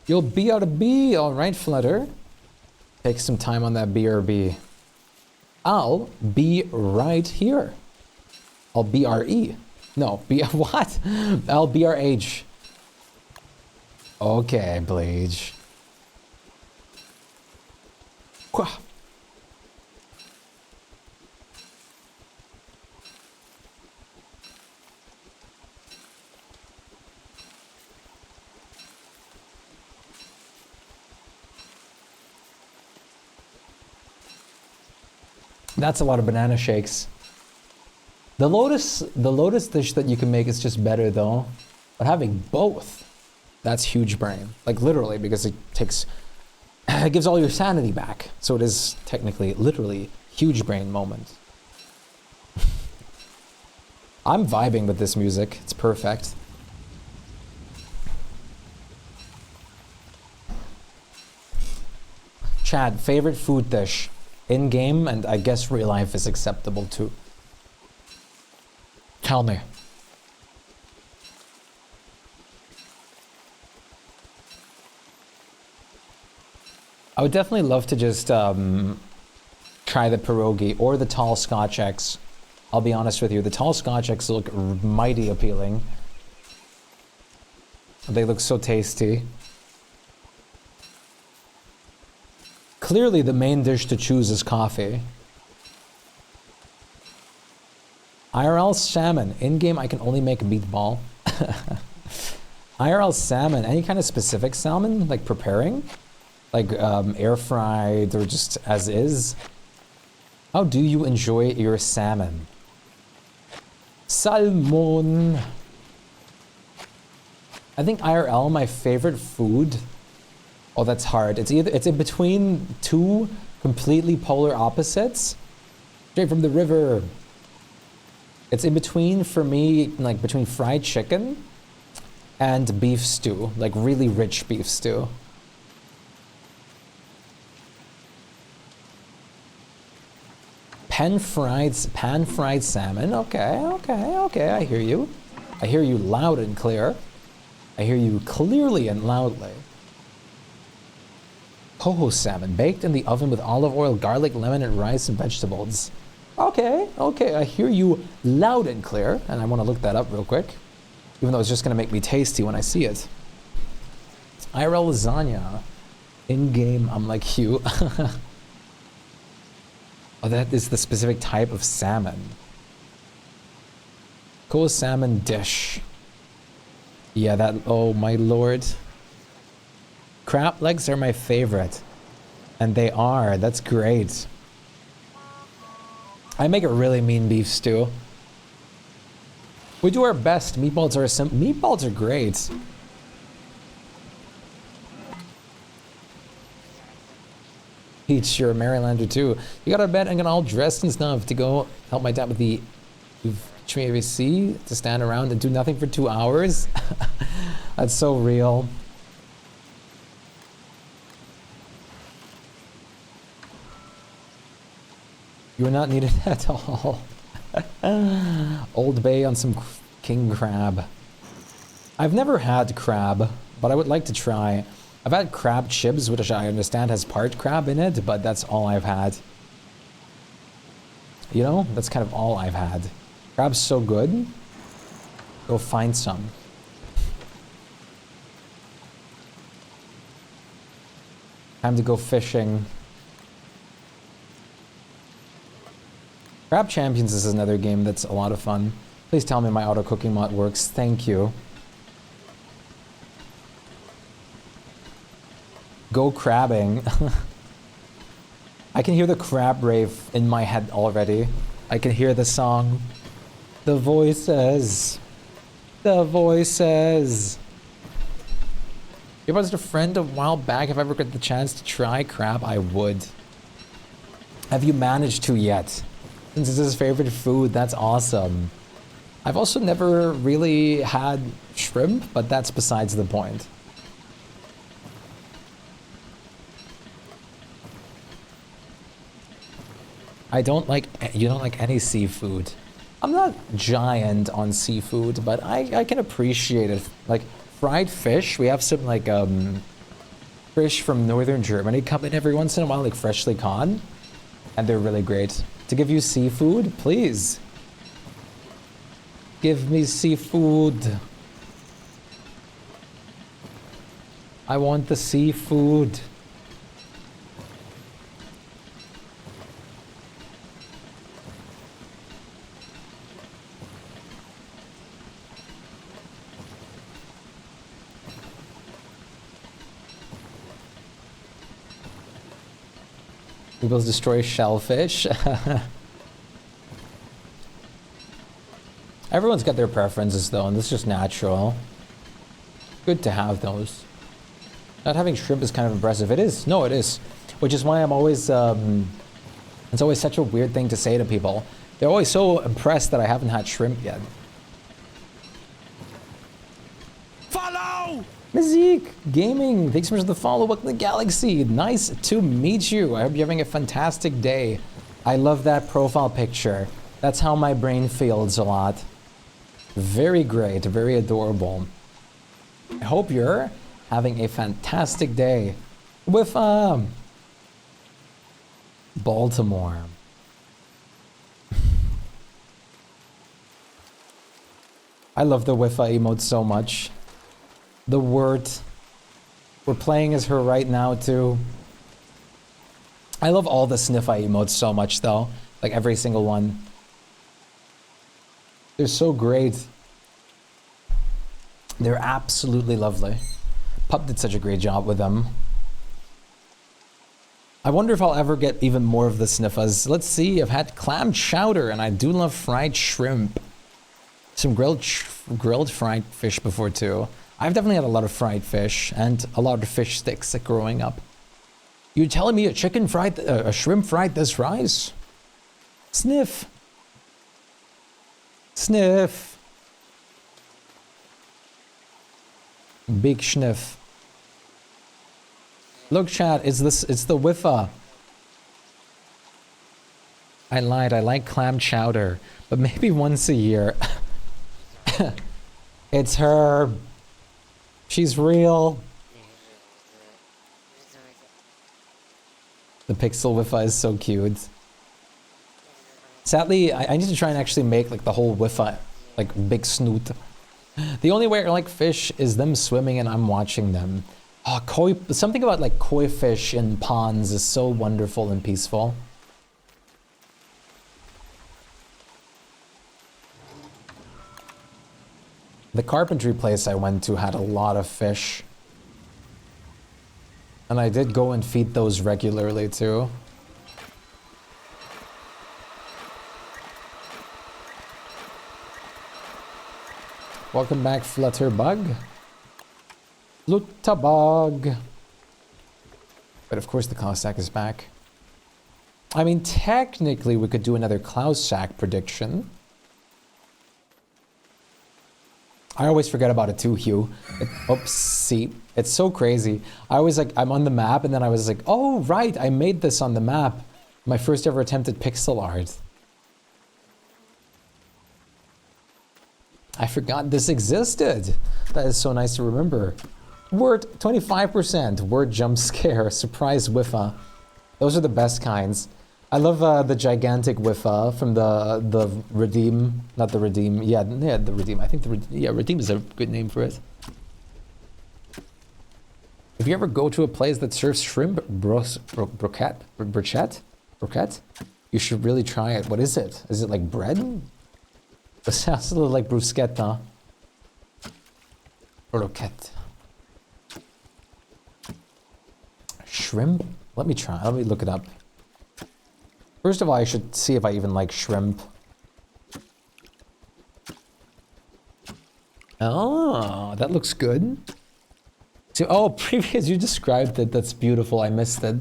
S1: You'll be out of B, all right, Flutter. Take some time on that BRB. I'll be right here. I'll BRE. No, B what? I'll BRH. Okay, Bleach. Quah. That's a lot of banana shakes. The lotus dish that you can make is just better though. But having both, that's huge brain. Like literally, because it takes, it gives all your sanity back. So it is technically, literally, huge brain moment. I'm vibing with this music. It's perfect. Chad, favorite food dish? In game, and I guess real life is acceptable too. Tell me. I would definitely love to just try the pierogi or the tall Scotch eggs. I'll be honest with you, the tall Scotch eggs look mighty appealing. They look so tasty. Clearly the main dish to choose is coffee. IRL salmon. In-game I can only make meatball. IRL salmon. Any kind of specific salmon? Like preparing? Like air fried or just as is? How do you enjoy your salmon? Salmon. I think IRL, my favorite food. Oh, that's hard. It's in between two completely polar opposites. Straight from the river. It's in between for me, like between fried chicken and beef stew, like really rich beef stew. Pan-fried salmon. Okay, I hear you. I hear you loud and clear. I hear you clearly and loudly. Coho salmon, baked in the oven with olive oil, garlic, lemon, and rice and vegetables. Okay, I hear you loud and clear, and I want to look that up real quick, even though it's just going to make me tasty when I see it. IRL lasagna. In-game, I'm like you. Oh, that is the specific type of salmon. Cool salmon dish. Yeah, that, oh my lord. Crab legs are my favorite. And they are, that's great. I make a really mean beef stew. We do our best. Meatballs are great. Peach, you're a Marylander too. You got out of bed and got all dressed and stuff to go help my dad with the HVAC to stand around and do nothing for 2 hours. That's so real. You are not needed at all. Old Bay on some king crab. I've never had crab, but I would like to try. I've had crab chips, which I understand has part crab in it, but that's all I've had. You know, that's kind of all I've had. Crab's so good. Go find some. Time to go fishing. Crab Champions is another game that's a lot of fun. Please tell me my auto cooking mod works. Thank you. Go crabbing. I can hear the crab rave in my head already. I can hear the song. The voices. The voices. If I was a friend a while back, if I ever got the chance to try crab, I would. Have you managed to yet? Since it's his favorite food, that's awesome. I've also never really had shrimp, but that's besides the point. I don't like, you don't like any seafood. I'm not giant on seafood, but I can appreciate it. Like fried fish, we have some like fish from northern Germany come in every once in a while, like freshly caught, and they're really great. To give you seafood, please. Give me seafood. I want the seafood. People destroy shellfish. Everyone's got their preferences though, and this is just natural. Good to have those. Not having shrimp is kind of impressive. It is. No, it is. Which is why I'm always, it's always such a weird thing to say to people. They're always so impressed that I haven't had shrimp yet.
S4: Follow!
S1: Mizik Gaming, thanks so much for the follow. Welcome to the Galaxy. Nice to meet you. I hope you're having a fantastic day. I love that profile picture. That's how my brain feels a lot. Very great, very adorable. I hope you're having a fantastic day with Baltimore. I love the Wi-Fi emote so much. The word. We're playing as her right now too. I love all the Sniffy emotes so much though. Like every single one. They're so great. They're absolutely lovely. Pup did such a great job with them. I wonder if I'll ever get even more of the Sniffas. Let's see, I've had clam chowder and I do love fried shrimp. Some grilled fried fish before too. I've definitely had a lot of fried fish and a lot of fish sticks growing up. You're telling me a shrimp fried this rice? Sniff. Sniff. Big sniff. Look, chat, it's the Wi-Fi. I lied, I like clam chowder, but maybe once a year. It's her. She's real. The pixel Wi-Fi is so cute. Sadly, I need to try and actually make like the whole Wi-Fi, like big snoot. The only way I like fish is them swimming and I'm watching them. Oh, something about like koi fish in ponds is so wonderful and peaceful. The carpentry place I went to had a lot of fish. And I did go and feed those regularly too. Welcome back, Flutterbug. Flutterbug. But of course the Clousack is back. I mean, technically we could do another Clousack prediction. I always forget about it too, Hugh. Oops, see, it's so crazy. I was like, I'm on the map and then I was like, oh right, I made this on the map. My first ever attempt at pixel art. I forgot this existed. That is so nice to remember. Word 25%, word jump scare, surprise Wi-Fi. Those are the best kinds. I love the gigantic Wi-Fi from the Redeem, not the Redeem, yeah, the Redeem. I think Redeem is a good name for it. If you ever go to a place that serves shrimp brochette, you should really try it. What is it? Is it like bread? It sounds a little like bruschetta. Brochette. Shrimp? Let me try. Let me look it up. First of all, I should see if I even like shrimp. Oh, that looks good. So, oh, previous, you described it. That's beautiful. I missed it.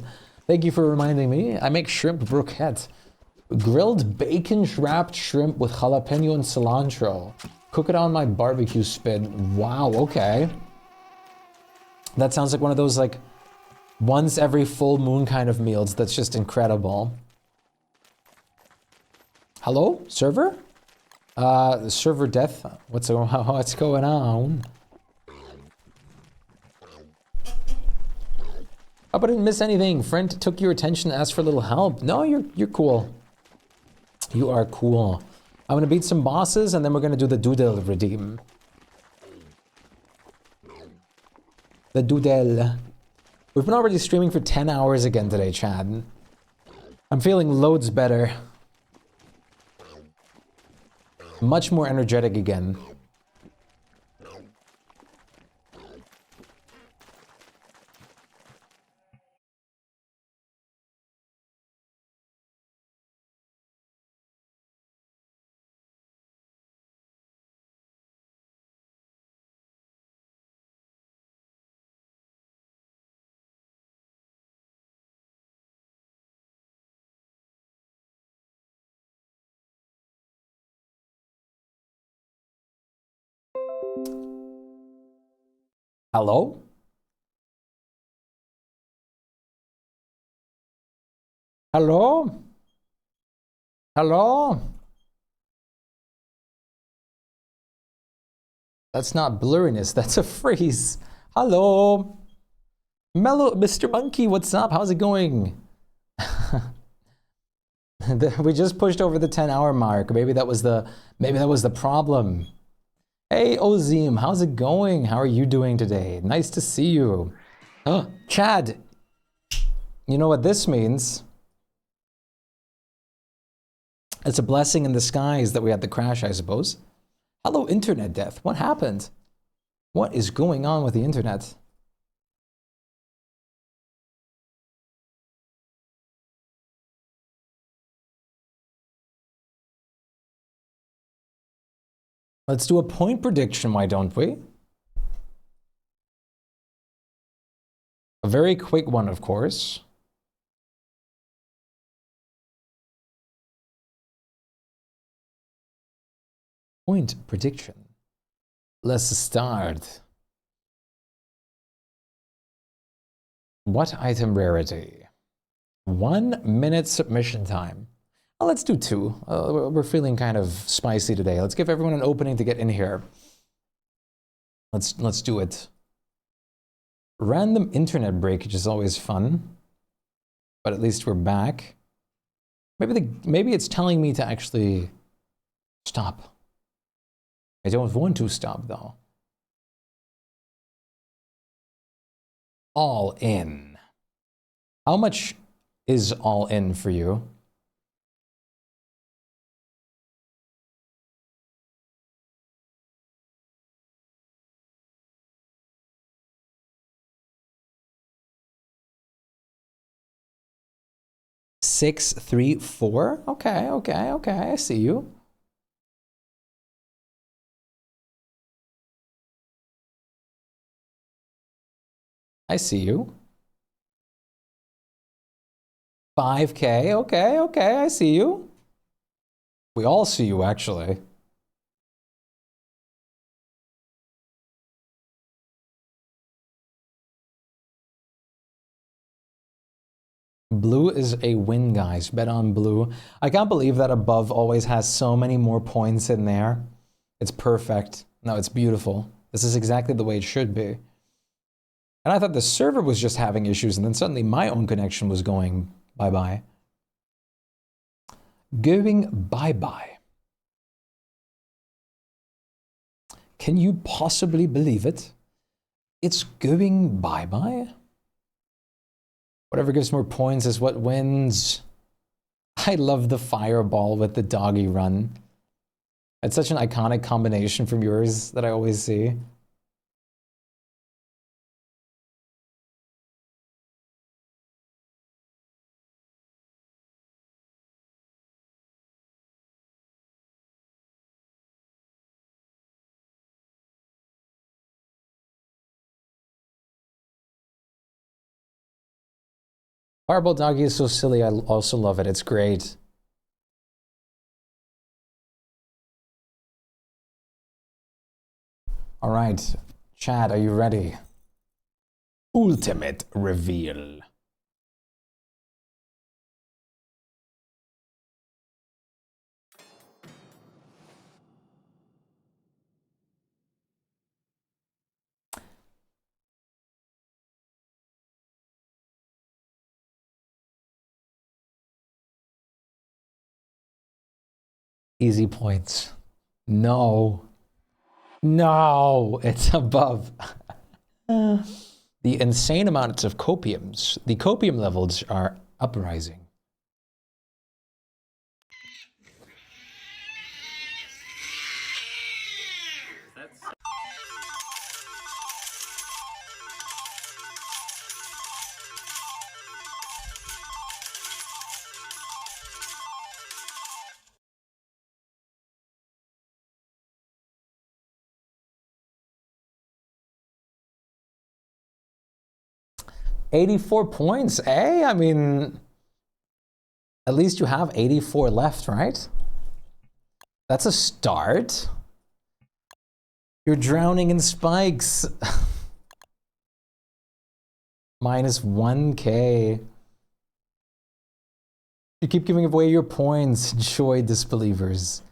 S1: Thank you for reminding me. I make shrimp brochette. Grilled bacon wrapped shrimp with jalapeno and cilantro. Cook it on my barbecue spit. Wow, okay. That sounds like one of those like once every full moon kind of meals that's just incredible. Hello, server? Server death. What's going on? Hope I didn't miss anything. Friend took your attention, asked for a little help. No, you're cool. You are cool. I'm gonna beat some bosses and then we're gonna do the doodle redeem. The doodle. We've been already streaming for 10 hours again today, Chad. I'm feeling loads better. Much more energetic again. Hello? Hello? Hello? That's not blurriness, that's a freeze. Hello? Mellow, Mr. Monkey, what's up? How's it going? We just pushed over the 10-hour mark. Maybe that was the problem. Hey, Ozim, how's it going? How are you doing today? Nice to see you. Oh, Chad, you know what this means? It's a blessing in disguise that we had the crash, I suppose. Hello, internet death. What happened? What is going on with the internet? Let's do a point prediction, why don't we? A very quick one, of course. Point prediction. Let's start. What item rarity? 1 minute submission time. Well, let's do 2. We're feeling kind of spicy today. Let's give everyone an opening to get in here. Let's do it. Random internet breakage is always fun, but at least we're back. Maybe it's telling me to actually stop. I don't want to stop though. All in. How much is all in for you? Six, 3, 4. Okay. I see you. I see you. 5K. Okay. I see you. We all see you, actually. Blue is a win, guys. Bet on blue. I can't believe that above always has so many more points in there. It's perfect. No, it's beautiful. This is exactly the way it should be. And I thought the server was just having issues, and then suddenly my own connection was going bye-bye. Going bye-bye. Can you possibly believe it? It's going bye-bye? Whatever gives more points is what wins. I love the fireball with the doggy run. It's such an iconic combination from yours that I always see. Fireball doggy is so silly. I also love it. It's great. All right, Chad, are you ready? Ultimate reveal. Easy points. No. No, it's above. The insane amounts of copiums. The copium levels are uprising. $84 points, eh? I mean, at least you have 84 left, right? That's a start. You're drowning in spikes. Minus 1K. You keep giving away your points. Joy disbelievers.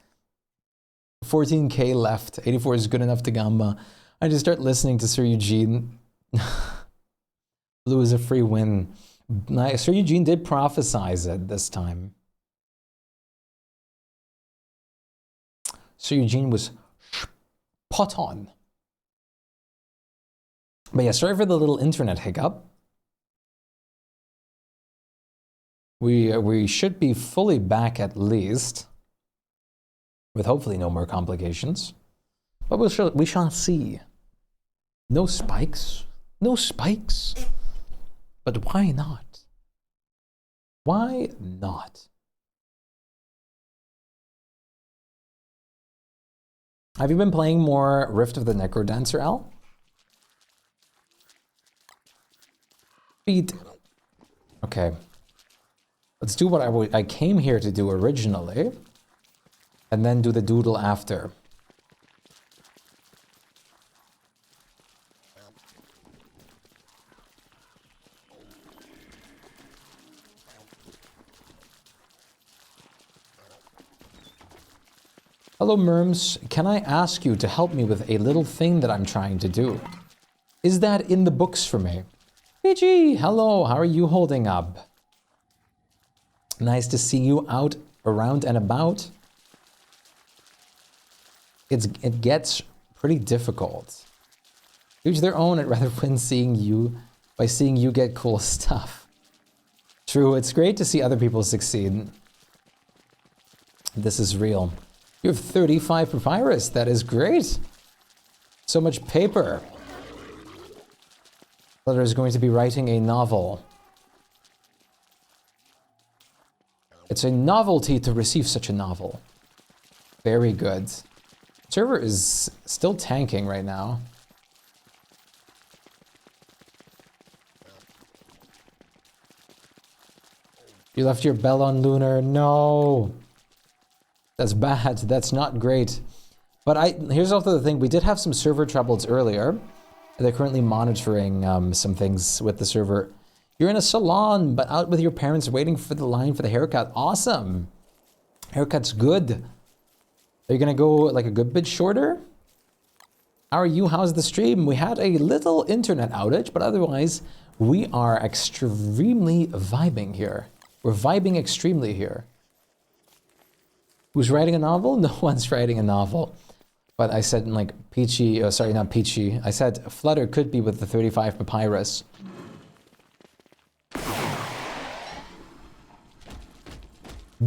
S1: 14K left. 84 is good enough to Gamba. I just start listening to Sir Eugene. Blue is a free win. Sir Eugene did prophesize it this time. Sir Eugene was spot on. But yeah, sorry for the little internet hiccup. We should be fully back at least, with hopefully no more complications. But we shall see. No spikes. No spikes. But why not? Why not? Have you been playing more Rift of the Necrodancer, Al? Beat. Okay. Let's do what I came here to do originally, and then do the doodle after. Hello, Merms. Can I ask you to help me with a little thing that I'm trying to do? Is that in the books for me? PG, hello. How are you holding up? Nice to see you out, around, and about. It gets pretty difficult. Each their own. I'd rather win seeing you by seeing you get cool stuff. True. It's great to see other people succeed. This is real. You have 35 papyrus. That is great. So much paper. Flutter is going to be writing a novel. It's a novelty to receive such a novel. Very good. Server is still tanking right now. You left your bell on Lunar. No. That's bad. That's not great. But here's also the thing. We did have some server troubles earlier. They're currently monitoring some things with the server. You're in a salon, but out with your parents waiting for the line for the haircut. Awesome. Haircut's good. Are you going to go like a good bit shorter? How are you? How's the stream? We had a little internet outage, but otherwise we are extremely vibing here. We're vibing extremely here. Who's writing a novel? No one's writing a novel. But I said like Peachy, sorry, not Peachy. I said Flutter could be with the 35 papyrus.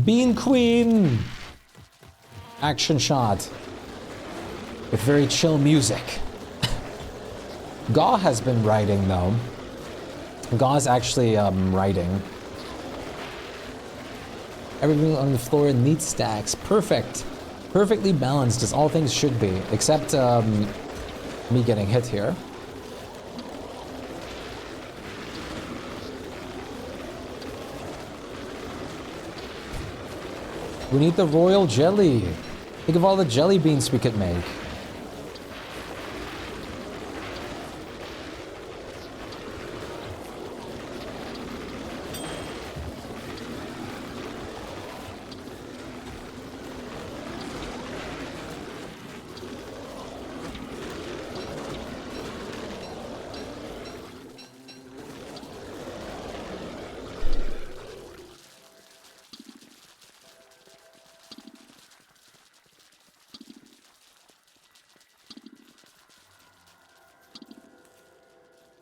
S1: Bean Queen! Action shot. With very chill music. Gaw has been writing though. Gaw's actually writing. Everything on the floor in neat stacks. Perfect. Perfectly balanced as all things should be. Except me getting hit here. We need the royal jelly. Think of all the jelly beans we could make.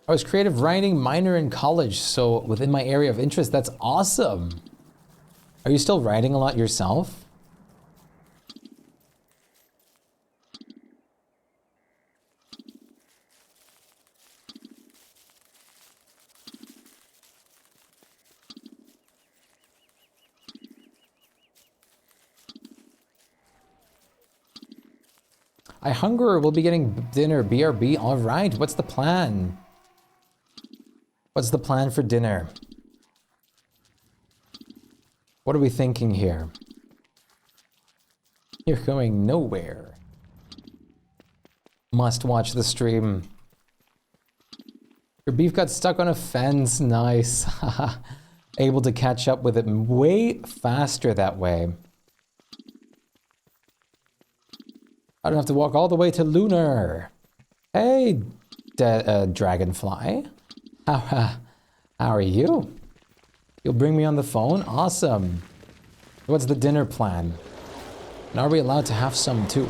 S1: I was creative writing minor in college, so within my area of interest, that's awesome. Are you still writing a lot yourself? I hunger, we'll be getting dinner, BRB, all right. What's the plan? What's the plan for dinner? What are we thinking here? You're going nowhere. Must watch the stream. Your beef got stuck on a fence, nice. Able to catch up with it way faster that way. I don't have to walk all the way to Lunar. Hey, Dragonfly. How are you? You'll bring me on the phone? Awesome. What's the dinner plan? And are we allowed to have some too?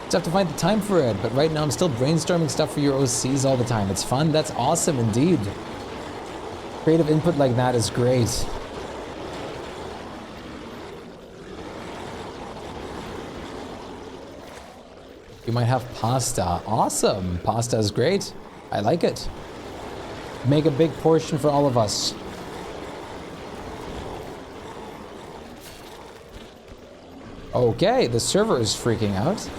S1: Just have to find the time for it, but right now I'm still brainstorming stuff for your OCs all the time. It's fun. That's awesome indeed. Creative input like that is great. You might have pasta. Awesome. Pasta is great. I like it. Make a big portion for all of us. Okay, the server is freaking out.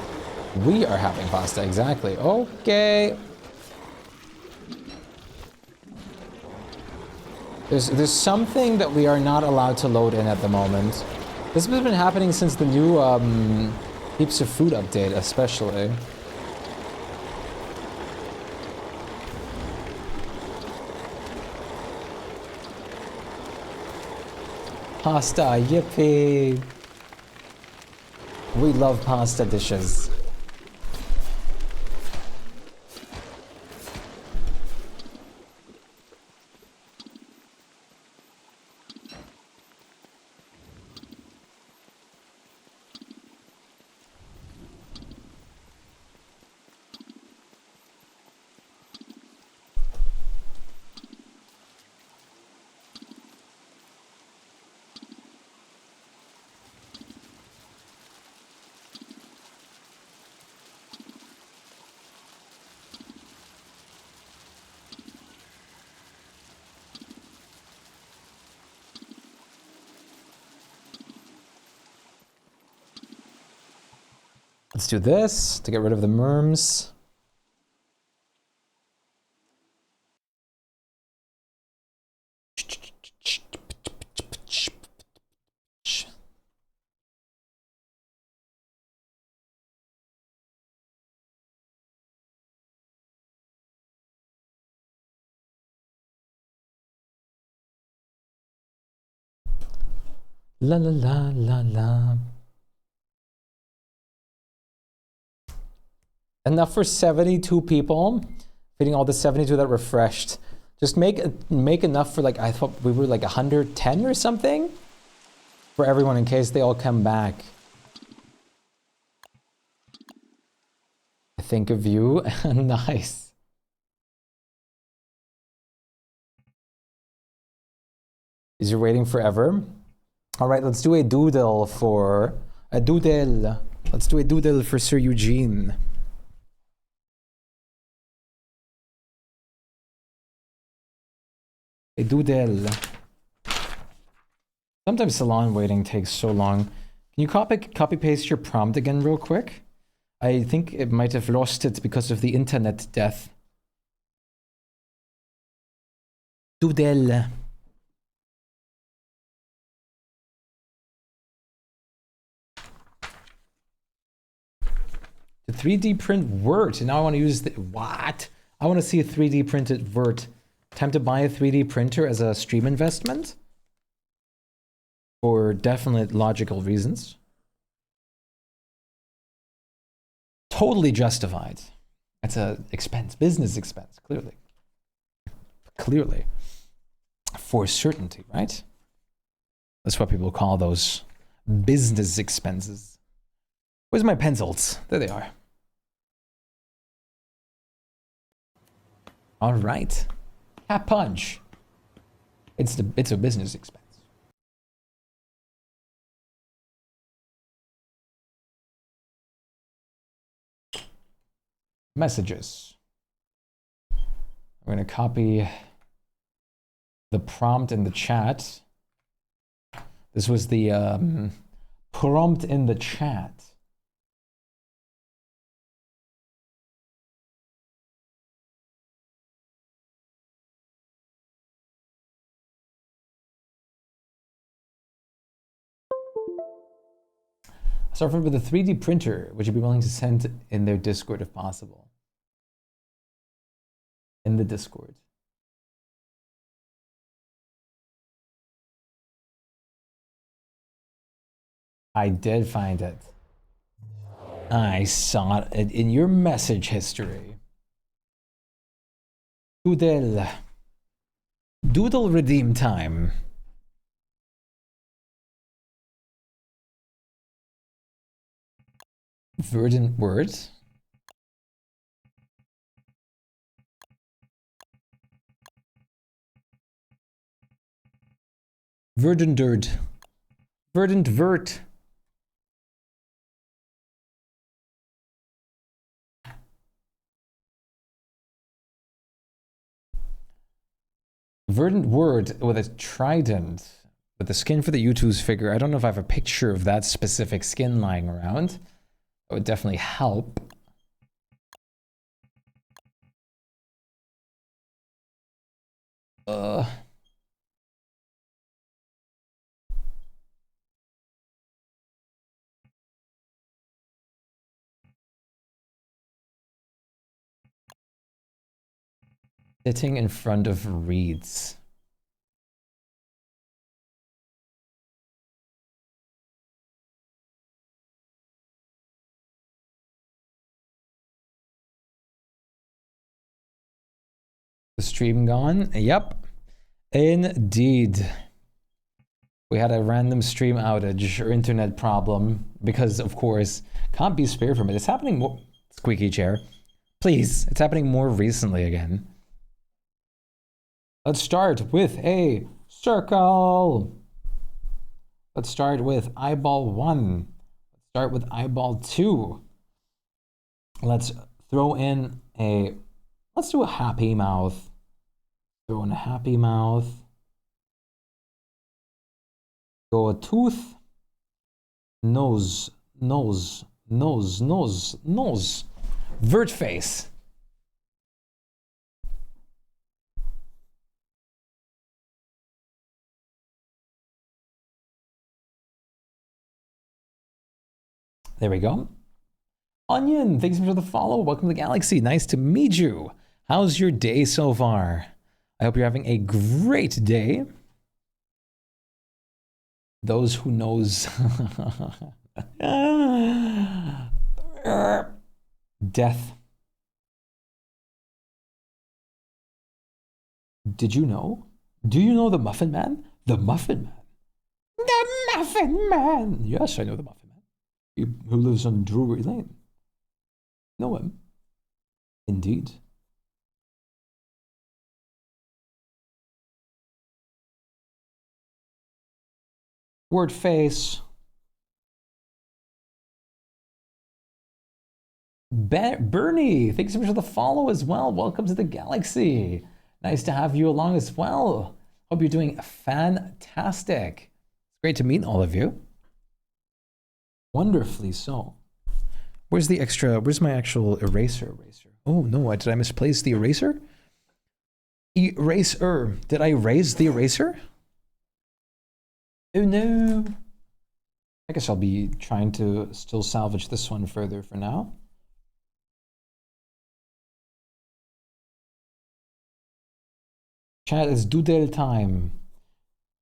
S1: We are having pasta, exactly. Okay. There's something that we are not allowed to load in at the moment. This has been happening since the new Heaps of Food update, especially. Pasta, yippee! We love pasta dishes. Let's do this to get rid of the merms. La la la la la. Enough for 72 people. Feeding all the 72 that refreshed. Just make enough for like, I thought we were like 110 or something for everyone in case they all come back. I think of you. Nice. Is you waiting forever? All right, let's do a doodle for a doodle. Let's do a doodle for Sir Eugene. A doodle. Sometimes salon waiting takes so long. Can you copy paste your prompt again real quick? I think it might have lost it because of the internet death. Doodle. The 3D print Word. And now I want to use the what? I want to see a 3D printed Word. Time to buy a 3D printer as a stream investment? For definite logical reasons. Totally justified. That's a expense, business expense, clearly. Clearly. For certainty, right? That's what people call those business expenses. Where's my pencils? There they are. All right. Cat punch. It's a business expense. Messages. I'm going to copy the prompt in the chat. This was the prompt in the chat. Start with a 3D printer. Would you be willing to send in their Discord if possible? In the Discord. I did find it. I saw it in your message history. Doodle. Doodle redeem time. Verdant words. Verdant dirt. Verdant vert. Verdant word with a trident. With the skin for the U2's figure. I don't know if I have a picture of that specific skin lying around. That would definitely help. Sitting in front of reeds. The stream gone? Yep. Indeed. We had a random stream outage or internet problem because, of course, can't be spared from it. It's happening more... Squeaky chair. Please, it's happening more recently again. Let's start with a circle. Let's start with eyeball 1. Let's start with eyeball 2. Let's throw in a... Let's do a happy mouth. Throw in a happy mouth. Go a tooth. Nose, nose, nose, nose, nose. Vert face. There we go. Onion, thanks for the follow. Welcome to the galaxy. Nice to meet you. How's your day so far? I hope you're having a great day. Those who knows. Death. Did you know? Do you know the Muffin Man? The Muffin Man. The Muffin Man. Yes, I know the Muffin Man. Who lives on Drury Lane. Know him? Indeed. Word face. Bernie, thanks so much for the follow as well. Welcome to the galaxy. Nice to have you along as well. Hope you're doing fantastic. It's great to meet all of you. Wonderfully so. Where's the extra, where's my actual eraser? Oh no, did I misplace the eraser? Eraser. Did I raise the eraser? Oh no. I guess I'll be trying to still salvage this one further for now. Chat, it's doodle time.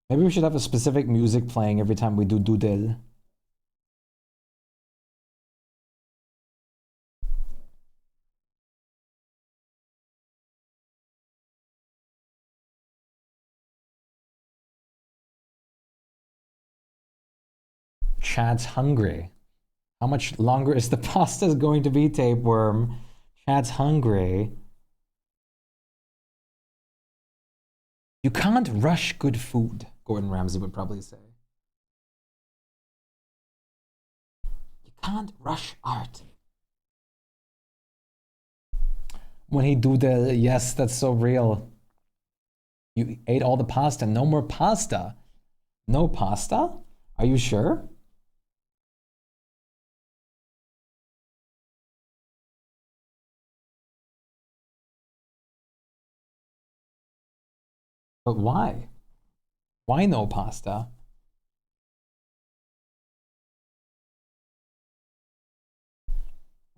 S1: Maybe we should have a specific music playing every time we do doodle. Chad's hungry. How much longer is the pasta going to be, Tapeworm? Chad's hungry. You can't rush good food, Gordon Ramsay would probably say. You can't rush art. When he do the, yes, that's so real. You ate all the pasta, no more pasta. No pasta? Are you sure? But why? Why no pasta?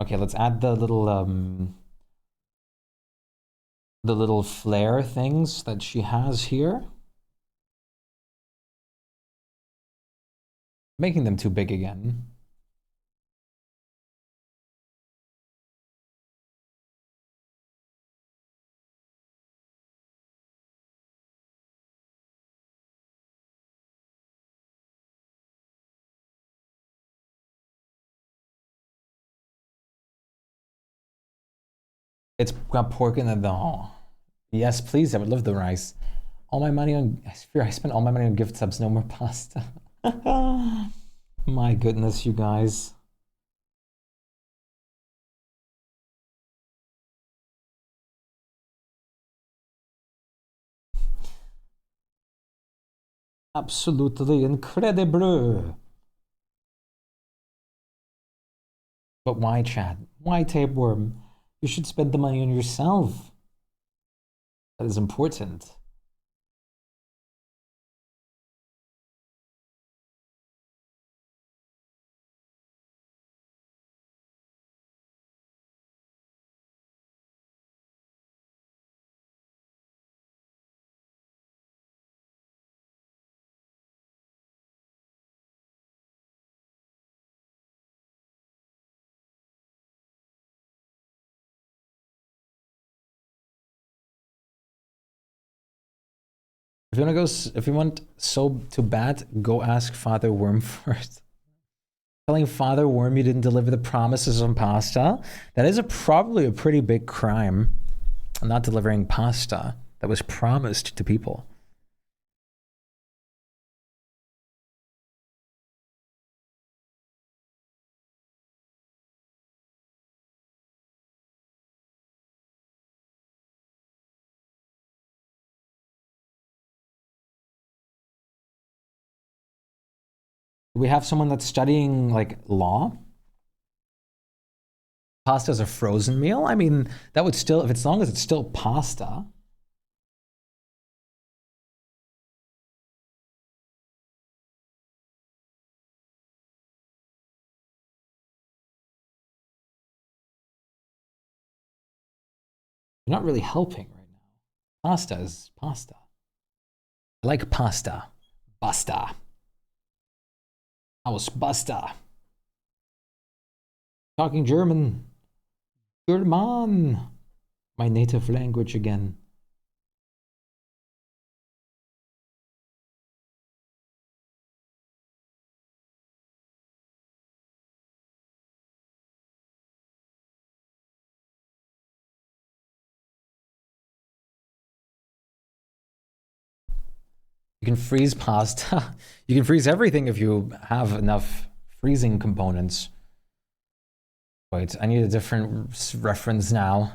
S1: Okay, let's add the little flare things that she has here. Making them too big again. It's got pork in it. Oh, yes, please. I would love the rice. All my money on. I spent all my money on gift subs. No more pasta. My goodness, you guys. Absolutely incredible. But why, Chad? Why, Tapeworm? You should spend the money on yourself. That is important. If you want so too bad, go ask Father Worm first. Telling Father Worm you didn't deliver the promises on pasta, that is probably a pretty big crime. Not delivering pasta that was promised to people. Do we have someone that's studying like law? Pasta is a frozen meal? I mean, that would still, if it's as long as it's still pasta. You're not really helping right now. Pasta is pasta. I like pasta. Basta. Aus basta. Talking German. German. My native language again. You can freeze pasta. You can freeze everything if you have enough freezing components. Wait, I need a different reference now.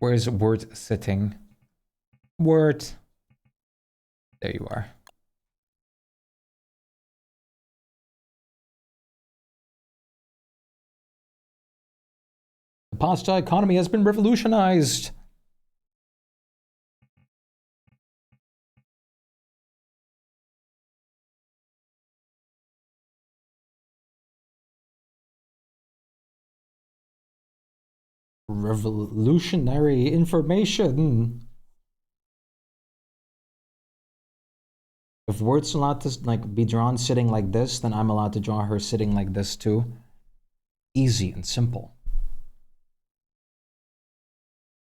S1: Where's Word sitting? Word. There you are. The pasta economy has been revolutionized. Revolutionary information. If Word's allowed to like be drawn sitting like this, then I'm allowed to draw her sitting like this too. Easy and simple.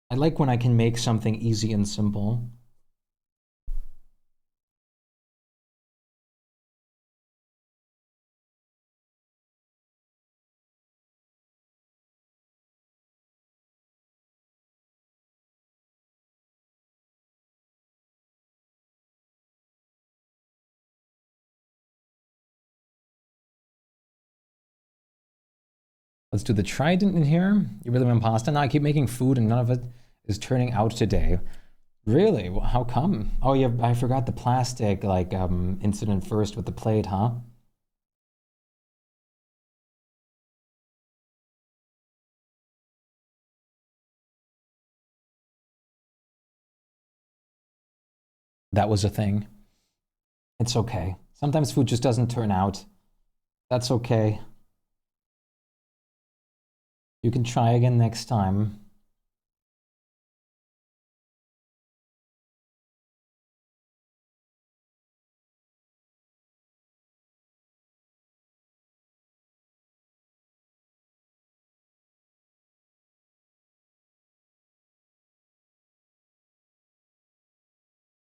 S1: I like when I can make something easy and simple. Let's do the trident in here. You really want pasta? No, I keep making food and none of it is turning out today. Really? Well, how come? Oh yeah, I forgot the plastic like incident first with the plate, huh? That was a thing. It's okay. Sometimes food just doesn't turn out. That's okay. You can try again next time.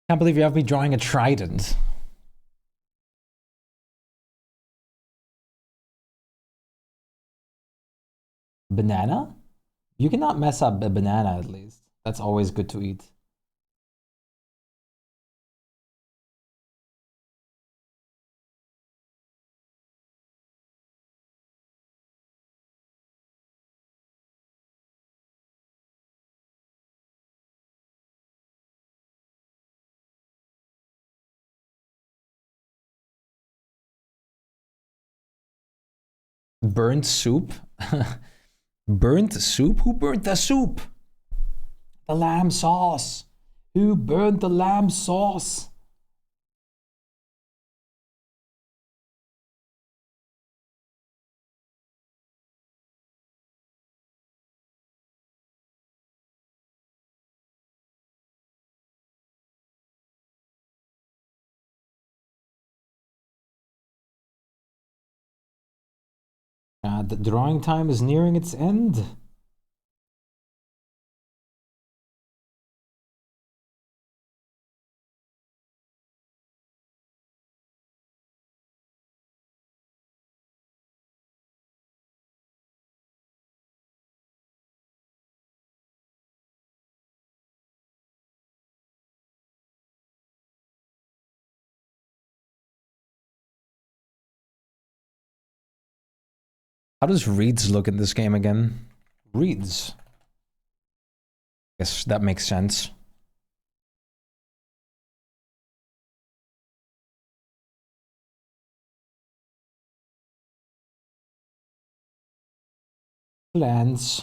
S1: Can't believe you have me drawing a trident. Banana? You cannot mess up a banana at least. That's always good to eat. Burnt soup? Burnt soup? Who burnt the soup? The lamb sauce. Who burnt the lamb sauce? The drawing time is nearing its end. How does reeds look in this game again? Reeds. Guess that makes sense. Plants.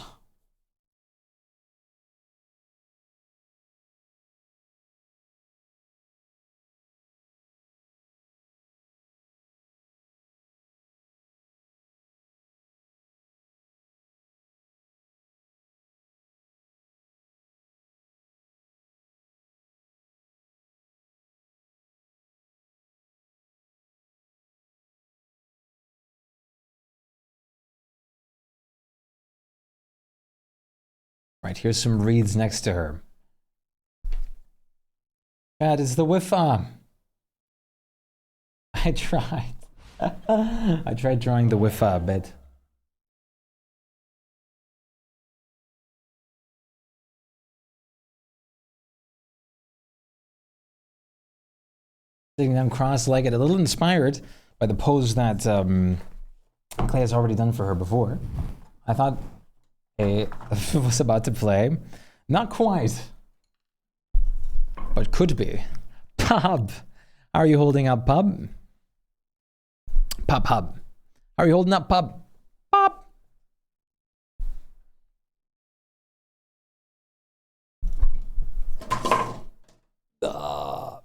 S1: Right, here's some reeds next to her. That is the Wi-Fi. I tried. I tried drawing the Wi-Fi a bit. Sitting down cross-legged, a little inspired by the pose that Clay has already done for her before. I thought I was about to play. Not quite, but could be. Pub, how are you holding up, Pub? Pub. How are you holding up, Pub? Pub.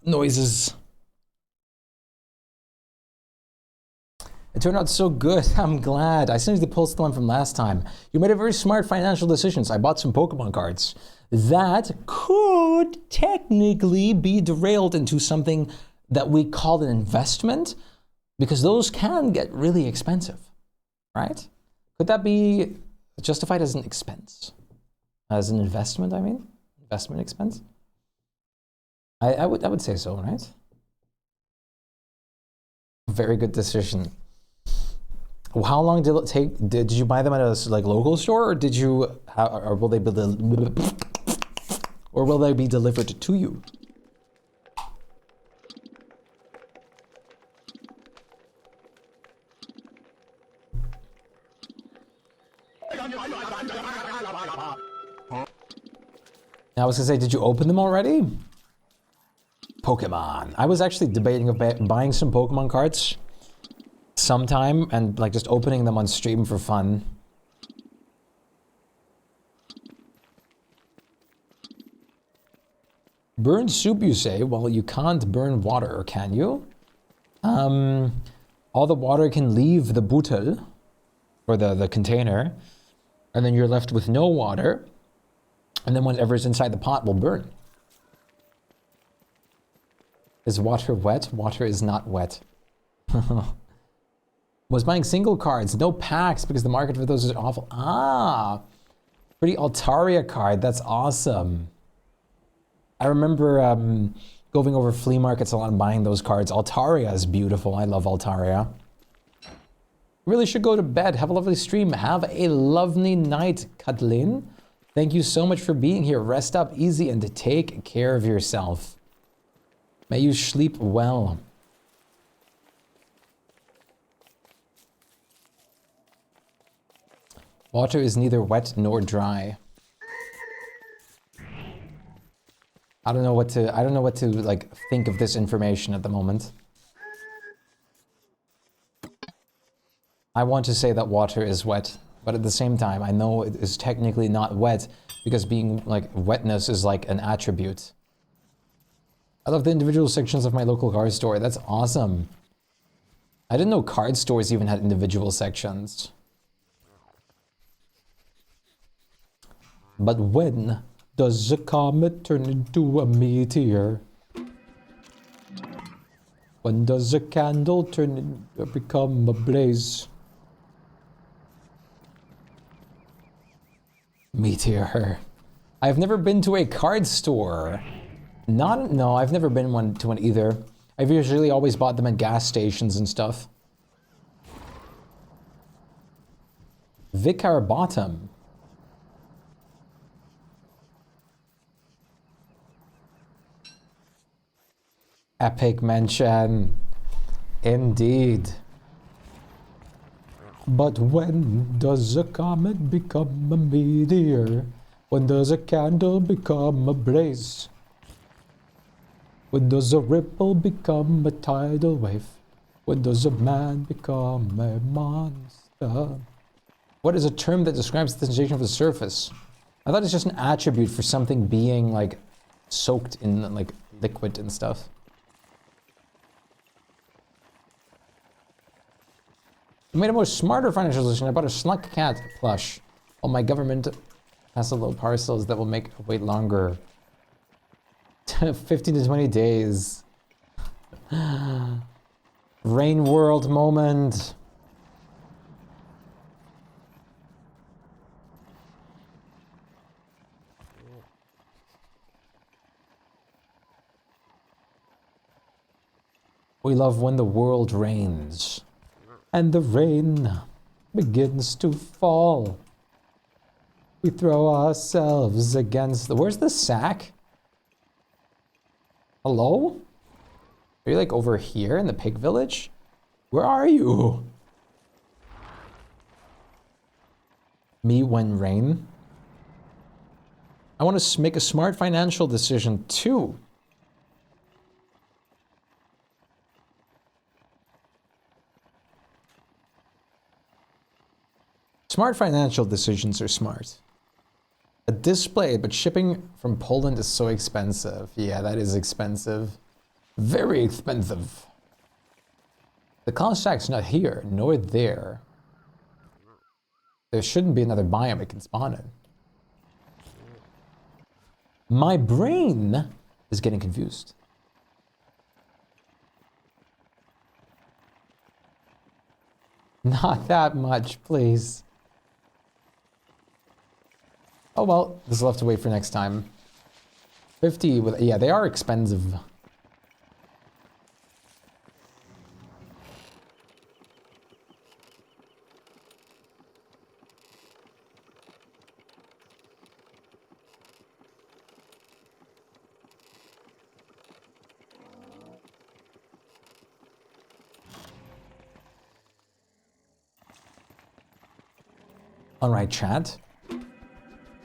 S1: Noises. It turned out so good. I'm glad. I sent you the post one from last time. You made a very smart financial decisions. I bought some Pokemon cards. That could technically be derailed into something that we call an investment, because those can get really expensive, right? Could that be justified as an expense? As an investment, I mean? Investment expense? I would say so, right? Very good decision. How long did it take? Did you buy them at a like local store, or did you, or will they be, or will they be delivered to you? Now, I was gonna say, did you open them already? Pokemon. I was actually debating about buying some Pokemon cards sometime and like just opening them on stream for fun. Burn soup, you say? Well, you can't burn water, can you? All the water can leave the bottle, or the container, and then you're left with no water, and then whatever's inside the pot will burn. Is water wet? Water is not wet. Was buying single cards, no packs, because the market for those is awful. Ah, pretty Altaria card, that's awesome. I remember going over flea markets a lot and buying those cards. Altaria is beautiful. I love Altaria. Really should go to bed. Have a lovely stream. Have a lovely night, Kathleen. Thank you so much for being here. Rest up easy and take care of yourself. May you sleep well. Water is neither wet nor dry. I don't know what to like think of this information at the moment. I want to say that water is wet, but at the same time, I know it is technically not wet because being like wetness is like an attribute. I love the individual sections of my local card store. That's awesome. I didn't know card stores even had individual sections. But when does a comet turn into a meteor? When does a candle become a blaze? Meteor. I've never been to a card store. No, I've never been to one either. I've usually always bought them at gas stations and stuff. Vicar Bottom. Epic mention. Indeed. But when does a comet become a meteor? When does a candle become a blaze? When does a ripple become a tidal wave? When does a man become a monster? What is a term that describes the sensation of the surface? I thought it's just an attribute for something being like soaked in like liquid and stuff. I made a more smarter financial solution. I bought a Schluck cat plush. While my government has a little parcels that will make wait longer. 15 to 20 days. Rain world moment. We love when the world rains. And the rain begins to fall. We throw ourselves against the... Where's the sack? Hello? Are you like over here in the pig village? Where are you? Me when rain? I want to make a smart financial decision too. Smart financial decisions are smart. A display, but shipping from Poland is so expensive. Yeah, that is expensive. Very expensive. The cost stack's not here, nor there. There shouldn't be another biome it can spawn in. My brain is getting confused. Not that much, please. Oh well, this will have to wait for next time. 50 with, yeah, they are expensive. All right, chat.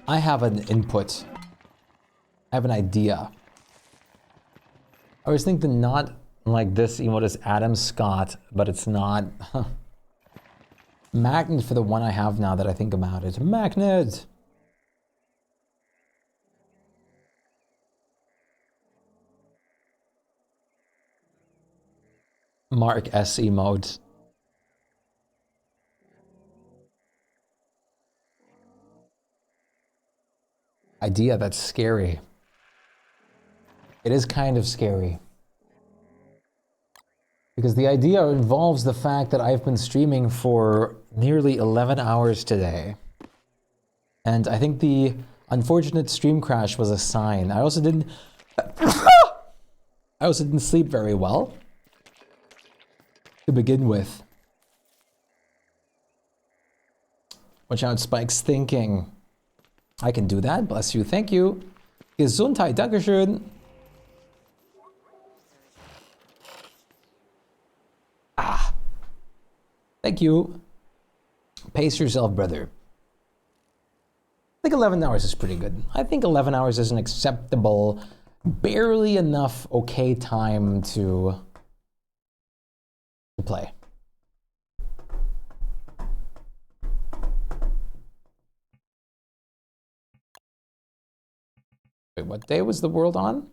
S1: I have an input. I have an idea. I was thinking not like this emote is Adam Scott, but it's not. Magnet for the one I have now that I think about it. Magnet! Mark S emote. Idea that's scary. It is kind of scary. Because the idea involves the fact that I've been streaming for nearly 11 hours today. And I think the unfortunate stream crash was a sign. I also didn't sleep very well to begin with. Watch out, Spike's thinking. I can do that, bless you, thank you. Gesundheit, Dankeschön. Ah. Thank you. Pace yourself, brother. I think 11 hours is pretty good. I think 11 hours is an acceptable, barely enough okay time to play. Wait, what day was the world on?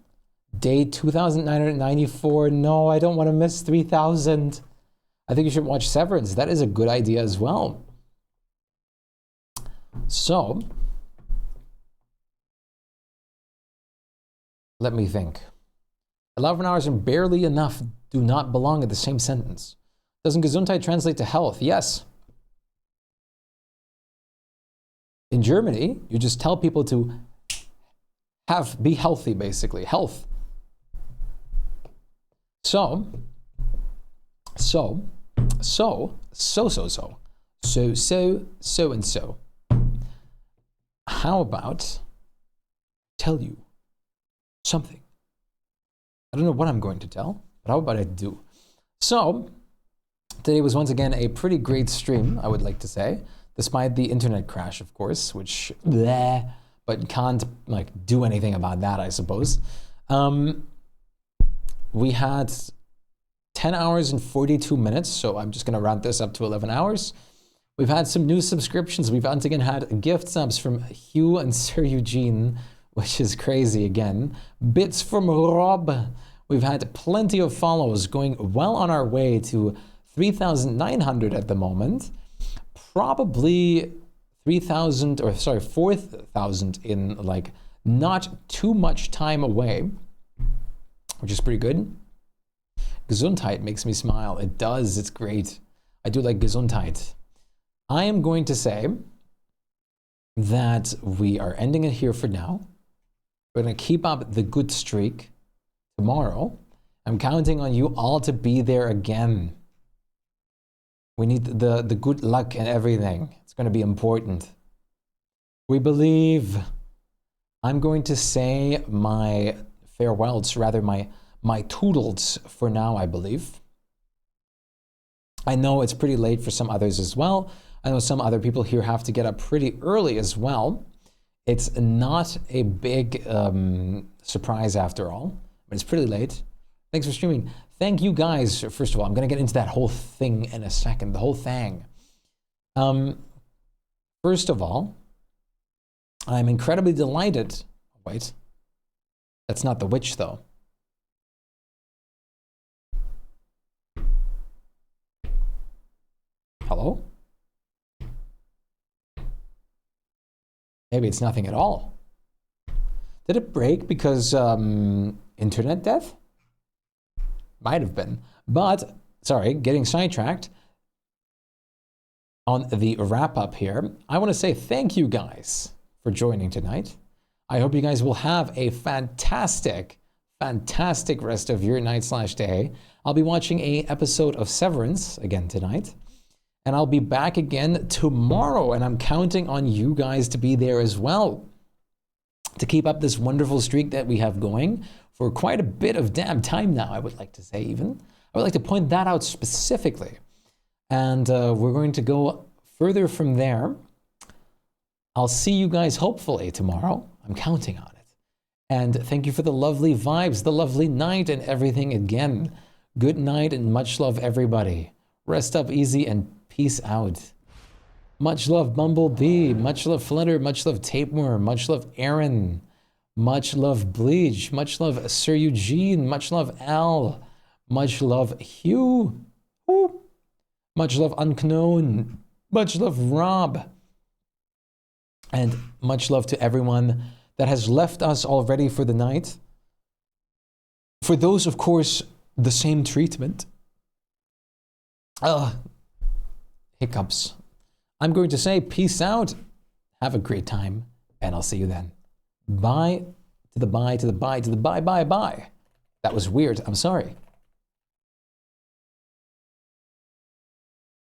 S1: Day 2994. No, I don't want to miss 3000. I think you should watch Severance. That is a good idea as well. So, let me think. 11 hours and barely enough do not belong in the same sentence. Doesn't Gesundheit translate to health? Yes. In Germany, you just tell people to be healthy, basically. Health. So. How about tell you something? I don't know what I'm going to tell, but how about I do? So, today was once again a pretty great stream, I would like to say, despite the internet crash, of course, which, bleh, but can't like do anything about that, I suppose. We had 10 hours and 42 minutes, so I'm just gonna round this up to 11 hours. We've had some new subscriptions. We've once again had gift subs from Hugh and Sir Eugene, which is crazy again. Bits from Rob. We've had plenty of follows, going well on our way to 3,900 at the moment. Probably 3,000, or sorry, 4,000 in like not too much time away, which is pretty good. Gesundheit makes me smile. It does, it's great. I do like Gesundheit. I am going to say that we are ending it here for now. We're going to keep up the good streak tomorrow. I'm counting on you all to be there again. We need the good luck and everything. It's going to be important. We believe. I'm going to say my farewells, rather my toodles for now, I believe. I know it's pretty late for some others as well. I know some other people here have to get up pretty early as well. It's not a big surprise after all, but it's pretty late. Thanks for streaming. Thank you guys. First of all, I'm going to get into that whole thing in a second, the whole thing. First of all, I'm incredibly delighted. Wait, that's not the witch though. Hello? Maybe it's nothing at all. Did it break because internet death? Might have been. But, sorry, getting sidetracked. On the wrap up here, I want to say thank you guys for joining tonight. I hope you guys will have a fantastic rest of your night/day. I'll be watching an episode of Severance again tonight. And I'll be back again tomorrow, and I'm counting on you guys to be there as well to keep up this wonderful streak that we have going for quite a bit of damn time now, I would like to say even. I would like to point that out specifically. And we're going to go further from there. I'll see you guys hopefully tomorrow. I'm counting on it. And thank you for the lovely vibes, the lovely night and everything again. Good night and much love, everybody. Rest up easy and peace out. Much love, Bumblebee. Much love, Flutter. Much love, Tapeworm. Much love, Aaron. Much love, Bleach. Much love, Sir Eugene. Much love, Al. Much love, Hugh. Ooh. Much love, Unknown. Much love, Rob. And much love to everyone that has left us already for the night. For those, of course, the same treatment. Hiccups. I'm going to say peace out. Have a great time. And I'll see you then. Bye to the bye to the bye to the bye bye bye. That was weird. I'm sorry.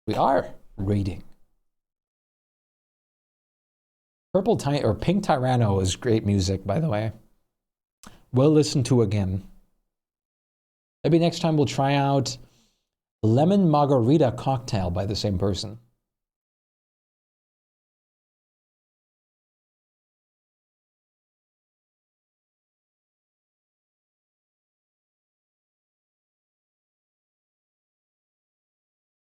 S1: We are reading. Pink Tyranno is great music, by the way. Well listened to again. Maybe next time we'll try out Lemon Margarita Cocktail by the same person.